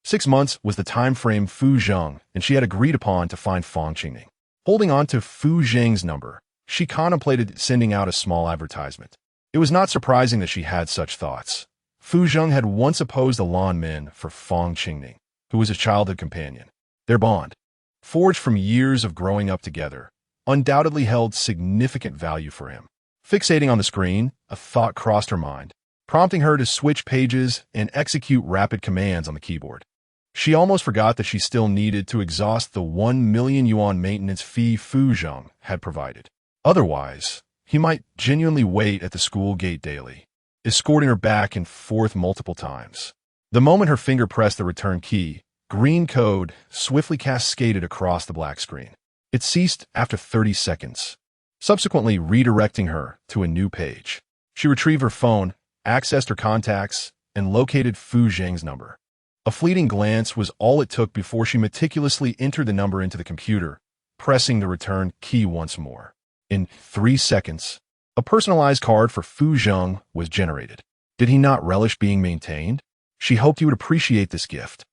6 months was the time frame Fu Zheng and she had agreed upon to find Fang Qingning. Holding on to Fu Zheng's number, she contemplated sending out a small advertisement. It was not surprising that she had such thoughts. Fu Zheng had once opposed the Lanmen for Fang Qingning, who was his childhood companion. Their bond, forged from years of growing up together, undoubtedly held significant value for him. Fixating on the screen, a thought crossed her mind, prompting her to switch pages and execute rapid commands on the keyboard. She almost forgot that she still needed to exhaust the 1 million yuan maintenance fee Fu Zheng had provided. Otherwise, he might genuinely wait at the school gate daily, escorting her back and forth multiple times. The moment her finger pressed the return key, green code swiftly cascaded across the black screen. It ceased after 30 seconds, subsequently redirecting her to a new page. She retrieved her phone, accessed her contacts, and located Fu Zheng's number. A fleeting glance was all it took before she meticulously entered the number into the computer, pressing the return key once more. In 3 seconds, a personalized card for Fu Zheng was generated. Did he not relish being maintained? She hoped he would appreciate this gift.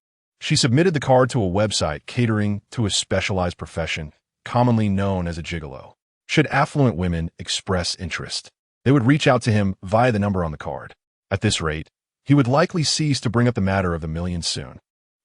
She submitted the card to a website catering to a specialized profession, commonly known as a gigolo. Should affluent women express interest, they would reach out to him via the number on the card. At this rate, he would likely cease to bring up the matter of the millions soon.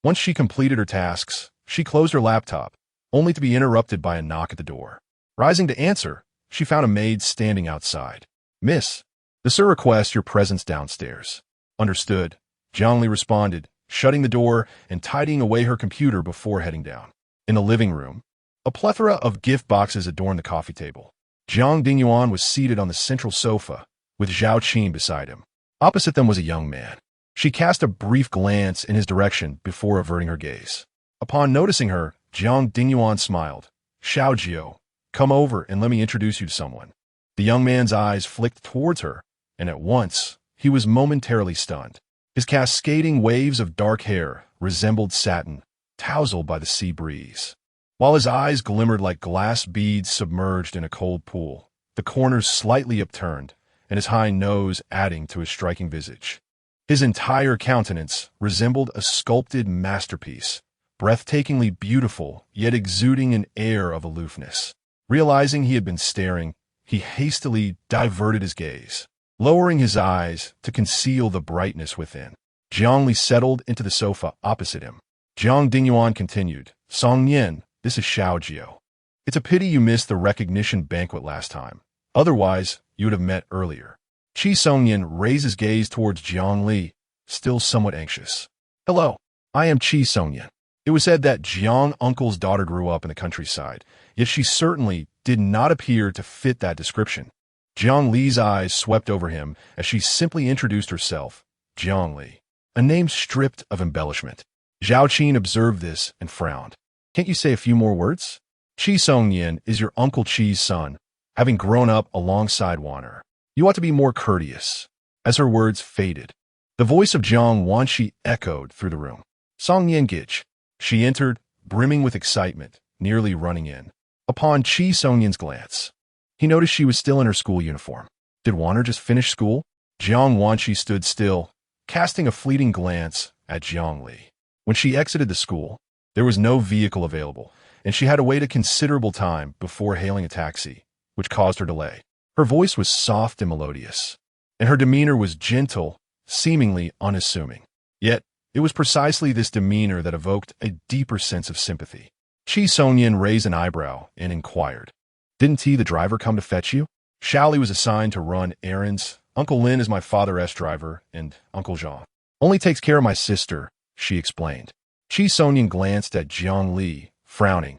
Once she completed her tasks, she closed her laptop, only to be interrupted by a knock at the door. Rising to answer, she found a maid standing outside. "Miss, the sir requests your presence downstairs." "Understood," Jiang Li responded, shutting the door and tidying away her computer before heading down. In the living room, a plethora of gift boxes adorned the coffee table. Jiang Dingyuan was seated on the central sofa, with Zhao Qin beside him. Opposite them was a young man. She cast a brief glance in his direction before averting her gaze. Upon noticing her, Jiang Dingyuan smiled. "Xiaojio, come over and let me introduce you to someone." The young man's eyes flicked towards her, and at once, he was momentarily stunned. His cascading waves of dark hair resembled satin, tousled by the sea breeze. While his eyes glimmered like glass beads submerged in a cold pool, the corners slightly upturned, and his high nose adding to his striking visage. His entire countenance resembled a sculpted masterpiece, breathtakingly beautiful, yet exuding an air of aloofness. Realizing he had been staring, he hastily diverted his gaze, lowering his eyes to conceal the brightness within. Jiang Li settled into the sofa opposite him. Jiang Dingyuan continued, "Song Nian, this is Xiaojio. It's a pity you missed the recognition banquet last time. Otherwise, you would have met earlier." Qi Songyan raised his gaze towards Jiang Li, still somewhat anxious. "Hello, I am Qi Songyan." It was said that Jiang uncle's daughter grew up in the countryside, yet she certainly did not appear to fit that description. Jiang Li's eyes swept over him as she simply introduced herself, Jiang Li, a name stripped of embellishment. Zhao Qin observed this and frowned. "Can't you say a few more words? Qi Songyan is your Uncle Qi's son, having grown up alongside Wan'er. You ought to be more courteous." As her words faded, the voice of Jiang Wanshi echoed through the room. "Song Nian Gich." She entered, brimming with excitement, nearly running in. Upon Qi Songyan's glance, he noticed she was still in her school uniform. Did Wan'er just finish school? Jiang Wanshi stood still, casting a fleeting glance at Jiang Li. When she exited the school, there was no vehicle available, and she had to wait a considerable time before hailing a taxi, which caused her delay. Her voice was soft and melodious, and her demeanor was gentle, seemingly unassuming. Yet, it was precisely this demeanor that evoked a deeper sense of sympathy. Qi Songyan raised an eyebrow and inquired, "Didn't T, the driver, come to fetch you?" Xiaoli was assigned to run errands. Uncle Lin is my father's driver, and Uncle Zhang only takes care of my sister, she explained. Qi Songyan glanced at Jiang Li, frowning.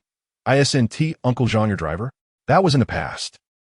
"Isn't Uncle Zhang your driver?" "That was in the past.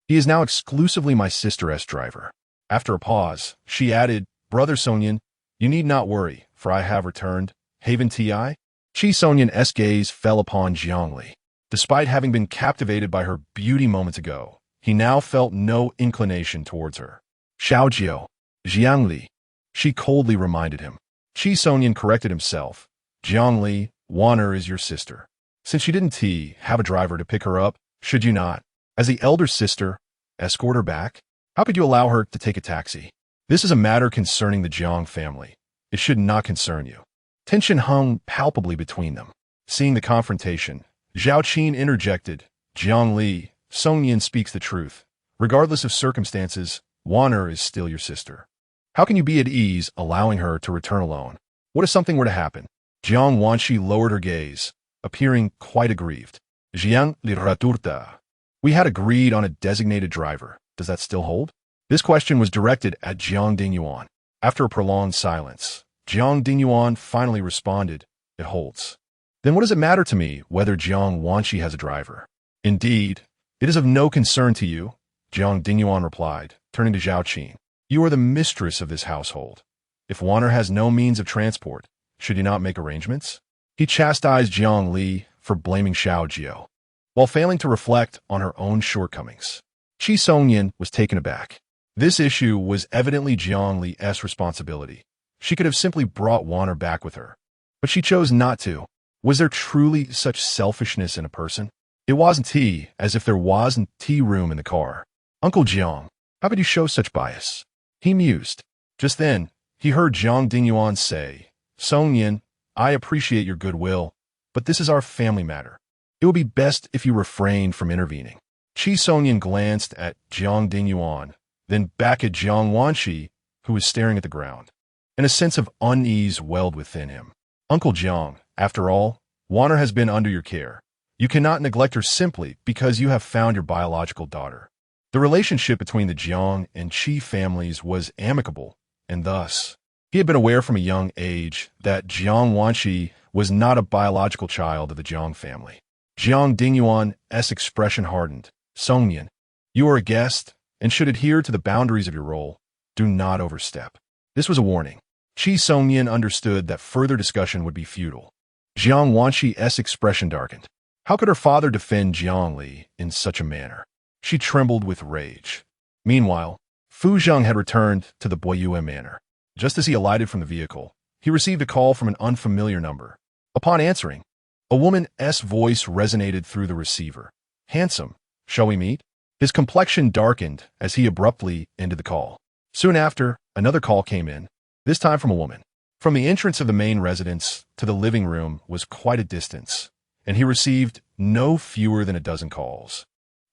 He is now exclusively my sister's driver." After a pause, she added, "Brother Songyan, you need not worry, for I have returned. Haven Ti?" Qi Songyan's gaze fell upon Jiang Li. Despite having been captivated by her beauty moments ago, he now felt no inclination towards her. "Xiaojio, Jiang Li," she coldly reminded him. Qi Songyan corrected himself. "Jiang Li, Wan'er is your sister. Since you didn't have a driver to pick her up, should you not, as the elder sister, escort her back? How could you allow her to take a taxi? This is a matter concerning the Jiang family. It should not concern you." Tension hung palpably between them. Seeing the confrontation, Zhao Qin interjected, "Jiang Li, Songyan speaks the truth. Regardless of circumstances, Wan'er is still your sister. How can you be at ease allowing her to return alone? What if something were to happen?" Jiang Wanshi lowered her gaze, appearing quite aggrieved. "Jiang Li Raturta. We had agreed on a designated driver. Does that still hold?" This question was directed at Jiang Dingyuan. After a prolonged silence, Jiang Dingyuan finally responded, It holds. Then what does it matter to me whether Jiang Wanqi has a driver? Indeed, it is of no concern to you, Jiang Dingyuan replied, turning to Zhao Qin. You are the mistress of this household. If Waner has no means of transport, should you not make arrangements? He chastised Jiang Li for blaming Xiao Jiao, while failing to reflect on her own shortcomings. Qi Songyan was taken aback. This issue was evidently Jiang Li's responsibility. She could have simply brought Waner back with her, but she chose not to. Was there truly such selfishness in a person? It wasn't tea, as if there wasn't tea room in the car. Uncle Jiang, how could you show such bias? He mused. Just then, he heard Jiang Dingyuan say, Songyan, I appreciate your goodwill, but this is our family matter. It would be best if you refrained from intervening. Qi Songyan glanced at Jiang Dingyuan, then back at Jiang Wanqi, who was staring at the ground, and a sense of unease welled within him. Uncle Jiang, after all, Waner has been under your care. You cannot neglect her simply because you have found your biological daughter. The relationship between the Jiang and Qi families was amicable, and thus, he had been aware from a young age that Jiang Wanqi was not a biological child of the Jiang family. Jiang Dingyuan's expression hardened. Songyan, you are a guest and should adhere to the boundaries of your role. Do not overstep. This was a warning. Qi Songyan understood that further discussion would be futile. Jiang Wanqi's expression darkened. How could her father defend Jiang Li in such a manner? She trembled with rage. Meanwhile, Fu Zheng had returned to the Boyue Manor. Just as he alighted from the vehicle, he received a call from an unfamiliar number. Upon answering, a woman's voice resonated through the receiver. Handsome, shall we meet? His complexion darkened as he abruptly ended the call. Soon after, another call came in, this time from a woman. From the entrance of the main residence to the living room was quite a distance, and he received no fewer than a dozen calls,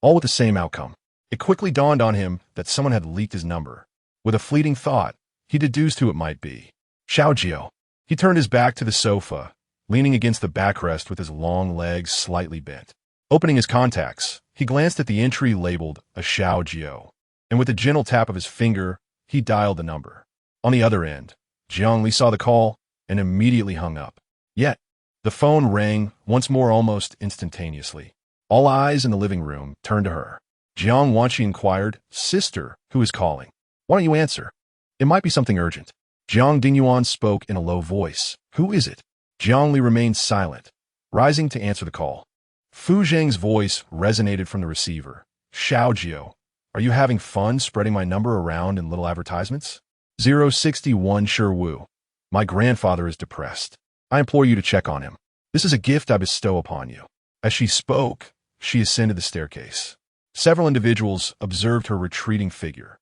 all with the same outcome. It quickly dawned on him that someone had leaked his number. With a fleeting thought, he deduced who it might be. Xiao Jiao. He turned his back to the sofa, leaning against the backrest with his long legs slightly bent. Opening his contacts, he glanced at the entry labeled a Xiao Jiao, and with a gentle tap of his finger, he dialed the number. On the other end, Jiang Li saw the call and immediately hung up. Yet, the phone rang once more almost instantaneously. All eyes in the living room turned to her. Jiang Wanqi inquired, Sister, who is calling? Why don't you answer? It might be something urgent. Jiang Dingyuan spoke in a low voice. Who is it? Jiang Li remained silent, rising to answer the call. Fu Zheng's voice resonated from the receiver. Xiao Jiao, are you having fun spreading my number around in little advertisements? 061 Sherwu. My grandfather is depressed. I implore you to check on him. This is a gift I bestow upon you. As she spoke, she ascended the staircase. Several individuals observed her retreating figure.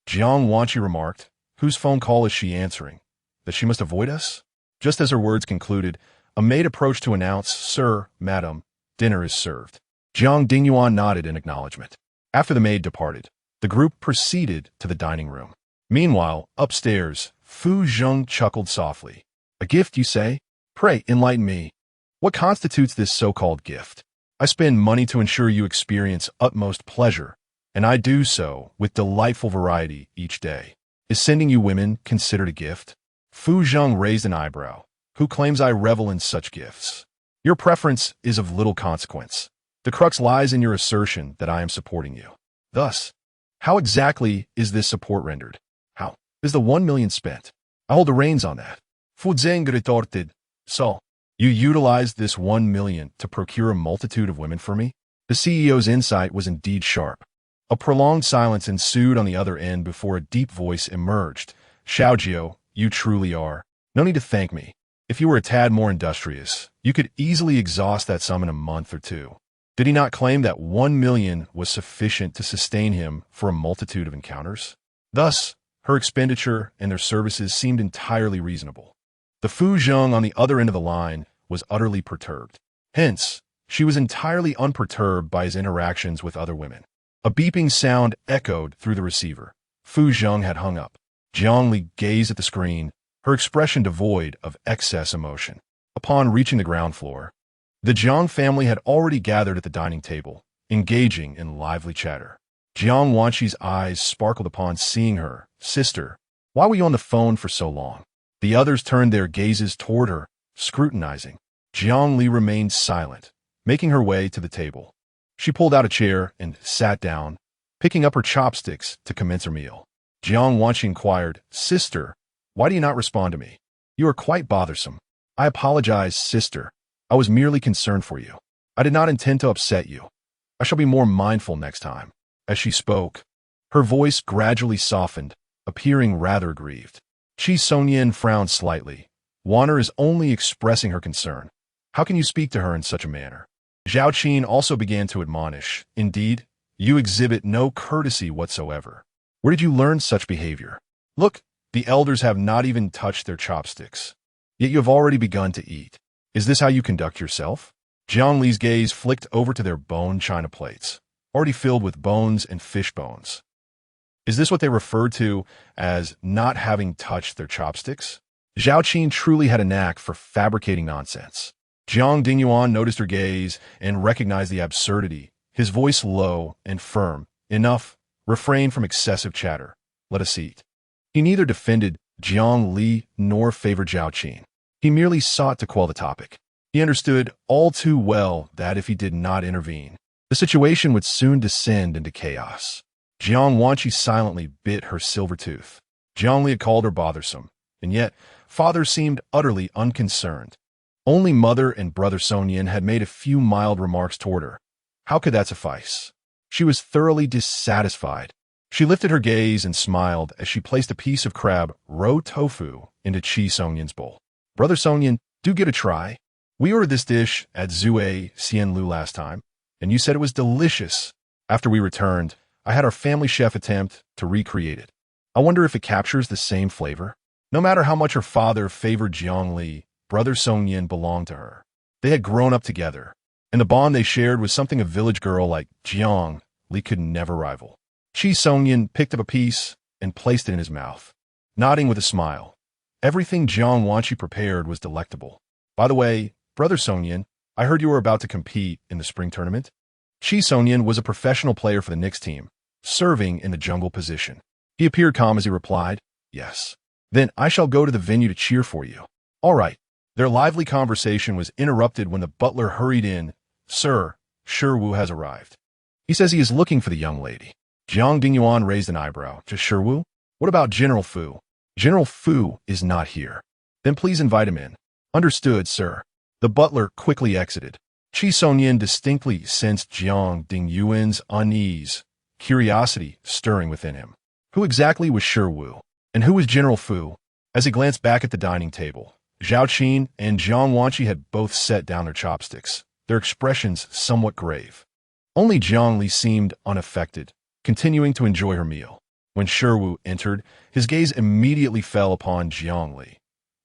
Jiang Wanqi remarked, Whose phone call is she answering? That she must avoid us? Just as her words concluded, a maid approached to announce, Sir, Madam, dinner is served. Jiang Dingyuan nodded in acknowledgement. After the maid departed, the group proceeded to the dining room. Meanwhile, upstairs, Fu Zheng chuckled softly. A gift, you say? Pray, enlighten me. What constitutes this so-called gift? I spend money to ensure you experience utmost pleasure, and I do so with delightful variety each day. Is sending you women considered a gift? Fu Zheng raised an eyebrow. Who claims I revel in such gifts? Your preference is of little consequence. The crux lies in your assertion that I am supporting you. Thus, how exactly is this support rendered? How is the 1 million spent? I hold the reins on that. Fu Zheng retorted. So, you utilized this 1 million to procure a multitude of women for me? The CEO's insight was indeed sharp. A prolonged silence ensued on the other end before a deep voice emerged. Xiao Jiao, you truly are. No need to thank me. If you were a tad more industrious, you could easily exhaust that sum in a month or two. Did he not claim that 1 million was sufficient to sustain him for a multitude of encounters? Thus, her expenditure and their services seemed entirely reasonable. The Fu Zheng on the other end of the line was utterly perturbed. Hence, she was entirely unperturbed by his interactions with other women. A beeping sound echoed through the receiver. Fu Zheng had hung up. Jiang Li gazed at the screen, her expression devoid of excess emotion. Upon reaching the ground floor, the Jiang family had already gathered at the dining table, engaging in lively chatter. Jiang Wanqi's eyes sparkled upon seeing her. Sister, why were you on the phone for so long? The others turned their gazes toward her, scrutinizing. Jiang Li remained silent, making her way to the table. She pulled out a chair and sat down, picking up her chopsticks to commence her meal. Jiang Wanqi inquired, "Sister, why do you not respond to me? You are quite bothersome." "I apologize, sister. I was merely concerned for you. I did not intend to upset you. I shall be more mindful next time." As she spoke, her voice gradually softened, appearing rather grieved. Qi Songyin frowned slightly. "Waner is only expressing her concern. How can you speak to her in such a manner?" Zhao Qin also began to admonish. "Indeed, you exhibit no courtesy whatsoever. Where did you learn such behavior? Look, the elders have not even touched their chopsticks. Yet you have already begun to eat. Is this how you conduct yourself?" Jiang Li's gaze flicked over to their bone china plates, already filled with bones and fish bones. Is this what they referred to as not having touched their chopsticks? Zhao Qin truly had a knack for fabricating nonsense. Jiang Dingyuan noticed her gaze and recognized the absurdity, his voice low and firm. "Enough. Refrain from excessive chatter. Let us eat." He neither defended Jiang Li nor favored Zhao Qin. He merely sought to quell the topic. He understood all too well that if he did not intervene, the situation would soon descend into chaos. Jiang Wanqi silently bit her silver tooth. Jiang Li had called her bothersome, and yet father seemed utterly unconcerned. Only mother and brother Songyin had made a few mild remarks toward her. How could that suffice? She was thoroughly dissatisfied. She lifted her gaze and smiled as she placed a piece of crab roe tofu into Qi Songyin's bowl. "Brother Songyin, do get a try. We ordered this dish at Zue Xianlu last time, and you said it was delicious. After we returned, I had our family chef attempt to recreate it. I wonder if it captures the same flavor." No matter how much her father favored Jiang Li, brother Songyin belonged to her. They had grown up together, and the bond they shared was something a village girl like Jiang Li could never rival. Qi Songyin picked up a piece and placed it in his mouth, nodding with a smile. Everything Jiang Wanqi prepared was delectable. "By the way, brother Songyin, I heard you were about to compete in the spring tournament." Qi Songyin was a professional player for the Knicks team, serving in the jungle position. He appeared calm as he replied, "Yes. Then I shall go to the venue to cheer for you." "All right." Their lively conversation was interrupted when the butler hurried in. "Sir, Shiwu has arrived. He says he is looking for the young lady." Jiang Dingyuan raised an eyebrow. "To Shiwu? What about General Fu?" "General Fu is not here." "Then please invite him in." "Understood, sir." The butler quickly exited. Qi Songyin distinctly sensed Jiang Dingyuan's unease, curiosity stirring within him. Who exactly was Shiwu? And who was General Fu? As he glanced back at the dining table, Zhao Qin and Jiang Wanqi had both set down their chopsticks, their expressions somewhat grave. Only Jiang Li seemed unaffected, continuing to enjoy her meal. When Shiwu entered, his gaze immediately fell upon Jiang Li.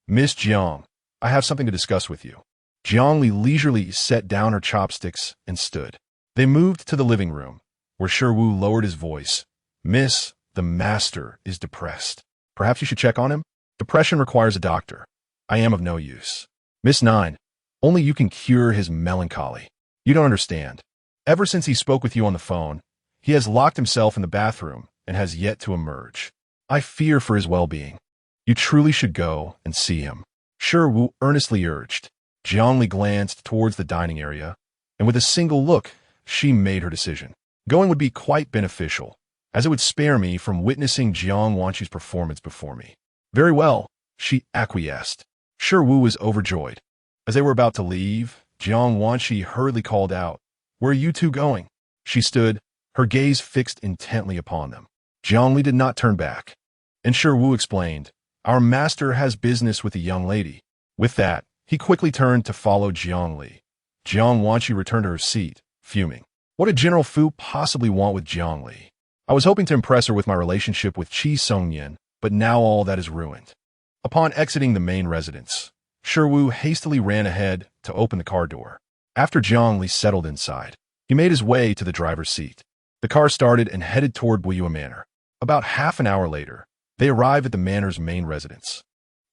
"Miss Jiang, I have something to discuss with you." Jiang Li leisurely set down her chopsticks and stood. They moved to the living room, where Shiwu lowered his voice. "Miss, the master is depressed. Perhaps you should check on him? Depression requires a doctor. I am of no use." "Miss Nine, only you can cure his melancholy. You don't understand. Ever since he spoke with you on the phone, he has locked himself in the bathroom and has yet to emerge. I fear for his well-being. You truly should go and see him." Shiwu earnestly urged. Jiang Li glanced towards the dining area, and with a single look, she made her decision. Going would be quite beneficial, as it would spare me from witnessing Jiang Wanqi's performance before me. "Very well," she acquiesced. Shiwu was overjoyed. As they were about to leave, Jiang Wanqi hurriedly called out, "Where are you two going?" She stood, her gaze fixed intently upon them. Jiang Li did not turn back, and Shiwu explained, "Our master has business with the young lady." With that, he quickly turned to follow Jiang Li. Jiang Wanqi returned to her seat, fuming. What did General Fu possibly want with Jiang Li? I was hoping to impress her with my relationship with Qi Songyin, but now all that is ruined. Upon exiting the main residence, Shiwu hastily ran ahead to open the car door. After Jiang Li settled inside, he made his way to the driver's seat. The car started and headed toward Buyue Manor. About half an hour later, they arrived at the manor's main residence.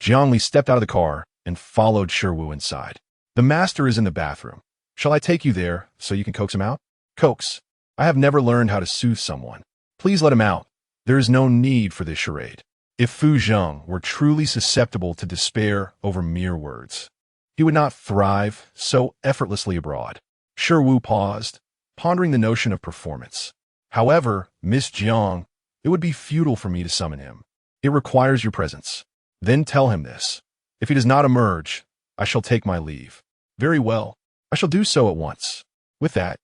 Jiang Li stepped out of the car and followed Shiwu inside. "The master is in the bathroom. Shall I take you there so you can coax him out?" "Coax? I have never learned how to soothe someone. Please let him out. There is no need for this charade." If Fu Zheng were truly susceptible to despair over mere words, He would not thrive so effortlessly abroad. Shi Wu paused, pondering the notion of performance. However, Miss Jiang, it would be futile for me to summon him. It requires your presence. Then tell him this. If he does not emerge, I shall take my leave. Very well. I shall do so at once. With that,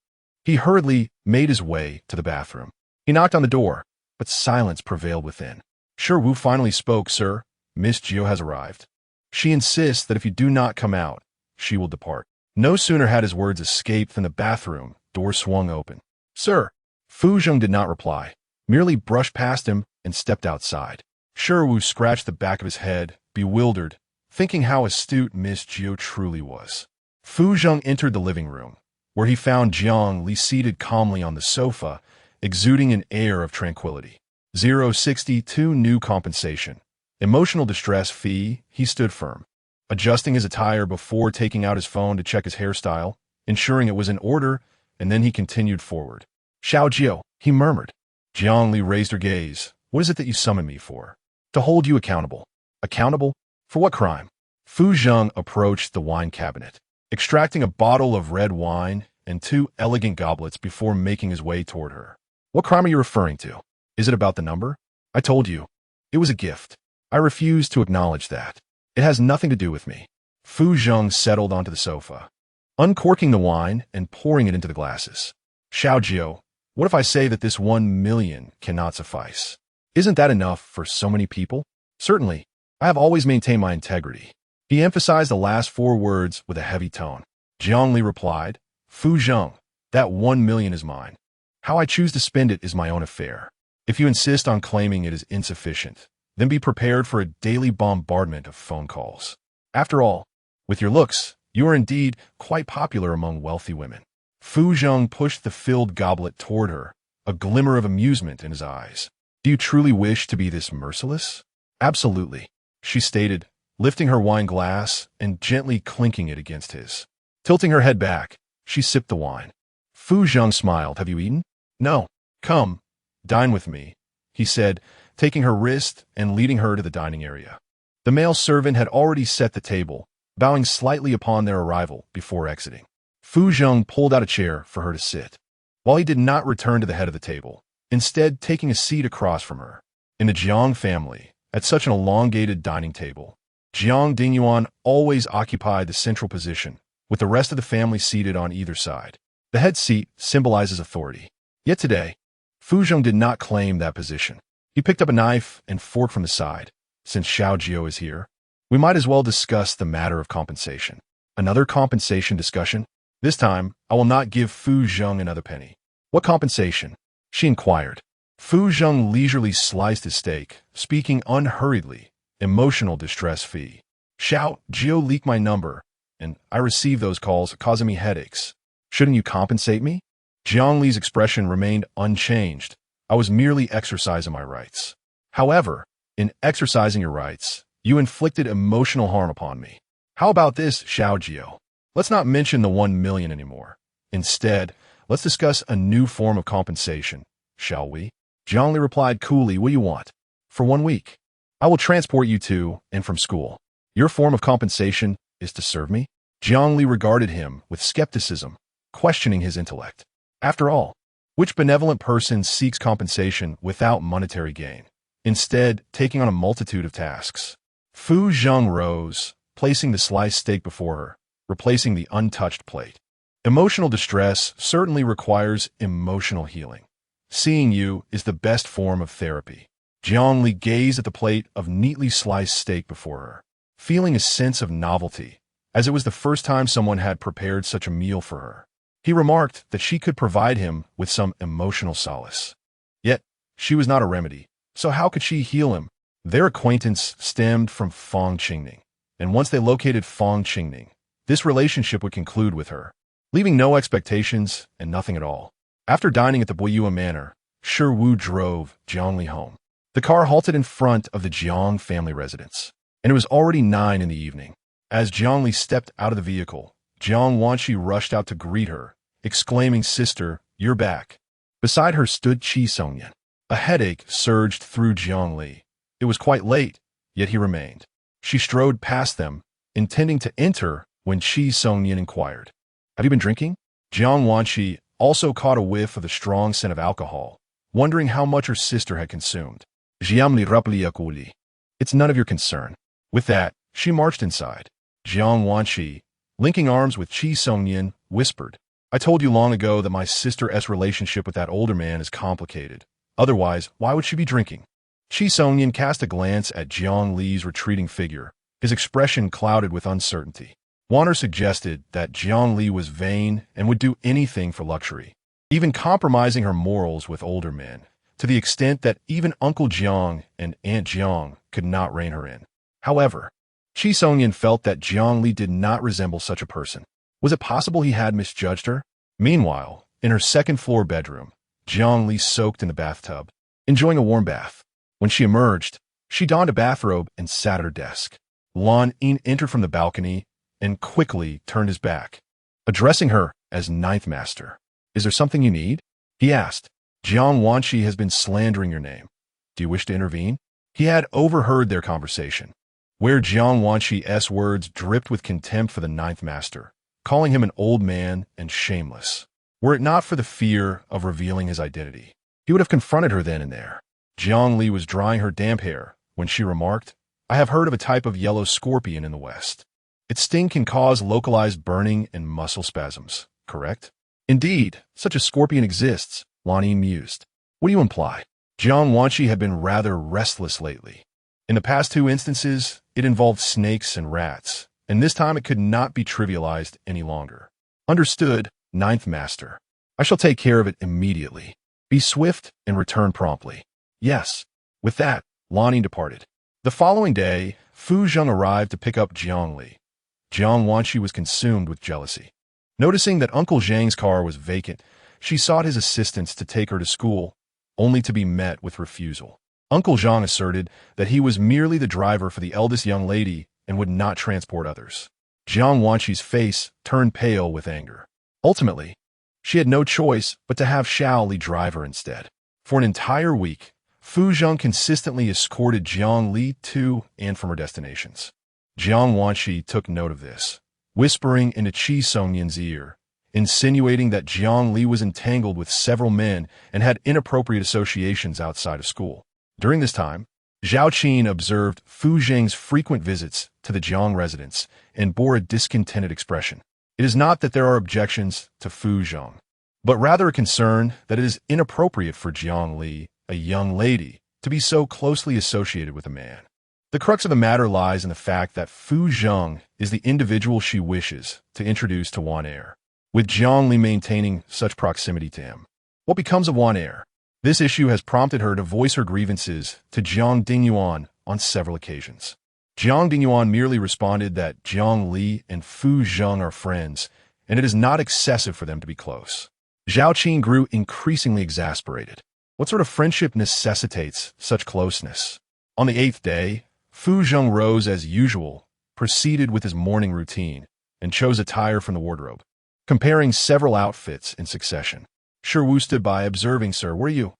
he hurriedly made his way to the bathroom. He knocked on the door, but silence prevailed within. Shi Wu finally spoke, Sir. Miss Jiu has arrived. She insists that if you do not come out, she will depart. No sooner had his words escaped than the bathroom door swung open. Sir. Fu Zheng did not reply, merely brushed past him and stepped outside. Shi Wu scratched the back of his head, bewildered, thinking how astute Miss Jiu truly was. Fu Zheng entered the living room, where he found Jiang Li seated calmly on the sofa, exuding an air of tranquility. 062 New compensation. Emotional distress fee. He stood firm, adjusting his attire before taking out his phone to check his hairstyle, ensuring it was in order, and then he continued forward. Xiao Jiu, he murmured. Jiang Li raised her gaze. What is it that you summoned me for? To hold you accountable. Accountable? For what crime? Fu Zheng approached the wine cabinet, extracting a bottle of red wine and 2 elegant goblets before making his way toward her. What crime are you referring to? Is it about the number? I told you. It was a gift. I refuse to acknowledge that. It has nothing to do with me. Fu Zheng settled onto the sofa, uncorking the wine and pouring it into the glasses. Xiao Jiu, what if I say that this 1 million cannot suffice? Isn't that enough for so many people? Certainly. I have always maintained my integrity. He emphasized the last 4 words with a heavy tone. Jiang Li replied, Fu Zheng, that 1 million is mine. How I choose to spend it is my own affair. If you insist on claiming it is insufficient, then be prepared for a daily bombardment of phone calls. After all, with your looks, you are indeed quite popular among wealthy women. Fu Zheng pushed the filled goblet toward her, a glimmer of amusement in his eyes. Do you truly wish to be this merciless? Absolutely, she stated, lifting her wine glass and gently clinking it against his. Tilting her head back, she sipped the wine. Fu Zheng smiled. Have you eaten? No. Come, dine with me, he said, taking her wrist and leading her to the dining area. The male servant had already set the table, bowing slightly upon their arrival before exiting. Fu Zheng pulled out a chair for her to sit, while he did not return to the head of the table, instead taking a seat across from her. In the Jiang family, at such an elongated dining table, Jiang Dingyuan always occupied the central position, with the rest of the family seated on either side. The head seat symbolizes authority. Yet today, Fu Zheng did not claim that position. He picked up a knife and fork from the side. Since Xiao Jiu is here, we might as well discuss the matter of compensation. Another compensation discussion? This time, I will not give Fu Zheng another penny. What compensation? She inquired. Fu Zheng leisurely sliced his steak, speaking unhurriedly. Emotional distress fee. Xiao Jiu leaked my number, and I receive those calls causing me headaches. Shouldn't you compensate me? Jiang Li's expression remained unchanged. I was merely exercising my rights. However, in exercising your rights, you inflicted emotional harm upon me. How about this, Xiao Jiu? Let's not mention the 1 million anymore. Instead, let's discuss a new form of compensation, shall we? Jiang Li replied coolly, what do you want? For 1 week. I will transport you to and from school. Your form of compensation is to serve me? Jiang Li regarded him with skepticism, questioning his intellect. After all, which benevolent person seeks compensation without monetary gain, instead taking on a multitude of tasks? Fu Zheng rose, placing the sliced steak before her, replacing the untouched plate. Emotional distress certainly requires emotional healing. Seeing you is the best form of therapy. Jiang Li gazed at the plate of neatly sliced steak before her, feeling a sense of novelty, as it was the first time someone had prepared such a meal for her. He remarked that she could provide him with some emotional solace. Yet, she was not a remedy, so how could she heal him? Their acquaintance stemmed from Fang Qingning, and once they located Fang Qingning, this relationship would conclude with her, leaving no expectations and nothing at all. After dining at the Boyua Manor, Shi Wu drove Jiang Li home. The car halted in front of the Jiang family residence, and it was already 9 in the evening. As Jiang Li stepped out of the vehicle, Jiang Wanshi rushed out to greet her, exclaiming, Sister, you're back. Beside her stood Qi Songyan. A headache surged through Jiang Li. It was quite late, yet he remained. She strode past them, intending to enter when Qi Songnian inquired. Have you been drinking? Jiang Wanqi also caught a whiff of the strong scent of alcohol, wondering how much her sister had consumed. Jiamli rapli. It's none of your concern. With that, she marched inside. Jiang Wanqi, linking arms with Qi Songnian, whispered, I told you long ago that my sister's relationship with that older man is complicated. Otherwise, why would she be drinking? Qi Songnian cast a glance at Jiang Li's retreating figure, his expression clouded with uncertainty. Wanner suggested that Jiang Li was vain and would do anything for luxury, even compromising her morals with older men, to the extent that even Uncle Jiang and Aunt Jiang could not rein her in. However, Qi Songnian felt that Jiang Li did not resemble such a person. Was it possible he had misjudged her? Meanwhile, in her second-floor bedroom, Jiang Li soaked in the bathtub, enjoying a warm bath. When she emerged, she donned a bathrobe and sat at her desk. Lan Yin entered from the balcony and quickly turned his back, addressing her as Ninth Master. Is there something you need? He asked. Jiang Wanqi has been slandering your name. Do you wish to intervene? He had overheard their conversation, where Jiang Wanqi's words dripped with contempt for the Ninth Master, calling him an old man and shameless. Were it not for the fear of revealing his identity, he would have confronted her then and there. Jiang Li was drying her damp hair when she remarked, I have heard of a type of yellow scorpion in the West. Its sting can cause localized burning and muscle spasms, correct? Indeed, such a scorpion exists, Lan Yin mused. What do you imply? Jiang Wanqi had been rather restless lately. In the past two instances, it involved snakes and rats, and this time it could not be trivialized any longer. Understood, Ninth Master. I shall take care of it immediately. Be swift and return promptly. Yes. With that, Lan Yin departed. The following day, Fu Zheng arrived to pick up Jiang Li. Jiang Wanqi was consumed with jealousy. Noticing that Uncle Zhang's car was vacant, she sought his assistance to take her to school, only to be met with refusal. Uncle Zhang asserted that he was merely the driver for the eldest young lady and would not transport others. Jiang Wanqi's face turned pale with anger. Ultimately, she had no choice but to have Xiao Li drive her instead. For an entire week, Fu Zheng consistently escorted Jiang Li to and from her destinations. Jiang Wanqi took note of this, whispering into Qi Songnian's ear, insinuating that Jiang Li was entangled with several men and had inappropriate associations outside of school. During this time, Zhao Qin observed Fu Zheng's frequent visits to the Jiang residence and bore a discontented expression. It is not that there are objections to Fu Zheng, but rather a concern that it is inappropriate for Jiang Li, a young lady, to be so closely associated with a man. The crux of the matter lies in the fact that Fu Zheng is the individual she wishes to introduce to Wan Er, with Jiang Li maintaining such proximity to him. What becomes of Wan Er? This issue has prompted her to voice her grievances to Jiang Dingyuan on several occasions. Jiang Dingyuan merely responded that Jiang Li and Fu Zheng are friends, and it is not excessive for them to be close. Zhao Qin grew increasingly exasperated. What sort of friendship necessitates such closeness? On the 8th day, Fu Zheng rose as usual, proceeded with his morning routine, and chose attire from the wardrobe, comparing several outfits in succession. Shi Wu stood by, observing, Sir, where are you?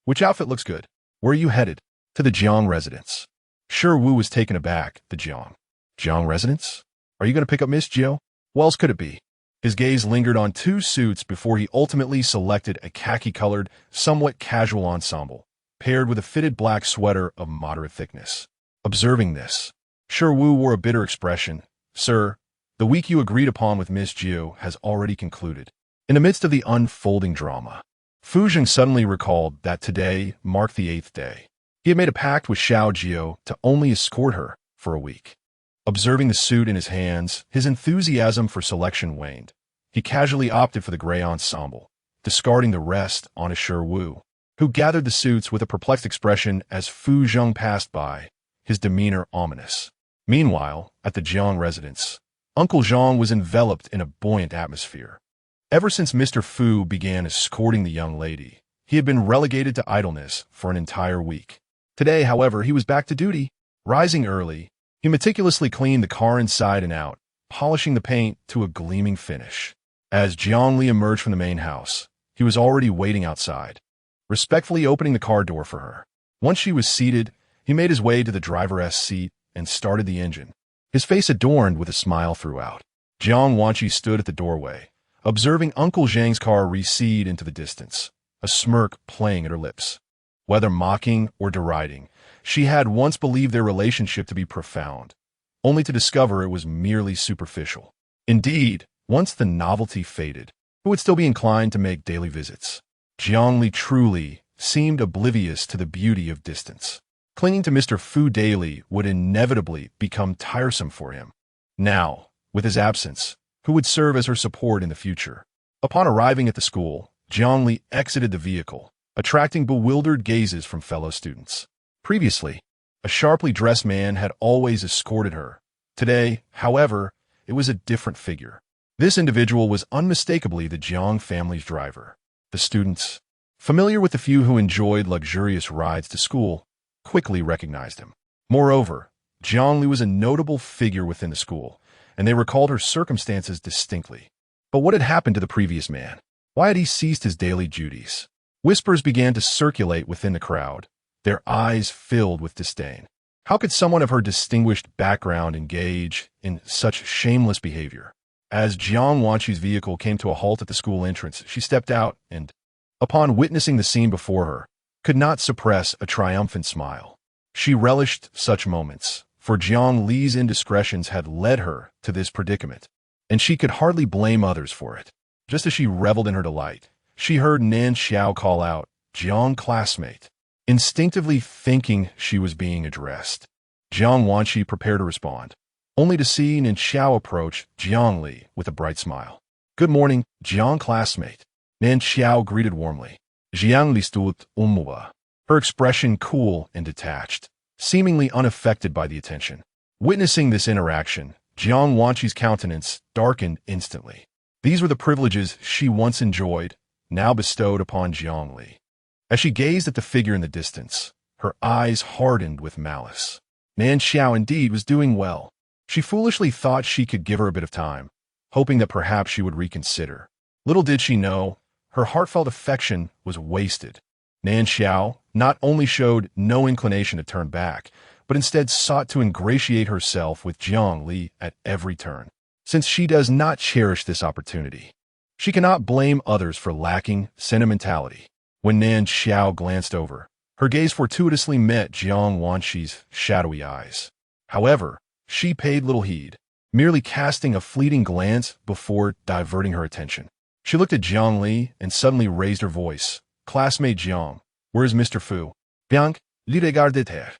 Which outfit looks good? Where are you headed? To the Jiang residence. Shi Wu was taken aback. The Jiang. Jiang residence? Are you going to pick up Miss Jiu? What else could it be? His gaze lingered on two suits before he ultimately selected a khaki-colored, somewhat casual ensemble, paired with a fitted black sweater of moderate thickness. Observing this, Shi Wu wore a bitter expression. Sir, the week you agreed upon with Miss Jiu has already concluded. In the midst of the unfolding drama, Fu Zheng suddenly recalled that today marked the 8th day. He had made a pact with Xiao Jiu to only escort her for a week. Observing the suit in his hands, his enthusiasm for selection waned. He casually opted for the gray ensemble, discarding the rest on a Shi Wu, who gathered the suits with a perplexed expression as Fu Zheng passed by, his demeanor ominous. Meanwhile, at the Jiang residence, Uncle Zhang was enveloped in a buoyant atmosphere. Ever since Mr. Fu began escorting the young lady, he had been relegated to idleness for an entire week. Today, however, he was back to duty. Rising early, he meticulously cleaned the car inside and out, polishing the paint to a gleaming finish. As Jiang Li emerged from the main house, he was already waiting outside, respectfully opening the car door for her. Once she was seated, he made his way to the driver's seat and started the engine, his face adorned with a smile throughout. Jiang Wanqi stood at the doorway, observing Uncle Zhang's car recede into the distance, a smirk playing at her lips. Whether mocking or deriding, she had once believed their relationship to be profound, only to discover it was merely superficial. Indeed, once the novelty faded, who would still be inclined to make daily visits? Jiangli truly seemed oblivious to the beauty of distance. Clinging to Mr. Fu daily would inevitably become tiresome for him. Now, with his absence, who would serve as her support in the future? Upon arriving at the school, Jiangli exited the vehicle, attracting bewildered gazes from fellow students. Previously, a sharply dressed man had always escorted her. Today, however, it was a different figure. This individual was unmistakably the Jiang family's driver. The students, familiar with the few who enjoyed luxurious rides to school, quickly recognized him. Moreover, Jiangli was a notable figure within the school, and they recalled her circumstances distinctly. But what had happened to the previous man? Why had he ceased his daily duties? Whispers began to circulate within the crowd, their eyes filled with disdain. How could someone of her distinguished background engage in such shameless behavior? As Jiang Wanqi's vehicle came to a halt at the school entrance, she stepped out and, upon witnessing the scene before her, could not suppress a triumphant smile. She relished such moments, for Jiang Li's indiscretions had led her to this predicament, and she could hardly blame others for it. Just as she reveled in her delight, she heard Nan Xiao call out, "Jiang classmate," instinctively thinking she was being addressed. Jiang Wanqi prepared to respond, only to see Nan Xiao approach Jiang Li with a bright smile. "Good morning, Jiang classmate," Nan Xiao greeted warmly. Jiang Li stood umwa, her expression cool and detached, seemingly unaffected by the attention. Witnessing this interaction, Jiang Wanqi's countenance darkened instantly. These were the privileges she once enjoyed, now bestowed upon Jiang Li. As she gazed at the figure in the distance, her eyes hardened with malice. Nan Xiao indeed was doing well. She foolishly thought she could give her a bit of time, hoping that perhaps she would reconsider. Little did she know, her heartfelt affection was wasted. Nan Xiao not only showed no inclination to turn back, but instead sought to ingratiate herself with Jiang Li at every turn. Since she does not cherish this opportunity, she cannot blame others for lacking sentimentality. When Nan Xiao glanced over, her gaze fortuitously met Jiang Wanqi's shadowy eyes. However, she paid little heed, merely casting a fleeting glance before diverting her attention. She looked at Jiang Li and suddenly raised her voice. "Classmate Jiang, where is Mr. Fu?" "Bien, le regardez terre."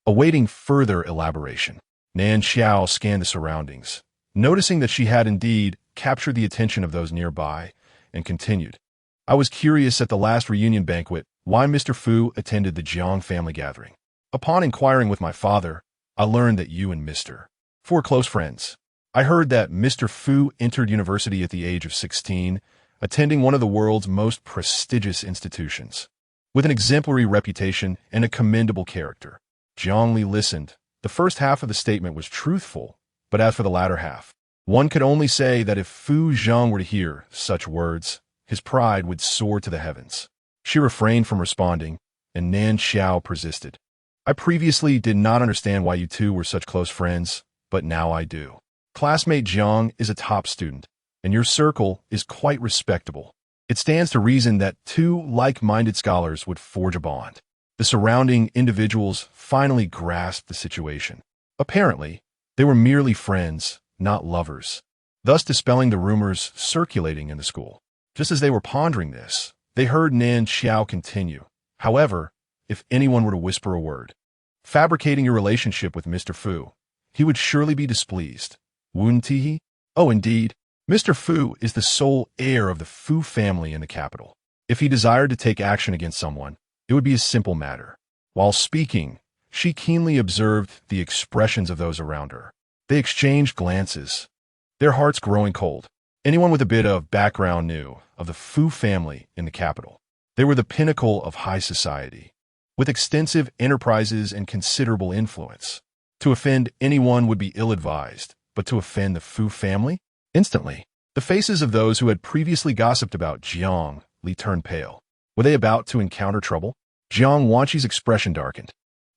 Awaiting further elaboration, Nan Xiao scanned the surroundings, noticing that she had indeed captured the attention of those nearby, and continued. "I was curious at the last reunion banquet why Mr. Fu attended the Jiang family gathering. Upon inquiring with my father, I learned that you and Mr. Fu were close friends. I heard that Mr. Fu entered university at the age of 16, attending one of the world's most prestigious institutions, with an exemplary reputation and a commendable character." Jiang Li listened. The first half of the statement was truthful, but as for the latter half, one could only say that if Fu Zhang were to hear such words, his pride would soar to the heavens. She refrained from responding, and Nan Xiao persisted. "I previously did not understand why you two were such close friends, but now I do. Classmate Jiang is a top student, and your circle is quite respectable. It stands to reason that two like-minded scholars would forge a bond." The surrounding individuals finally grasped the situation. Apparently, they were merely friends, not lovers, thus dispelling the rumors circulating in the school. Just as they were pondering this, they heard Nan Xiao continue. "However, if anyone were to whisper a word, fabricating your relationship with Mr. Fu, he would surely be displeased, wouldn't he?" "Oh, indeed. Mr. Fu is the sole heir of the Fu family in the capital. If he desired to take action against someone, it would be a simple matter." While speaking, she keenly observed the expressions of those around her. They exchanged glances, their hearts growing cold. Anyone with a bit of background knew of the Fu family in the capital. They were the pinnacle of high society, with extensive enterprises and considerable influence. To offend anyone would be ill-advised, but to offend the Fu family? Instantly, the faces of those who had previously gossiped about Jiang Li turned pale. Were they about to encounter trouble? Jiang Wanqi's expression darkened.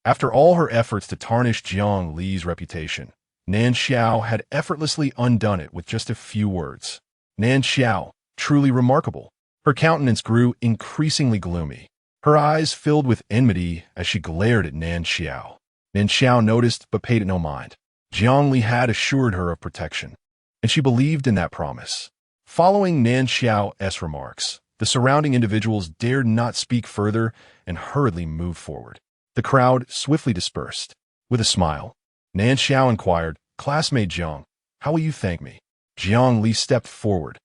After all her efforts to tarnish Jiang Li's reputation, Nan Xiao had effortlessly undone it with just a few words. Nan Xiao, truly remarkable. Her countenance grew increasingly gloomy. Her eyes filled with enmity as she glared at Nan Xiao. Nan Xiao noticed but paid it no mind. Jiang Li had assured her of protection, and she believed in that promise. Following Nan Xiao's remarks, the surrounding individuals dared not speak further and hurriedly moved forward. The crowd swiftly dispersed. With a smile, Nan Xiao inquired, "Classmate Jiang, how will you thank me?" Jiang Li stepped forward.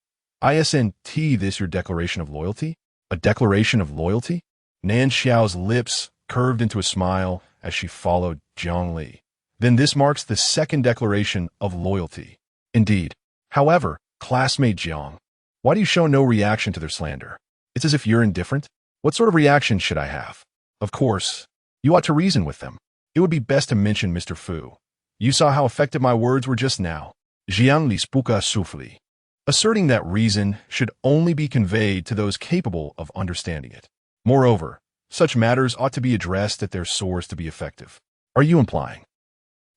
"Isn't this your declaration of loyalty?" "A declaration of loyalty?" Nan Xiao's lips curved into a smile as she followed Jiang Li. "Then this marks the second declaration of loyalty." "Indeed. However, classmate Jiang, why do you show no reaction to their slander? It's as if you're indifferent. What sort of reaction should I have?" "Of course, you ought to reason with them. It would be best to mention Mr. Fu. You saw how effective my words were just now." Jiang Li spoke softly, asserting that reason should only be conveyed to those capable of understanding it. Moreover, such matters ought to be addressed at their source to be effective. "Are you implying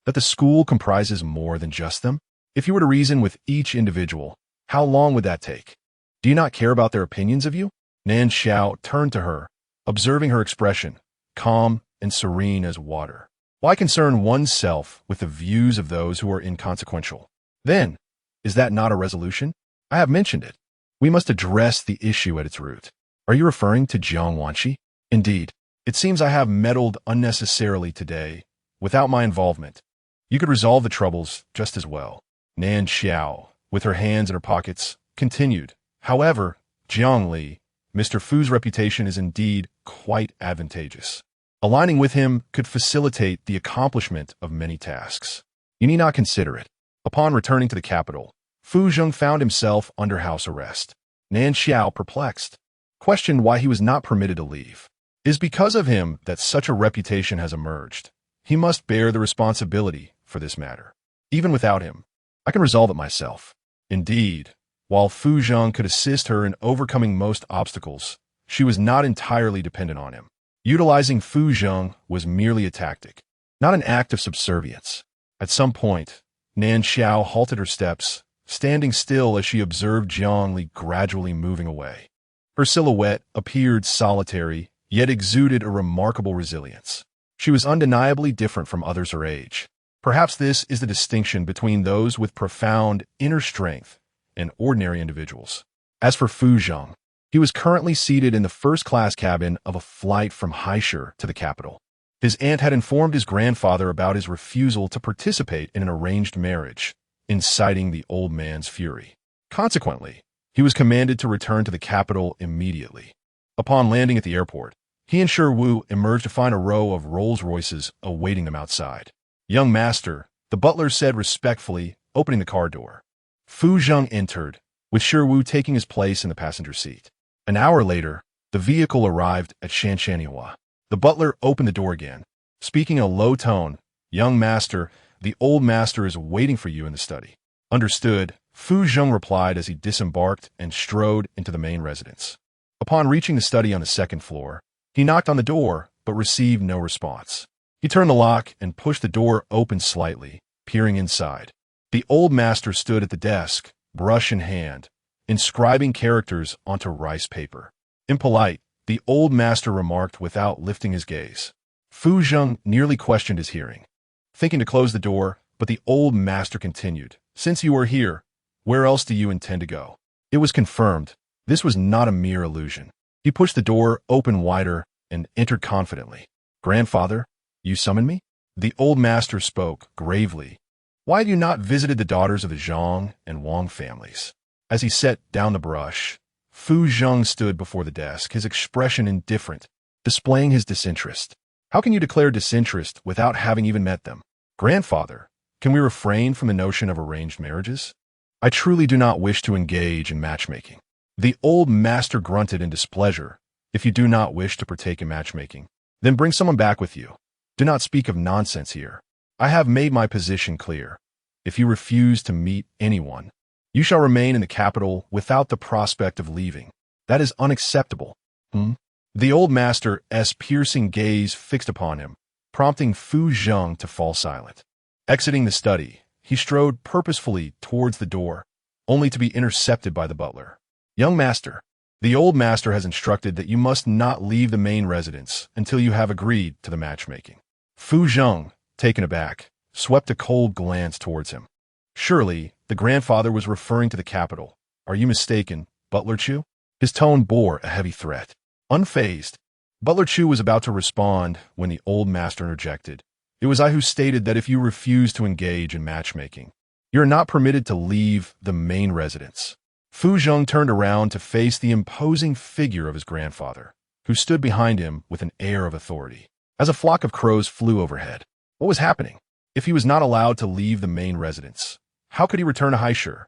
that the school comprises more than just them? If you were to reason with each individual, how long would that take? Do you not care about their opinions of you?" Nan Xiao turned to her, observing her expression, calm and serene as water. "Why concern oneself with the views of those who are inconsequential? Then, is that not a resolution? I have mentioned it. We must address the issue at its root." "Are you referring to Jiang Wanqi?" "Indeed. It seems I have meddled unnecessarily today. Without my involvement, you could resolve the troubles just as well." Nan Xiao, with her hands in her pockets, continued, "However, Jiang Li, Mr. Fu's reputation is indeed quite advantageous. Aligning with him could facilitate the accomplishment of many tasks. You need not consider it." Upon returning to the capital, Fu Zheng found himself under house arrest. Nan Xiao, perplexed, questioned why he was not permitted to leave. "It is because of him that such a reputation has emerged. He must bear the responsibility for this matter. Even without him, I can resolve it myself." Indeed, while Fu Zheng could assist her in overcoming most obstacles, she was not entirely dependent on him. Utilizing Fu Zheng was merely a tactic, not an act of subservience. At some point, Nan Xiao halted her steps, standing still as she observed Jiang Li gradually moving away. Her silhouette appeared solitary, yet exuded a remarkable resilience. She was undeniably different from others her age. Perhaps this is the distinction between those with profound inner strength and ordinary individuals. As for Fu Zheng, he was currently seated in the first-class cabin of a flight from Haisher to the capital. His aunt had informed his grandfather about his refusal to participate in an arranged marriage, inciting the old man's fury. Consequently, he was commanded to return to the capital immediately. Upon landing at the airport, he and Shi Wu emerged to find a row of Rolls-Royces awaiting them outside. "Young master," the butler said respectfully, opening the car door. Fu Zheng entered, with Shi Wu taking his place in the passenger seat. An hour later, the vehicle arrived at Shanshanihua. The butler opened the door again, speaking in a low tone. "Young master, the old master is waiting for you in the study." "Understood," Fu Zheng replied as he disembarked and strode into the main residence. Upon reaching the study on the second floor, he knocked on the door but received no response. He turned the lock and pushed the door open slightly, peering inside. The old master stood at the desk, brush in hand, inscribing characters onto rice paper. Impolite, the old master remarked without lifting his gaze. Fu Zheng nearly questioned his hearing, thinking to close the door, but the old master continued, "Since you are here, where else do you intend to go?" It was confirmed. This was not a mere illusion. He pushed the door open wider and entered confidently. "Grandfather, you summoned me?" The old master spoke gravely. "Why have you not visited the daughters of the Zhang and Wang families?" As he set down the brush, Fu Zheng stood before the desk, his expression indifferent, displaying his disinterest. "How can you declare disinterest without having even met them?" "Grandfather, can we refrain from the notion of arranged marriages? I truly do not wish to engage in matchmaking." The old master grunted in displeasure. "If you do not wish to partake in matchmaking, then bring someone back with you. Do not speak of nonsense here. I have made my position clear. If you refuse to meet anyone, you shall remain in the capital without the prospect of leaving. That is unacceptable." The old master's piercing gaze fixed upon him, prompting Fu Zheng to fall silent. Exiting the study, he strode purposefully towards the door, only to be intercepted by the butler. "Young master, the old master has instructed that you must not leave the main residence until you have agreed to the matchmaking." Fu Zheng, taken aback, swept a cold glance towards him. Surely, the grandfather was referring to the capital. "Are you mistaken, Butler Chu?" His tone bore a heavy threat. Unfazed, Butler Chu was about to respond when the old master interjected. "It was I who stated that if you refuse to engage in matchmaking, you are not permitted to leave the main residence." Fu Zheng turned around to face the imposing figure of his grandfather, who stood behind him with an air of authority. As a flock of crows flew overhead, what was happening? If he was not allowed to leave the main residence, how could he return to Haishu?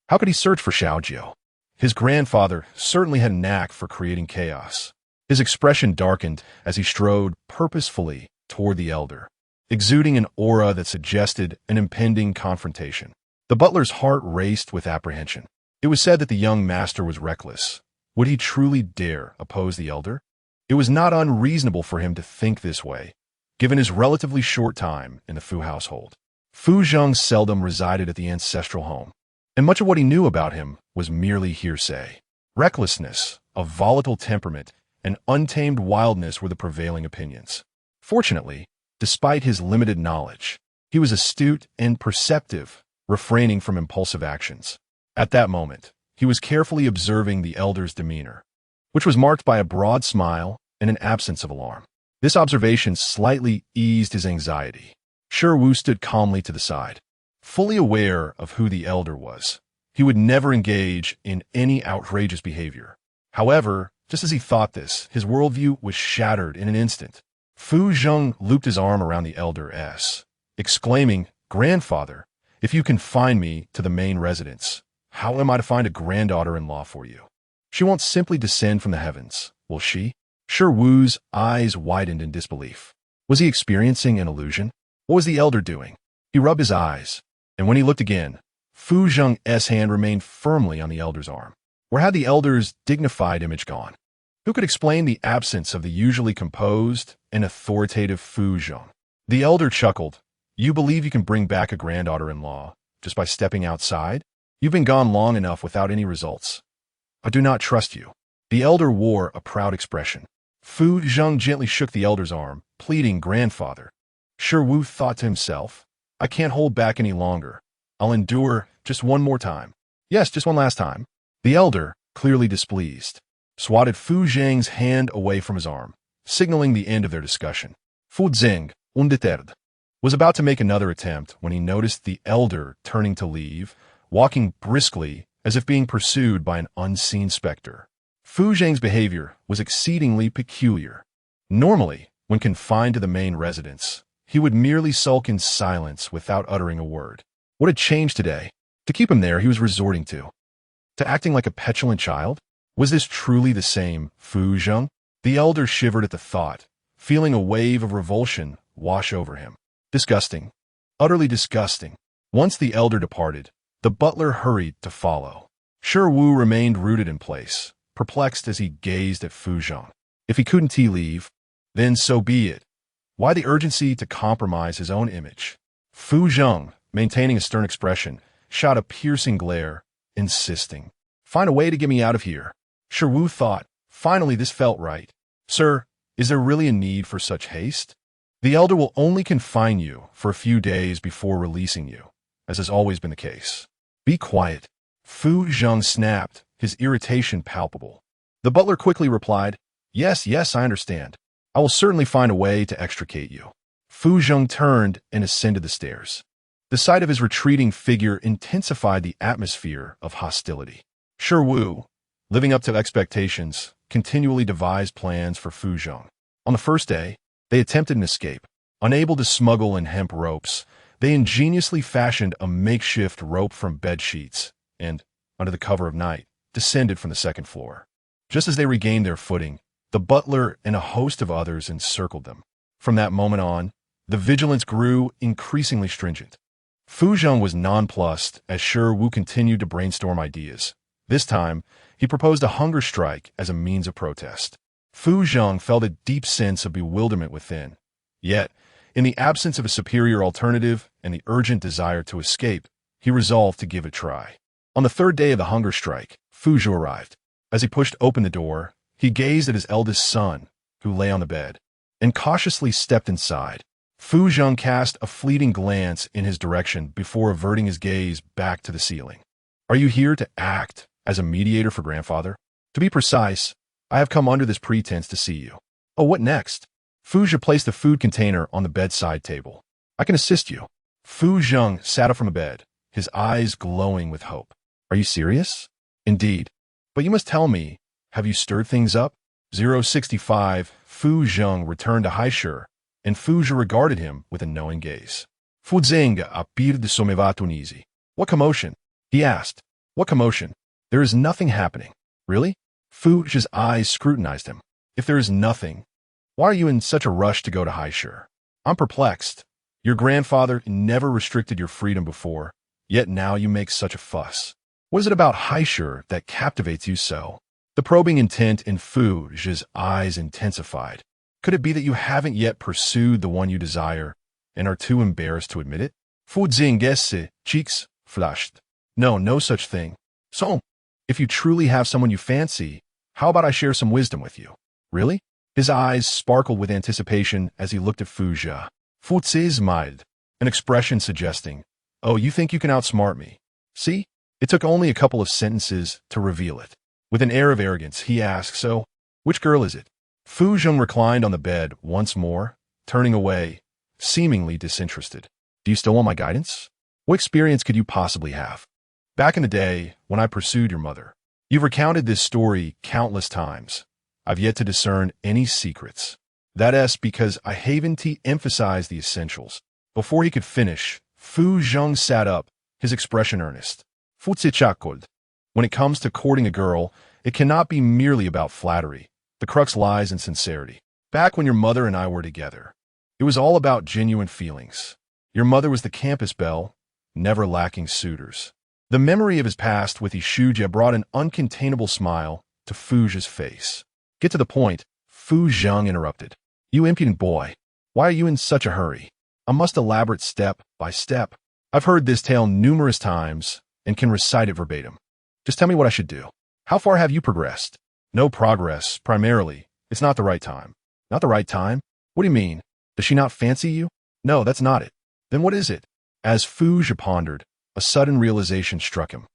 How could he search for Xiaojiu? His grandfather certainly had a knack for creating chaos. His expression darkened as he strode purposefully toward the elder, exuding an aura that suggested an impending confrontation. The butler's heart raced with apprehension. It was said that the young master was reckless. Would he truly dare oppose the elder? It was not unreasonable for him to think this way, given his relatively short time in the Fu household. Fu Zheng seldom resided at the ancestral home, and much of what he knew about him was merely hearsay. Recklessness, a volatile temperament, and untamed wildness were the prevailing opinions. Fortunately, despite his limited knowledge, he was astute and perceptive, refraining from impulsive actions. At that moment, he was carefully observing the elder's demeanor, which was marked by a broad smile and an absence of alarm. This observation slightly eased his anxiety. Shi Wu stood calmly to the side, fully aware of who the elder was. He would never engage in any outrageous behavior. However, just as he thought this, his worldview was shattered in an instant. Fu Zheng looped his arm around the elder's, exclaiming, "Grandfather, if you confine me to the main residence, how am I to find a granddaughter-in-law for you? She won't simply descend from the heavens, will she?" Shi Wu's eyes widened in disbelief. Was he experiencing an illusion? What was the elder doing? He rubbed his eyes, and when he looked again, Fu Zheng's hand remained firmly on the elder's arm. Where had the elder's dignified image gone? Who could explain the absence of the usually composed and authoritative Fu Zheng? The elder chuckled. "You believe you can bring back a granddaughter-in-law just by stepping outside? You've been gone long enough without any results. I do not trust you." The elder wore a proud expression. Fu Zheng gently shook the elder's arm, pleading, "Grandfather." Shi Wu thought to himself, "I can't hold back any longer. I'll endure just one more time. Yes, just one last time." The elder, clearly displeased, swatted Fu Zheng's hand away from his arm, signaling the end of their discussion. Fu Zheng, undeterred, was about to make another attempt when he noticed the elder turning to leave, walking briskly as if being pursued by an unseen specter. Fu Zheng's behavior was exceedingly peculiar. Normally, when confined to the main residence, he would merely sulk in silence without uttering a word. What had changed today? To keep him there, he was resorting to acting like a petulant child? Was this truly the same Fu Zheng? The elder shivered at the thought, feeling a wave of revulsion wash over him. Disgusting. Utterly disgusting. Once the elder departed, the butler hurried to follow. Shi Wu remained rooted in place, perplexed as he gazed at Fu Zheng. If he couldn't leave, then so be it. Why the urgency to compromise his own image? Fu Zheng, maintaining a stern expression, shot a piercing glare, insisting, "Find a way to get me out of here." Shi Wu thought, finally this felt right. "Sir, is there really a need for such haste? The elder will only confine you for a few days before releasing you, as has always been the case." "Be quiet." Fu Zheng snapped, his irritation palpable. The butler quickly replied, Yes, I understand. I will certainly find a way to extricate you." Fu Zheng turned and ascended the stairs. The sight of his retreating figure intensified the atmosphere of hostility. Shi Wu, living up to expectations, continually devised plans for Fu Zheng. On the first day, they attempted an escape. Unable to smuggle in hemp ropes, they ingeniously fashioned a makeshift rope from bed sheets and, under the cover of night, descended from the second floor. Just as they regained their footing, the butler and a host of others encircled them. From that moment on, the vigilance grew increasingly stringent. Fu Zheng was nonplussed as Shi Wu continued to brainstorm ideas. This time, he proposed a hunger strike as a means of protest. Fu Zheng felt a deep sense of bewilderment within, yet In the absence of a superior alternative and the urgent desire to escape, he resolved to give it a try. On the third day of the hunger strike, Fu Zhou arrived. As he pushed open the door, he gazed at his eldest son, who lay on the bed, and cautiously stepped inside. Fu Zheng cast a fleeting glance in his direction before averting his gaze back to the ceiling. "Are you here to act as a mediator for grandfather? To be precise, I have come under this pretense to see you." "Oh, what next?" Fu Zhe placed the food container on the bedside table. "I can assist you." Fu Zheng sat up from the bed, his eyes glowing with hope. "Are you serious?" "Indeed. But you must tell me, have you stirred things up?" 065, Fu Zheng returned to Haisher, and Fu Zhe regarded him with a knowing gaze. "Fu Zeng a pir de somevato nisi." "What commotion?" he asked. "What commotion?" "There is nothing happening." "Really?" Fu Zhe's eyes scrutinized him. "If there is nothing, why are you in such a rush to go to Haisher?" "I'm perplexed. Your grandfather never restricted your freedom before, yet now you make such a fuss. What is it about Haisher that captivates you so?" The probing intent in Fu Zhe's eyes intensified. "Could it be that you haven't yet pursued the one you desire and are too embarrassed to admit it?" Fu Zing's cheeks flushed. "No, no such thing. So, if you truly have someone you fancy, how about I share some wisdom with you?" "Really?" His eyes sparkled with anticipation as he looked at Fu Zhe. Fu Zi smiled, an expression suggesting, "Oh, you think you can outsmart me? See? It took only a couple of sentences to reveal it." With an air of arrogance, he asked, "So, which girl is it?" Fu Zheng reclined on the bed once more, turning away, seemingly disinterested. "Do you still want my guidance? What experience could you possibly have?" "Back in the day, when I pursued your mother. You've recounted this story countless times. I've yet to discern any secrets. That's because I haven't to emphasize the essentials." Before he could finish, Fu Zheng sat up, his expression earnest. "Fu Zi chakold. When it comes to courting a girl, it cannot be merely about flattery. The crux lies in sincerity. Back when your mother and I were together, it was all about genuine feelings. Your mother was the campus belle, never lacking suitors." The memory of his past with Yishuja brought an uncontainable smile to Fu Zhe's face. "Get to the point," Fu Zheng interrupted. "You impudent boy. Why are you in such a hurry? I must elaborate step by step. I've heard this tale numerous times and can recite it verbatim. Just tell me what I should do. How far have you progressed?" "No progress, primarily. It's not the right time." "Not the right time? What do you mean? Does she not fancy you?" "No, that's not it." "Then what is it?" As Fu Zhe pondered, a sudden realization struck him.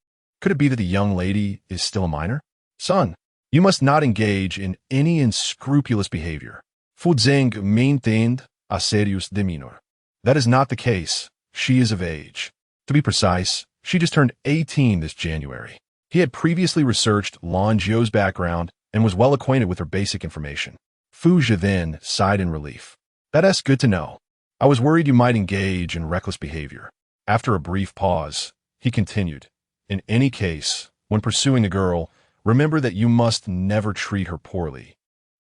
Could it be that the young lady is still a minor? "Son, you must not engage in any unscrupulous behavior." Fu Zeng maintained a serious demeanor. "That is not the case. She is of age. To be precise, she just turned 18 this January." He had previously researched Lan Jiu's background and was well acquainted with her basic information. Fu Zhe then sighed in relief. "That's good to know. I was worried you might engage in reckless behavior." After a brief pause, he continued, "In any case, when pursuing a girl, remember that you must never treat her poorly,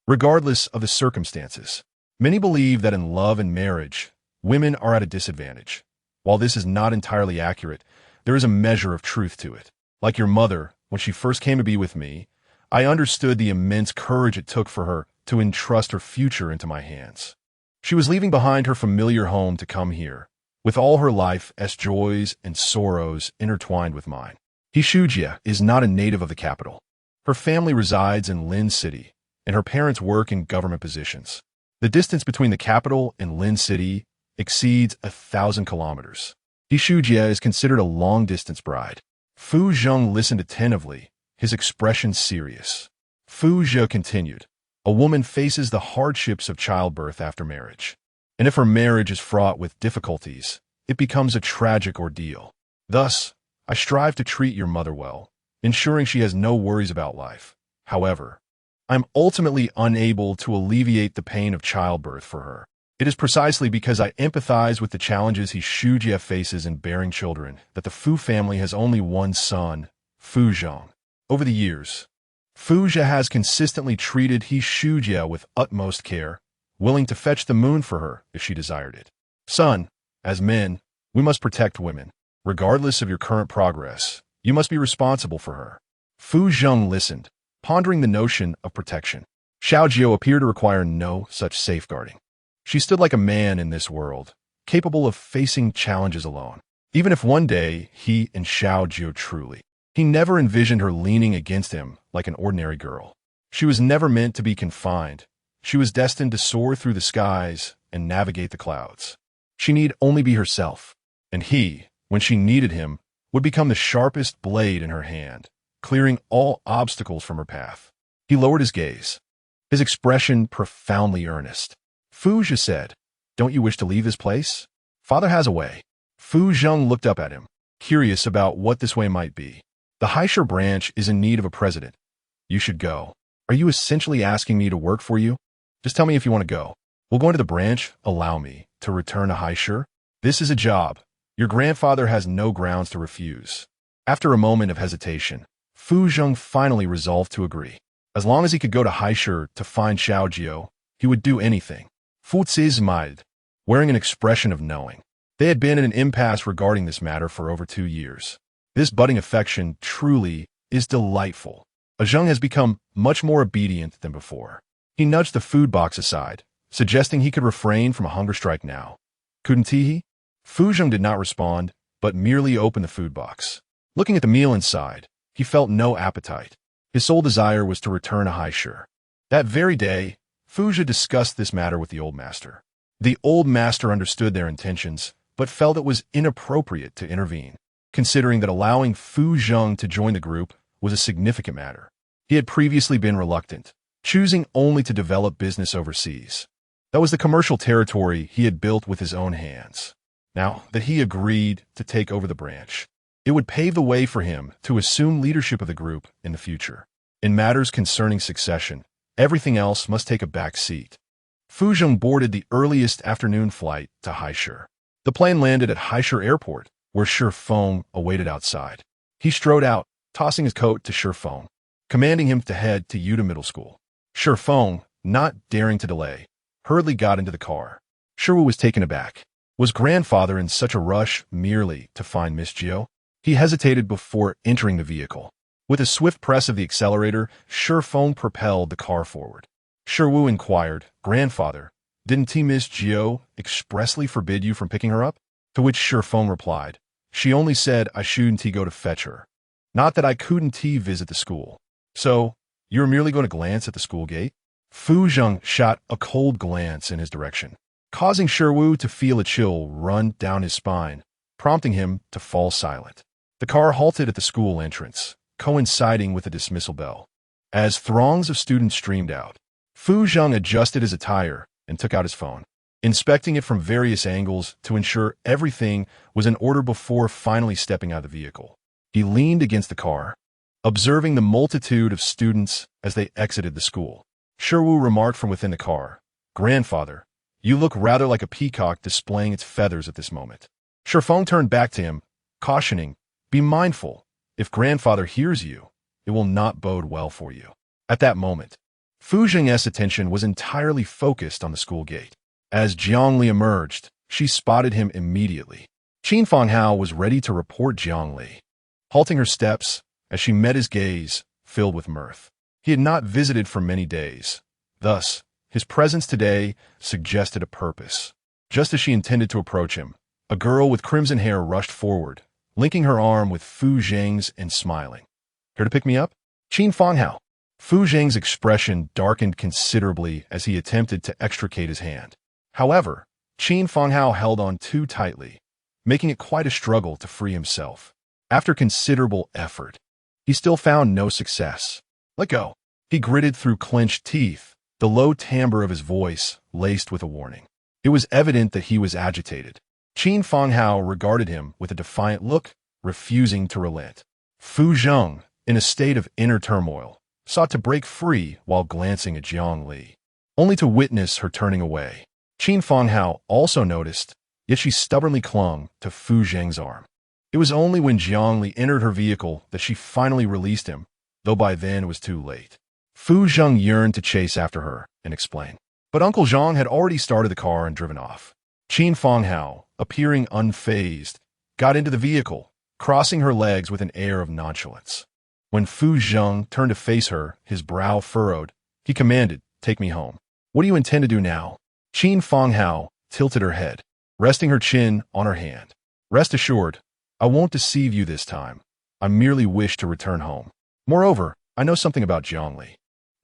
regardless of the circumstances. Many believe that in love and marriage, women are at a disadvantage. While this is not entirely accurate, there is a measure of truth to it. Like your mother, when she first came to be with me, I understood the immense courage it took for her to entrust her future into my hands. She was leaving behind her familiar home to come here, with all her life as joys and sorrows intertwined with mine. Yishuja is not a native of the capital. Her family resides in Lin City, and her parents work in government positions. The distance between the capital and Lin City exceeds 1,000 kilometers. Yishuja is considered a long-distance bride." Fu Zheng listened attentively, his expression serious. Fu Zhe continued, "A woman faces the hardships of childbirth after marriage. And if her marriage is fraught with difficulties, it becomes a tragic ordeal. Thus, I strive to treat your mother well, ensuring she has no worries about life. However, I am ultimately unable to alleviate the pain of childbirth for her. It is precisely because I empathize with the challenges Yishuja faces in bearing children that the Fu family has only one son, Fu Zheng. Over the years, Fu Zhe has consistently treated Yishuja with utmost care, willing to fetch the moon for her if she desired it. Son, as men, we must protect women. Regardless of your current progress, you must be responsible for her." Fu Zheng listened, pondering the notion of protection. Xiaojiu appeared to require no such safeguarding. She stood like a man in this world, capable of facing challenges alone. Even if one day he and Xiao Jiu truly, he never envisioned her leaning against him like an ordinary girl. She was never meant to be confined. She was destined to soar through the skies and navigate the clouds. She need only be herself, and he, when she needed him, would become the sharpest blade in her hand, clearing all obstacles from her path. He lowered his gaze, his expression profoundly earnest. Fu Zhi said, "Don't you wish to leave this place? Father has a way." Fu Zheng looked up at him, curious about what this way might be. "The Haisher branch is in need of a president. You should go." "Are you essentially asking me to work for you? Just tell me if you want to go. We'll go into the branch. Allow me to return to Haisher. This is a job. Your grandfather has no grounds to refuse." After a moment of hesitation, Fu Zheng finally resolved to agree. As long as he could go to Haisher to find Xiao Jiu, he would do anything. Fu Zi smiled, wearing an expression of knowing. They had been in an impasse regarding this matter for over 2 years. This budding affection truly is delightful. Zheng has become much more obedient than before. He nudged the food box aside, suggesting he could refrain from a hunger strike now. Couldn't he? Fu Zheng did not respond, but merely opened the food box. Looking at the meal inside, he felt no appetite. His sole desire was to return to Haisher. That very day, Fu Zhi discussed this matter with the old master. The old master understood their intentions, but felt it was inappropriate to intervene, considering that allowing Fu Zheng to join the group was a significant matter. He had previously been reluctant, choosing only to develop business overseas. That was the commercial territory he had built with his own hands. Now that he agreed to take over the branch, it would pave the way for him to assume leadership of the group in the future. In matters concerning succession, everything else must take a back seat. Fu Zheng boarded the earliest afternoon flight to Haisher. The plane landed at Haisher Airport, where Shi Feng awaited outside. He strode out, tossing his coat to Shi Feng, commanding him to head to Yuta Middle School. Shi Feng, not daring to delay, hurriedly got into the car. Shiwu was taken aback. Was grandfather in such a rush merely to find Miss Jiu? He hesitated before entering the vehicle. With a swift press of the accelerator, Shi Feng propelled the car forward. Shiwu inquired, "Grandfather, didn't Miss Jiu expressly forbid you from picking her up?" To which Shi Feng replied, "She only said I shouldn't go to fetch her. Not that I couldn't visit the school. So, you're merely going to glance at the school gate?" Fu Zheng shot a cold glance in his direction, causing Shiwu to feel a chill run down his spine, prompting him to fall silent. The car halted at the school entrance, coinciding with the dismissal bell. As throngs of students streamed out, Fu Zheng adjusted his attire and took out his phone, inspecting it from various angles to ensure everything was in order before finally stepping out of the vehicle. He leaned against the car, observing the multitude of students as they exited the school. Shiwu remarked from within the car, "Grandfather, you look rather like a peacock displaying its feathers at this moment." Shi Feng turned back to him, cautioning, "Be mindful. If grandfather hears you, it will not bode well for you." At that moment, Fu Zheng's attention was entirely focused on the school gate. As Jiangli emerged, she spotted him immediately. Qin Fanghao was ready to report Jiangli, halting her steps as she met his gaze, filled with mirth. He had not visited for many days. Thus, his presence today suggested a purpose. Just as she intended to approach him, a girl with crimson hair rushed forward, linking her arm with Fu Zheng's and smiling. "Here to pick me up?" "Qin Fanghao." Fu Zheng's expression darkened considerably as he attempted to extricate his hand. However, Qin Fanghao held on too tightly, making it quite a struggle to free himself. After considerable effort, he still found no success. "Let go." He gritted through clenched teeth, the low timbre of his voice laced with a warning. It was evident that he was agitated. Qin Fanghao regarded him with a defiant look, refusing to relent. Fu Zheng, in a state of inner turmoil, sought to break free while glancing at Jiangli, only to witness her turning away. Qin Fanghao also noticed, yet she stubbornly clung to Fu Zheng's arm. It was only when Jiangli entered her vehicle that she finally released him, though by then it was too late. Fu Zheng yearned to chase after her and explain, but Uncle Zhang had already started the car and driven off. Qin Fanghao, appearing unfazed, got into the vehicle, crossing her legs with an air of nonchalance. When Fu Zheng turned to face her, his brow furrowed, he commanded, "Take me home." "What do you intend to do now?" Qin Fanghao tilted her head, resting her chin on her hand. Rest assured, I won't deceive you this time. I merely wish to return home. Moreover, I know something about Jiangli.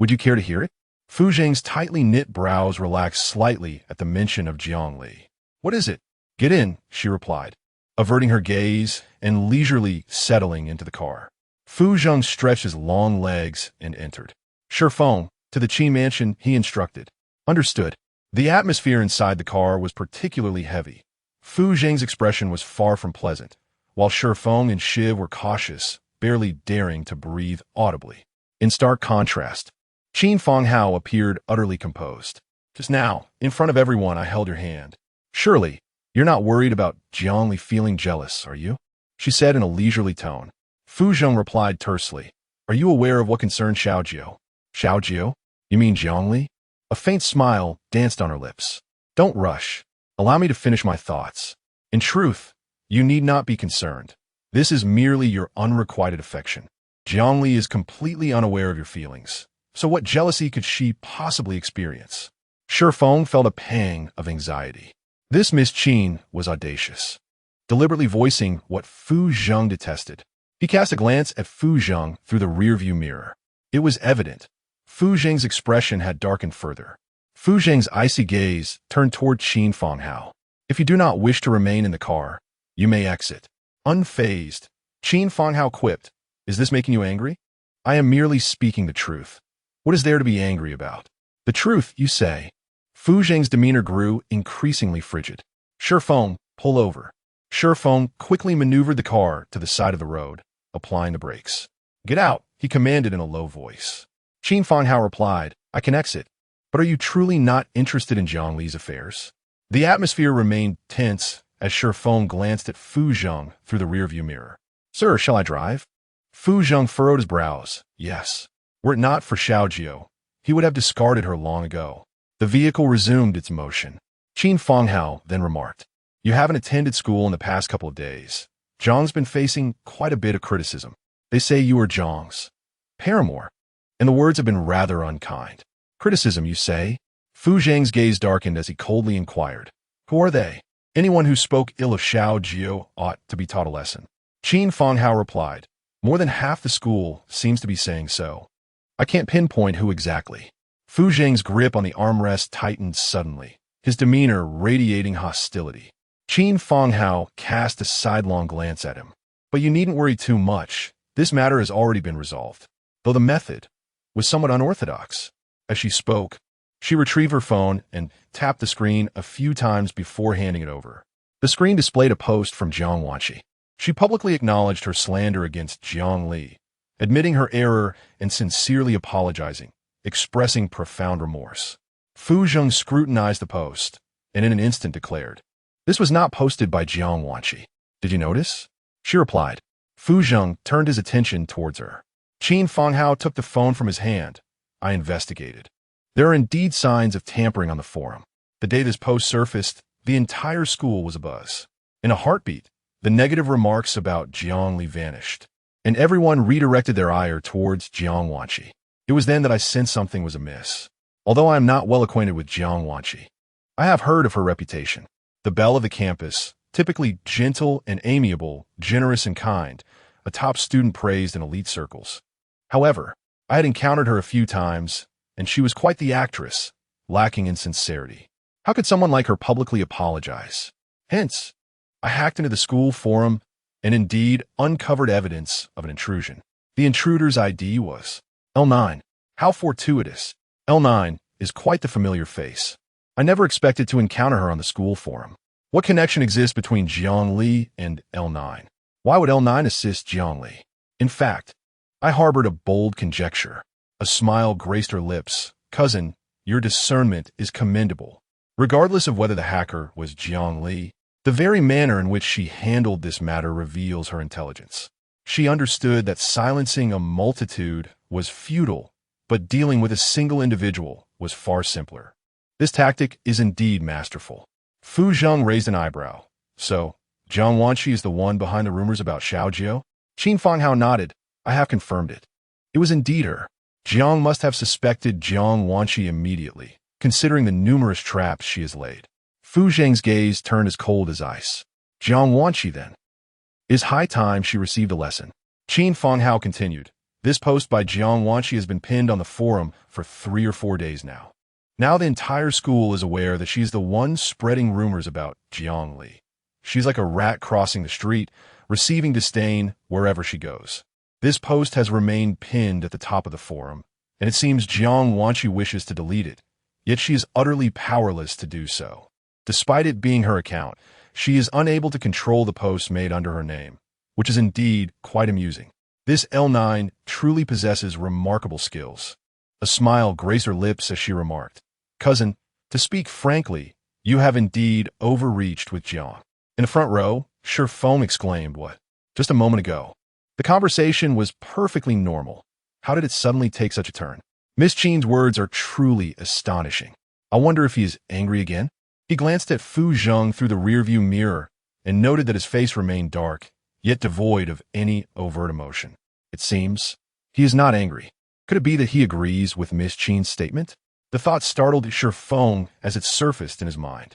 Would you care to hear it? Fu Zheng's tightly knit brows relaxed slightly at the mention of Jiangli. What is it? Get in, she replied, averting her gaze and leisurely settling into the car. Fu Zheng stretched his long legs and entered. Shifeng, to the Qi mansion, he instructed. Understood. The atmosphere inside the car was particularly heavy. Fu Zheng's expression was far from pleasant, while Shifeng and Shiv were cautious, barely daring to breathe audibly. In stark contrast, Qin Fanghao appeared utterly composed. Just now, in front of everyone, I held your hand. Surely, you're not worried about Jiangli feeling jealous, are you? She said in a leisurely tone. Fu Zheng replied tersely. Are you aware of what concerns Xiaojiu? Xiaojiu? You mean Jiangli? A faint smile danced on her lips. Don't rush. Allow me to finish my thoughts. In truth, you need not be concerned. This is merely your unrequited affection. Jiangli is completely unaware of your feelings. So what jealousy could she possibly experience? Shifeng felt a pang of anxiety. This Miss Qin was audacious, deliberately voicing what Fu Zheng detested. He cast a glance at Fu Zheng through the rearview mirror. It was evident. Fu Zheng's expression had darkened further. Fu Zheng's icy gaze turned toward Qin Fanghao. If you do not wish to remain in the car, you may exit. Unfazed, Qin Fanghao quipped. Is this making you angry? I am merely speaking the truth. What is there to be angry about? The truth, you say. Fu Zheng's demeanor grew increasingly frigid. Shifeng, pull over. Shifeng quickly maneuvered the car to the side of the road, applying the brakes. Get out, he commanded in a low voice. Qin Fanghao replied, I can exit. But are you truly not interested in Jiangli's affairs? The atmosphere remained tense as Shifeng glanced at Fu Zheng through the rearview mirror. Sir, shall I drive? Fu Zheng furrowed his brows. Yes. Were it not for Xiaojiu, he would have discarded her long ago. The vehicle resumed its motion. Qin Fanghao then remarked, You haven't attended school in the past couple of days. Zhang's been facing quite a bit of criticism. They say you are Zhang's paramour, and the words have been rather unkind. Criticism, you say? Fu Zheng's gaze darkened as he coldly inquired. Who are they? Anyone who spoke ill of Xiaojiu ought to be taught a lesson. Qin Fanghao replied, More than half the school seems to be saying so. I can't pinpoint who exactly. Fu Zheng's grip on the armrest tightened suddenly, his demeanor radiating hostility. Qin Fanghao cast a sidelong glance at him. But you needn't worry too much. This matter has already been resolved, though the method was somewhat unorthodox. As she spoke, she retrieved her phone and tapped the screen a few times before handing it over. The screen displayed a post from Jiang Wanqi. She publicly acknowledged her slander against Jiangli, admitting her error and sincerely apologizing, expressing profound remorse. Fu Zheng scrutinized the post and in an instant declared, This was not posted by Jiang Wanqi. Did you notice? She replied. Fu Zheng turned his attention towards her. Qin Fanghao took the phone from his hand. I investigated. There are indeed signs of tampering on the forum. The day this post surfaced, the entire school was abuzz. In a heartbeat, the negative remarks about Jiangli vanished, and everyone redirected their ire towards Jiang Wanqi. It was then that I sensed something was amiss. Although I am not well acquainted with Jiang Wanqi, I have heard of her reputation. The belle of the campus, typically gentle and amiable, generous and kind, a top student praised in elite circles. However, I had encountered her a few times, and she was quite the actress, lacking in sincerity. How could someone like her publicly apologize? Hence, I hacked into the school forum and indeed uncovered evidence of an intrusion. The intruder's ID was L9. How fortuitous. L9 is quite the familiar face. I never expected to encounter her on the school forum. What connection exists between Jiangli and L9? Why would L9 assist Jiangli? In fact, I harbored a bold conjecture. A smile graced her lips. Cousin, your discernment is commendable. Regardless of whether the hacker was Jiangli, the very manner in which she handled this matter reveals her intelligence. She understood that silencing a multitude was futile, but dealing with a single individual was far simpler. This tactic is indeed masterful. Fu Zheng raised an eyebrow. So, Jiang Wanqi is the one behind the rumors about Xiaojiu? Qin Fanghao nodded. I have confirmed it. It was indeed her. Jiang must have suspected Jiang Wanqi immediately, considering the numerous traps she has laid. Fu Zheng's gaze turned as cold as ice. Jiang Wanqi, then. It is high time she received a lesson. Qin Fanghao continued. This post by Jiang Wanqi has been pinned on the forum for 3 or 4 days now. Now the entire school is aware that she's the one spreading rumors about Jiang Li. She's like a rat crossing the street, receiving disdain wherever she goes. This post has remained pinned at the top of the forum, and it seems Jiang Wanqi wishes to delete it, yet she is utterly powerless to do so. Despite it being her account, she is unable to control the posts made under her name, which is indeed quite amusing. This L9 truly possesses remarkable skills. A smile graced her lips as she remarked, "Cousin, to speak frankly, you have indeed overreached with Jiang." In the front row, Shifeng exclaimed, "What? Just a moment ago. The conversation was perfectly normal. How did it suddenly take such a turn?" Miss Qin's words are truly astonishing. I wonder if he is angry again? He glanced at Fu Zheng through the rearview mirror and noted that his face remained dark, yet devoid of any overt emotion. It seems he is not angry. Could it be that he agrees with Miss Qin's statement? The thought startled Shifeng as it surfaced in his mind.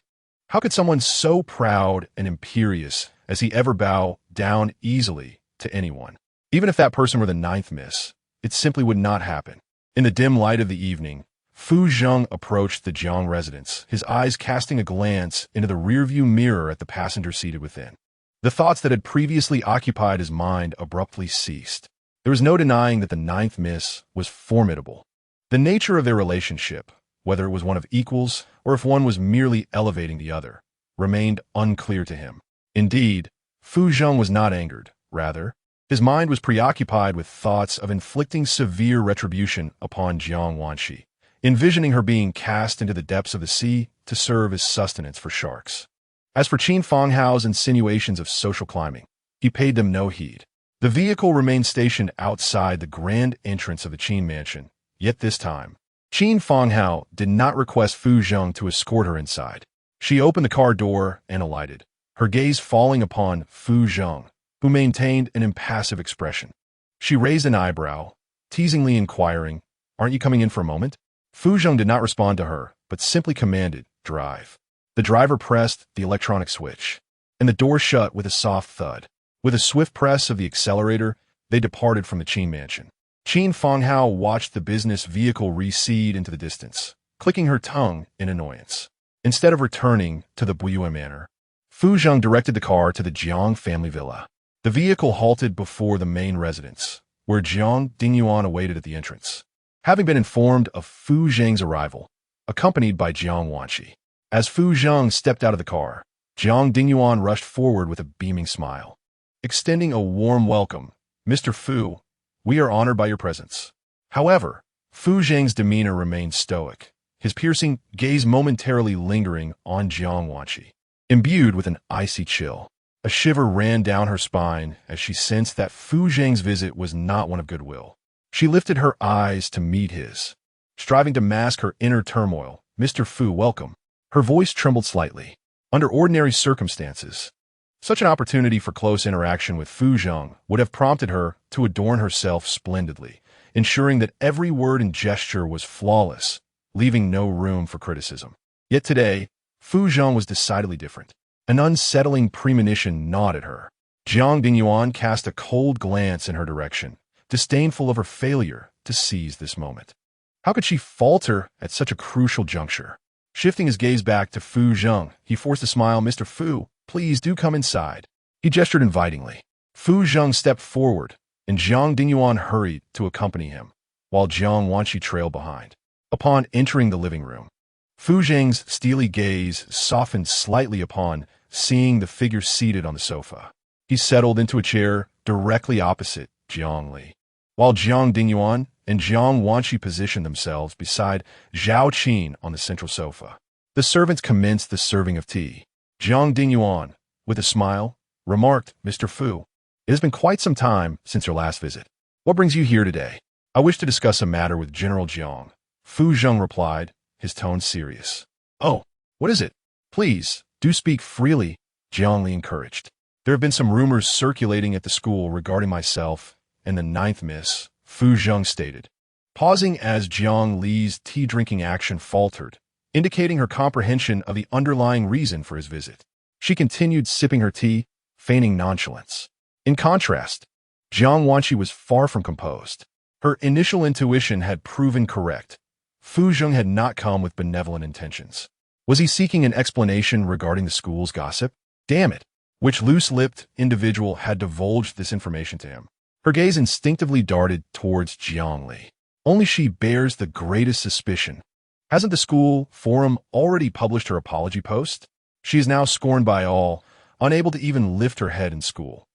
How could someone so proud and imperious as he ever bow down easily to anyone? Even if that person were the ninth miss, it simply would not happen. In the dim light of the evening, Fu Zheng approached the Jiang residence, his eyes casting a glance into the rearview mirror at the passenger seated within. The thoughts that had previously occupied his mind abruptly ceased. There was no denying that the ninth miss was formidable. The nature of their relationship, whether it was one of equals or if one was merely elevating the other, remained unclear to him. Indeed, Fu Zheng was not angered. Rather, his mind was preoccupied with thoughts of inflicting severe retribution upon Jiang Wanqi, envisioning her being cast into the depths of the sea to serve as sustenance for sharks. As for Qin Fanghao's insinuations of social climbing, he paid them no heed. The vehicle remained stationed outside the grand entrance of the Qin mansion, yet this time, Qin Fanghao did not request Fu Zheng to escort her inside. She opened the car door and alighted, her gaze falling upon Fu Zheng, who maintained an impassive expression. She raised an eyebrow, teasingly inquiring, "Aren't you coming in for a moment?" Fu Zheng did not respond to her, but simply commanded, "Drive." The driver pressed the electronic switch, and the door shut with a soft thud. With a swift press of the accelerator, they departed from the Qin mansion. Qin Fanghao watched the business vehicle recede into the distance, clicking her tongue in annoyance. Instead of returning to the Buyue Manor, Fu Zheng directed the car to the Jiang family villa. The vehicle halted before the main residence, where Jiang Dingyuan awaited at the entrance. Having been informed of Fu Zheng's arrival, accompanied by Jiang Wanqi, as Fu Zheng stepped out of the car, Jiang Dingyuan rushed forward with a beaming smile. Extending a warm welcome, "Mr. Fu, we are honored by your presence." However, Fu Zheng's demeanor remained stoic, his piercing gaze momentarily lingering on Jiang Wanqi. Imbued with an icy chill, a shiver ran down her spine as she sensed that Fu Zheng's visit was not one of goodwill. She lifted her eyes to meet his, striving to mask her inner turmoil. "Mr. Fu, welcome." Her voice trembled slightly. Under ordinary circumstances, such an opportunity for close interaction with Fu Zheng would have prompted her to adorn herself splendidly, ensuring that every word and gesture was flawless, leaving no room for criticism. Yet today, Fu Zheng was decidedly different. An unsettling premonition gnawed at her. Jiang Dingyuan cast a cold glance in her direction, disdainful of her failure to seize this moment. How could she falter at such a crucial juncture? Shifting his gaze back to Fu Zheng, he forced a smile. "Mr. Fu, please do come inside." He gestured invitingly. Fu Zheng stepped forward, and Jiang Dingyuan hurried to accompany him, while Jiang Wanqi trailed behind. Upon entering the living room, Fu Zheng's steely gaze softened slightly upon seeing the figure seated on the sofa. He settled into a chair directly opposite Jiang Li, while Jiang Dingyuan and Jiang Wanqi positioned themselves beside Zhao Qin on the central sofa. The servants commenced the serving of tea. Jiang Dingyuan, with a smile, remarked, "Mr. Fu, it has been quite some time since your last visit. What brings you here today?" "I wish to discuss a matter with General Jiang," Fu Zheng replied, his tone serious. "Oh, what is it? Please, do speak freely," Jiang Li encouraged. "There have been some rumors circulating at the school regarding myself and the ninth miss," Fu Zheng stated. Pausing as Jiang Li's tea-drinking action faltered, indicating her comprehension of the underlying reason for his visit. She continued sipping her tea, feigning nonchalance. In contrast, Jiang Wanqi was far from composed. Her initial intuition had proven correct. Fu Zheng had not come with benevolent intentions. Was he seeking an explanation regarding the school's gossip? Damn it! Which loose-lipped individual had divulged this information to him? Her gaze instinctively darted towards Jiang Li. Only she bears the greatest suspicion. Hasn't the school forum already published her apology post? She is now scorned by all, unable to even lift her head in school.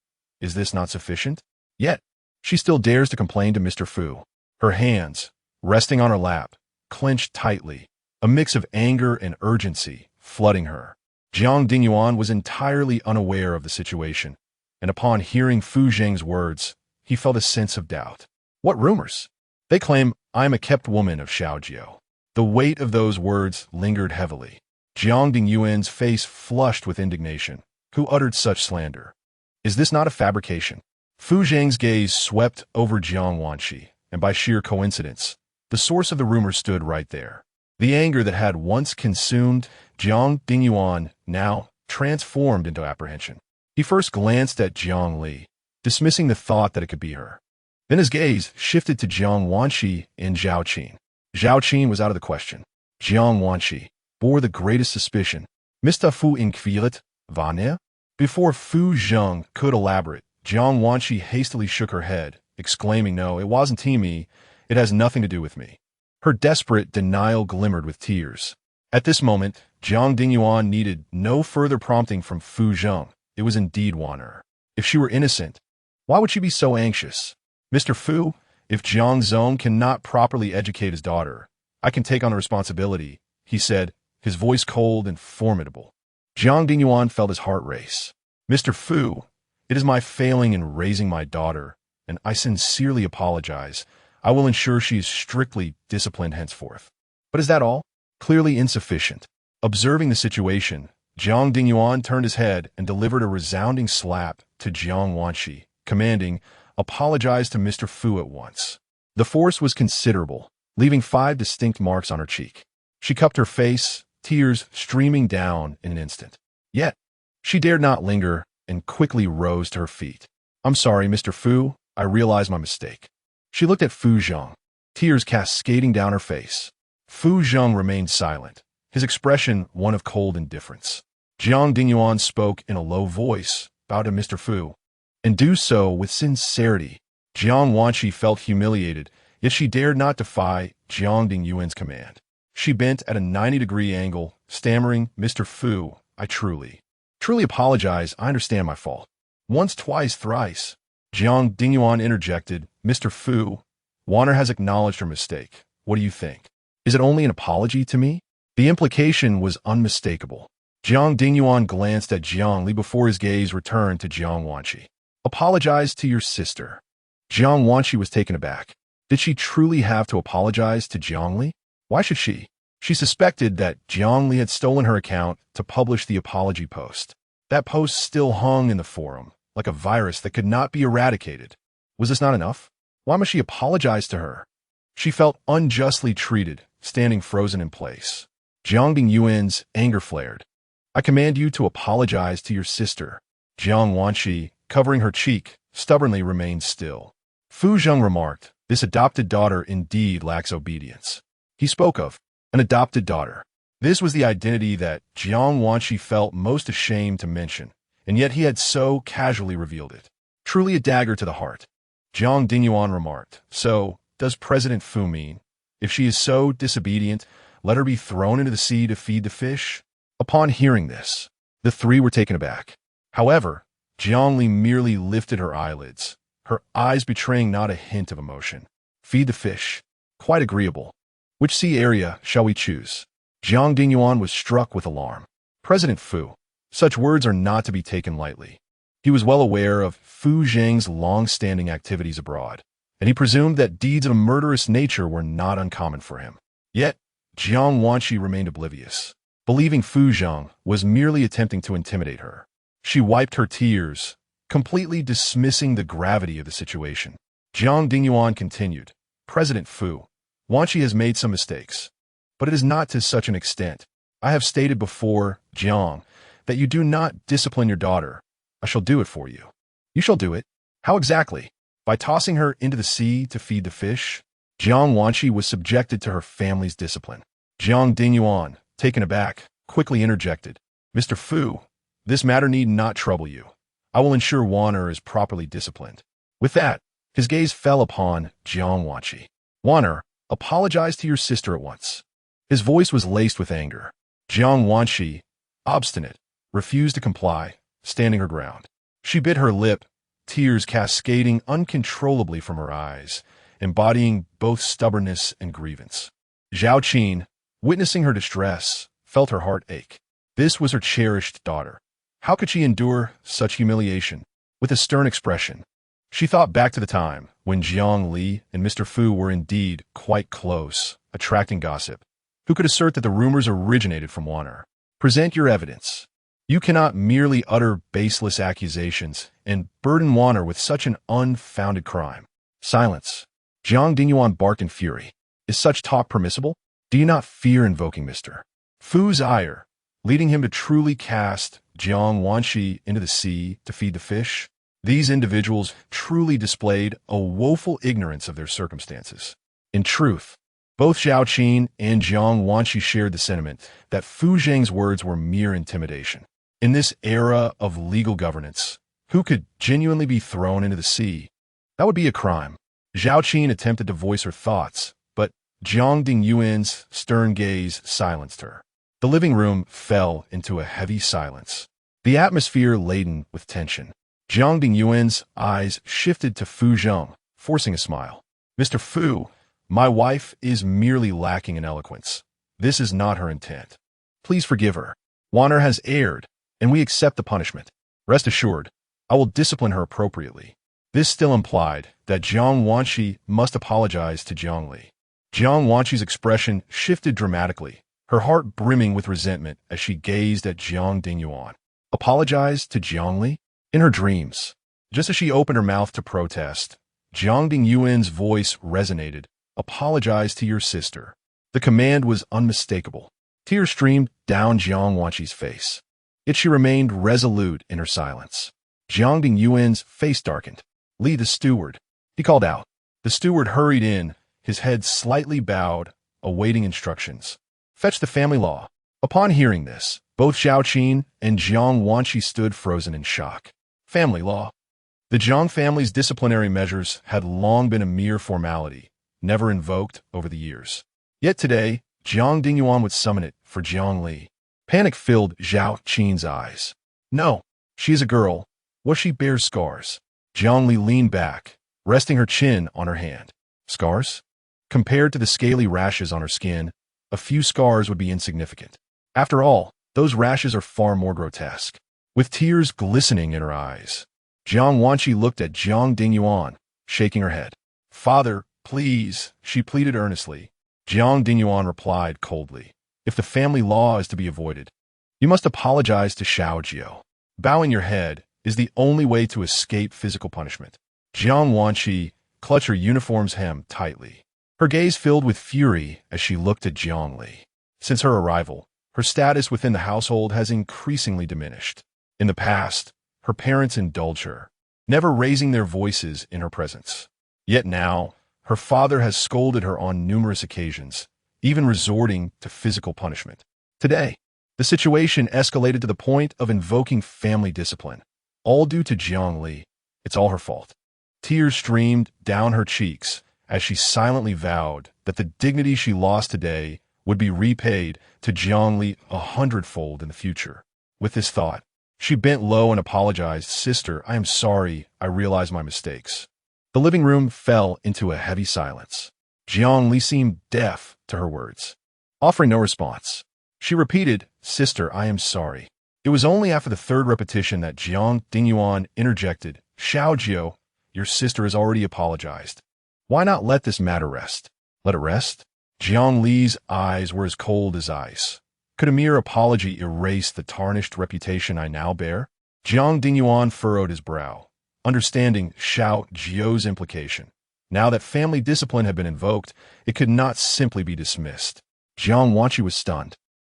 Is this not sufficient? Yet, she still dares to complain to Mr. Fu. Her hands, resting on her lap, clenched tightly, a mix of anger and urgency flooding her. Jiang Dingyuan was entirely unaware of the situation, and upon hearing Fu Zheng's words, he felt a sense of doubt. What rumors? They claim I am a kept woman of Shaojiao. The weight of those words lingered heavily. Jiang Dingyuan's face flushed with indignation. Who uttered such slander? Is this not a fabrication? Fu Zheng's gaze swept over Jiang Wanqi, and by sheer coincidence, the source of the rumor stood right there. The anger that had once consumed Jiang Dingyuan now transformed into apprehension. He first glanced at Jiang Li, dismissing the thought that it could be her. Then his gaze shifted to Jiang Wanqi and Zhao Qin. Zhao Qin was out of the question. Jiang Wanqi bore the greatest suspicion. Mr. Fu inquirit, Vane? Before Fu Zheng could elaborate, Jiang Wanqi hastily shook her head, exclaiming, "No, it wasn't me. It has nothing to do with me." Her desperate denial glimmered with tears. At this moment, Jiang Dingyuan needed no further prompting from Fu Zheng. It was indeed Waner. If she were innocent, why would she be so anxious? Mr. Fu, if Jiang Zong cannot properly educate his daughter, I can take on the responsibility, he said, his voice cold and formidable. Jiang Dingyuan felt his heart race. Mr. Fu, it is my failing in raising my daughter, and I sincerely apologize. I will ensure she is strictly disciplined henceforth. But is that all? Clearly insufficient. Observing the situation, Jiang Dingyuan turned his head and delivered a resounding slap to Jiang Wanqi, commanding, "Apologize to Mr. Fu at once." The force was considerable, leaving 5 distinct marks on her cheek. She cupped her face, tears streaming down in an instant. Yet, she dared not linger and quickly rose to her feet. "I'm sorry, Mr. Fu. I realize my mistake." She looked at Fu Zheng, tears cascading down her face. Fu Zheng remained silent, his expression one of cold indifference. Jiang Dingyuan spoke in a low voice, bowed to Mr. Fu, and do so with sincerity. Jiang Wanqi felt humiliated, yet she dared not defy Jiang Dingyuan's command. She bent at a 90-degree angle, stammering, "Mr. Fu, I truly apologize. I understand my fault." Once, twice, thrice. Jiang Dingyuan interjected, "Mr. Fu, Waner has acknowledged her mistake. What do you think? Is it only an apology to me?" The implication was unmistakable. Jiang Dingyuan glanced at Jiang Li before his gaze returned to Jiang Wanqi. "Apologize to your sister." Jiang Wanqi was taken aback. Did she truly have to apologize to Jiang Li? Why should she? She suspected that Jiang Li had stolen her account to publish the apology post. That post still hung in the forum, like a virus that could not be eradicated. Was this not enough? Why must she apologize to her? She felt unjustly treated, standing frozen in place. Jiang Dingyuan's anger flared. "I command you to apologize to your sister." Jiang Wanqi, covering her cheek, stubbornly remained still. Fu Zheng remarked, "This adopted daughter indeed lacks obedience." He spoke of an adopted daughter. This was the identity that Jiang Wanqi felt most ashamed to mention, and yet he had so casually revealed it. Truly a dagger to the heart. Jiang Dingyuan remarked, "So, does President Fu mean, if she is so disobedient, let her be thrown into the sea to feed the fish?" Upon hearing this, the three were taken aback. However, Jiang Li merely lifted her eyelids, her eyes betraying not a hint of emotion. "Feed the fish. Quite agreeable. Which sea area shall we choose?" Jiang Dingyuan was struck with alarm. President Fu. Such words are not to be taken lightly. He was well aware of Fu Zheng's long-standing activities abroad, and he presumed that deeds of a murderous nature were not uncommon for him. Yet, Jiang Wanqi remained oblivious, believing Fu Zheng was merely attempting to intimidate her. She wiped her tears, completely dismissing the gravity of the situation. Jiang Dingyuan continued, "President Fu, Wanqi has made some mistakes, but it is not to such an extent. I have stated before, Jiang, that you do not discipline your daughter. I shall do it for you. You shall do it. How exactly? By tossing her into the sea to feed the fish? Jiang Wanqi was subjected to her family's discipline. Jiang Dingyuan, taken aback, quickly interjected. Mr. Fu, this matter need not trouble you. I will ensure Wan'er is properly disciplined. With that, his gaze fell upon Jiang Wanqi. Wan'er, apologize to your sister at once. His voice was laced with anger. Jiang Wanqi, obstinate, refused to comply, standing her ground. She bit her lip, tears cascading uncontrollably from her eyes, embodying both stubbornness and grievance. Zhao Qin, witnessing her distress, felt her heart ache. This was her cherished daughter. How could she endure such humiliation? With a stern expression, she thought back to the time when Jiang Li and Mr. Fu were indeed quite close, attracting gossip. Who could assert that the rumors originated from Wan'er? Present your evidence. You cannot merely utter baseless accusations and burden Wan'er with such an unfounded crime. Silence. Jiang Dingyuan barked in fury. Is such talk permissible? Do you not fear invoking Mr. Fu's ire, leading him to truly cast Jiang Wanqi into the sea to feed the fish? These individuals truly displayed a woeful ignorance of their circumstances. In truth, both Zhao Qin and Jiang Wanqi shared the sentiment that Fu Zheng's words were mere intimidation. In this era of legal governance, who could genuinely be thrown into the sea? That would be a crime. Zhao Qin attempted to voice her thoughts, but Jiang Dingyuan's stern gaze silenced her. The living room fell into a heavy silence, the atmosphere laden with tension. Jiang Dingyuan's eyes shifted to Fu Zheng, forcing a smile. Mr. Fu, my wife is merely lacking in eloquence. This is not her intent. Please forgive her. Wan'er has erred, and we accept the punishment. Rest assured, I will discipline her appropriately. This still implied that Jiang Wanqi must apologize to Jiang Li. Jiang Wanqi's expression shifted dramatically, her heart brimming with resentment as she gazed at Jiang Dingyuan. Apologize to Jiang Li? In her dreams, just as she opened her mouth to protest, Jiang Dingyuan's voice resonated. Apologize to your sister. The command was unmistakable. Tears streamed down Jiang Wanqi's face. Yet she remained resolute in her silence. Jiang Dingyuan's face darkened. Li, the steward, he called out. The steward hurried in, his head slightly bowed, awaiting instructions. Fetch the family law. Upon hearing this, both Zhao Qin and Jiang Wanqi stood frozen in shock. Family law. The Jiang family's disciplinary measures had long been a mere formality, never invoked over the years. Yet today, Jiang Dingyuan would summon it for Jiang Li. Panic filled Zhao Qin's eyes. No, she is a girl. What she bears scars. Jiang Li leaned back, resting her chin on her hand. Scars? Compared to the scaly rashes on her skin, a few scars would be insignificant. After all, those rashes are far more grotesque. With tears glistening in her eyes, Jiang Wanqi looked at Jiang Dingyuan, shaking her head. Father, please, she pleaded earnestly. Jiang Dingyuan replied coldly. If the family law is to be avoided, you must apologize to Shao Jiao. Bowing your head is the only way to escape physical punishment. Jiang Wanqi clutched her uniform's hem tightly. Her gaze filled with fury as she looked at Jiang Li. Since her arrival, her status within the household has increasingly diminished. In the past, her parents indulged her, never raising their voices in her presence. Yet now, her father has scolded her on numerous occasions, even resorting to physical punishment. Today, the situation escalated to the point of invoking family discipline, all due to Jiang Li. It's all her fault. Tears streamed down her cheeks as she silently vowed that the dignity she lost today would be repaid to Jiang Li 100-fold in the future. With this thought, she bent low and apologized. Sister, I am sorry. I realize my mistakes. The living room fell into a heavy silence. Jiang Li seemed deaf to her words. Offering no response, she repeated, Sister, I am sorry. It was only after the third repetition that Jiang Dingyuan interjected, Shao Jiao, your sister has already apologized. Why not let this matter rest? Let it rest? Jiang Li's eyes were as cold as ice. Could a mere apology erase the tarnished reputation I now bear? Jiang Dingyuan furrowed his brow, understanding Shao Jiao's implication. Now that family discipline had been invoked, it could not simply be dismissed. Jiang Wanqi was stunned.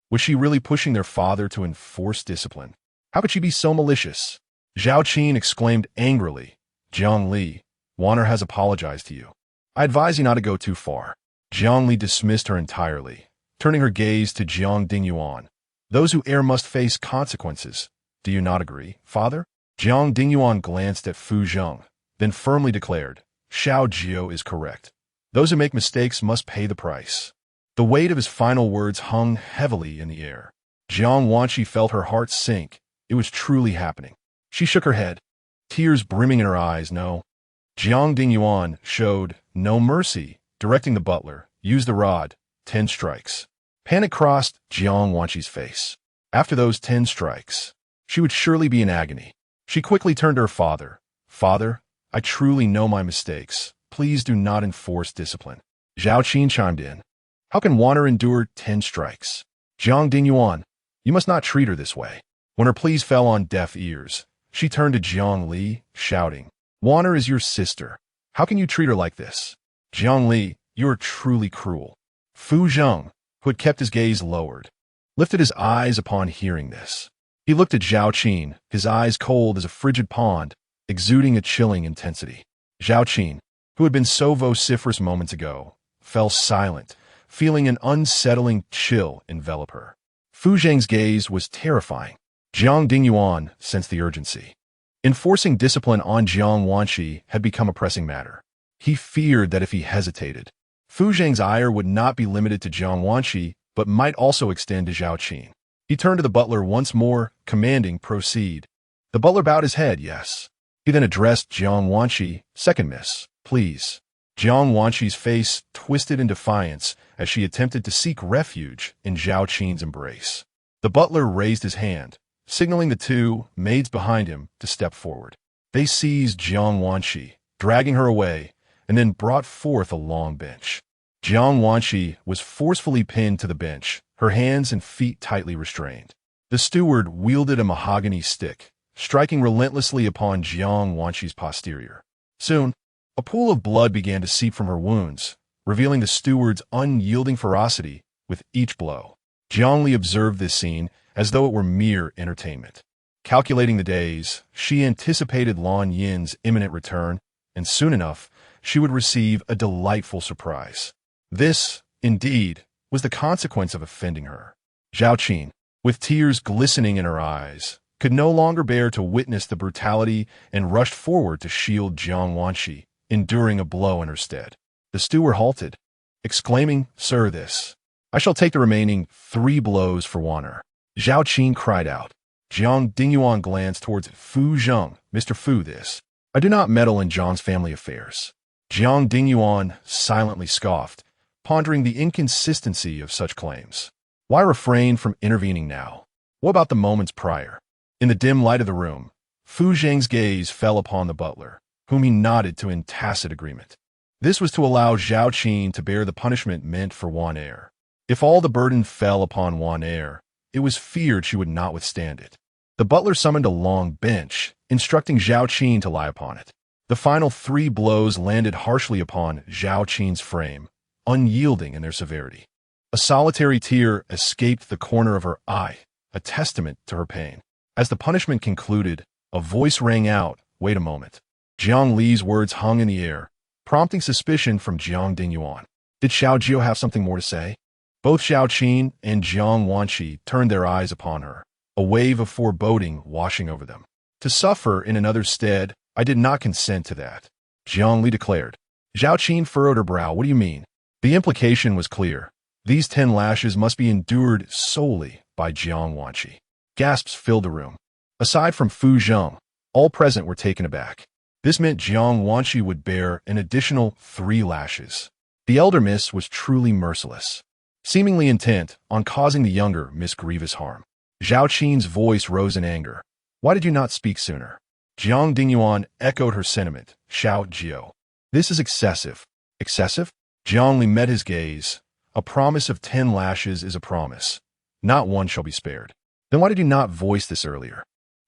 Was she really pushing their father to enforce discipline? How could she be so malicious? Zhao Qin exclaimed angrily, Jiang Li, Wanner has apologized to you. I advise you not to go too far. Jiang Li dismissed her entirely, turning her gaze to Jiang Dingyuan. Those who err must face consequences. Do you not agree, father? Jiang Dingyuan glanced at Fu Zheng, then firmly declared, Xiao Jiu is correct. Those who make mistakes must pay the price. The weight of his final words hung heavily in the air. Jiang Wanqi felt her heart sink. It was truly happening. She shook her head, tears brimming in her eyes. No. Jiang Dingyuan showed no mercy, directing the butler, use the rod, 10 strikes. Panic crossed Jiang Wanqi's face. After those 10 strikes, she would surely be in agony. She quickly turned to her father. Father, I truly know my mistakes. Please do not enforce discipline. Zhao Qin chimed in. How can Wanner endure 10 strikes? Jiang Dingyuan, you must not treat her this way. When her pleas fell on deaf ears, she turned to Jiang Li, shouting, Wanner is your sister. How can you treat her like this? Jiang Li, you are truly cruel. Fu Zheng, who had kept his gaze lowered, lifted his eyes upon hearing this. He looked at Zhao Qin, his eyes cold as a frigid pond, exuding a chilling intensity. Zhao Qin, who had been so vociferous moments ago, fell silent, feeling an unsettling chill envelop her. Fu Zheng's gaze was terrifying. Jiang Dingyuan sensed the urgency. Enforcing discipline on Jiang Wanqi had become a pressing matter. He feared that if he hesitated, Fu Zheng's ire would not be limited to Jiang Wanqi, but might also extend to Zhao Qin. He turned to the butler once more, commanding, proceed. The butler bowed his head, yes. He then addressed Jiang Wanqi, second miss, please. Jiang Wanqi's face twisted in defiance as she attempted to seek refuge in Zhao Qin's embrace. The butler raised his hand, signaling the two maids behind him to step forward. They seized Jiang Wanqi, dragging her away, and then brought forth a long bench. Jiang Wanqi was forcefully pinned to the bench, her hands and feet tightly restrained. The steward wielded a mahogany stick, striking relentlessly upon Jiang Wanqi's posterior. Soon, a pool of blood began to seep from her wounds, revealing the steward's unyielding ferocity with each blow. Jiang Li observed this scene as though it were mere entertainment. Calculating the days, she anticipated Lan Yin's imminent return, and soon enough, she would receive a delightful surprise. This, indeed, was the consequence of offending her. Zhao Qin, with tears glistening in her eyes, could no longer bear to witness the brutality and rushed forward to shield Jiang Wanqi, enduring a blow in her stead. The steward halted, exclaiming, Sir, this. I shall take the remaining 3 blows for Wanner. Zhao Qin cried out. Jiang Dingyuan glanced towards Fu Zheng. Mr. Fu, this. I do not meddle in Zhang's family affairs. Jiang Dingyuan silently scoffed, pondering the inconsistency of such claims. Why refrain from intervening now? What about the moments prior? In the dim light of the room, Fu Zheng's gaze fell upon the butler, whom he nodded to in tacit agreement. This was to allow Zhao Qin to bear the punishment meant for Wan Er. If all the burden fell upon Wan Er, it was feared she would not withstand it. The butler summoned a long bench, instructing Zhao Qin to lie upon it. The final 3 blows landed harshly upon Zhao Qin's frame, unyielding in their severity. A solitary tear escaped the corner of her eye, a testament to her pain. As the punishment concluded, a voice rang out, wait a moment. Jiang Li's words hung in the air, prompting suspicion from Jiang Dingyuan. Did Xiao Jiu have something more to say? Both Zhao Qin and Jiang Wanqi turned their eyes upon her, a wave of foreboding washing over them. To suffer in another's stead, I did not consent to that, Jiang Li declared. Zhao Qin furrowed her brow. What do you mean? The implication was clear. These 10 lashes must be endured solely by Jiang Wanqi. Gasps filled the room. Aside from Fu Zheng, all present were taken aback. This meant Jiang Wanqi would bear an additional 3 lashes. The elder miss was truly merciless, seemingly intent on causing the younger miss grievous harm. Zhao Qin's voice rose in anger. Why did you not speak sooner? Jiang Dingyuan echoed her sentiment. Xiao Jiu. This is excessive. Excessive? Jiang Li met his gaze. A promise of 10 lashes is a promise. Not one shall be spared. Then why did you not voice this earlier?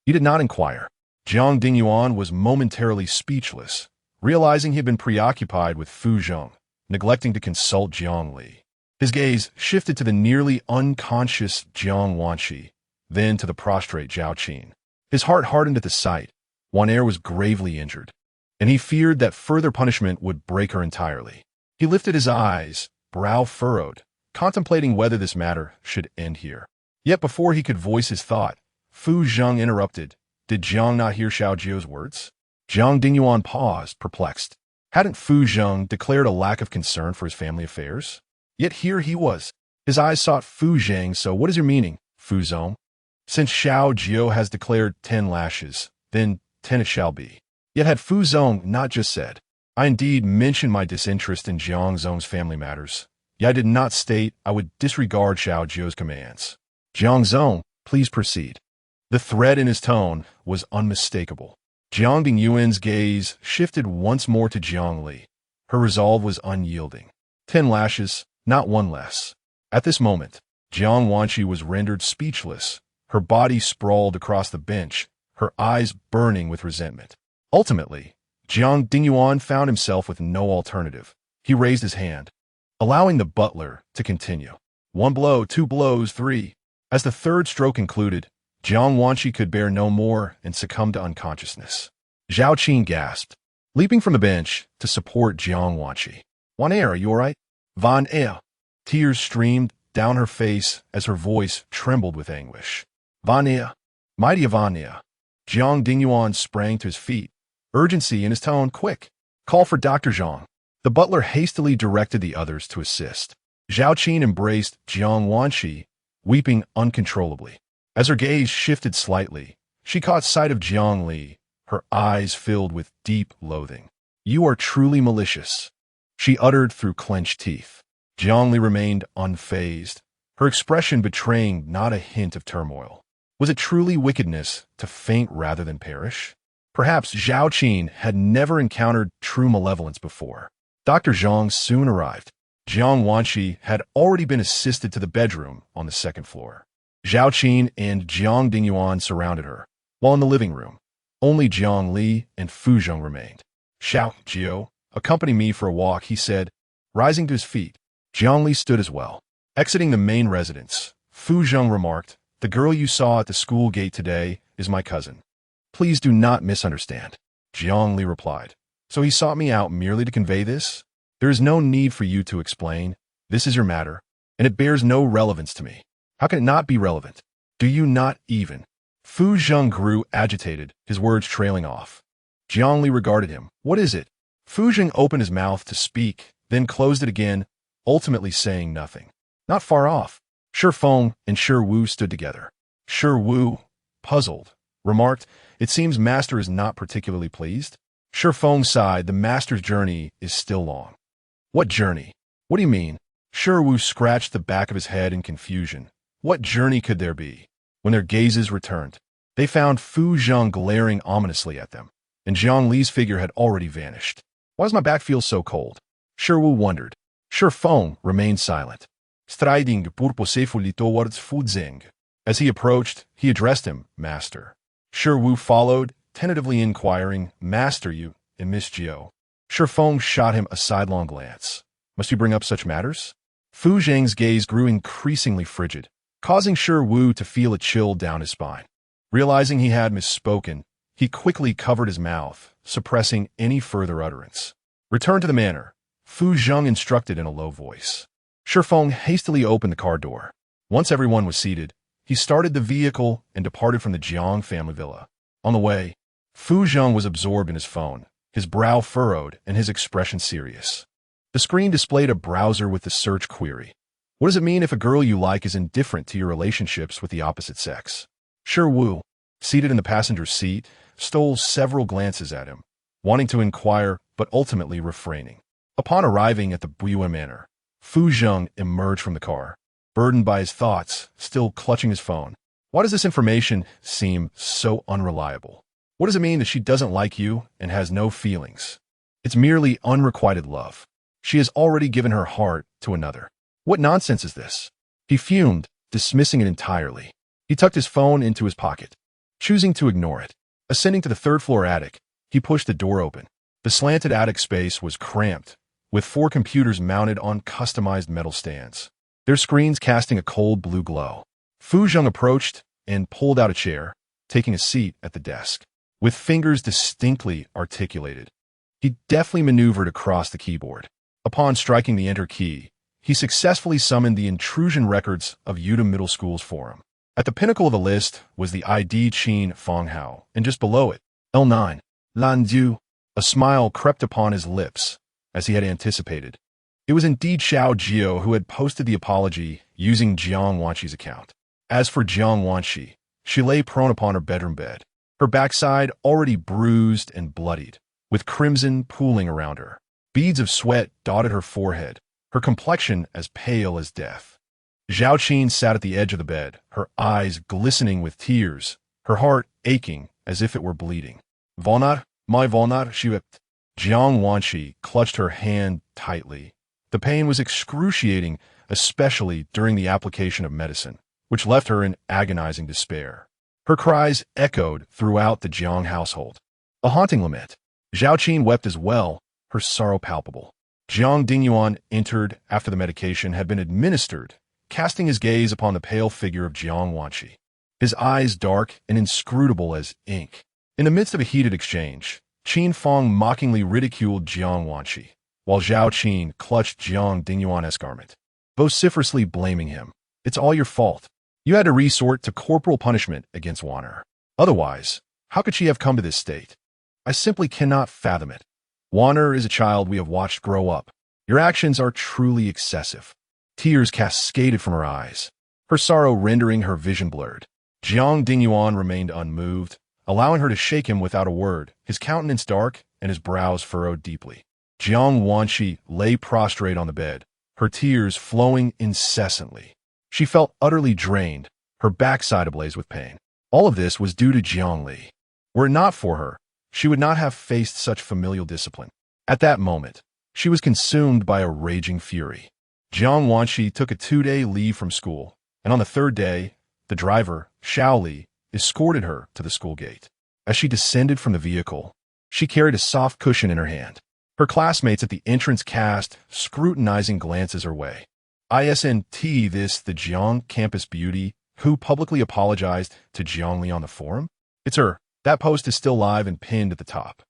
You did not inquire. Jiang Dingyuan was momentarily speechless, realizing he had been preoccupied with Fu Zheng, neglecting to consult Jiang Li. His gaze shifted to the nearly unconscious Jiang Wanqi, then to the prostrate Zhao Qin. His heart hardened at the sight. Wan Er was gravely injured, and he feared that further punishment would break her entirely. He lifted his eyes, brow furrowed, contemplating whether this matter should end here. Yet before he could voice his thought, Fu Zheng interrupted. Did Jiang not hear Xiao Jiu's words? Jiang Dingyuan paused, perplexed. Hadn't Fu Zheng declared a lack of concern for his family affairs? Yet here he was. His eyes sought Fu Zheng. So what is your meaning, Fu Zhong? Since Xiao Jiu has declared 10 lashes, then 10 it shall be. Yet had Fu Zhong not just said, I indeed mentioned my disinterest in Jiang Zhong's family matters, yet I did not state I would disregard Xiao Jiu's commands. Jiang Zhong, please proceed. The threat in his tone was unmistakable. Jiang Dingyuan's gaze shifted once more to Jiang Li. Her resolve was unyielding. 10 lashes, not one less. At this moment, Jiang Wanqi was rendered speechless. Her body sprawled across the bench, her eyes burning with resentment. Ultimately, Jiang Dingyuan found himself with no alternative. He raised his hand, allowing the butler to continue. 1 blow, 2 blows, 3. As the third stroke concluded, Jiang Wanqi could bear no more and succumbed to unconsciousness. Zhao Qin gasped, leaping from the bench to support Jiang Wanqi. Wan Er, are you all right? Van Er. Tears streamed down her face as her voice trembled with anguish. Van Er. Mighty Van Er. Jiang Dingyuan sprang to his feet, urgency in his tone. Quick, call for Dr. Zhang. The butler hastily directed the others to assist. Zhao Qin embraced Jiang Wanqi, weeping uncontrollably. As her gaze shifted slightly, she caught sight of Jiang Li, her eyes filled with deep loathing. You are truly malicious, she uttered through clenched teeth. Jiang Li remained unfazed, her expression betraying not a hint of turmoil. Was it truly wickedness to faint rather than perish? Perhaps Zhao Qin had never encountered true malevolence before. Dr. Zhang soon arrived. Jiang Wanqi had already been assisted to the bedroom on the 2nd floor. Zhao Qin and Jiang Dingyuan surrounded her, while in the living room, only Jiang Li and Fu Zheng remained. Xiao Jiu, accompany me for a walk, he said, rising to his feet. Jiang Li stood as well. Exiting the main residence, Fu Zheng remarked, the girl you saw at the school gate today is my cousin. Please do not misunderstand. Jiang Li replied. So he sought me out merely to convey this? There is no need for you to explain. This is your matter, and it bears no relevance to me. How can it not be relevant? Do you not even? Fu Zheng grew agitated, his words trailing off. Jiang Li regarded him. What is it? Fu Zheng opened his mouth to speak, then closed it again, ultimately saying nothing. Not far off, Shi Feng and Shi Wu stood together. Shi Wu, puzzled, remarked, it seems Master is not particularly pleased. Shi Feng sighed, the Master's journey is still long. What journey? What do you mean? Shi Wu scratched the back of his head in confusion. What journey could there be? When their gazes returned, they found Fu Zheng glaring ominously at them, and Jiang Li's figure had already vanished. Why does my back feel so cold? Shi Wu wondered. Shi Feng remained silent, striding purposefully towards Fu Zheng. As he approached, he addressed him, Master. Shi Wu followed, tentatively inquiring, Master, you and Miss Jiu. Shi Feng shot him a sidelong glance. Must you bring up such matters? Fu Zheng's gaze grew increasingly frigid, causing Shi Wu to feel a chill down his spine. Realizing he had misspoken, he quickly covered his mouth, suppressing any further utterance. Return to the manor, Fu Zheng instructed in a low voice. Shi Feng hastily opened the car door. Once everyone was seated, he started the vehicle and departed from the Jiang family villa. On the way, Fu Zheng was absorbed in his phone, his brow furrowed and his expression serious. The screen displayed a browser with the search query. What does it mean if a girl you like is indifferent to your relationships with the opposite sex? Shi Wu, seated in the passenger seat, stole several glances at him, wanting to inquire but ultimately refraining. Upon arriving at the Buyue Manor, Fu Zheng emerged from the car, burdened by his thoughts, still clutching his phone. Why does this information seem so unreliable? What does it mean that she doesn't like you and has no feelings? It's merely unrequited love. She has already given her heart to another. What nonsense is this? He fumed, dismissing it entirely. He tucked his phone into his pocket, choosing to ignore it. Ascending to the 3rd-floor attic, he pushed the door open. The slanted attic space was cramped, with 4 computers mounted on customized metal stands, their screens casting a cold blue glow. Fu Zheng approached and pulled out a chair, taking a seat at the desk. With fingers distinctly articulated, he deftly maneuvered across the keyboard. Upon striking the Enter key, he successfully summoned the intrusion records of Yuta Middle School's forum. At the pinnacle of the list was the ID Jiuchunfang Hao, and just below it, L9, Lanzhi. A smile crept upon his lips, as he had anticipated. It was indeed Xiao Jiao who had posted the apology using Jiang Wanxi's account. As for Jiang Wanxi, she lay prone upon her bedroom bed, her backside already bruised and bloodied, with crimson pooling around her. Beads of sweat dotted her forehead, her complexion as pale as death. Zhao Qin sat at the edge of the bed, her eyes glistening with tears, her heart aching as if it were bleeding. Volnat, my Volnat, she wept. Jiang Wanxi clutched her hand tightly. The pain was excruciating, especially during the application of medicine, which left her in agonizing despair. Her cries echoed throughout the Jiang household. A haunting lament. Zhao Qin wept as well, her sorrow palpable. Jiang Dingyuan entered after the medication had been administered, casting his gaze upon the pale figure of Jiang Wanxi, his eyes dark and inscrutable as ink. In the midst of a heated exchange, Qin Fang mockingly ridiculed Jiang Wanxi, while Zhao Qin clutched Jiang Dingyuan's garment, vociferously blaming him. It's all your fault. You had to resort to corporal punishment against Wanner. Otherwise, how could she have come to this state? I simply cannot fathom it. Wanner is a child we have watched grow up. Your actions are truly excessive. Tears cascaded from her eyes, her sorrow rendering her vision blurred. Jiang Dingyuan remained unmoved, allowing her to shake him without a word, his countenance dark and his brows furrowed deeply. Jiang Wanxi lay prostrate on the bed, her tears flowing incessantly. She felt utterly drained, her backside ablaze with pain. All of this was due to Jiang Li. Were it not for her, she would not have faced such familial discipline. At that moment, she was consumed by a raging fury. Jiang Wanxi took a 2-day leave from school, and on the 3rd day, the driver, Xiao Li, escorted her to the school gate. As she descended from the vehicle, she carried a soft cushion in her hand. Her classmates at the entrance cast scrutinizing glances her way. Isn't this the Jiang campus beauty who publicly apologized to Jiang Li on the forum? It's her. That post is still live and pinned at the top.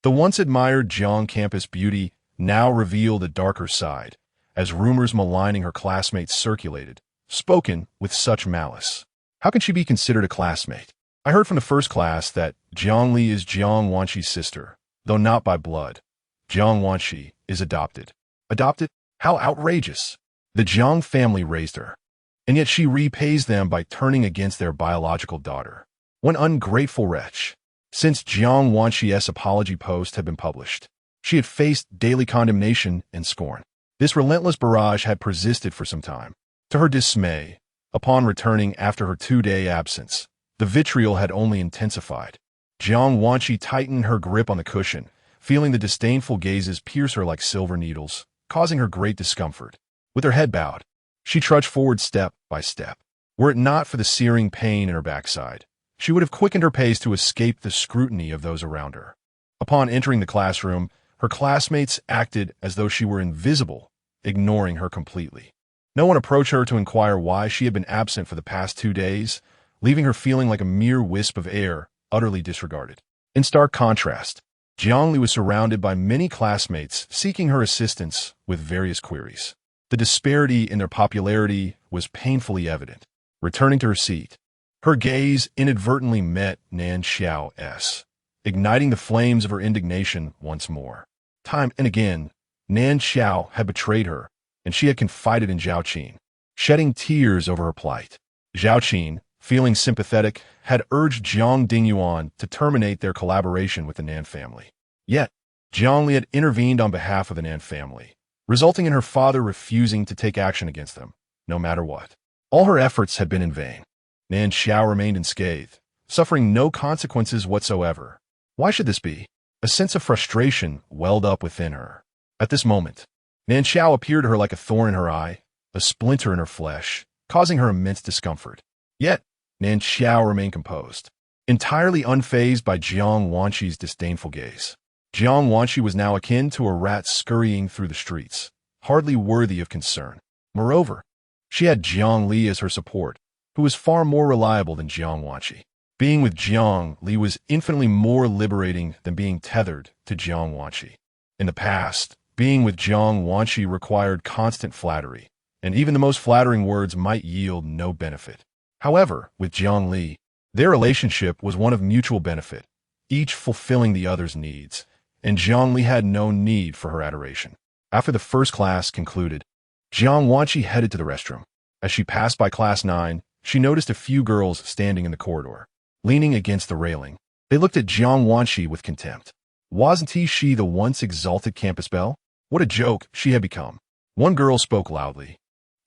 The once admired Jiang campus beauty now revealed a darker side, as rumors maligning her classmates circulated, spoken with such malice. How can she be considered a classmate? I heard from the first class that Jiang Li is Jiang Wanxi's sister, though not by blood. Jiang Wanxi is adopted. Adopted? How outrageous! The Jiang family raised her, and yet she repays them by turning against their biological daughter. One ungrateful wretch. Since Jiang Wanxi's apology post had been published, she had faced daily condemnation and scorn. This relentless barrage had persisted for some time. To her dismay, upon returning after her 2-day absence, the vitriol had only intensified. Jiang Wanxi tightened her grip on the cushion, feeling the disdainful gazes pierce her like silver needles, causing her great discomfort. With her head bowed, she trudged forward step by step. Were it not for the searing pain in her backside, she would have quickened her pace to escape the scrutiny of those around her. Upon entering the classroom, her classmates acted as though she were invisible, ignoring her completely. No one approached her to inquire why she had been absent for the past 2 days, leaving her feeling like a mere wisp of air, utterly disregarded. In stark contrast, Jiang Li was surrounded by many classmates seeking her assistance with various queries. The disparity in their popularity was painfully evident. Returning to her seat, her gaze inadvertently met Nan Xiao's, igniting the flames of her indignation once more. Time and again, Nan Xiao had betrayed her, and she had confided in Zhao Qin, shedding tears over her plight. Zhao Qin, feeling sympathetic, had urged Jiang Dingyuan to terminate their collaboration with the Nan family. Yet, Jiang Li had intervened on behalf of the Nan family, resulting in her father refusing to take action against them, no matter what. All her efforts had been in vain. Nan Xiao remained unscathed, suffering no consequences whatsoever. Why should this be? A sense of frustration welled up within her. At this moment, Nan Xiao appeared to her like a thorn in her eye, a splinter in her flesh, causing her immense discomfort. Yet, Nan Xiao remained composed, entirely unfazed by Jiang Wanxi's disdainful gaze. Jiang Wanshi was now akin to a rat scurrying through the streets, hardly worthy of concern. Moreover, she had Jiang Li as her support, who was far more reliable than Jiang Wanshi. Being with Jiang Li was infinitely more liberating than being tethered to Jiang Wanshi. In the past, being with Jiang Wanshi required constant flattery, and even the most flattering words might yield no benefit. However, with Jiang Li, their relationship was one of mutual benefit, each fulfilling the other's needs, and Jiang Li had no need for her adoration. After the first class concluded, Jiang Wanshi headed to the restroom. As she passed by class 9, she noticed a few girls standing in the corridor, leaning against the railing. They looked at Jiang Wanshi with contempt. Wasn't she the once exalted campus belle? What a joke she had become. One girl spoke loudly,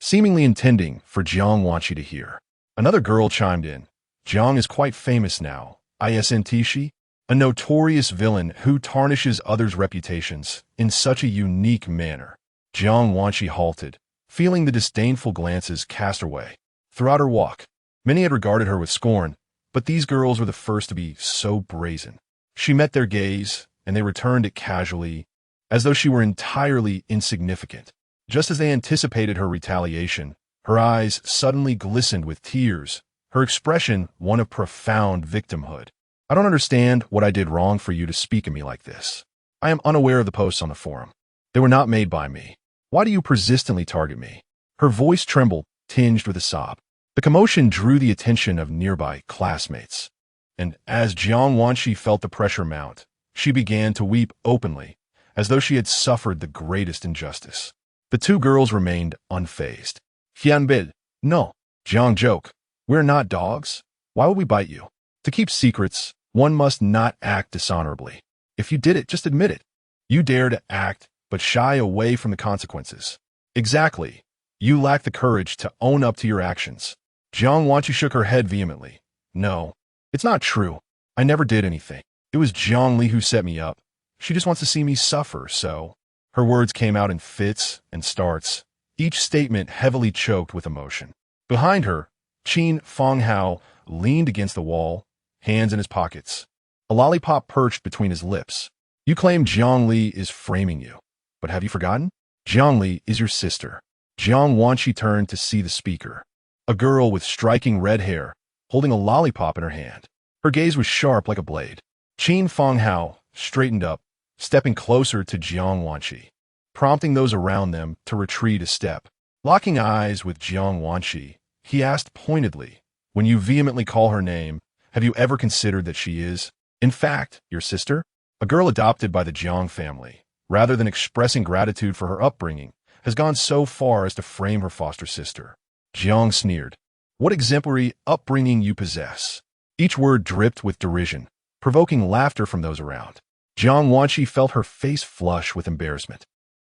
seemingly intending for Jiang Wanshi to hear. Another girl chimed in. Jiang is quite famous now, isn't she? A notorious villain who tarnishes others' reputations in such a unique manner. Jiang Wanshi halted, feeling the disdainful glances cast her way. Throughout her walk, many had regarded her with scorn, but these girls were the first to be so brazen. She met their gaze, and they returned it casually, as though she were entirely insignificant. Just as they anticipated her retaliation, her eyes suddenly glistened with tears, her expression one of profound victimhood. I don't understand what I did wrong for you to speak of me like this. I am unaware of the posts on the forum. They were not made by me. Why do you persistently target me? Her voice trembled, tinged with a sob. The commotion drew the attention of nearby classmates, and as Jiang Wanshi felt the pressure mount, she began to weep openly, as though she had suffered the greatest injustice. The two girls remained unfazed. Hianbid, no. Jiang joked. We're not dogs. Why would we bite you? To keep secrets, one must not act dishonorably. If you did it, just admit it. You dare to act, but shy away from the consequences. Exactly. You lack the courage to own up to your actions. Jiang Wanshi shook her head vehemently. No, it's not true. I never did anything. It was Jiang Li who set me up. She just wants to see me suffer, so. Her words came out in fits and starts, each statement heavily choked with emotion. Behind her, Qin Fanghao leaned against the wall, hands in his pockets. A lollipop perched between his lips. You claim Jiang Li is framing you, but have you forgotten? Jiang Li is your sister. Jiang Wanshi turned to see the speaker, a girl with striking red hair, holding a lollipop in her hand. Her gaze was sharp like a blade. Qin Fanghao straightened up, stepping closer to Jiang Wanshi, prompting those around them to retreat a step. Locking eyes with Jiang Wanshi, he asked pointedly, when you vehemently call her name, have you ever considered that she is, in fact, your sister? A girl adopted by the Jiang family, rather than expressing gratitude for her upbringing, has gone so far as to frame her foster sister. Jiang sneered. What exemplary upbringing you possess. Each word dripped with derision, provoking laughter from those around. Jiang Wanshi felt her face flush with embarrassment.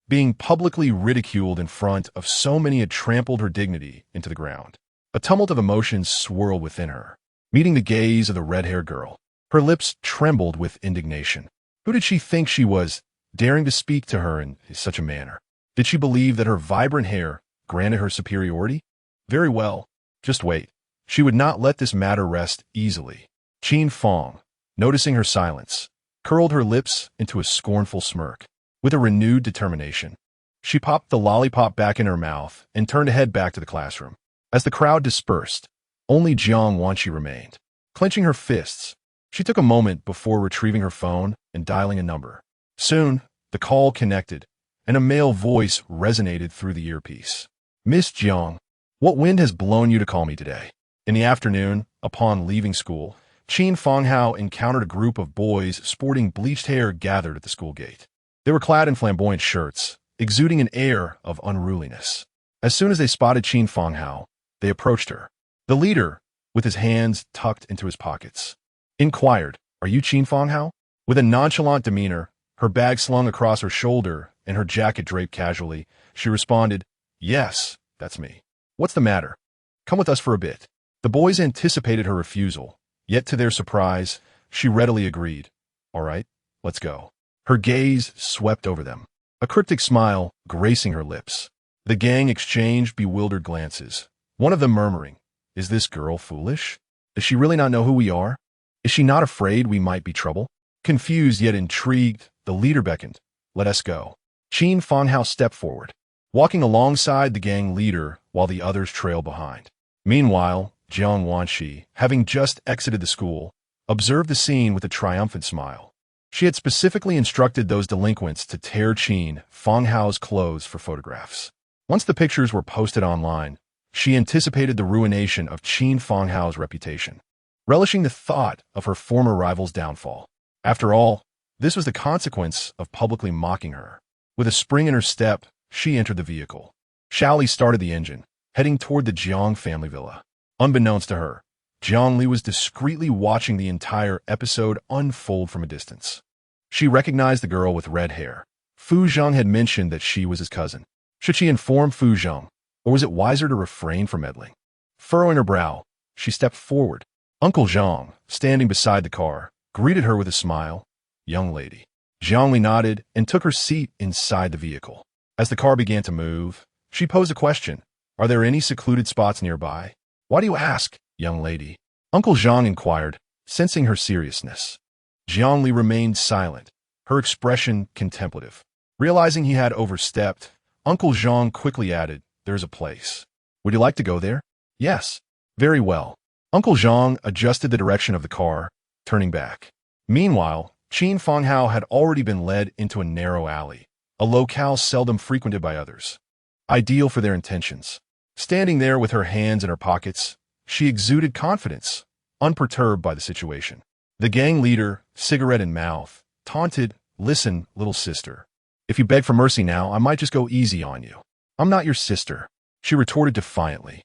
Being publicly ridiculed in front of so many had trampled her dignity into the ground. A tumult of emotions swirled within her, meeting the gaze of the red-haired girl. Her lips trembled with indignation. Who did she think she was, daring to speak to her in such a manner? Did she believe that her vibrant hair granted her superiority? Very well, just wait. She would not let this matter rest easily. Qin Fang, noticing her silence, curled her lips into a scornful smirk. With a renewed determination, she popped the lollipop back in her mouth and turned to head back to the classroom. As the crowd dispersed, only Jiang Wanshi remained. Clenching her fists, she took a moment before retrieving her phone and dialing a number. Soon, the call connected, and a male voice resonated through the earpiece. Miss Jiang, what wind has blown you to call me today? In the afternoon, upon leaving school, Qin Fanghao encountered a group of boys sporting bleached hair gathered at the school gate. They were clad in flamboyant shirts, exuding an air of unruliness. As soon as they spotted Qin Fanghao, they approached her. The leader, with his hands tucked into his pockets, inquired, "Are you Qin Fanghao?" With a nonchalant demeanor, her bag slung across her shoulder and her jacket draped casually, she responded, "Yes, that's me. What's the matter? Come with us for a bit." The boys anticipated her refusal, yet to their surprise, she readily agreed. "All right, let's go." Her gaze swept over them, a cryptic smile gracing her lips. The gang exchanged bewildered glances, one of them murmuring, "Is this girl foolish? Does she really not know who we are? Is she not afraid we might be trouble?" Confused yet intrigued, the leader beckoned. Let us go. Qin Fanghao stepped forward, walking alongside the gang leader while the others trailed behind. Meanwhile, Jiang Wanshi, having just exited the school, observed the scene with a triumphant smile. She had specifically instructed those delinquents to tear Qin Fanghao's clothes for photographs. Once the pictures were posted online, she anticipated the ruination of Qin Fanghao's reputation, relishing the thought of her former rival's downfall. After all, this was the consequence of publicly mocking her. With a spring in her step, she entered the vehicle. Xiaoli started the engine, heading toward the Jiang family villa. Unbeknownst to her, Jiang Li was discreetly watching the entire episode unfold from a distance. She recognized the girl with red hair. Fu Zhang had mentioned that she was his cousin. Should she inform Fu Zhang, or was it wiser to refrain from meddling? Furrowing her brow, she stepped forward. Uncle Zhang, standing beside the car, greeted her with a smile. Young lady. Jiang Li nodded and took her seat inside the vehicle. As the car began to move, she posed a question. Are there any secluded spots nearby? Why do you ask, young lady? Uncle Zhang inquired, sensing her seriousness. Jiang Li remained silent, her expression contemplative. Realizing he had overstepped, Uncle Zhang quickly added, there's a place. Would you like to go there? Yes. Very well. Uncle Zhang adjusted the direction of the car, turning back. Meanwhile, Qin Fanghao had already been led into a narrow alley, a locale seldom frequented by others. Ideal for their intentions. Standing there with her hands in her pockets, she exuded confidence, unperturbed by the situation. The gang leader, cigarette in mouth, taunted, listen, little sister. If you beg for mercy now, I might just go easy on you. I'm not your sister, she retorted defiantly.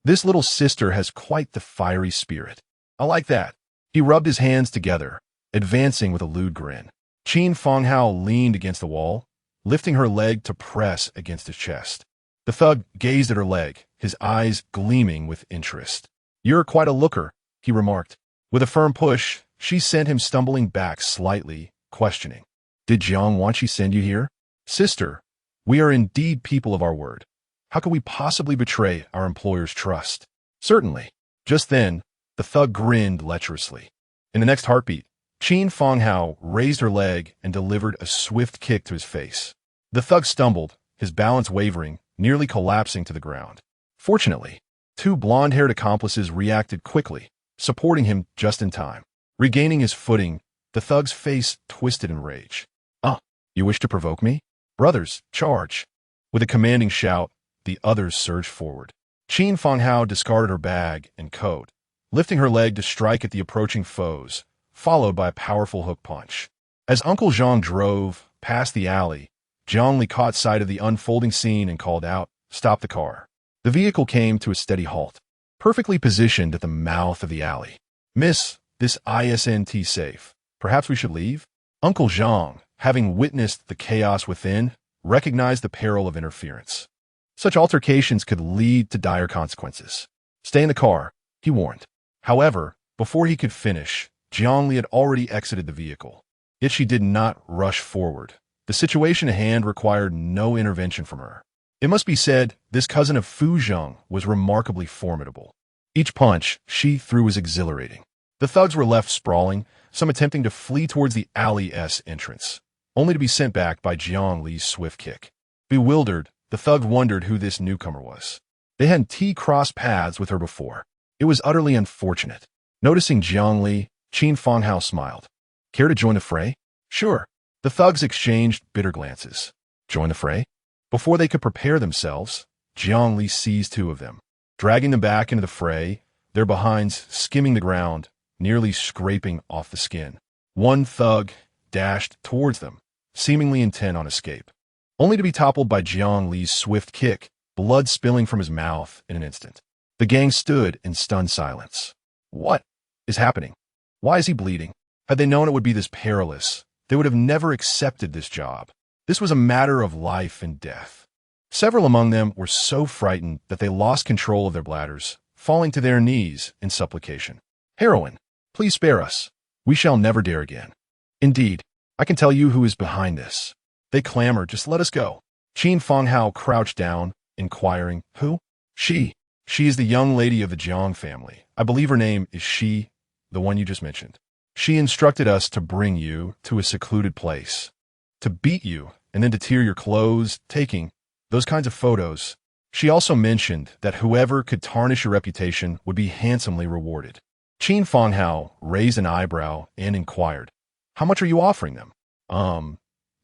This little sister has quite the fiery spirit. I like that. He rubbed his hands together, advancing with a lewd grin. Qin Fanghao leaned against the wall, lifting her leg to press against his chest. The thug gazed at her leg, his eyes gleaming with interest. You're quite a looker, he remarked. With a firm push, she sent him stumbling back slightly, questioning. Did Jiang Wanshi send you here? Sister, we are indeed people of our word. How could we possibly betray our employer's trust? Certainly. Just then, the thug grinned lecherously. In the next heartbeat, Qin Fanghao raised her leg and delivered a swift kick to his face. The thug stumbled, his balance wavering, nearly collapsing to the ground. Fortunately, two blonde-haired accomplices reacted quickly, supporting him just in time. Regaining his footing, the thug's face twisted in rage. You wish to provoke me? Brothers, charge! With a commanding shout, the others surged forward. Qin Fanghao discarded her bag and coat, lifting her leg to strike at the approaching foes, followed by a powerful hook punch. As Uncle Zhang drove past the alley, Jiang Li caught sight of the unfolding scene and called out, Stop the car. The vehicle came to a steady halt, perfectly positioned at the mouth of the alley. Miss, this isn't safe. Perhaps we should leave? Uncle Zhang, having witnessed the chaos within, recognized the peril of interference. Such altercations could lead to dire consequences. Stay in the car, he warned. However, before he could finish, Jiang Li had already exited the vehicle. Yet she did not rush forward. The situation at hand required no intervention from her. It must be said, this cousin of Fu Zhang was remarkably formidable. Each punch she threw was exhilarating. The thugs were left sprawling, some attempting to flee towards the alley's entrance, only to be sent back by Jiang Li's swift kick. Bewildered, the thug wondered who this newcomer was. They hadn't crossed paths with her before. It was utterly unfortunate. Noticing Jiang Li, Qin Fanghao smiled. Care to join the fray? Sure. The thugs exchanged bitter glances. Join the fray? Before they could prepare themselves, Jiang Li seized two of them, dragging them back into the fray, their behinds skimming the ground, nearly scraping off the skin. One thug dashed towards them, seemingly intent on escape, only to be toppled by Jiang Li's swift kick, blood spilling from his mouth in an instant. The gang stood in stunned silence. What is happening? Why is he bleeding? Had they known it would be this perilous, they would have never accepted this job. This was a matter of life and death. Several among them were so frightened that they lost control of their bladders, falling to their knees in supplication. Heroine, please spare us. We shall never dare again. Indeed, I can tell you who is behind this. They clamored, just let us go. Qin Fanghao crouched down, inquiring, who? She. She is the young lady of the Jiang family. I believe her name is She, the one you just mentioned. She instructed us to bring you to a secluded place, to beat you, and then to tear your clothes, taking those kinds of photos. She also mentioned that whoever could tarnish your reputation would be handsomely rewarded. Qin Fanghao raised an eyebrow and inquired, "How much are you offering them?"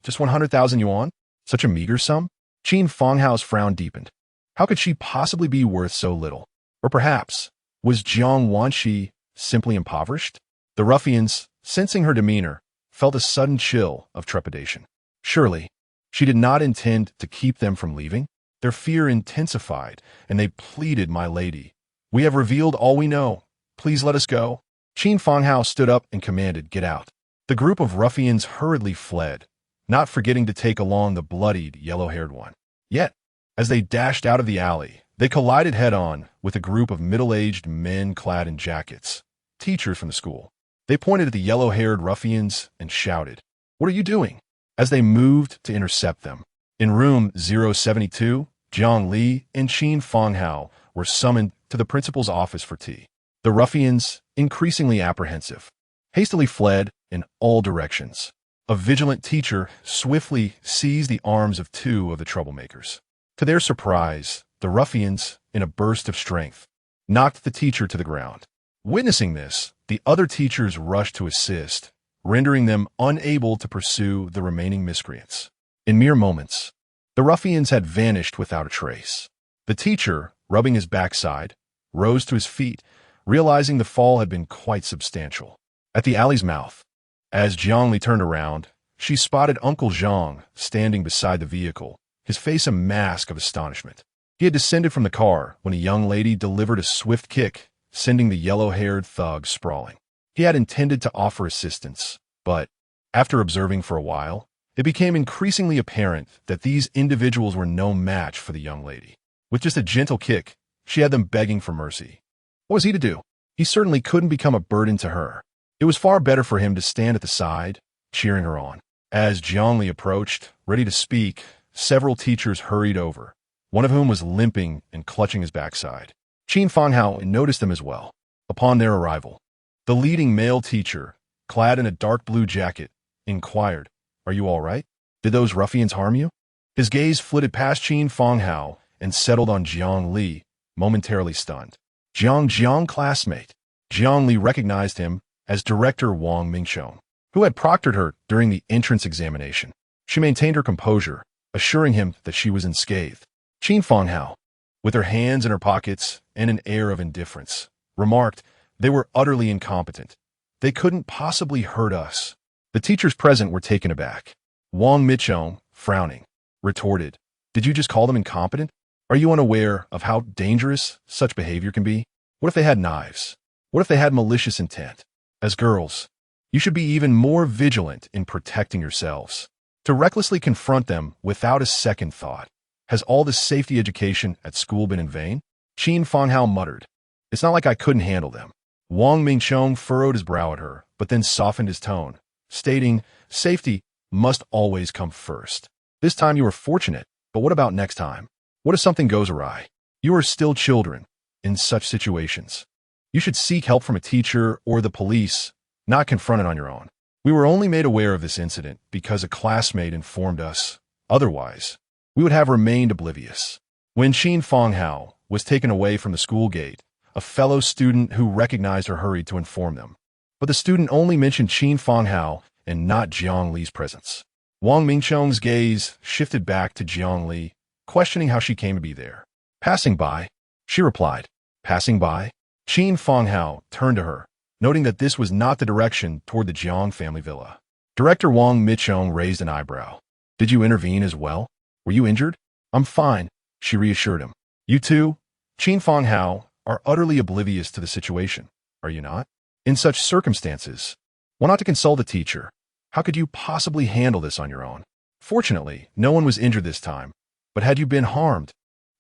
Just 100,000 yuan? Such a meager sum? Qin Fanghao's frown deepened. How could she possibly be worth so little? Or perhaps, was Jiang Wanxi simply impoverished? The ruffians, sensing her demeanor, felt a sudden chill of trepidation. Surely, she did not intend to keep them from leaving? Their fear intensified, and they pleaded, "My lady, we have revealed all we know. Please let us go." Qin Fanghao stood up and commanded, "Get out." The group of ruffians hurriedly fled, not forgetting to take along the bloodied, yellow-haired one. Yet, as they dashed out of the alley, they collided head-on with a group of middle-aged men clad in jackets, teachers from the school. They pointed at the yellow-haired ruffians and shouted, "What are you doing?" As they moved to intercept them. In room 072, Jiang Li and Qin Fanghao were summoned to the principal's office for tea. The ruffians, increasingly apprehensive, hastily fled in all directions. A vigilant teacher swiftly seized the arms of two of the troublemakers. To their surprise, the ruffians, in a burst of strength, knocked the teacher to the ground. Witnessing this, the other teachers rushed to assist, rendering them unable to pursue the remaining miscreants. In mere moments, the ruffians had vanished without a trace. The teacher, rubbing his backside, rose to his feet, realizing the fall had been quite substantial. At the alley's mouth, as Jiang Li turned around, she spotted Uncle Zhang standing beside the vehicle, his face a mask of astonishment. He had descended from the car when a young lady delivered a swift kick, sending the yellow-haired thug sprawling. He had intended to offer assistance, but, after observing for a while, it became increasingly apparent that these individuals were no match for the young lady. With just a gentle kick, she had them begging for mercy. What was he to do? He certainly couldn't become a burden to her. It was far better for him to stand at the side, cheering her on. As Jiang Li approached, ready to speak, several teachers hurried over, one of whom was limping and clutching his backside. Qin Fanghao noticed them as well. Upon their arrival, the leading male teacher, clad in a dark blue jacket, inquired, "Are you all right? Did those ruffians harm you?" His gaze flitted past Qin Fanghao and settled on Jiang Li, momentarily stunned. Jiang classmate. Jiang Li recognized him as Director Wang Mingqiong, who had proctored her during the entrance examination. She maintained her composure, assuring him that she was unscathed. Qin Fanghao, with her hands in her pockets and an air of indifference, remarked, "They were utterly incompetent. They couldn't possibly hurt us." The teachers present were taken aback. Wang Mingqiong, frowning, retorted, "Did you just call them incompetent? Are you unaware of how dangerous such behavior can be? What if they had knives? What if they had malicious intent? As girls, you should be even more vigilant in protecting yourselves. To recklessly confront them without a second thought. Has all this safety education at school been in vain?" Qin Fanghao muttered, "It's not like I couldn't handle them." Wang Mingqiong furrowed his brow at her, but then softened his tone, stating, "Safety must always come first. This time you were fortunate, but what about next time? What if something goes awry? You are still children. In such situations, you should seek help from a teacher or the police, not confront it on your own. We were only made aware of this incident because a classmate informed us. Otherwise, we would have remained oblivious." When Qin Fanghao was taken away from the school gate, a fellow student who recognized her hurried to inform them. But the student only mentioned Qin Fanghao and not Jiang Li's presence. Wang Mingqiong's gaze shifted back to Jiang Li, questioning how she came to be there. "Passing by," she replied. "Passing by?" Qin Fanghao turned to her, noting that this was not the direction toward the Jiang family villa. Director Wang Mingqiong raised an eyebrow. "Did you intervene as well? Were you injured?" "I'm fine," she reassured him. "You too, Qin Fanghao, are utterly oblivious to the situation, are you not? In such circumstances, why not to consult a teacher? How could you possibly handle this on your own? Fortunately, no one was injured this time, but had you been harmed,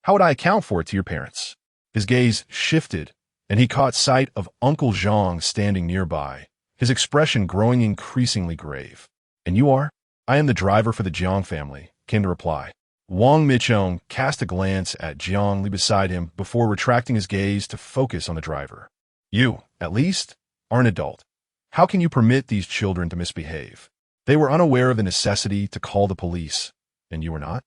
how would I account for it to your parents?" His gaze shifted, and he caught sight of Uncle Zhang standing nearby, his expression growing increasingly grave. "And you are?" "I am the driver for the Jiang family," came the reply. Wang Mingqiong cast a glance at Jiang Li beside him before retracting his gaze to focus on the driver. "You, at least, are an adult. How can you permit these children to misbehave? They were unaware of the necessity to call the police, and you were not?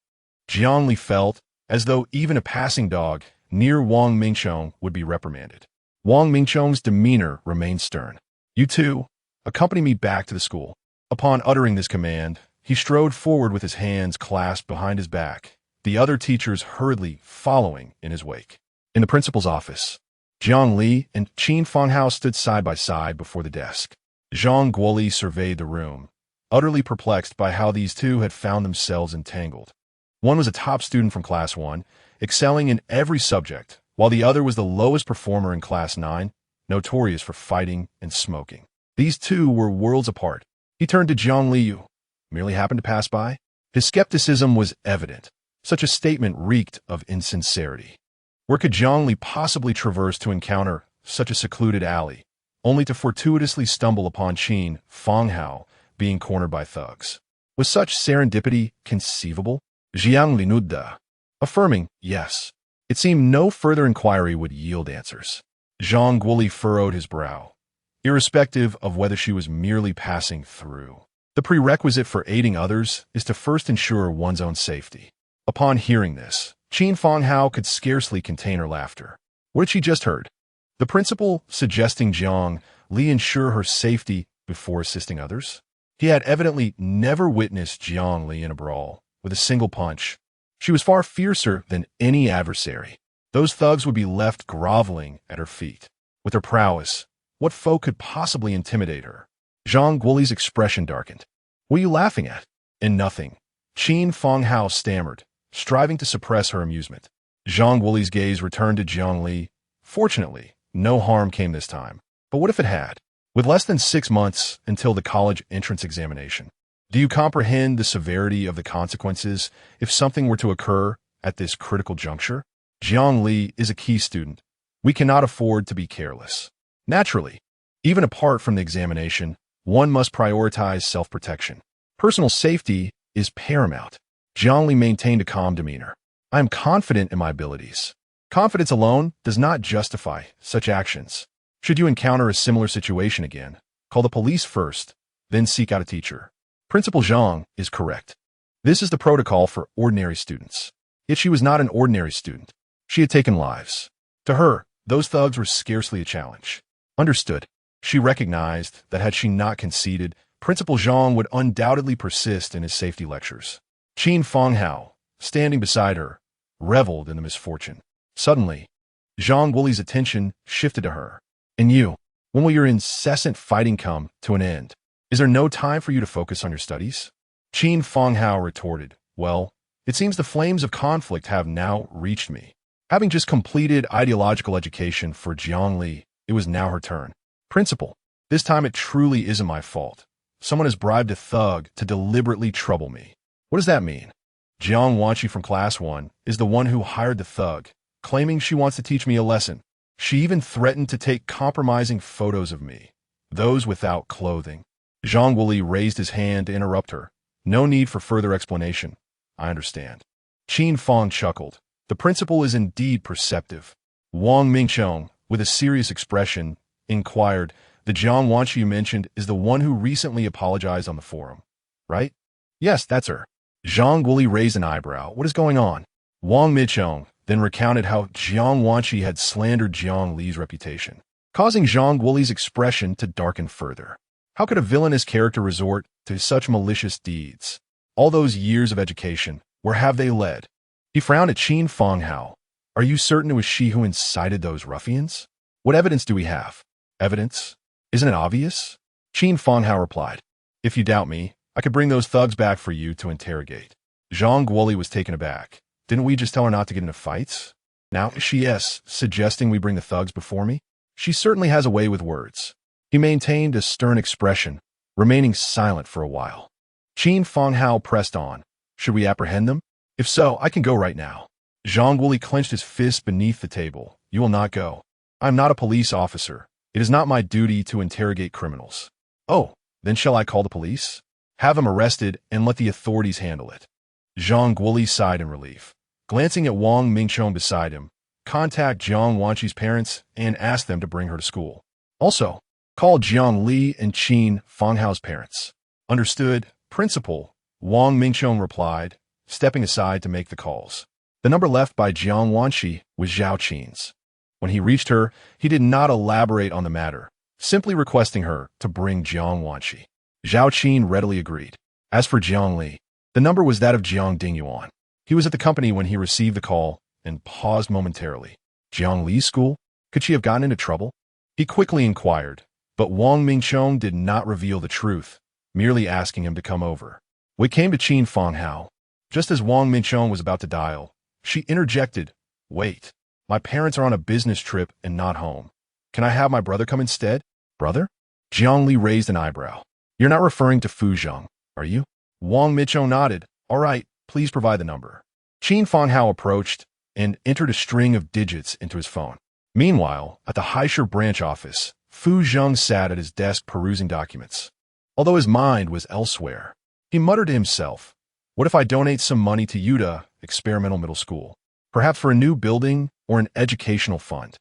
Jiang Li felt as though even a passing dog near Wang Mingqiong would be reprimanded. Wang Mingqiong's demeanor remained stern. You two, accompany me back to the school. Upon uttering this command, he strode forward with his hands clasped behind his back, the other teachers hurriedly following in his wake. In the principal's office, Jiang Li and Qin Fanghao stood side by side before the desk. Zhang Guoli surveyed the room, utterly perplexed by how these two had found themselves entangled. One was a top student from Class 1, excelling in every subject, while the other was the lowest performer in Class 9, notorious for fighting and smoking. These two were worlds apart. He turned to Jiang Li. You merely happened to pass by? His skepticism was evident. Such a statement reeked of insincerity. Where could Jiang Li possibly traverse to encounter such a secluded alley, only to fortuitously stumble upon Qin Fanghao being cornered by thugs? Was such serendipity conceivable? Jiang Li nodded, affirming yes. It seemed no further inquiry would yield answers. Zhang Guoli furrowed his brow, irrespective of whether she was merely passing through. The prerequisite for aiding others is to first ensure one's own safety. Upon hearing this, Qin Fanghao could scarcely contain her laughter. What had she just heard? The principal suggesting Jiang Li ensure her safety before assisting others? He had evidently never witnessed Jiang Li in a brawl. With a single punch, she was far fiercer than any adversary. Those thugs would be left groveling at her feet. With her prowess, what foe could possibly intimidate her? Zhang Guoli's expression darkened. What are you laughing at? In nothing. Qin Fanghao stammered, striving to suppress her amusement. Zhang Guoli's gaze returned to Jiang Li. Fortunately, no harm came this time. But what if it had? With less than 6 months until the college entrance examination, do you comprehend the severity of the consequences if something were to occur at this critical juncture? Jiang Li is a key student. We cannot afford to be careless. Naturally, even apart from the examination, one must prioritize self-protection. Personal safety is paramount. Jiang Li maintained a calm demeanor. I am confident in my abilities. Confidence alone does not justify such actions. Should you encounter a similar situation again, call the police first, then seek out a teacher. Principal Zhang is correct. This is the protocol for ordinary students. Yet she was not an ordinary student. She had taken lives. To her, those thugs were scarcely a challenge. Understood. She recognized that had she not conceded, Principal Zhang would undoubtedly persist in his safety lectures. Qin Fanghao, standing beside her, reveled in the misfortune. Suddenly, Zhang Guoli's attention shifted to her. And you, when will your incessant fighting come to an end? Is there no time for you to focus on your studies? Qin Fanghao retorted, well, it seems the flames of conflict have now reached me. Having just completed ideological education for Jiang Li, it was now her turn. Principal, this time it truly isn't my fault. Someone has bribed a thug to deliberately trouble me. What does that mean? Jiang Wanqi from Class 1 is the one who hired the thug, claiming she wants to teach me a lesson. She even threatened to take compromising photos of me, those without clothing. Zhang Guoli raised his hand to interrupt her. No need for further explanation. I understand. Qin Fang chuckled. The principal is indeed perceptive. Wang Mingqiong, with a serious expression, inquired, the Jiang Wanqi you mentioned is the one who recently apologized on the forum, right? Yes, that's her. Zhang Guoli raised an eyebrow. What is going on? Wang Mingqiong then recounted how Jiang Wanqi had slandered Jiang Li's reputation, causing Zhang Guoli's expression to darken further. How could a villainous character resort to such malicious deeds? All those years of education, where have they led? He frowned at Qin Fanghao. Are you certain it was she who incited those ruffians? What evidence do we have? Evidence? Isn't it obvious? Qin Fanghao replied. If you doubt me, I could bring those thugs back for you to interrogate. Zhang Guoli was taken aback. Didn't we just tell her not to get into fights? Now she is suggesting we bring the thugs before me? She certainly has a way with words. He maintained a stern expression, remaining silent for a while. Qin Fanghao pressed on. Should we apprehend them? If so, I can go right now. Zhang Guoli clenched his fist beneath the table. You will not go. I am not a police officer. It is not my duty to interrogate criminals. Oh, then shall I call the police? Have them arrested and let the authorities handle it. Zhang Guoli sighed in relief. Glancing at Wang Mingqiong beside him, contact Jiang Wanqi's parents and ask them to bring her to school. Also, Call Jiang Li and Qin Fanghao's parents. Understood, Principal, Wang Mingchong replied, stepping aside to make the calls. The number left by Jiang Wanqi was Zhao Qin's. When he reached her, he did not elaborate on the matter, simply requesting her to bring Jiang Wanqi. Zhao Qin readily agreed. As for Jiang Li, the number was that of Jiang Dingyuan. He was at the company when he received the call and paused momentarily. Jiang Li's school? Could she have gotten into trouble? He quickly inquired, but Wang Mingchong did not reveal the truth, merely asking him to come over. We came to Qin Fanghao. Just as Wang Mingchong was about to dial, she interjected, "Wait, my parents are on a business trip and not home. Can I have my brother come instead?" "Brother?" Jiang Li raised an eyebrow. "You're not referring to Fu Zhang, are you?" Wang Mingchong nodded. "All right, please provide the number." Qin Fanghao approached and entered a string of digits into his phone. Meanwhile, at the Haisher branch office, Fu Zhang sat at his desk perusing documents. Although his mind was elsewhere, he muttered to himself, "What if I donate some money to Yuda Experimental Middle School? Perhaps for a new building or an educational fund?"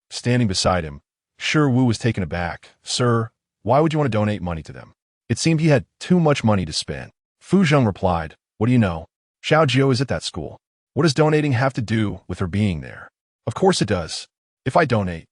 Standing beside him, Shi Wu was taken aback. "Sir, why would you want to donate money to them?" It seemed he had too much money to spend. Fu Zhang replied, "What do you know? Xiao Jiu is at that school. What does donating have to do with her being there?" "Of course it does. If I donate,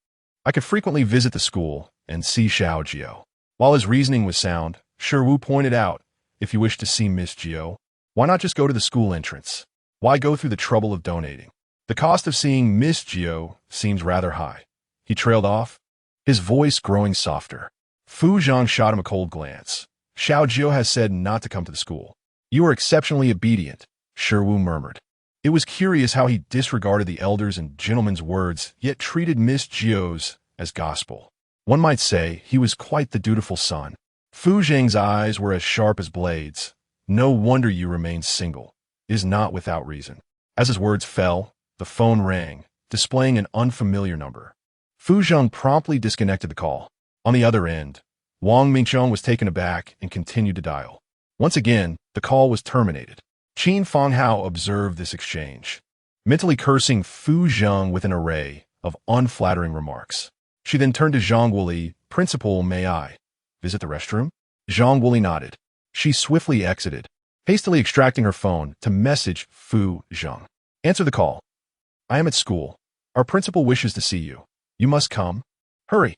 I could frequently visit the school and see Xiao Jiu." While his reasoning was sound, Shi Wu pointed out, "If you wish to see Miss Jiu, why not just go to the school entrance? Why go through the trouble of donating? The cost of seeing Miss Jiu seems rather high." He trailed off, his voice growing softer. Fu Zhang shot him a cold glance. "Xiao Jiu has said not to come to the school." "You are exceptionally obedient," Shi Wu murmured. It was curious how he disregarded the elders' and gentlemen's words, yet treated Miss Jiu's as gospel. One might say he was quite the dutiful son. Fu Zhang's eyes were as sharp as blades. "No wonder you remain single. It is not without reason." As his words fell, the phone rang, displaying an unfamiliar number. Fu Zhang promptly disconnected the call. On the other end, Wang Mingchong was taken aback and continued to dial. Once again, the call was terminated. Qin Fanghao observed this exchange, mentally cursing Fu Zhang with an array of unflattering remarks. She then turned to Zhang Wuli. "Principal, may I visit the restroom?" Zhang Wuli nodded. She swiftly exited, hastily extracting her phone to message Fu Zhang. "Answer the call. I am at school. Our principal wishes to see you. You must come. Hurry."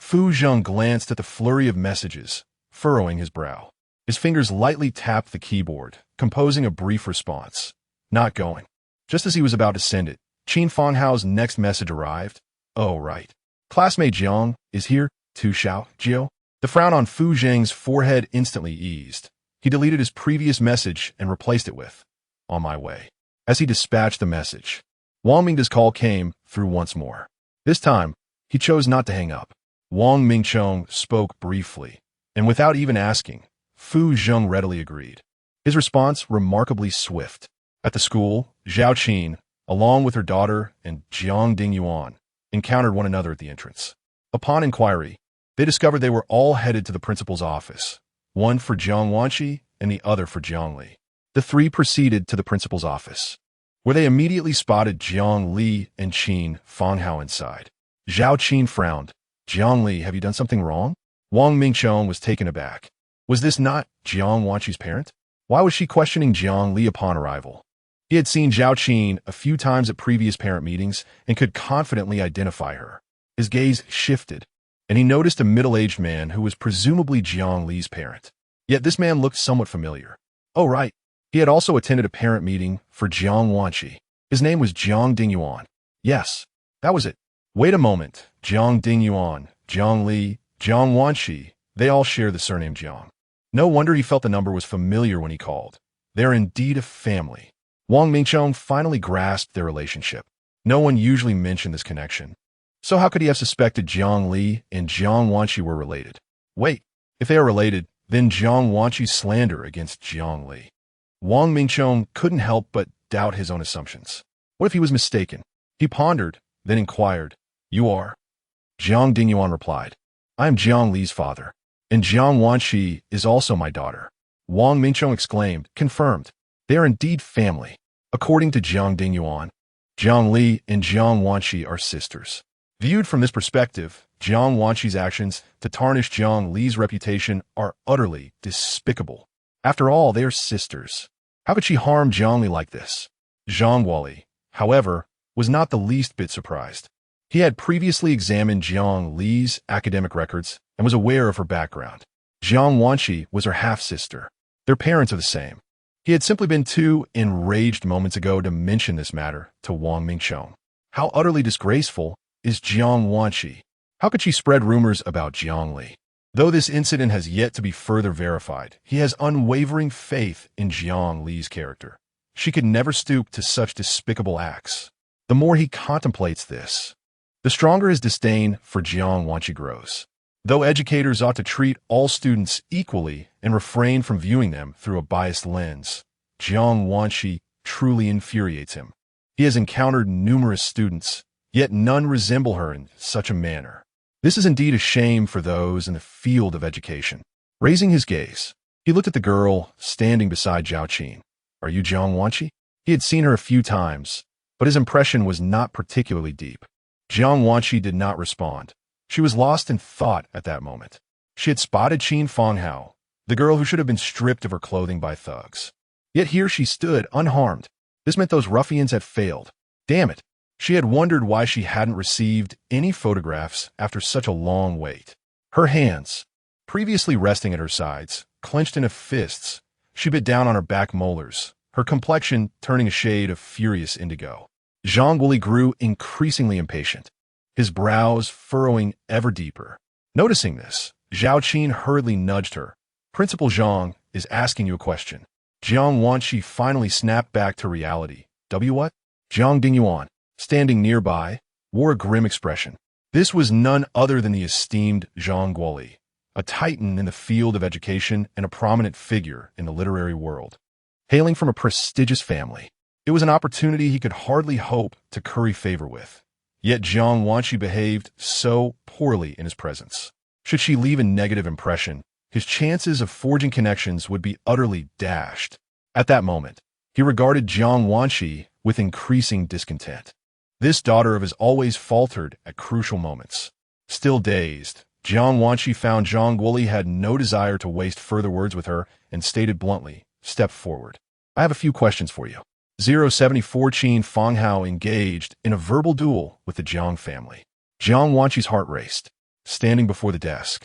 Fu Zhang glanced at the flurry of messages, furrowing his brow. His fingers lightly tapped the keyboard, composing a brief response. "Not going." Just as he was about to send it, Qin Fanghao's next message arrived. "Oh, right. Classmate Jiang is here, too, Xiao Jiu." The frown on Fu Zhang's forehead instantly eased. He deleted his previous message and replaced it with, "On my way." As he dispatched the message, Wang Mingda's call came through once more. This time, he chose not to hang up. Wang Mingchong spoke briefly, and without even asking, Fu Zhang readily agreed. His response remarkably swift. At the school, Zhao Qin, along with her daughter and Jiang Dingyuan, encountered one another at the entrance. Upon inquiry, they discovered they were all headed to the principal's office, one for Jiang Wanqi and the other for Jiang Li. The three proceeded to the principal's office, where they immediately spotted Jiang Li and Qin Fanghao inside. Zhao Qin frowned. "Jiang Li, have you done something wrong?" Wang Mingchong was taken aback. Was this not Jiang Wanqi's parent? Why was she questioning Jiang Li upon arrival? He had seen Zhao Qin a few times at previous parent meetings and could confidently identify her. His gaze shifted, and he noticed a middle-aged man who was presumably Jiang Li's parent. Yet this man looked somewhat familiar. Oh, right. He had also attended a parent meeting for Jiang Wanqi. His name was Jiang Dingyuan. Yes, that was it. Wait a moment. Jiang Dingyuan, Jiang Li, Jiang Wanqi, they all share the surname Jiang. No wonder he felt the number was familiar when he called. They're indeed a family. Wang Mingchong finally grasped their relationship. No one usually mentioned this connection. So how could he have suspected Jiang Li and Jiang Wanqi were related? Wait, if they are related, then Jiang Wanqi's slander against Jiang Li. Wang Mingchong couldn't help but doubt his own assumptions. What if he was mistaken? He pondered, then inquired, "You are?" Jiang Dingyuan replied, "I am Jiang Li's father, and Jiang Wanqi is also my daughter." Wang Mingchong exclaimed, "Confirmed. They are indeed family." According to Jiang Dingyuan, Jiang Li and Jiang Wanqi are sisters. Viewed from this perspective, Jiang Wanqi's actions to tarnish Jiang Li's reputation are utterly despicable. After all, they are sisters. How could she harm Jiang Li like this? Zhang Guoli, however, was not the least bit surprised. He had previously examined Jiang Li's academic records and was aware of her background. Jiang Wanqi was her half-sister. Their parents are the same. He had simply been too enraged moments ago to mention this matter to Wang Mingqiong. How utterly disgraceful is Jiang Wanqi? How could she spread rumors about Jiang Li? Though this incident has yet to be further verified, he has unwavering faith in Jiang Li's character. She could never stoop to such despicable acts. The more he contemplates this, the stronger his disdain for Jiang Wanqi grows. Though educators ought to treat all students equally and refrain from viewing them through a biased lens, Jiang Wanqi truly infuriates him. He has encountered numerous students, yet none resemble her in such a manner. This is indeed a shame for those in the field of education. Raising his gaze, he looked at the girl standing beside Zhao Qin. Are you Jiang Wanqi? He had seen her a few times, but his impression was not particularly deep. Jiang Wanqi did not respond. She was lost in thought at that moment. She had spotted Qin Fanghao, the girl who should have been stripped of her clothing by thugs. Yet here she stood, unharmed. This meant those ruffians had failed. Damn it! She had wondered why she hadn't received any photographs after such a long wait. Her hands, previously resting at her sides, clenched into fists, she bit down on her back molars, her complexion turning a shade of furious indigo. Zhang Guoli grew increasingly impatient, his brows furrowing ever deeper. Noticing this, Zhao Qin hurriedly nudged her. Principal Zhang is asking you a question. Jiang Wanqi finally snapped back to reality. What? Jiang Dingyuan, standing nearby, wore a grim expression. This was none other than the esteemed Zhang Guoli, a titan in the field of education and a prominent figure in the literary world. Hailing from a prestigious family, it was an opportunity he could hardly hope to curry favor with. Yet Jiang Wanqi behaved so poorly in his presence. Should she leave a negative impression, his chances of forging connections would be utterly dashed. At that moment, he regarded Jiang Wanqi with increasing discontent. This daughter of his always faltered at crucial moments. Still dazed, Jiang Wanqi found Zhang Guoli had no desire to waste further words with her and stated bluntly, "Step forward. I have a few questions for you." 074 Qin Fanghao engaged in a verbal duel with the Jiang family. Jiang Wanqi's heart raced, standing before the desk.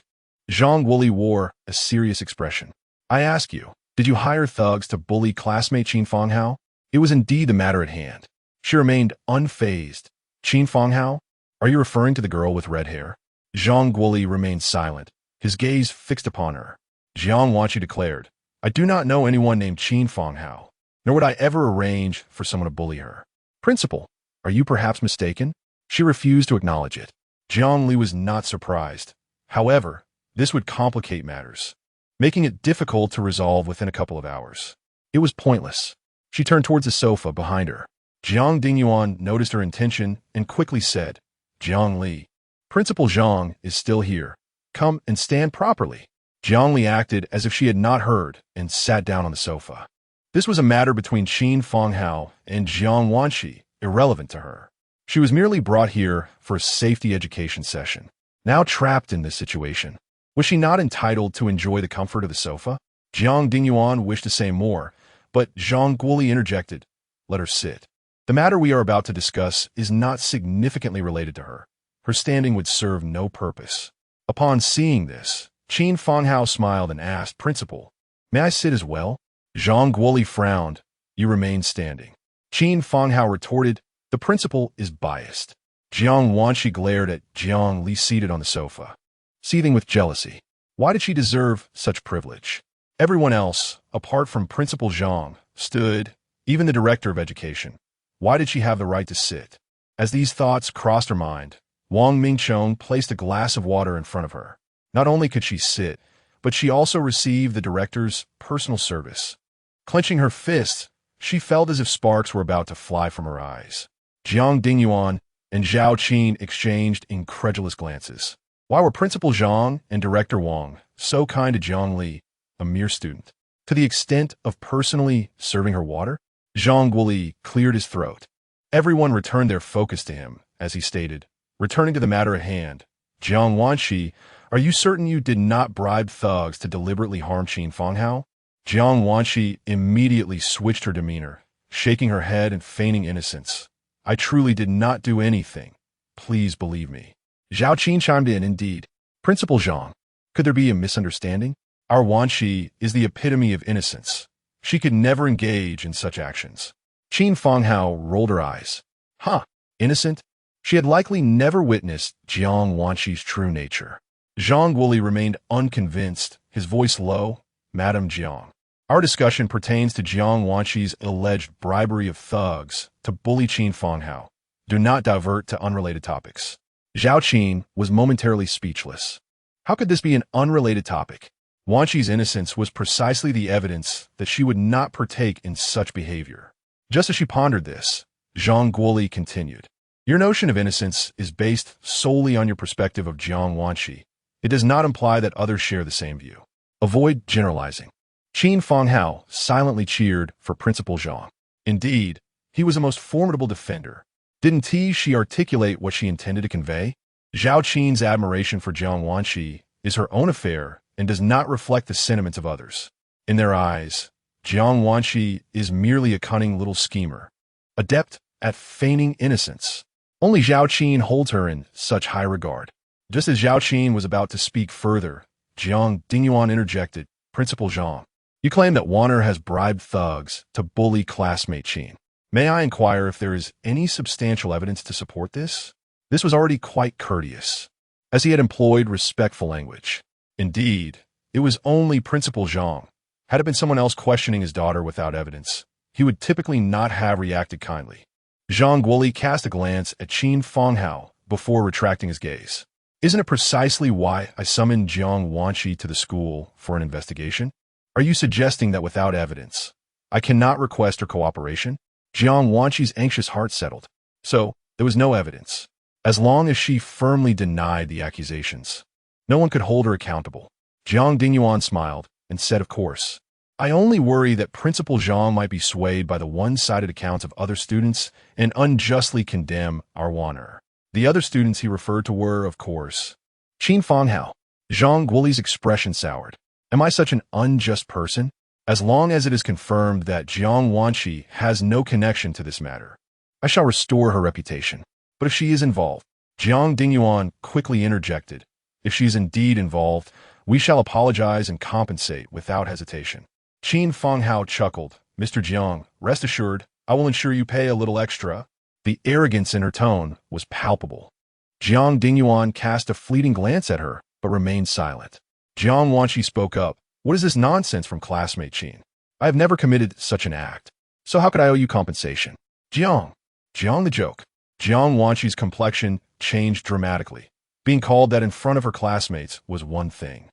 Zhang Guoli wore a serious expression. I ask you, did you hire thugs to bully classmate Qin Fanghao? It was indeed the matter at hand. She remained unfazed. Qin Fanghao, are you referring to the girl with red hair? Zhang Guoli remained silent, his gaze fixed upon her. Jiang Wanqi declared, I do not know anyone named Qin Fanghao, nor would I ever arrange for someone to bully her. Principal, are you perhaps mistaken? She refused to acknowledge it. Jiang Li was not surprised. However, this would complicate matters, making it difficult to resolve within a couple of hours. It was pointless. She turned towards the sofa behind her. Jiang Dingyuan noticed her intention and quickly said, Jiang Li, Principal Zhang is still here. Come and stand properly. Jiang Li acted as if she had not heard and sat down on the sofa. This was a matter between Qin Fanghao and Jiang Wanqi, irrelevant to her. She was merely brought here for a safety education session. Now trapped in this situation, was she not entitled to enjoy the comfort of the sofa? Jiang Dingyuan wished to say more, but Zhang Guoli interjected, let her sit. The matter we are about to discuss is not significantly related to her. Her standing would serve no purpose. Upon seeing this, Qin Fanghao smiled and asked, Principal, may I sit as well? Zhang Guoli frowned. You remain standing. Qin Fanghao retorted, the principal is biased. Jiang Wanqi glared at Jiang Li seated on the sofa, seething with jealousy. Why did she deserve such privilege? Everyone else, apart from Principal Zhang, stood, even the director of education. Why did she have the right to sit? As these thoughts crossed her mind, Wang Mingqiong placed a glass of water in front of her. Not only could she sit, but she also received the director's personal service. Clenching her fists, she felt as if sparks were about to fly from her eyes. Jiang Dingyuan and Zhao Qin exchanged incredulous glances. Why were Principal Zhang and Director Wang so kind to Jiang Li, a mere student, to the extent of personally serving her water? Zhang Guoli cleared his throat. Everyone returned their focus to him, as he stated, returning to the matter at hand. Jiang Wanshi, are you certain you did not bribe thugs to deliberately harm Qin Fanghao? Jiang Wanshi immediately switched her demeanor, shaking her head and feigning innocence. I truly did not do anything. Please believe me. Zhao Qin chimed in, indeed. Principal Zhang, could there be a misunderstanding? Our Wanshi is the epitome of innocence. She could never engage in such actions. Qin Fanghao rolled her eyes. Huh, innocent? She had likely never witnessed Jiang Wanshi's true nature. Zhang Guoli remained unconvinced, his voice low. Madam Jiang, our discussion pertains to Jiang Wanshi's alleged bribery of thugs to bully Qin Fanghao. Do not divert to unrelated topics. Zhao Qin was momentarily speechless. How could this be an unrelated topic? Wanshi's innocence was precisely the evidence that she would not partake in such behavior. Just as she pondered this, Zhang Guoli continued. Your notion of innocence is based solely on your perspective of Jiang Wanshi. It does not imply that others share the same view. Avoid generalizing. Qin Fanghao silently cheered for Principal Zhang. Indeed, he was a most formidable defender. Didn't she articulate what she intended to convey? Zhao Qin's admiration for Jiang Wanshi is her own affair and does not reflect the sentiments of others. In their eyes, Jiang Wanshi is merely a cunning little schemer, adept at feigning innocence. Only Zhao Qin holds her in such high regard. Just as Zhao Qin was about to speak further, Jiang Dingyuan interjected, Principal Zhang, you claim that Wanner has bribed thugs to bully classmate Qin. May I inquire if there is any substantial evidence to support this? This was already quite courteous, as he had employed respectful language. Indeed, it was only Principal Zhang. Had it been someone else questioning his daughter without evidence, he would typically not have reacted kindly. Zhang Guoli cast a glance at Qin Fanghao before retracting his gaze. Isn't it precisely why I summoned Jiang Wanshi to the school for an investigation? Are you suggesting that without evidence, I cannot request her cooperation? Jiang Wanshi's anxious heart settled. So, there was no evidence. As long as she firmly denied the accusations, no one could hold her accountable. Jiang Dingyuan smiled and said, of course. I only worry that Principal Zhang might be swayed by the one-sided accounts of other students and unjustly condemn our Wanner. The other students he referred to were, of course, Qin Fanghao. Zhang Guoli's expression soured. Am I such an unjust person? As long as it is confirmed that Jiang Wanshi has no connection to this matter, I shall restore her reputation. But if she is involved, Jiang Dingyuan quickly interjected, if she is indeed involved, we shall apologize and compensate without hesitation. Qin Fanghao chuckled. Mr. Jiang, rest assured, I will ensure you pay a little extra. The arrogance in her tone was palpable. Jiang Dingyuan cast a fleeting glance at her, but remained silent. Jiang Wanshi spoke up. What is this nonsense from classmate Qin? I have never committed such an act. So how could I owe you compensation? Jiang the joke. Jiang Wanshi's complexion changed dramatically. Being called that in front of her classmates was one thing.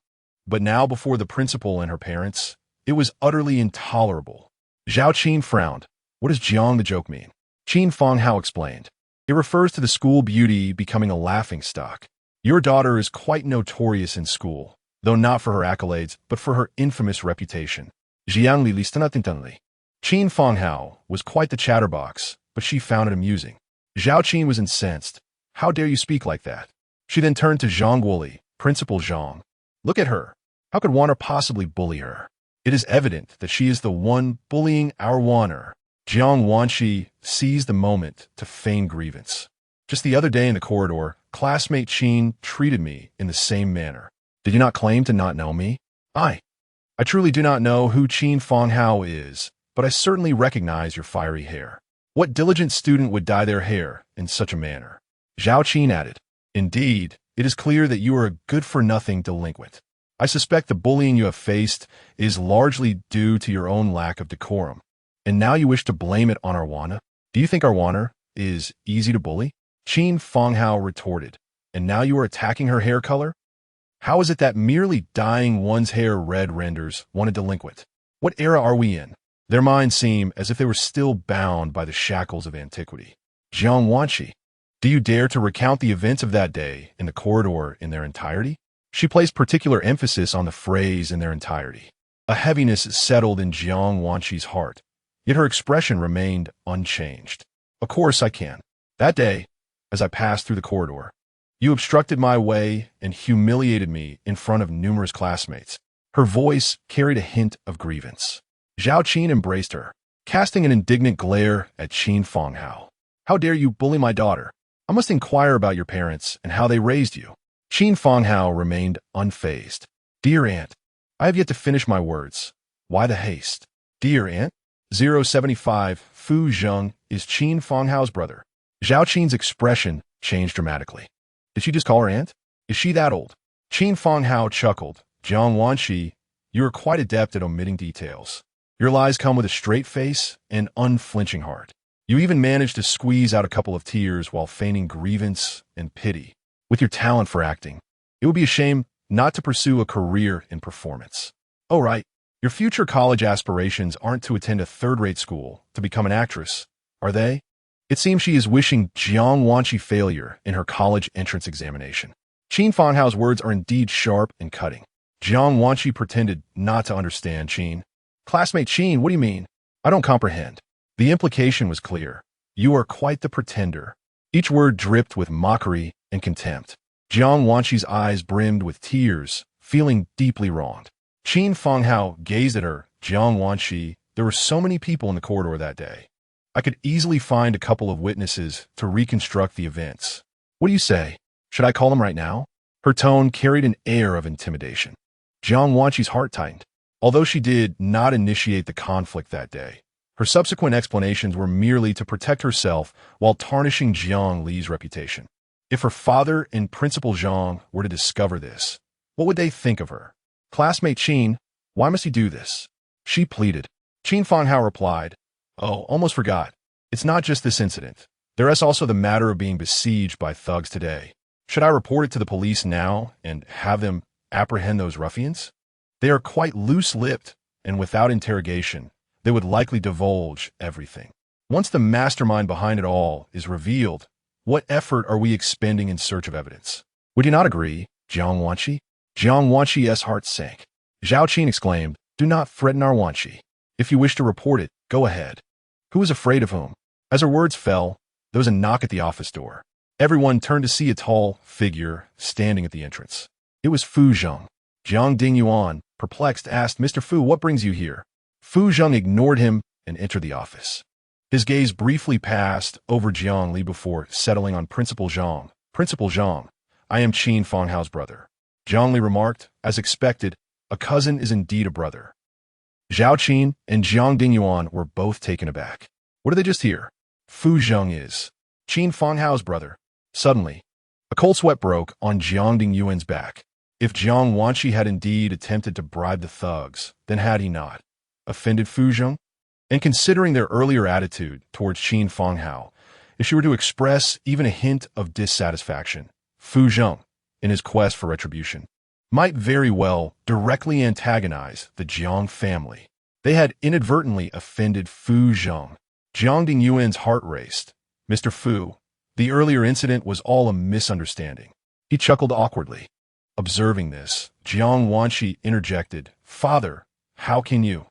But now before the principal and her parents, it was utterly intolerable. Zhao Qin frowned. What does Jiang the joke mean? Qin Fanghao explained. It refers to the school beauty becoming a laughingstock. Your daughter is quite notorious in school, though not for her accolades, but for her infamous reputation. Jiang Li Listenatintangli. Qin Fanghao was quite the chatterbox, but she found it amusing. Zhao Qin was incensed. How dare you speak like that? She then turned to Zhang Guoli, Principal Zhang. Look at her. How could Wanner possibly bully her? It is evident that she is the one bullying our Wanner. Jiang Wanshi seized the moment to feign grievance. Just the other day in the corridor, classmate Qin treated me in the same manner. Did you not claim to not know me? I truly do not know who Qin Fanghao is, but I certainly recognize your fiery hair. What diligent student would dye their hair in such a manner? Zhao Qin added. Indeed, it is clear that you are a good-for-nothing delinquent. I suspect the bullying you have faced is largely due to your own lack of decorum. And now you wish to blame it on Arwana? Do you think Arwana is easy to bully? Qin Fanghao retorted. And now you are attacking her hair color? How is it that merely dyeing one's hair red renders one a delinquent? What era are we in? Their minds seem as if they were still bound by the shackles of antiquity. Jiang Wanshi, do you dare to recount the events of that day in the corridor in their entirety? She placed particular emphasis on the phrase in their entirety. A heaviness settled in Jiang Wanshi's heart, yet her expression remained unchanged. Of course I can. That day, as I passed through the corridor, You obstructed my way and humiliated me in front of numerous classmates. Her voice carried a hint of grievance. Zhao Qin embraced her, casting an indignant glare at Qin Fanghao. How dare you bully my daughter? I must inquire about your parents and how they raised you. Qin Fanghao remained unfazed. Dear aunt, I have yet to finish my words. Why the haste? Dear aunt, 075 Fu Zheng is Qin Fanghao's brother. Zhao Qin's expression changed dramatically. Did she just call her aunt? Is she that old? Qin Fanghao chuckled. Jiang Wanxi, you are quite adept at omitting details. Your lies come with a straight face and unflinching heart. You even managed to squeeze out a couple of tears while feigning grievance and pity. With your talent for acting, it would be a shame not to pursue a career in performance. Oh, right. Your future college aspirations aren't to attend a third-rate school to become an actress, are they? It seems she is wishing Jiang Wanxi failure in her college entrance examination. Qin Fanhao's words are indeed sharp and cutting. Jiang Wanxi pretended not to understand Qin. Classmate Qin, what do you mean? I don't comprehend. The implication was clear. You are quite the pretender. Each word dripped with mockery and contempt. Jiang Wanxi's eyes brimmed with tears, feeling deeply wronged. Qin Fanghao gazed at her. Jiang Wanxi, there were so many people in the corridor that day. I could easily find a couple of witnesses to reconstruct the events. What do you say? Should I call them right now? Her tone carried an air of intimidation. Jiang Wanxi's heart tightened. Although she did not initiate the conflict that day, her subsequent explanations were merely to protect herself while tarnishing Jiang Li's reputation. If her father and Principal Zhang were to discover this, what would they think of her? Classmate Qin, why must he do this? She pleaded. Qin Fanghao replied, Oh, almost forgot. It's not just this incident. There is also the matter of being besieged by thugs today. Should I report it to the police now and have them apprehend those ruffians? They are quite loose-lipped, and without interrogation, they would likely divulge everything. Once the mastermind behind it all is revealed, what effort are we expending in search of evidence? Would you not agree, Jiang Wanxi? Jiang Wanxi's heart sank. Zhao Qin exclaimed, Do not threaten our Wanxi. If you wish to report it, go ahead. Who is afraid of whom? As her words fell, there was a knock at the office door. Everyone turned to see a tall figure standing at the entrance. It was Fu Zheng. Jiang Dingyuan, perplexed, asked, Mr. Fu, what brings you here? Fu Zheng ignored him and entered the office. His gaze briefly passed over Jiang Li before settling on Principal Zhang. Principal Zhang, I am Qin Fanghao's brother. Jiang Li remarked, as expected, a cousin is indeed a brother. Zhao Qin and Jiang Dingyuan were both taken aback. What did they just hear? Fu Zheng is Qin Fanghao's brother. Suddenly, a cold sweat broke on Jiang Dingyuan's back. If Jiang Wanxi had indeed attempted to bribe the thugs, then had he not offended Fu Zheng? And considering their earlier attitude towards Qin Fanghao, if she were to express even a hint of dissatisfaction, Fu Zheng, in his quest for retribution, might very well directly antagonize the Jiang family. They had inadvertently offended Fu Zheng. Jiang Dingyuan's heart raced. Mr. Fu, the earlier incident was all a misunderstanding. He chuckled awkwardly. Observing this, Jiang Wanxi interjected, Father, how can you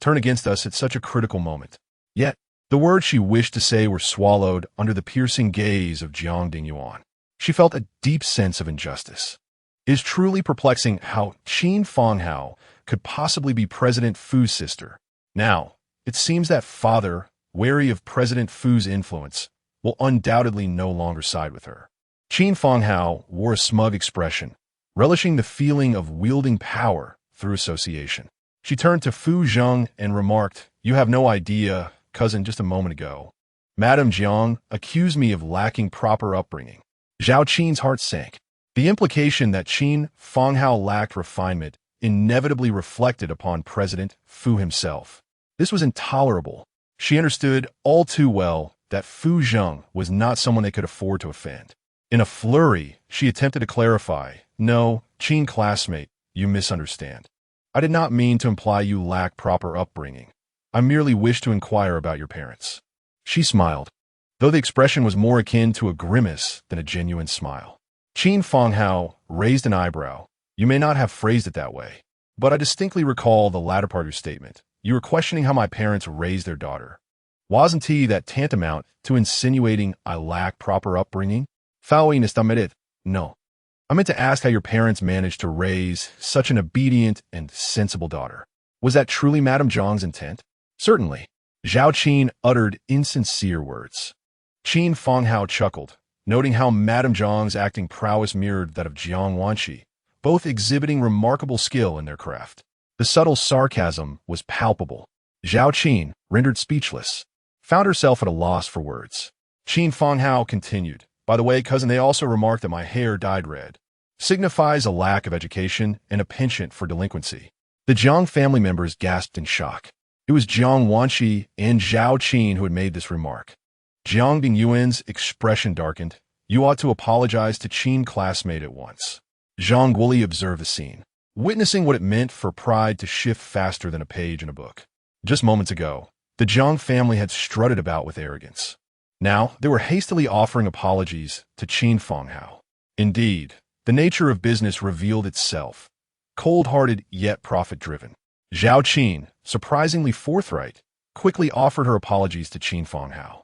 turn against us at such a critical moment? Yet, the words she wished to say were swallowed under the piercing gaze of Jiang Dingyuan. She felt a deep sense of injustice. It is truly perplexing how Qin Fanghao could possibly be President Fu's sister. Now, it seems that father, wary of President Fu's influence, will undoubtedly no longer side with her. Qin Fanghao wore a smug expression, relishing the feeling of wielding power through association. She turned to Fu Zheng and remarked, You have no idea, cousin, just a moment ago. Madame Jiang accused me of lacking proper upbringing. Zhao Qin's heart sank. The implication that Qin Fanghao lacked refinement inevitably reflected upon President Fu himself. This was intolerable. She understood all too well that Fu Zheng was not someone they could afford to offend. In a flurry, she attempted to clarify, No, Qin classmate, you misunderstand. I did not mean to imply you lack proper upbringing. I merely wish to inquire about your parents. She smiled, though the expression was more akin to a grimace than a genuine smile. Qin Fanghao raised an eyebrow. You may not have phrased it that way, but I distinctly recall the latter part of your statement. You were questioning how my parents raised their daughter. Wasn't he that tantamount to insinuating I lack proper upbringing? Fauin estamerit. No. I meant to ask how your parents managed to raise such an obedient and sensible daughter. Was that truly Madame Zhang's intent? Certainly. Zhao Qin uttered insincere words. Qin Fanghao chuckled, noting how Madame Zhang's acting prowess mirrored that of Jiang Wanqi, both exhibiting remarkable skill in their craft. The subtle sarcasm was palpable. Zhao Qin, rendered speechless, found herself at a loss for words. Qin Fanghao continued, "By the way, cousin, they also remarked that my hair dyed red signifies a lack of education and a penchant for delinquency." The Jiang family members gasped in shock. It was Jiang Wanqi and Zhao Qin who had made this remark. Jiang Dingyuan's expression darkened. "You ought to apologize to Qin classmate at once." Zhang Guoli observed the scene, witnessing what it meant for pride to shift faster than a page in a book. Just moments ago, the Jiang family had strutted about with arrogance. Now, they were hastily offering apologies to Qin Fanghao. Indeed, the nature of business revealed itself, cold-hearted yet profit-driven. Zhao Qin, surprisingly forthright, quickly offered her apologies to Qin Fanghao.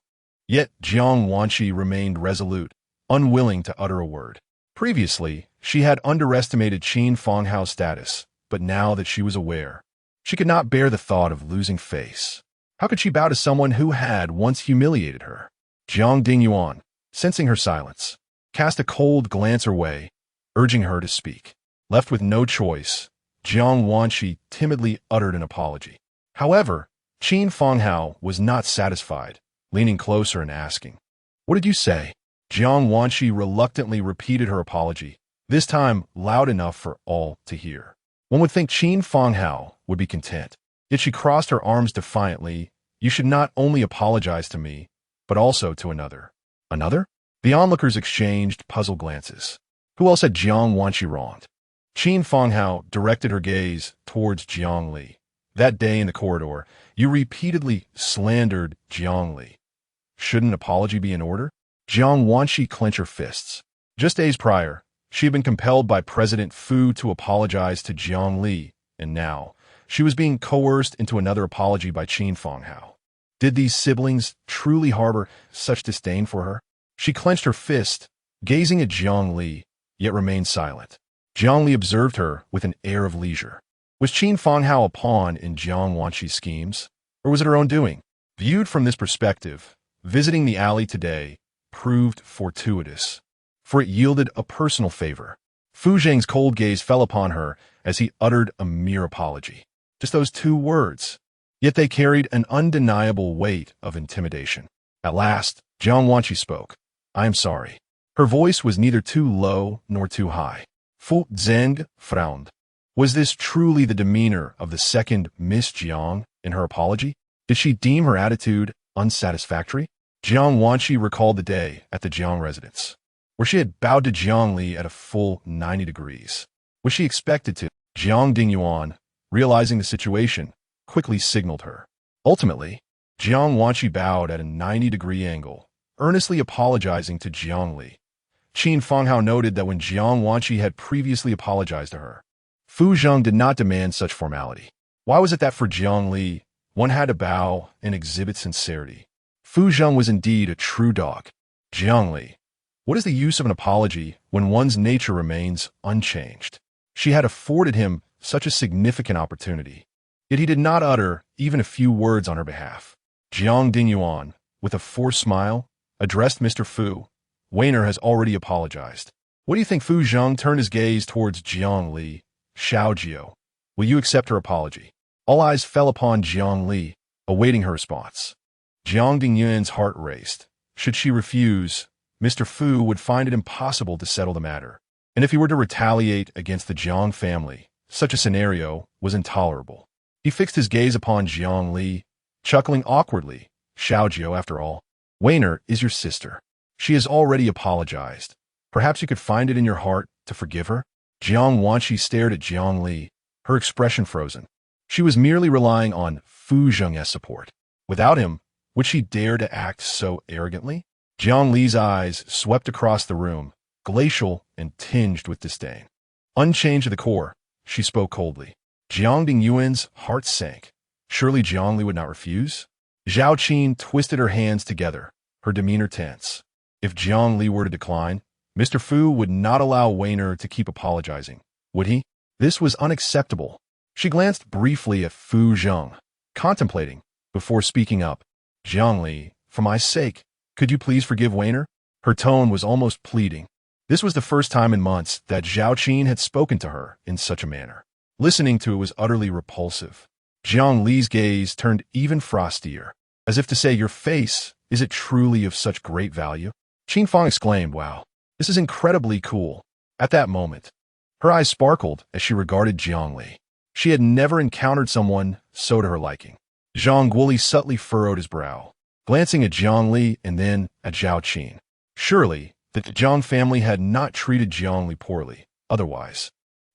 Yet Jiang Wanqi remained resolute, unwilling to utter a word. Previously, she had underestimated Qin Fanghao's status, but now that she was aware, she could not bear the thought of losing face. How could she bow to someone who had once humiliated her? Jiang Dingyuan, sensing her silence, cast a cold glance her way, urging her to speak. Left with no choice, Jiang Wanqi timidly uttered an apology. However, Qin Fanghao was not satisfied, leaning closer and asking, "What did you say?" Jiang Wanqi reluctantly repeated her apology, this time loud enough for all to hear. One would think Qin Fanghao would be content, yet she crossed her arms defiantly. "You should not only apologize to me, but also to another." Another? The onlookers exchanged puzzled glances. Who else had Jiang Wanqi wronged? Qin Fanghao directed her gaze towards Jiang Li. "That day in the corridor, you repeatedly slandered Jiang Li. Shouldn't an apology be in order?" Jiang Wanqi clenched her fists. Just days prior, she had been compelled by President Fu to apologize to Jiang Li, and now she was being coerced into another apology by Qin Fanghao. Did these siblings truly harbor such disdain for her? She clenched her fist, gazing at Jiang Li, yet remained silent. Jiang Li observed her with an air of leisure. Was Qin Fanghao a pawn in Jiang Wanqi's schemes, or was it her own doing? Viewed from this perspective, visiting the alley today proved fortuitous, for it yielded a personal favor. Fu Zheng's cold gaze fell upon her as he uttered a mere apology. Just those two words. Yet they carried an undeniable weight of intimidation. At last, Jiang Wanqi spoke. "I am sorry." Her voice was neither too low nor too high. Fu Zheng frowned. Was this truly the demeanor of the second Miss Jiang in her apology? Did she deem her attitude unsatisfactory? Jiang Wanqi recalled the day at the Jiang residence, where she had bowed to Jiang Li at a full 90 degrees. Was she expected to? Jiang Dingyuan, realizing the situation, quickly signaled her. Ultimately, Jiang Wanqi bowed at a 90-degree angle, earnestly apologizing to Jiang Li. Qin Fanghao noted that when Jiang Wanqi had previously apologized to her, Fu Zheng did not demand such formality. Why was it that for Jiang Li, one had to bow and exhibit sincerity? Fu Zheng was indeed a true dog. Jiang Li, what is the use of an apology when one's nature remains unchanged? She had afforded him such a significant opportunity, yet he did not utter even a few words on her behalf. Jiang Dingyuan, with a forced smile, addressed Mr. Fu. "Weiner has already apologized. What do you think?" Fu Zheng turned his gaze towards Jiang Li. "Xiao Jiu, will you accept her apology?" All eyes fell upon Jiang Li, awaiting her response. Jiang Dingyuan's heart raced. Should she refuse, Mr. Fu would find it impossible to settle the matter. And if he were to retaliate against the Jiang family, such a scenario was intolerable. He fixed his gaze upon Jiang Li, chuckling awkwardly. "Xiao Jiu, after all, Weiner is your sister. She has already apologized. Perhaps you could find it in your heart to forgive her?" Jiang Wanqi stared at Jiang Li, her expression frozen. She was merely relying on Fu Zheng's support. Without him, would she dare to act so arrogantly? Jiang Li's eyes swept across the room, glacial and tinged with disdain. Unchanged to the core, she spoke coldly. Jiang Dingyuan's heart sank. Surely Jiang Li would not refuse? Zhao Qin twisted her hands together, her demeanor tense. If Jiang Li were to decline, Mr. Fu would not allow Weiner to keep apologizing, would he? This was unacceptable. She glanced briefly at Fu Zheng, contemplating, before speaking up. Jiangli, for my sake, could you please forgive Weiner? Her tone was almost pleading. This was the first time in months that Zhao Qin had spoken to her in such a manner. Listening to it was utterly repulsive. Jiang Li's gaze turned even frostier, as if to say, your face, is it truly of such great value? Qin Fang exclaimed, wow, this is incredibly cool. At that moment, her eyes sparkled as she regarded Jiang Li. She had never encountered someone so to her liking. Zhang Guoli subtly furrowed his brow, glancing at Jiang Li and then at Zhao Qin. Surely, the Zhang family had not treated Jiang Li poorly, otherwise.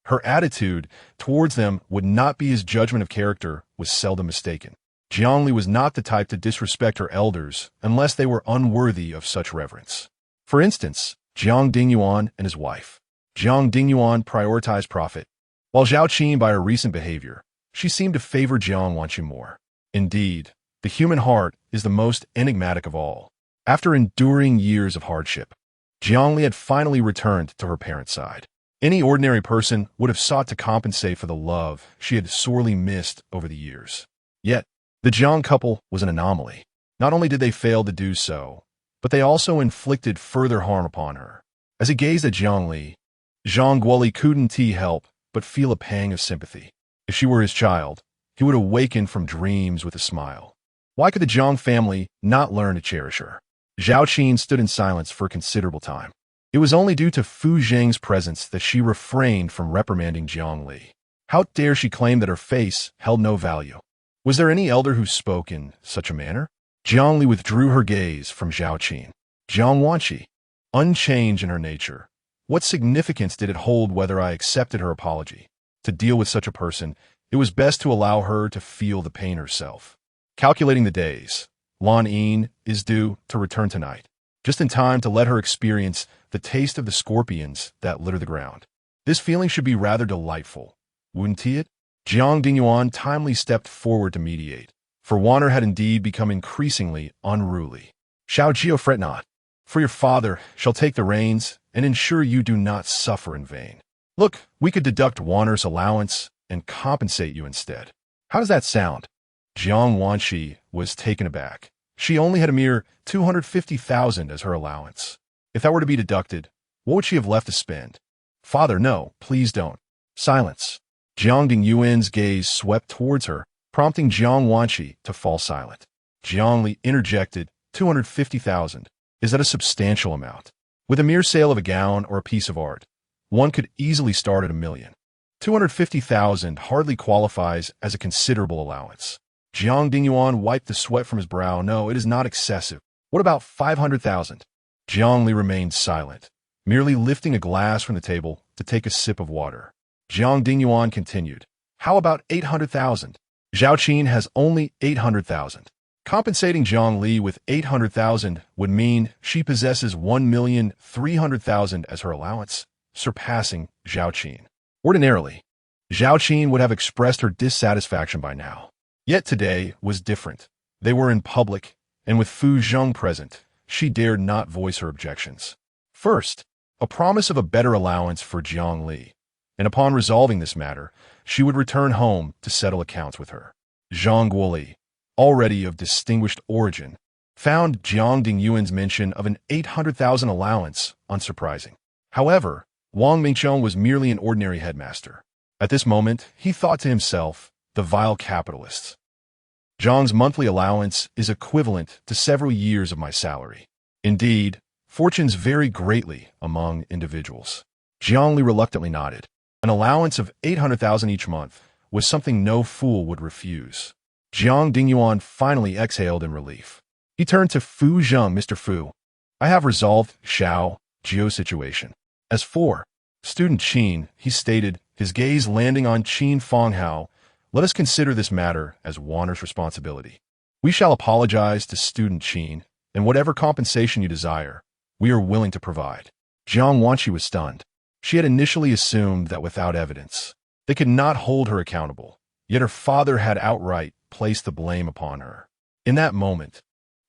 Her attitude towards them would not be his judgment of character was seldom mistaken. Jiang Li was not the type to disrespect her elders unless they were unworthy of such reverence. For instance, Jiang Dingyuan and his wife. Jiang Dingyuan prioritized profit, while Zhao Qin, by her recent behavior, she seemed to favor Jiang Wanqi more. Indeed, the human heart is the most enigmatic of all. After enduring years of hardship, Jiang Li had finally returned to her parents' side. Any ordinary person would have sought to compensate for the love she had sorely missed over the years. Yet, the Jiang couple was an anomaly. Not only did they fail to do so, but they also inflicted further harm upon her. As he gazed at Jiang Li, Zhang Guoli couldn't help but feel a pang of sympathy. If she were his child, he would awaken from dreams with a smile. Why could the Jiang family not learn to cherish her? Zhao Qin stood in silence for a considerable time. It was only due to Fu Zheng's presence that she refrained from reprimanding Jiang Li. How dare she claim that her face held no value? Was there any elder who spoke in such a manner? Jiang Li withdrew her gaze from Zhao Qin. Jiang Wanqi, unchanged in her nature, what significance did it hold whether I accepted her apology? To deal with such a person, it was best to allow her to feel the pain herself. Calculating the days, Lan Yin is due to return tonight, just in time to let her experience the taste of the scorpions that litter the ground. This feeling should be rather delightful, wouldn't it? Jiang Dingyuan timely stepped forward to mediate, for Wanner had indeed become increasingly unruly. Xiao Jiao, fret not, for your father shall take the reins and ensure you do not suffer in vain. Look, we could deduct Wanner's allowance and compensate you instead. How does that sound? Jiang Wanqi was taken aback. She only had a mere 250,000 as her allowance. If that were to be deducted, what would she have left to spend? Father, no, please don't. Silence. Jiang Dingyuan's gaze swept towards her, prompting Jiang Wanqi to fall silent. Jiang Li interjected, 250,000. Is that a substantial amount? With a mere sale of a gown or a piece of art, one could easily start at 1 million. 250,000 hardly qualifies as a considerable allowance. Jiang Dingyuan wiped the sweat from his brow. No, it is not excessive. What about 500,000? Jiang Li remained silent, merely lifting a glass from the table to take a sip of water. Jiang Dingyuan continued. How about 800,000? Zhao Qin has only 800,000. Compensating Jiang Li with 800,000 would mean she possesses 1,300,000 as her allowance, surpassing Zhao Qin. Ordinarily, Zhao Qin would have expressed her dissatisfaction by now. Yet today was different. They were in public, and with Fu Zheng present, she dared not voice her objections. First, a promise of a better allowance for Jiang Li, and upon resolving this matter, she would return home to settle accounts with her. Zhang Guoli, already of distinguished origin, found Jiang Dingyuan's mention of an 800,000 allowance unsurprising. However, Wang Mingqiang was merely an ordinary headmaster. At this moment, he thought to himself, the vile capitalists. Zhang's monthly allowance is equivalent to several years of my salary. Indeed, fortunes vary greatly among individuals. Jiang Li reluctantly nodded. An allowance of 800,000 each month was something no fool would refuse. Jiang Dingyuan finally exhaled in relief. He turned to Fu Zheng. Mr. Fu, I have resolved Xiao Jiao's situation. As for student Qin, he stated, his gaze landing on Qin Fanghao, let us consider this matter as Wanner's responsibility. We shall apologize to student Qin, and whatever compensation you desire, we are willing to provide. Jiang Wanqi was stunned. She had initially assumed that without evidence, they could not hold her accountable, yet her father had outright placed the blame upon her. In that moment,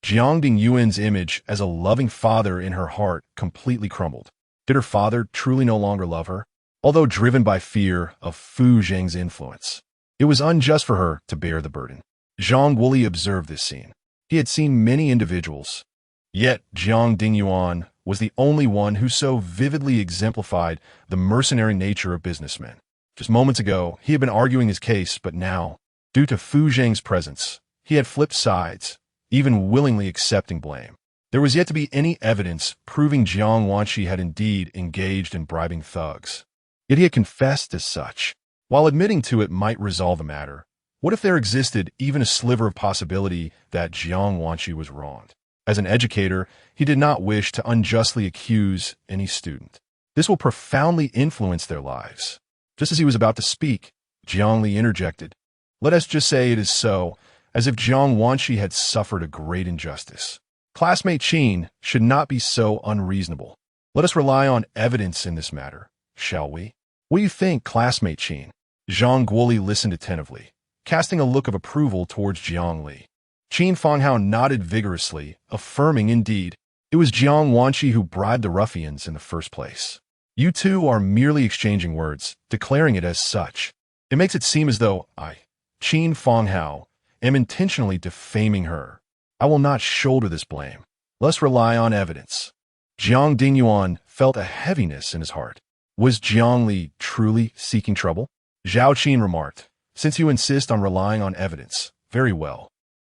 Jiang Dingyuan's image as a loving father in her heart completely crumbled. Did her father truly no longer love her? Although driven by fear of Fu Zheng's influence, it was unjust for her to bear the burden. Zhang Guoli observed this scene. He had seen many individuals, yet Jiang Dingyuan was the only one who so vividly exemplified the mercenary nature of businessmen. Just moments ago, he had been arguing his case, but now, due to Fu Zheng's presence, he had flipped sides, even willingly accepting blame. There was yet to be any evidence proving Jiang Wanshi had indeed engaged in bribing thugs. Yet he had confessed as such. While admitting to it might resolve the matter, what if there existed even a sliver of possibility that Jiang Wanshi was wronged? As an educator, he did not wish to unjustly accuse any student. This will profoundly influence their lives. Just as he was about to speak, Jiang Li interjected. Let us just say it is so, as if Jiang Wanshi had suffered a great injustice. Classmate Qin should not be so unreasonable. Let us rely on evidence in this matter, shall we? What do you think, classmate Qin? Zhang Guoli listened attentively, casting a look of approval towards Jiang Li. Qin Fanghao nodded vigorously, affirming indeed, it was Jiang Wanshi who bribed the ruffians in the first place. You two are merely exchanging words, declaring it as such. It makes it seem as though I, Qin Fanghao, am intentionally defaming her. I will not shoulder this blame. Let's rely on evidence. Jiang Dingyuan felt a heaviness in his heart. Was Jiang Li truly seeking trouble? Zhao Qin remarked, since you insist on relying on evidence, very well.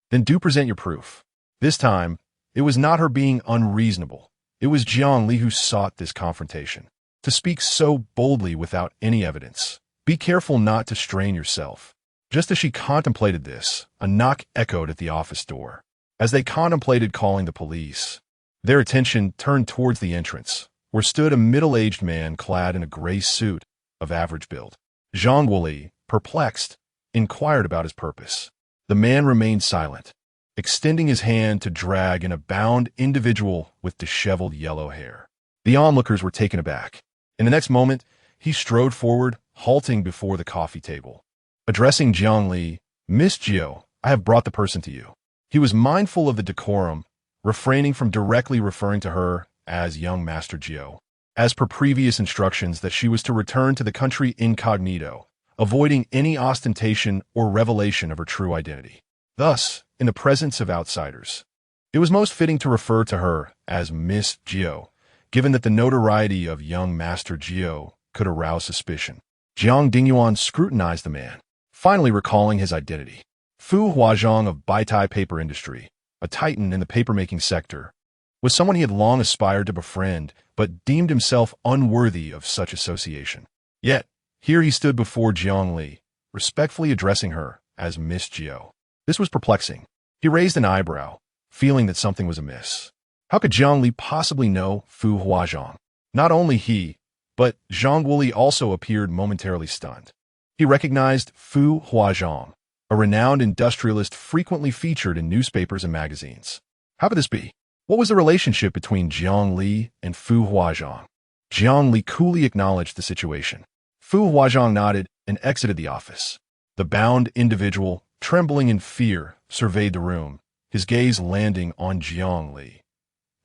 Then do present your proof. This time, it was not her being unreasonable. It was Jiang Li who sought this confrontation. To speak so boldly without any evidence. Be careful not to strain yourself. Just as she contemplated this, a knock echoed at the office door. As they contemplated calling the police, their attention turned towards the entrance, where stood a middle-aged man clad in a gray suit of average build. Zhang Guoli, perplexed, inquired about his purpose. The man remained silent, extending his hand to drag in a bound individual with disheveled yellow hair. The onlookers were taken aback. In the next moment, he strode forward, halting before the coffee table. Addressing Jiang Li, Miss Jiu, I have brought the person to you. He was mindful of the decorum, refraining from directly referring to her as young Master Jiu, as per previous instructions that she was to return to the country incognito, avoiding any ostentation or revelation of her true identity. Thus, in the presence of outsiders, it was most fitting to refer to her as Miss Jiu, given that the notoriety of young Master Jiu could arouse suspicion. Jiang Dingyuan scrutinized the man, finally recalling his identity. Fu Huazhang of Baitai paper industry, a titan in the papermaking sector, was someone he had long aspired to befriend, but deemed himself unworthy of such association. Yet, here he stood before Jiang Li, respectfully addressing her as Miss Jiu. This was perplexing. He raised an eyebrow, feeling that something was amiss. How could Jiang Li possibly know Fu Huazhang? Not only he, but Zhang Guoli also appeared momentarily stunned. He recognized Fu Huazhang, a renowned industrialist frequently featured in newspapers and magazines. How could this be? What was the relationship between Jiang Li and Fu Huazhang? Jiang Li coolly acknowledged the situation. Fu Huazhang nodded and exited the office. The bound individual, trembling in fear, surveyed the room, his gaze landing on Jiang Li.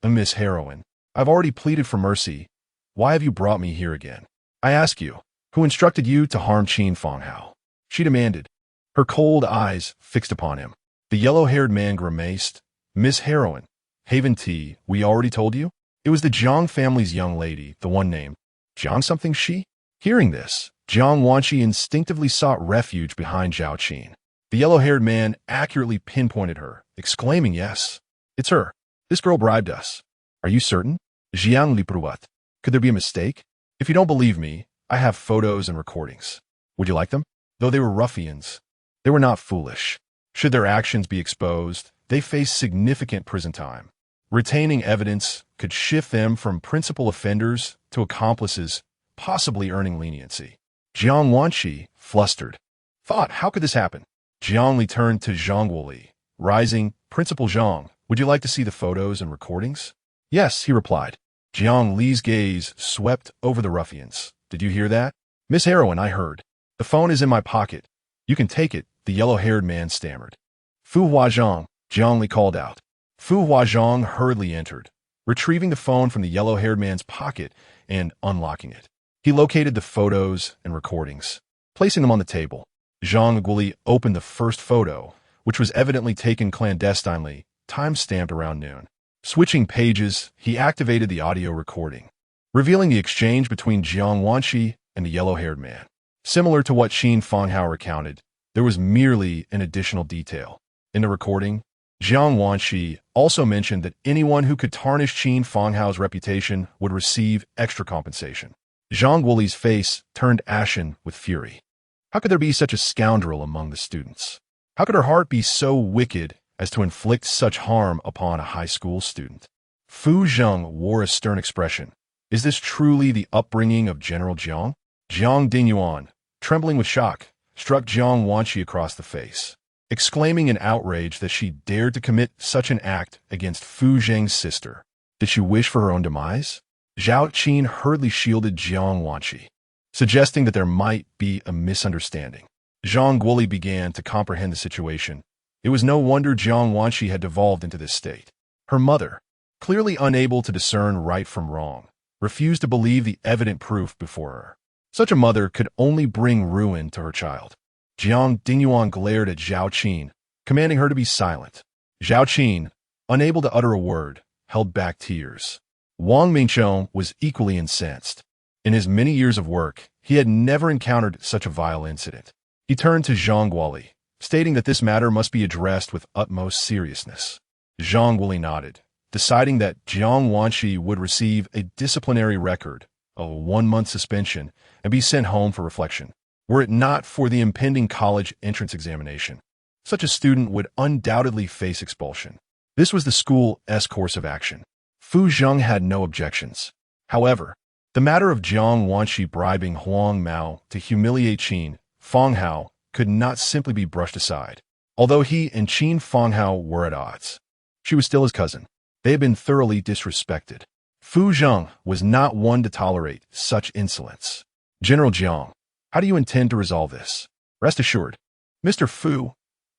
Miss Heroine, I've already pleaded for mercy. Why have you brought me here again? I ask you, who instructed you to harm Qin Fanghao? She demanded, her cold eyes fixed upon him. The yellow-haired man grimaced. Miss Heroine, Haven Tea, we already told you? It was the Jiang family's young lady, the one named Jiang something she? Hearing this, Jiang Wanshi instinctively sought refuge behind Zhao Qin. The yellow-haired man accurately pinpointed her, exclaiming, yes, it's her. This girl bribed us. Are you certain? Jiang Li Pruat. Could there be a mistake? If you don't believe me, I have photos and recordings. Would you like them? Though they were ruffians, they were not foolish. Should their actions be exposed, they faced significant prison time. Retaining evidence could shift them from principal offenders to accomplices, possibly earning leniency. Jiang Wanshi, flustered, thought, how could this happen? Jiang Li turned to Zhang Guoli, rising, Principal Zhang, would you like to see the photos and recordings? Yes, he replied. Jiang Li's gaze swept over the ruffians. Did you hear that? Miss Heroine, I heard. The phone is in my pocket. You can take it, the yellow-haired man stammered. Fu Huazhang, Jiang Li called out. Fu Huazhang hurriedly entered. Retrieving the phone from the yellow-haired man's pocket, and unlocking it. He located the photos and recordings, placing them on the table. Zhang Guoli opened the first photo, which was evidently taken clandestinely, time-stamped around noon. Switching pages, he activated the audio recording, revealing the exchange between Jiang Wanqi and the yellow-haired man. Similar to what Qin Fanghao recounted, there was merely an additional detail. In the recording, Jiang Wanqi also mentioned that anyone who could tarnish Qin Fanghao's reputation would receive extra compensation. Zhang Guoli's face turned ashen with fury. How could there be such a scoundrel among the students? How could her heart be so wicked as to inflict such harm upon a high school student? Fu Zheng wore a stern expression. Is this truly the upbringing of General Jiang? Jiang Dingyuan, trembling with shock, struck Jiang Wanqi across the face, exclaiming in outrage that she dared to commit such an act against Fu Zheng's sister. Did she wish for her own demise? Zhao Qin hurriedly shielded Jiang Wanqi, suggesting that there might be a misunderstanding. Zhang Guoli began to comprehend the situation. It was no wonder Jiang Wanqi had devolved into this state. Her mother, clearly unable to discern right from wrong, refused to believe the evident proof before her. Such a mother could only bring ruin to her child. Jiang Dingyuan glared at Zhao Qin, commanding her to be silent. Zhao Qin, unable to utter a word, held back tears. Wang Mingqiu was equally incensed. In his many years of work, he had never encountered such a vile incident. He turned to Zhang Guoli, stating that this matter must be addressed with utmost seriousness. Zhang Guoli nodded, deciding that Jiang Wanqi would receive a disciplinary record, a 1-month suspension, and be sent home for reflection. Were it not for the impending college entrance examination, such a student would undoubtedly face expulsion. This was the school's course of action. Fu Zheng had no objections. However, the matter of Jiang Wanqi bribing Huang Mao to humiliate Qin Fanghao could not simply be brushed aside. Although he and Qin Fanghao were at odds, she was still his cousin. They had been thoroughly disrespected. Fu Zheng was not one to tolerate such insolence. General Jiang, how do you intend to resolve this? Rest assured, Mr. Fu,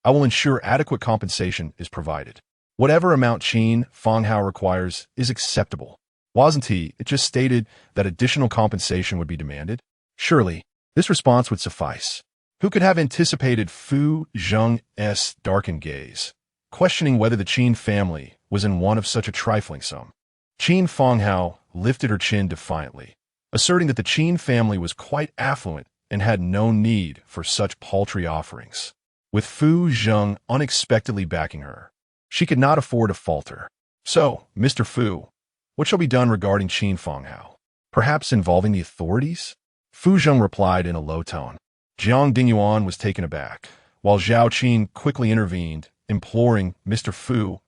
I will ensure adequate compensation is provided. Whatever amount Qin Fanghao requires is acceptable. Wasn't he? It just stated that additional compensation would be demanded. Surely, this response would suffice. Who could have anticipated Fu Zheng's darkened gaze, questioning whether the Qin family was in want of such a trifling sum? Qin Fanghao lifted her chin defiantly, asserting that the Qin family was quite affluent and had no need for such paltry offerings. With Fu Zheng unexpectedly backing her, she could not afford to falter. So, Mr. Fu, what shall be done regarding Qin Fanghao? Perhaps involving the authorities? Fu Zheng replied in a low tone. Jiang Dingyuan was taken aback, while Zhao Qin quickly intervened, imploring, Mr. Fu,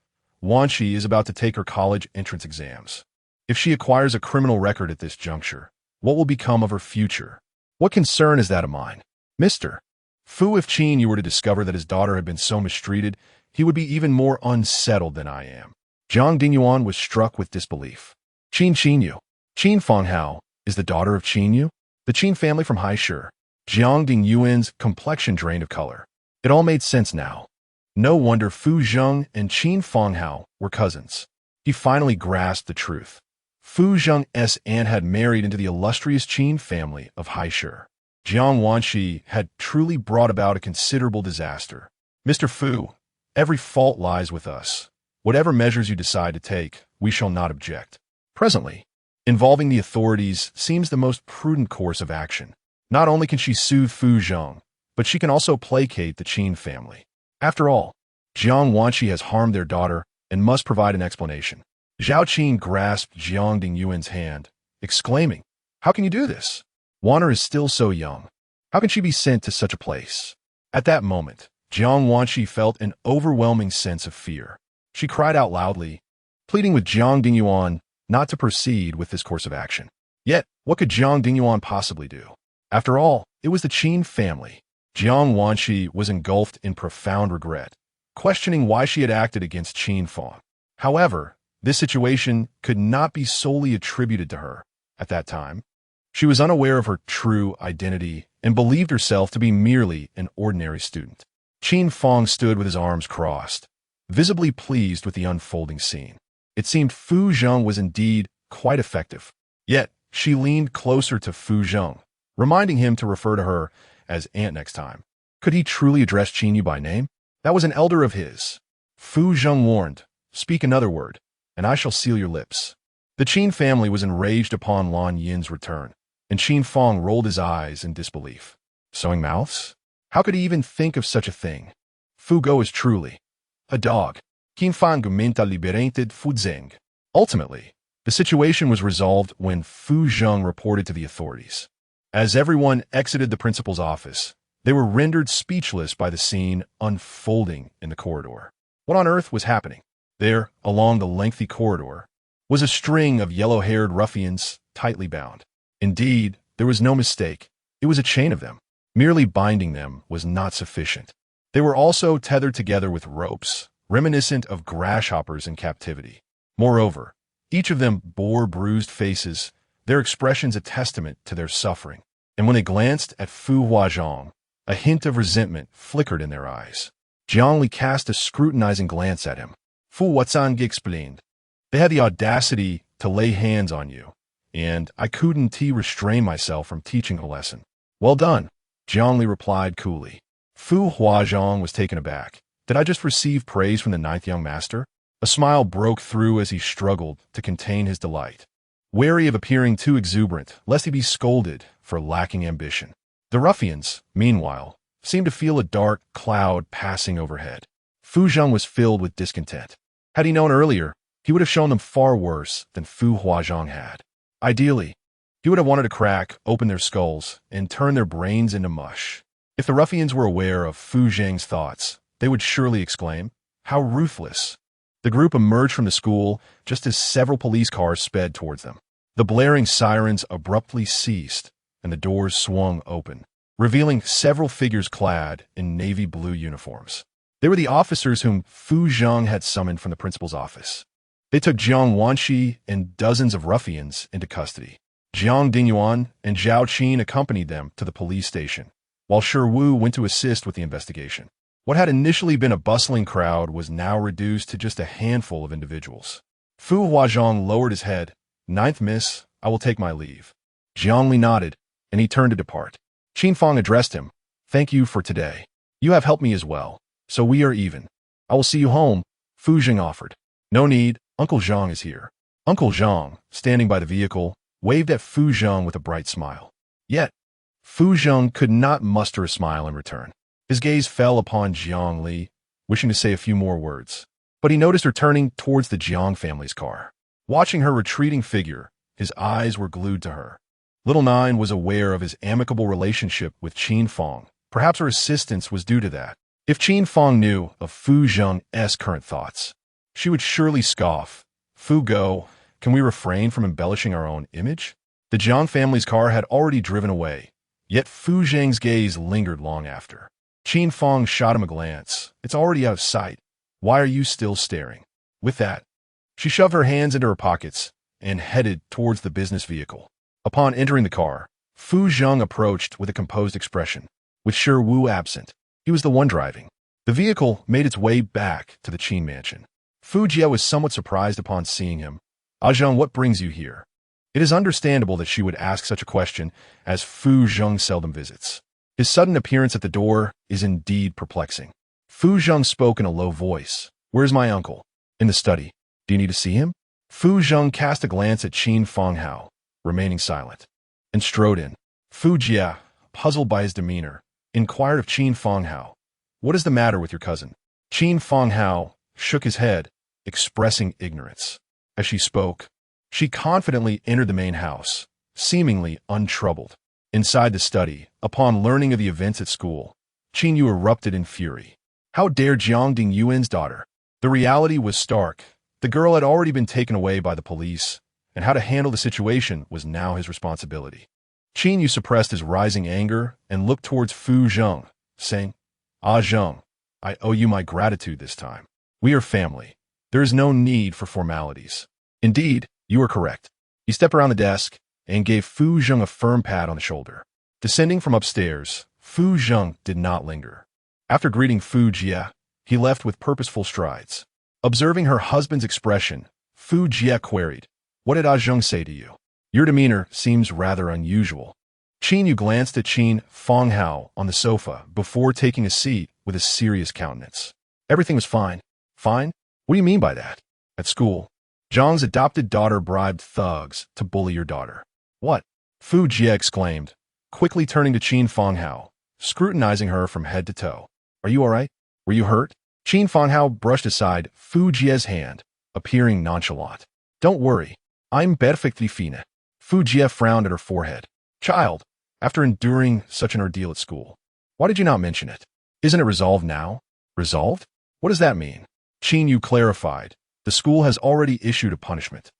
Wanqi is about to take her college entrance exams. If she acquires a criminal record at this juncture, what will become of her future? What concern is that of mine? Mr. Fu, if Qin you were to discover that his daughter had been so mistreated, he would be even more unsettled than I am. Jiang Dingyuan was struck with disbelief. Qin Qinyu, Qin Fanghao, is the daughter of Qinyu, the Qin family from Haishu. Jiang Dingyuan's complexion drained of color. It all made sense now. No wonder Fu Zheng and Qin Fanghao were cousins. He finally grasped the truth. Fu Zheng's aunt had married into the illustrious Qin family of Haishu. Jiang Wanqi had truly brought about a considerable disaster. Mr. Fu, every fault lies with us. Whatever measures you decide to take, we shall not object. Presently, involving the authorities seems the most prudent course of action. Not only can she soothe Fu Zheng, but she can also placate the Qin family. After all, Jiang Wanqi has harmed their daughter and must provide an explanation. Zhao Qin grasped Jiang Dingyuan's hand, exclaiming, How can you do this? Wanner is still so young. How can she be sent to such a place? At that moment, Jiang Wanqi felt an overwhelming sense of fear. She cried out loudly, pleading with Jiang Dingyuan not to proceed with this course of action. Yet, what could Jiang Dingyuan possibly do? After all, it was the Qin family. Jiang Wanqi was engulfed in profound regret, questioning why she had acted against Qin Fang. However, this situation could not be solely attributed to her. At that time, she was unaware of her true identity and believed herself to be merely an ordinary student. Qin Fang stood with his arms crossed, visibly pleased with the unfolding scene. It seemed Fu Zheng was indeed quite effective. Yet, She leaned closer to Fu Zheng, reminding him to refer to her as Aunt next time. Could he truly address Qin Yu by name? That was an elder of his. Fu Zheng warned, "Speak another word, and I shall seal your lips." The Qin family was enraged upon Lan Yin's return, and Qin Fang rolled his eyes in disbelief. Sewing mouths? How could he even think of such a thing? Fu Go is truly a dog. Qin Fang gumenta liberated Fu Zeng. Ultimately, the situation was resolved when Fu Zheng reported to the authorities. As everyone exited the principal's office, they were rendered speechless by the scene unfolding in the corridor. What on earth was happening? There, along the lengthy corridor, was a string of yellow-haired ruffians tightly bound. Indeed, there was no mistake. It was a chain of them. Merely binding them was not sufficient. They were also tethered together with ropes, reminiscent of grasshoppers in captivity. Moreover, each of them bore bruised faces, their expressions a testament to their suffering. And when they glanced at Fu Huazhong, a hint of resentment flickered in their eyes. Jiang Li cast a scrutinizing glance at him. Fu Huazhong explained, "They had the audacity to lay hands on you, and I couldn't restrain myself from teaching a lesson." "Well done," Jiang Li replied coolly. Fu Huazhong was taken aback. "Did I just receive praise from the ninth young master?" A smile broke through as he struggled to contain his delight, wary of appearing too exuberant, lest he be scolded for lacking ambition. The ruffians, meanwhile, seemed to feel a dark cloud passing overhead. Fu Zheng was filled with discontent. Had he known earlier, he would have shown them far worse than Fu Huazhong had. Ideally, he would have wanted to crack open their skulls and turn their brains into mush. If the ruffians were aware of Fu Zheng's thoughts, they would surely exclaim, "How ruthless!" The group emerged from the school just as several police cars sped towards them. The blaring sirens abruptly ceased, and the doors swung open, revealing several figures clad in navy blue uniforms. They were the officers whom Fu Zheng had summoned from the principal's office. They took Jiang Wanxi and dozens of ruffians into custody. Jiang Dingyuan and Zhao Qin accompanied them to the police station, while Shi Wu went to assist with the investigation. What had initially been a bustling crowd was now reduced to just a handful of individuals. Fu Huazhong lowered his head. "Ninth miss, I will take my leave." Jiang Li nodded, and he turned to depart. Qin Fang addressed him. "Thank you for today. You have helped me as well, so we are even. I will see you home," Fu Zheng offered. "No need, Uncle Zhang is here." Uncle Zhang, standing by the vehicle, waved at Fu Zheng with a bright smile. Yet, Fu Zheng could not muster a smile in return. His gaze fell upon Jiang Li, wishing to say a few more words. But he noticed her turning towards the Jiang family's car. Watching her retreating figure, his eyes were glued to her. Little Nine was aware of his amicable relationship with Qin Fang. Perhaps her assistance was due to that. If Qin Fang knew of Fu Zheng's current thoughts, she would surely scoff. "Fu Go, can we refrain from embellishing our own image?" The Jiang family's car had already driven away, yet Fu Zheng's gaze lingered long after. Qin Fang shot him a glance. "It's already out of sight. Why are you still staring?" With that, she shoved her hands into her pockets and headed towards the business vehicle. Upon entering the car, Fu Zheng approached with a composed expression. With Shi Wu absent, he was the one driving. The vehicle made its way back to the Qin mansion. Fu Jie was somewhat surprised upon seeing him. "Zheng, what brings you here?" It is understandable that she would ask such a question, as Fu Zheng seldom visits. His sudden appearance at the door is indeed perplexing. Fu Zheng spoke in a low voice. "Where's my uncle?" "In the study. Do you need to see him?" Fu Zheng cast a glance at Qin Fang Hao, remaining silent, and strode in. Fu Jie, puzzled by his demeanor, inquired of Qin Fang Hao, "What is the matter with your cousin?" Qin Fang Hao shook his head, expressing ignorance. As she spoke, she confidently entered the main house, seemingly untroubled. Inside the study, upon learning of the events at school, Qin Yu erupted in fury. How dare Jiang Dingyuan's daughter? The reality was stark. The girl had already been taken away by the police, and how to handle the situation was now his responsibility. Qin Yu suppressed his rising anger and looked towards Fu Zheng, saying, Zheng, I owe you my gratitude this time. We are family. There is no need for formalities." "Indeed, you are correct." He stepped around the desk and gave Fu Zheng a firm pat on the shoulder. Descending from upstairs, Fu Zheng did not linger. After greeting Fu Jie, he left with purposeful strides. Observing her husband's expression, Fu Jie queried, "What did Zheng say to you?" Your demeanor seems rather unusual. Qin Yu glanced at Qin Fang Hao on the sofa before taking a seat with a serious countenance. Everything was fine. Fine? What do you mean by that? At school, Zhang's adopted daughter bribed thugs to bully your daughter. What? Fu Jie exclaimed, quickly turning to Qin Fang Hao, scrutinizing her from head to toe. Are you all right? Were you hurt? Qin Fang Hao brushed aside Fu Jie's hand, appearing nonchalant. Don't worry. I'm perfectly fine. Fu Jie frowned at her forehead. Child, after enduring such an ordeal at school, why did you not mention it? Isn't it resolved now? Resolved? What does that mean? Qin Yu clarified. The school has already issued a punishment,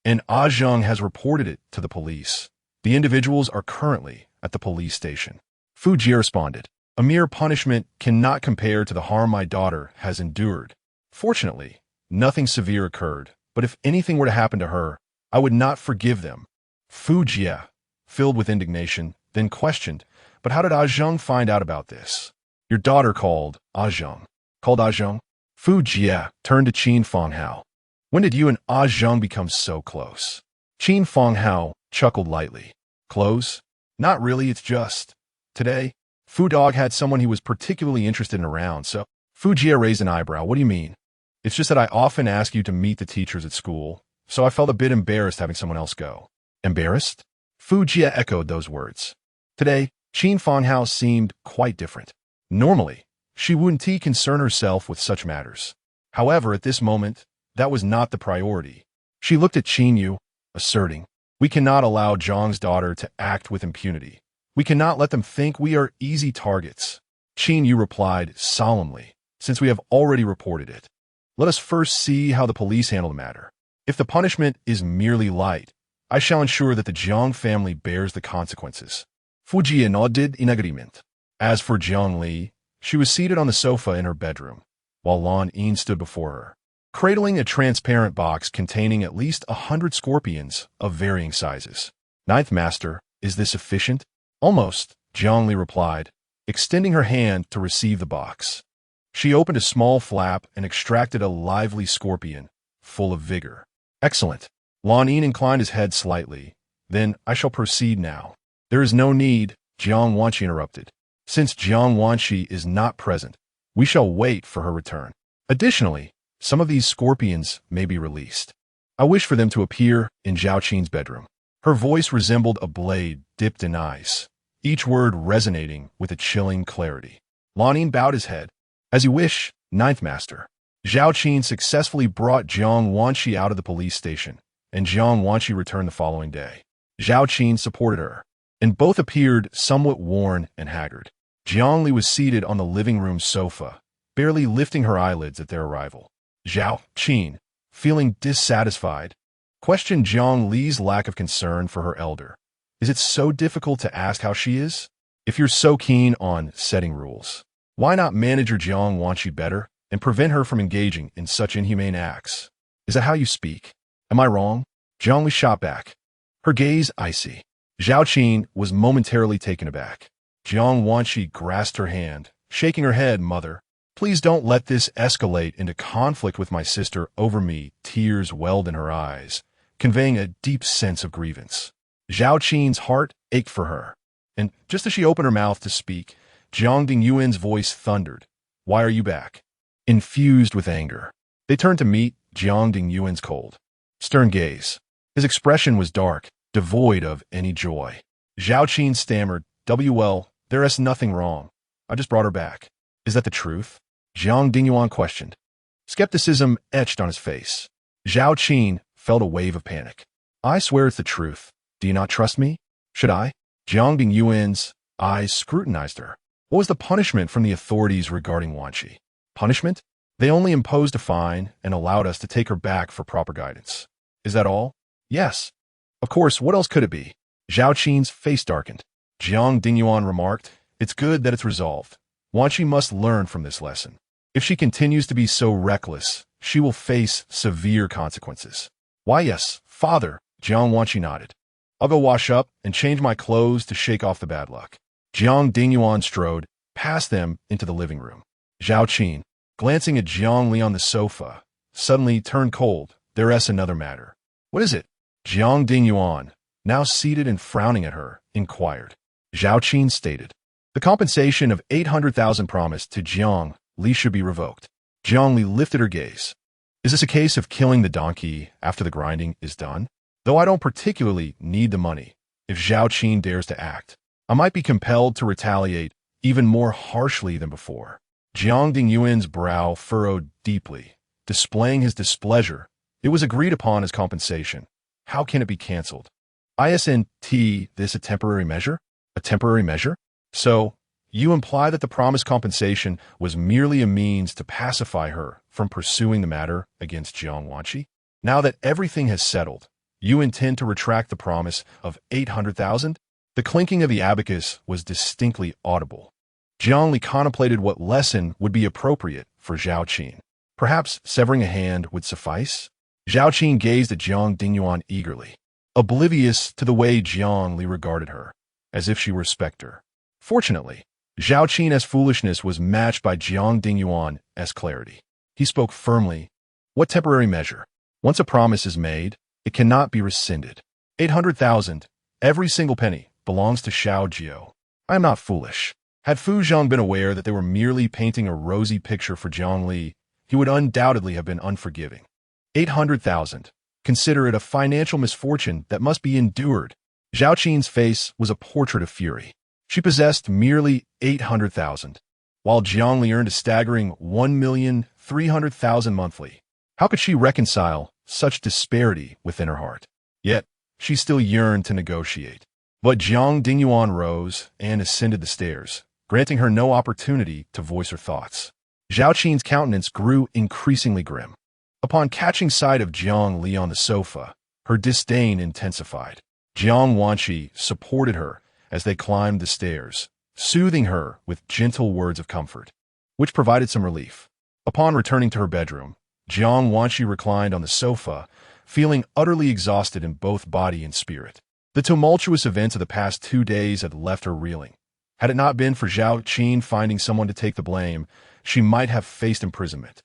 and Zhang has reported it to the police. The individuals are currently at the police station. Fu Jie responded. A mere punishment cannot compare to the harm my daughter has endured. Fortunately, nothing severe occurred, but if anything were to happen to her, I would not forgive them. Fu Jie, filled with indignation, then questioned, but how did Zhang find out about this? Your daughter called Zhang. Called Zhang? Fu Jie turned to Qin Fang Hao. When did you and Zhang become so close? Qin Fang Hao chuckled lightly. Close? Not really, it's just. Today, Fu Dog had someone he was particularly interested in around, so Fu Jie raised an eyebrow. What do you mean? It's just that I often ask you to meet the teachers at school, so I felt a bit embarrassed having someone else go. Embarrassed? Fu Jie echoed those words. Today, Qin Fang Hao seemed quite different. Normally, she wouldn't concern herself with such matters. However, at this moment, that was not the priority. She looked at Qin Yu, asserting, we cannot allow Zhang's daughter to act with impunity. We cannot let them think we are easy targets. Qin Yu replied solemnly, since we have already reported it. Let us first see how the police handle the matter. If the punishment is merely light, I shall ensure that the Jiang family bears the consequences. Fu Jie nodded in agreement. As for Jiang Li, she was seated on the sofa in her bedroom, while Lan Yin stood before her, cradling a transparent box containing at least 100 scorpions of varying sizes. Ninth Master, is this sufficient? Almost, Jiang Li replied, extending her hand to receive the box. She opened a small flap and extracted a lively scorpion, full of vigor. Excellent. Lan Yin inclined his head slightly. Then I shall proceed now. There is no need, Jiang Wanqi interrupted. Since Jiang Wanqi is not present, we shall wait for her return. Additionally, some of these scorpions may be released. I wish for them to appear in Zhao Qin's bedroom. Her voice resembled a blade dipped in ice, each word resonating with a chilling clarity. Lan Yin bowed his head. As you wish, Ninth Master. Zhao Qin successfully brought Jiang Wanqi out of the police station, and Jiang Wanqi returned the following day. Zhao Qin supported her, and both appeared somewhat worn and haggard. Jiang Li was seated on the living room sofa, barely lifting her eyelids at their arrival. Zhao Qin, feeling dissatisfied, questioned Jiang Li's lack of concern for her elder. Is it so difficult to ask how she is? If you're so keen on setting rules, why not manage your Jiang Wanqi better and prevent her from engaging in such inhumane acts? Is that how you speak? Am I wrong? Jiang Li shot back, her gaze icy. Zhao Qin was momentarily taken aback. Jiang Wanqi grasped her hand, shaking her head. Mother, please don't let this escalate into conflict with my sister over me. Tears welled in her eyes, conveying a deep sense of grievance. Zhao Qin's heart ached for her, and just as she opened her mouth to speak, Jiang Dingyuan's voice thundered. Why are you back? Infused with anger, they turned to meet Jiang Dingyuan's cold, stern gaze. His expression was dark, devoid of any joy. Zhao Qin stammered, well, there is nothing wrong. I just brought her back. Is that the truth? Jiang Dingyuan questioned. Skepticism etched on his face. Zhao Qin felt a wave of panic. I swear it's the truth. Do you not trust me? Should I? Jiang Dingyuan's eyes scrutinized her. What was the punishment from the authorities regarding Wanqi? Punishment? They only imposed a fine and allowed us to take her back for proper guidance. Is that all? Yes. Of course, what else could it be? Zhao Qin's face darkened. Jiang Dingyuan remarked, it's good that it's resolved. Wanqi must learn from this lesson. If she continues to be so reckless, she will face severe consequences. Why, yes, father, Jiang Wanqi nodded. I'll go wash up and change my clothes to shake off the bad luck. Jiang Dingyuan strode past them into the living room. Zhao Qin, glancing at Jiang Li on the sofa, suddenly turned cold. There is another matter. What is it? Jiang Dingyuan, now seated and frowning at her, inquired. Zhao Qin stated, "The compensation of 800,000 promised to Jiang Li should be revoked." Jiang Li lifted her gaze. "Is this a case of killing the donkey after the grinding is done? Though I don't particularly need the money, if Zhao Qin dares to act, I might be compelled to retaliate even more harshly than before." Jiang Dingyuan's brow furrowed deeply, displaying his displeasure. It was agreed upon as compensation. How can it be cancelled? Isn't this a temporary measure? A temporary measure? So, you imply that the promised compensation was merely a means to pacify her from pursuing the matter against Jiang Wanqi? Now that everything has settled, you intend to retract the promise of 800,000? The clinking of the abacus was distinctly audible. Jiang Li contemplated what lesson would be appropriate for Zhao Qin. Perhaps severing a hand would suffice? Zhao Qin gazed at Jiang Dingyuan eagerly, oblivious to the way Jiang Li regarded her, as if she were a specter. Fortunately, Zhao Qin's foolishness was matched by Jiang Dingyuan's clarity. He spoke firmly. "What temporary measure? Once a promise is made, it cannot be rescinded. 800,000, every single penny, belongs to Xiao Jiao. I am not foolish." Had Fu Zhang been aware that they were merely painting a rosy picture for Jiang Li, he would undoubtedly have been unforgiving. 800,000. Consider it a financial misfortune that must be endured. Zhao Qin's face was a portrait of fury. She possessed merely 800,000, while Jiang Li earned a staggering 1,300,000 monthly. How could she reconcile such disparity within her heart? Yet, she still yearned to negotiate. But Jiang Dingyuan rose and ascended the stairs, granting her no opportunity to voice her thoughts. Zhao Qin's countenance grew increasingly grim. Upon catching sight of Jiang Li on the sofa, her disdain intensified. Jiang Wanqi supported her as they climbed the stairs, soothing her with gentle words of comfort, which provided some relief. Upon returning to her bedroom, Jiang Wanqi reclined on the sofa, feeling utterly exhausted in both body and spirit. The tumultuous events of the past 2 days had left her reeling. Had it not been for Zhao Qin finding someone to take the blame, she might have faced imprisonment.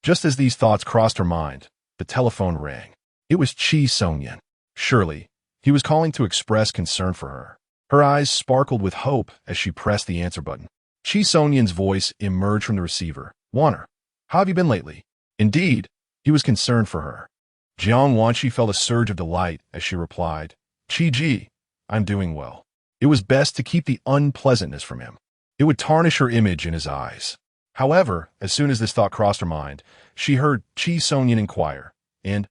Just as these thoughts crossed her mind, the telephone rang. It was Qi Songyan. Surely, he was calling to express concern for her. Her eyes sparkled with hope as she pressed the answer button. Qi Songyan's voice emerged from the receiver. "Wanner, how have you been lately?" Indeed, he was concerned for her. Jiang Wanqi felt a surge of delight as she replied, "Qi Ji, I'm doing well." It was best to keep the unpleasantness from him. It would tarnish her image in his eyes. However, as soon as this thought crossed her mind, she heard Qi Songyan inquire, "And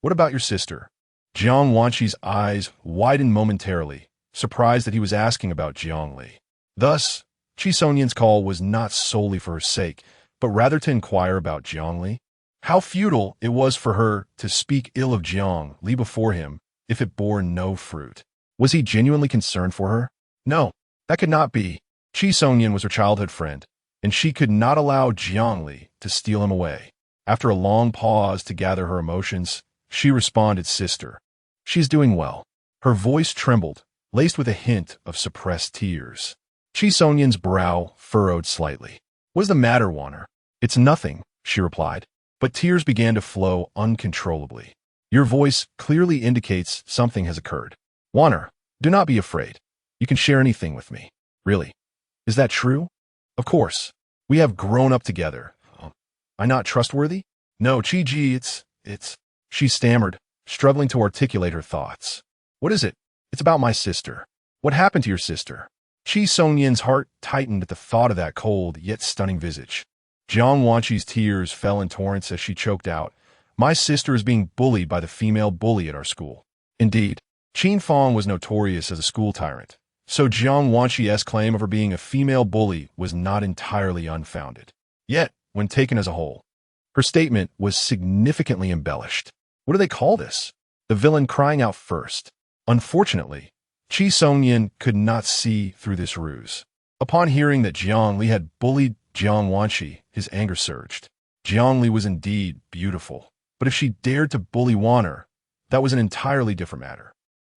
what about your sister?" Jiang Wanqi's eyes widened momentarily, surprised that he was asking about Jiang Li. Thus, Qi Songyan's call was not solely for her sake, but rather to inquire about Jiang Li. How futile it was for her to speak ill of Jiang Li before him if it bore no fruit. Was he genuinely concerned for her? No, that could not be. Qi Songyan was her childhood friend, and she could not allow Jiang Li to steal him away. After a long pause to gather her emotions, she responded, "Sister, she's doing well." Her voice trembled, laced with a hint of suppressed tears. Qi Songyan's brow furrowed slightly. "What's the matter, Wanner?" "It's nothing," she replied, but tears began to flow uncontrollably. "Your voice clearly indicates something has occurred. Wanner, do not be afraid. You can share anything with me." "Really? Is that true?" "Of course. We have grown up together. Am I not trustworthy?" "No, Qi Ji, it's... She stammered, struggling to articulate her thoughts. "What is it?" "It's about my sister." "What happened to your sister?" Qi Songyan's heart tightened at the thought of that cold yet stunning visage. Jiang Wanqi's tears fell in torrents as she choked out, "My sister is being bullied by the female bully at our school." Indeed, Qin Fong was notorious as a school tyrant, so Jiang Wanqi's claim of her being a female bully was not entirely unfounded. Yet, when taken as a whole, her statement was significantly embellished. What do they call this? The villain crying out first. Unfortunately, Qi Songyan could not see through this ruse. Upon hearing that Jiang Li had bullied Jiang Wanqi, his anger surged. Jiang Li was indeed beautiful, but if she dared to bully Wanner, that was an entirely different matter.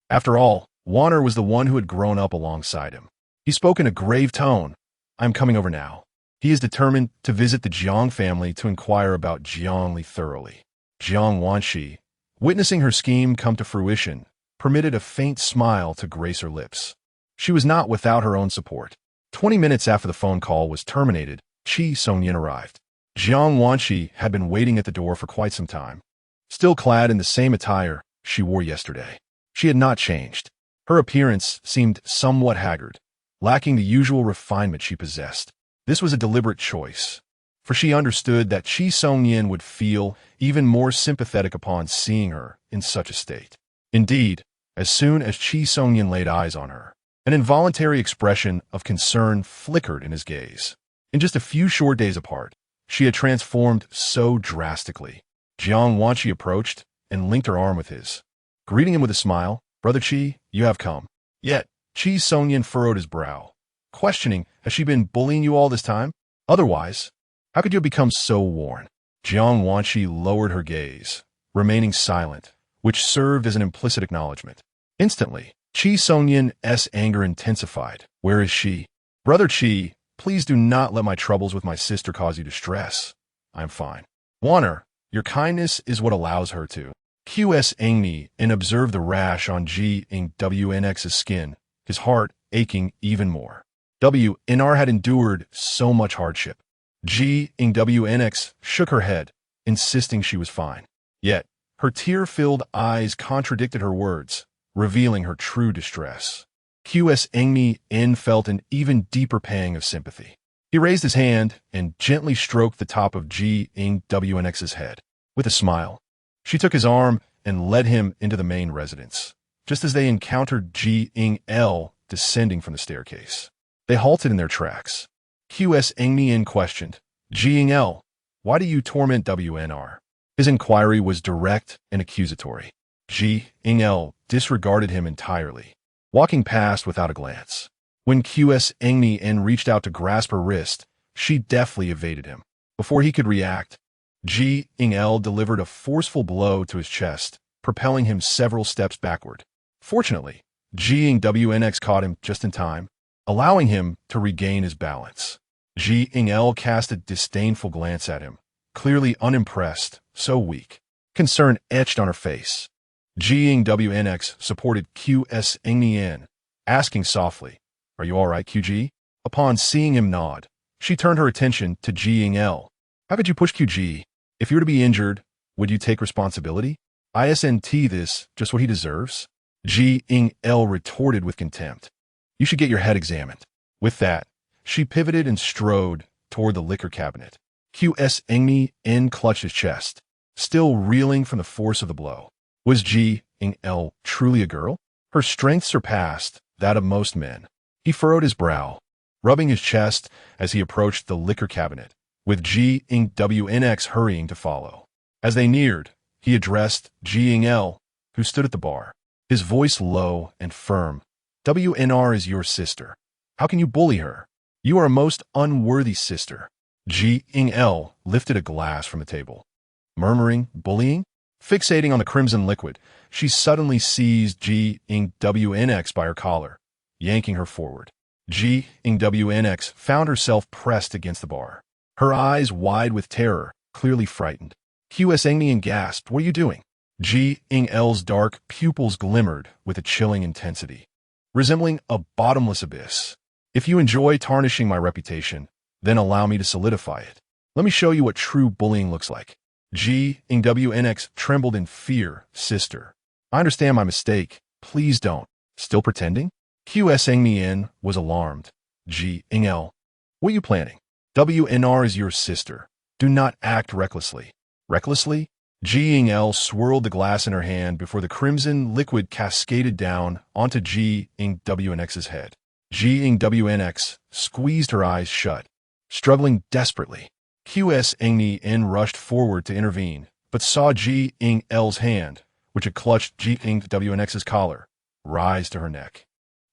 After all, Wanner was the one who had grown up alongside him. He spoke in a grave tone. "I'm coming over now." He is determined to visit the Jiang family to inquire about Jiang Li thoroughly. Jiang Wanqi, witnessing her scheme come to fruition, permitted a faint smile to grace her lips. She was not without her own support. 20 minutes after the phone call was terminated, Qi Songyin arrived. Jiang Wanqi had been waiting at the door for quite some time. Still clad in the same attire she wore yesterday. She had not changed. Her appearance seemed somewhat haggard, lacking the usual refinement she possessed. This was a deliberate choice, for she understood that Qi Songyin would feel even more sympathetic upon seeing her in such a state. Indeed, as soon as Qi Songyin laid eyes on her, an involuntary expression of concern flickered in his gaze. In just a few short days apart, she had transformed so drastically. Jiang Wanqi approached and linked her arm with his. Greeting him with a smile, "Brother Qi, you have come." Yet, Qi Songyin furrowed his brow, questioning, "Has she been bullying you all this time? Otherwise, how could you have become so worn?" Jiang Wanqi lowered her gaze, remaining silent, which served as an implicit acknowledgement. Instantly, Qi Songyin's anger intensified. "Where is she?" "Brother Qi, please do not let my troubles with my sister cause you distress. I'm fine. Wanner, your kindness is what allows her to." Qs Angni and observed the rash on Jiuchunfang's skin, his heart aching even more. WNR had endured so much hardship. Jiuchunfang shook her head, insisting she was fine. Yet, her tear-filled eyes contradicted her words, revealing her true distress. Qs Angni felt an even deeper pang of sympathy. He raised his hand and gently stroked the top of Jiuchunfang's head. With a smile, she took his arm and led him into the main residence. Just as they encountered Jiuchunfang descending from the staircase, they halted in their tracks. Qs Angni questioned, "Jiuchunfang, why do you torment WNR?" His inquiry was direct and accusatory. Jiuchunfang disregarded him entirely, walking past without a glance. When Qs Angni reached out to grasp her wrist, she deftly evaded him. Before he could react, Jiuchunfang delivered a forceful blow to his chest, propelling him several steps backward. Fortunately, Jiuchunfang caught him just in time, allowing him to regain his balance. Jiuchunfang cast a disdainful glance at him, clearly unimpressed, so weak. Concern etched on her face. Jiuchunfang supported Qs Angni, asking softly, "Are you all right, QG?" Upon seeing him nod, she turned her attention to Jiuchunfang. "How could you push QG? If you were to be injured, would you take responsibility? Isn't this just what he deserves?" Jiuchunfang retorted with contempt. "You should get your head examined." With that, she pivoted and strode toward the liquor cabinet. Qs Angni clutched his chest, still reeling from the force of the blow. Was Jiuchunfang truly a girl? Her strength surpassed that of most men. He furrowed his brow, rubbing his chest as he approached the liquor cabinet, with Jiuchunfang hurrying to follow. As they neared, he addressed Jiuchunfang, who stood at the bar, his voice low and firm. "WNR is your sister. How can you bully her? You are a most unworthy sister." Jiuchunfang lifted a glass from the table, murmuring, "Bullying?" Fixating on the crimson liquid, she suddenly seized Jiuchunfang by her collar, yanking her forward. Jiuchunfang found herself pressed against the bar, her eyes wide with terror, clearly frightened. Qs Angni gasped, "What are you doing?" Jiuchunfang's dark pupils glimmered with a chilling intensity, resembling a bottomless abyss. "If you enjoy tarnishing my reputation, then allow me to solidify it. Let me show you what true bullying looks like." Jiuchunfang trembled in fear. "Sister, I understand my mistake. Please don't." "Still pretending?" Qs Angni was alarmed. "Jiuchunfang, what are you planning? WNR is your sister. Do not act recklessly." "Recklessly?" Jiuchunfang swirled the glass in her hand before the crimson liquid cascaded down onto Jiuchunfang's head. Jiuchunfang squeezed her eyes shut, struggling desperately. Qs Angni rushed forward to intervene, but saw Jiuchunfang's hand, which had clutched Jiuchunfang's collar, rise to her neck.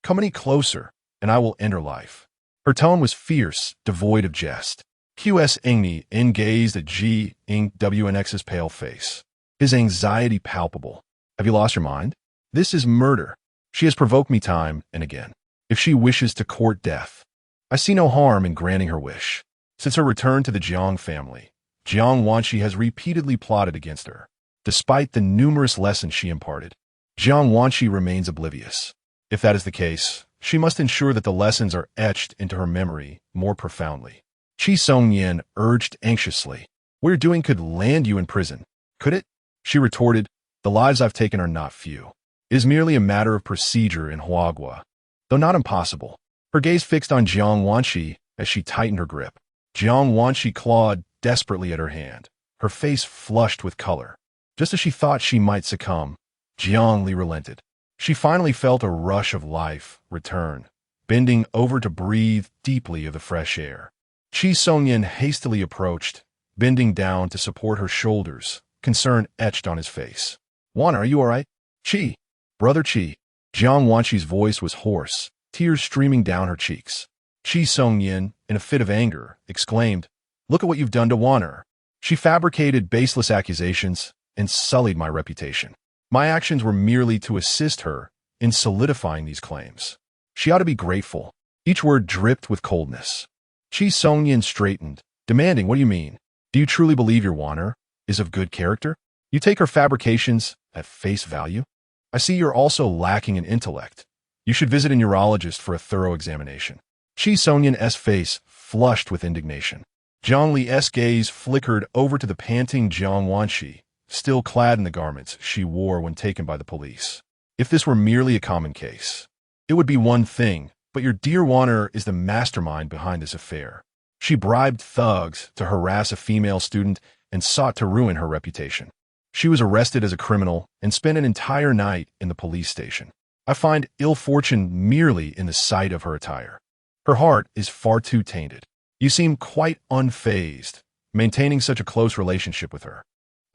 "Come any closer, and I will end her life." Her tone was fierce, devoid of jest. Qs Angni gazed at Jiuchunfang's pale face, his anxiety palpable. "Have you lost your mind? This is murder. She has provoked me time and again. If she wishes to court death, I see no harm in granting her wish. Since her return to the Jiang family, Jiang Wanqi has repeatedly plotted against her. Despite the numerous lessons she imparted, Jiang Wanqi remains oblivious. If that is the case, she must ensure that the lessons are etched into her memory more profoundly. Qi Songyan urged anxiously. What you're doing could land you in prison. Could it? She retorted, the lives I've taken are not few. It is merely a matter of procedure in Huagua, though not impossible. Her gaze fixed on Jiang Wanqi as she tightened her grip. Jiang Wanqi clawed desperately at her hand, her face flushed with color. Just as she thought she might succumb, Jiang Li relented. She finally felt a rush of life return, bending over to breathe deeply of the fresh air. Qi Songyan hastily approached, bending down to support her shoulders, concern etched on his face. Wana, are you all right? Qi. Brother Qi. Jiang Wanqi's voice was hoarse, tears streaming down her cheeks. Qi Songyan, in a fit of anger, exclaimed, Look at what you've done to Wana. She fabricated baseless accusations and sullied my reputation. My actions were merely to assist her in solidifying these claims. She ought to be grateful. Each word dripped with coldness. Qi Songyan straightened, demanding, What do you mean? Do you truly believe your Wana is of good character? You take her fabrications at face value? I see you're also lacking in intellect. You should visit a neurologist for a thorough examination. Qi Songyan's face flushed with indignation. Jiang Li's gaze flickered over to the panting Jiang Wanqi, still clad in the garments she wore when taken by the police. If this were merely a common case, it would be one thing, but your dear Wana is the mastermind behind this affair. She bribed thugs to harass a female student and sought to ruin her reputation. She was arrested as a criminal and spent an entire night in the police station. I find ill fortune merely in the sight of her attire. Her heart is far too tainted. You seem quite unfazed, maintaining such a close relationship with her.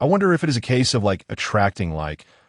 I wonder if it is a case of attracting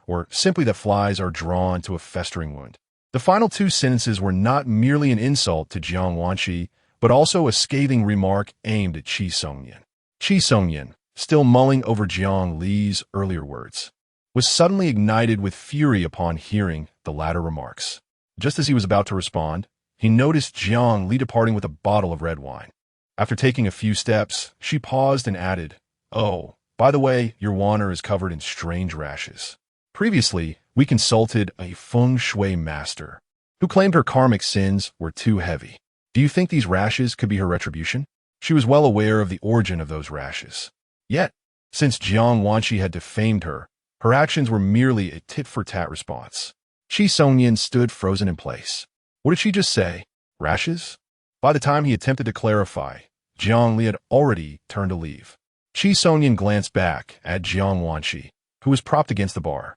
or simply that flies are drawn to a festering wound. The final two sentences were not merely an insult to Jiang Wanqi, but also a scathing remark aimed at Qi Songyan. Qi Songyan, still mulling over Jiang Li's earlier words, was suddenly ignited with fury upon hearing the latter remarks. Just as he was about to respond, he noticed Jiang Li departing with a bottle of red wine. After taking a few steps, she paused and added, Oh, by the way, your Wana is covered in strange rashes. Previously, we consulted a feng shui master, who claimed her karmic sins were too heavy. Do you think these rashes could be her retribution? She was well aware of the origin of those rashes. Yet, since Jiang Wanqi had defamed her, her actions were merely a tit-for-tat response. Qi Songyan stood frozen in place. What did she just say? Rashes? By the time he attempted to clarify, Jiang Li had already turned to leave. Qi Songyan glanced back at Jiang Wanqi, who was propped against the bar,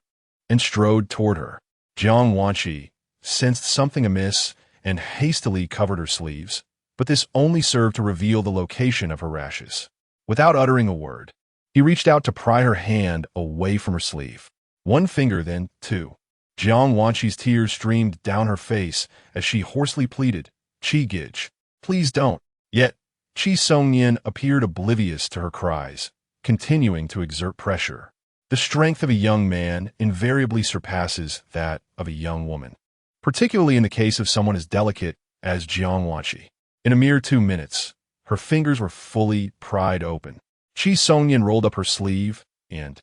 and strode toward her. Jiang Wanqi sensed something amiss and hastily covered her sleeves, but this only served to reveal the location of her rashes. Without uttering a word, he reached out to pry her hand away from her sleeve. One finger, then two. Jiang Wanqi's tears streamed down her face as she hoarsely pleaded, Qi Gij, please don't. Yet, Qi Songyan appeared oblivious to her cries, continuing to exert pressure. The strength of a young man invariably surpasses that of a young woman, particularly in the case of someone as delicate as Jiang Wanqi. In a mere 2 minutes, her fingers were fully pried open. Qi Songyan rolled up her sleeve and,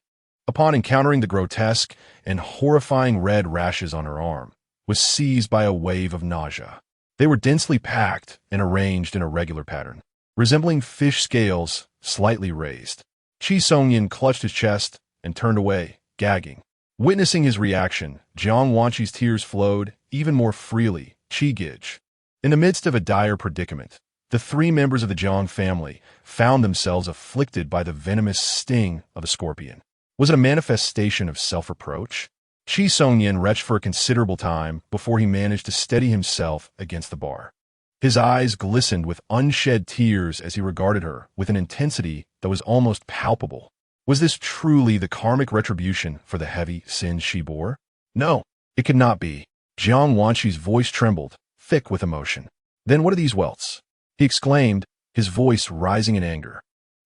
upon encountering the grotesque and horrifying red rashes on her arm, was seized by a wave of nausea. They were densely packed and arranged in a regular pattern, resembling fish scales slightly raised. Qi Songyan clutched his chest and turned away, gagging. Witnessing his reaction, Jiang Wanqi's tears flowed even more freely. Qi Gij. In the midst of a dire predicament, the 3 members of the Jiang family found themselves afflicted by the venomous sting of a scorpion. Was it a manifestation of self-reproach? Qi Songyan retched for a considerable time before he managed to steady himself against the bar. His eyes glistened with unshed tears as he regarded her with an intensity that was almost palpable. Was this truly the karmic retribution for the heavy sins she bore? No, it could not be. Jiang Wanqi's voice trembled, thick with emotion. Then what are these welts? He exclaimed, his voice rising in anger.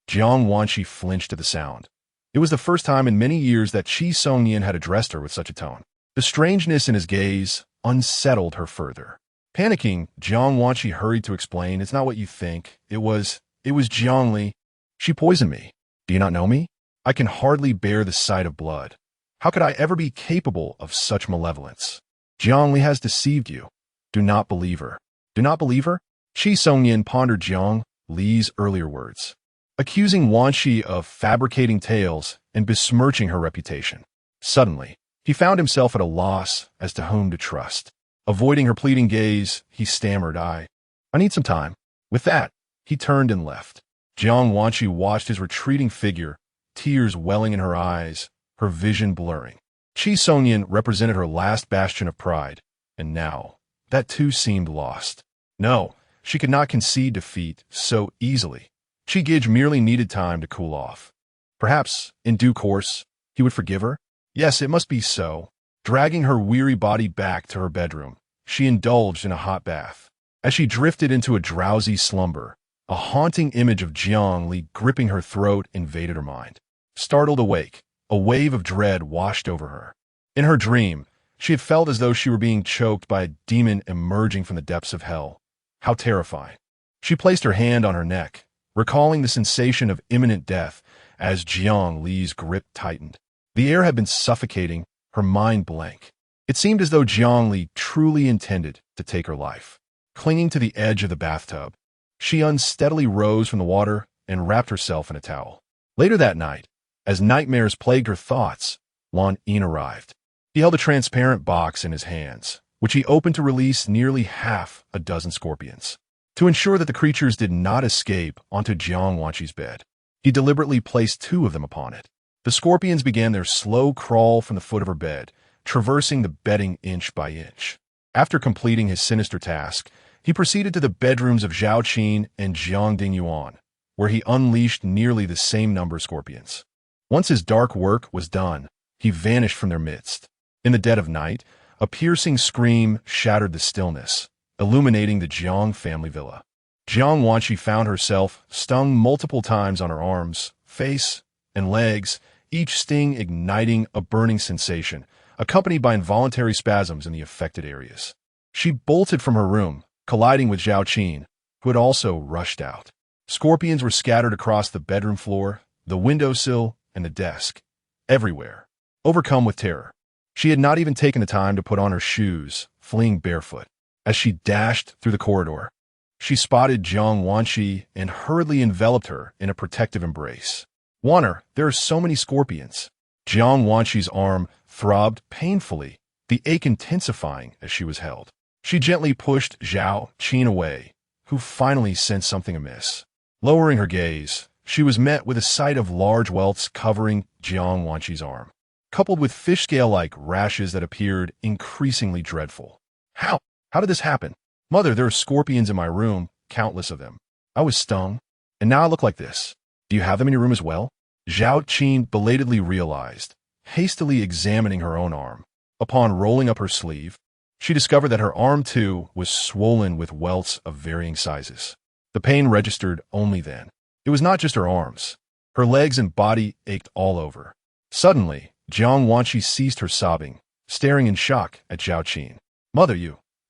Jiang Wanqi flinched at the sound. It was the first time in many years that Qi Songyan had addressed her with such a tone. The strangeness in his gaze unsettled her further. Panicking, Jiang Wanqi hurried to explain, It's not what you think. It was Jiang Li. She poisoned me. Do you not know me? I can hardly bear the sight of blood. How could I ever be capable of such malevolence? Jiang Li has deceived you. Do not believe her. Do not believe her? Qi Songyin pondered Jiang Li's earlier words, accusing Wanshi of fabricating tales and besmirching her reputation. Suddenly, he found himself at a loss as to whom to trust. Avoiding her pleading gaze, he stammered, I need some time. With that, he turned and left. Jiang Wanshi watched his retreating figure, tears welling in her eyes, her vision blurring. Qi Songyin represented her last bastion of pride, and now, that too seemed lost. No, she could not concede defeat so easily. Qi Gij merely needed time to cool off. Perhaps, in due course, he would forgive her? Yes, it must be so. Dragging her weary body back to her bedroom, she indulged in a hot bath. As she drifted into a drowsy slumber, a haunting image of Jiang Li gripping her throat invaded her mind. Startled awake, a wave of dread washed over her. In her dream, she had felt as though she were being choked by a demon emerging from the depths of hell. How terrifying. She placed her hand on her neck, recalling the sensation of imminent death as Jiang Li's grip tightened. The air had been suffocating, her mind blank. It seemed as though Jiang Li truly intended to take her life. Clinging to the edge of the bathtub, she unsteadily rose from the water and wrapped herself in a towel. Later that night, as nightmares plagued her thoughts, Lan Yin arrived. He held a transparent box in his hands, which he opened to release nearly half a dozen scorpions. To ensure that the creatures did not escape onto Jiang Wanshi's bed, he deliberately placed 2 of them upon it. The scorpions began their slow crawl from the foot of her bed, traversing the bedding inch by inch. After completing his sinister task, he proceeded to the bedrooms of Zhao Qin and Jiang Dingyuan, where he unleashed nearly the same number of scorpions. Once his dark work was done, he vanished from their midst. In the dead of night, a piercing scream shattered the stillness, illuminating the Jiang family villa. Jiang Wanshi found herself stung multiple times on her arms, face, and legs, each sting igniting a burning sensation, accompanied by involuntary spasms in the affected areas. She bolted from her room, colliding with Zhao Qin, who had also rushed out. Scorpions were scattered across the bedroom floor, the windowsill, and the desk. Everywhere. Overcome with terror, she had not even taken the time to put on her shoes, fleeing barefoot. As she dashed through the corridor, she spotted Jiang Wanshi and hurriedly enveloped her in a protective embrace. Warner, there are so many scorpions. Jiang Wanshi's arm throbbed painfully, the ache intensifying as she was held. She gently pushed Zhao Qin away, who finally sensed something amiss. Lowering her gaze, she was met with a sight of large welts covering Jiang Wanshi's arm, coupled with fish scale-like rashes that appeared increasingly dreadful. How did this happen? Mother, there are scorpions in my room, countless of them. I was stung, and now I look like this. Do you have them in your room as well? Zhao Qin belatedly realized, hastily examining her own arm. Upon rolling up her sleeve, she discovered that her arm, too, was swollen with welts of varying sizes. The pain registered only then. It was not just her arms. Her legs and body ached all over. Suddenly, Jiang Wanshi ceased her sobbing, staring in shock at Zhao Qin. Mother,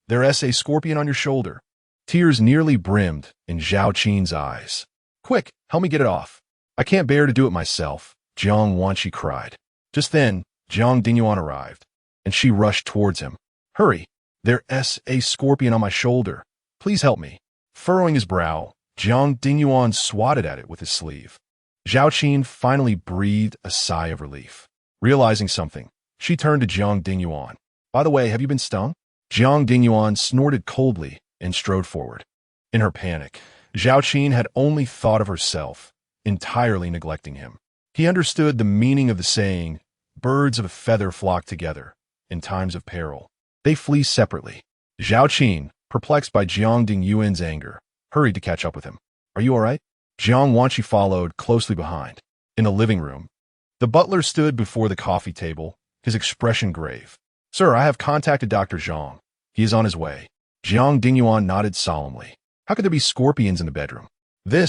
there's a scorpion on your shoulder. Tears nearly brimmed in Zhao Qin's eyes. Quick, help me get it off. I can't bear to do it myself, Jiang Wanshi cried. Just then, Jiang Dingyuan arrived, and she rushed towards him. Hurry, there's a scorpion on my shoulder. Please help me. Furrowing his brow, Jiang Dingyuan swatted at it with his sleeve. Zhao Qin finally breathed a sigh of relief. Realizing something, she turned to Jiang Dingyuan. By the way, have you been stung? Jiang Dingyuan snorted coldly and strode forward. In her panic, Zhao Qin had only thought of herself, entirely neglecting him. He understood the meaning of the saying, birds of a feather flock together. In times of peril, they flee separately. Zhao Qin, perplexed by Jiang Dingyuan's anger, hurried to catch up with him. Are you all right? Jiang Wanshi followed closely behind. In the living room, the butler stood before the coffee table, his expression grave. Sir, I have contacted Dr. Zhang. He is on his way. Jiang Dingyuan nodded solemnly. How could there be scorpions in the bedroom? The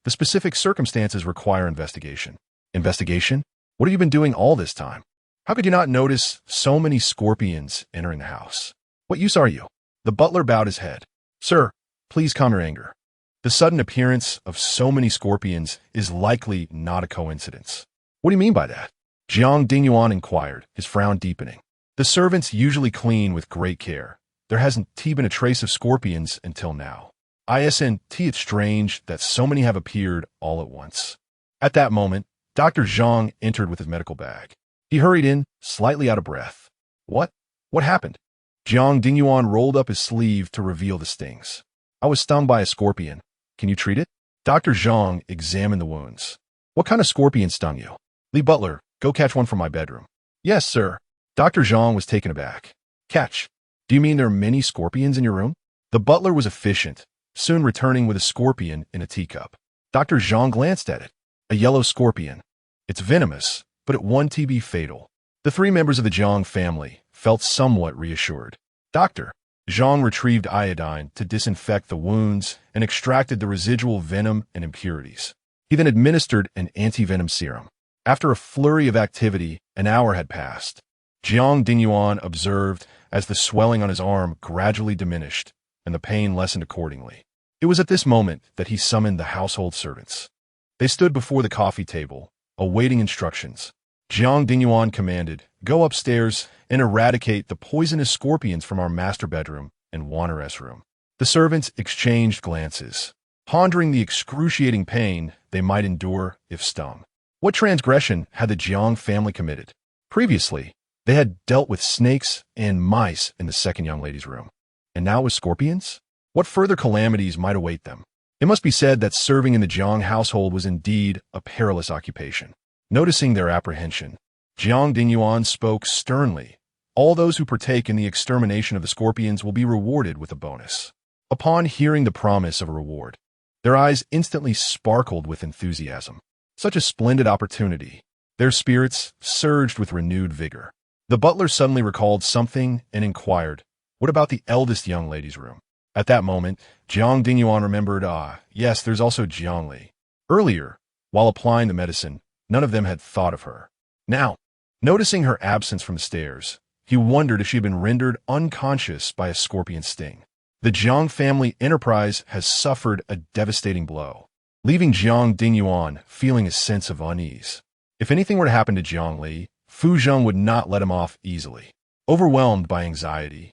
specific circumstances require investigation. Investigation? What have you been doing all this time? How could you not notice so many scorpions entering the house? What use are you? The butler bowed his head. Sir, please calm your anger. The sudden appearance of so many scorpions is likely not a coincidence. What do you mean by that? Jiang Dingyuan inquired, his frown deepening. The servants usually clean with great care. There hasn't been a trace of scorpions until now. It's strange that so many have appeared all at once. At that moment, Dr. Zhang entered with his medical bag. He hurried in, slightly out of breath. What? What happened? Jiang Dingyuan rolled up his sleeve to reveal the stings. I was stung by a scorpion. Can you treat it? Dr. Zhang examined the wounds. What kind of scorpion stung you? Li Butler, go catch one from my bedroom. Yes, sir. Dr. Zhang was taken aback. Catch? Do you mean there are many scorpions in your room? The butler was efficient, soon returning with a scorpion in a teacup. Dr. Zhang glanced at it. A yellow scorpion. It's venomous, but it won't be fatal. The three members of the Zhang family felt somewhat reassured. Dr. Zhang retrieved iodine to disinfect the wounds and extracted the residual venom and impurities. He then administered an anti-venom serum. After a flurry of activity, an hour had passed. Jiang Dingyuan observed as the swelling on his arm gradually diminished and the pain lessened accordingly. It was at this moment that he summoned the household servants. They stood before the coffee table, awaiting instructions. Jiang Dingyuan commanded, "Go upstairs and eradicate the poisonous scorpions from our master bedroom and Wanner's room." The servants exchanged glances, pondering the excruciating pain they might endure if stung. What transgression had the Jiang family committed? Previously, they had dealt with snakes and mice in the second young lady's room. And now with scorpions? What further calamities might await them? It must be said that serving in the Jiang household was indeed a perilous occupation. Noticing their apprehension, Jiang Dingyuan spoke sternly. All those who partake in the extermination of the scorpions will be rewarded with a bonus. Upon hearing the promise of a reward, their eyes instantly sparkled with enthusiasm. Such a splendid opportunity. Their spirits surged with renewed vigor. The butler suddenly recalled something and inquired, "What about the eldest young lady's room?" At that moment, Jiang Dingyuan remembered, yes, there's also Jiang Li. Earlier, while applying the medicine, none of them had thought of her. Now, noticing her absence from the stairs, he wondered if she had been rendered unconscious by a scorpion sting. The Jiang family enterprise has suffered a devastating blow, leaving Jiang Dingyuan feeling a sense of unease. If anything were to happen to Jiang Li, Fu Zheng would not let him off easily. Overwhelmed by anxiety,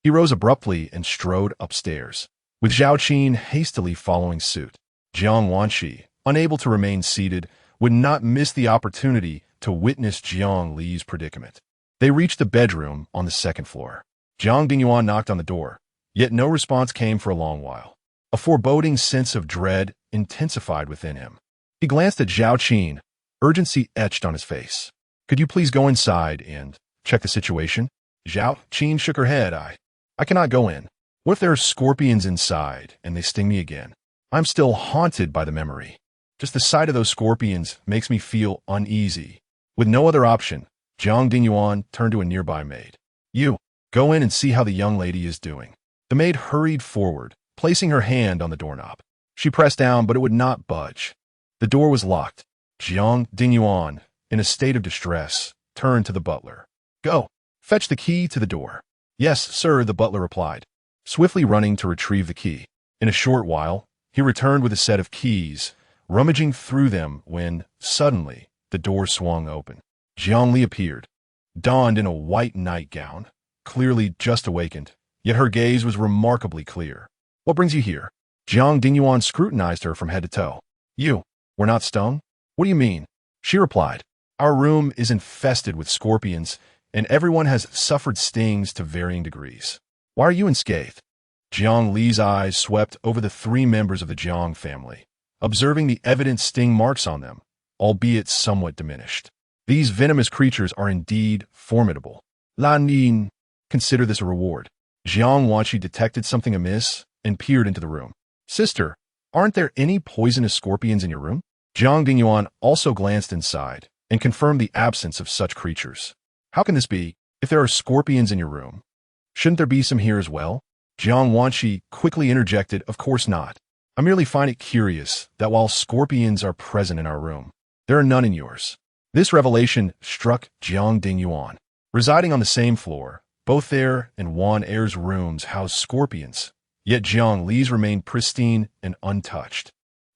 he rose abruptly and strode upstairs, with Zhao Qin hastily following suit. Jiang Wanshi, unable to remain seated, would not miss the opportunity to witness Jiang Li's predicament. They reached the bedroom on the second floor. Jiang Dingyuan knocked on the door, yet no response came for a long while. A foreboding sense of dread intensified within him. He glanced at Zhao Qin, urgency etched on his face. "Could you please go inside and check the situation?" Zhao Qin shook her head. I cannot go in. What if there are scorpions inside and they sting me again? I'm still haunted by the memory. Just the sight of those scorpions makes me feel uneasy. With no other option, Jiang Dingyuan turned to a nearby maid. "You, go in and see how the young lady is doing." The maid hurried forward, placing her hand on the doorknob. She pressed down, but it would not budge. The door was locked. Jiang Dingyuan, in a state of distress, turned to the butler. "Go, fetch the key to the door." "Yes, sir," the butler replied, swiftly running to retrieve the key. In a short while, he returned with a set of keys, rummaging through them when, suddenly, the door swung open. Jiang Li appeared, donned in a white nightgown, clearly just awakened, yet her gaze was remarkably clear. "What brings you here?" Jiang Dingyuan scrutinized her from head to toe. "You were not stung?" "What do you mean?" She replied, "Our room is infested with scorpions, and everyone has suffered stings to varying degrees. Why are you unscathed?" Jiang Li's eyes swept over the three members of the Jiang family, observing the evident sting marks on them, albeit somewhat diminished. These venomous creatures are indeed formidable. Lanmen, consider this a reward. Jiang Wanshi detected something amiss and peered into the room. "Sister, aren't there any poisonous scorpions in your room?" Jiang Dingyuan also glanced inside and confirmed the absence of such creatures. "How can this be? If there are scorpions in your room, shouldn't there be some here as well?" Jiang Wanshi quickly interjected, "Of course not. I merely find it curious that while scorpions are present in our room, there are none in yours." This revelation struck Jiang Dingyuan. Residing on the same floor, both their and Wan Er's rooms housed scorpions, yet Jiang Li's remained pristine and untouched.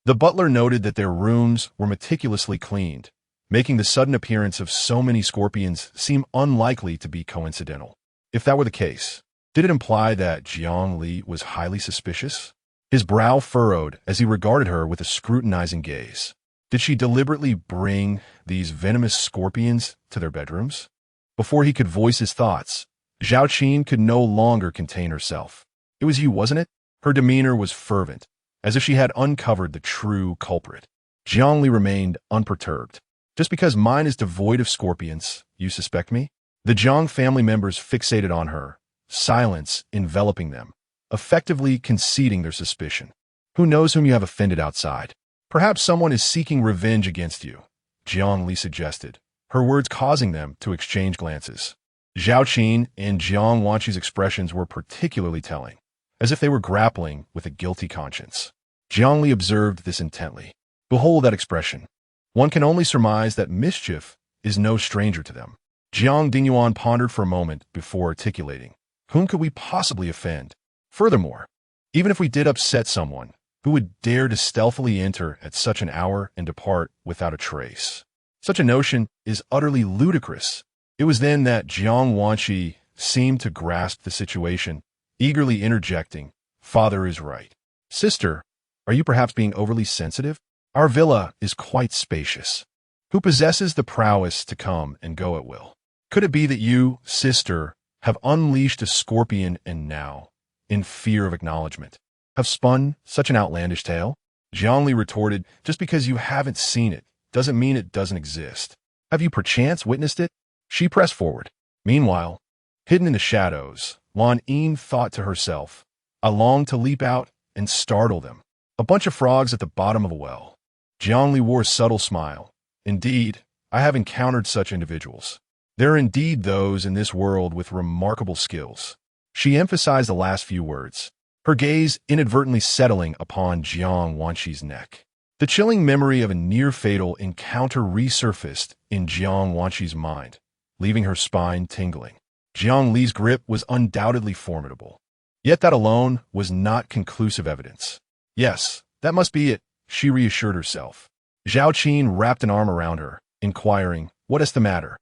The butler noted that their rooms were meticulously cleaned, making the sudden appearance of so many scorpions seem unlikely to be coincidental. If that were the case, did it imply that Jiang Li was highly suspicious? His brow furrowed as he regarded her with a scrutinizing gaze. Did she deliberately bring these venomous scorpions to their bedrooms? Before he could voice his thoughts, Zhao Qin could no longer contain herself. It was you, wasn't it? Her demeanor was fervent, as if she had uncovered the true culprit. Jiang Li remained unperturbed. Just because mine is devoid of scorpions, you suspect me? The Jiang family members fixated on her, silence enveloping them, effectively conceding their suspicion. Who knows whom you have offended outside? Perhaps someone is seeking revenge against you, Jiang Li suggested, her words causing them to exchange glances. Zhao Qin and Jiang Wanqi's expressions were particularly telling, as if they were grappling with a guilty conscience. Jiang Li observed this intently. Behold that expression. One can only surmise that mischief is no stranger to them. Jiang Dingyuan pondered for a moment before articulating. Whom could we possibly offend? Furthermore, even if we did upset someone, who would dare to stealthily enter at such an hour and depart without a trace? Such a notion is utterly ludicrous. It was then that Jiang Wanqi seemed to grasp the situation, eagerly interjecting, Father is right. Sister, are you perhaps being overly sensitive? Our villa is quite spacious. Who possesses the prowess to come and go at will? Could it be that you, sister, have unleashed a scorpion and now, in fear of acknowledgement, have spun such an outlandish tale? Jiang Li retorted, just because you haven't seen it doesn't mean it doesn't exist. Have you perchance witnessed it? She pressed forward. Meanwhile, hidden in the shadows, Lan Yin thought to herself, I long to leap out and startle them. A bunch of frogs at the bottom of a well. Jiang Li wore a subtle smile. Indeed, I have encountered such individuals. There are indeed those in this world with remarkable skills. She emphasized the last few words, her gaze inadvertently settling upon Jiang Wanqi's neck. The chilling memory of a near-fatal encounter resurfaced in Jiang Wanqi's mind, leaving her spine tingling. Jiang Li's grip was undoubtedly formidable. Yet that alone was not conclusive evidence. Yes, that must be it, she reassured herself. Zhao Qin wrapped an arm around her, inquiring, what is the matter?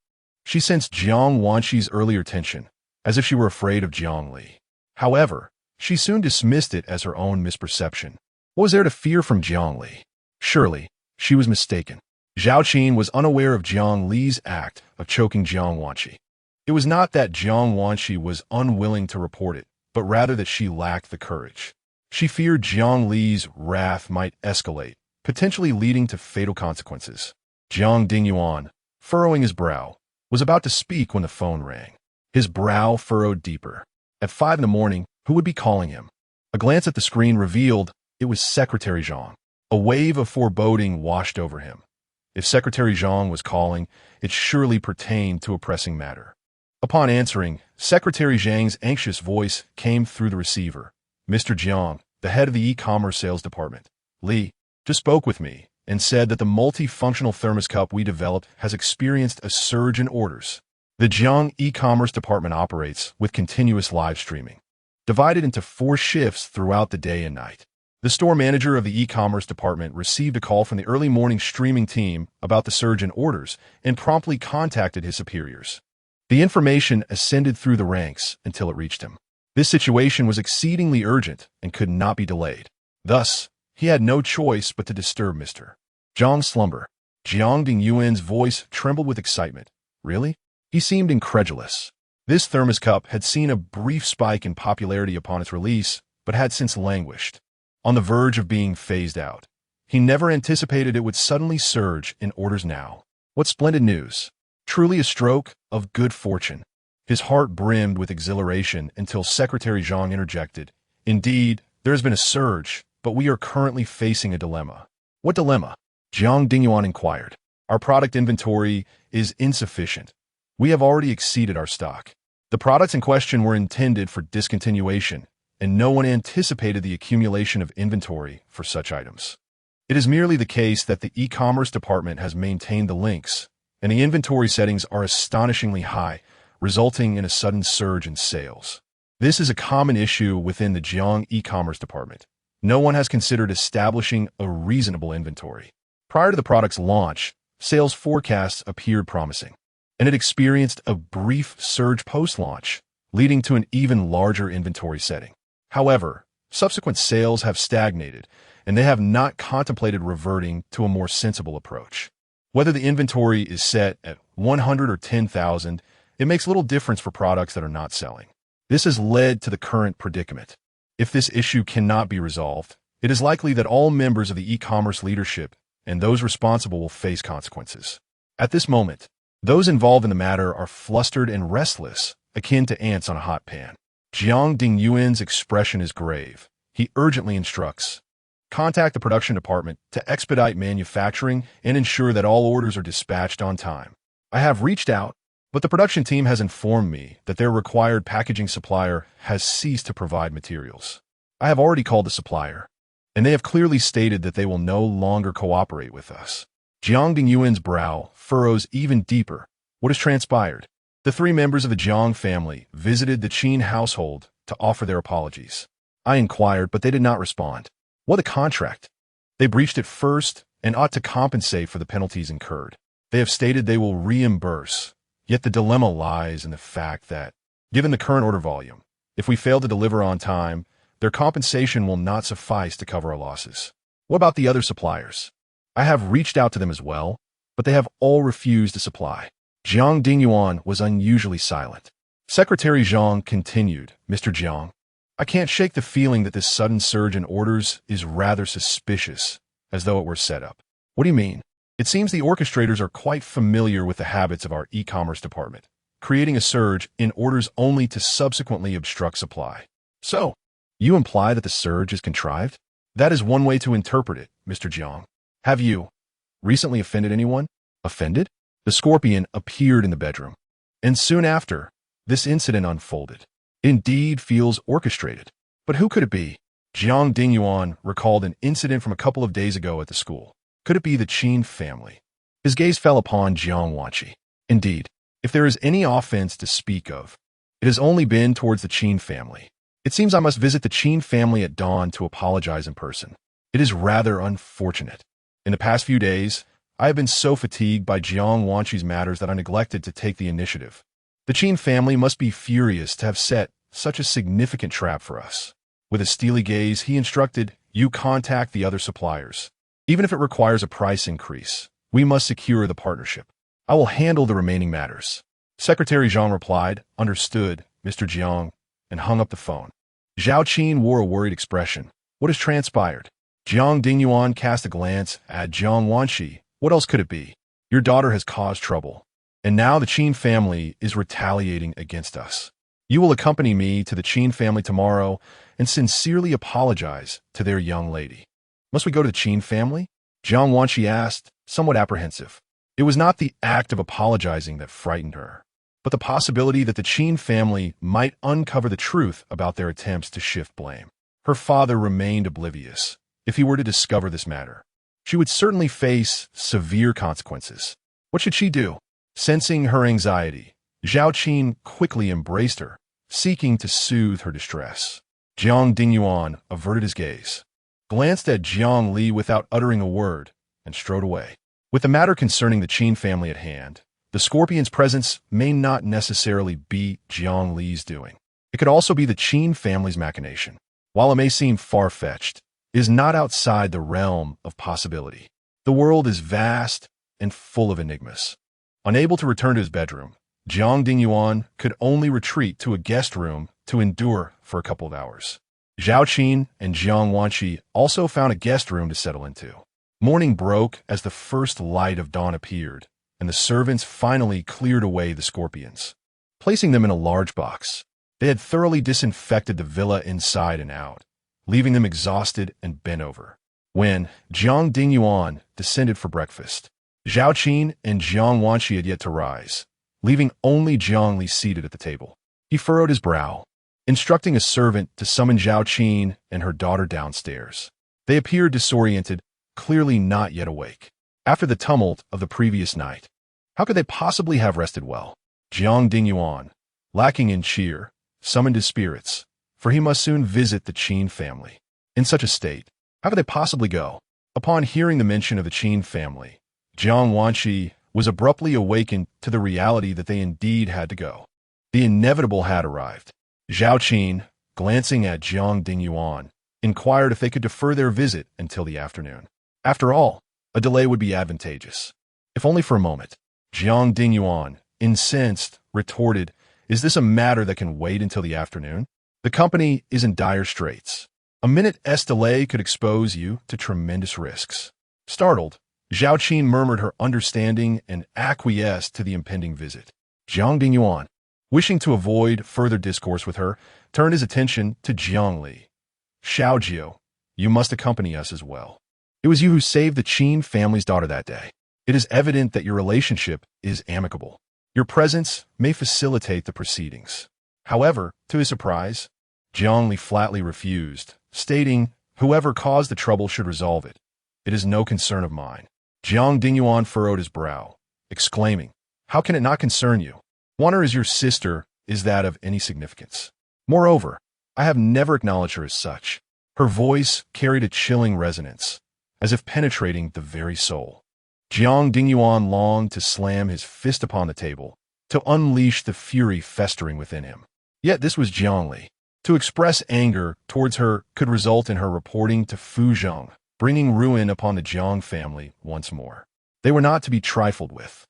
She sensed Jiang Wanqi's earlier tension, as if she were afraid of Jiang Li. However, she soon dismissed it as her own misperception. What was there to fear from Jiang Li? Surely, she was mistaken. Zhao Qin was unaware of Jiang Li's act of choking Jiang Wanqi. It was not that Jiang Wanqi was unwilling to report it, but rather that she lacked the courage. She feared Jiang Li's wrath might escalate, potentially leading to fatal consequences. Jiang Dingyuan, furrowing his brow, was about to speak when the phone rang. His brow furrowed deeper. At 5 in the morning, who would be calling him? A glance at the screen revealed it was Secretary Zhang. A wave of foreboding washed over him. If Secretary Zhang was calling, it surely pertained to a pressing matter. Upon answering, Secretary Zhang's anxious voice came through the receiver. Mr. Jiang, the head of the e-commerce sales department, Li, just spoke with me and said that the multifunctional thermos cup we developed has experienced a surge in orders. The Jiang e-commerce department operates with continuous live streaming, divided into 4 shifts throughout the day and night. The store manager of the e-commerce department received a call from the early morning streaming team about the surge in orders and promptly contacted his superiors. The information ascended through the ranks until it reached him. This situation was exceedingly urgent and could not be delayed. Thus, he had no choice but to disturb Mr. Zhang's slumber. Jiang Dingyuan's voice trembled with excitement. Really? He seemed incredulous. This thermos cup had seen a brief spike in popularity upon its release, but had since languished, on the verge of being phased out. He never anticipated it would suddenly surge in orders now. What splendid news! Truly a stroke of good fortune. His heart brimmed with exhilaration until Secretary Zhang interjected. Indeed, there has been a surge, but we are currently facing a dilemma. What dilemma? Jiang Dingyuan inquired. Our product inventory is insufficient. We have already exceeded our stock. The products in question were intended for discontinuation, and no one anticipated the accumulation of inventory for such items. It is merely the case that the e-commerce department has maintained the links, and the inventory settings are astonishingly high, resulting in a sudden surge in sales. This is a common issue within the Jiang e-commerce department. No one has considered establishing a reasonable inventory. Prior to the product's launch, Sales forecasts appeared promising, and it experienced a brief surge post-launch, leading to an even larger inventory setting. However, subsequent sales have stagnated, and they have not contemplated reverting to a more sensible approach. Whether the inventory is set at 100 or 10,000, it makes little difference for products that are not selling. This has led to the current predicament. If this issue cannot be resolved, it is likely that all members of the e-commerce leadership and those responsible will face consequences. At this moment, those involved in the matter are flustered and restless, akin to ants on a hot pan. Jiang Dingyuan's expression is grave. He urgently instructs, contact the production department to expedite manufacturing and ensure that all orders are dispatched on time. I have reached out, but the production team has informed me that their required packaging supplier has ceased to provide materials. I have already called the supplier, and they have clearly stated that they will no longer cooperate with us. Jiang Dingyuan's brow furrows even deeper. What has transpired? The three members of the Jiang family visited the Qin household to offer their apologies. I inquired, but they did not respond. What a contract! They breached it first and ought to compensate for the penalties incurred. They have stated they will reimburse, yet the dilemma lies in the fact that, given the current order volume, if we fail to deliver on time, their compensation will not suffice to cover our losses. What about the other suppliers? I have reached out to them as well, but they have all refused to supply. Jiang Dingyuan was unusually silent. Secretary Zhang continued, Mr. Jiang, I can't shake the feeling that this sudden surge in orders is rather suspicious, as though it were set up. What do you mean? It seems the orchestrators are quite familiar with the habits of our e-commerce department, creating a surge in orders only to subsequently obstruct supply. So, you imply that the surge is contrived? That is one way to interpret it, Mr. Jiang. Have you recently offended anyone? Offended? The scorpion appeared in the bedroom, and soon after, this incident unfolded. It indeed feels orchestrated. But who could it be? Jiang Dingyuan recalled an incident from a couple of days ago at the school. Could it be the Qin family? His gaze fell upon Jiang Wanqi. Indeed, if there is any offense to speak of, it has only been towards the Qin family. It seems I must visit the Qin family at dawn to apologize in person. It is rather unfortunate. In the past few days, I have been so fatigued by Jiang Wanqi's matters that I neglected to take the initiative. The Qin family must be furious to have set such a significant trap for us. With a steely gaze, he instructed, you contact the other suppliers. Even if it requires a price increase, we must secure the partnership. I will handle the remaining matters. Secretary Zhang replied, understood, Mr. Jiang, and hung up the phone. Zhao Qin wore a worried expression. What has transpired? Jiang Dingyuan cast a glance at Jiang Wanqi. What else could it be? Your daughter has caused trouble, and now the Qin family is retaliating against us. You will accompany me to the Qin family tomorrow and sincerely apologize to their young lady. Must we go to the Qin family? Jiang Wanqi asked, somewhat apprehensive. It was not the act of apologizing that frightened her, but the possibility that the Qin family might uncover the truth about their attempts to shift blame. Her father remained oblivious. If he were to discover this matter, she would certainly face severe consequences. What should she do? Sensing her anxiety, Zhao Qin quickly embraced her, seeking to soothe her distress. Jiang Dingyuan averted his gaze, glanced at Jiang Li without uttering a word, and strode away. With the matter concerning the Qin family at hand, the scorpion's presence may not necessarily be Jiang Li's doing. It could also be the Qin family's machination. While it may seem far-fetched, it is not outside the realm of possibility. The world is vast and full of enigmas. Unable to return to his bedroom, Jiang Dingyuan could only retreat to a guest room to endure for a couple of hours. Zhao Qin and Jiang Wanqi also found a guest room to settle into. Morning broke as the first light of dawn appeared, and the servants finally cleared away the scorpions. Placing them in a large box, they had thoroughly disinfected the villa inside and out, leaving them exhausted and bent over. When Jiang Dingyuan descended for breakfast, Zhao Qin and Jiang Wanqi had yet to rise, leaving only Jiang Li seated at the table. He furrowed his brow, instructing a servant to summon Zhao Qin and her daughter downstairs. They appeared disoriented, clearly not yet awake. After the tumult of the previous night, how could they possibly have rested well? Jiang Dingyuan, lacking in cheer, summoned his spirits, for he must soon visit the Qin family. In such a state, how could they possibly go? Upon hearing the mention of the Qin family, Jiang Wanqi was abruptly awakened to the reality that they indeed had to go. The inevitable had arrived. Zhao Qin, glancing at Jiang Dingyuan, inquired if they could defer their visit until the afternoon. After all, a delay would be advantageous. If only for a moment. Jiang Dingyuan, incensed, retorted, "Is this a matter that can wait until the afternoon? The company is in dire straits. A minute's delay could expose you to tremendous risks." Startled, Zhao Qin murmured her understanding and acquiesced to the impending visit. Jiang Dingyuan, wishing to avoid further discourse with her, turned his attention to Jiang Li. "Xiaojiu, you must accompany us as well. It was you who saved the Qin family's daughter that day. It is evident that your relationship is amicable. Your presence may facilitate the proceedings." However, to his surprise, Jiang Li flatly refused, stating, "Whoever caused the trouble should resolve it. It is no concern of mine." Jiang Dingyuan furrowed his brow, exclaiming, "How can it not concern you? Honor as your sister is that of any significance? Moreover, I have never acknowledged her as such." Her voice carried a chilling resonance, as if penetrating the very soul. Jiang Dingyuan longed to slam his fist upon the table, to unleash the fury festering within him. Yet this was Jiang Li. To express anger towards her could result in her reporting to Fu Zheng, bringing ruin upon the Jiang family once more. They were not to be trifled with.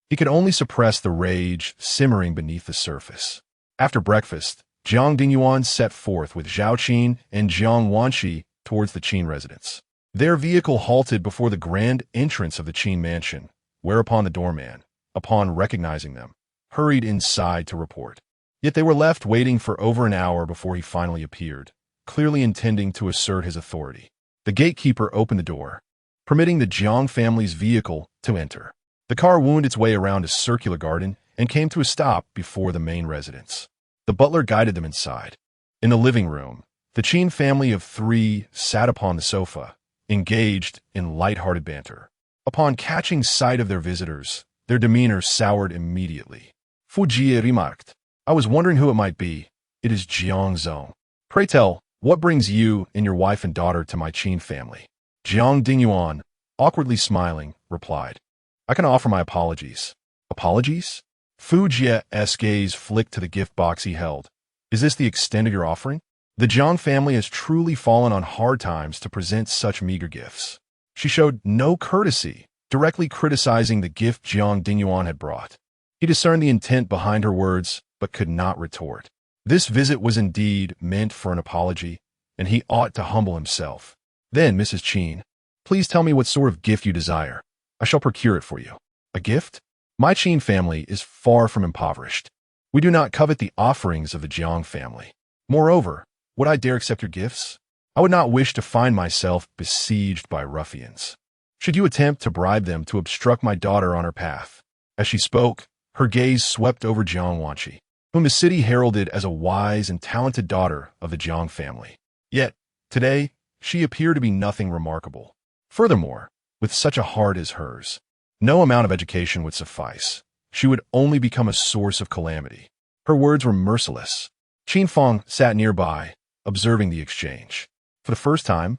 He could only suppress the rage simmering beneath the surface. After breakfast, Jiang Dingyuan set forth with Zhao Qin and Jiang Wanqi towards the Qin residence. Their vehicle halted before the grand entrance of the Qin mansion, whereupon the doorman, upon recognizing them, hurried inside to report. Yet they were left waiting for over an hour before he finally appeared, clearly intending to assert his authority. The gatekeeper opened the door, permitting the Jiang family's vehicle to enter. The car wound its way around a circular garden and came to a stop before the main residence. The butler guided them inside. In the living room, the Qin family of three sat upon the sofa, engaged in light-hearted banter. Upon catching sight of their visitors, their demeanor soured immediately. Fu Jie remarked, "I was wondering who it might be. It is Jiang Zong. Pray tell, what brings you and your wife and daughter to my Qin family?" Jiang Dingyuan, awkwardly smiling, replied, "I can offer my apologies." "Apologies?" Fu Jie's gaze flicked to the gift box he held. "Is this the extent of your offering? The Jiang family has truly fallen on hard times to present such meager gifts." She showed no courtesy, directly criticizing the gift Jiang Dingyuan had brought. He discerned the intent behind her words, but could not retort. This visit was indeed meant for an apology, and he ought to humble himself. "Then, Mrs. Qin, please tell me what sort of gift you desire. I shall procure it for you." "A gift? My Qin family is far from impoverished. We do not covet the offerings of the Jiang family. Moreover, would I dare accept your gifts? I would not wish to find myself besieged by ruffians. Should you attempt to bribe them to obstruct my daughter on her path?" As she spoke, her gaze swept over Jiang Wanqi, whom the city heralded as a wise and talented daughter of the Jiang family. Yet, today, she appeared to be nothing remarkable. Furthermore, with such a heart as hers, no amount of education would suffice. She would only become a source of calamity. Her words were merciless. Jiuchunfang sat nearby, observing the exchange. For the first time,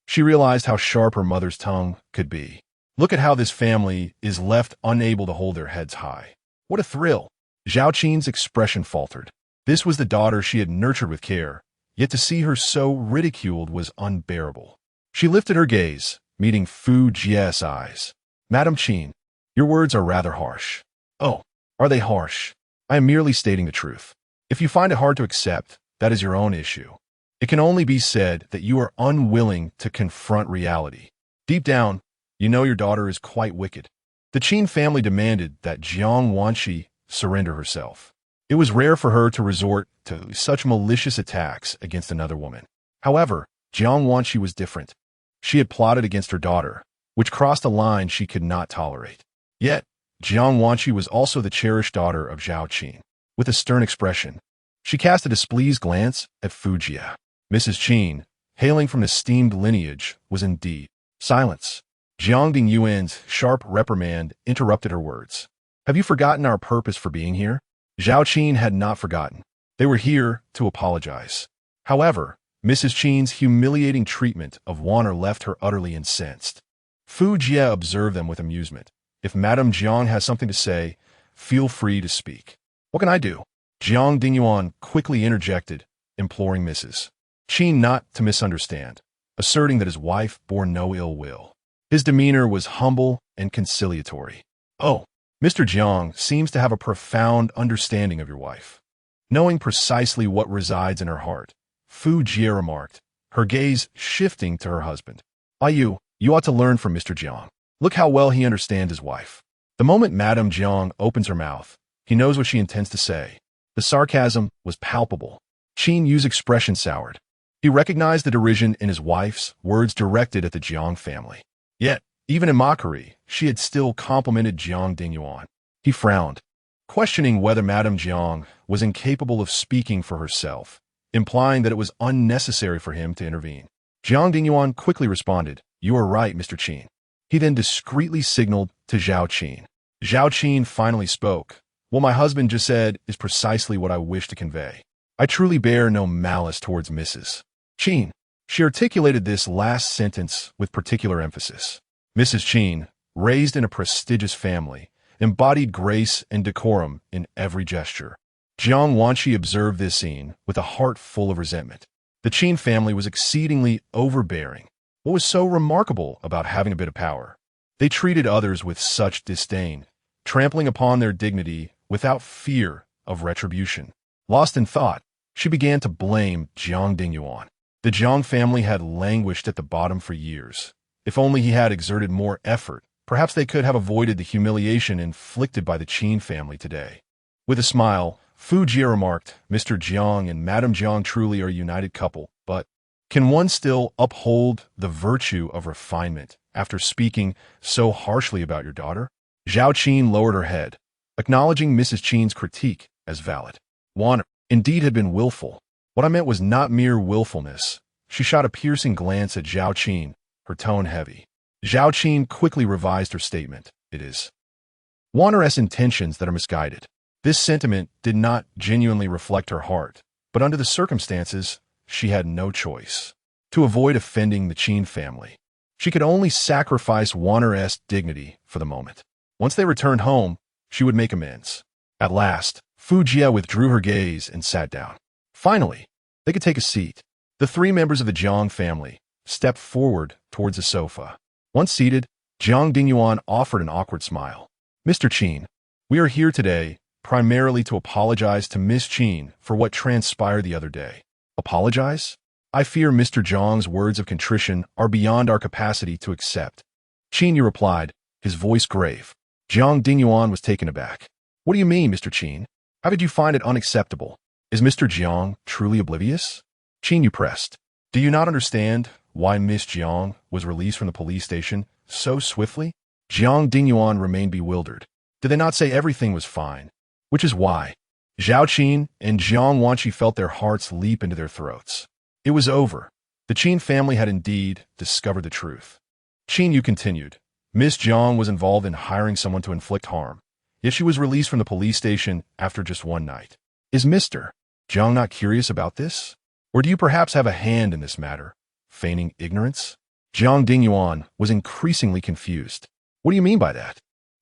she realized how sharp her mother's tongue could be. Look at how this family is left unable to hold their heads high. What a thrill! Zhao Qin's expression faltered. This was the daughter she had nurtured with care, yet to see her so ridiculed was unbearable. She lifted her gaze, meeting Fu Jie's eyes. "Madam Qin, your words are rather harsh." "Oh, are they harsh? I am merely stating the truth. If you find it hard to accept, that is your own issue. It can only be said that you are unwilling to confront reality. Deep down, you know your daughter is quite wicked." The Qin family demanded that Jiang Wanqi surrender herself. It was rare for her to resort to such malicious attacks against another woman. However, Jiang Wanqi was different. She had plotted against her daughter, which crossed a line she could not tolerate. Yet, Jiang Wanqi was also the cherished daughter of Zhao Qin. With a stern expression, she cast a displeased glance at Fu Jie. Mrs. Qin, hailing from an esteemed lineage, was indeed. Silence. Jiang Dingyuan's sharp reprimand interrupted her words. "Have you forgotten our purpose for being here?" Zhao Qin had not forgotten. They were here to apologize. However, Mrs. Qin's humiliating treatment of Wanner left her utterly incensed. Fu Jie observed them with amusement, If Madame Jiang has something to say, feel free to speak. What can I do? Jiang Dingyuan quickly interjected, imploring Mrs. Qin not to misunderstand, asserting that his wife bore no ill will. His demeanor was humble and conciliatory. Oh, Mr. Jiang seems to have a profound understanding of your wife. Knowing precisely what resides in her heart, Fu Jie remarked, her gaze shifting to her husband. You ought to learn from Mr. Jiang. Look how well he understands his wife. The moment Madame Jiang opens her mouth, he knows what she intends to say. The sarcasm was palpable. Qin Yu's expression soured. He recognized the derision in his wife's words directed at the Jiang family. Yet, even in mockery, she had still complimented Jiang Dingyuan. He frowned, questioning whether Madame Jiang was incapable of speaking for herself, implying that it was unnecessary for him to intervene. Jiang Dingyuan quickly responded, "You are right, Mr. Qin." He then discreetly signaled to Zhao Qin. Zhao Qin finally spoke. What my husband just said is precisely what I wish to convey. I truly bear no malice towards Mrs. Qin. She articulated this last sentence with particular emphasis. Mrs. Qin, raised in a prestigious family, embodied grace and decorum in every gesture. Jiang Wanqi observed this scene with a heart full of resentment. The Qin family was exceedingly overbearing. What was so remarkable about having a bit of power? They treated others with such disdain, trampling upon their dignity without fear of retribution. Lost in thought, she began to blame Jiang Dingyuan. The Jiang family had languished at the bottom for years. If only he had exerted more effort, perhaps they could have avoided the humiliation inflicted by the Qin family today. With a smile, Fu Jie remarked, Mr. Jiang and Madame Jiang truly are a united couple, but can one still uphold the virtue of refinement after speaking so harshly about your daughter? Zhao Qin lowered her head, acknowledging Mrs. Qin's critique as valid. Wan indeed had been willful. What I meant was not mere willfulness. She shot a piercing glance at Zhao Qin, her tone heavy. Zhao Qin quickly revised her statement. It is Wanner's intentions that are misguided. This sentiment did not genuinely reflect her heart, but under the circumstances, she had no choice. To avoid offending the Qin family, she could only sacrifice Wanner's dignity for the moment. Once they returned home, she would make amends. At last, Fu Jie withdrew her gaze and sat down. Finally, they could take a seat. The three members of the Jiang family stepped forward towards the sofa. Once seated, Jiang Dingyuan offered an awkward smile. Mr. Qin, we are here today primarily to apologize to Miss Qin for what transpired the other day. Apologize? I fear Mr. Jiang's words of contrition are beyond our capacity to accept. Qin Yu replied, his voice grave. Jiang Dingyuan was taken aback. What do you mean, Mr. Qin? How could you find it unacceptable? Is Mr. Jiang truly oblivious? Qin Yu pressed. Do you not understand why Miss Jiang was released from the police station so swiftly? Jiang Dingyuan remained bewildered. Did they not say everything was fine? Which is why Zhao Qin and Jiang Wanqi felt their hearts leap into their throats. It was over. The Qin family had indeed discovered the truth. Qin Yu continued. Miss Jiang was involved in hiring someone to inflict harm, yet she was released from the police station after just one night. Is Mr. Jiang not curious about this? Or do you perhaps have a hand in this matter, feigning ignorance? Jiang Dingyuan was increasingly confused. What do you mean by that?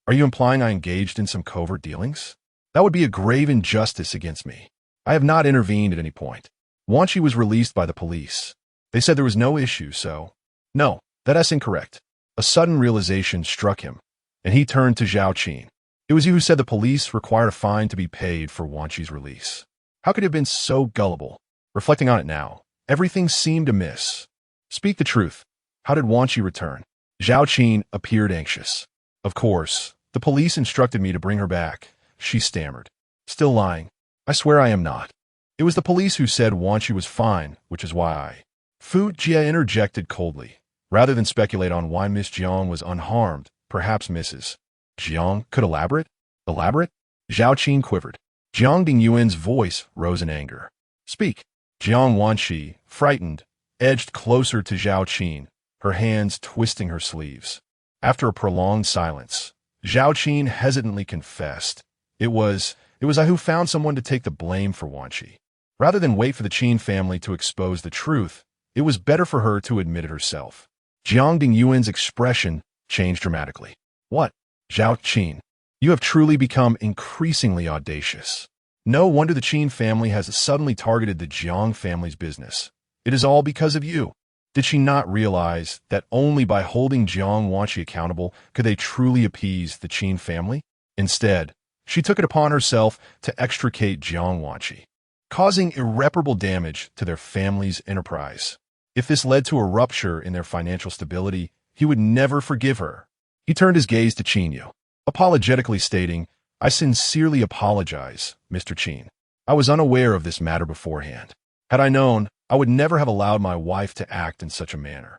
Are you implying I engaged in some covert dealings? That would be a grave injustice against me. I have not intervened at any point. Wanqi was released by the police. They said there was no issue, so... No, that's incorrect. A sudden realization struck him, and he turned to Zhao Qin. It was you who said the police required a fine to be paid for Wanqi's release. How could you have been so gullible? Reflecting on it now, everything seemed amiss. Speak the truth. How did Wanqi return? Zhao Qin appeared anxious. Of course, the police instructed me to bring her back, she stammered. Still lying. I swear I am not. It was the police who said Wanqi was fine, which is why I... Fu Jie interjected coldly. Rather than speculate on why Miss Jiang was unharmed, perhaps Mrs. Jiang could elaborate? Elaborate? Zhao Qin quivered. Jiang Dingyuan's voice rose in anger. Speak. Jiang Wanqi, frightened, edged closer to Zhao Qin, her hands twisting her sleeves. After a prolonged silence, Zhao Qin hesitantly confessed. It was I who found someone to take the blame for Wanqi. Rather than wait for the Qin family to expose the truth, it was better for her to admit it herself. Jiang Dingyuan's expression changed dramatically. What? Zhao Qin, you have truly become increasingly audacious. No wonder the Qin family has suddenly targeted the Jiang family's business. It is all because of you. Did she not realize that only by holding Jiang Wanqi accountable could they truly appease the Qin family? Instead, she took it upon herself to extricate Jiang Wanqi, causing irreparable damage to their family's enterprise. If this led to a rupture in their financial stability, he would never forgive her. He turned his gaze to Qin Yu, apologetically stating, I sincerely apologize, Mr. Qin. I was unaware of this matter beforehand. Had I known, I would never have allowed my wife to act in such a manner.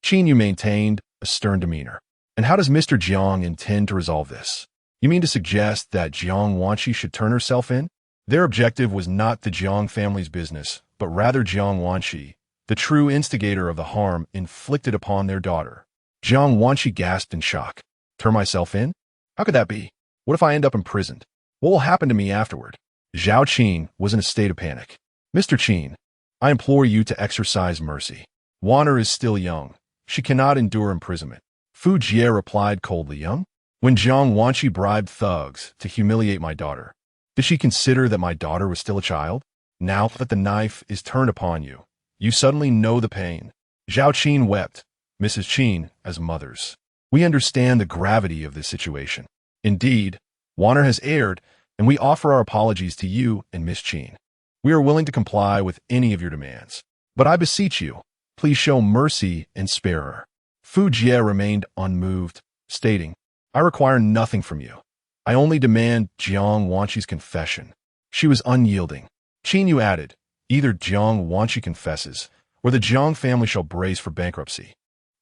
Qin Yu maintained a stern demeanor. And how does Mr. Jiang intend to resolve this? You mean to suggest that Jiang Wanqi should turn herself in? Their objective was not the Jiang family's business, but rather Jiang Wanqi, the true instigator of the harm inflicted upon their daughter. Jiang Wanqi gasped in shock. Turn myself in? How could that be? What if I end up imprisoned? What will happen to me afterward? Zhao Qin was in a state of panic. Mr. Qin, I implore you to exercise mercy. Wana is still young. She cannot endure imprisonment. Fu Jie replied coldly, young? When Jiang Wanqi bribed thugs to humiliate my daughter, did she consider that my daughter was still a child? Now that the knife is turned upon you, you suddenly know the pain. Zhao Qin wept. Mrs. Qin, as mothers, we understand the gravity of this situation. Indeed, Wana has erred, and we offer our apologies to you and Miss Qin. We are willing to comply with any of your demands. But I beseech you, please show mercy and spare her. Fu Jie remained unmoved, stating, I require nothing from you. I only demand Jiang Wanqi's confession. She was unyielding. Qin Yu added, either Jiang Wanqi confesses, or the Jiang family shall brace for bankruptcy.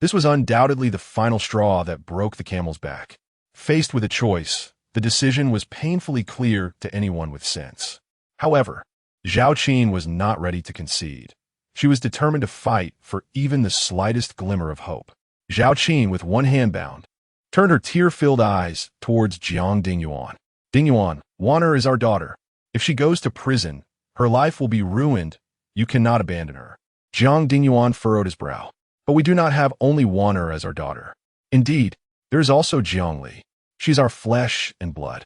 This was undoubtedly the final straw that broke the camel's back. Faced with a choice, the decision was painfully clear to anyone with sense. However, Zhao Qin was not ready to concede. She was determined to fight for even the slightest glimmer of hope. Zhao Qin, with one hand bound, turned her tear-filled eyes towards Jiang Dingyuan. Dingyuan, Wana is our daughter. If she goes to prison, her life will be ruined. You cannot abandon her. Jiang Dingyuan furrowed his brow. But we do not have only Wana as our daughter. Indeed, there is also Jiang Li. She's our flesh and blood.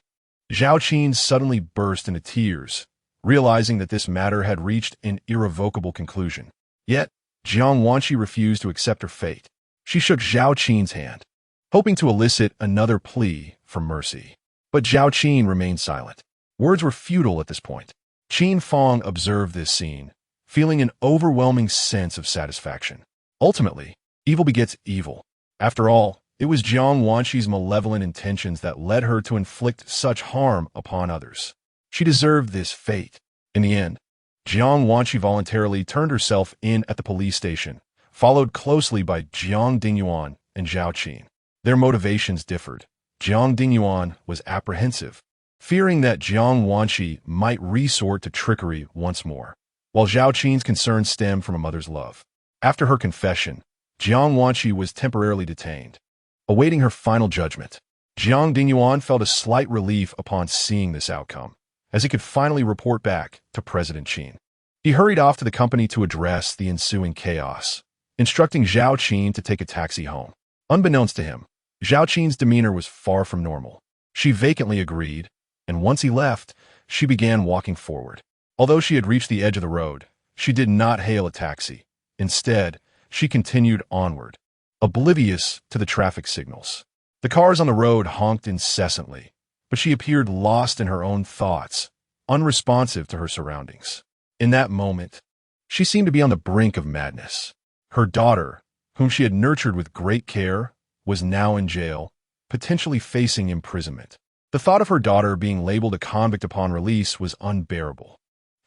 Zhao Qin suddenly burst into tears, realizing that this matter had reached an irrevocable conclusion. Yet, Jiang Wanqi refused to accept her fate. She shook Zhao Qin's hand, hoping to elicit another plea for mercy. But Zhao Qin remained silent. Words were futile at this point. Qin Fong observed this scene, feeling an overwhelming sense of satisfaction. Ultimately, evil begets evil. After all, it was Jiang Wanqi's malevolent intentions that led her to inflict such harm upon others. She deserved this fate. In the end, Jiang Wanqi voluntarily turned herself in at the police station, followed closely by Jiang Dingyuan and Zhao Qin. Their motivations differed. Jiang Dingyuan was apprehensive, fearing that Jiang Wanqi might resort to trickery once more, while Zhao Qin's concerns stemmed from a mother's love. After her confession, Jiang Wanqi was temporarily detained, awaiting her final judgment. Jiang Dingyuan felt a slight relief upon seeing this outcome, as he could finally report back to President Qin. He hurried off to the company to address the ensuing chaos, instructing Zhao Qin to take a taxi home. Unbeknownst to him, Zhao Qin's demeanor was far from normal. She vacantly agreed, and once he left, she began walking forward. Although she had reached the edge of the road, she did not hail a taxi. Instead, she continued onward, oblivious to the traffic signals. The cars on the road honked incessantly, but she appeared lost in her own thoughts, unresponsive to her surroundings. In that moment, she seemed to be on the brink of madness. Her daughter, whom she had nurtured with great care, was now in jail, potentially facing imprisonment. The thought of her daughter being labeled a convict upon release was unbearable.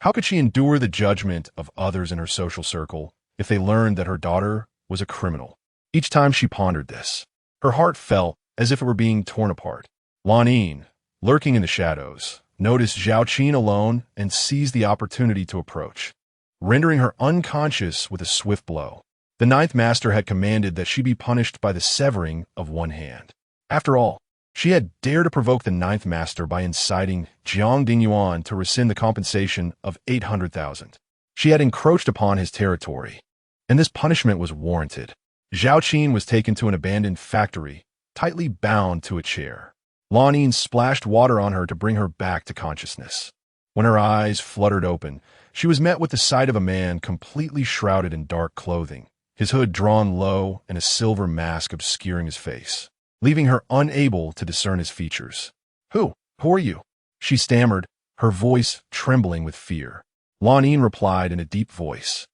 How could she endure the judgment of others in her social circle if they learned that her daughter was a criminal? Each time she pondered this, her heart felt as if it were being torn apart. Lanmen, lurking in the shadows, noticed Zhao Qin alone and seized the opportunity to approach, rendering her unconscious with a swift blow. The ninth master had commanded that she be punished by the severing of one hand. After all, she had dared to provoke the ninth master by inciting Jiang Dingyuan to rescind the compensation of 800,000. She had encroached upon his territory, and this punishment was warranted. Zhao Qin was taken to an abandoned factory, tightly bound to a chair. Lanmen splashed water on her to bring her back to consciousness. When her eyes fluttered open, she was met with the sight of a man completely shrouded in dark clothing, his hood drawn low and a silver mask obscuring his face, leaving her unable to discern his features. Who are you?" she stammered, her voice trembling with fear. Lanmen replied in a deep voice,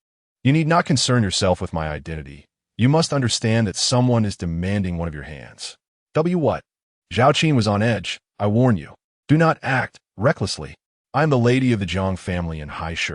"You need not concern yourself with my identity. You must understand that someone is demanding one of your hands." What? Zhao was on edge. "I warn you. Do not act recklessly. I am the lady of the Jiang family in Hai Shi.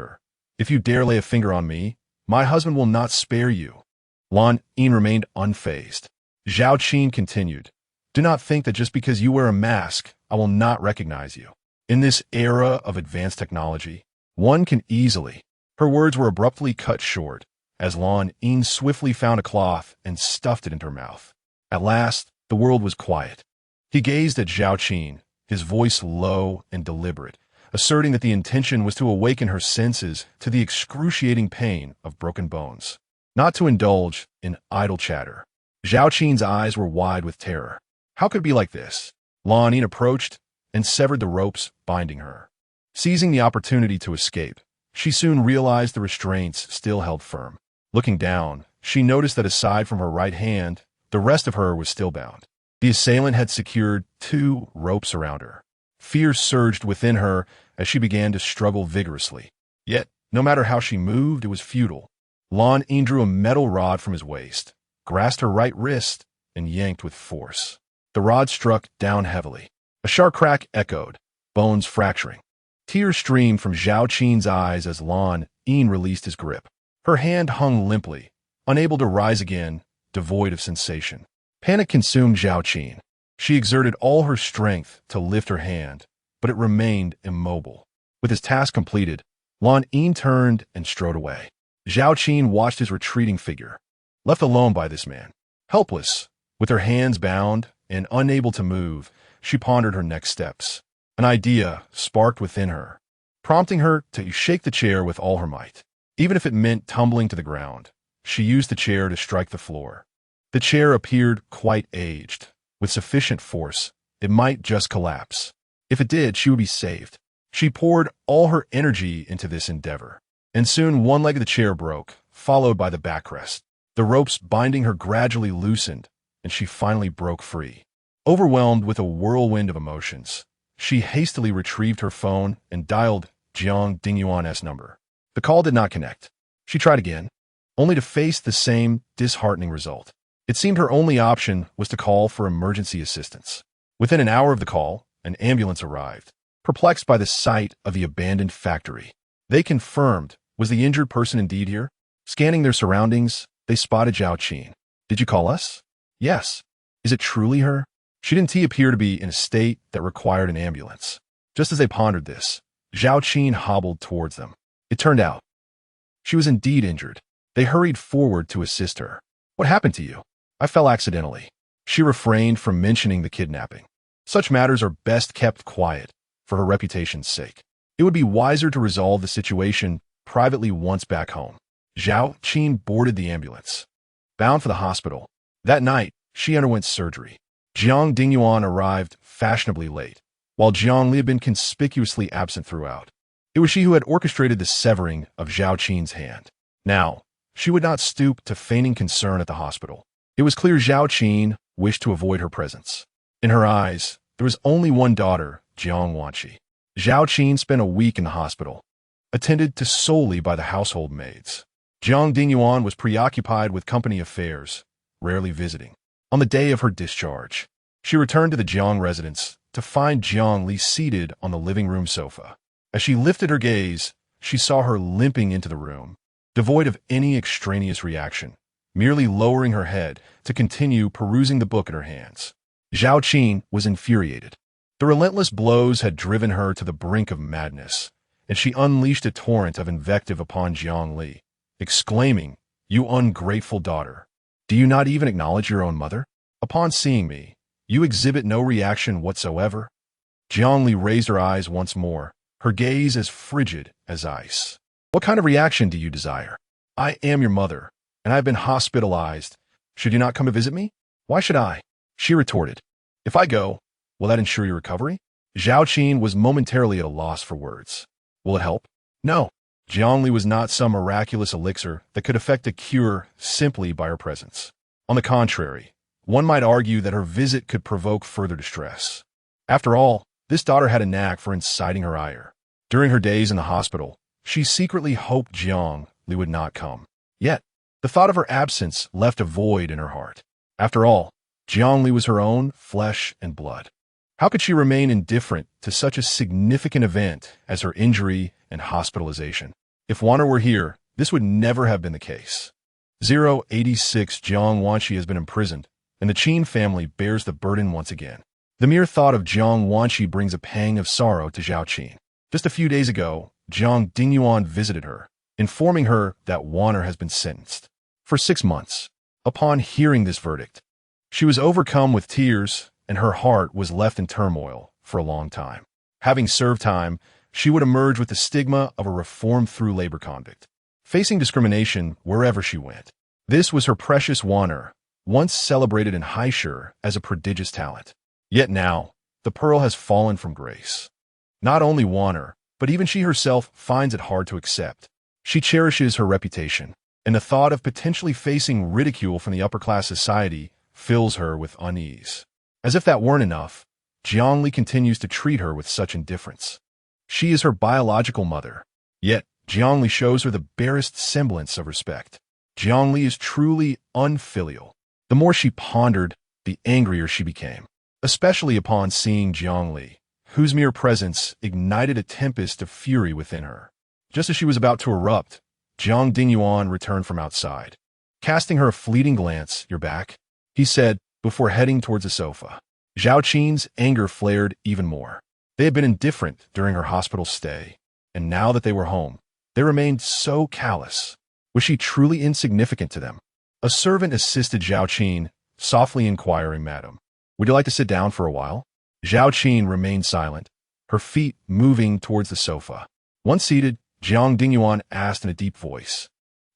If you dare lay a finger on me, my husband will not spare you." Lanmen remained unfazed. Zhao continued, "Do not think that just because you wear a mask, I will not recognize you. In this era of advanced technology, one can easily—" Her words were abruptly cut short, as Lanmen swiftly found a cloth and stuffed it into her mouth. At last, the world was quiet. He gazed at Zhao, his voice low and deliberate, asserting that the intention was to awaken her senses to the excruciating pain of broken bones, not to indulge in idle chatter. Zhao eyes were wide with terror. How could it be like this? Lanmen approached and severed the ropes binding her. Seizing the opportunity to escape, she soon realized the restraints still held firm. Looking down, she noticed that aside from her right hand, the rest of her was still bound. The assailant had secured 2 ropes around her. Fear surged within her as she began to struggle vigorously. Yet, no matter how she moved, it was futile. Lanmen drew a metal rod from his waist, grasped her right wrist, and yanked with force. The rod struck down heavily. A sharp crack echoed, bones fracturing. Tears streamed from Zhao eyes as Lanmen released his grip. Her hand hung limply, unable to rise again, devoid of sensation. Panic consumed Zhao. She exerted all her strength to lift her hand, but it remained immobile. With his task completed, Lanmen turned and strode away. Zhao watched his retreating figure. Left alone by this man, helpless, with her hands bound and unable to move, she pondered her next steps. An idea sparked within her, prompting her to shake the chair with all her might. Even if it meant tumbling to the ground, she used the chair to strike the floor. The chair appeared quite aged. With sufficient force, it might just collapse. If it did, she would be saved. She poured all her energy into this endeavor, and soon one leg of the chair broke, followed by the backrest. The ropes binding her gradually loosened, and she finally broke free. Overwhelmed with a whirlwind of emotions, she hastily retrieved her phone and dialed Jiang Dingyuan's number. The call did not connect. She tried again, only to face the same disheartening result. It seemed her only option was to call for emergency assistance. Within an hour of the call, an ambulance arrived, perplexed by the sight of the abandoned factory. They confirmed, was the injured person indeed here? Scanning their surroundings, they spotted Zhao. "Did you call us?" "Yes." "Is it truly her?" She didn't appear to be in a state that required an ambulance. Just as they pondered this, Zhao hobbled towards them. It turned out she was indeed injured. They hurried forward to assist her. "What happened to you?" "I fell accidentally." She refrained from mentioning the kidnapping. Such matters are best kept quiet, for her reputation's sake. It would be wiser to resolve the situation privately once back home. Zhao boarded the ambulance, bound for the hospital. That night, she underwent surgery. Jiang Dingyuan arrived fashionably late, while Jiang Li had been conspicuously absent throughout. It was she who had orchestrated the severing of Zhao hand. Now, she would not stoop to feigning concern at the hospital. It was clear Zhao wished to avoid her presence. In her eyes, there was only one daughter, Jiang Wanqi. Zhao spent a week in the hospital, attended to solely by the household maids. Jiang Dingyuan was preoccupied with company affairs, rarely visiting. On the day of her discharge, she returned to the Jiang residence to find Jiang Li seated on the living room sofa. As she lifted her gaze, she saw her limping into the room, devoid of any extraneous reaction, merely lowering her head to continue perusing the book in her hands. Zhao was infuriated. The relentless blows had driven her to the brink of madness, and she unleashed a torrent of invective upon Jiang Li, exclaiming, "You ungrateful daughter! Do you not even acknowledge your own mother? Upon seeing me, you exhibit no reaction whatsoever." Jiang Li raised her eyes once more, her gaze as frigid as ice. "What kind of reaction do you desire? I am your mother, and I have been hospitalized. Should you not come to visit me? Why should I?" She retorted, "If I go, Will that ensure your recovery? Zhao Qin was momentarily at a loss for words. Will it help? No. Jiangli was not some miraculous elixir that could effect a cure simply by her presence. On the contrary, one might argue that her visit could provoke further distress. After all, this daughter had a knack for inciting her ire. During her days in the hospital, she secretly hoped Jiangli would not come. Yet, the thought of her absence left a void in her heart. After all, Jiangli was her own flesh and blood. How could she remain indifferent to such a significant event as her injury and hospitalization? If Wanner were here, this would never have been the case. 086 Jiang Wanshi has been imprisoned, and the Qin family bears the burden once again. The mere thought of Jiang Wanshi brings a pang of sorrow to Zhao Qin. Just a few days ago, Jiang Dingyuan visited her, informing her that Wanner has been sentenced for 6 months. Upon hearing this verdict, she was overcome with tears, and her heart was left in turmoil for a long time. Having served time, she would emerge with the stigma of a reformed-through labor convict, facing discrimination wherever she went. This was her precious Wanner, once celebrated in Haishur as a prodigious talent. Yet now, the pearl has fallen from grace. Not only Wanner, but even she herself finds it hard to accept. She cherishes her reputation, and the thought of potentially facing ridicule from the upper-class society fills her with unease. As if that weren't enough, Jiangli continues to treat her with such indifference. She is her biological mother, yet Jiangli shows her the barest semblance of respect. Jiangli is truly unfilial. The more she pondered, the angrier she became, especially upon seeing Jiangli, whose mere presence ignited a tempest of fury within her. Just as she was about to erupt, Jiang Dingyuan returned from outside. Casting her a fleeting glance, "You're back," he said, before heading towards the sofa. Zhao Qin's anger flared even more. They had been indifferent during her hospital stay, and now that they were home, they remained so callous. Was she truly insignificant to them? A servant assisted Zhao Qin, softly inquiring, "Madam, would you like to sit down for a while?" Zhao Qin remained silent, her feet moving towards the sofa. Once seated, Jiang Dingyuan asked in a deep voice,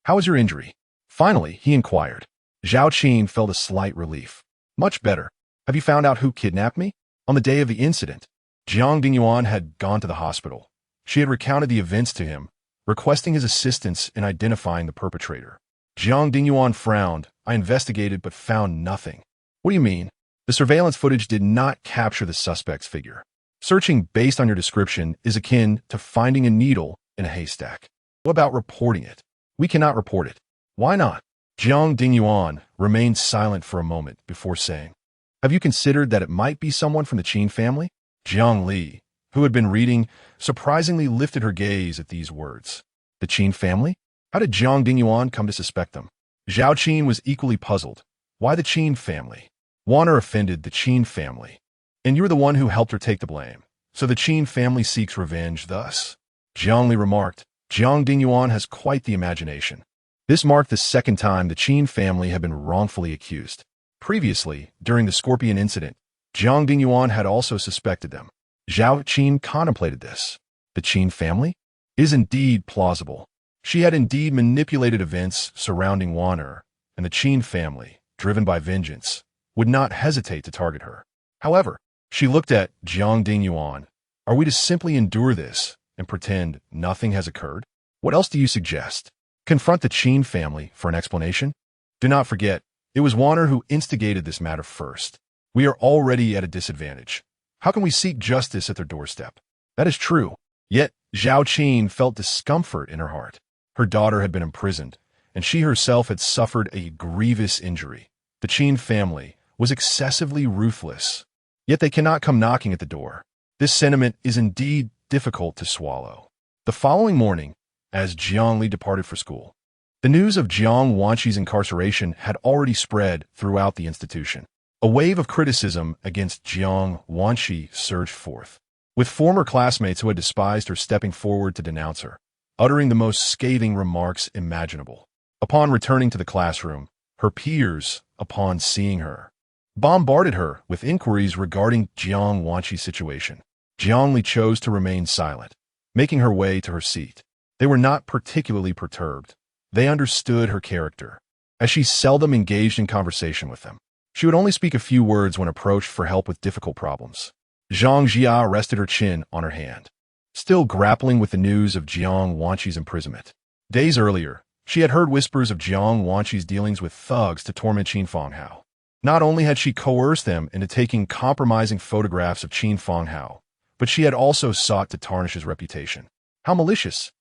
"How is your injury?" Finally, he inquired. Zhao Qin felt a slight relief. "Much better. Have you found out who kidnapped me?" On the day of the incident, Jiang Dingyuan had gone to the hospital. She had recounted the events to him, requesting his assistance in identifying the perpetrator. Jiang Dingyuan frowned. "I investigated but found nothing." "What do you mean?" "The surveillance footage did not capture the suspect's figure. Searching based on your description is akin to finding a needle in a haystack." "What about reporting it?" "We cannot report it." "Why not?" Jiang Dingyuan remained silent for a moment before saying, "Have you considered that it might be someone from the Qin family?" Jiang Li, who had been reading, surprisingly lifted her gaze at these words. The Qin family? How did Jiang Dingyuan come to suspect them? Zhao Qin was equally puzzled. Why the Qin family? Wanner offended the Qin family, and you were the one who helped her take the blame. So the Qin family seeks revenge thus? Jiang Li remarked. Jiang Dingyuan has quite the imagination. This marked the second time the Qin family had been wrongfully accused. Previously, during the Scorpion incident, Jiang Dingyuan had also suspected them. Zhao Qin contemplated this. The Qin family? Is indeed plausible. She had indeed manipulated events surrounding Wanner, and the Qin family, driven by vengeance, would not hesitate to target her. However, she looked at Jiang Dingyuan. Are we to simply endure this and pretend nothing has occurred? What else do you suggest? Confront the Qin family for an explanation? Do not forget, it was Wanner who instigated this matter first. We are already at a disadvantage. How can we seek justice at their doorstep? That is true. Yet, Zhao Qin felt discomfort in her heart. Her daughter had been imprisoned, and she herself had suffered a grievous injury. The Qin family was excessively ruthless. Yet they cannot come knocking at the door. This sentiment is indeed difficult to swallow. The following morning, as Jiang Li departed for school, the news of Jiang Wanqi's incarceration had already spread throughout the institution. A wave of criticism against Jiang Wanqi surged forth, with former classmates who had despised her stepping forward to denounce her, uttering the most scathing remarks imaginable. Upon returning to the classroom, her peers, upon seeing her, bombarded her with inquiries regarding Jiang Wanqi's situation. Jiang Li chose to remain silent, making her way to her seat. They were not particularly perturbed. They understood her character, as she seldom engaged in conversation with them. She would only speak a few words when approached for help with difficult problems. Zhang Jia rested her chin on her hand, still grappling with the news of Jiang Wanqi's imprisonment. Days earlier, she had heard whispers of Jiang Wanqi's dealings with thugs to torment Jiuchunfang Song. Not only had she coerced them into taking compromising photographs of Jiuchunfang Song, but she had also sought to tarnish his reputation. How malicious!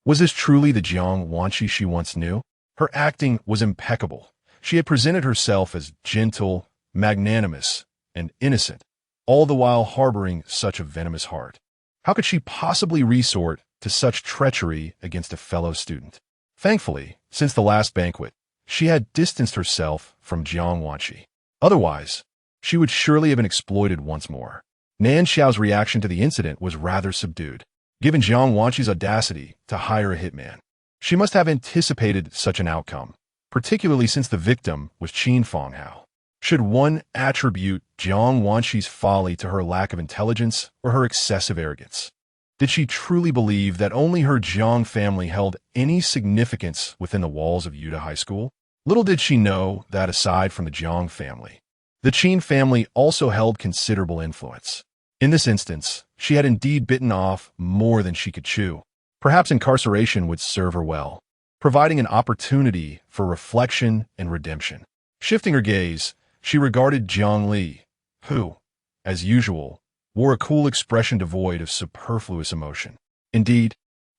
Was this truly the Jiang Wanqi she once knew? Her acting was impeccable. She had presented herself as gentle, magnanimous, and innocent, all the while harboring such a venomous heart. How could she possibly resort to such treachery against a fellow student? Thankfully, since the last banquet, she had distanced herself from Jiang Wanqi. Otherwise, she would surely have been exploited once more. Nan Xiao's reaction to the incident was rather subdued. Given Jiang Wanqi's audacity to hire a hitman, she must have anticipated such an outcome, particularly since the victim was Jiuchunfang Song. Should one attribute Jiang Wanqi's folly to her lack of intelligence or her excessive arrogance? Did she truly believe that only her Jiang family held any significance within the walls of Yuta High School? Little did she know that aside from the Jiang family, the Qin family also held considerable influence. In this instance, she had indeed bitten off more than she could chew. Perhaps incarceration would serve her well, providing an opportunity for reflection and redemption. Shifting her gaze, she regarded Jiang Li, who, as usual, wore a cool expression devoid of superfluous emotion. Indeed,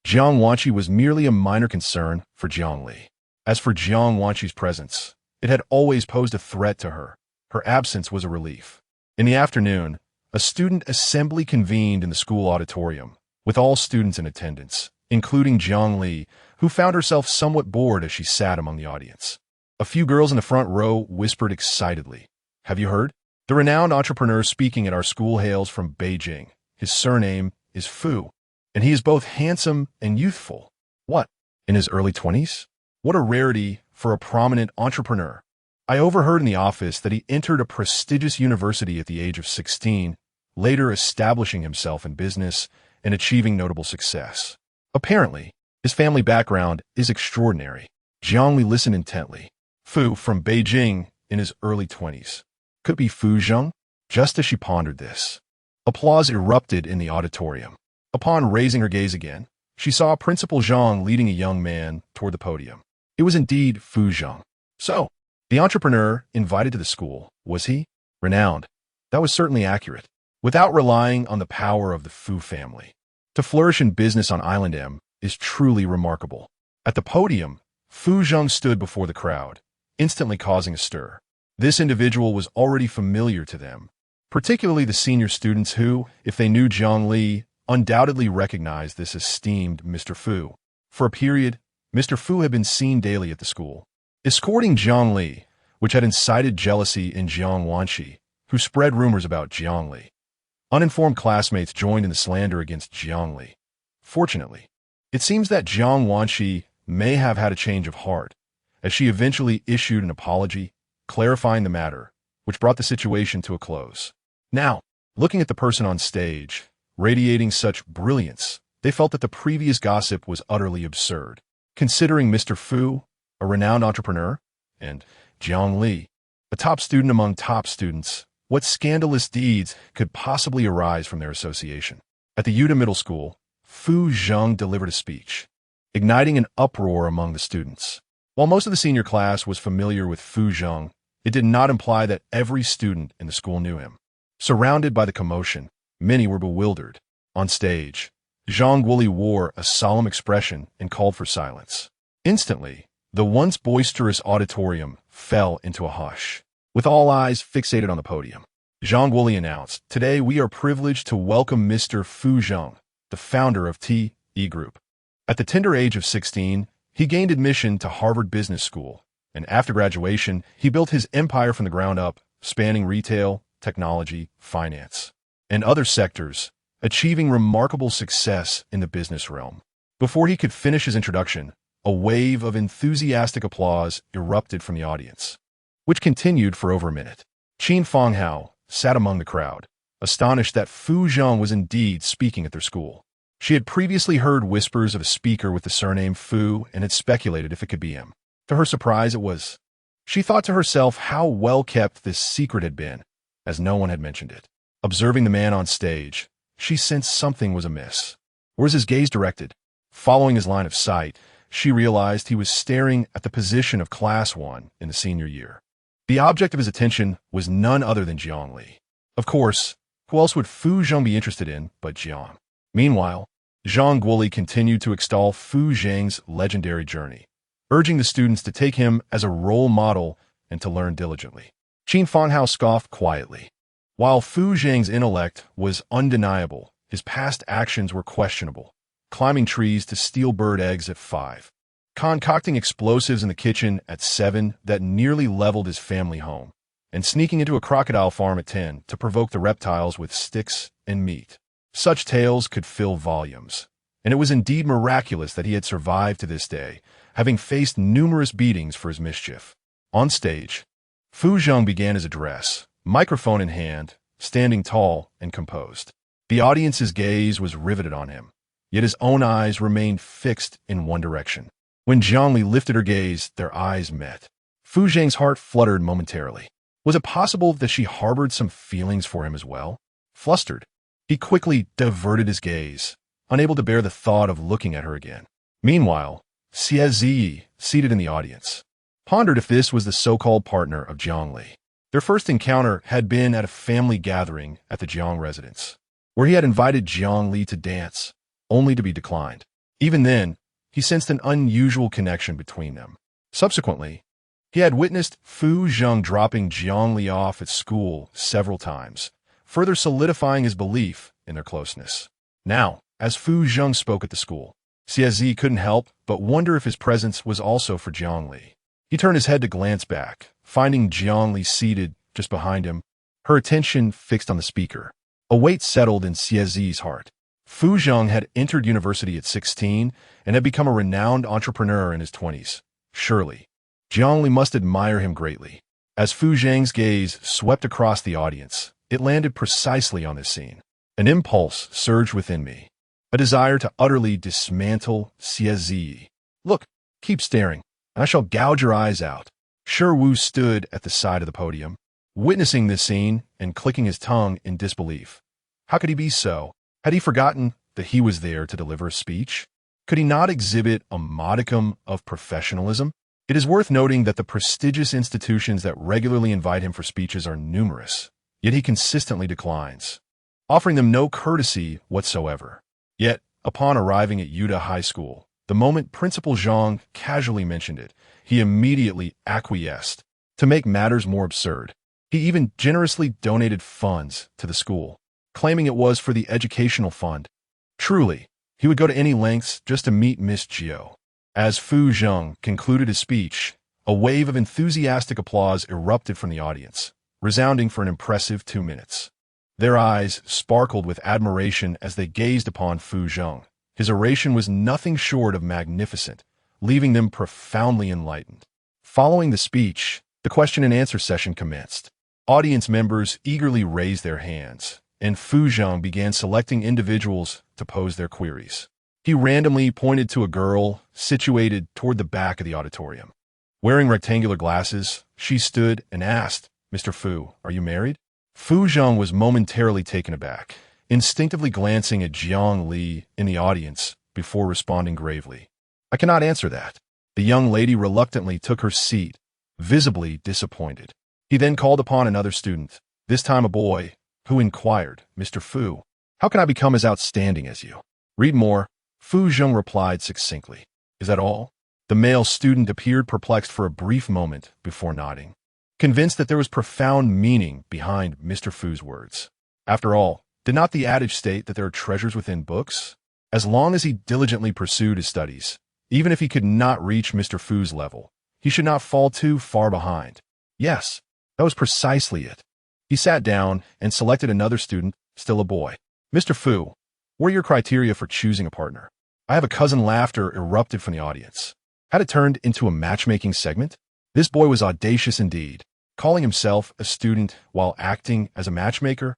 Jiang Wanqi was merely a minor concern for Jiang Li. As for Jiang Wanqi's presence, it had always posed a threat to her. Her absence was a relief. In the afternoon, a student assembly convened in the school auditorium, with all students in attendance, including Jiang Li, who found herself somewhat bored as she sat among the audience. A few girls in the front row whispered excitedly, "Have you heard? The renowned entrepreneur speaking at our school hails from Beijing. His surname is Fu, and he is both handsome and youthful." What? In his early 20s? What a rarity for a prominent entrepreneur. I overheard in the office that he entered a prestigious university at the age of 16, later establishing himself in business and achieving notable success. Apparently, his family background is extraordinary. Jiang Li listened intently. Fu from Beijing in his early 20s. Could it be Fu Zheng? Just as she pondered this, applause erupted in the auditorium. Upon raising her gaze again, she saw Principal Zhang leading a young man toward the podium. It was indeed Fu Zheng. So, the entrepreneur invited to the school, was he? Renowned. That was certainly accurate. Without relying on the power of the Fu family, to flourish in business on Island M is truly remarkable. At the podium, Fu Zheng stood before the crowd, instantly causing a stir. This individual was already familiar to them, particularly the senior students who, if they knew Jiang Li, undoubtedly recognized this esteemed Mr. Fu. For a period, Mr. Fu had been seen daily at the school, escorting Jiang Li, which had incited jealousy in Jiang Wanqi, who spread rumors about Jiang Li. Uninformed classmates joined in the slander against Jiang Li. Fortunately, it seems that Jiang Wanqi may have had a change of heart, as she eventually issued an apology, clarifying the matter, which brought the situation to a close. Now, looking at the person on stage, radiating such brilliance, they felt that the previous gossip was utterly absurd. Considering Mr. Fu, a renowned entrepreneur, and Jiang Li, a top student among top students, what scandalous deeds could possibly arise from their association? At the Yuta Middle School, Fu Zheng delivered a speech, igniting an uproar among the students. While most of the senior class was familiar with Fu Zheng, it did not imply that every student in the school knew him. Surrounded by the commotion, many were bewildered. On stage, Zhang Guoli wore a solemn expression and called for silence. Instantly, the once boisterous auditorium fell into a hush. With all eyes fixated on the podium, Zhang Guoli announced, "Today we are privileged to welcome Mr. Fu Zheng, the founder of T.E. Group." At the tender age of 16, he gained admission to Harvard Business School, and after graduation, he built his empire from the ground up, spanning retail, technology, finance, and other sectors, achieving remarkable success in the business realm. Before he could finish his introduction, a wave of enthusiastic applause erupted from the audience, which continued for over a minute. Jiuchunfang Song sat among the crowd, astonished that Fu Zheng was indeed speaking at their school. She had previously heard whispers of a speaker with the surname Fu and had speculated if it could be him. To her surprise, it was She thought to herself how well kept this secret had been, as no one had mentioned it. Observing the man on stage, she sensed something was amiss. Where was his gaze directed? Following his line of sight, she realized he was staring at the position of Class 1 in the senior year. The object of his attention was none other than Jiang Li. Of course, who else would Fu Zheng be interested in but Jiang? Meanwhile, Zhang Guoli continued to extol Fu Zheng's legendary journey, urging the students to take him as a role model and to learn diligently. Qin Fanhao scoffed quietly. While Fu Zheng's intellect was undeniable, his past actions were questionable, climbing trees to steal bird eggs at 5, concocting explosives in the kitchen at 7 that nearly leveled his family home, and sneaking into a crocodile farm at 10 to provoke the reptiles with sticks and meat. Such tales could fill volumes, and it was indeed miraculous that he had survived to this day, having faced numerous beatings for his mischief. On stage, Fu Zheng began his address, microphone in hand, standing tall and composed. The audience's gaze was riveted on him, yet his own eyes remained fixed in one direction. When Jiang Li lifted her gaze, their eyes met. Fu Zheng's heart fluttered momentarily. Was it possible that she harbored some feelings for him as well? Flustered, he quickly diverted his gaze, unable to bear the thought of looking at her again. Meanwhile, Xie Ziyi, seated in the audience, pondered if this was the so-called partner of Jiang Li. Their first encounter had been at a family gathering at the Jiang residence, where he had invited Jiang Li to dance, only to be declined. Even then, he sensed an unusual connection between them. Subsequently, he had witnessed Fu Zheng dropping Jiang Li off at school several times, further solidifying his belief in their closeness. Now, as Fu Zheng spoke at the school, Xie Zi couldn't help but wonder if his presence was also for Jiang Li. He turned his head to glance back, finding Jiang Li seated just behind him, her attention fixed on the speaker. A weight settled in Xie Zi's heart. Fu Zheng had entered university at 16 and had become a renowned entrepreneur in his 20s. Surely, Jiang Li must admire him greatly. As Fu Zheng's gaze swept across the audience, it landed precisely on this scene. An impulse surged within me, a desire to utterly dismantle Xie Zi. Look, keep staring, and I shall gouge your eyes out. Shi Wu stood at the side of the podium, witnessing this scene and clicking his tongue in disbelief. How could he be so? Had he forgotten that he was there to deliver a speech? Could he not exhibit a modicum of professionalism? It is worth noting that the prestigious institutions that regularly invite him for speeches are numerous, yet he consistently declines, offering them no courtesy whatsoever. Yet, upon arriving at Yuda High School, the moment Principal Zhang casually mentioned it, he immediately acquiesced. To make matters more absurd, he even generously donated funds to the school, claiming it was for the educational fund. Truly, he would go to any lengths just to meet Miss Jiu. As Fu Zheng concluded his speech, a wave of enthusiastic applause erupted from the audience, resounding for an impressive 2 minutes. Their eyes sparkled with admiration as they gazed upon Fu Zheng. His oration was nothing short of magnificent, leaving them profoundly enlightened. Following the speech, the question-and-answer session commenced. Audience members eagerly raised their hands, and Fu Zheng began selecting individuals to pose their queries. He randomly pointed to a girl situated toward the back of the auditorium. Wearing rectangular glasses, she stood and asked, "Mr. Fu, are you married?" Fu Zheng was momentarily taken aback, instinctively glancing at Jiang Li in the audience before responding gravely. "I cannot answer that." The young lady reluctantly took her seat, visibly disappointed. He then called upon another student, this time a boy, who inquired, "Mr. Fu, how can I become as outstanding as you?" "Read more," Fu Zheng replied succinctly. "Is that all?" The male student appeared perplexed for a brief moment before nodding, convinced that there was profound meaning behind Mr. Fu's words. After all, did not the adage state that there are treasures within books? As long as he diligently pursued his studies, even if he could not reach Mr. Fu's level, he should not fall too far behind. Yes, that was precisely it. He sat down and selected another student, still a boy. "Mr. Fu, what are your criteria for choosing a partner?" I have a cousin. Laughter erupted from the audience. Had it turned into a matchmaking segment? This boy was audacious indeed, calling himself a student while acting as a matchmaker.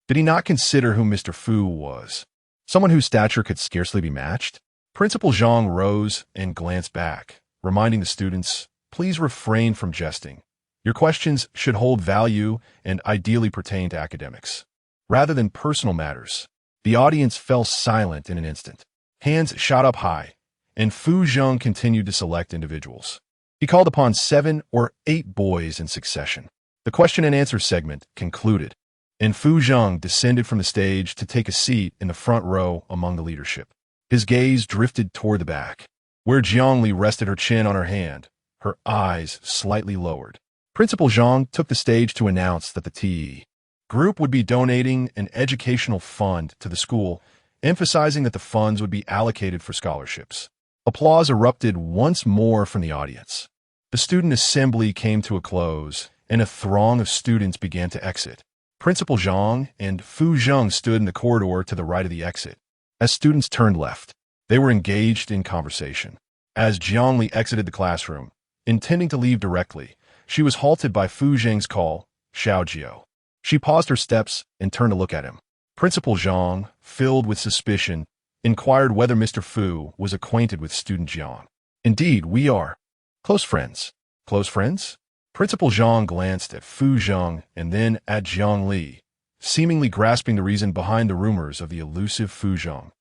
Did he not consider who Mr. Fu was? Someone whose stature could scarcely be matched? Principal Zhang rose and glanced back, reminding the students please refrain from jesting. Your questions should hold value and ideally pertain to academics, rather than personal matters. The audience fell silent in an instant. Hands shot up high, and Fu Zheng continued to select individuals. He called upon 7 or 8 boys in succession. The question and answer segment concluded, and Fu Zheng descended from the stage to take a seat in the front row among the leadership. His gaze drifted toward the back, where Jiangli rested her chin on her hand, her eyes slightly lowered. Principal Zhang took the stage to announce that the TE group would be donating an educational fund to the school, emphasizing that the funds would be allocated for scholarships. Applause erupted once more from the audience. The student assembly came to a close, and a throng of students began to exit. Principal Zhang and Fu Zheng stood in the corridor to the right of the exit. As students turned left, they were engaged in conversation. As Jiangli exited the classroom, intending to leave directly, she was halted by Fu Zheng's call, Xiao Jiao. She paused her steps and turned to look at him. Principal Zhang, filled with suspicion, inquired whether Mr. Fu was acquainted with student Jiang. Indeed, we are. Close friends. Close friends? Principal Zhang glanced at Fu Zheng and then at Jiang Li, seemingly grasping the reason behind the rumors of the elusive Fu Zheng,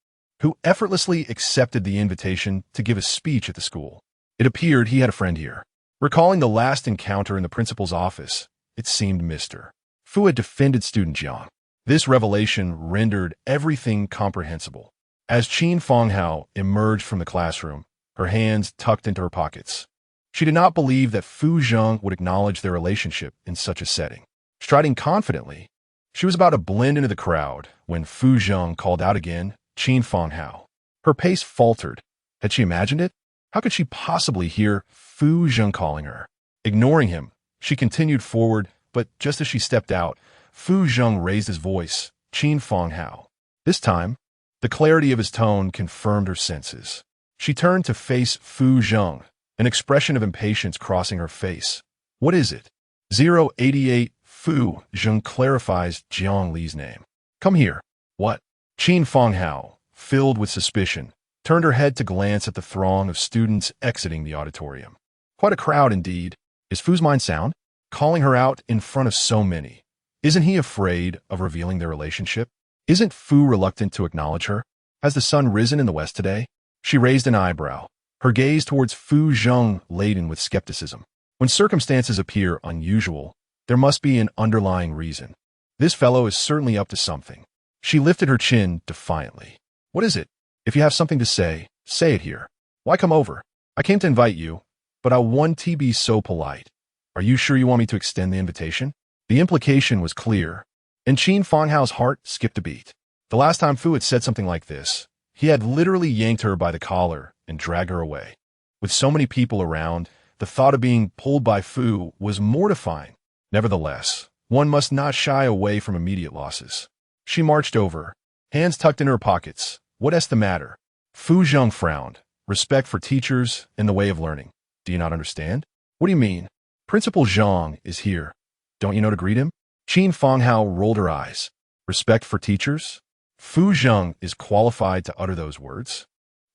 who effortlessly accepted the invitation to give a speech at the school. It appeared he had a friend here. Recalling the last encounter in the principal's office, it seemed Mr. Fu had defended student Jiang. This revelation rendered everything comprehensible. As Qin Fanghao emerged from the classroom, her hands tucked into her pockets, she did not believe that Fu Zheng would acknowledge their relationship in such a setting. Striding confidently, she was about to blend into the crowd when Fu Zheng called out again, Qin Fanghao. Her pace faltered. Had she imagined it? How could she possibly hear Fu Zheng calling her? Ignoring him, she continued forward, but just as she stepped out, Fu Zheng raised his voice, Qin Fanghao. This time, the clarity of his tone confirmed her senses. She turned to face Fu Zheng, an expression of impatience crossing her face. What is it? 088 Fu Zheng clarifies Jiang Li's name. Come here. What? Qin Fanghao, filled with suspicion, turned her head to glance at the throng of students exiting the auditorium. Quite a crowd indeed. Is Fu's mind sound? Calling her out in front of so many. Isn't he afraid of revealing their relationship? Isn't Fu reluctant to acknowledge her? Has the sun risen in the west today? She raised an eyebrow, her gaze towards Fu Zheng laden with skepticism. When circumstances appear unusual, there must be an underlying reason. This fellow is certainly up to something. She lifted her chin defiantly. What is it? If you have something to say it here. Why come over? I came to invite you, but I want to be so polite. Are you sure you want me to extend the invitation? The implication was clear, and Qin Fanghao's heart skipped a beat. The last time Fu had said something like this, he had literally yanked her by the collar and dragged her away. With so many people around, the thought of being pulled by Fu was mortifying. Nevertheless, one must not shy away from immediate losses. She marched over, hands tucked in her pockets. What's the matter? Fu Zheng frowned. Respect for teachers and the way of learning. Do you not understand? What do you mean? Principal Zhang is here. Don't you know to greet him? Qin Fanghao rolled her eyes. Respect for teachers? Fu Zheng is qualified to utter those words.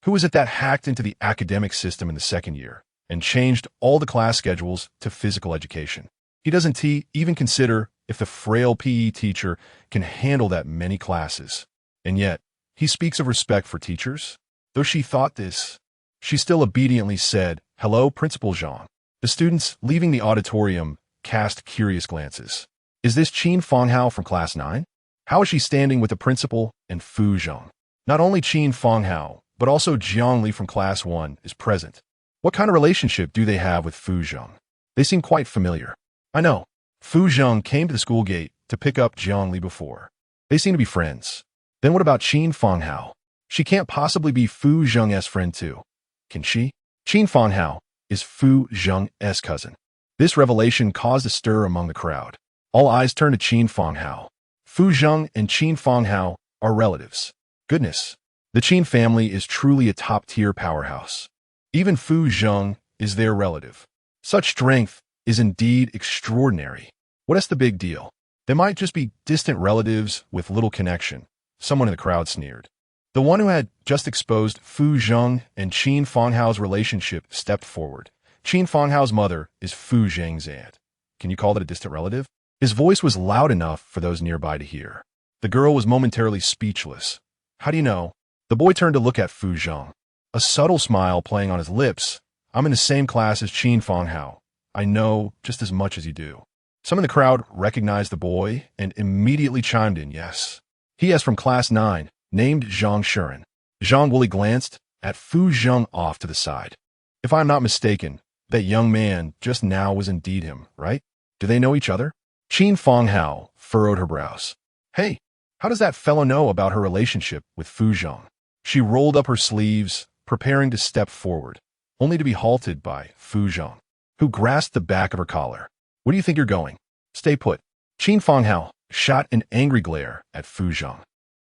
Who is it that hacked into the academic system in the second year and changed all the class schedules to physical education? He doesn't even consider if the frail PE teacher can handle that many classes. And yet, he speaks of respect for teachers. Though she thought this, she still obediently said, Hello, Principal Zhang. The students leaving the auditorium cast curious glances. Is this Qin Fanghao from Class 9? How is she standing with the principal and Fu Zheng? Not only Qin Fanghao, but also Jiang Li from Class 1 is present. What kind of relationship do they have with Fu Zheng? They seem quite familiar. I know. Fu Zheng came to the school gate to pick up Jiang Li before. They seem to be friends. Then what about Qin Fanghao? She can't possibly be Fu Zheng's friend too. Can she? Qin Fanghao is Fu Zheng's cousin. This revelation caused a stir among the crowd. All eyes turned to Qin Fanghao. Fu Zheng and Qin Fanghao are relatives. Goodness, the Qin family is truly a top-tier powerhouse. Even Fu Zheng is their relative. Such strength is indeed extraordinary. What's the big deal? They might just be distant relatives with little connection. Someone in the crowd sneered. The one who had just exposed Fu Zheng and Qin Fanghao's relationship stepped forward. Qin Fanghao's mother is Fu Zheng's aunt. Can you call that a distant relative? His voice was loud enough for those nearby to hear. The girl was momentarily speechless. How do you know? The boy turned to look at Fu Zheng, a subtle smile playing on his lips. I'm in the same class as Qin Fanghao. I know just as much as you do. Some in the crowd recognized the boy and immediately chimed in, yes. He is from class 9, named Zhang Shuren. Zhang Wuli glanced at Fu Zheng off to the side. If I'm not mistaken, that young man just now was indeed him, right? Do they know each other? Qin Fanghao furrowed her brows. Hey, how does that fellow know about her relationship with Fu Zheng? She rolled up her sleeves, preparing to step forward, only to be halted by Fu Zheng, who grasped the back of her collar. Where do you think you're going? Stay put. Qin Fanghao shot an angry glare at Fu Zheng.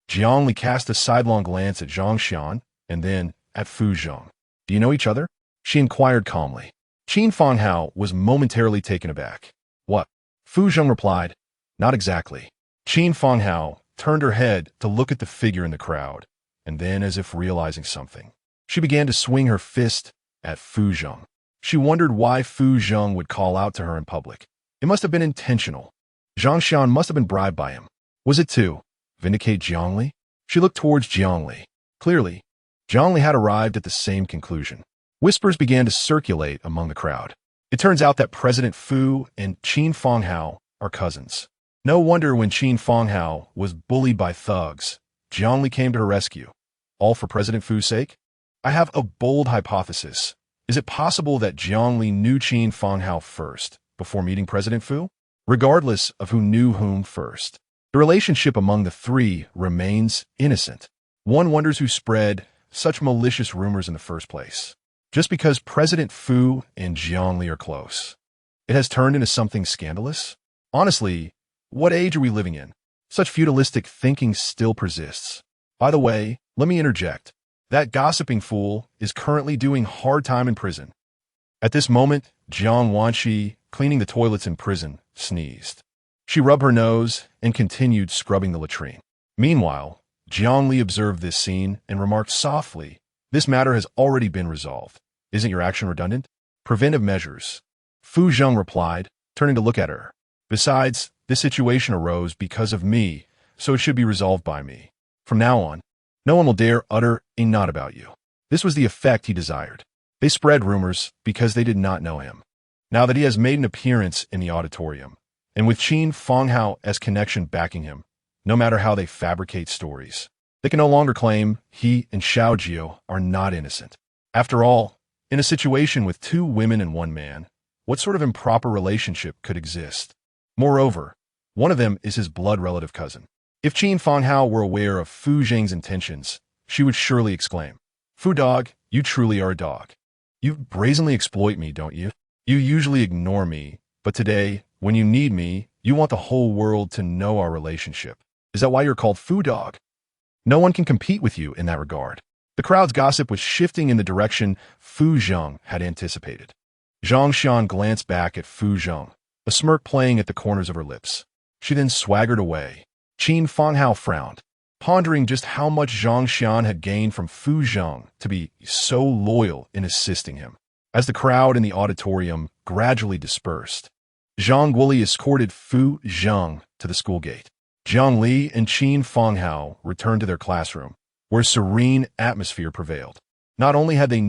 Jiangli cast a sidelong glance at Zhang Xian and then at Fu Zheng. Do you know each other? She inquired calmly. Qin Fanghao was momentarily taken aback. What? Fu Zheng replied, not exactly. Qin Fanghao turned her head to look at the figure in the crowd, and then, as if realizing something, she began to swing her fist at Fu Zheng. She wondered why Fu Zheng would call out to her in public. It must have been intentional. Zhang Xian must have been bribed by him. Was it to vindicate Jiangli? She looked towards Jiangli. Clearly, Jiangli had arrived at the same conclusion. Whispers began to circulate among the crowd. It turns out that President Fu and Qin Fanghao are cousins. No wonder when Qin Fanghao was bullied by thugs, Jiangli came to her rescue. All for President Fu's sake? I have a bold hypothesis. Is it possible that Jiangli knew Qin Fanghao first, before meeting President Fu? Regardless of who knew whom first, the relationship among the three remains innocent. One wonders who spread such malicious rumors in the first place. Just because President Fu and Jiangli are close, it has turned into something scandalous? Honestly, what age are we living in? Such feudalistic thinking still persists. By the way, let me interject. That gossiping fool is currently doing hard time in prison. At this moment, Jiang Wanqi, cleaning the toilets in prison, sneezed. She rubbed her nose and continued scrubbing the latrine. Meanwhile, Jiang Li observed this scene and remarked softly, this matter has already been resolved. Isn't your action redundant? Preventive measures. Fu Zheng replied, turning to look at her. Besides, this situation arose because of me, so it should be resolved by me. From now on, no one will dare utter a not about you. This was the effect he desired. They spread rumors because they did not know him. Now that he has made an appearance in the auditorium, and with Qin Fanghao as connection backing him, no matter how they fabricate stories, they can no longer claim he and Xiao Jiu are not innocent. After all, in a situation with two women and one man, what sort of improper relationship could exist? Moreover, one of them is his blood relative cousin. If Qin Fanghao were aware of Fu Zheng's intentions, she would surely exclaim, Fu dog, you truly are a dog. You brazenly exploit me, don't you? You usually ignore me, but today, when you need me, you want the whole world to know our relationship. Is that why you're called Fu dog? No one can compete with you in that regard. The crowd's gossip was shifting in the direction Fu Zheng had anticipated. Zhang Xian glanced back at Fu Zheng, a smirk playing at the corners of her lips. She then swaggered away. Qin Fanghao frowned, pondering just how much Zhang Xian had gained from Fu Zheng to be so loyal in assisting him. As the crowd in the auditorium gradually dispersed, Zhang Guoli escorted Fu Zheng to the school gate. Jiang Li and Qin Fanghao returned to their classroom, where a serene atmosphere prevailed. Not only had they